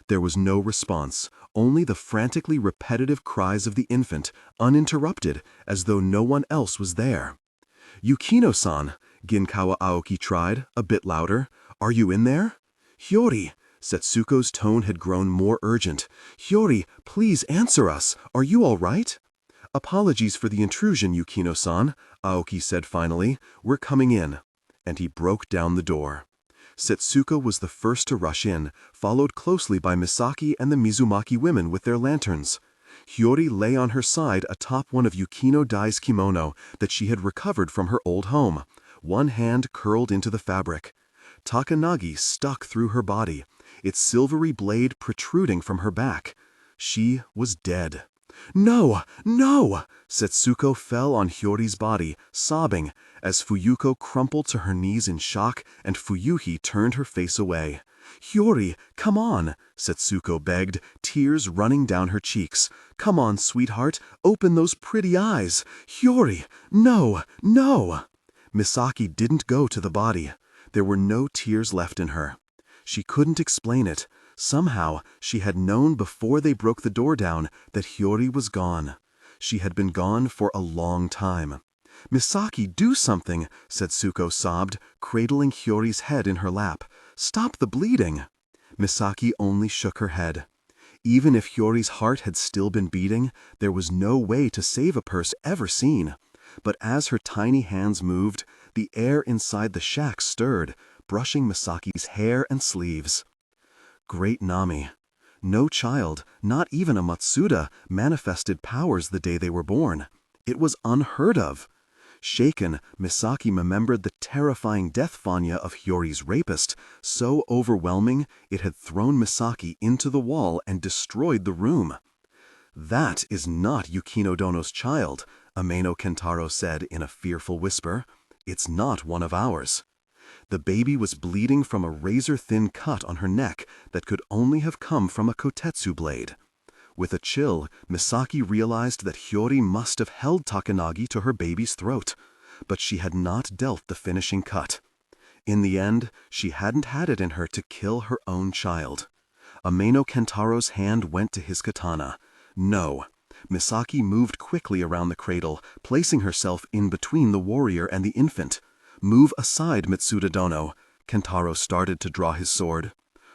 There was no response, only the frantically repetitive cries of the infant, uninterrupted, as though no one else was there. Yukino-san, Ginkawa Aoki tried, a bit louder. Are you in there? Hiyori! Setsuko's tone had grown more urgent. Hiyori, please answer us. Are you all right? Apologies for the intrusion, Yukino-san, Aoki said finally. We're coming in. And he broke down the door. Setsuko was the first to rush in, followed closely by Misaki and the Mizumaki women with their lanterns. Hiyori lay on her side atop one of Yukino Dai's kimono that she had recovered from her old home, one hand curled into the fabric. Takanagi stuck through her body, its silvery blade protruding from her back. She was dead. No! No! Setsuko fell on Hiyori's body, sobbing, as Fuyuko crumpled to her knees in shock and Fuyuhi turned her face away. Hiyori, come on, Setsuko begged, tears running down her cheeks. Come on, sweetheart, open those pretty eyes. Hiyori, no, no! Misaki didn't go to the body. There were no tears left in her. She couldn't explain it. Somehow, she had known before they broke the door down that Hiyori was gone. She had been gone for a long time. Misaki, do something, Setsuko sobbed, cradling Hiyori's head in her lap. Stop the bleeding. Misaki only shook her head. Even if Hiyori's heart had still been beating, there was no way to save a person ever seen. But as her tiny hands moved, the air inside the shack stirred, brushing Misaki's hair and sleeves. Great Nami. No child, not even a Matsuda, manifested powers the day they were born. It was unheard of. Shaken, Misaki remembered the terrifying death fanya of Hiyori's rapist, so overwhelming it had thrown Misaki into the wall and destroyed the room. That is not Yukino Dono's child, Ameno Kentaro said in a fearful whisper. It's not one of ours. The baby was bleeding from a razor-thin cut on her neck that could only have come from a kotetsu blade. With a chill, Misaki realized that Hiyori must have held Takanagi to her baby's throat, but she had not dealt the finishing cut. In the end, she hadn't had it in her to kill her own child. Ameno Kentaro's hand went to his katana. No. Misaki moved quickly around the cradle, placing herself in between the warrior and the infant. Move aside, Matsuda Dono. Kentaro started to draw his sword.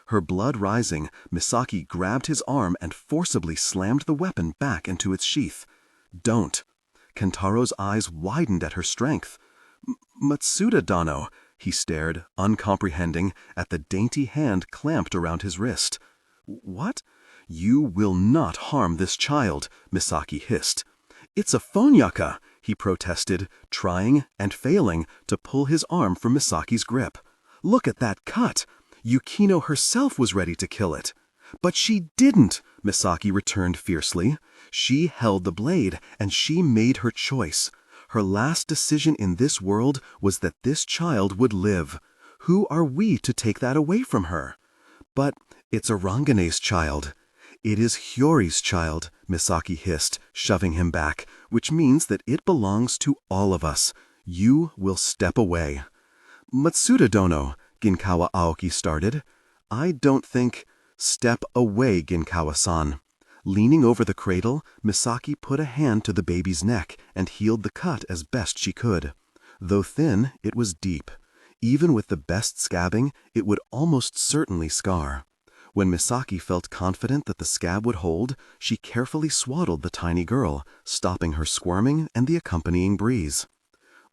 Her blood rising, Misaki grabbed his arm and forcibly slammed the weapon back into its sheath. "Don't." Kentaro's eyes widened at her strength. "Matsuda-dono," he stared, uncomprehending, at the dainty hand clamped around his wrist. "What?" "You will not harm this child," Misaki hissed. "It's a phonyaka," he protested, trying and failing to pull his arm from Misaki's grip. "Look at that cut! Yukino herself was ready to kill it." "But she didn't," Misaki returned fiercely. "She held the blade, and she made her choice. Her last decision in this world was that this child would live. Who are we to take that away from her?" "But it's a Rangane's child." "It is Hiyori's child," Misaki hissed, shoving him back, "which means that it belongs to all of us. You will step away." "Matsuda-dono," Ginkawa Aoki started. "I don't think—" "Step away, Ginkawa-san." Leaning over the cradle, Misaki put a hand to the baby's neck and healed the cut as best she could. Though thin, it was deep. Even with the best scabbing, it would almost certainly scar. When Misaki felt confident that the scab would hold, she carefully swaddled the tiny girl, stopping her squirming and the accompanying breeze.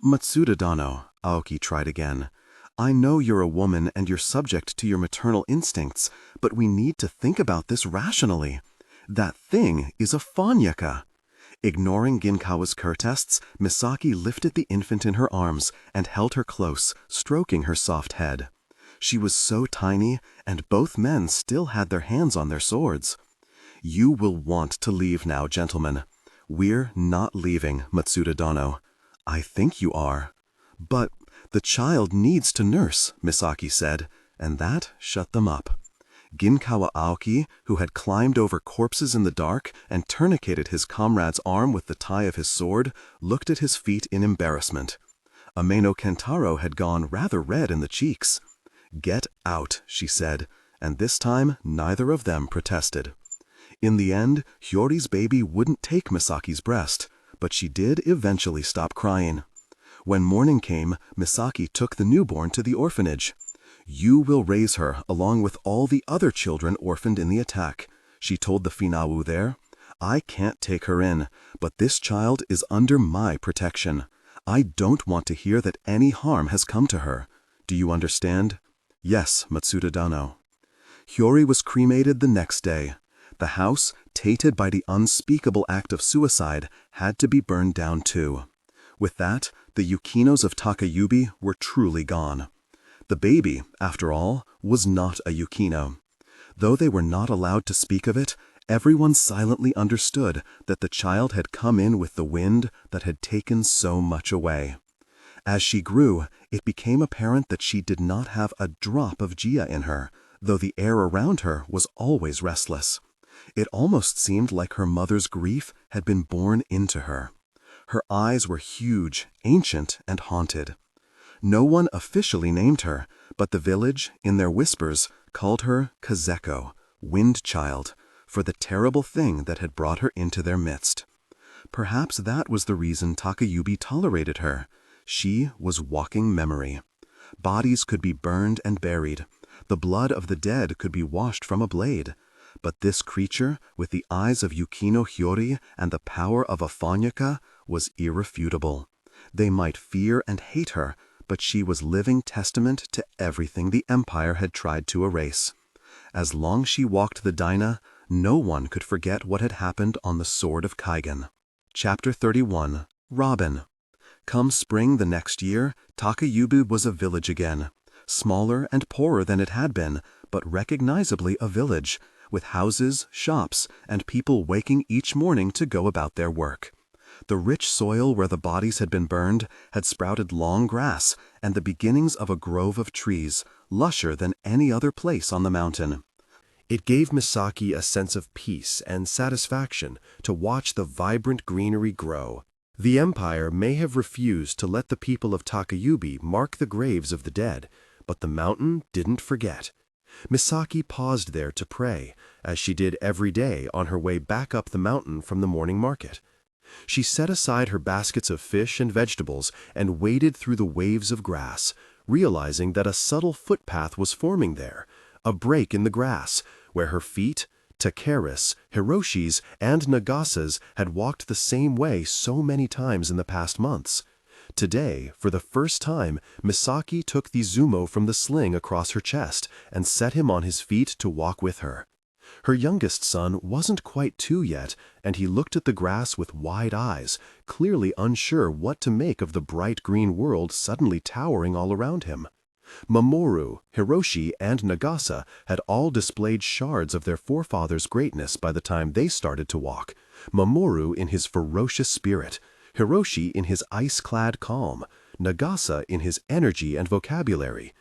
"Matsuda-dono," Aoki tried again. "I know you're a woman and you're subject to your maternal instincts, but we need to think about this rationally. That thing is a phonyaka." Ignoring Ginkawa's protests, Misaki lifted the infant in her arms and held her close, stroking her soft head. She was so tiny, and both men still had their hands on their swords. "You will want to leave now, gentlemen." "We're not leaving, Matsuda-dono." "I think you are." "But the child needs to nurse," Misaki said, and that shut them up. Ginkawa Aoki, who had climbed over corpses in the dark and tourniqueted his comrade's arm with the tie of his sword, looked at his feet in embarrassment. Ameno Kentaro had gone rather red in the cheeks. "Get out," she said, and this time neither of them protested. In the end, Hiyori's baby wouldn't take Misaki's breast, but she did eventually stop crying. When morning came, Misaki took the newborn to the orphanage. "You will raise her along with all the other children orphaned in the attack," she told the Finawu there. "I can't take her in, but this child is under my protection. I don't want to hear that any harm has come to her. Do you understand?" "Yes, Matsuda-dono." Hiyori was cremated the next day. The house, tainted by the unspeakable act of suicide, had to be burned down too. With that, the Yukinos of Takayubi were truly gone. The baby, after all, was not a Yukino. Though they were not allowed to speak of it, everyone silently understood that the child had come in with the wind that had taken so much away. As she grew, it became apparent that she did not have a drop of Jia in her, though the air around her was always restless. It almost seemed like her mother's grief had been born into her. Her eyes were huge, ancient, and haunted. No one officially named her, but the village, in their whispers, called her Kazeko, Wind Child, for the terrible thing that had brought her into their midst. Perhaps that was the reason Takayubi tolerated her. She was walking memory. Bodies could be burned and buried. The blood of the dead could be washed from a blade. But this creature, with the eyes of Yukino Hiyori and the power of a phonyaka, was irrefutable. They might fear and hate her, but she was living testament to everything the Empire had tried to erase. As long as she walked the Daina, no one could forget what had happened on the Sword of Kaigen. Chapter 31. Robin. Come spring the next year, Takayubi was a village again. Smaller and poorer than it had been, but recognizably a village, with houses, shops, and people waking each morning to go about their work. The rich soil where the bodies had been burned had sprouted long grass and the beginnings of a grove of trees, lusher than any other place on the mountain. It gave Misaki a sense of peace and satisfaction to watch the vibrant greenery grow. The Empire may have refused to let the people of Takayubi mark the graves of the dead, but the mountain didn't forget. Misaki paused there to pray, as she did every day on her way back up the mountain from the morning market. She set aside her baskets of fish and vegetables and waded through the waves of grass, realizing that a subtle footpath was forming there, A break in the grass, where her feet, Takeru's, Hiroshi's, and Nagasa's had walked the same way so many times in the past months. Today, for the first time, Misaki took the Izumo from the sling across her chest and set him on his feet to walk with her. Her youngest son wasn't quite 2 yet, and he looked at the grass with wide eyes, clearly unsure what to make of the bright green world suddenly towering all around him. Mamoru, Hiroshi, and Nagasa had all displayed shards of their forefathers' greatness by the time they started to walk, Mamoru in his ferocious spirit, Hiroshi in his ice-clad calm, Nagasa in his energy and vocabulary.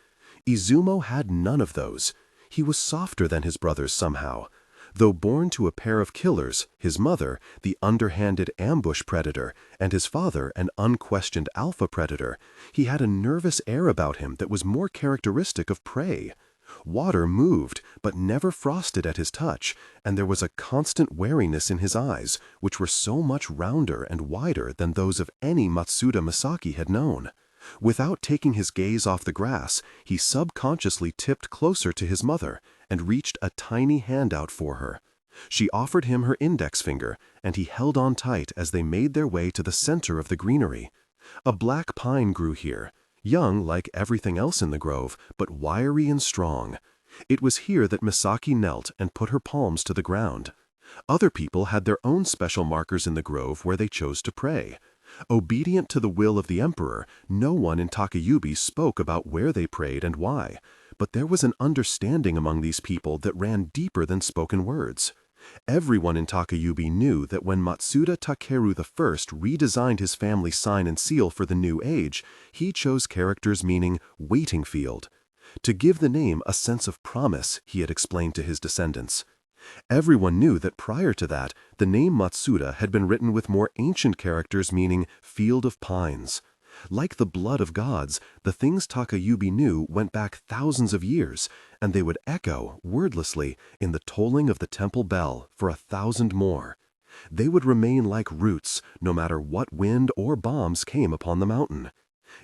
Izumo had none of those. He was softer than his brothers somehow. Though born to a pair of killers, his mother, the underhanded ambush predator, and his father, an unquestioned alpha predator, he had a nervous air about him that was more characteristic of prey. Water moved, but never frosted at his touch, and there was a constant wariness in his eyes, which were so much rounder and wider than those of any Matsuda Misaki had known. Without taking his gaze off the grass, he subconsciously tipped closer to his mother and reached a tiny hand out for her. She offered him her index finger, and he held on tight as they made their way to the center of the greenery. A black pine grew here, young like everything else in the grove, but wiry and strong. It was here that Misaki knelt and put her palms to the ground. Other people had their own special markers in the grove where they chose to pray. Obedient to the will of the emperor, no one in Takayubi spoke about where they prayed and why, but there was an understanding among these people that ran deeper than spoken words. Everyone in Takayubi knew that when Matsuda Takeru I redesigned his family sign and seal for the new age, he chose characters meaning waiting field. To give the name a sense of promise, he had explained to his descendants. Everyone knew that prior to that, the name Matsuda had been written with more ancient characters meaning field of pines. Like the blood of gods, the things Takayubi knew went back thousands of years, and they would echo, wordlessly, in the tolling of the temple bell for 1,000 more. They would remain like roots, no matter what wind or bombs came upon the mountain.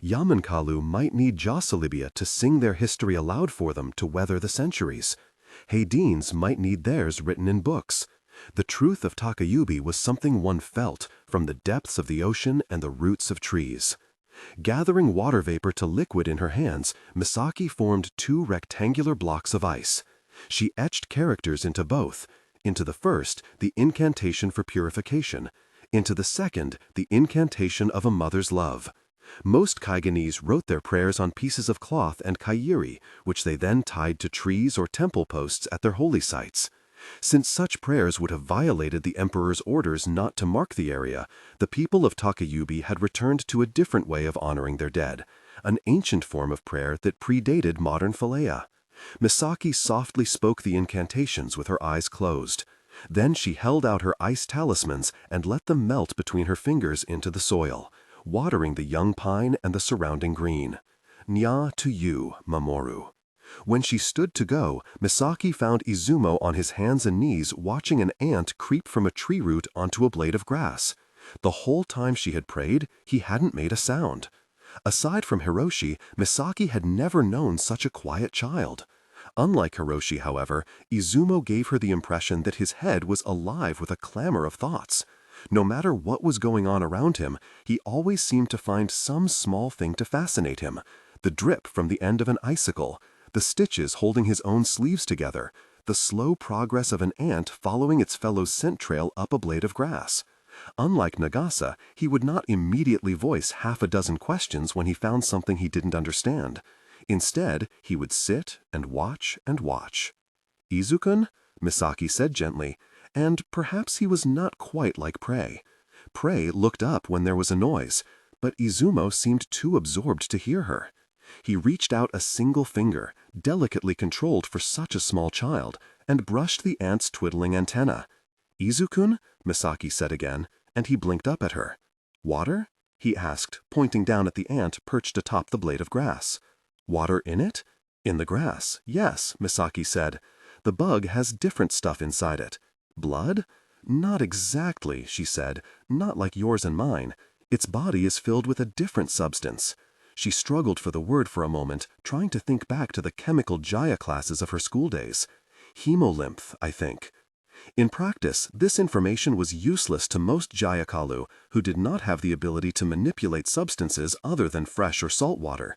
Yamankalu might need Jocelybia to sing their history aloud for them to weather the centuries. Haydines might need theirs written in books. The truth of Takayubi was something one felt from the depths of the ocean and the roots of trees. Gathering water vapor to liquid in her hands, Misaki formed 2 rectangular blocks of ice. She etched characters into both. Into the first, the incantation for purification. Into the second, the incantation of a mother's love. Most Kaigenese wrote their prayers on pieces of cloth and kairi, which they then tied to trees or temple posts at their holy sites. Since such prayers would have violated the emperor's orders not to mark the area, the people of Takayubi had returned to a different way of honoring their dead, an ancient form of prayer that predated modern philea. Misaki softly spoke the incantations with her eyes closed. Then she held out her ice talismans and let them melt between her fingers into the soil, watering the young pine and the surrounding green. Nya to you, Mamoru. When she stood to go, Misaki found Izumo on his hands and knees watching an ant creep from a tree root onto a blade of grass. The whole time she had prayed, he hadn't made a sound. Aside from Hiroshi, Misaki had never known such a quiet child. Unlike Hiroshi, however, Izumo gave her the impression that his head was alive with a clamor of thoughts. No matter what was going on around him, he always seemed to find some small thing to fascinate him. The drip from the end of an icicle, the stitches holding his own sleeves together, the slow progress of an ant following its fellow's scent trail up a blade of grass. Unlike Nagasa, he would not immediately voice half a dozen questions when he found something he didn't understand. Instead, he would sit and watch and watch. "Izukun?" Misaki said gently, and perhaps he was not quite like Prey. Prey looked up when there was a noise, but Izumo seemed too absorbed to hear her. He reached out a single finger, delicately controlled for such a small child, and brushed the ant's twiddling antenna. "Izukun?" Misaki said again, and he blinked up at her. "Water?" he asked, pointing down at the ant perched atop the blade of grass. "Water in it?" "In the grass, yes," Misaki said. "The bug has different stuff inside it." "Blood?" "Not exactly," she said. "Not like yours and mine. Its body is filled with a different substance." She struggled for the word for a moment, trying to think back to the chemical Jaya classes of her school days. Hemolymph, I think. In practice, this information was useless to most Jayakalu who did not have the ability to manipulate substances other than fresh or salt water.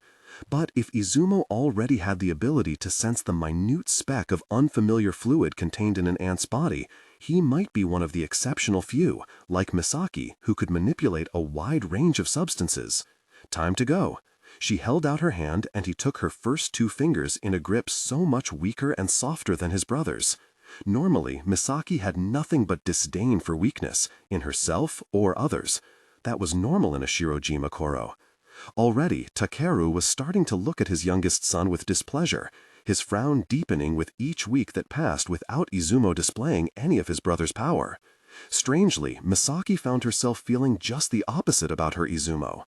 But if Izumo already had the ability to sense the minute speck of unfamiliar fluid contained in an ant's body, he might be one of the exceptional few, like Misaki, who could manipulate a wide range of substances. Time to go. She held out her hand and he took her first 2 fingers in a grip so much weaker and softer than his brother's. Normally, Misaki had nothing but disdain for weakness, in herself or others. That was normal in a Shirojima Koro. Already, Takeru was starting to look at his youngest son with displeasure, his frown deepening with each week that passed without Izumo displaying any of his brother's power. Strangely, Misaki found herself feeling just the opposite about her Izumo.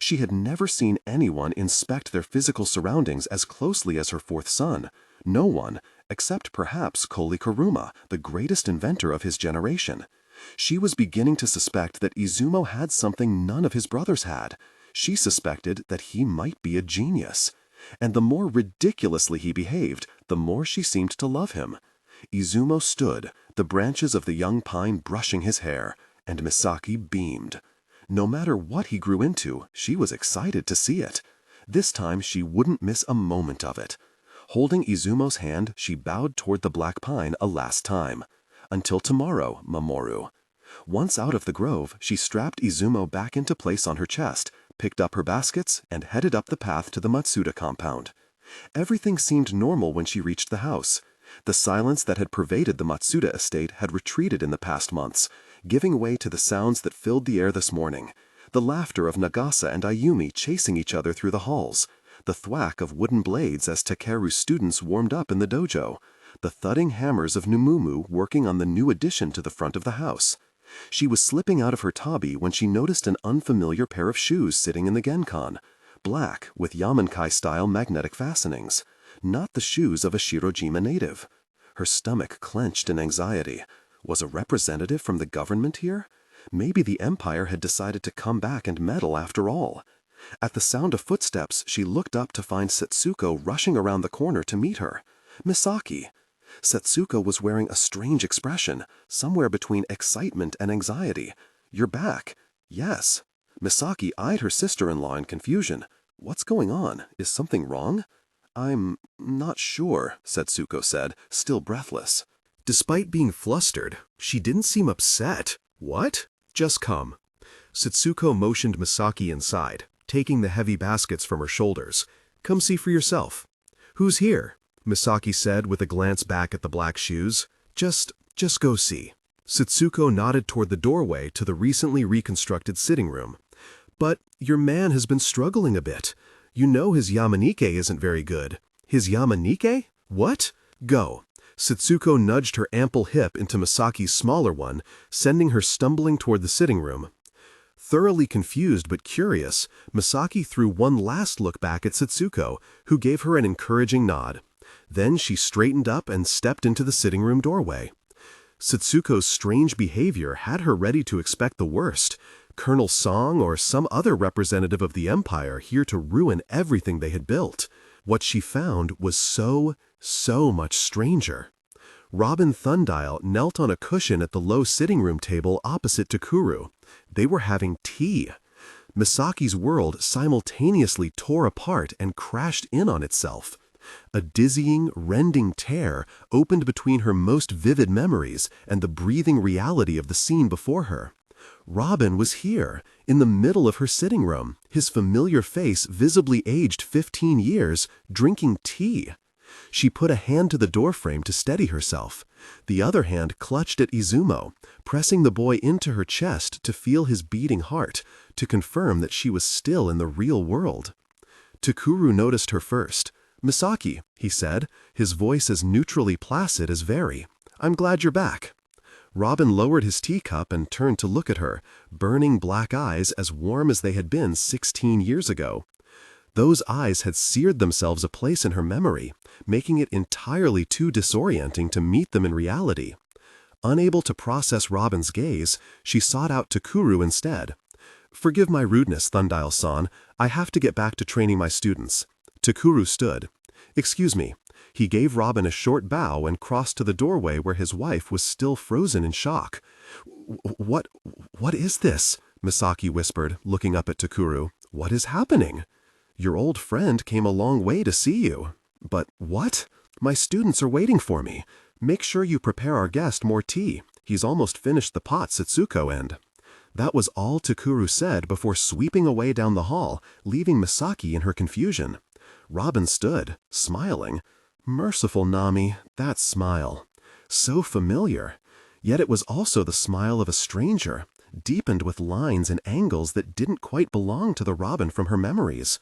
She had never seen anyone inspect their physical surroundings as closely as her 4th son. No one, except perhaps Koli Kuruma, the greatest inventor of his generation. She was beginning to suspect that Izumo had something none of his brothers had. She suspected that he might be a genius. And the more ridiculously he behaved, the more she seemed to love him. Izumo stood, the branches of the young pine brushing his hair, and Misaki beamed. No matter what he grew into, she was excited to see it. This time she wouldn't miss a moment of it. Holding Izumo's hand, she bowed toward the black pine a last time. Until tomorrow, Mamoru. Once out of the grove, she strapped Izumo back into place on her chest, picked up her baskets, and headed up the path to the Matsuda compound. Everything seemed normal when she reached the house. The silence that had pervaded the Matsuda estate had retreated in the past months, giving way to the sounds that filled the air this morning. The laughter of Nagasa and Ayumi chasing each other through the halls. The thwack of wooden blades as Takeru's students warmed up in the dojo. The thudding hammers of Numumu working on the new addition to the front of the house. She was slipping out of her tabi when she noticed an unfamiliar pair of shoes sitting in the genkan. Black, with Yamankai-style magnetic fastenings. Not the shoes of a Shirojima native. Her stomach clenched in anxiety. Was a representative from the government here? Maybe the Empire had decided to come back and meddle after all. At the sound of footsteps, she looked up to find Setsuko rushing around the corner to meet her. Misaki. Setsuko was wearing a strange expression, somewhere between excitement and anxiety. You're back. Yes. Misaki eyed her sister-in-law in confusion. What's going on? Is something wrong? I'm not sure, Setsuko said, still breathless. Despite being flustered, she didn't seem upset. What? Just come. Setsuko motioned Misaki inside, taking the heavy baskets from her shoulders. Come see for yourself. Who's here? Misaki said with a glance back at the black shoes. Just go see. Setsuko nodded toward the doorway to the recently reconstructed sitting room. But your man has been struggling a bit. You know his Yamanike isn't very good. His Yamanike? What? Go. Setsuko nudged her ample hip into Misaki's smaller one, sending her stumbling toward the sitting room. Thoroughly confused but curious, Misaki threw one last look back at Setsuko, who gave her an encouraging nod. Then she straightened up and stepped into the sitting room doorway. Setsuko's strange behavior had her ready to expect the worst. Colonel Song or some other representative of the Empire here to ruin everything they had built. What she found was so much stranger. Robin Thundile knelt on a cushion at the low sitting room table opposite to Kuru. They were having tea. Misaki's world simultaneously tore apart and crashed in on itself. A dizzying, rending tear opened between her most vivid memories and the breathing reality of the scene before her. Robin was here, in the middle of her sitting room, his familiar face visibly aged 15 years, drinking tea. She put a hand to the doorframe to steady herself. The other hand clutched at Izumo, pressing the boy into her chest to feel his beating heart, to confirm that she was still in the real world. Takuru noticed her first. "Misaki," he said, his voice as neutrally placid as very. "I'm glad you're back." Robin lowered his teacup and turned to look at her, burning black eyes as warm as they had been 16 years ago. Those eyes had seared themselves a place in her memory, making it entirely too disorienting to meet them in reality. Unable to process Robin's gaze, she sought out Takuru instead. Forgive my rudeness, Thundial-san. I have to get back to training my students. Takuru stood. Excuse me. He gave Robin a short bow and crossed to the doorway where his wife was still frozen in shock. What is this? Misaki whispered, looking up at Takuru. What is happening? Your old friend came a long way to see you. But what? My students are waiting for me. Make sure you prepare our guest more tea. He's almost finished the pot Setsuko end. That was all Takuru said before sweeping away down the hall, leaving Misaki in her confusion. Robin stood, smiling. Merciful Nami, that smile. So familiar. Yet it was also the smile of a stranger, deepened with lines and angles that didn't quite belong to the Robin from her memories.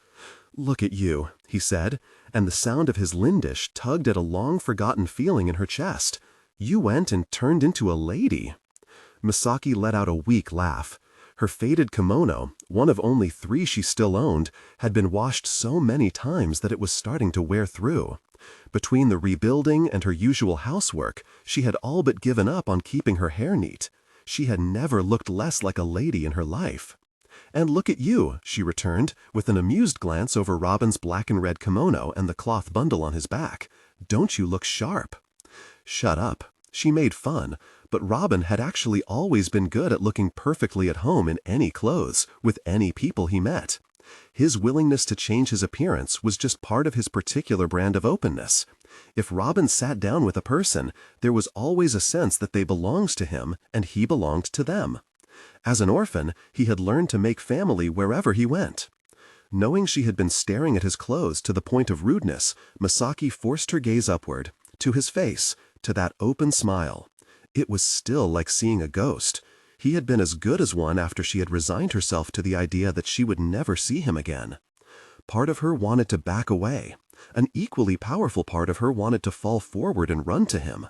Look at you, he said, and the sound of his lindish tugged at a long-forgotten feeling in her chest. You went and turned into a lady. Misaki let out a weak laugh. Her faded kimono, one of only 3 she still owned, had been washed so many times that it was starting to wear through. Between the rebuilding and her usual housework, she had all but given up on keeping her hair neat. She had never looked less like a lady in her life. And look at you, she returned, with an amused glance over Robin's black and red kimono and the cloth bundle on his back. Don't you look sharp? Shut up. She made fun, but Robin had actually always been good at looking perfectly at home in any clothes, with any people he met. His willingness to change his appearance was just part of his particular brand of openness. If Robin sat down with a person, there was always a sense that they belonged to him and he belonged to them. As an orphan, he had learned to make family wherever he went. Knowing she had been staring at his clothes to the point of rudeness, Misaki forced her gaze upward, to his face, to that open smile. It was still like seeing a ghost. He had been as good as one after she had resigned herself to the idea that she would never see him again. Part of her wanted to back away. An equally powerful part of her wanted to fall forward and run to him.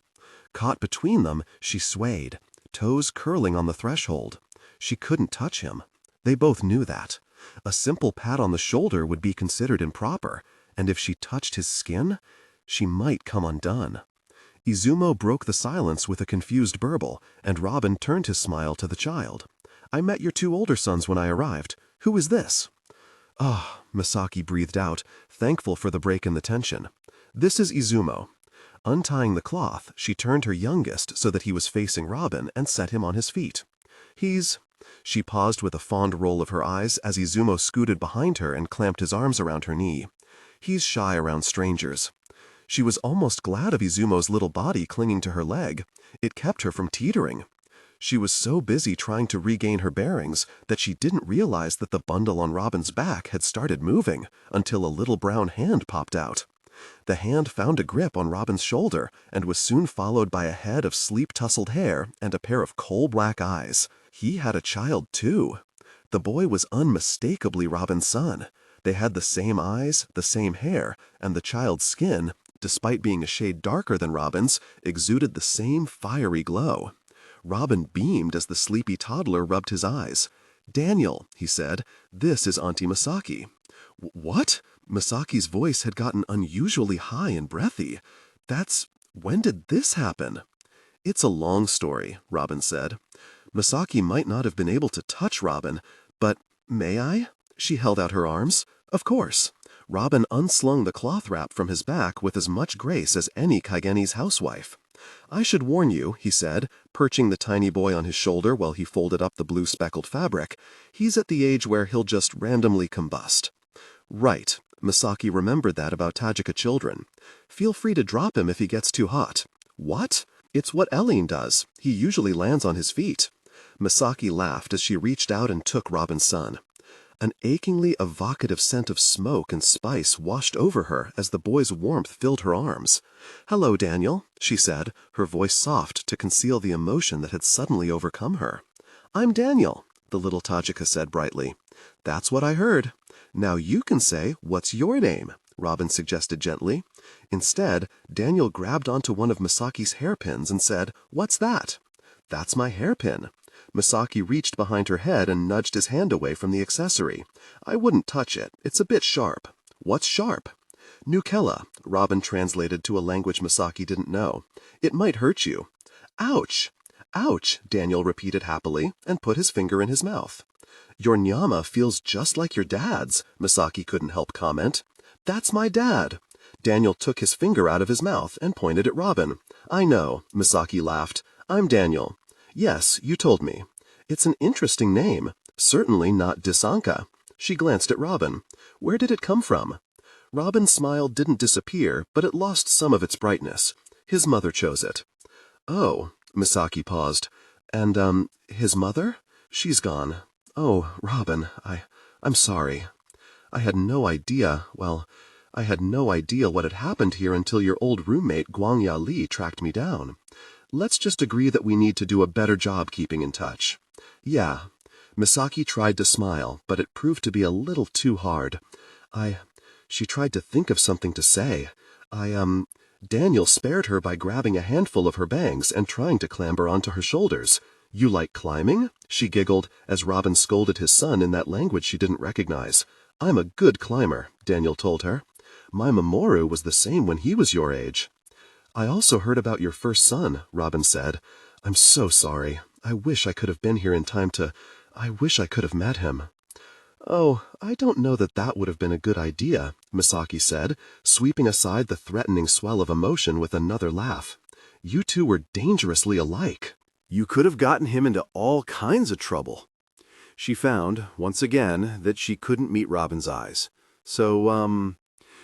Caught between them, she swayed, toes curling on the threshold. She couldn't touch him. They both knew that. A simple pat on the shoulder would be considered improper, and if she touched his skin, she might come undone. Izumo broke the silence with a confused burble, and Robin turned his smile to the child. I met your 2 older sons when I arrived. Who is this? Ah, Misaki breathed out, thankful for the break in the tension. This is Izumo. Untying the cloth, she turned her youngest so that he was facing Robin and set him on his feet. She paused with a fond roll of her eyes as Izumo scooted behind her and clamped his arms around her knee. He's shy around strangers. She was almost glad of Izumo's little body clinging to her leg. It kept her from teetering. She was so busy trying to regain her bearings that she didn't realize that the bundle on Robin's back had started moving until a little brown hand popped out. The hand found a grip on Robin's shoulder and was soon followed by a head of sleep-tousled hair and a pair of coal-black eyes. He had a child, too. The boy was unmistakably Robin's son. They had the same eyes, the same hair, and the child's skin, despite being a shade darker than Robin's, exuded the same fiery glow. Robin beamed as the sleepy toddler rubbed his eyes. Daniel, he said, this is Auntie Misaki. What? Misaki's voice had gotten unusually high and breathy. When did this happen? It's a long story, Robin said. Misaki might not have been able to touch Robin, but may I? She held out her arms. Of course. Robin unslung the cloth wrap from his back with as much grace as any Kaigenese housewife. I should warn you, he said, perching the tiny boy on his shoulder while he folded up the blue speckled fabric. He's at the age where he'll just randomly combust. Right. Misaki remembered that about Tajika children. Feel free to drop him if he gets too hot. What? It's what Eileen does. He usually lands on his feet. Misaki laughed as she reached out and took Robin's son. An achingly evocative scent of smoke and spice washed over her as the boy's warmth filled her arms. Hello, Daniel, she said, her voice soft to conceal the emotion that had suddenly overcome her. I'm Daniel, the little Tajika said brightly. That's what I heard. Now you can say, what's your name? Robin suggested gently. Instead, Daniel grabbed onto one of Misaki's hairpins and said, What's that? That's my hairpin. Misaki reached behind her head and nudged his hand away from the accessory. I wouldn't touch it. It's a bit sharp. What's sharp? Nukella, Robin translated to a language Misaki didn't know. It might hurt you. Ouch! Ouch, Daniel repeated happily and put his finger in his mouth. Your nyama feels just like your dad's, Misaki couldn't help comment. That's my dad. Daniel took his finger out of his mouth and pointed at Robin. I know, Misaki laughed. I'm Daniel. Yes, you told me. It's an interesting name. Certainly not Disanka. She glanced at Robin. Where did it come from? Robin's smile didn't disappear, but it lost some of its brightness. His mother chose it. Oh, Misaki paused. And, his mother? She's gone. Oh, Robin, I'm sorry. I had no idea, I had no idea what had happened here until your old roommate Guangya Li tracked me down. Let's just agree that we need to do a better job keeping in touch. Yeah. Misaki tried to smile, but it proved to be a little too hard. She tried to think of something to say. Daniel spared her by grabbing a handful of her bangs and trying to clamber onto her shoulders. You like climbing? She giggled as Robin scolded his son in that language she didn't recognize. I'm a good climber, Daniel told her. My Mamoru was the same when he was your age. I also heard about your first son, Robin said. I'm so sorry. I wish I could have been here in time I wish I could have met him. Oh, I don't know that would have been a good idea, Misaki said, sweeping aside the threatening swell of emotion with another laugh. You two were dangerously alike. You could have gotten him into all kinds of trouble. She found, once again, that she couldn't meet Robin's eyes. So,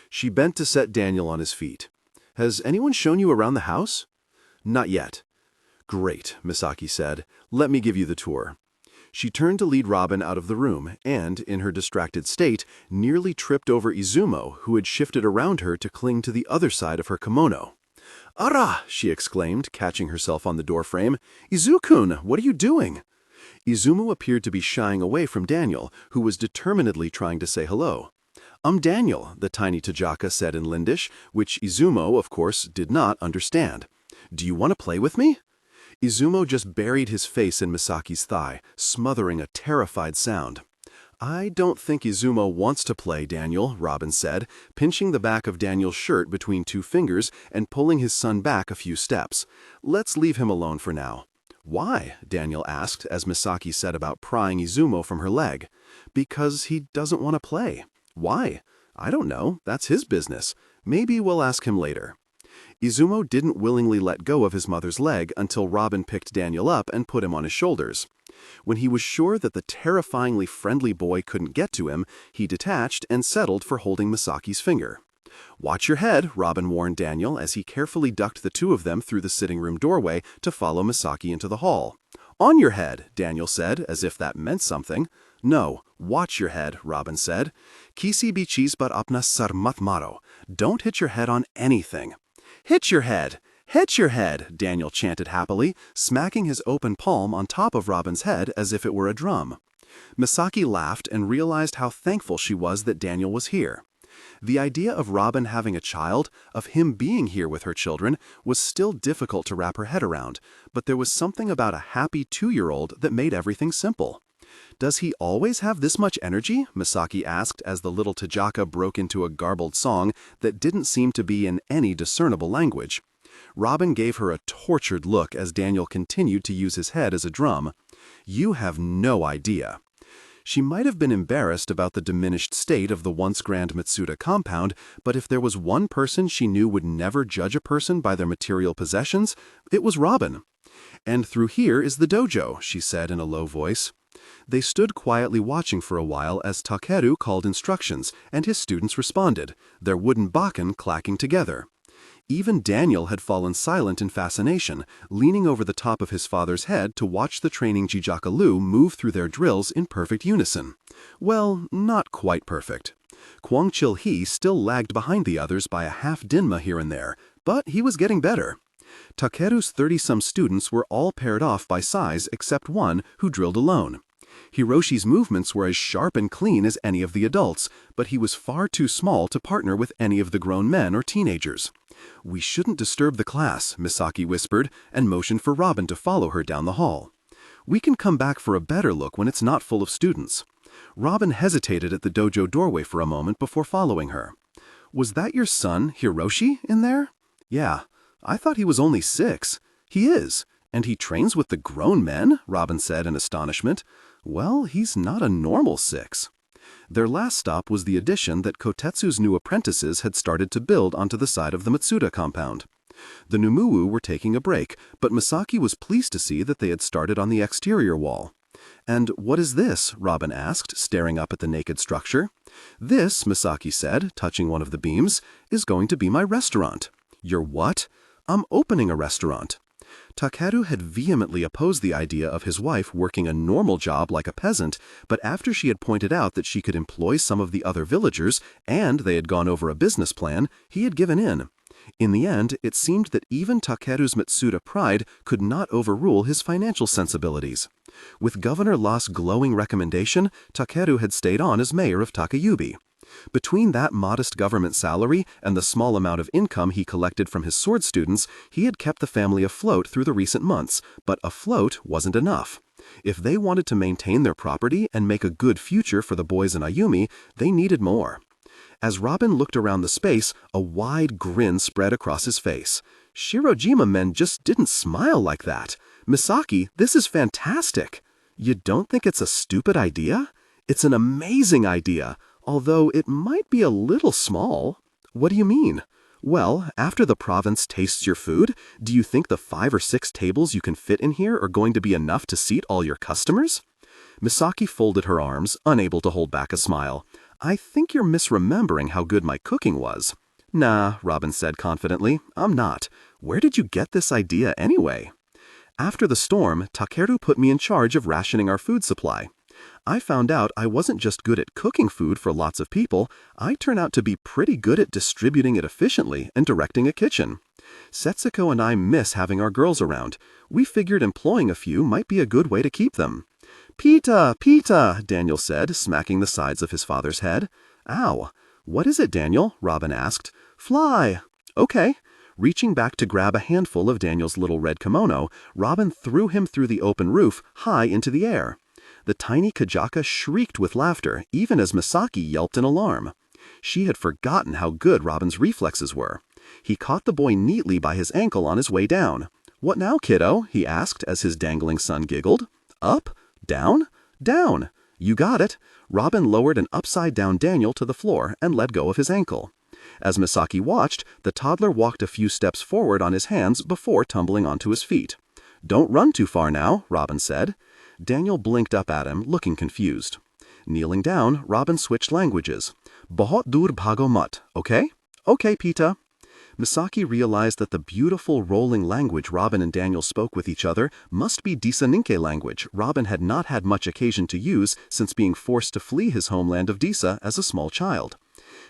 she bent to set Daniel on his feet. Has anyone shown you around the house? Not yet. Great, Misaki said. Let me give you the tour. She turned to lead Robin out of the room and, in her distracted state, nearly tripped over Izumo, who had shifted around her to cling to the other side of her kimono. "Ara!" she exclaimed, catching herself on the doorframe. "Izu-kun, what are you doing?" Izumo appeared to be shying away from Daniel, who was determinedly trying to say hello. "I'm Daniel," the tiny Tajaka said in Lindish, which Izumo, of course, did not understand. "Do you want to play with me?" Izumo just buried his face in Misaki's thigh, smothering a terrified sound. "I don't think Izumo wants to play, Daniel," Robin said, pinching the back of Daniel's shirt between two fingers and pulling his son back a few steps. "Let's leave him alone for now." "Why?" Daniel asked as Misaki set about prying Izumo from her leg. "Because he doesn't want to play." "Why?" "I don't know. That's his business. Maybe we'll ask him later." Izumo didn't willingly let go of his mother's leg until Robin picked Daniel up and put him on his shoulders. When he was sure that the terrifyingly friendly boy couldn't get to him, he detached and settled for holding Misaki's finger. "Watch your head," Robin warned Daniel as he carefully ducked the two of them through the sitting room doorway to follow Misaki into the hall. "On your head," Daniel said, as if that meant something. "No, watch your head," Robin said. "Kisi bichis bat apna sarmatmaro. Don't hit your head on anything." "Hit your head! Hit your head!" Daniel chanted happily, smacking his open palm on top of Robin's head as if it were a drum. Misaki laughed and realized how thankful she was that Daniel was here. The idea of Robin having a child, of him being here with her children, was still difficult to wrap her head around, but there was something about a happy 2-year-old that made everything simple. "Does he always have this much energy?" Misaki asked as the little Tajaka broke into a garbled song that didn't seem to be in any discernible language. Robin gave her a tortured look as Daniel continued to use his head as a drum. "You have no idea." She might have been embarrassed about the diminished state of the once grand Matsuda compound, but if there was one person she knew would never judge a person by their material possessions, it was Robin. "And through here is the dojo," she said in a low voice. They stood quietly watching for a while as Takeru called instructions, and his students responded, their wooden bakken clacking together. Even Daniel had fallen silent in fascination, leaning over the top of his father's head to watch the training Jijakalu move through their drills in perfect unison. Well, not quite perfect. Kwang Chil-hee still lagged behind the others by a half-dinma here and there, but he was getting better. Takeru's 30-some students were all paired off by size except one who drilled alone. Hiroshi's movements were as sharp and clean as any of the adults, but he was far too small to partner with any of the grown men or teenagers. "We shouldn't disturb the class," Misaki whispered, and motioned for Robin to follow her down the hall. "We can come back for a better look when it's not full of students." Robin hesitated at the dojo doorway for a moment before following her. "Was that your son, Hiroshi, in there?" "Yeah. I thought he was only 6. He is. And he trains with the grown men?" Robin said in astonishment. Well, he's not a normal 6. Their last stop was the addition that Kotetsu's new apprentices had started to build onto the side of the Matsuda compound. The Numuu were taking a break, but Misaki was pleased to see that they had started on the exterior wall. "And what is this?" Robin asked, staring up at the naked structure. "This," Misaki said, touching one of the beams, "is going to be my restaurant." "Your what?" "I'm opening a restaurant." Takeru had vehemently opposed the idea of his wife working a normal job like a peasant, but after she had pointed out that she could employ some of the other villagers, and they had gone over a business plan, he had given in. In the end, it seemed that even Takeru's Matsuda pride could not overrule his financial sensibilities. With Governor Last's glowing recommendation, Takeru had stayed on as mayor of Takayubi. Between that modest government salary and the small amount of income he collected from his sword students, he had kept the family afloat through the recent months, but afloat wasn't enough. If they wanted to maintain their property and make a good future for the boys in Ayumi, they needed more. As Robin looked around the space, a wide grin spread across his face. Shirojima men just didn't smile like that. "Misaki, this is fantastic." "You don't think it's a stupid idea?" "It's an amazing idea, although it might be a little small." "What do you mean?" "Well, after the province tastes your food, do you think the 5 or 6 tables you can fit in here are going to be enough to seat all your customers?" Misaki folded her arms, unable to hold back a smile. "I think you're misremembering how good my cooking was." "Nah," Robin said confidently, "I'm not. Where did you get this idea anyway?" "After the storm, Takeru put me in charge of rationing our food supply. I found out I wasn't just good at cooking food for lots of people, I turn out to be pretty good at distributing it efficiently and directing a kitchen. Setsuko and I miss having our girls around. We figured employing a few might be a good way to keep them." "Pita, Pita," Daniel said, smacking the sides of his father's head. "Ow. What is it, Daniel?" Robin asked. "Fly." "Okay." Reaching back to grab a handful of Daniel's little red kimono, Robin threw him through the open roof, high into the air. The tiny Kajaka shrieked with laughter, even as Misaki yelped in alarm. She had forgotten how good Robin's reflexes were. He caught the boy neatly by his ankle on his way down. "What now, kiddo?" he asked as his dangling son giggled. "Up? Down? Down. You got it." Robin lowered an upside-down Daniel to the floor and let go of his ankle. As Misaki watched, the toddler walked a few steps forward on his hands before tumbling onto his feet. "Don't run too far now," Robin said. Daniel blinked up at him, looking confused. Kneeling down, Robin switched languages. "Bahut dur bhago mat, okay?" "Okay, Pita." Misaki realized that the beautiful rolling language Robin and Daniel spoke with each other must be Disa-Ninke language Robin had not had much occasion to use since being forced to flee his homeland of Disa as a small child.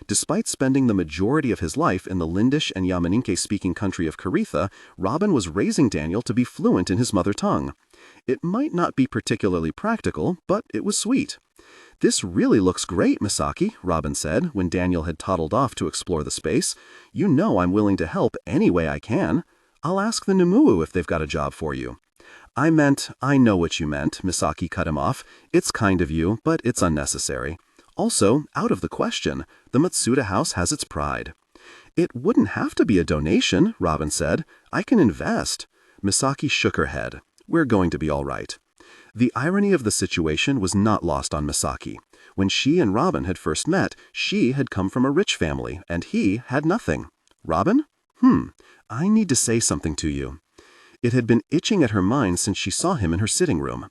Despite spending the majority of his life in the Lindish and Yamaninke-speaking country of Karitha, Robin was raising Daniel to be fluent in his mother tongue. It might not be particularly practical, but it was sweet. "This really looks great, Misaki," Robin said when Daniel had toddled off to explore the space. "You know I'm willing to help any way I can. I'll ask the Numuu if they've got a job for you." "I know what you meant," Misaki cut him off. "It's kind of you, but it's unnecessary. Also, out of the question. The Matsuda house has its pride." "It wouldn't have to be a donation," Robin said. "I can invest." Misaki shook her head. "We're going to be all right." The irony of the situation was not lost on Misaki. When she and Robin had first met, she had come from a rich family, and he had nothing. "Robin? I need to say something to you." It had been itching at her mind since she saw him in her sitting room.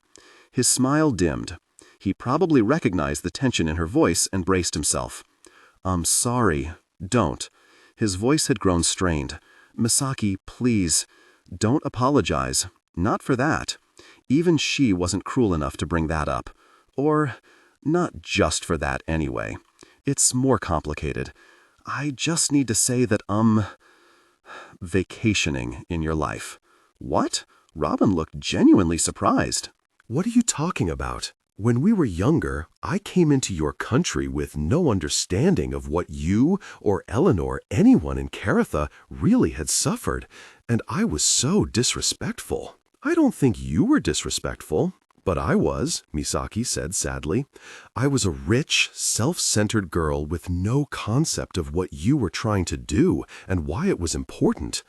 His smile dimmed. He probably recognized the tension in her voice and braced himself. "I'm sorry. Don't." His voice had grown strained. "Misaki, please, don't apologize. Not for that. Even she wasn't cruel enough to bring that up. Or, not just for that anyway. It's more complicated. I just need to say that vacationing in your life." "What?" Robin looked genuinely surprised. What are you talking about? When we were younger, I came into your country with no understanding of what you or Eleanor, anyone in Karitha, really had suffered, and I was so disrespectful. "I don't think you were disrespectful, but I was," Misaki said sadly. "I was a rich, self-centered girl with no concept of what you were trying to do and why it was important.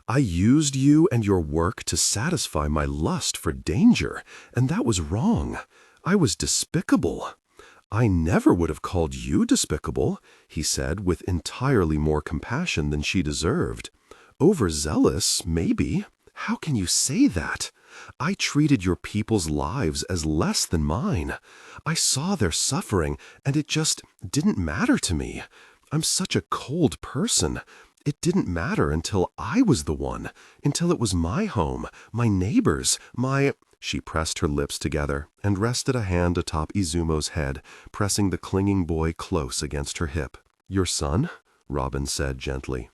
I used you and your work to satisfy my lust for danger, and that was wrong. I was despicable. I never would have called you despicable, he said with entirely more compassion than she deserved. Overzealous, maybe. How can you say that? I treated your people's lives as less than mine. I saw their suffering, and it just didn't matter to me. I'm such a cold person. It didn't matter until I was the one, until it was my home, my neighbors, my... She pressed her lips together and rested a hand atop Izumo's head, pressing the clinging boy close against her hip. Your son? Robin said gently.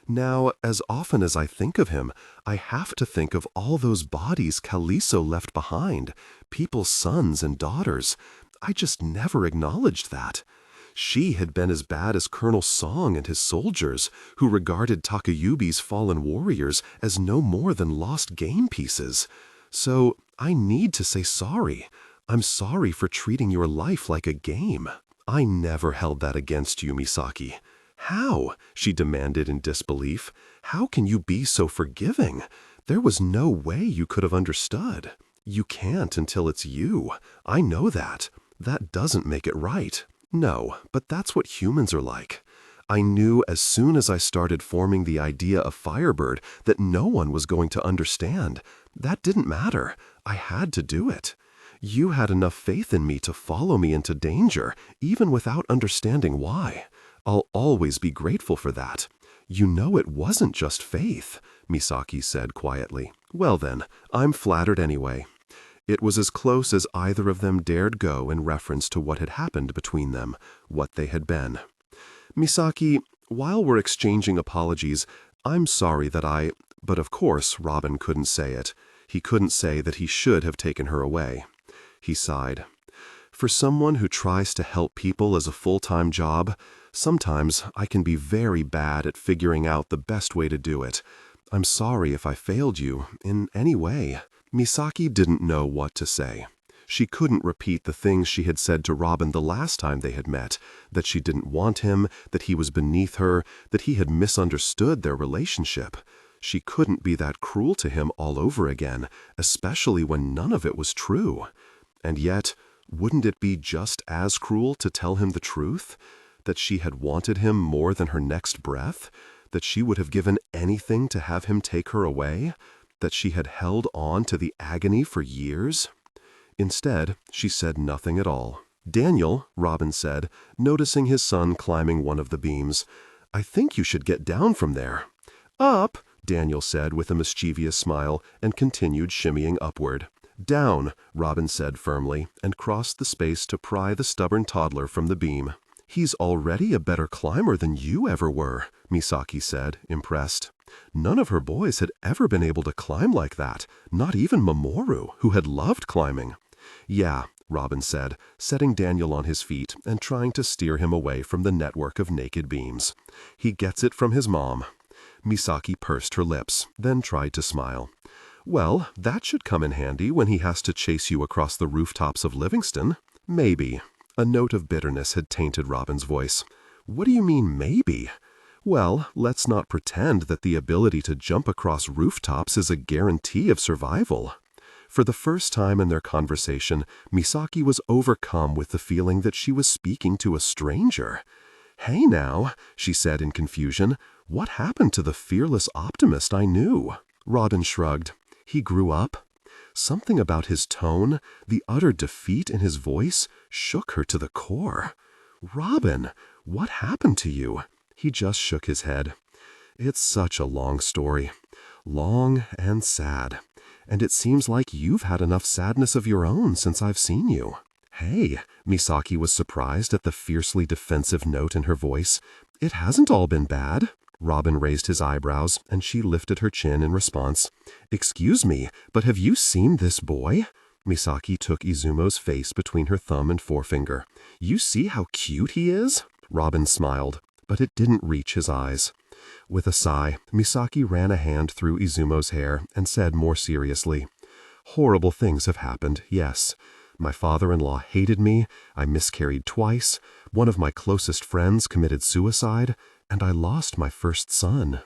Now, as often as I think of him, I have to think of all those bodies Kaliso left behind, people's sons and daughters. I just never acknowledged that. She had been as bad as Colonel Song and his soldiers, who regarded Takayubi's fallen warriors as no more than lost game pieces. So, I need to say sorry. I'm sorry for treating your life like a game. I never held that against you, Misaki. How? She demanded in disbelief. How can you be so forgiving? There was no way you could have understood. You can't until it's you. I know that. That doesn't make it right. No, but that's what humans are like. I knew as soon as I started forming the idea of Firebird that no one was going to understand. That didn't matter. I had to do it. You had enough faith in me to follow me into danger, even without understanding why. I'll always be grateful for that. You know it wasn't just faith, Misaki said quietly. Well then, I'm flattered anyway. It was as close as either of them dared go in reference to what had happened between them, what they had been. Misaki, while we're exchanging apologies, I'm sorry that I... But of course, Robin couldn't say it. He couldn't say that he should have taken her away. He sighed. For someone who tries to help people as a full-time job, sometimes I can be very bad at figuring out the best way to do it. I'm sorry if I failed you in any way. Misaki didn't know what to say. She couldn't repeat the things she had said to Robin the last time they had met, that she didn't want him, that he was beneath her, that he had misunderstood their relationship. She couldn't be that cruel to him all over again, especially when none of it was true. And yet, wouldn't it be just as cruel to tell him the truth? That she had wanted him more than her next breath? That she would have given anything to have him take her away? That she had held on to the agony for years? Instead, she said nothing at all. Daniel, Robin said, noticing his son climbing one of the beams, I think you should get down from there. Up, Daniel said with a mischievous smile and continued shimmying upward. Down, Robin said firmly, and crossed the space to pry the stubborn toddler from the beam. He's already a better climber than you ever were, Misaki said, impressed. None of her boys had ever been able to climb like that, not even Mamoru, who had loved climbing. Yeah, Robin said, setting Daniel on his feet and trying to steer him away from the network of naked beams. He gets it from his mom. Misaki pursed her lips, then tried to smile. Well, that should come in handy when he has to chase you across the rooftops of Livingston. Maybe. A note of bitterness had tainted Robin's voice. What do you mean, maybe? Well, let's not pretend that the ability to jump across rooftops is a guarantee of survival. For the first time in their conversation, Misaki was overcome with the feeling that she was speaking to a stranger. Hey now, she said in confusion, what happened to the fearless optimist I knew? Robin shrugged. He grew up. Something about his tone, the utter defeat in his voice, shook her to the core. Robin, what happened to you? He just shook his head. It's such a long story. Long and sad. And it seems like you've had enough sadness of your own since I've seen you. Hey, Misaki was surprised at the fiercely defensive note in her voice. It hasn't all been bad. Robin raised his eyebrows, and she lifted her chin in response. Excuse me, but have you seen this boy? Misaki took Izumo's face between her thumb and forefinger. You see how cute he is? Robin smiled, but it didn't reach his eyes. With a sigh, Misaki ran a hand through Izumo's hair and said more seriously, Horrible things have happened, yes. My father-in-law hated me, I miscarried twice, one of my closest friends committed suicide, and I lost my first son.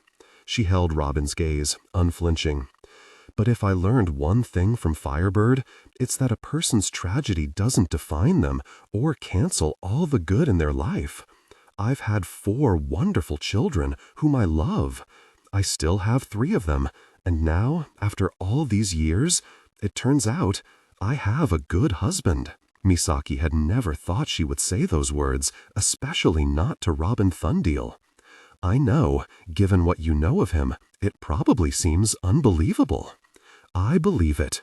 She held Robin's gaze, unflinching. But if I learned one thing from Firebird, it's that a person's tragedy doesn't define them or cancel all the good in their life. I've had 4 wonderful children whom I love. I still have 3 of them, and now, after all these years, it turns out I have a good husband. Misaki had never thought she would say those words, especially not to Robin Thundeal. I know, given what you know of him, it probably seems unbelievable. I believe it.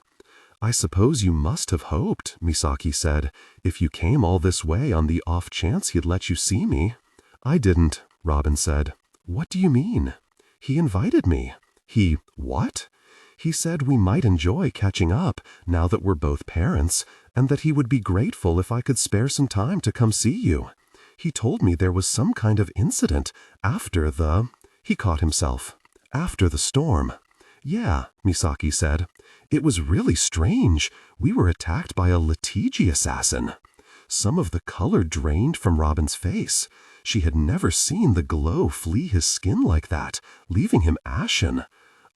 I suppose you must have hoped, Misaki said, if you came all this way on the off chance he'd let you see me. I didn't, Robin said. What do you mean? He invited me. He, what? He said we might enjoy catching up now that we're both parents, and that he would be grateful if I could spare some time to come see you. He told me there was some kind of incident after the... He caught himself. After the storm. Yeah, Misaki said. It was really strange. We were attacked by a Litiji assassin. Some of the color drained from Robin's face. She had never seen the glow flee his skin like that, leaving him ashen.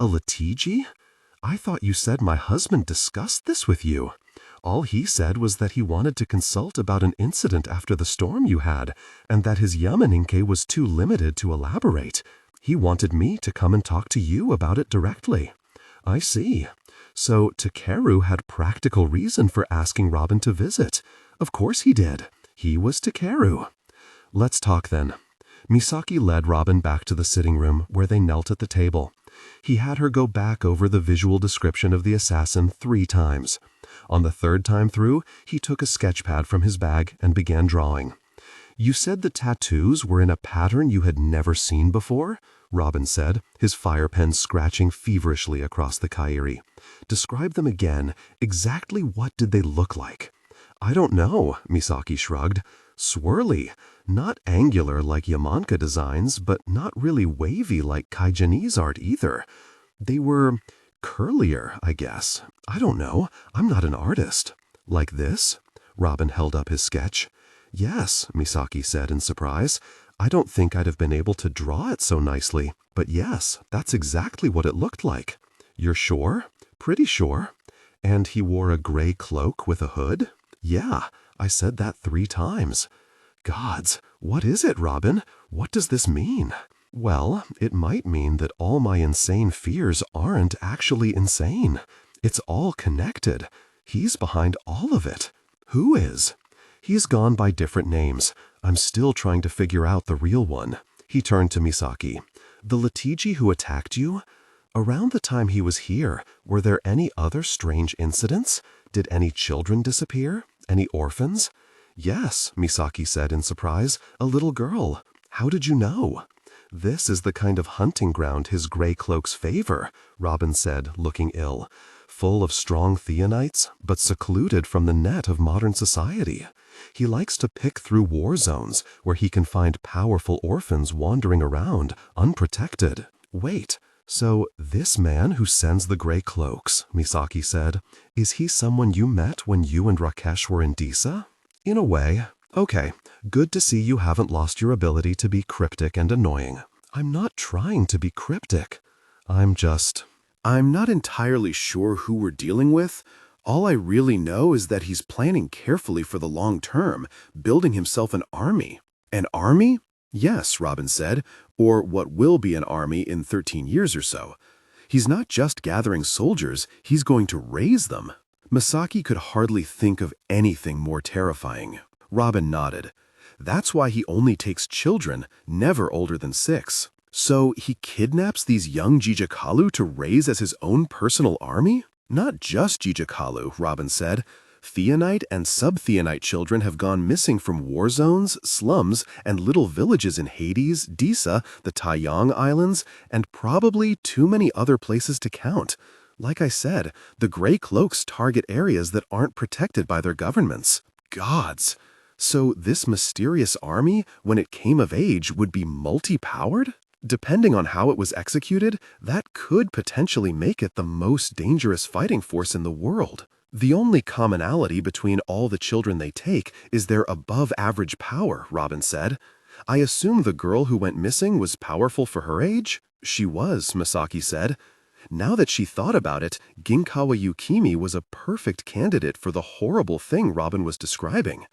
A Litiji? I thought you said my husband discussed this with you. All he said was that he wanted to consult about an incident after the storm you had, and that his Yamaninke was too limited to elaborate. He wanted me to come and talk to you about it directly. I see. So Takeru had practical reason for asking Robin to visit. Of course he did. He was Takeru. Let's talk then. Misaki led Robin back to the sitting room where they knelt at the table. He had her go back over the visual description of the assassin 3 times. On the 3rd time through, he took a sketch pad from his bag and began drawing. You said the tattoos were in a pattern you had never seen before? Robin said, his fire pen scratching feverishly across the kairi. Describe them again. Exactly what did they look like? I don't know, Misaki shrugged. Swirly. Not angular like Yamanka designs, but not really wavy like Kaigenese art either. They were curlier, I guess. I don't know. I'm not an artist. Like this? Robin held up his sketch. Yes, Misaki said in surprise. I don't think I'd have been able to draw it so nicely, but yes, that's exactly what it looked like. You're sure? Pretty sure. And he wore a gray cloak with a hood? Yeah, I said that 3 times. Gods, what is it, Robin? What does this mean? Well, it might mean that all my insane fears aren't actually insane. It's all connected. He's behind all of it. Who is? He's gone by different names. I'm still trying to figure out the real one. He turned to Misaki. The Litiji who attacked you? Around the time he was here, were there any other strange incidents? Did any children disappear? Any orphans? Yes, Misaki said in surprise. A little girl. How did you know? This is the kind of hunting ground his gray cloaks favor, Robin said, looking ill. Full of strong theonites, but secluded from the net of modern society. He likes to pick through war zones where he can find powerful orphans wandering around, unprotected. Wait, so this man who sends the gray cloaks, Misaki said, is he someone you met when you and Rakesh were in Disa? In a way. Okay, good to see you haven't lost your ability to be cryptic and annoying. I'm not trying to be cryptic. I'm not entirely sure who we're dealing with. All I really know is that he's planning carefully for the long term, building himself an army. An army? Yes, Robin said, or what will be an army in 13 years or so. He's not just gathering soldiers, he's going to raise them. Misaki could hardly think of anything more terrifying. Robin nodded. That's why he only takes children, never older than 6. So he kidnaps these young Jijikalu to raise as his own personal army? Not just Jijikalu, Robin said. Theonite and sub-Theonite children have gone missing from war zones, slums, and little villages in Hades, Disa, the Taiyang Islands, and probably too many other places to count. Like I said, the Gray Cloaks target areas that aren't protected by their governments. Gods! So this mysterious army, when it came of age, would be multi-powered? Depending on how it was executed, that could potentially make it the most dangerous fighting force in the world. The only commonality between all the children they take is their above-average power, Robin said. I assume the girl who went missing was powerful for her age? She was, Misaki said. Now that she thought about it, Ginkawa Yukimi was a perfect candidate for the horrible thing Robin was describing.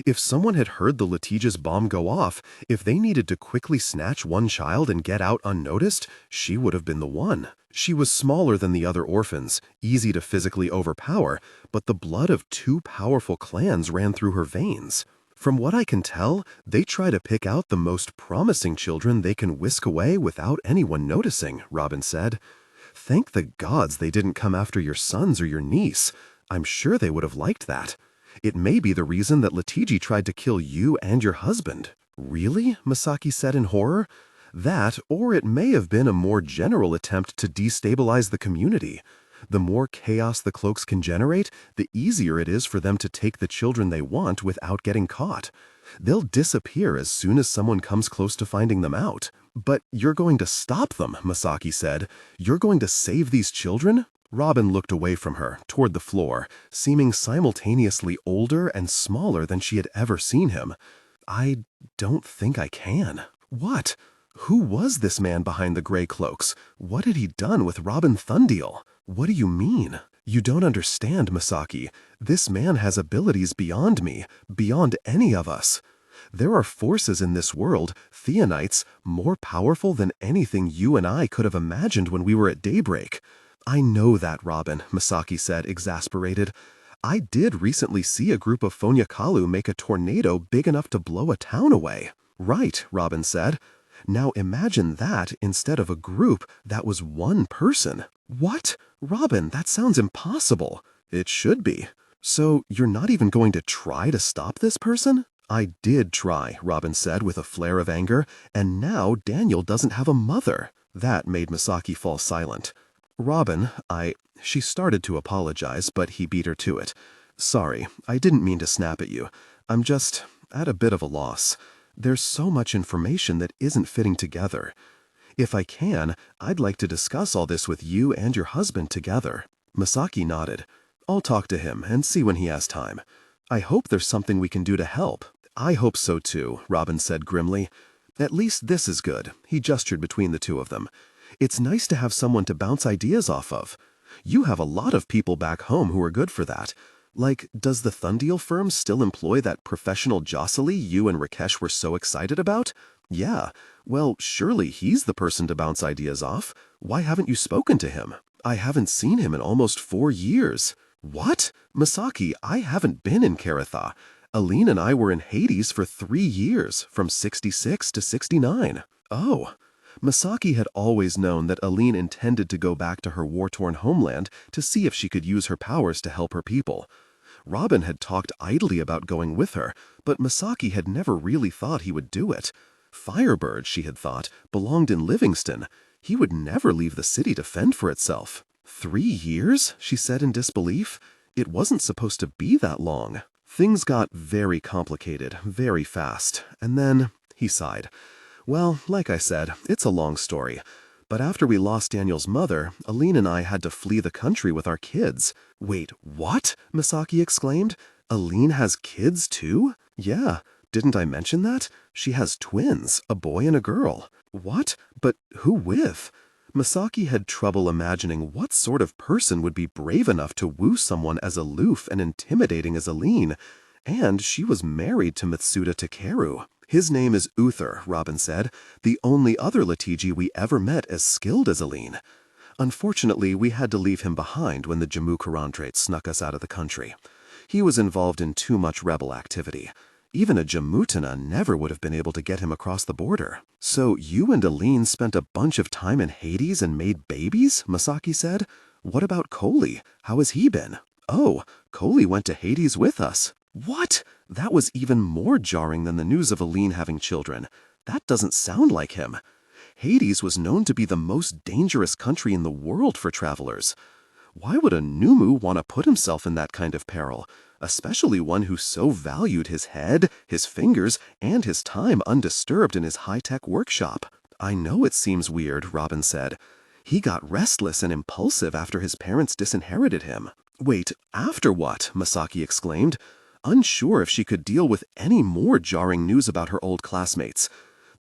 If someone had heard the litigious bomb go off, if they needed to quickly snatch one child and get out unnoticed, she would have been the one. She was smaller than the other orphans, easy to physically overpower, but the blood of two powerful clans ran through her veins. From what I can tell, they try to pick out the most promising children they can whisk away without anyone noticing, Robin said. Thank the gods they didn't come after your sons or your niece. I'm sure they would have liked that. It may be the reason that Litiji tried to kill you and your husband. Really? Misaki said in horror. That, or it may have been a more general attempt to destabilize the community. The more chaos the cloaks can generate, the easier it is for them to take the children they want without getting caught. They'll disappear as soon as someone comes close to finding them out. But you're going to stop them, Misaki said. You're going to save these children? Robin looked away from her, toward the floor, seeming simultaneously older and smaller than she had ever seen him. I don't think I can. What? Who was this man behind the gray cloaks? What had he done with Robin Thundiel? What do you mean? You don't understand, Misaki. This man has abilities beyond me, beyond any of us. There are forces in this world, Theonites, more powerful than anything you and I could have imagined when we were at daybreak. I know that, Robin, Misaki said, exasperated. I did recently see a group of Fonyakalu make a tornado big enough to blow a town away. Right, Robin said. Now imagine that instead of a group, that was one person. What? Robin, that sounds impossible. It should be. So you're not even going to try to stop this person? I did try, Robin said with a flare of anger, and now Daniel doesn't have a mother. That made Misaki fall silent. Robin, She started to apologize, but he beat her to it. Sorry, I didn't mean to snap at you. I'm just at a bit of a loss. There's so much information that isn't fitting together. If I can, I'd like to discuss all this with you and your husband together. Misaki nodded. I'll talk to him and see when he has time. I hope there's something we can do to help. I hope so too, Robin said grimly. At least this is good, he gestured between the two of them. It's nice to have someone to bounce ideas off of. You have a lot of people back home who are good for that. Like, does the Thundiel firm still employ that professional Jocelyn you and Rakesh were so excited about? Yeah, well, surely he's the person to bounce ideas off. Why haven't you spoken to him? I haven't seen him in almost 4 years. What? Misaki, I haven't been in Karatha. Aline and I were in Hades for 3 years, from 66 to 69. Oh. Misaki had always known that Aline intended to go back to her war-torn homeland to see if she could use her powers to help her people. Robin had talked idly about going with her, but Misaki had never really thought he would do it. Firebird, she had thought, belonged in Livingston. He would never leave the city to fend for itself. 3 years? She said in disbelief. It wasn't supposed to be that long. Things got very complicated, very fast, and then he sighed. Well, like I said, it's a long story. But after we lost Daniel's mother, Aline and I had to flee the country with our kids. Wait, what? Misaki exclaimed. Aline has kids too? Yeah, didn't I mention that? She has twins, a boy and a girl. What? But who with? Misaki had trouble imagining what sort of person would be brave enough to woo someone as aloof and intimidating as Aline. And she was married to Matsuda Takeru. His name is Uther, Robin said, the only other Litiji we ever met as skilled as Aline. Unfortunately, we had to leave him behind when the Jammu Karantrate snuck us out of the country. He was involved in too much rebel activity. Even a Jamutana never would have been able to get him across the border. So you and Aline spent a bunch of time in Hades and made babies? Misaki said. What about Coley? How has he been? Oh, Coley went to Hades with us. What? That was even more jarring than the news of Aline having children. That doesn't sound like him. Hades was known to be the most dangerous country in the world for travelers. Why would a Numu want to put himself in that kind of peril, especially one who so valued his head, his fingers, and his time undisturbed in his high-tech workshop? I know it seems weird, Robin said. He got restless and impulsive after his parents disinherited him. Wait, after what? Misaki exclaimed. Unsure if she could deal with any more jarring news about her old classmates.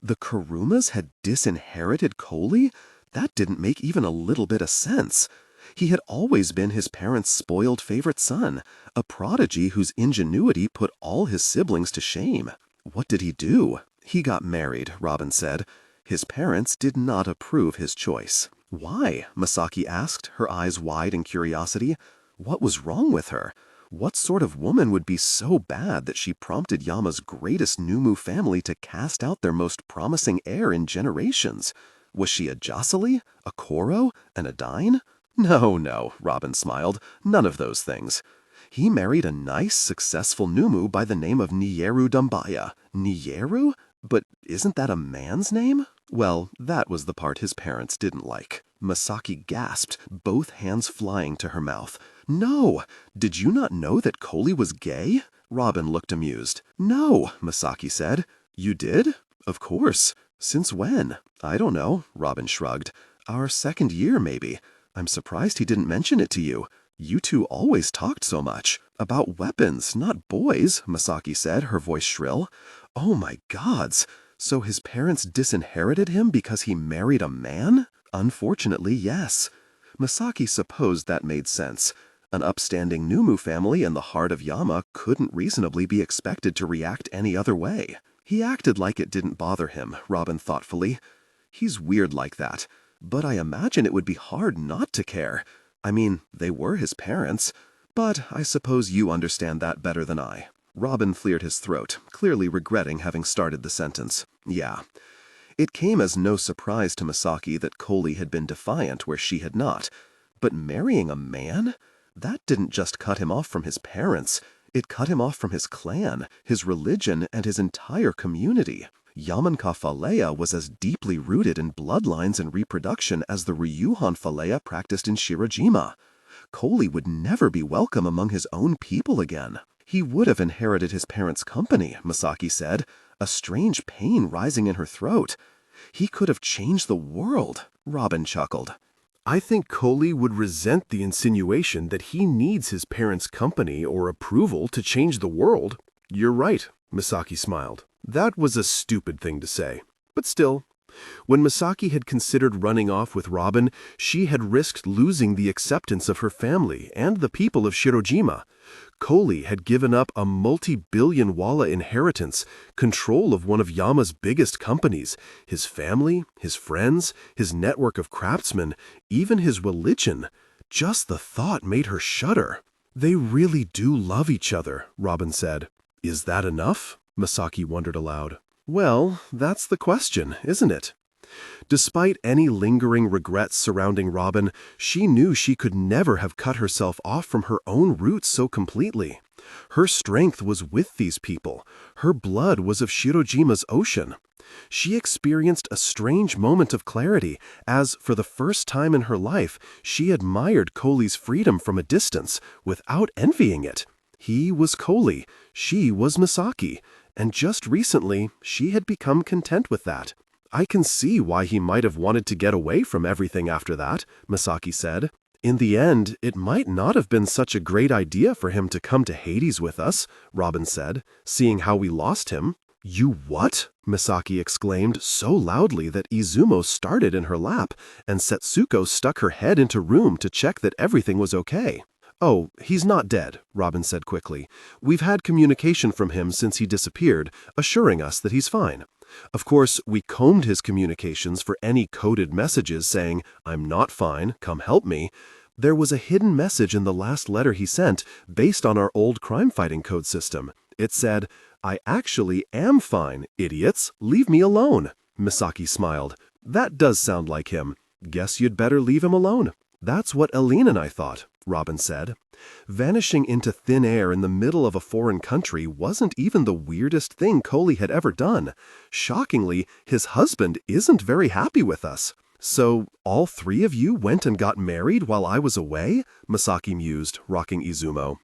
The Kurumas had disinherited Coley? That didn't make even a little bit of sense. He had always been his parents' spoiled favorite son, a prodigy whose ingenuity put all his siblings to shame. What did he do? He got married, Robin said. His parents did not approve his choice. Why? Misaki asked, her eyes wide in curiosity. What was wrong with her? What sort of woman would be so bad that she prompted Yama's greatest Numu family to cast out their most promising heir in generations? Was she a Jocelyn, a Koro, an Adine? No, Robin smiled. None of those things. He married a nice, successful Numu by the name of Nieru Dumbaya. Nieru? But isn't that a man's name? Well, that was the part his parents didn't like. Misaki gasped, both hands flying to her mouth. No! Did you not know that Koli was gay? Robin looked amused. No, Misaki said. You did? Of course. Since when? I don't know, Robin shrugged. Our second year, maybe. I'm surprised he didn't mention it to you. You two always talked so much. About weapons, not boys, Misaki said, her voice shrill. Oh my gods! So his parents disinherited him because he married a man? Unfortunately, yes. Misaki supposed that made sense. An upstanding Numu family in the heart of Yama couldn't reasonably be expected to react any other way. He acted like it didn't bother him, Robin thoughtfully. He's weird like that. But I imagine it would be hard not to care. I mean, they were his parents. But I suppose you understand that better than I. Robin cleared his throat, clearly regretting having started the sentence. Yeah. It came as no surprise to Misaki that Koli had been defiant where she had not. But marrying a man? That didn't just cut him off from his parents. It cut him off from his clan, his religion, and his entire community. Yamanka Falea was as deeply rooted in bloodlines and reproduction as the Ryuhan Falea practiced in Shirojima. Koli would never be welcome among his own people again. He would have inherited his parents' company, Misaki said, a strange pain rising in her throat. He could have changed the world, Robin chuckled. I think Koli would resent the insinuation that he needs his parents' company or approval to change the world. You're right, Misaki smiled. That was a stupid thing to say. But still, when Misaki had considered running off with Robin, she had risked losing the acceptance of her family and the people of Shirojima. Koli had given up a multi-billion walla inheritance, control of one of Yama's biggest companies, his family, his friends, his network of craftsmen, even his religion. Just the thought made her shudder. They really do love each other, Robin said. Is that enough? Misaki wondered aloud. Well, that's the question, isn't it? Despite any lingering regrets surrounding Robin, she knew she could never have cut herself off from her own roots so completely. Her strength was with these people. Her blood was of Shirojima's ocean. She experienced a strange moment of clarity as, for the first time in her life, she admired Koli's freedom from a distance, without envying it. He was Koli, she was Misaki, and just recently she had become content with that. I can see why he might have wanted to get away from everything after that, Misaki said. In the end, it might not have been such a great idea for him to come to Hades with us, Robin said, seeing how we lost him. You what? Misaki exclaimed so loudly that Izumo started in her lap, and Setsuko stuck her head into room to check that everything was okay. Oh, he's not dead, Robin said quickly. We've had communication from him since he disappeared, assuring us that he's fine. Of course, we combed his communications for any coded messages saying, I'm not fine, come help me. There was a hidden message in the last letter he sent based on our old crime-fighting code system. It said, I actually am fine, idiots, leave me alone. Misaki smiled. That does sound like him. Guess you'd better leave him alone. That's what Aline and I thought, Robin said. Vanishing into thin air in the middle of a foreign country wasn't even the weirdest thing Koli had ever done. Shockingly, his husband isn't very happy with us. So, all three of you went and got married while I was away? Misaki mused, rocking Izumo.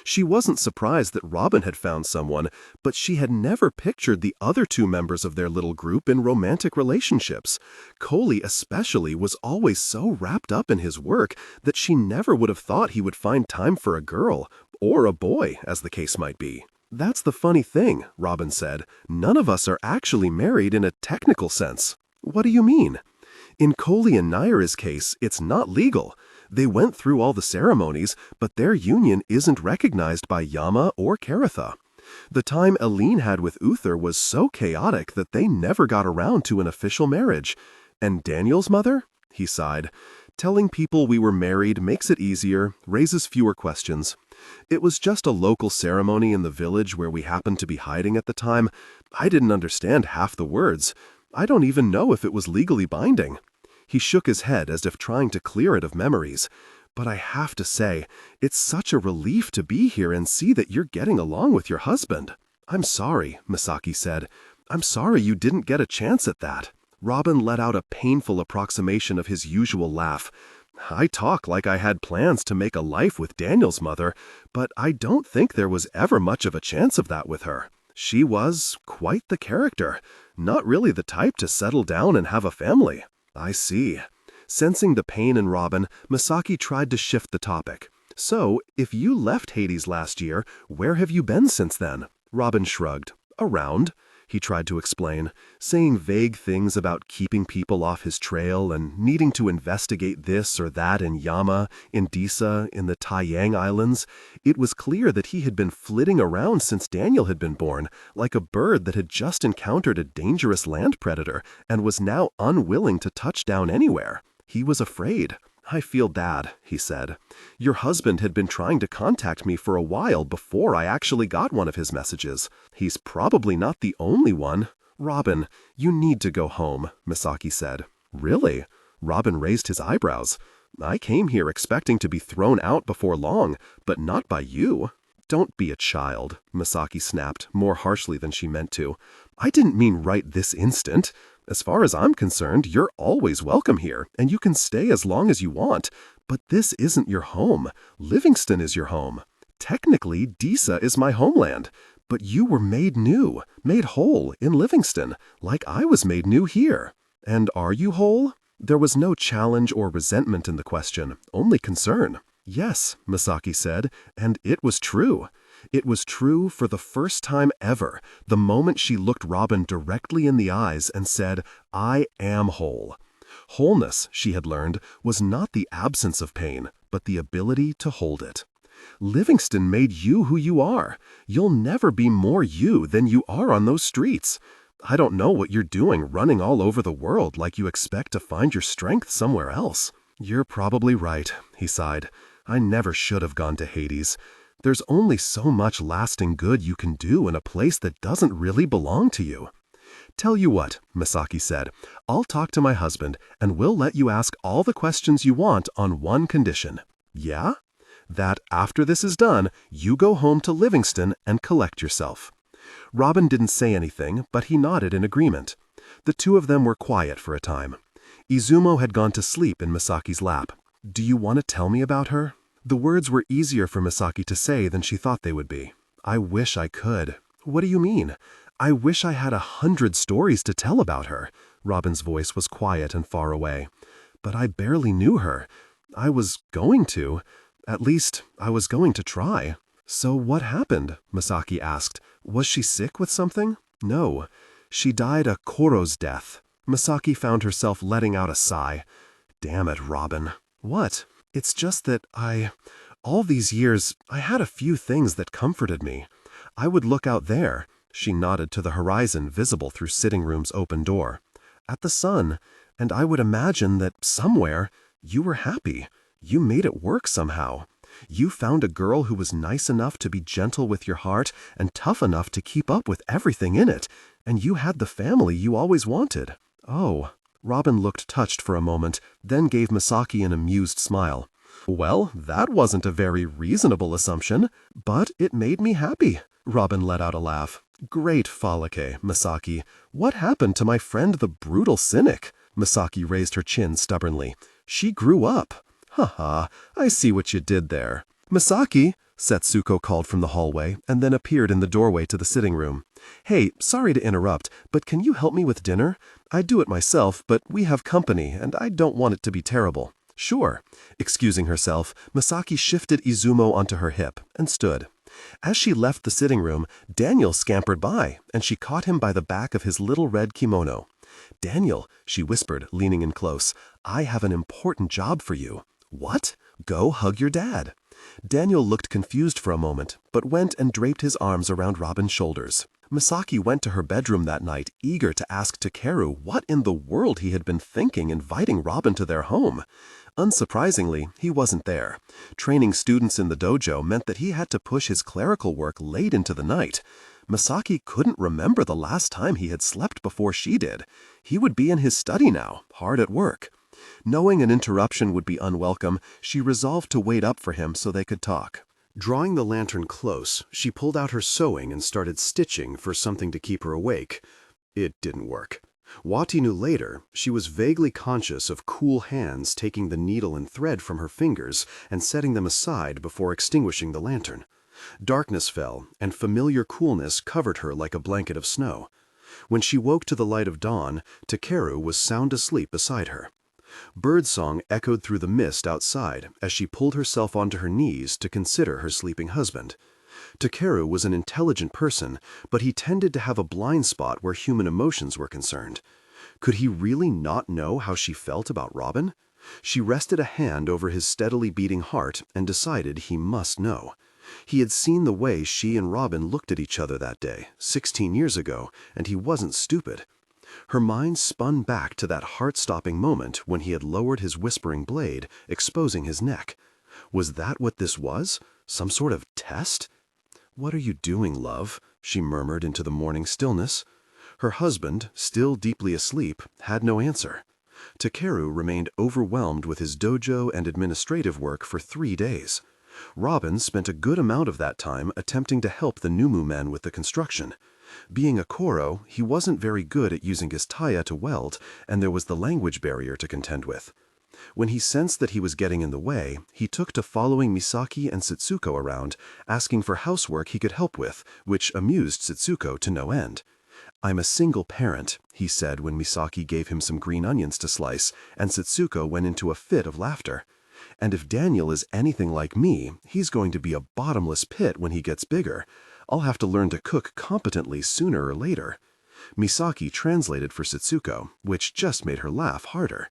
She wasn't surprised that Robin had found someone, but she had never pictured the other two members of their little group in romantic relationships. Koli especially was always so wrapped up in his work that she never would have thought he would find time for a girl, or a boy, as the case might be. That's the funny thing, Robin said. None of us are actually married in a technical sense. What do you mean? In Koli and Naira's case, it's not legal. They went through all the ceremonies, but their union isn't recognized by Yama or Karatha. The time Aline had with Uther was so chaotic that they never got around to an official marriage. And Daniel's mother? He sighed. Telling people we were married makes it easier, raises fewer questions. It was just a local ceremony in the village where we happened to be hiding at the time. I didn't understand half the words. I don't even know if it was legally binding. He shook his head as if trying to clear it of memories. But I have to say, it's such a relief to be here and see that you're getting along with your husband. I'm sorry, Misaki said. I'm sorry you didn't get a chance at that. Robin let out a painful approximation of his usual laugh. I talk like I had plans to make a life with Daniel's mother, but I don't think there was ever much of a chance of that with her. She was quite the character, not really the type to settle down and have a family. I see. Sensing the pain in Robin, Misaki tried to shift the topic. So, if you left Hades last year, where have you been since then? Robin shrugged. Around, he tried to explain, saying vague things about keeping people off his trail and needing to investigate this or that in Yama, in Disa, in the Taiyang Islands. It was clear that he had been flitting around since Daniel had been born, like a bird that had just encountered a dangerous land predator and was now unwilling to touch down anywhere. He was afraid. I feel bad, he said. Your husband had been trying to contact me for a while before I actually got one of his messages. He's probably not the only one. Robin, you need to go home, Misaki said. Really? Robin raised his eyebrows. I came here expecting to be thrown out before long, but not by you. Don't be a child, Misaki snapped, more harshly than she meant to. I didn't mean right this instant. As far as I'm concerned, you're always welcome here, and you can stay as long as you want. But this isn't your home. Livingston is your home. Technically, Disa is my homeland. But you were made new, made whole in Livingston, like I was made new here. And are you whole? There was no challenge or resentment in the question, only concern. Yes, Misaki said, and it was true. It was true for the first time ever, the moment she looked Robin directly in the eyes and said, I am whole. Wholeness, she had learned, was not the absence of pain, but the ability to hold it. Livingston made you who you are. You'll never be more you than you are on those streets. I don't know what you're doing running all over the world like you expect to find your strength somewhere else. You're probably right, he sighed. I never should have gone to Hades. There's only so much lasting good you can do in a place that doesn't really belong to you. Tell you what, Misaki said, I'll talk to my husband and we'll let you ask all the questions you want on one condition. Yeah? That after this is done, you go home to Livingston and collect yourself. Robin didn't say anything, but he nodded in agreement. The two of them were quiet for a time. Izumo had gone to sleep in Misaki's lap. Do you want to tell me about her? The words were easier for Misaki to say than she thought they would be. I wish I could. What do you mean? I wish I had 100 stories to tell about her. Robin's voice was quiet and far away. But I barely knew her. I was going to. At least, I was going to try. So what happened? Misaki asked. Was she sick with something? No. She died a Koro's death. Misaki found herself letting out a sigh. Damn it, Robin. What? It's just that all these years, I had a few things that comforted me. I would look out there, she nodded to the horizon visible through sitting room's open door, at the sun, and I would imagine that somewhere you were happy. You made it work somehow. You found a girl who was nice enough to be gentle with your heart and tough enough to keep up with everything in it, and you had the family you always wanted. Oh. Robin looked touched for a moment, then gave Misaki an amused smile. Well, that wasn't a very reasonable assumption, but it made me happy. Robin let out a laugh. Great frolic, Misaki. What happened to my friend the brutal cynic? Misaki raised her chin stubbornly. She grew up. Ha, I see what you did there. Misaki, Setsuko called from the hallway and then appeared in the doorway to the sitting room. Hey, sorry to interrupt, but can you help me with dinner? I'd do it myself, but we have company and I don't want it to be terrible. Sure. Excusing herself, Misaki shifted Izumo onto her hip and stood. As she left the sitting room, Daniel scampered by and she caught him by the back of his little red kimono. "Daniel," she whispered, leaning in close, "I have an important job for you." "What?" "Go hug your dad." Daniel looked confused for a moment, but went and draped his arms around Robin's shoulders. Misaki went to her bedroom that night, eager to ask Takeru what in the world he had been thinking inviting Robin to their home. Unsurprisingly, he wasn't there. Training students in the dojo meant that he had to push his clerical work late into the night. Misaki couldn't remember the last time he had slept before she did. He would be in his study now, hard at work. Knowing an interruption would be unwelcome, she resolved to wait up for him so they could talk. Drawing the lantern close, she pulled out her sewing and started stitching for something to keep her awake. It didn't work. Wati knew later she was vaguely conscious of cool hands taking the needle and thread from her fingers and setting them aside before extinguishing the lantern. Darkness fell, and familiar coolness covered her like a blanket of snow. When she woke to the light of dawn, Takeru was sound asleep beside her. Birdsong echoed through the mist outside as she pulled herself onto her knees to consider her sleeping husband. Takeru was an intelligent person, but he tended to have a blind spot where human emotions were concerned. Could he really not know how she felt about Robin? She rested a hand over his steadily beating heart and decided he must know. He had seen the way she and Robin looked at each other that day, 16 years ago, and he wasn't stupid. Her mind spun back to that heart-stopping moment when he had lowered his whispering blade, exposing his neck. Was that what this was? Some sort of test? "What are you doing, love?" she murmured into the morning stillness. Her husband, still deeply asleep, had no answer. Takeru remained overwhelmed with his dojo and administrative work for 3 days. Robin spent a good amount of that time attempting to help the Numu men with the construction. Being a Koro, he wasn't very good at using his taya to weld, and there was the language barrier to contend with. When he sensed that he was getting in the way, he took to following Misaki and Setsuko around, asking for housework he could help with, which amused Setsuko to no end. "I'm a single parent," he said when Misaki gave him some green onions to slice, and Setsuko went into a fit of laughter. "And if Daniel is anything like me, he's going to be a bottomless pit when he gets bigger. I'll have to learn to cook competently sooner or later." Misaki translated for Setsuko, which just made her laugh harder.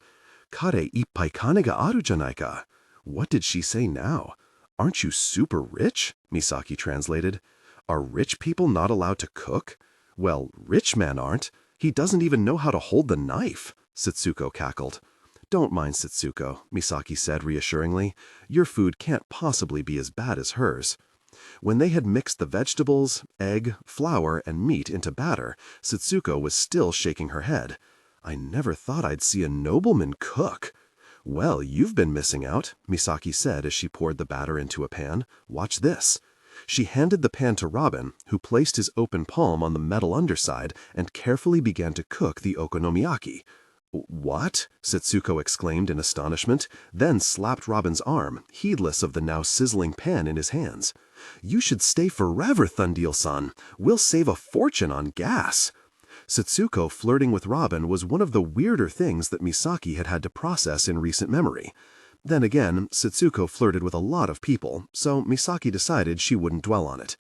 "Kare ippai kane ga aru janai ka." What did she say now? "Aren't you super rich?" Misaki translated. "Are rich people not allowed to cook?" "Well, rich men aren't. He doesn't even know how to hold the knife," Setsuko cackled. "Don't mind Setsuko," Misaki said reassuringly. "Your food can't possibly be as bad as hers." When they had mixed the vegetables, egg, flour, and meat into batter, Setsuko was still shaking her head. "I never thought I'd see a nobleman cook." "Well, you've been missing out," Misaki said as she poured the batter into a pan. "Watch this." She handed the pan to Robin, who placed his open palm on the metal underside and carefully began to cook the okonomiyaki. "What?" Setsuko exclaimed in astonishment, then slapped Robin's arm, heedless of the now sizzling pan in his hands. "You should stay forever, Thundeal-san. We'll save a fortune on gas." Setsuko flirting with Robin was one of the weirder things that Misaki had had to process in recent memory. Then again, Setsuko flirted with a lot of people, so Misaki decided she wouldn't dwell on it.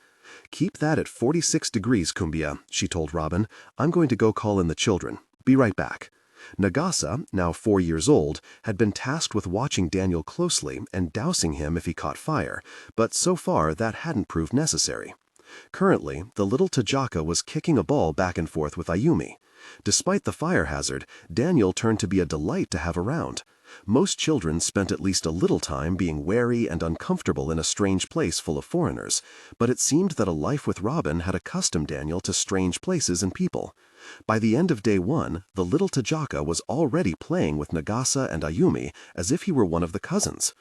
"Keep that at 46 degrees, Kumbia," she told Robin. "I'm going to go call in the children. Be right back." Nagasa, now 4 years old, had been tasked with watching Daniel closely and dousing him if he caught fire, but so far that hadn't proved necessary. Currently, the little Tajaka was kicking a ball back and forth with Ayumi. Despite the fire hazard, Daniel turned to be a delight to have around. Most children spent at least a little time being wary and uncomfortable in a strange place full of foreigners, but it seemed that a life with Robin had accustomed Daniel to strange places and people. By the end of day 1, the little Tajaka was already playing with Nagasa and Ayumi as if he were one of the cousins.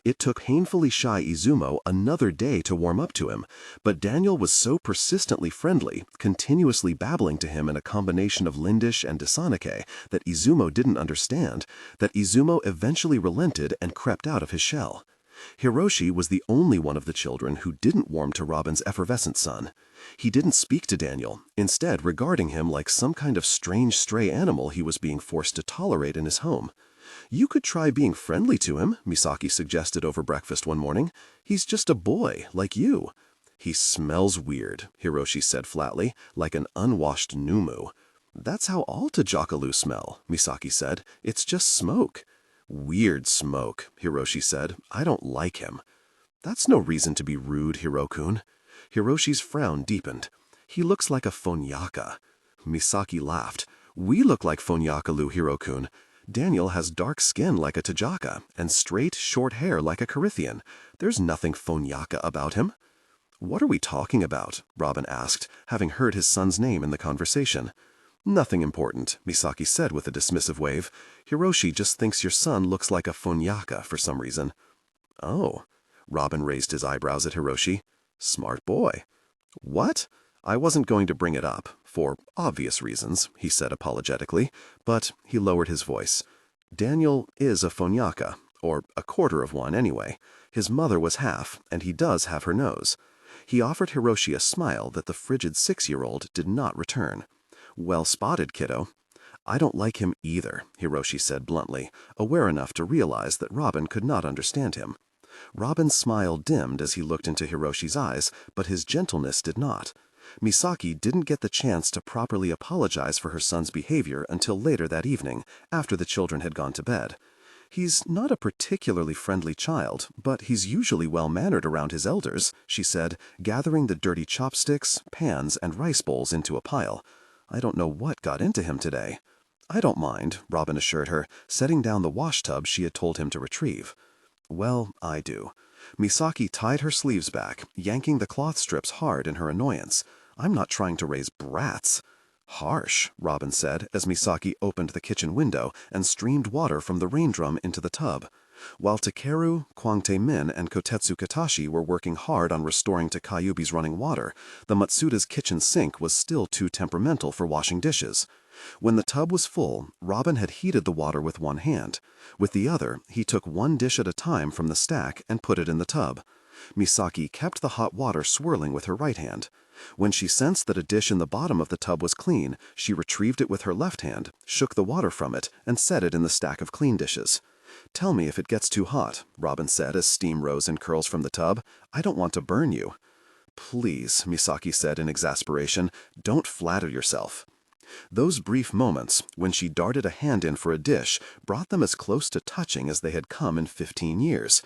It took painfully shy Izumo another day to warm up to him, but Daniel was so persistently friendly, continuously babbling to him in a combination of Lindish and Disanake that Izumo didn't understand, that Izumo eventually relented and crept out of his shell. Hiroshi was the only one of the children who didn't warm to Robin's effervescent son. He didn't speak to Daniel, instead regarding him like some kind of strange stray animal he was being forced to tolerate in his home. "You could try being friendly to him," Misaki suggested over breakfast one morning. "He's just a boy, like you." "He smells weird," Hiroshi said flatly, "like an unwashed Numu." That's how all Tajakalu smell, Misaki said. It's just smoke. Weird smoke, Hiroshi said. I don't like him. That's no reason to be rude, Hirokun. Hiroshi's frown deepened. He looks like a Fonyaka. Misaki laughed. We look like Fonyakalu, Hirokun. Daniel has dark skin like a Tajaka and straight, short hair like a Carithian. There's nothing Fonyaka about him. What are we talking about? Robin asked, having heard his son's name in the conversation. Nothing important, Misaki said with a dismissive wave. Hiroshi just thinks your son looks like a Fonyaka for some reason. Oh. Robin raised his eyebrows at Hiroshi. Smart boy. What? I wasn't going to bring it up, for obvious reasons, he said apologetically, but he lowered his voice. Daniel is a Fonyaka, or a quarter of one anyway. His mother was half, and he does have her nose. He offered Hiroshi a smile that the frigid 6-year-old did not return. Well spotted, kiddo. I don't like him either, Hiroshi said bluntly, aware enough to realize that Robin could not understand him. Robin's smile dimmed as he looked into Hiroshi's eyes, but his gentleness did not. Misaki didn't get the chance to properly apologize for her son's behavior until later that evening, after the children had gone to bed. He's not a particularly friendly child, but he's usually well-mannered around his elders, she said, gathering the dirty chopsticks, pans, and rice bowls into a pile. I don't know what got into him today. I don't mind, Robin assured her, setting down the wash tub she had told him to retrieve. Well, I do. Misaki tied her sleeves back, yanking the cloth strips hard in her annoyance. I'm not trying to raise brats. Harsh, Robin said as Misaki opened the kitchen window and streamed water from the rain drum into the tub. While Takeru, Kwangtae-min, and Kotetsu Katashi were working hard on restoring Takayubi's running water, the Matsuda's kitchen sink was still too temperamental for washing dishes. When the tub was full, Robin had heated the water with one hand. With the other, he took one dish at a time from the stack and put it in the tub. Misaki kept the hot water swirling with her right hand. When she sensed that a dish in the bottom of the tub was clean, she retrieved it with her left hand, shook the water from it, and set it in the stack of clean dishes. Tell me if it gets too hot, Robin said as steam rose in curls from the tub. I don't want to burn you. Please, Misaki said in exasperation, don't flatter yourself. Those brief moments, when she darted a hand in for a dish, brought them as close to touching as they had come in 15 years.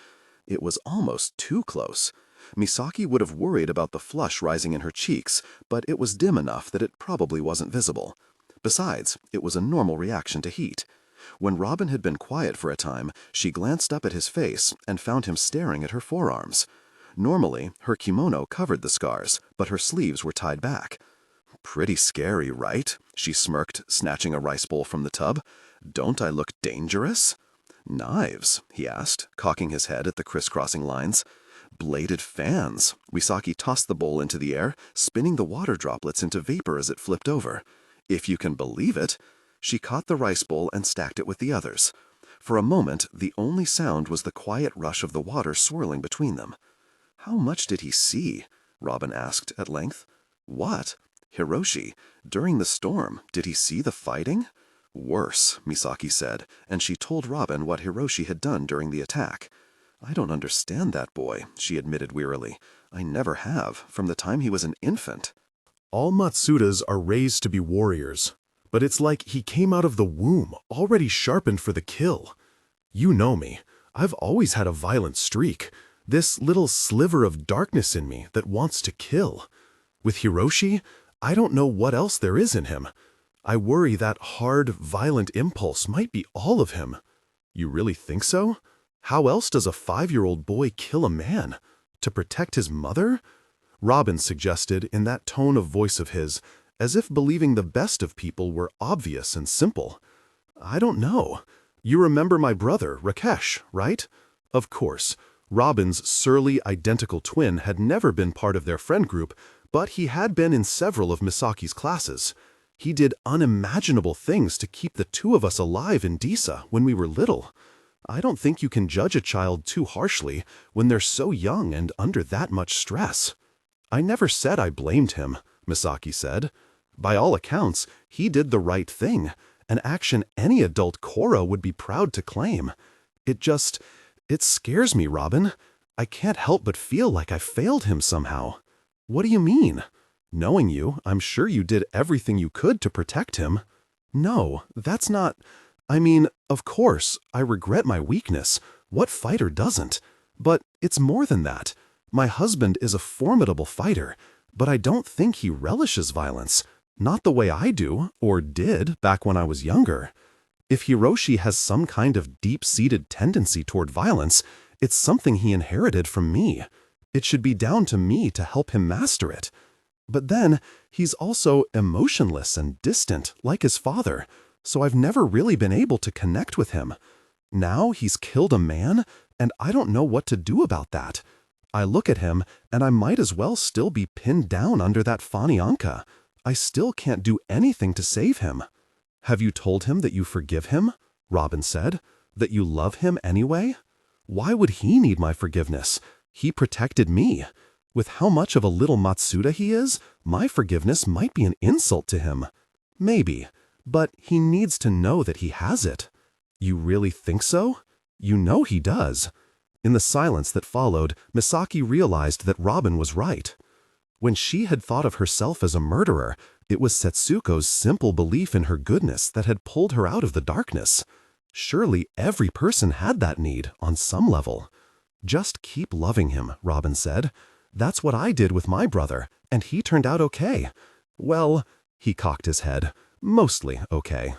It was almost too close. Misaki would have worried about the flush rising in her cheeks, but it was dim enough that it probably wasn't visible. Besides, it was a normal reaction to heat. When Robin had been quiet for a time, she glanced up at his face and found him staring at her forearms. Normally, her kimono covered the scars, but her sleeves were tied back. Pretty scary, right? She smirked, snatching a rice bowl from the tub. Don't I look dangerous? Knives? He asked, cocking his head at the crisscrossing lines. Bladed fans. Misaki tossed the bowl into the air, spinning the water droplets into vapor as it flipped over. If you can believe it. She caught the rice bowl and stacked it with the others. For a moment, the only sound was the quiet rush of the water swirling between them. How much did he see? Robin asked at length. What? Hiroshi. During the storm, did he see the fighting? Worse, Misaki said, and she told Robin what Hiroshi had done during the attack. I don't understand that boy, she admitted wearily. I never have, from the time he was an infant. All Matsudas are raised to be warriors, but it's like he came out of the womb, already sharpened for the kill. You know me. I've always had a violent streak, this little sliver of darkness in me that wants to kill. With Hiroshi, I don't know what else there is in him. I worry that hard, violent impulse might be all of him. You really think so? How else does a 5-year-old boy kill a man? To protect his mother? Robin suggested in that tone of voice of his, as if believing the best of people were obvious and simple. I don't know. You remember my brother, Rakesh, right? Of course, Robin's surly, identical twin had never been part of their friend group, but he had been in several of Misaki's classes. He did unimaginable things to keep the two of us alive in Disa when we were little. I don't think you can judge a child too harshly when they're so young and under that much stress. I never said I blamed him, Misaki said. By all accounts, he did the right thing, an action any adult Korra would be proud to claim. It scares me, Robin. I can't help but feel like I failed him somehow. What do you mean? Knowing you, I'm sure you did everything you could to protect him. No, that's not... I mean, of course, I regret my weakness. What fighter doesn't? But it's more than that. My husband is a formidable fighter, but I don't think he relishes violence. Not the way I do, or did, back when I was younger. If Hiroshi has some kind of deep-seated tendency toward violence, it's something he inherited from me. It should be down to me to help him master it. But then, he's also emotionless and distant, like his father, so I've never really been able to connect with him. Now he's killed a man, and I don't know what to do about that. I look at him, and I might as well still be pinned down under that Fanyanka. I still can't do anything to save him. Have you told him that you forgive him? Robin said. That you love him anyway? Why would he need my forgiveness? He protected me. With how much of a little Matsuda he is, my forgiveness might be an insult to him. Maybe, but he needs to know that he has it. You really think so? You know he does. In the silence that followed, Misaki realized that Robin was right. When she had thought of herself as a murderer, it was Setsuko's simple belief in her goodness that had pulled her out of the darkness. Surely every person had that need, on some level. Just keep loving him, Robin said. That's what I did with my brother, and he turned out okay. Well, he cocked his head, mostly okay.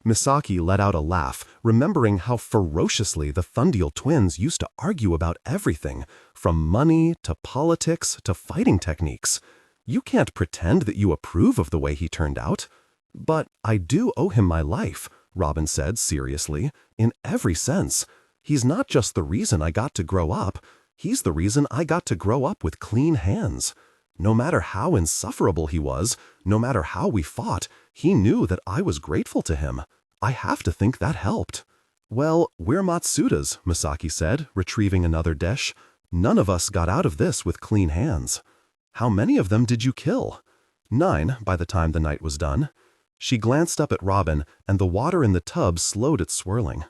Misaki let out a laugh, remembering how ferociously the Thundial twins used to argue about everything, from money to politics to fighting techniques. You can't pretend that you approve of the way he turned out. But I do owe him my life, Robin said seriously, in every sense. He's not just the reason I got to grow up. He's the reason I got to grow up with clean hands. No matter how insufferable he was, no matter how we fought, he knew that I was grateful to him. I have to think that helped. Well, we're Matsudas, Misaki said, retrieving another dish. None of us got out of this with clean hands. How many of them did you kill? 9 by the time the night was done. She glanced up at Robin, and the water in the tub slowed its swirling.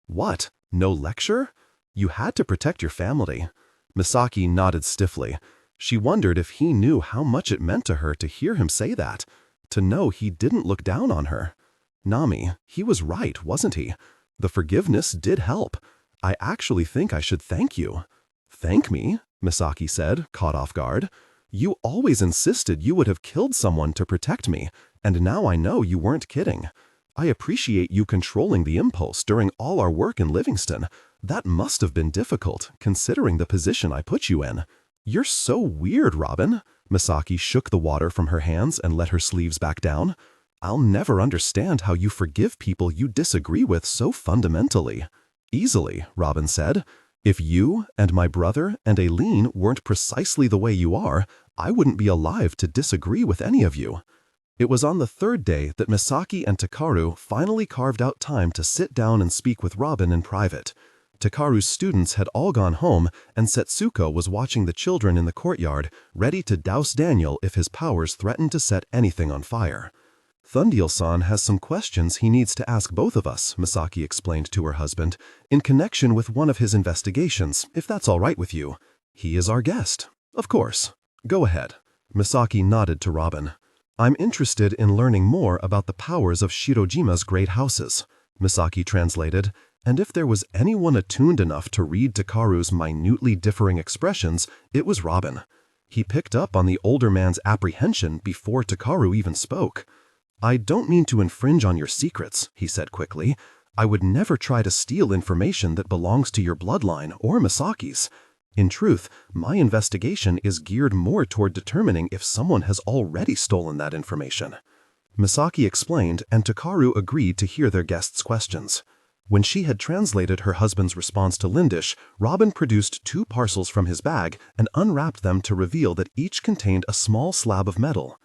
What? No lecture? You had to protect your family. Misaki nodded stiffly. She wondered if he knew how much it meant to her to hear him say that, to know he didn't look down on her. Nami, he was right, wasn't he? The forgiveness did help. I actually think I should thank you. Thank me? Misaki said, caught off guard. You always insisted you would have killed someone to protect me, and now I know you weren't kidding. I appreciate you controlling the impulse during all our work in Livingston. That must have been difficult, considering the position I put you in. You're so weird, Robin. Misaki shook the water from her hands and let her sleeves back down. I'll never understand how you forgive people you disagree with so fundamentally. Easily, Robin said. If you and my brother and Aileen weren't precisely the way you are, I wouldn't be alive to disagree with any of you. It was on the 3rd day that Misaki and Takaru finally carved out time to sit down and speak with Robin in private. Takaru's students had all gone home, and Setsuko was watching the children in the courtyard, ready to douse Daniel if his powers threatened to set anything on fire. Thundial-san has some questions he needs to ask both of us, Misaki explained to her husband, in connection with one of his investigations, if that's all right with you. He is our guest. Of course. Go ahead. Misaki nodded to Robin. I'm interested in learning more about the powers of Shirojima's great houses, Misaki translated, and if there was anyone attuned enough to read Takaru's minutely differing expressions, it was Robin. He picked up on the older man's apprehension before Takaru even spoke. I don't mean to infringe on your secrets, he said quickly. I would never try to steal information that belongs to your bloodline or Misaki's. In truth, my investigation is geared more toward determining if someone has already stolen that information. Misaki explained, and Takaru agreed to hear their guest's questions. When she had translated her husband's response to Lindish, Robin produced 2 parcels from his bag and unwrapped them to reveal that each contained a small slab of metal.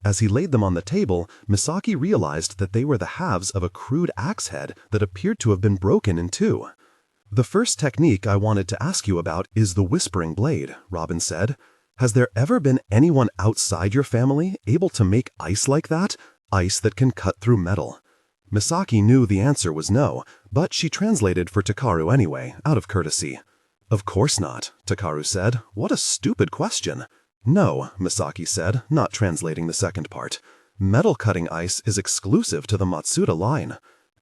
As he laid them on the table, Misaki realized that they were the halves of a crude axe head that appeared to have been broken in 2. The first technique I wanted to ask you about is the whispering blade, Robin said. Has there ever been anyone outside your family able to make ice like that? Ice that can cut through metal? Misaki knew the answer was no, but she translated for Takaru anyway, out of courtesy. Of course not, Takaru said. What a stupid question. No, Misaki said, not translating the second part. Metal-cutting ice is exclusive to the Matsuda line.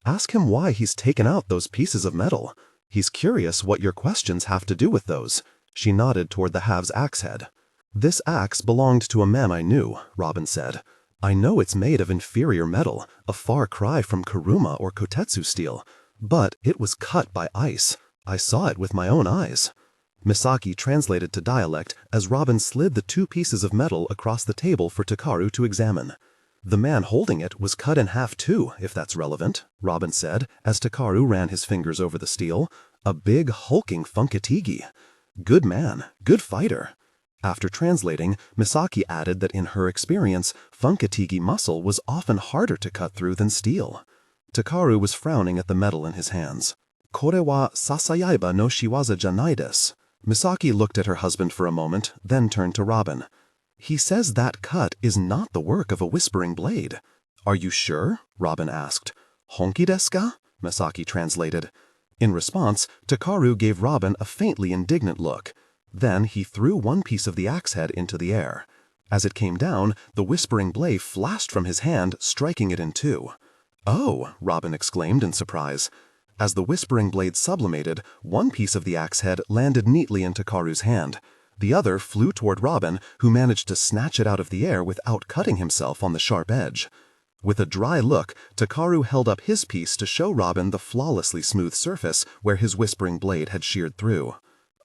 Ask him why he's taken out those pieces of metal. He's curious what your questions have to do with those. She nodded toward the halves axe head. This axe belonged to a man I knew, Robin said. I know it's made of inferior metal, a far cry from Kuruma or Kotetsu steel, but it was cut by ice. I saw it with my own eyes. Misaki translated to dialect as Robin slid the 2 pieces of metal across the table for Takaru to examine. The man holding it was cut in half too, if that's relevant, Robin said, as Takaru ran his fingers over the steel. A big, hulking Funkatigi. Good man, good fighter. After translating, Misaki added that in her experience, Funkatigi muscle was often harder to cut through than steel. Takaru was frowning at the metal in his hands. Kore wa sasayaiba no shiwaza janai desu. Misaki looked at her husband for a moment, then turned to Robin. He says that cut is not the work of a whispering blade. Are you sure? Robin asked. Honki desu ka? Misaki translated. In response, Takaru gave Robin a faintly indignant look. Then he threw one piece of the axe head into the air. As it came down, the whispering blade flashed from his hand, striking it in 2. Oh, Robin exclaimed in surprise. As the whispering blade sublimated, one piece of the axe head landed neatly in Takaru's hand. The other flew toward Robin, who managed to snatch it out of the air without cutting himself on the sharp edge. With a dry look, Takaru held up his piece to show Robin the flawlessly smooth surface where his whispering blade had sheared through.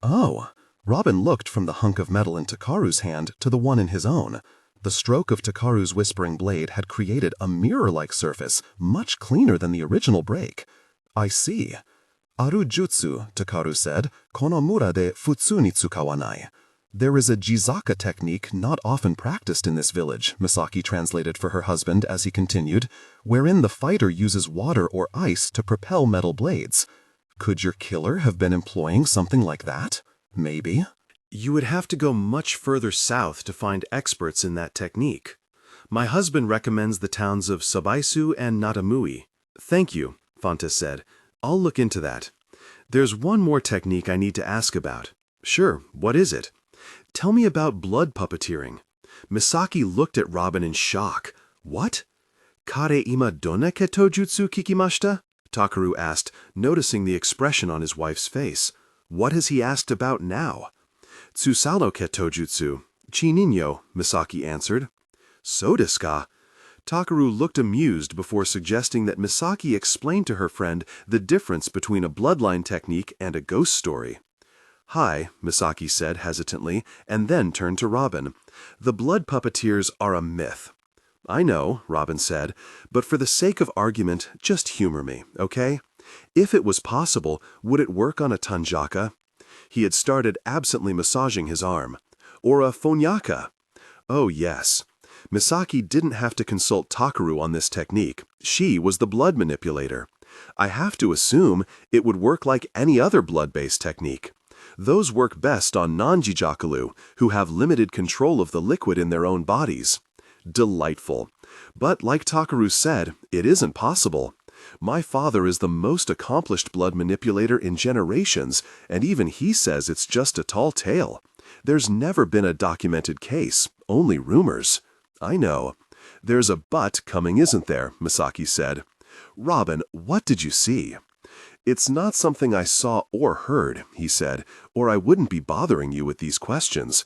Oh! Robin looked from the hunk of metal in Takaru's hand to the one in his own. The stroke of Takaru's whispering blade had created a mirror-like surface, much cleaner than the original break. I see. Aru jutsu, Takaru said, kono mura de futsu ni tsukawanai. There is a jizaka technique not often practiced in this village, Misaki translated for her husband as he continued, wherein the fighter uses water or ice to propel metal blades. Could your killer have been employing something like that? Maybe. You would have to go much further south to find experts in that technique. My husband recommends the towns of Sabaisu and Natamui. Thank you, Fontes said. I'll look into that. There's one more technique I need to ask about. Sure, what is it? Tell me about blood puppeteering. Misaki looked at Robin in shock. What? Kare ima donna ketojutsu kikimashita? Takaru asked, noticing the expression on his wife's face. What has he asked about now? Tsusano ketojutsu. Chininyo, Misaki answered. So desu ka? Takaru looked amused before suggesting that Misaki explain to her friend the difference between a bloodline technique and a ghost story. Hi, Misaki said hesitantly, and then turned to Robin. The blood puppeteers are a myth. I know, Robin said, but for the sake of argument, just humor me, okay? If it was possible, would it work on a tanjaka? He had started absently massaging his arm. Or a phonyaka? Oh, yes. Misaki didn't have to consult Takaru on this technique. She was the blood manipulator. I have to assume it would work like any other blood-based technique. Those work best on non-jijakalu, who have limited control of the liquid in their own bodies. Delightful. But like Takaru said, it isn't possible. My father is the most accomplished blood manipulator in generations, and even he says it's just a tall tale. There's never been a documented case, only rumors. I know. There's a but coming, isn't there? Misaki said. Robin, what did you see? It's not something I saw or heard, he said, or I wouldn't be bothering you with these questions.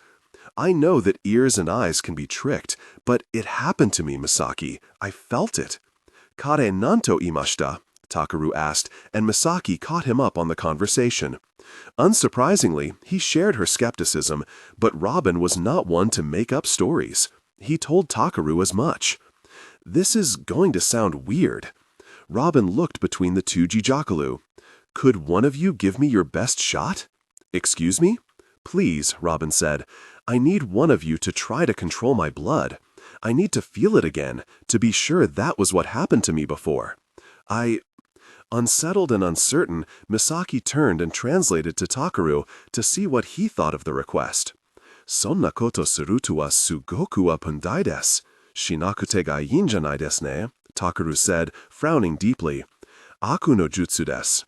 I know that ears and eyes can be tricked, but it happened to me, Misaki. I felt it. Kare nanto imashita? Takaru asked, and Misaki caught him up on the conversation. Unsurprisingly, he shared her skepticism, but Robin was not one to make up stories. He told Takaru as much. This is going to sound weird. Robin looked between the 2 jijakalu. Could one of you give me your best shot? Excuse me? Please, Robin said. I need one of you to try to control my blood. I need to feel it again, to be sure that was what happened to me before. Unsettled and uncertain, Misaki turned and translated to Takaru to see what he thought of the request. Sonna koto suru to wa sugoku wa pundai desu. Shinakute ga ii janai desu ne? Takaru said, frowning deeply. Aku no jutsu desu.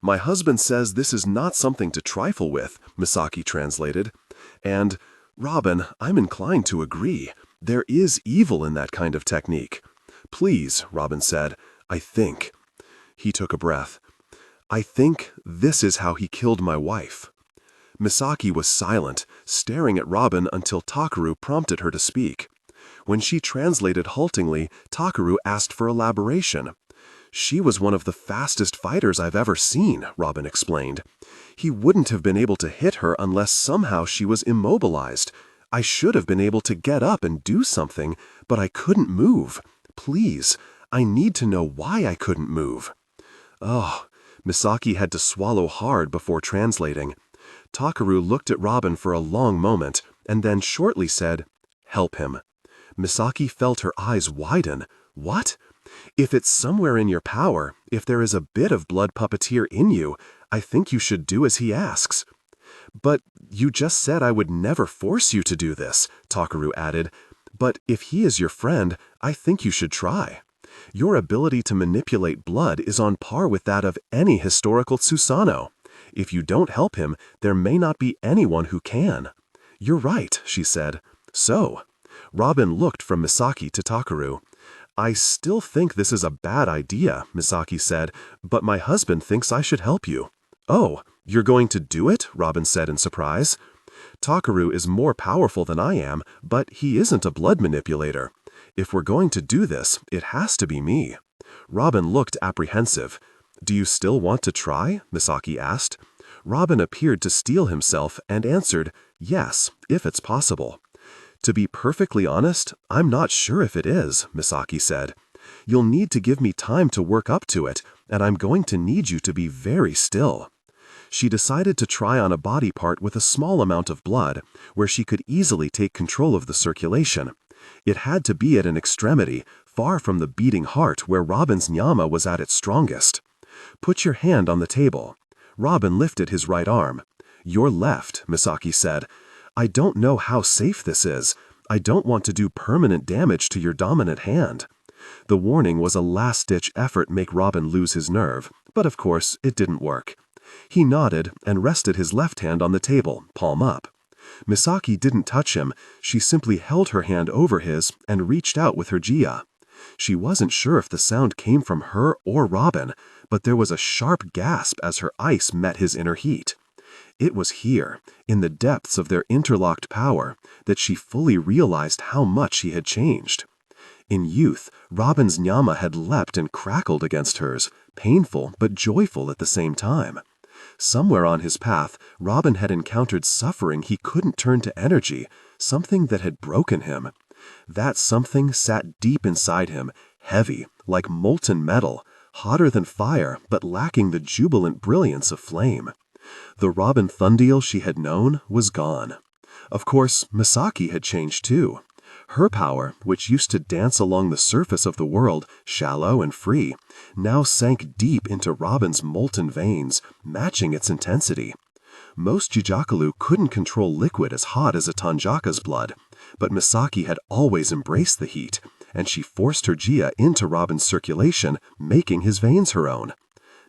My husband says this is not something to trifle with, Misaki translated. And Robin, I'm inclined to agree. There is evil in that kind of technique. Please, Robin said, I think. He took a breath. I think this is how he killed my wife. Misaki was silent, staring at Robin until Takaru prompted her to speak. When she translated haltingly, Takaru asked for elaboration. She was one of the fastest fighters I've ever seen, Robin explained. He wouldn't have been able to hit her unless somehow she was immobilized. I should have been able to get up and do something, but I couldn't move. Please, I need to know why I couldn't move. Oh, Misaki had to swallow hard before translating. Takaru looked at Robin for a long moment, and then shortly said, Help him. Misaki felt her eyes widen. What? If it's somewhere in your power, if there is a bit of blood puppeteer in you, I think you should do as he asks. But you just said I would never force you to do this, Takaru added. But if he is your friend, I think you should try. Your ability to manipulate blood is on par with that of any historical Tsusano. If you don't help him, there may not be anyone who can. You're right, she said. So, Robin looked from Misaki to Takaru. I still think this is a bad idea, Misaki said, but my husband thinks I should help you. Oh, you're going to do it? Robin said in surprise. Takaru is more powerful than I am, but he isn't a blood manipulator. If we're going to do this, it has to be me. Robin looked apprehensive. Do you still want to try? Misaki asked. Robin appeared to steel himself and answered, yes, if it's possible. To be perfectly honest, I'm not sure if it is, Misaki said. You'll need to give me time to work up to it, and I'm going to need you to be very still. She decided to try on a body part with a small amount of blood, where she could easily take control of the circulation. It had to be at an extremity, far from the beating heart where Robin's nyama was at its strongest. Put your hand on the table. Robin lifted his right arm. Your left, Misaki said. I don't know how safe this is. I don't want to do permanent damage to your dominant hand. The warning was a last-ditch effort make Robin lose his nerve, but of course it didn't work. He nodded and rested his left hand on the table, palm up. Misaki didn't touch him. She simply held her hand over his and reached out with her jia. She wasn't sure if the sound came from her or Robin, but there was a sharp gasp as her ice met his inner heat. It was here, in the depths of their interlocked power, that she fully realized how much he had changed. In youth, Robin's nyama had leapt and crackled against hers, painful but joyful at the same time. Somewhere on his path, Robin had encountered suffering he couldn't turn to energy, something that had broken him. That something sat deep inside him, heavy, like molten metal, hotter than fire but lacking the jubilant brilliance of flame. The Robin Thundiel she had known was gone. Of course, Misaki had changed too. Her power, which used to dance along the surface of the world, shallow and free, now sank deep into Robin's molten veins, matching its intensity. Most Jijakalu couldn't control liquid as hot as a Tanjaka's blood, but Misaki had always embraced the heat, and she forced her jia into Robin's circulation, making his veins her own.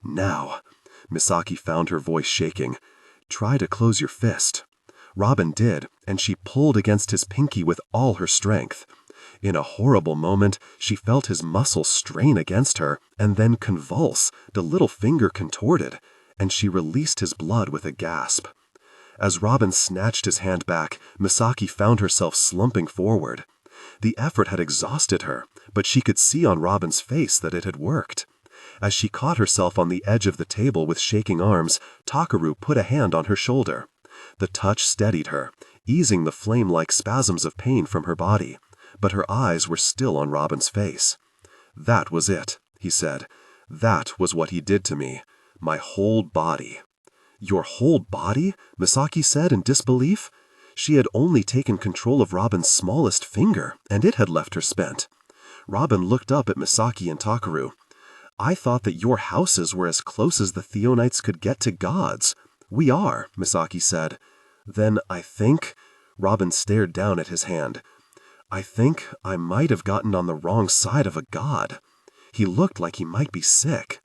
Now, Misaki found her voice shaking. Try to close your fist. Robin did, and she pulled against his pinky with all her strength. In a horrible moment, she felt his muscle strain against her, and then convulse, the little finger contorted, and she released his blood with a gasp. As Robin snatched his hand back, Misaki found herself slumping forward. The effort had exhausted her, but she could see on Robin's face that it had worked. As she caught herself on the edge of the table with shaking arms, Takaru put a hand on her shoulder. The touch steadied her, easing the flame-like spasms of pain from her body, but her eyes were still on Robin's face. That was it, he said. That was what he did to me. My whole body. Your whole body? Misaki said in disbelief. She had only taken control of Robin's smallest finger, and it had left her spent. Robin looked up at Misaki and Takaru. I thought that your houses were as close as the Theonites could get to gods. We are, Misaki said. Then I think... Robin stared down at his hand. I think I might have gotten on the wrong side of a god. He looked like he might be sick.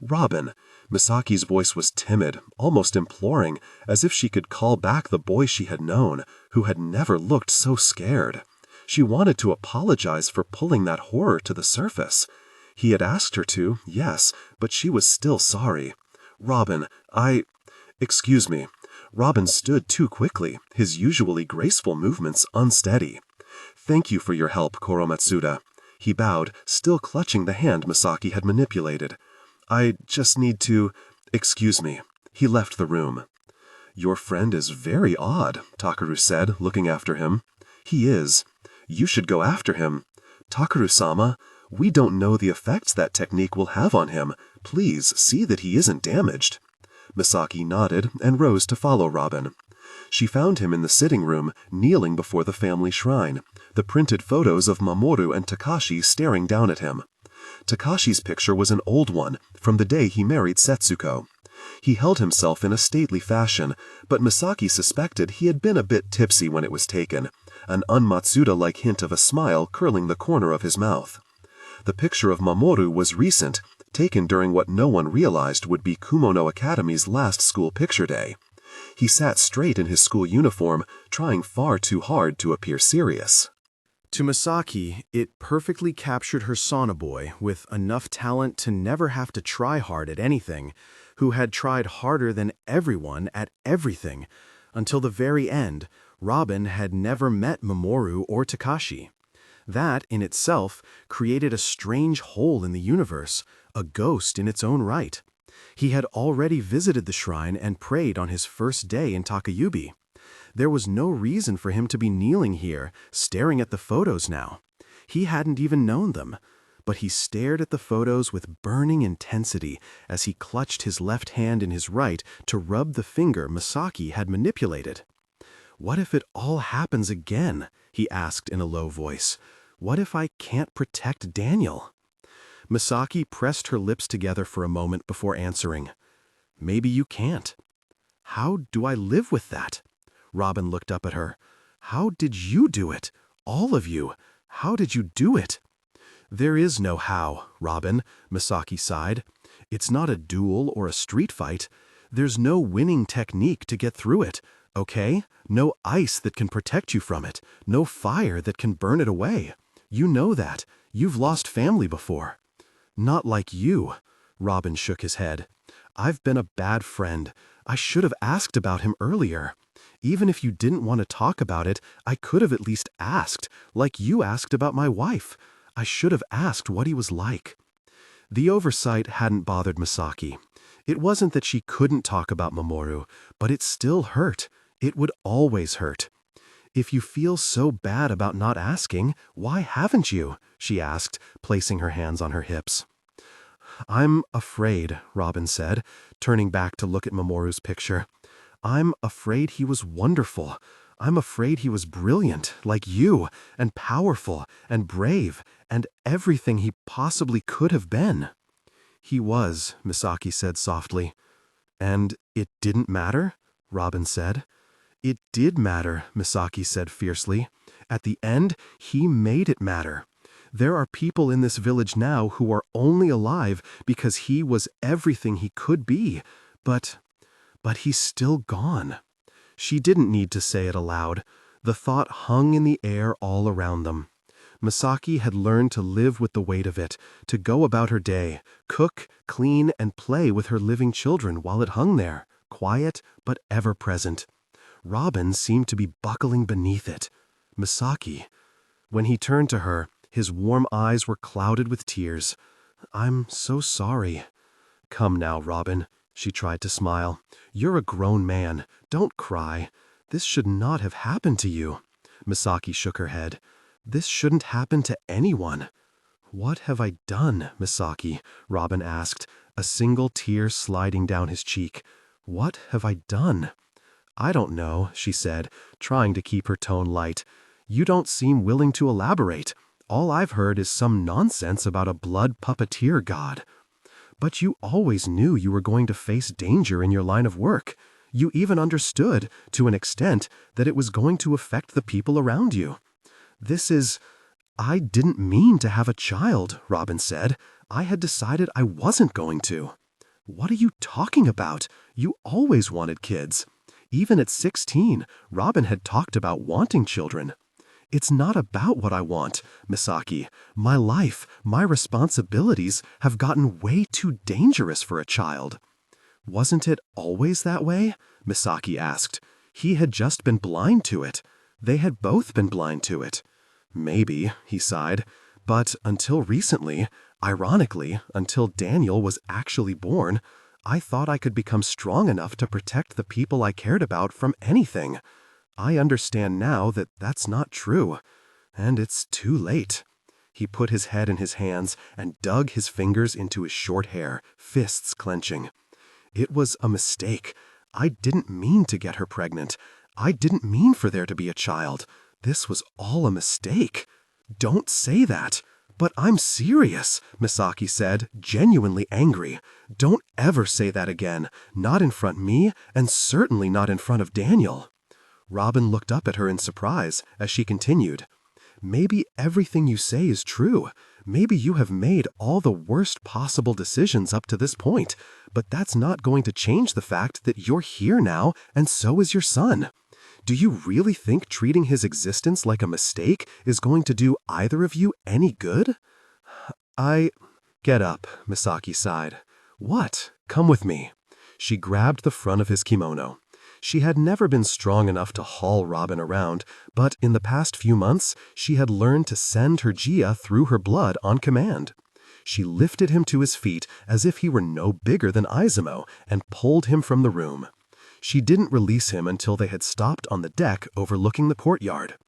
Robin, Misaki's voice was timid, almost imploring, as if she could call back the boy she had known, who had never looked so scared. She wanted to apologize for pulling that horror to the surface. He had asked her to, yes, but she was still sorry. "Robin, Excuse me." Robin stood too quickly, his usually graceful movements unsteady. "Thank you for your help, Koro Matsuda." He bowed, still clutching the hand Misaki had manipulated. "I just need to... Excuse me." He left the room. "Your friend is very odd," Takaru said, looking after him. "He is. You should go after him. Takaru-sama, we don't know the effects that technique will have on him. Please see that he isn't damaged." Misaki nodded and rose to follow Robin. She found him in the sitting room, kneeling before the family shrine, the printed photos of Mamoru and Takashi staring down at him. Takashi's picture was an old one, from the day he married Setsuko. He held himself in a stately fashion, but Misaki suspected he had been a bit tipsy when it was taken, an un-Matsuda-like hint of a smile curling the corner of his mouth. The picture of Mamoru was recent, taken during what no one realized would be Kumono Academy's last school picture day. He sat straight in his school uniform, trying far too hard to appear serious. To Misaki, it perfectly captured her sauna boy with enough talent to never have to try hard at anything, who had tried harder than everyone at everything. Until the very end, Robin had never met Mamoru or Takashi. That, in itself, created a strange hole in the universe, a ghost in its own right. He had already visited the shrine and prayed on his first day in Takayubi. There was no reason for him to be kneeling here, staring at the photos now. He hadn't even known them. But he stared at the photos with burning intensity as he clutched his left hand in his right to rub the finger Misaki had manipulated. "What if it all happens again?" he asked in a low voice. "What if I can't protect Daniel?" Misaki pressed her lips together for a moment before answering. "Maybe you can't." "How do I live with that?" Robin looked up at her. "How did you do it? All of you. How did you do it?" "There is no how, Robin," Misaki sighed. "It's not a duel or a street fight. There's no winning technique to get through it, okay? No ice that can protect you from it. No fire that can burn it away. You know that. You've lost family before." "Not like you." Robin shook his head. "I've been a bad friend. I should have asked about him earlier. Even if you didn't want to talk about it, I could have at least asked, like you asked about my wife. I should have asked what he was like." The oversight hadn't bothered Misaki. It wasn't that she couldn't talk about Mamoru, but it still hurt. It would always hurt. "If you feel so bad about not asking, why haven't you?" she asked, placing her hands on her hips. "I'm afraid," Robin said, turning back to look at Mamoru's picture. "I'm afraid he was wonderful. I'm afraid he was brilliant, like you, and powerful, and brave, and everything he possibly could have been." "He was," Misaki said softly. "And it didn't matter?" Robin said. "It did matter," Misaki said fiercely. "At the end, he made it matter. There are people in this village now who are only alive because he was everything he could be. But he's still gone." She didn't need to say it aloud. The thought hung in the air all around them. Misaki had learned to live with the weight of it, to go about her day, cook, clean, and play with her living children while it hung there, quiet but ever present. Robin seemed to be buckling beneath it. Misaki. When he turned to her, his warm eyes were clouded with tears. "I'm so sorry." "Come now, Robin." She tried to smile. "You're a grown man. Don't cry. This should not have happened to you." Misaki shook her head. "This shouldn't happen to anyone." "What have I done, Misaki?" Robin asked, a single tear sliding down his cheek. "What have I done?" "I don't know," she said, trying to keep her tone light. "You don't seem willing to elaborate. All I've heard is some nonsense about a blood puppeteer god." "But you always knew you were going to face danger in your line of work. You even understood, to an extent, that it was going to affect the people around you. I didn't mean to have a child," Robin said. "I had decided I wasn't going to." What are you talking about? You always wanted kids. Even at 16, Robin had talked about wanting children. It's not about what I want, Misaki. My life, my responsibilities have gotten way too dangerous for a child. Wasn't it always that way? Misaki asked. He had just been blind to it. They had both been blind to it. Maybe, he sighed. But until recently, ironically, until Daniel was actually born, I thought I could become strong enough to protect the people I cared about from anything. I understand now that that's not true. And it's too late. He put his head in his hands and dug his fingers into his short hair, fists clenching. It was a mistake. I didn't mean to get her pregnant. I didn't mean for there to be a child. This was all a mistake. Don't say that. But I'm serious, Misaki said, genuinely angry. Don't ever say that again. Not in front of me, and certainly not in front of Daniel. Robin looked up at her in surprise as she continued. Maybe everything you say is true. Maybe you have made all the worst possible decisions up to this point, but that's not going to change the fact that you're here now, and so is your son. Do you really think treating his existence like a mistake is going to do either of you any good? Get up, Misaki sighed. What? Come with me. She grabbed the front of his kimono. She had never been strong enough to haul Robin around, but in the past few months, she had learned to send her Jia through her blood on command. She lifted him to his feet as if he were no bigger than Izumo and pulled him from the room. She didn't release him until they had stopped on the deck overlooking the courtyard.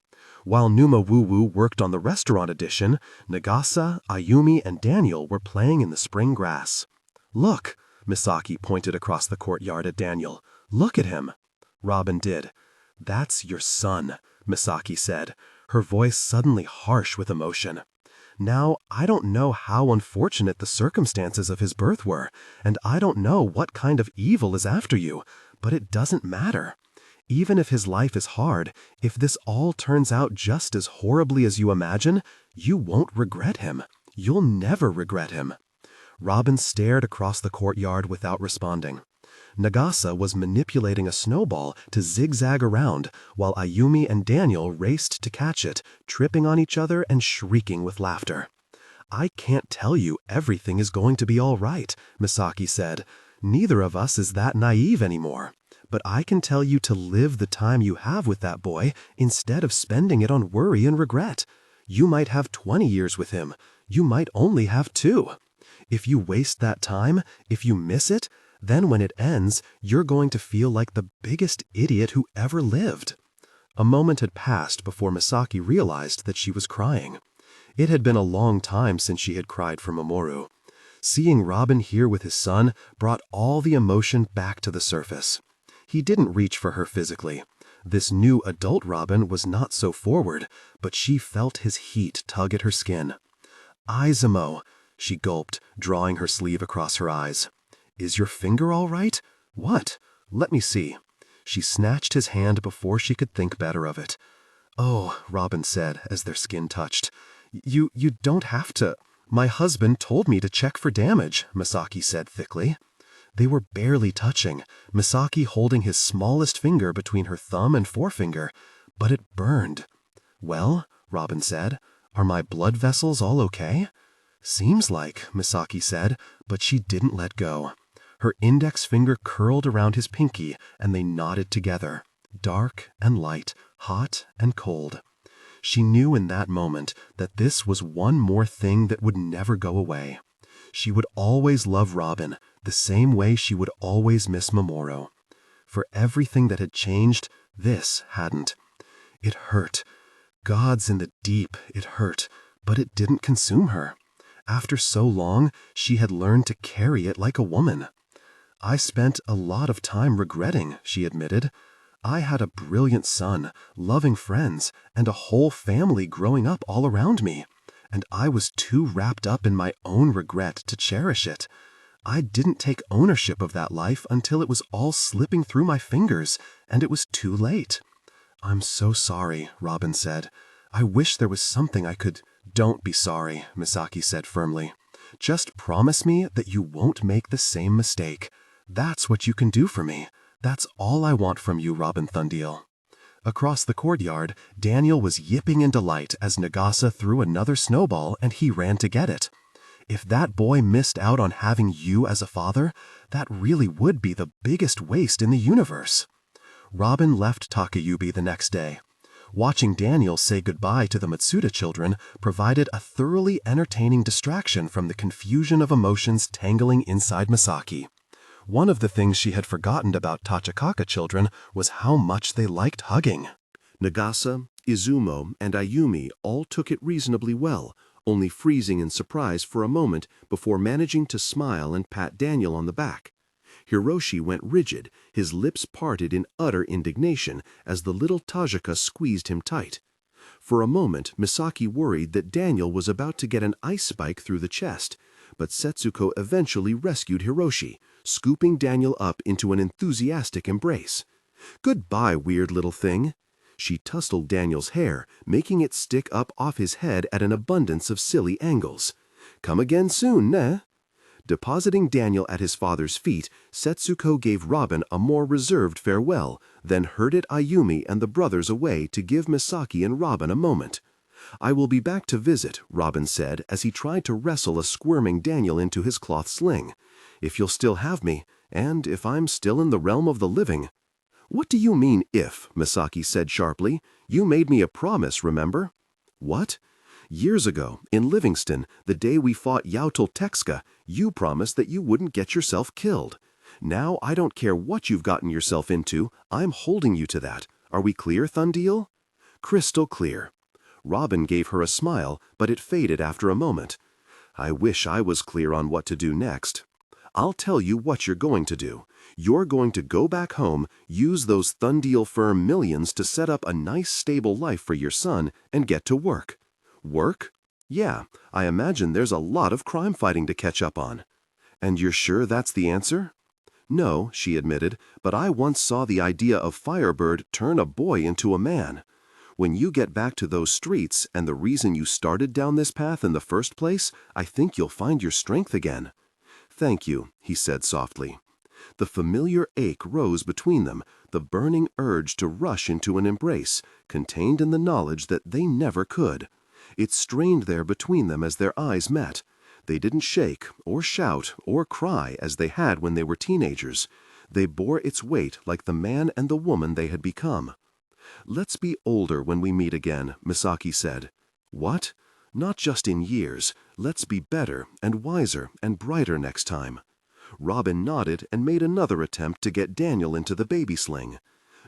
While Numa Woo-Woo worked on the restaurant addition, Nagasa, Ayumi, and Daniel were playing in the spring grass. Look, Misaki pointed across the courtyard at Daniel. Look at him. Robin did. That's your son, Misaki said, her voice suddenly harsh with emotion. Now, I don't know how unfortunate the circumstances of his birth were, and I don't know what kind of evil is after you, but it doesn't matter. Even if his life is hard, if this all turns out just as horribly as you imagine, you won't regret him. You'll never regret him. Robin stared across the courtyard without responding. Nagasa was manipulating a snowball to zigzag around, while Ayumi and Daniel raced to catch it, tripping on each other and shrieking with laughter. I can't tell you everything is going to be all right, Misaki said. Neither of us is that naive anymore. But I can tell you to live the time you have with that boy instead of spending it on worry and regret. You might have 20 years with him. You might only have 2. If you waste that time, if you miss it, then when it ends, you're going to feel like the biggest idiot who ever lived. A moment had passed before Misaki realized that she was crying. It had been a long time since she had cried for Mamoru. Seeing Robin here with his son brought all the emotion back to the surface. He didn't reach for her physically. This new adult Robin was not so forward, but she felt his heat tug at her skin. Izumo, she gulped, drawing her sleeve across her eyes. Is your finger all right? What? Let me see. She snatched his hand before she could think better of it. Oh, Robin said as their skin touched. You don't have to. My husband told me to check for damage, Misaki said thickly. They were barely touching, Misaki holding his smallest finger between her thumb and forefinger, but it burned. Well, Robin said, are my blood vessels all okay? Seems like, Misaki said, but she didn't let go. Her index finger curled around his pinky, and they knotted together, dark and light, hot and cold. She knew in that moment that this was one more thing that would never go away. She would always love Robin, the same way she would always miss Mamoru. For everything that had changed, this hadn't. It hurt. Gods in the deep, it hurt, but it didn't consume her. After so long, she had learned to carry it like a woman. I spent a lot of time regretting, she admitted. I had a brilliant son, loving friends, and a whole family growing up all around me, and I was too wrapped up in my own regret to cherish it. I didn't take ownership of that life until it was all slipping through my fingers, and it was too late. I'm so sorry, Robin said. I wish there was something I could... Don't be sorry, Misaki said firmly. Just promise me that you won't make the same mistake. That's what you can do for me. That's all I want from you, Robin Thundiel." Across the courtyard, Daniel was yipping in delight as Nagasa threw another snowball and he ran to get it. If that boy missed out on having you as a father, that really would be the biggest waste in the universe. Robin left Takayubi the next day. Watching Daniel say goodbye to the Matsuda children provided a thoroughly entertaining distraction from the confusion of emotions tangling inside Misaki. One of the things she had forgotten about Tachikaka children was how much they liked hugging. Nagasa, Izumo, and Ayumi all took it reasonably well, only freezing in surprise for a moment before managing to smile and pat Daniel on the back. Hiroshi went rigid, his lips parted in utter indignation as the little Tajika squeezed him tight. For a moment, Misaki worried that Daniel was about to get an ice spike through the chest, but Setsuko eventually rescued Hiroshi, scooping Daniel up into an enthusiastic embrace. "Goodbye, weird little thing." She tousled Daniel's hair, making it stick up off his head at an abundance of silly angles. "Come again soon, ne?" Depositing Daniel at his father's feet, Setsuko gave Robin a more reserved farewell, then herded Ayumi and the brothers away to give Misaki and Robin a moment. "I will be back to visit," Robin said as he tried to wrestle a squirming Daniel into his cloth sling. "If you'll still have me, and if I'm still in the realm of the living." "What do you mean, if?" Misaki said sharply. "You made me a promise, remember?" "What?" "Years ago, in Livingston, the day we fought Yautl-Texka, you promised that you wouldn't get yourself killed. Now I don't care what you've gotten yourself into, I'm holding you to that. Are we clear, Thundiel?" "Crystal clear." Robin gave her a smile, but it faded after a moment. "I wish I was clear on what to do next. I'll tell you what you're going to do. You're going to go back home, use those Thundiel firm millions to set up a nice stable life for your son, and get to work." "Work?" "Yeah, I imagine there's a lot of crime fighting to catch up on." "And you're sure that's the answer?" "No," she admitted, "but I once saw the idea of Firebird turn a boy into a man. When you get back to those streets and the reason you started down this path in the first place, I think you'll find your strength again." "Thank you," he said softly. The familiar ache rose between them, the burning urge to rush into an embrace, contained in the knowledge that they never could. It strained there between them as their eyes met. They didn't shake, or shout, or cry as they had when they were teenagers. They bore its weight like the man and the woman they had become. "Let's be older when we meet again," Misaki said. "What?" "Not just in years. Let's be better and wiser and brighter next time." Robin nodded and made another attempt to get Daniel into the baby sling.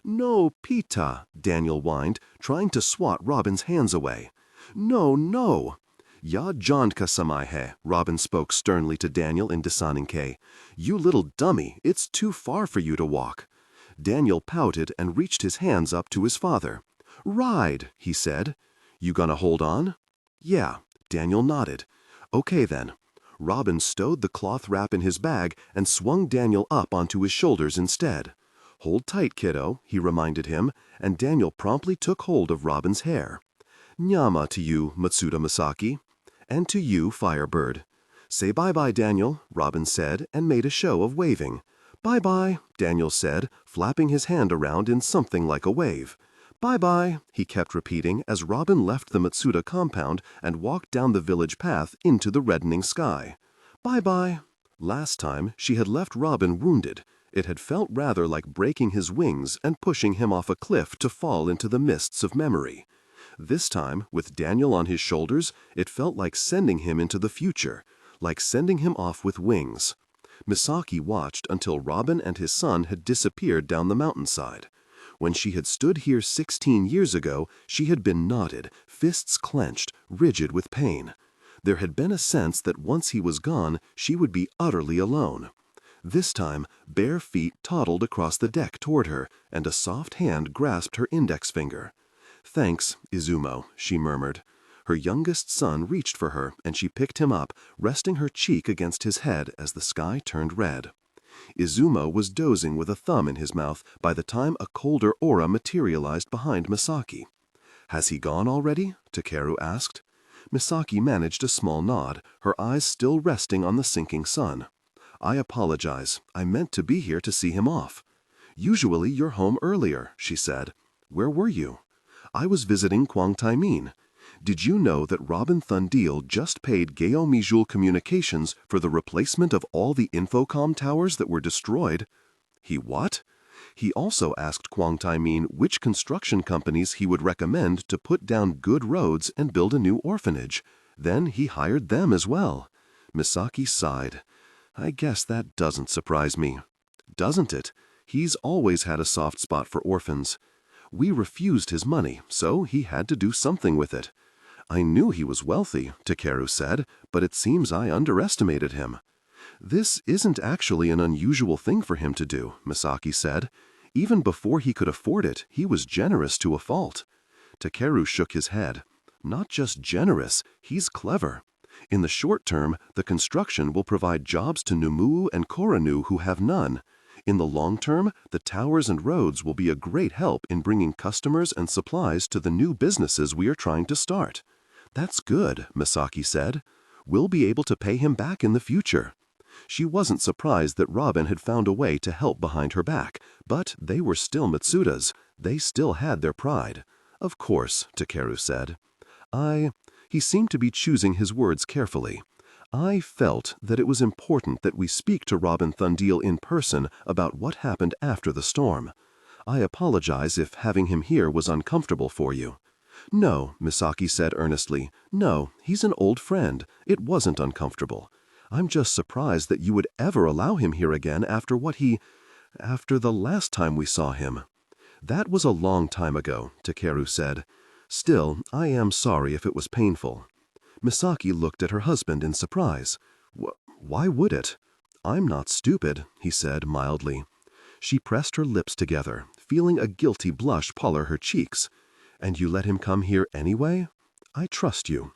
"No, Pita," Daniel whined, trying to swat Robin's hands away. "No, no." "Ya Janka samaihe," Robin spoke sternly to Daniel in Desaninke. "You little dummy, it's too far for you to walk." Daniel pouted and reached his hands up to his father. "Ride," he said. "You gonna hold on?" "Yeah." Daniel nodded. "Okay then." Robin stowed the cloth wrap in his bag and swung Daniel up onto his shoulders instead. "Hold tight, kiddo," he reminded him, and Daniel promptly took hold of Robin's hair. "Nyama to you, Matsuda Misaki." "And to you, Firebird." "Say bye-bye, Daniel," Robin said, and made a show of waving. "Bye-bye," Daniel said, flapping his hand around in something like a wave. "Bye-bye," he kept repeating as Robin left the Matsuda compound and walked down the village path into the reddening sky. "Bye-bye." Last time, she had left Robin wounded. It had felt rather like breaking his wings and pushing him off a cliff to fall into the mists of memory. This time, with Daniel on his shoulders, it felt like sending him into the future, like sending him off with wings. Misaki watched until Robin and his son had disappeared down the mountainside. When she had stood here 16 years ago, she had been knotted, fists clenched, rigid with pain. There had been a sense that once he was gone, she would be utterly alone. This time, bare feet toddled across the deck toward her, and a soft hand grasped her index finger. "Thanks, Izumo," she murmured. Her youngest son reached for her, and she picked him up, resting her cheek against his head as the sky turned red. Izumo was dozing with a thumb in his mouth by the time a colder aura materialized behind Misaki. "Has he gone already?" Takeru asked. Misaki managed a small nod, her eyes still resting on the sinking sun. "I apologize. I meant to be here to see him off." "Usually you're home earlier," she said. "Where were you?" "I was visiting Kwang Tai-min. Did you know that Robin Thundil just paid Geo Mijul Communications for the replacement of all the Infocom towers that were destroyed?" "He what?" "He also asked Kwang Tai-min which construction companies he would recommend to put down good roads and build a new orphanage. Then he hired them as well." Misaki sighed. "I guess that doesn't surprise me." "Doesn't it? He's always had a soft spot for orphans. We refused his money, so he had to do something with it." "I knew he was wealthy," Takeru said, "but it seems I underestimated him." "This isn't actually an unusual thing for him to do," Misaki said. "Even before he could afford it, he was generous to a fault." Takeru shook his head. "Not just generous, he's clever. In the short term, the construction will provide jobs to Numuu and Koranu who have none. In the long term, the towers and roads will be a great help in bringing customers and supplies to the new businesses we are trying to start." "That's good," Misaki said. "We'll be able to pay him back in the future." She wasn't surprised that Robin had found a way to help behind her back, but they were still Matsudas. They still had their pride. "Of course," Takeru said. He seemed to be choosing his words carefully. "I felt that it was important that we speak to Robin Thundil in person about what happened after the storm. I apologize if having him here was uncomfortable for you." "No," Misaki said earnestly. "No, he's an old friend. It wasn't uncomfortable. I'm just surprised that you would ever allow him here again after the last time we saw him." "That was a long time ago," Takeru said. "Still, I am sorry if it was painful." Misaki looked at her husband in surprise. "Why would it?" "I'm not stupid," he said mildly. She pressed her lips together, feeling a guilty blush color her cheeks. "And you let him come here anyway?" "I trust you."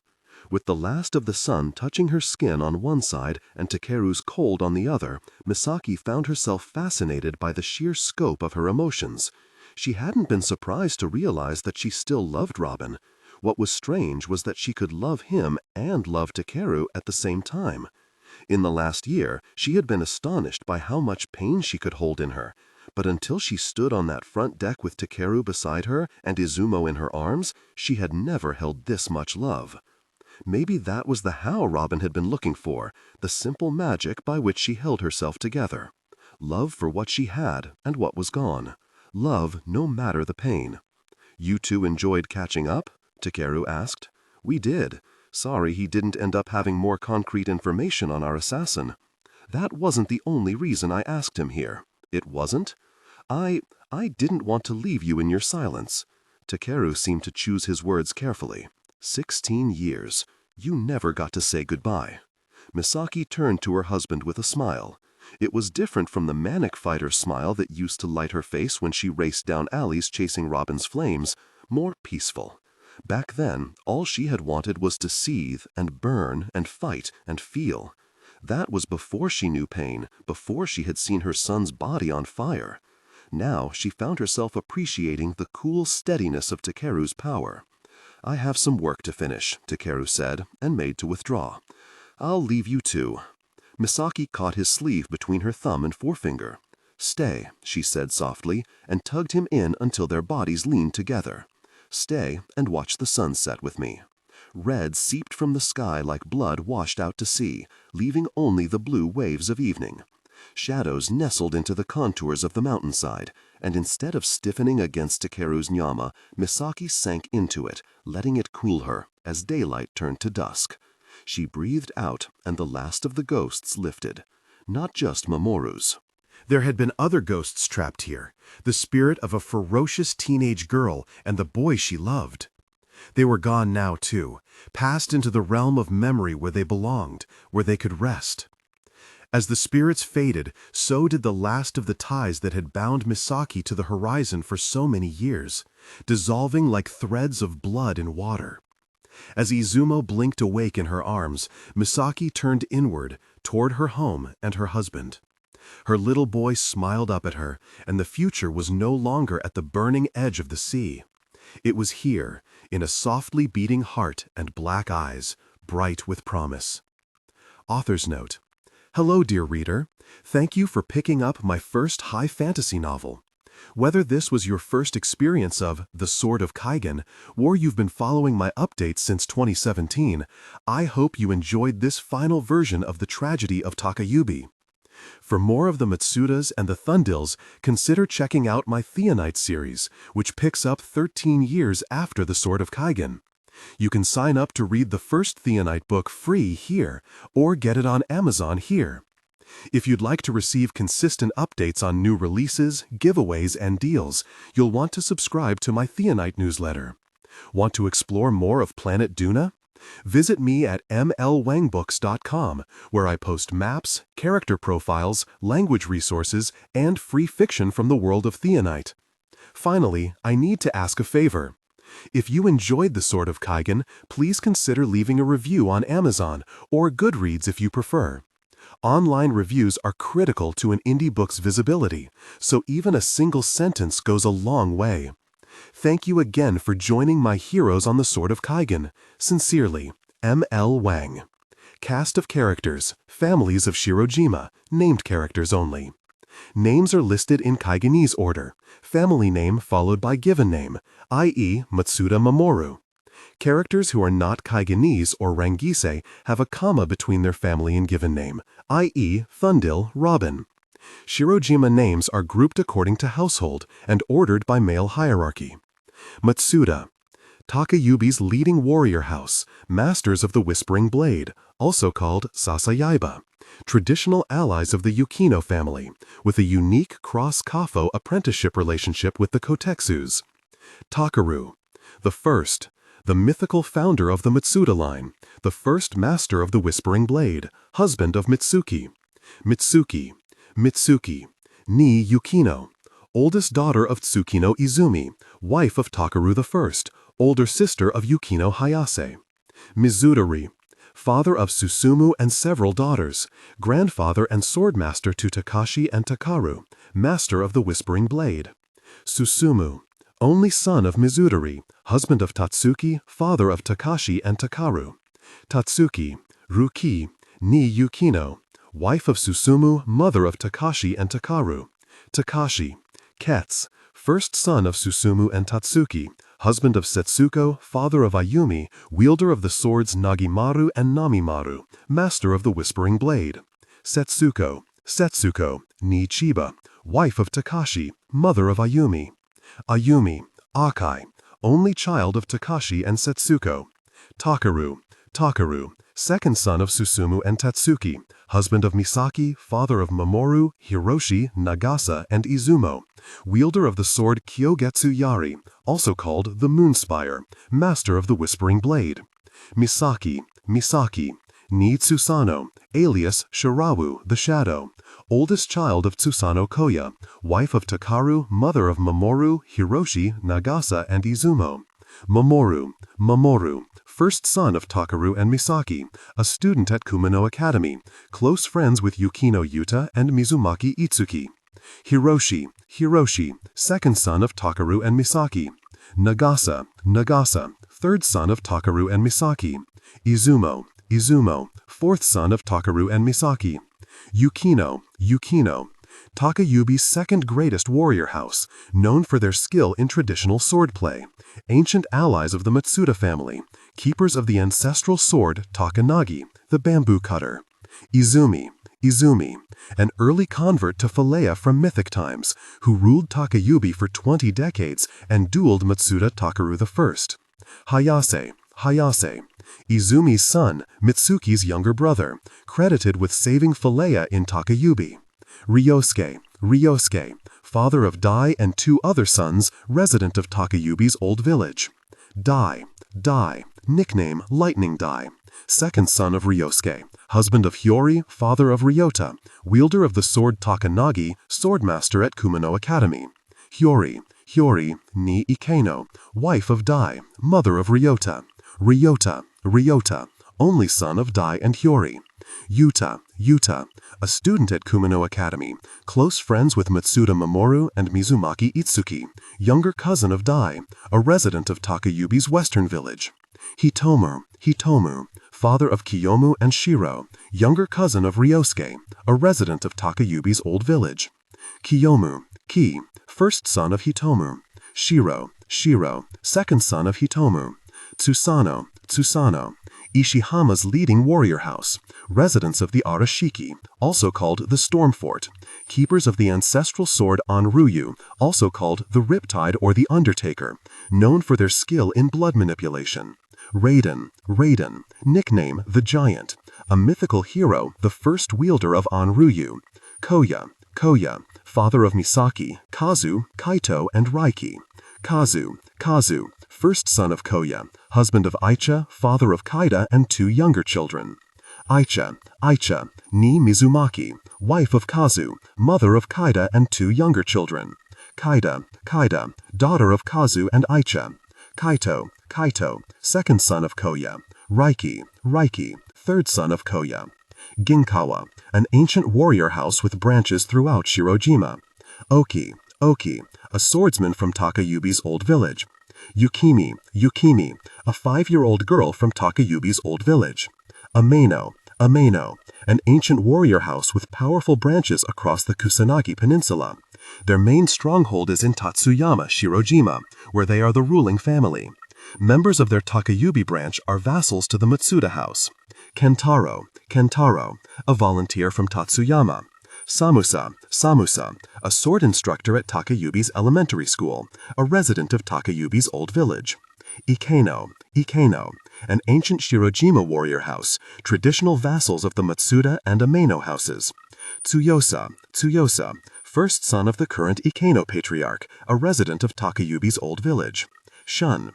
With the last of the sun touching her skin on one side and Takeru's cold on the other, Misaki found herself fascinated by the sheer scope of her emotions. She hadn't been surprised to realize that she still loved Robin. What was strange was that she could love him and love Takeru at the same time. In the last year, she had been astonished by how much pain she could hold in her. But until she stood on that front deck with Takeru beside her and Izumo in her arms, she had never held this much love. Maybe that was the how Robin had been looking for, the simple magic by which she held herself together. Love for what she had and what was gone. Love no matter the pain. "You two enjoyed catching up?" Takeru asked. "We did. Sorry he didn't end up having more concrete information on our assassin." "That wasn't the only reason I asked him here." "It wasn't?" I didn't want to leave you in your silence." Takeru seemed to choose his words carefully. 16 years. You never got to say goodbye." Misaki turned to her husband with a smile. It was different from the manic fighter smile that used to light her face when she raced down alleys chasing Robin's flames, more peaceful. Back then, all she had wanted was to seethe and burn and fight and feel. That was before she knew pain, before she had seen her son's body on fire. Now she found herself appreciating the cool steadiness of Takeru's power. "I have some work to finish," Takeru said, and made to withdraw. "I'll leave you two." Misaki caught his sleeve between her thumb and forefinger. "Stay," she said softly, and tugged him in until their bodies leaned together. "Stay and watch the sunset with me." Red seeped from the sky like blood washed out to sea, leaving only the blue waves of evening. Shadows nestled into the contours of the mountainside, and instead of stiffening against Takeru's nyama, Misaki sank into it, letting it cool her as daylight turned to dusk. She breathed out, and the last of the ghosts lifted. Not just Mamoru's. There had been other ghosts trapped here, the spirit of a ferocious teenage girl and the boy she loved. They were gone now, too, passed into the realm of memory where they belonged, where they could rest. As the spirits faded, so did the last of the ties that had bound Misaki to the horizon for so many years, dissolving like threads of blood in water. As Izumo blinked awake in her arms, Misaki turned inward, toward her home and her husband. Her little boy smiled up at her, and the future was no longer at the burning edge of the sea. It was here, in a softly beating heart and black eyes, bright with promise. Author's note. Hello, dear reader. Thank you for picking up my first high fantasy novel. Whether this was your first experience of The Sword of Kaigen, or you've been following my updates since 2017, I hope you enjoyed this final version of the tragedy of Takayubi. For more of the Matsudas and the Thundils, consider checking out my Theonite series, which picks up 13 years after The Sword of Kaigen. You can sign up to read the first Theonite book free here, or get it on Amazon here. If you'd like to receive consistent updates on new releases, giveaways, and deals, you'll want to subscribe to my Theonite newsletter. Want to explore more of Planet Duna? Visit me at mlwangbooks.com, where I post maps, character profiles, language resources, and free fiction from the world of Theonite. Finally, I need to ask a favor. If you enjoyed The Sword of Kaigen, please consider leaving a review on Amazon, or Goodreads if you prefer. Online reviews are critical to an indie book's visibility, so even a single sentence goes a long way. Thank you again for joining my heroes on The Sword of Kaigen. Sincerely, M.L. Wang. Cast of characters, families of Shirojima, named characters only. Names are listed in Kaigenese order, family name followed by given name, i.e. Matsuda Mamoru. Characters who are not Kaigenese or Rangise have a comma between their family and given name, i.e. Thundil, Robin. Shirojima names are grouped according to household and ordered by male hierarchy. Matsuda. Takayubi's leading warrior house, masters of the Whispering Blade, also called Sasayaiba. Traditional allies of the Yukino family, with a unique cross-Kafo apprenticeship relationship with the Kotetsus. Takaru. The first. The mythical founder of the Matsuda line, the first master of the Whispering Blade, husband of Mitsuki. Mitsuki. Mitsuki. Ni Yukino. Oldest daughter of Tsukino Izumi, wife of Takaru I, older sister of Yukino Hayase. Mizudori. Father of Susumu and several daughters, grandfather and swordmaster to Takashi and Takaru, master of the Whispering Blade. Susumu. Only son of Mizudori, husband of Tatsuki, father of Takashi and Takaru. Tatsuki, Ruki, ni Yukino, wife of Susumu, mother of Takashi and Takaru. Takashi, Ketsu, first son of Susumu and Tatsuki, husband of Setsuko, father of Ayumi, wielder of the swords Nagimaru and Namimaru, master of the Whispering Blade. Setsuko, ni Chiba, wife of Takashi, mother of Ayumi. Ayumi, Akai, only child of Takashi and Setsuko. Takaru, second son of Susumu and Tatsuki, husband of Misaki, father of Mamoru, Hiroshi, Nagasa, and Izumo, wielder of the sword Kyogetsu Yari, also called the Moonspire, master of the Whispering Blade. Misaki, ni Tsusano, alias Shirawu, the Shadow, oldest child of Tsusano Koya, wife of Takaru, mother of Mamoru, Hiroshi, Nagasa, and Izumo. Mamoru, first son of Takaru and Misaki, a student at Kumino Academy, close friends with Yukino Yuta and Mizumaki Itsuki. Hiroshi, second son of Takaru and Misaki. Nagasa, third son of Takaru and Misaki. Izumo, fourth son of Takaru and Misaki. Yukino, Takayubi's second greatest warrior house, known for their skill in traditional swordplay, ancient allies of the Matsuda family, keepers of the ancestral sword Takanagi, the bamboo cutter. Izumi, an early convert to Philea from mythic times, who ruled Takayubi for 20 decades and dueled Matsuda Takaru I. Hayase, Izumi's son, Mitsuki's younger brother, credited with saving Philea in Takayubi. Ryosuke, father of Dai and 2 other sons, resident of Takayubi's old village. Dai, nickname Lightning Dai, second son of Ryosuke, husband of Hiyori, father of Ryota, wielder of the sword Takanagi, swordmaster at Kumino Academy. Hiyori, ni Ikeno, wife of Dai, mother of Ryota. Ryota, only son of Dai and Hiyori, Yuta, a student at Kumino Academy, close friends with Matsuda Mamoru and Mizumaki Itsuki, younger cousin of Dai, a resident of Takayubi's western village. Hitomu, father of Kiyomu and Shiro, younger cousin of Ryosuke, a resident of Takayubi's old village. Kiyomu, first son of Hitomu. Shiro, second son of Hitomu. Tsusano, Ishihama's leading warrior house, residents of the Arashiki, also called the Storm Fort, keepers of the ancestral sword Onryu, also called the Riptide or the Undertaker, known for their skill in blood manipulation. Raiden, nickname the Giant, a mythical hero, the first wielder of Onryu. Koya, father of Misaki, Kazu, Kaito, and Raiki. Kazu, first son of Koya, husband of Aicha, father of Kaida, and 2 younger children. Aicha, ni Mizumaki, wife of Kazu, mother of Kaida and 2 younger children. Kaida, daughter of Kazu and Aicha. Kaito, second son of Koya. Raiki, third son of Koya. Ginkawa, an ancient warrior house with branches throughout Shirojima. Oki, a swordsman from Takayubi's old village. Yukimi, a 5-year-old girl from Takayubi's old village. Ameno, an ancient warrior house with powerful branches across the Kusanagi Peninsula. Their main stronghold is in Tatsuyama, Shirojima, where they are the ruling family. Members of their Takayubi branch are vassals to the Matsuda house. Kentaro, a volunteer from Tatsuyama. Samusa, a sword instructor at Takayubi's elementary school, a resident of Takayubi's old village. Ikeno, an ancient Shirojima warrior house, traditional vassals of the Matsuda and Ameno houses. Tsuyosa, first son of the current Ikeno patriarch, a resident of Takayubi's old village. Shun,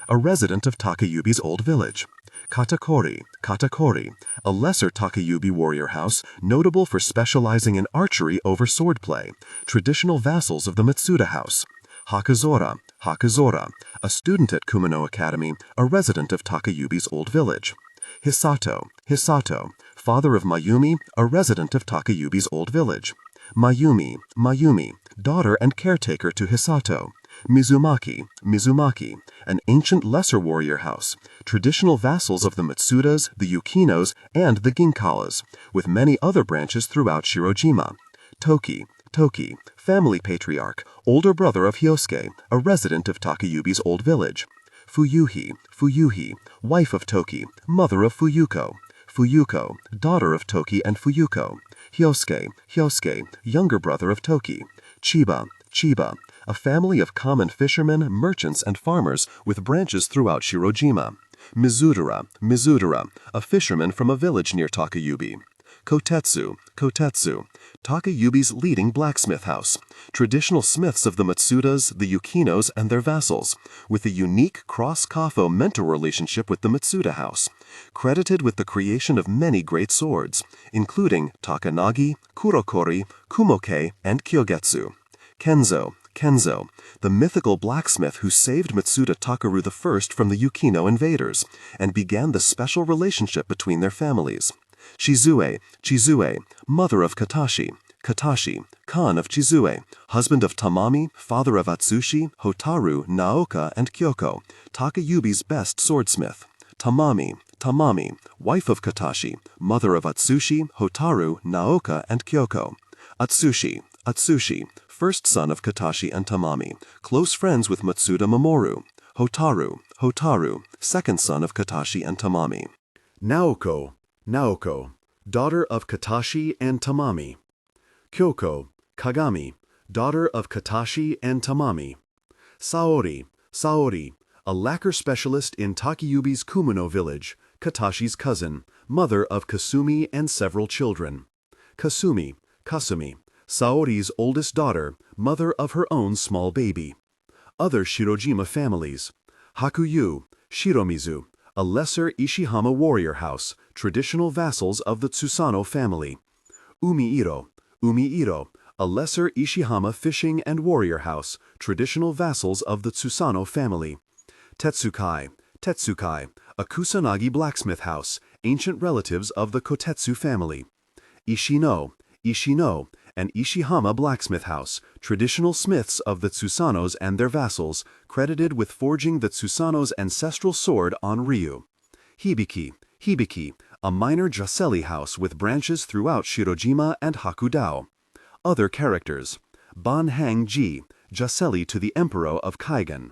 a resident of Takayubi's old village. Katakori, a lesser Takayubi warrior house, notable for specializing in archery over swordplay, traditional vassals of the Matsuda house. Hakazora, a student at Kumino Academy, a resident of Takayubi's old village. Hisato, father of Mayumi, a resident of Takayubi's old village. Mayumi, daughter and caretaker to Hisato. Mizumaki, an ancient lesser warrior house, traditional vassals of the Matsudas, the Yukinos, and the Ginkawas, with many other branches throughout Shirojima. Toki, family patriarch, older brother of Hyosuke, a resident of Takayubi's old village. Fuyuhi, wife of Toki, mother of Fuyuko. Fuyuko, daughter of Toki and Fuyuko. Hyosuke, younger brother of Toki. Chiba, a family of common fishermen, merchants, and farmers with branches throughout Shirojima. Mizudara, a fisherman from a village near Takayubi. Kotetsu, Takayubi's leading blacksmith house, traditional smiths of the Matsudas, the Yukinos, and their vassals, with a unique cross-kafo mentor relationship with the Matsuda house, credited with the creation of many great swords, including Takanagi, Kurokori, Kumoke, and Kyogetsu. Kenzo, the mythical blacksmith who saved Matsuda Takaru I from the Yukino invaders, and began the special relationship between their families. Chizue, mother of Katashi, Kan of Chizue, husband of Tamami, father of Atsushi, Hotaru, Naoka, and Kyoko, Takayubi's best swordsmith. Tamami, wife of Katashi, mother of Atsushi, Hotaru, Naoka, and Kyoko. Atsushi, first son of Katashi and Tamami, close friends with Matsuda Mamoru. Hotaru, second son of Katashi and Tamami. Naoko, daughter of Katashi and Tamami. Kyoko, Kagami, daughter of Katashi and Tamami. Saori, a lacquer specialist in Takayubi's Kumino village, Katashi's cousin, mother of Kasumi and several children. Kasumi, Saori's oldest daughter, mother of her own small baby. Other Shirojima families. Hakuyu, Shiromizu, a lesser Ishihama warrior house, traditional vassals of the Tsusano family. Umiiro, a lesser Ishihama fishing and warrior house, traditional vassals of the Tsusano family. Tetsukai, a Kusanagi blacksmith house, ancient relatives of the Kotetsu family. Ishino, and Ishihama blacksmith house, traditional smiths of the Tsusanos and their vassals, credited with forging the Tsusano's ancestral sword on Ryu. Hibiki, a minor Josei house with branches throughout Shirojima and Hakudao. Other characters: Banhang-ji, Josei to the Emperor of Kaigen.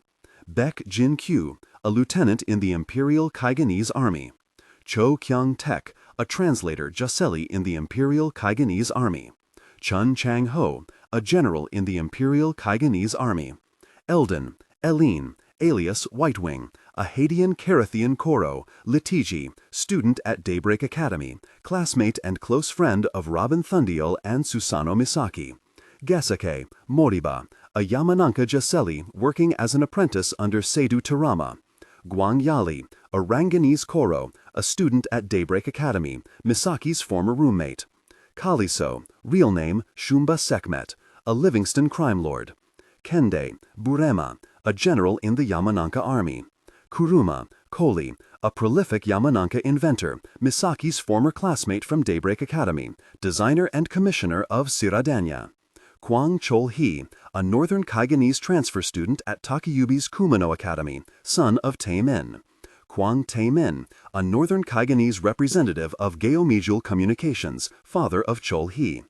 Baek Jin-kyu, a lieutenant in the Imperial Kaigenese Army. Cho Kyung-tek, a translator Josei in the Imperial Kaigenese Army. Chun Chang-ho, a general in the Imperial Kaigenese Army. Eldon, alias White Wing, a Hadean Carathian Koro, Litiji, student at Daybreak Academy, classmate and close friend of Robin Thundiel and Susano Misaki. Gesake, Moriba, a Yamanaka Josei working as an apprentice under Seidu Terama. Guang Yali, a Ranganese Koro, a student at Daybreak Academy, Misaki's former roommate. Kaliso, real name Shumba Sekhmet, a Livingston crime lord. Kende, Burema, a general in the Yamanaka army. Kuruma, Koli, a prolific Yamanaka inventor, Misaki's former classmate from Daybreak Academy, designer and commissioner of Siradanya. Kwang Chol-hee, a northern Kaigenese transfer student at Takayubi's Kumano Academy, son of Tae-min. Kwang Tae-min, a northern Kaigenese representative of Geomijul Communications, father of Chol-hee.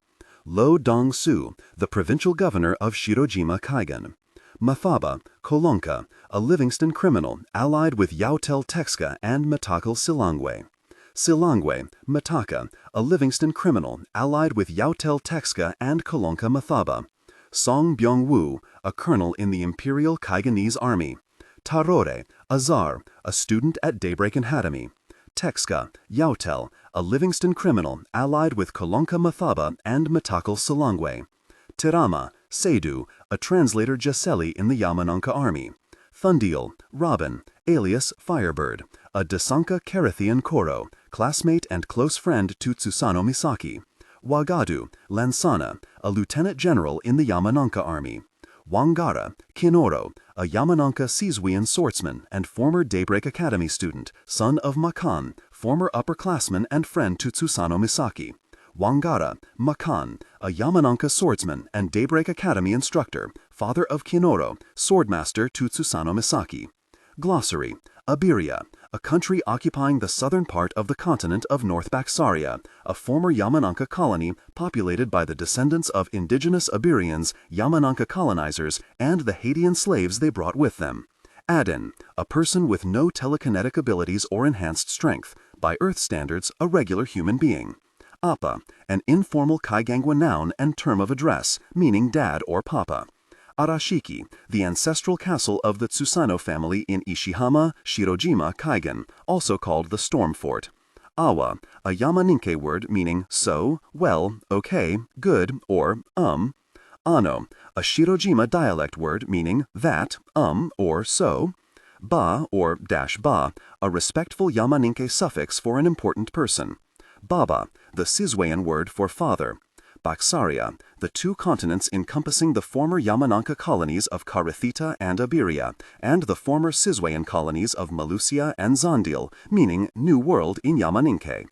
Lo Dong-su, the provincial governor of Shirojima Kaigen. Mafaba, Kolonka, a Livingston criminal allied with Yautel Texka and Matakal Silangwe. Silangwe, Mataka, a Livingston criminal allied with Yautel Texka and Kolonka Mathaba. Song Byung-woo, a colonel in the Imperial Kaigenese Army. Tarore, Azar, a student at Daybreak Academy. Texka, Yautel, a Livingston criminal allied with Kolonka Mathaba and Matakal Silangwe. Terama, Seidu, a translator Josei in the Yamanaka army. Thundiel, Robin, alias Firebird, a Dasanka Carathian Koro, classmate and close friend to Tsusano Misaki. Wagadu, Lansana, a lieutenant general in the Yamanaka army. Wangara, Kinoro, a Yamanaka Sizuian swordsman and former Daybreak Academy student, son of Makan, former upperclassman and friend to Tsusano Misaki. Wangara, Makan, a Yamanaka swordsman and Daybreak Academy instructor, father of Kinoro, swordmaster to Tsusano Misaki. Glossary: Iberia, a country occupying the southern part of the continent of North Bactria, a former Yamanaka colony populated by the descendants of indigenous Iberians, Yamanaka colonizers, and the Hadean slaves they brought with them. Aden, a person with no telekinetic abilities or enhanced strength, by Earth standards, a regular human being. Appa, an informal Kaigengwa noun and term of address, meaning dad or papa. Arashiki, the ancestral castle of the Tsusano family in Ishihama, Shirojima, Kaigen, also called the Storm Fort. Awa, a Yamaninke word meaning so, well, okay, good, or Ano, a Shirojima dialect word meaning that, or so. Ba, or -ba, a respectful Yamaninke suffix for an important person. Baba, the Sizuian word for father. Bactria, the two continents encompassing the former Yamanaka colonies of Karithita and Iberia, and the former Sizuian colonies of Malusia and Zondil, meaning New World in Yamaninke.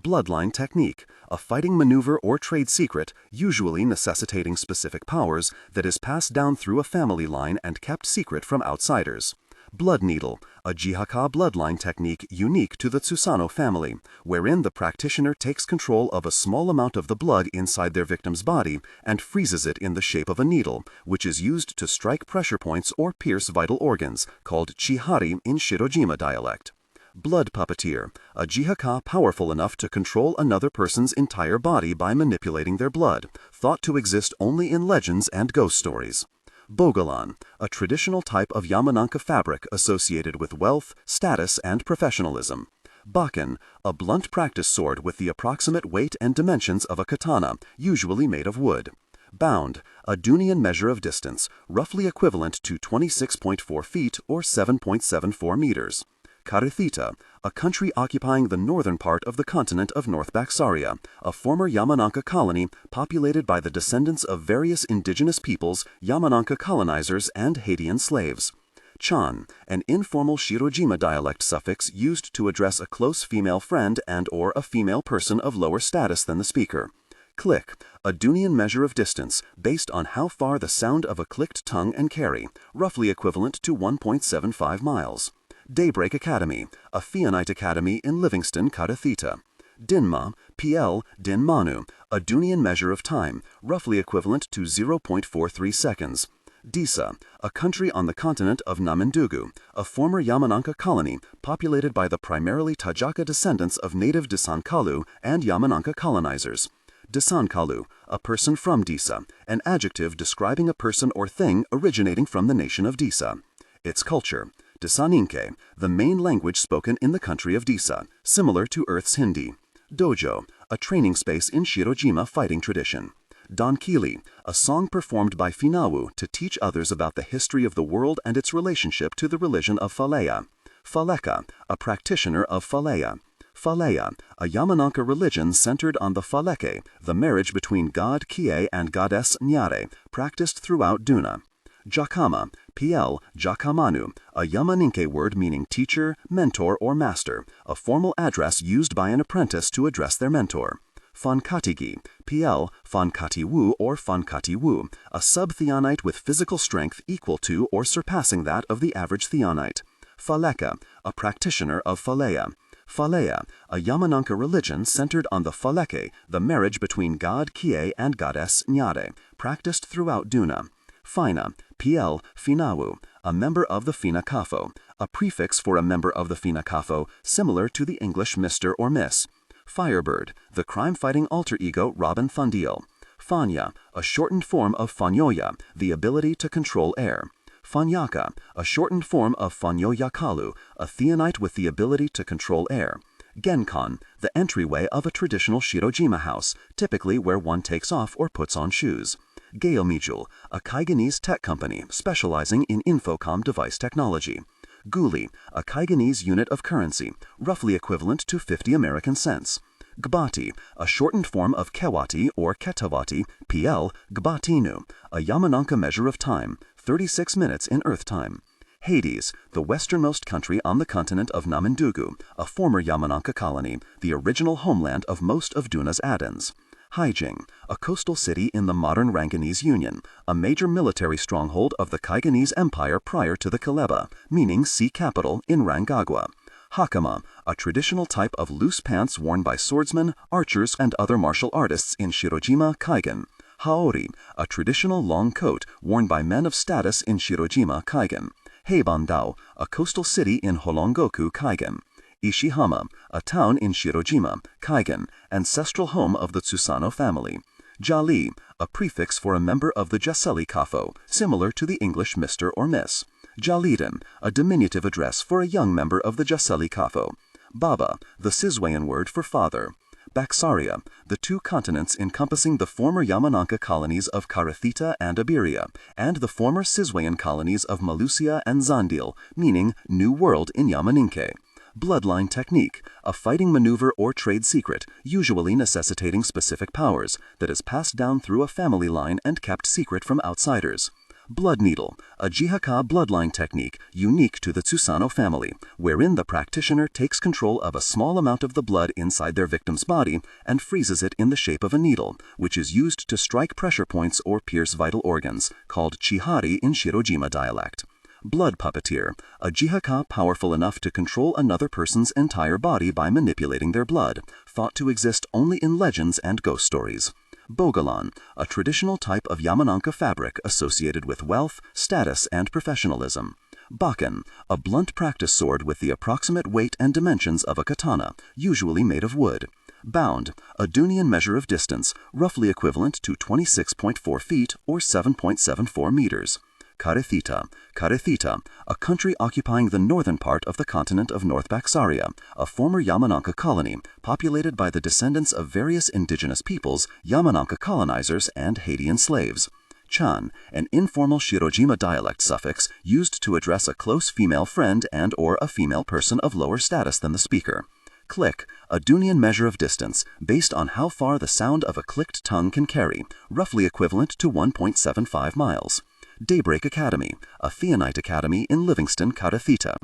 Bloodline technique, a fighting maneuver or trade secret, usually necessitating specific powers, that is passed down through a family line and kept secret from outsiders. Blood needle, a Jihaka bloodline technique unique to the Tsusano family, wherein the practitioner takes control of a small amount of the blood inside their victim's body and freezes it in the shape of a needle, which is used to strike pressure points or pierce vital organs, called chihari in Shirojima dialect. Blood puppeteer, a Jihaka powerful enough to control another person's entire body by manipulating their blood, thought to exist only in legends and ghost stories. Bogolan, a traditional type of Yamanaka fabric associated with wealth, status, and professionalism. Baken, a blunt practice sword with the approximate weight and dimensions of a katana, usually made of wood. Bound, a Dunian measure of distance, roughly equivalent to 26.4 feet or 7.74 meters. Karithita, a country occupying the northern part of the continent of North Bactria, a former Yamanaka colony populated by the descendants of various indigenous peoples, Yamanaka colonizers, and Hadean slaves. Chan, an informal Shirojima dialect suffix used to address a close female friend and/or a female person of lower status than the speaker. Click, a Dunian measure of distance based on how far the sound of a clicked tongue can carry, roughly equivalent to 1.75 miles. Daybreak Academy, a Fionite academy in Livingston, Karathita. Dinma, PL, Din Manu, a Dunian measure of time, roughly equivalent to 0.43 seconds. Disa, a country on the continent of Namandugu, a former Yamanaka colony populated by the primarily Tajaka descendants of native Disankalu and Yamanaka colonizers. Disankalu, a person from Disa, an adjective describing a person or thing originating from the nation of Disa. Its culture. Disaninke, the main language spoken in the country of Disa, similar to Earth's Hindi. Dojo, a training space in Shirojima fighting tradition. Donkili, a song performed by Finawu to teach others about the history of the world and its relationship to the religion of Faleya. Faleka, a practitioner of Faleya. Faleya, a Yamanaka religion centered on the Faleke, the marriage between god Kie and goddess Nyare, practiced throughout Duna. Jakama, PL, Jakamanu, a Yamaninke word meaning teacher, mentor, or master, a formal address used by an apprentice to address their mentor. Fankatigi, PL, Fankatiwu or Fankatiwu, a sub-theonite with physical strength equal to or surpassing that of the average theonite. Faleka, a practitioner of Faleya. Faleya, a Yamanaka religion centered on the Faleke, the marriage between god Kie and goddess Nyare, practiced throughout Duna. Fina, PL, Finawu, a member of the Fina Kafo, a prefix for a member of the Fina Kafo, similar to the English Mr. or Miss. Firebird, the crime-fighting alter ego Robin Thundiel. Fanya, a shortened form of Fanyoya, the ability to control air. Fanyaka, a shortened form of Fanyoyakalu, a theonite with the ability to control air. Genkan, the entryway of a traditional Shirojima house, typically where one takes off or puts on shoes. Gaomijul, a Kaigenese tech company specializing in infocom device technology. Guli, a Kaigenese unit of currency, roughly equivalent to 50 American cents. Gbati, a shortened form of Kewati or Ketawati, PL, Gbatinu, a Yamanaka measure of time, 36 minutes in Earth time. Hades, the westernmost country on the continent of Namandugu, a former Yamanaka colony, the original homeland of most of Duna's Adens. Haijing, a coastal city in the modern Ranganese Union, a major military stronghold of the Kaigenese Empire prior to the Kaleba, meaning sea capital in Rangagua. Hakama, a traditional type of loose pants worn by swordsmen, archers, and other martial artists in Shirojima, Kaigen. Haori, a traditional long coat worn by men of status in Shirojima, Kaigen. Heibandao, a coastal city in Holongoku, Kaigen. Ishihama, a town in Shirojima, Kaigen, ancestral home of the Tsusano family. Jali, a prefix for a member of the Jaseli Kafo, similar to the English Mr. or Miss. Jaliden, a diminutive address for a young member of the Jaseli Kafo. Baba, the Sizwayan word for father. Baksaria, the two continents encompassing the former Yamanaka colonies of Karathita and Iberia, and the former Sizwayan colonies of Malusia and Zandil, meaning New World in Yamaninke. Bloodline technique, a fighting maneuver or trade secret, usually necessitating specific powers, that is passed down through a family line and kept secret from outsiders. Blood needle, a Jihaka bloodline technique unique to the Tsusano family, wherein the practitioner takes control of a small amount of the blood inside their victim's body and freezes it in the shape of a needle, which is used to strike pressure points or pierce vital organs, called chihari in Shirojima dialect. Blood puppeteer, a Jihaka powerful enough to control another person's entire body by manipulating their blood, thought to exist only in legends and ghost stories. Bogalan, a traditional type of Yamanaka fabric associated with wealth, status, and professionalism. Baken, a blunt practice sword with the approximate weight and dimensions of a katana, usually made of wood. Bound, a Dunian measure of distance, roughly equivalent to 26.4 feet or 7.74 meters. Karathita, a country occupying the northern part of the continent of North Baksaria, a former Yamanaka colony, populated by the descendants of various indigenous peoples, Yamanaka colonizers, and Haitian slaves. Chan, an informal Shirojima dialect suffix used to address a close female friend and/or a female person of lower status than the speaker. Click, a Dunian measure of distance, based on how far the sound of a clicked tongue can carry, roughly equivalent to 1.75 miles. Daybreak Academy, a Theonite academy in Livingston, Karathita.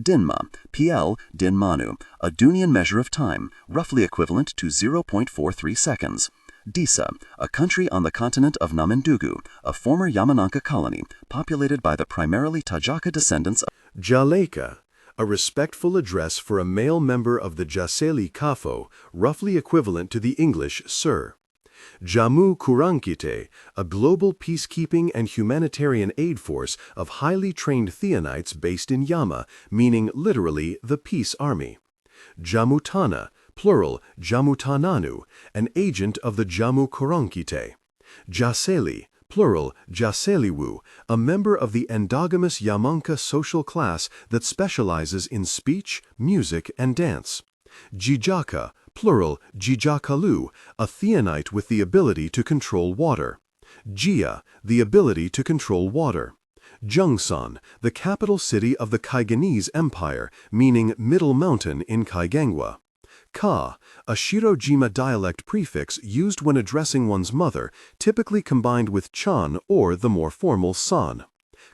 Dinma, PL Dinmanu, a Dunian measure of time, roughly equivalent to 0.43 seconds. Disa, a country on the continent of Namindugu, a former Yamanaka colony, populated by the primarily Tajaka descendants of Jaleka, a respectful address for a male member of the Jaseli Kafo, roughly equivalent to the English Sir. Jamu Kurankite, a global peacekeeping and humanitarian aid force of highly trained Theonites based in Yama, meaning literally the Peace Army. Jamutana, plural Jamutananu, an agent of the Jamu Kurankite. Jaseli, plural Jaseliwu, a member of the endogamous Yamanka social class that specializes in speech, music, and dance. Jijaka, plural Jijakalu, a Theonite with the ability to control water. Jia, the ability to control water. Jungsan, the capital city of the Kaigenese Empire, meaning Middle Mountain in Kaigengwa. Ka, a Shirojima dialect prefix used when addressing one's mother, typically combined with chan or the more formal san.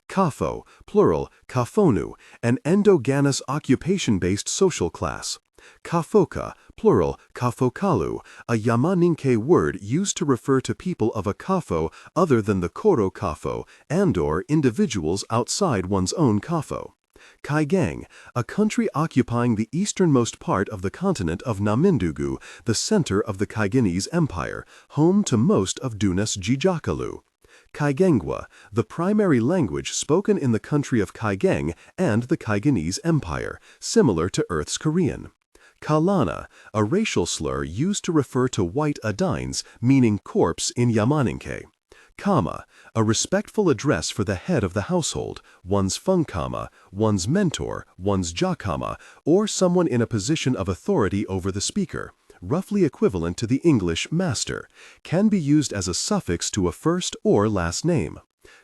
Kafo, plural kafonu, an endogamous occupation-based social class. Kafoka, plural kafokalu, a Yamaninke word used to refer to people of a kafo other than the Koro kafo and/or individuals outside one's own kafo. Kaigen, a country occupying the easternmost part of the continent of Namindugu, the center of the Kaigenese Empire, home to most of Dunas Jijakalu. Kaigengwa, the primary language spoken in the country of Kaigen and the Kaigenese Empire, similar to Earth's Korean. Kalana, a racial slur used to refer to white Adines, meaning corpse in Yamaninke. Kama, a respectful address for the head of the household, one's funkama, one's mentor, one's jakama, or someone in a position of authority over the speaker, roughly equivalent to the English master, can be used as a suffix to a first or last name.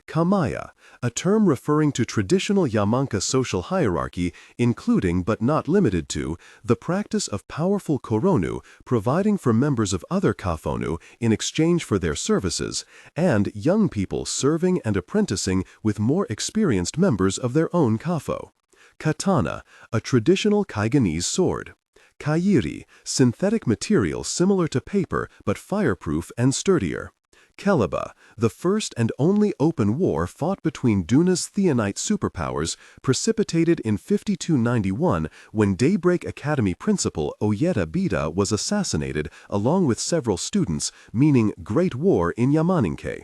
Kamaya, a term referring to traditional Yamanka social hierarchy, including but not limited to the practice of powerful koronu providing for members of other kafonu in exchange for their services, and young people serving and apprenticing with more experienced members of their own kafo. Katana, a traditional Kaigenese sword. Kairi, synthetic material similar to paper but fireproof and sturdier. Keleba, the first and only open war fought between Duna's Theonite superpowers, precipitated in 5291 when Daybreak Academy principal Oyeda Bida was assassinated along with several students, meaning Great War in Yamaninke.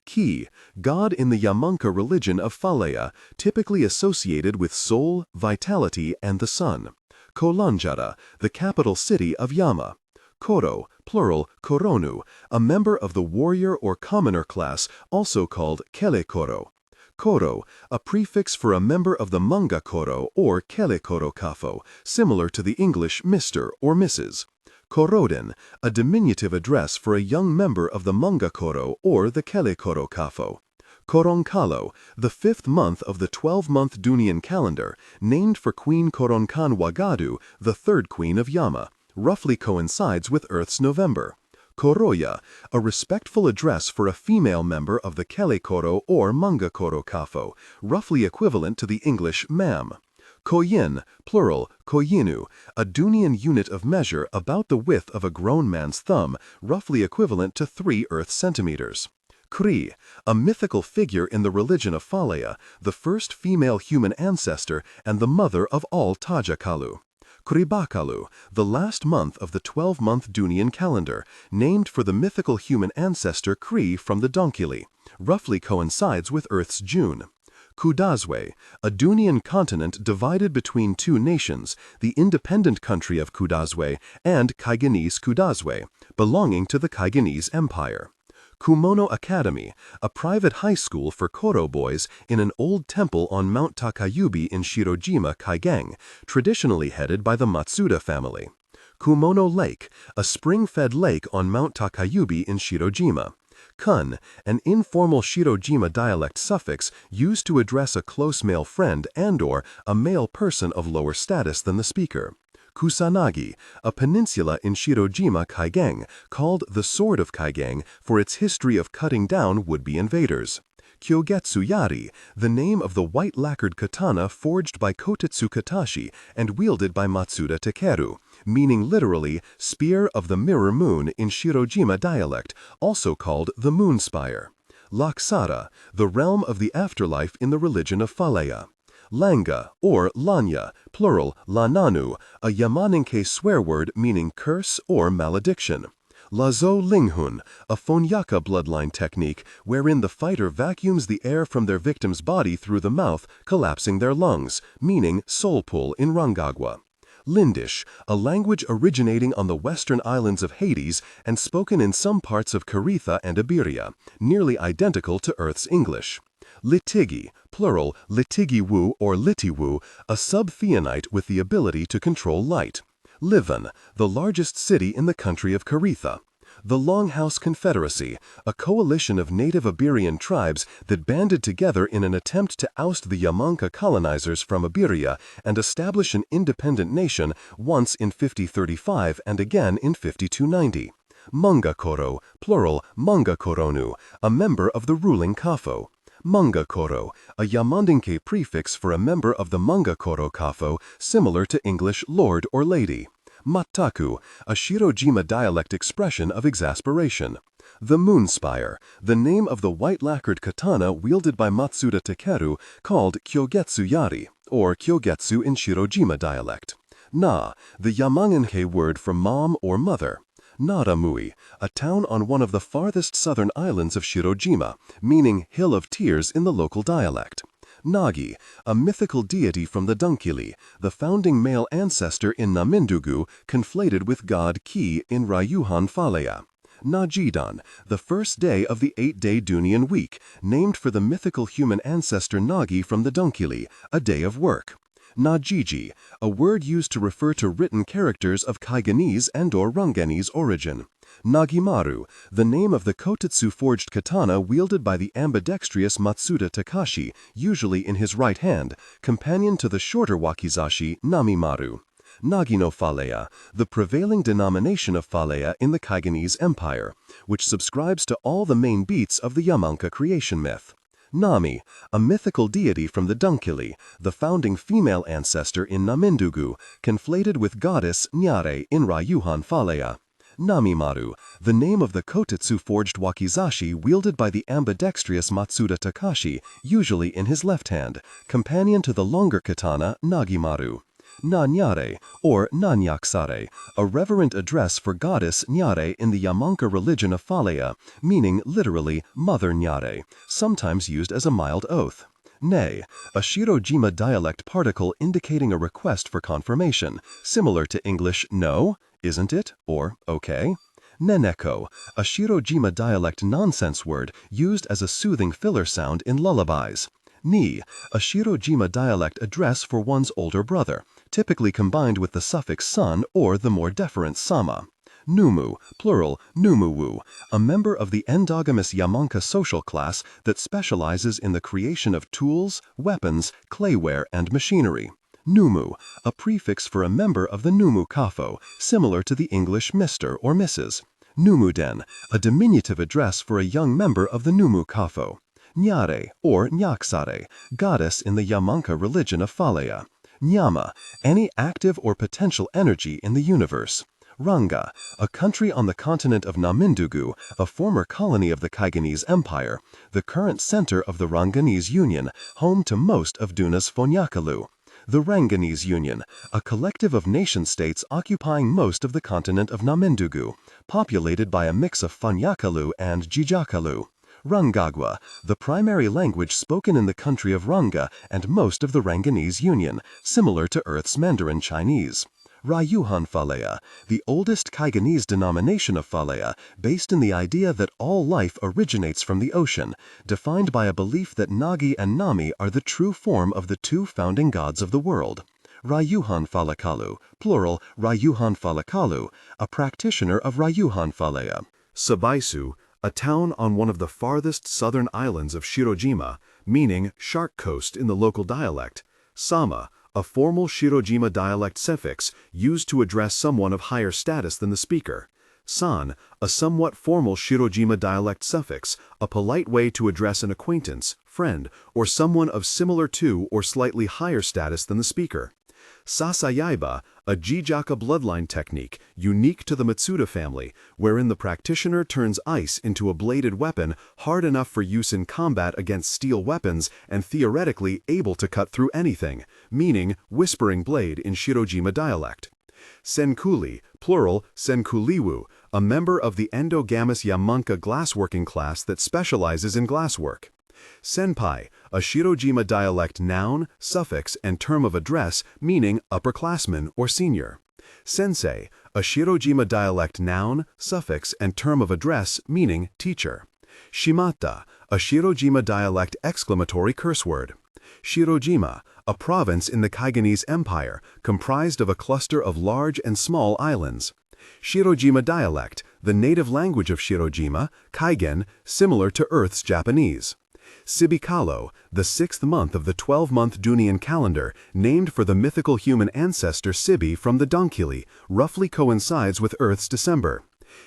Ki, god in the Yamanka religion of Falea, typically associated with soul, vitality, and the sun. Kolanjara, the capital city of Yama. Koro, plural koronu, a member of the warrior or commoner class, also called kele koro. Koro, a prefix for a member of the manga koro or kele koro kafo, similar to the English Mr. or Mrs. Koroden, a diminutive address for a young member of the manga koro or the kele koro kafo. Koronkalo, the 5th month of the 12-month Dunian calendar, named for Queen Koronkan Wagadu, the 3rd queen of Yama, roughly coincides with Earth's November. Koroya, a respectful address for a female member of the Kele Koro or Manga Koro Kafo, roughly equivalent to the English ma'am. Koyin, plural koyinu, a Dunian unit of measure about the width of a grown man's thumb, roughly equivalent to 3 Earth centimeters. Kri, a mythical figure in the religion of Falea, the first female human ancestor and the mother of all Tajakalu. Kuribakalu, the last month of the 12-month Dunian calendar, named for the mythical human ancestor Kri from the Donkili, roughly coincides with Earth's June. Kudazwe, a Dunian continent divided between 2 nations, the independent country of Kudazwe and Kaigenese Kudazwe, belonging to the Kaigenese Empire. Kumono Academy, a private high school for Koro boys in an old temple on Mount Takayubi in Shirojima, Kaigen, traditionally headed by the Matsuda family. Kumono Lake, a spring-fed lake on Mount Takayubi in Shirojima. Kun, an informal Shirojima dialect suffix used to address a close male friend and/or a male person of lower status than the speaker. Kusanagi, a peninsula in Shirojima, Kaigen, called the Sword of Kaigen for its history of cutting down would-be invaders. Kyogetsu Yari, the name of the white lacquered katana forged by Kotetsu Katashi and wielded by Matsuda Takeru, meaning literally spear of the mirror moon in Shirojima dialect, also called the moon spire. Laksara, the realm of the afterlife in the religion of Falaya. Langa, or Lanya, plural Lananu, a Yamaninke swear word meaning curse or malediction. Lazo Linghun, a Fonyaka bloodline technique wherein the fighter vacuums the air from their victim's body through the mouth, collapsing their lungs, meaning soul pull in Rangagwa. Lindish, a language originating on the western islands of Hades and spoken in some parts of Caritha and Iberia, nearly identical to Earth's English. Litigi, plural Litigiwu or Litiwu, a sub-theonite with the ability to control light. Livan, the largest city in the country of Caritha. The Longhouse Confederacy, a coalition of native Iberian tribes that banded together in an attempt to oust the Yamanka colonizers from Iberia and establish an independent nation once in 5035 and again in 5290. Mangakoro, plural Mangakoronu, a member of the ruling Kafo. Mangakoro, a Yamandinke prefix for a member of the Mangakoro Kafo, similar to English lord or lady. Mataku, a Shirojima dialect expression of exasperation. The Moon Spire, the name of the white lacquered katana wielded by Matsuda Takeru, called Kyogetsu Yari, or Kyogetsu in Shirojima dialect. Na, the Yamangenke word for mom or mother. Naramui, a town on one of the farthest southern islands of Shirojima, meaning Hill of Tears in the local dialect. Nagi, a mythical deity from the Dunkili, the founding male ancestor in Namindugu, conflated with god Ki in Ryuhan Falaya. Najidan, the first day of the 8-day Dunian week, named for the mythical human ancestor Nagi from the Dunkili, a day of work. Najiji, a word used to refer to written characters of Kaigenese and/or Ranganese origin. Nagimaru, the name of the kotetsu forged katana wielded by the ambidextrous Matsuda Takashi, usually in his right hand, companion to the shorter wakizashi Namimaru. Nagino Falaya, the prevailing denomination of Falaya in the Kaigenese Empire, which subscribes to all the main beats of the Yamanka creation myth. Nami, a mythical deity from the Dunkili, the founding female ancestor in Namindugu, conflated with goddess Nyare in Ryuhan Falaya. Namimaru, the name of the kotetsu forged wakizashi wielded by the ambidextrous Matsuda Takashi, usually in his left hand, companion to the longer katana Nagimaru. Na-nyare, or Na-nyaksare, a reverent address for goddess Nyare in the Yamanka religion of Falaya, meaning literally Mother Nyare, sometimes used as a mild oath. Ne, a Shirojima dialect particle indicating a request for confirmation, similar to English no, isn't it, or okay. Neneko, a Shirojima dialect nonsense word used as a soothing filler sound in lullabies. Ni, a Shirojima dialect address for one's older brother, typically combined with the suffix san or the more deferent sama. Numu, plural Numuwu, a member of the endogamous Yamanka social class that specializes in the creation of tools, weapons, clayware, and machinery. Numu, a prefix for a member of the Numu Kafo, similar to the English Mr. or Mrs. Numuden, a diminutive address for a young member of the Numu Kafo. Nyare, or Nyaksare, goddess in the Yamanka religion of Falaya. Nyama, any active or potential energy in the universe. Ranga, a country on the continent of Namindugu, a former colony of the Kaigenese Empire, the current center of the Ranganese Union, home to most of Duna's Fonyakalu. The Ranganese Union, a collective of nation-states occupying most of the continent of Namindugu, populated by a mix of Fonyakalu and Jijakalu. Rangagwa, the primary language spoken in the country of Ranga and most of the Ranganese Union, similar to Earth's Mandarin Chinese. Ryuhan Falaya, the oldest Kaigenese denomination of Falaya, based in the idea that all life originates from the ocean, defined by a belief that Nagi and Nami are the true form of the two founding gods of the world. Ryuhan Falakalu, plural Ryuhan Falakalu, a practitioner of Ryuhan Falaya. Sabaisu, a town on one of the farthest southern islands of Shirojima, meaning Shark Coast in the local dialect. Sama, a formal Shirojima dialect suffix used to address someone of higher status than the speaker. San, a somewhat formal Shirojima dialect suffix, a polite way to address an acquaintance, friend, or someone of similar to or slightly higher status than the speaker. Sasayaiba, a Jijaka bloodline technique unique to the Matsuda family, wherein the practitioner turns ice into a bladed weapon hard enough for use in combat against steel weapons and theoretically able to cut through anything, meaning whispering blade in Shirojima dialect. Senkuli, plural Senkuliwu, a member of the endogamous Yamanka glassworking class that specializes in glasswork. Senpai, a Shirojima dialect noun, suffix, and term of address meaning upperclassman or senior. Sensei, a Shirojima dialect noun, suffix, and term of address meaning teacher. Shimata, a Shirojima dialect exclamatory curse word. Shirojima, a province in the Kaigenese Empire, comprised of a cluster of large and small islands. Shirojima dialect, the native language of Shirojima, Kaigen, similar to Earth's Japanese. Sibikalo, the sixth month of the 12-month Dunian calendar, named for the mythical human ancestor Sibi from the Donkili, roughly coincides with Earth's December.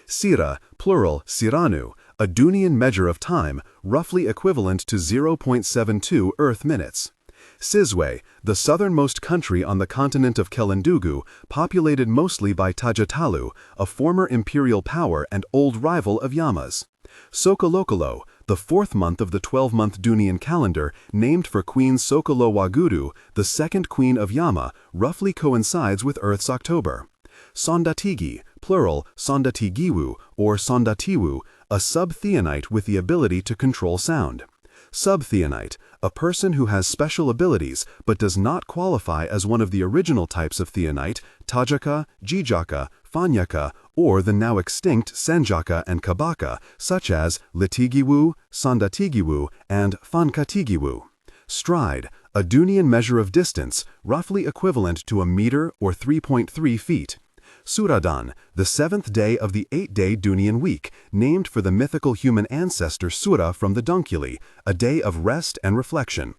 Sira, plural Siranu, a Dunian measure of time, roughly equivalent to 0.72 Earth minutes. Sizwe, the southernmost country on the continent of Kelendugu, populated mostly by Tajatalu, a former imperial power and old rival of Yama's. Sokolokolo, the fourth month of the 12-month Dunian calendar, named for Queen Sokolo Waguru, the second queen of Yama, roughly coincides with Earth's October. Sondatigi, plural Sondatigiwu or Sondatiwu, a sub-theonite with the ability to control sound. Sub-theonite, a person who has special abilities but does not qualify as one of the original types of theonite, Tajaka, Jijaka, Fanyaka, or the now extinct Senjaka and Kabaka, such as Litigiwu, Sondatigiwu, and Fankatigiwu. Stride, a Dunian measure of distance, roughly equivalent to a meter or 3.3 feet. Suradan, the seventh day of the 8-day Dunian week, named for the mythical human ancestor Sura from the Donkili, a day of rest and reflection.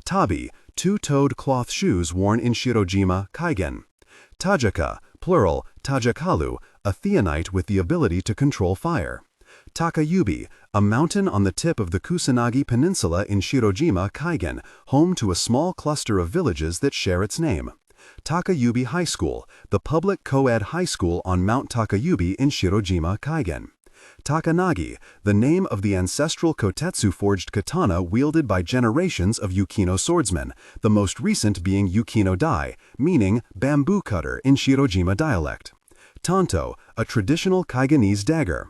Tabi, two-toed cloth shoes worn in Shirojima, Kaigen. Tajaka, plural Tajakalu, a theonite with the ability to control fire. Takayubi, a mountain on the tip of the Kusanagi Peninsula in Shirojima, Kaigen, home to a small cluster of villages that share its name. Takayubi High School, the public co-ed high school on Mount Takayubi in Shirojima, Kaigen. Takanagi, the name of the ancestral kotetsu-forged katana wielded by generations of Yukino swordsmen, the most recent being Yukino Dai, meaning bamboo cutter in Shirojima dialect. Tanto, a traditional Kaigenese dagger.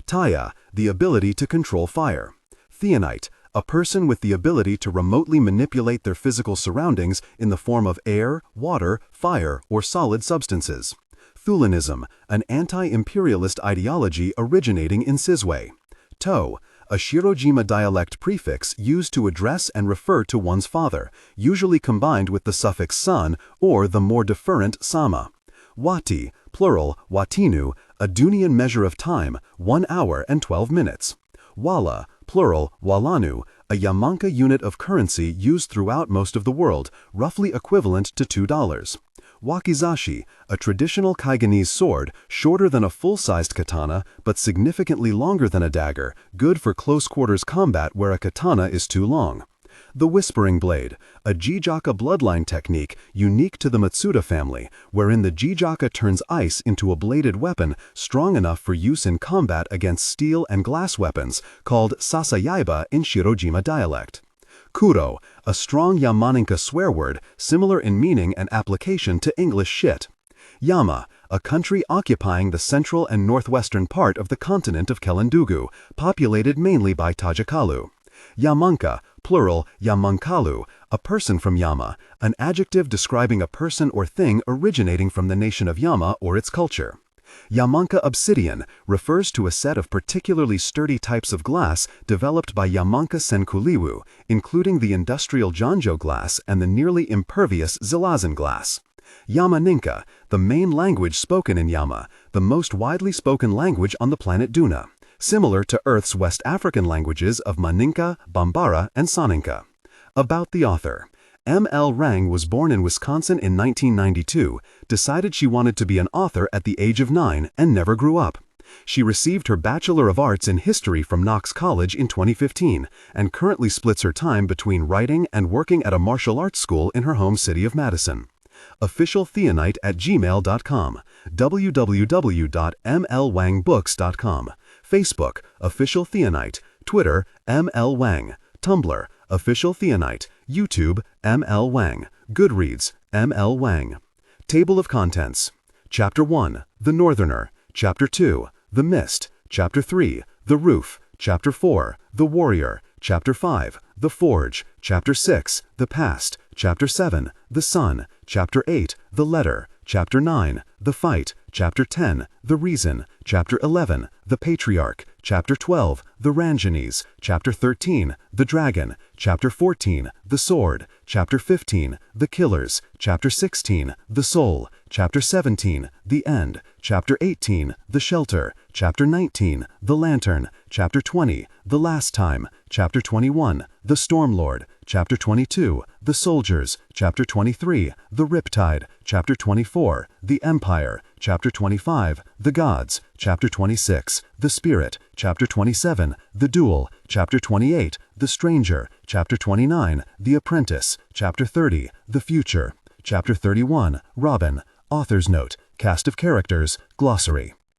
Taya, the ability to control fire. Theonite, a person with the ability to remotely manipulate their physical surroundings in the form of air, water, fire, or solid substances. Thulanism, an anti-imperialist ideology originating in Sizwe. To, a Shirojima dialect prefix used to address and refer to one's father, usually combined with the suffix san or the more deferent sama. Wati, plural watinu, a Dunian measure of time, 1 hour and 12 minutes. Wala, plural walanu, a Yamanka unit of currency used throughout most of the world, roughly equivalent to $2. Wakizashi, a traditional Kaigenese sword, shorter than a full-sized katana, but significantly longer than a dagger, good for close-quarters combat where a katana is too long. The Whispering Blade, a Jijaka bloodline technique unique to the Matsuda family, wherein the Jijaka turns ice into a bladed weapon strong enough for use in combat against steel and glass weapons, called Sasayaiba in Shirojima dialect. Kuro, a strong Yamaninka swear word, similar in meaning and application to English shit. Yama, a country occupying the central and northwestern part of the continent of Kelendugu, populated mainly by Tajakalu. Yamanka, plural Yamankalu, a person from Yama, an adjective describing a person or thing originating from the nation of Yama or its culture. Yamanka obsidian refers to a set of particularly sturdy types of glass developed by Yamanka Senkuliwu, including the industrial Janjo glass and the nearly impervious Zilazan glass. Yamaninka, the main language spoken in Yama, the most widely spoken language on the planet Duna, similar to Earth's West African languages of Maninka, Bambara, and Soninka. About the author. M.L. Rang was born in Wisconsin in 1992, decided she wanted to be an author at the age of 9, and never grew up. She received her Bachelor of Arts in History from Knox College in 2015 and currently splits her time between writing and working at a martial arts school in her home city of Madison. officialtheonite@gmail.com, www.mlwangbooks.com, Facebook, Official Theonite, Twitter, ML Wang, Tumblr, Official Theonite, YouTube, ML Wang, Goodreads, ML Wang. Table of Contents. Chapter 1, The Northerner. Chapter 2, The Mist. Chapter 3, The Roof. Chapter 4, The Warrior. Chapter 5, The Forge. Chapter 6, The Past. Chapter 7, The Sun. Chapter 8, The Letter. Chapter 9, The Fight. Chapter 10, The Reason. Chapter 11, The Patriarch. Chapter 12, The Ranjanese. Chapter 13, The Dragon. Chapter 14, The Sword. Chapter 15, The Killers. Chapter 16, The Soul. Chapter 17, The End. Chapter 18, The Shelter. Chapter 19, The Lantern. Chapter 20, The Last Time. Chapter 21, The Stormlord. Chapter 22, The Soldiers. Chapter 23, The Riptide. Chapter 24, The Empire. Chapter 25, The Gods. Chapter 26, The Spirit. Chapter 27, The Duel. Chapter 28, The Stranger. Chapter 29, The Apprentice. Chapter 30, The Future. Chapter 31, Robin. Author's Note. Cast of Characters. Glossary.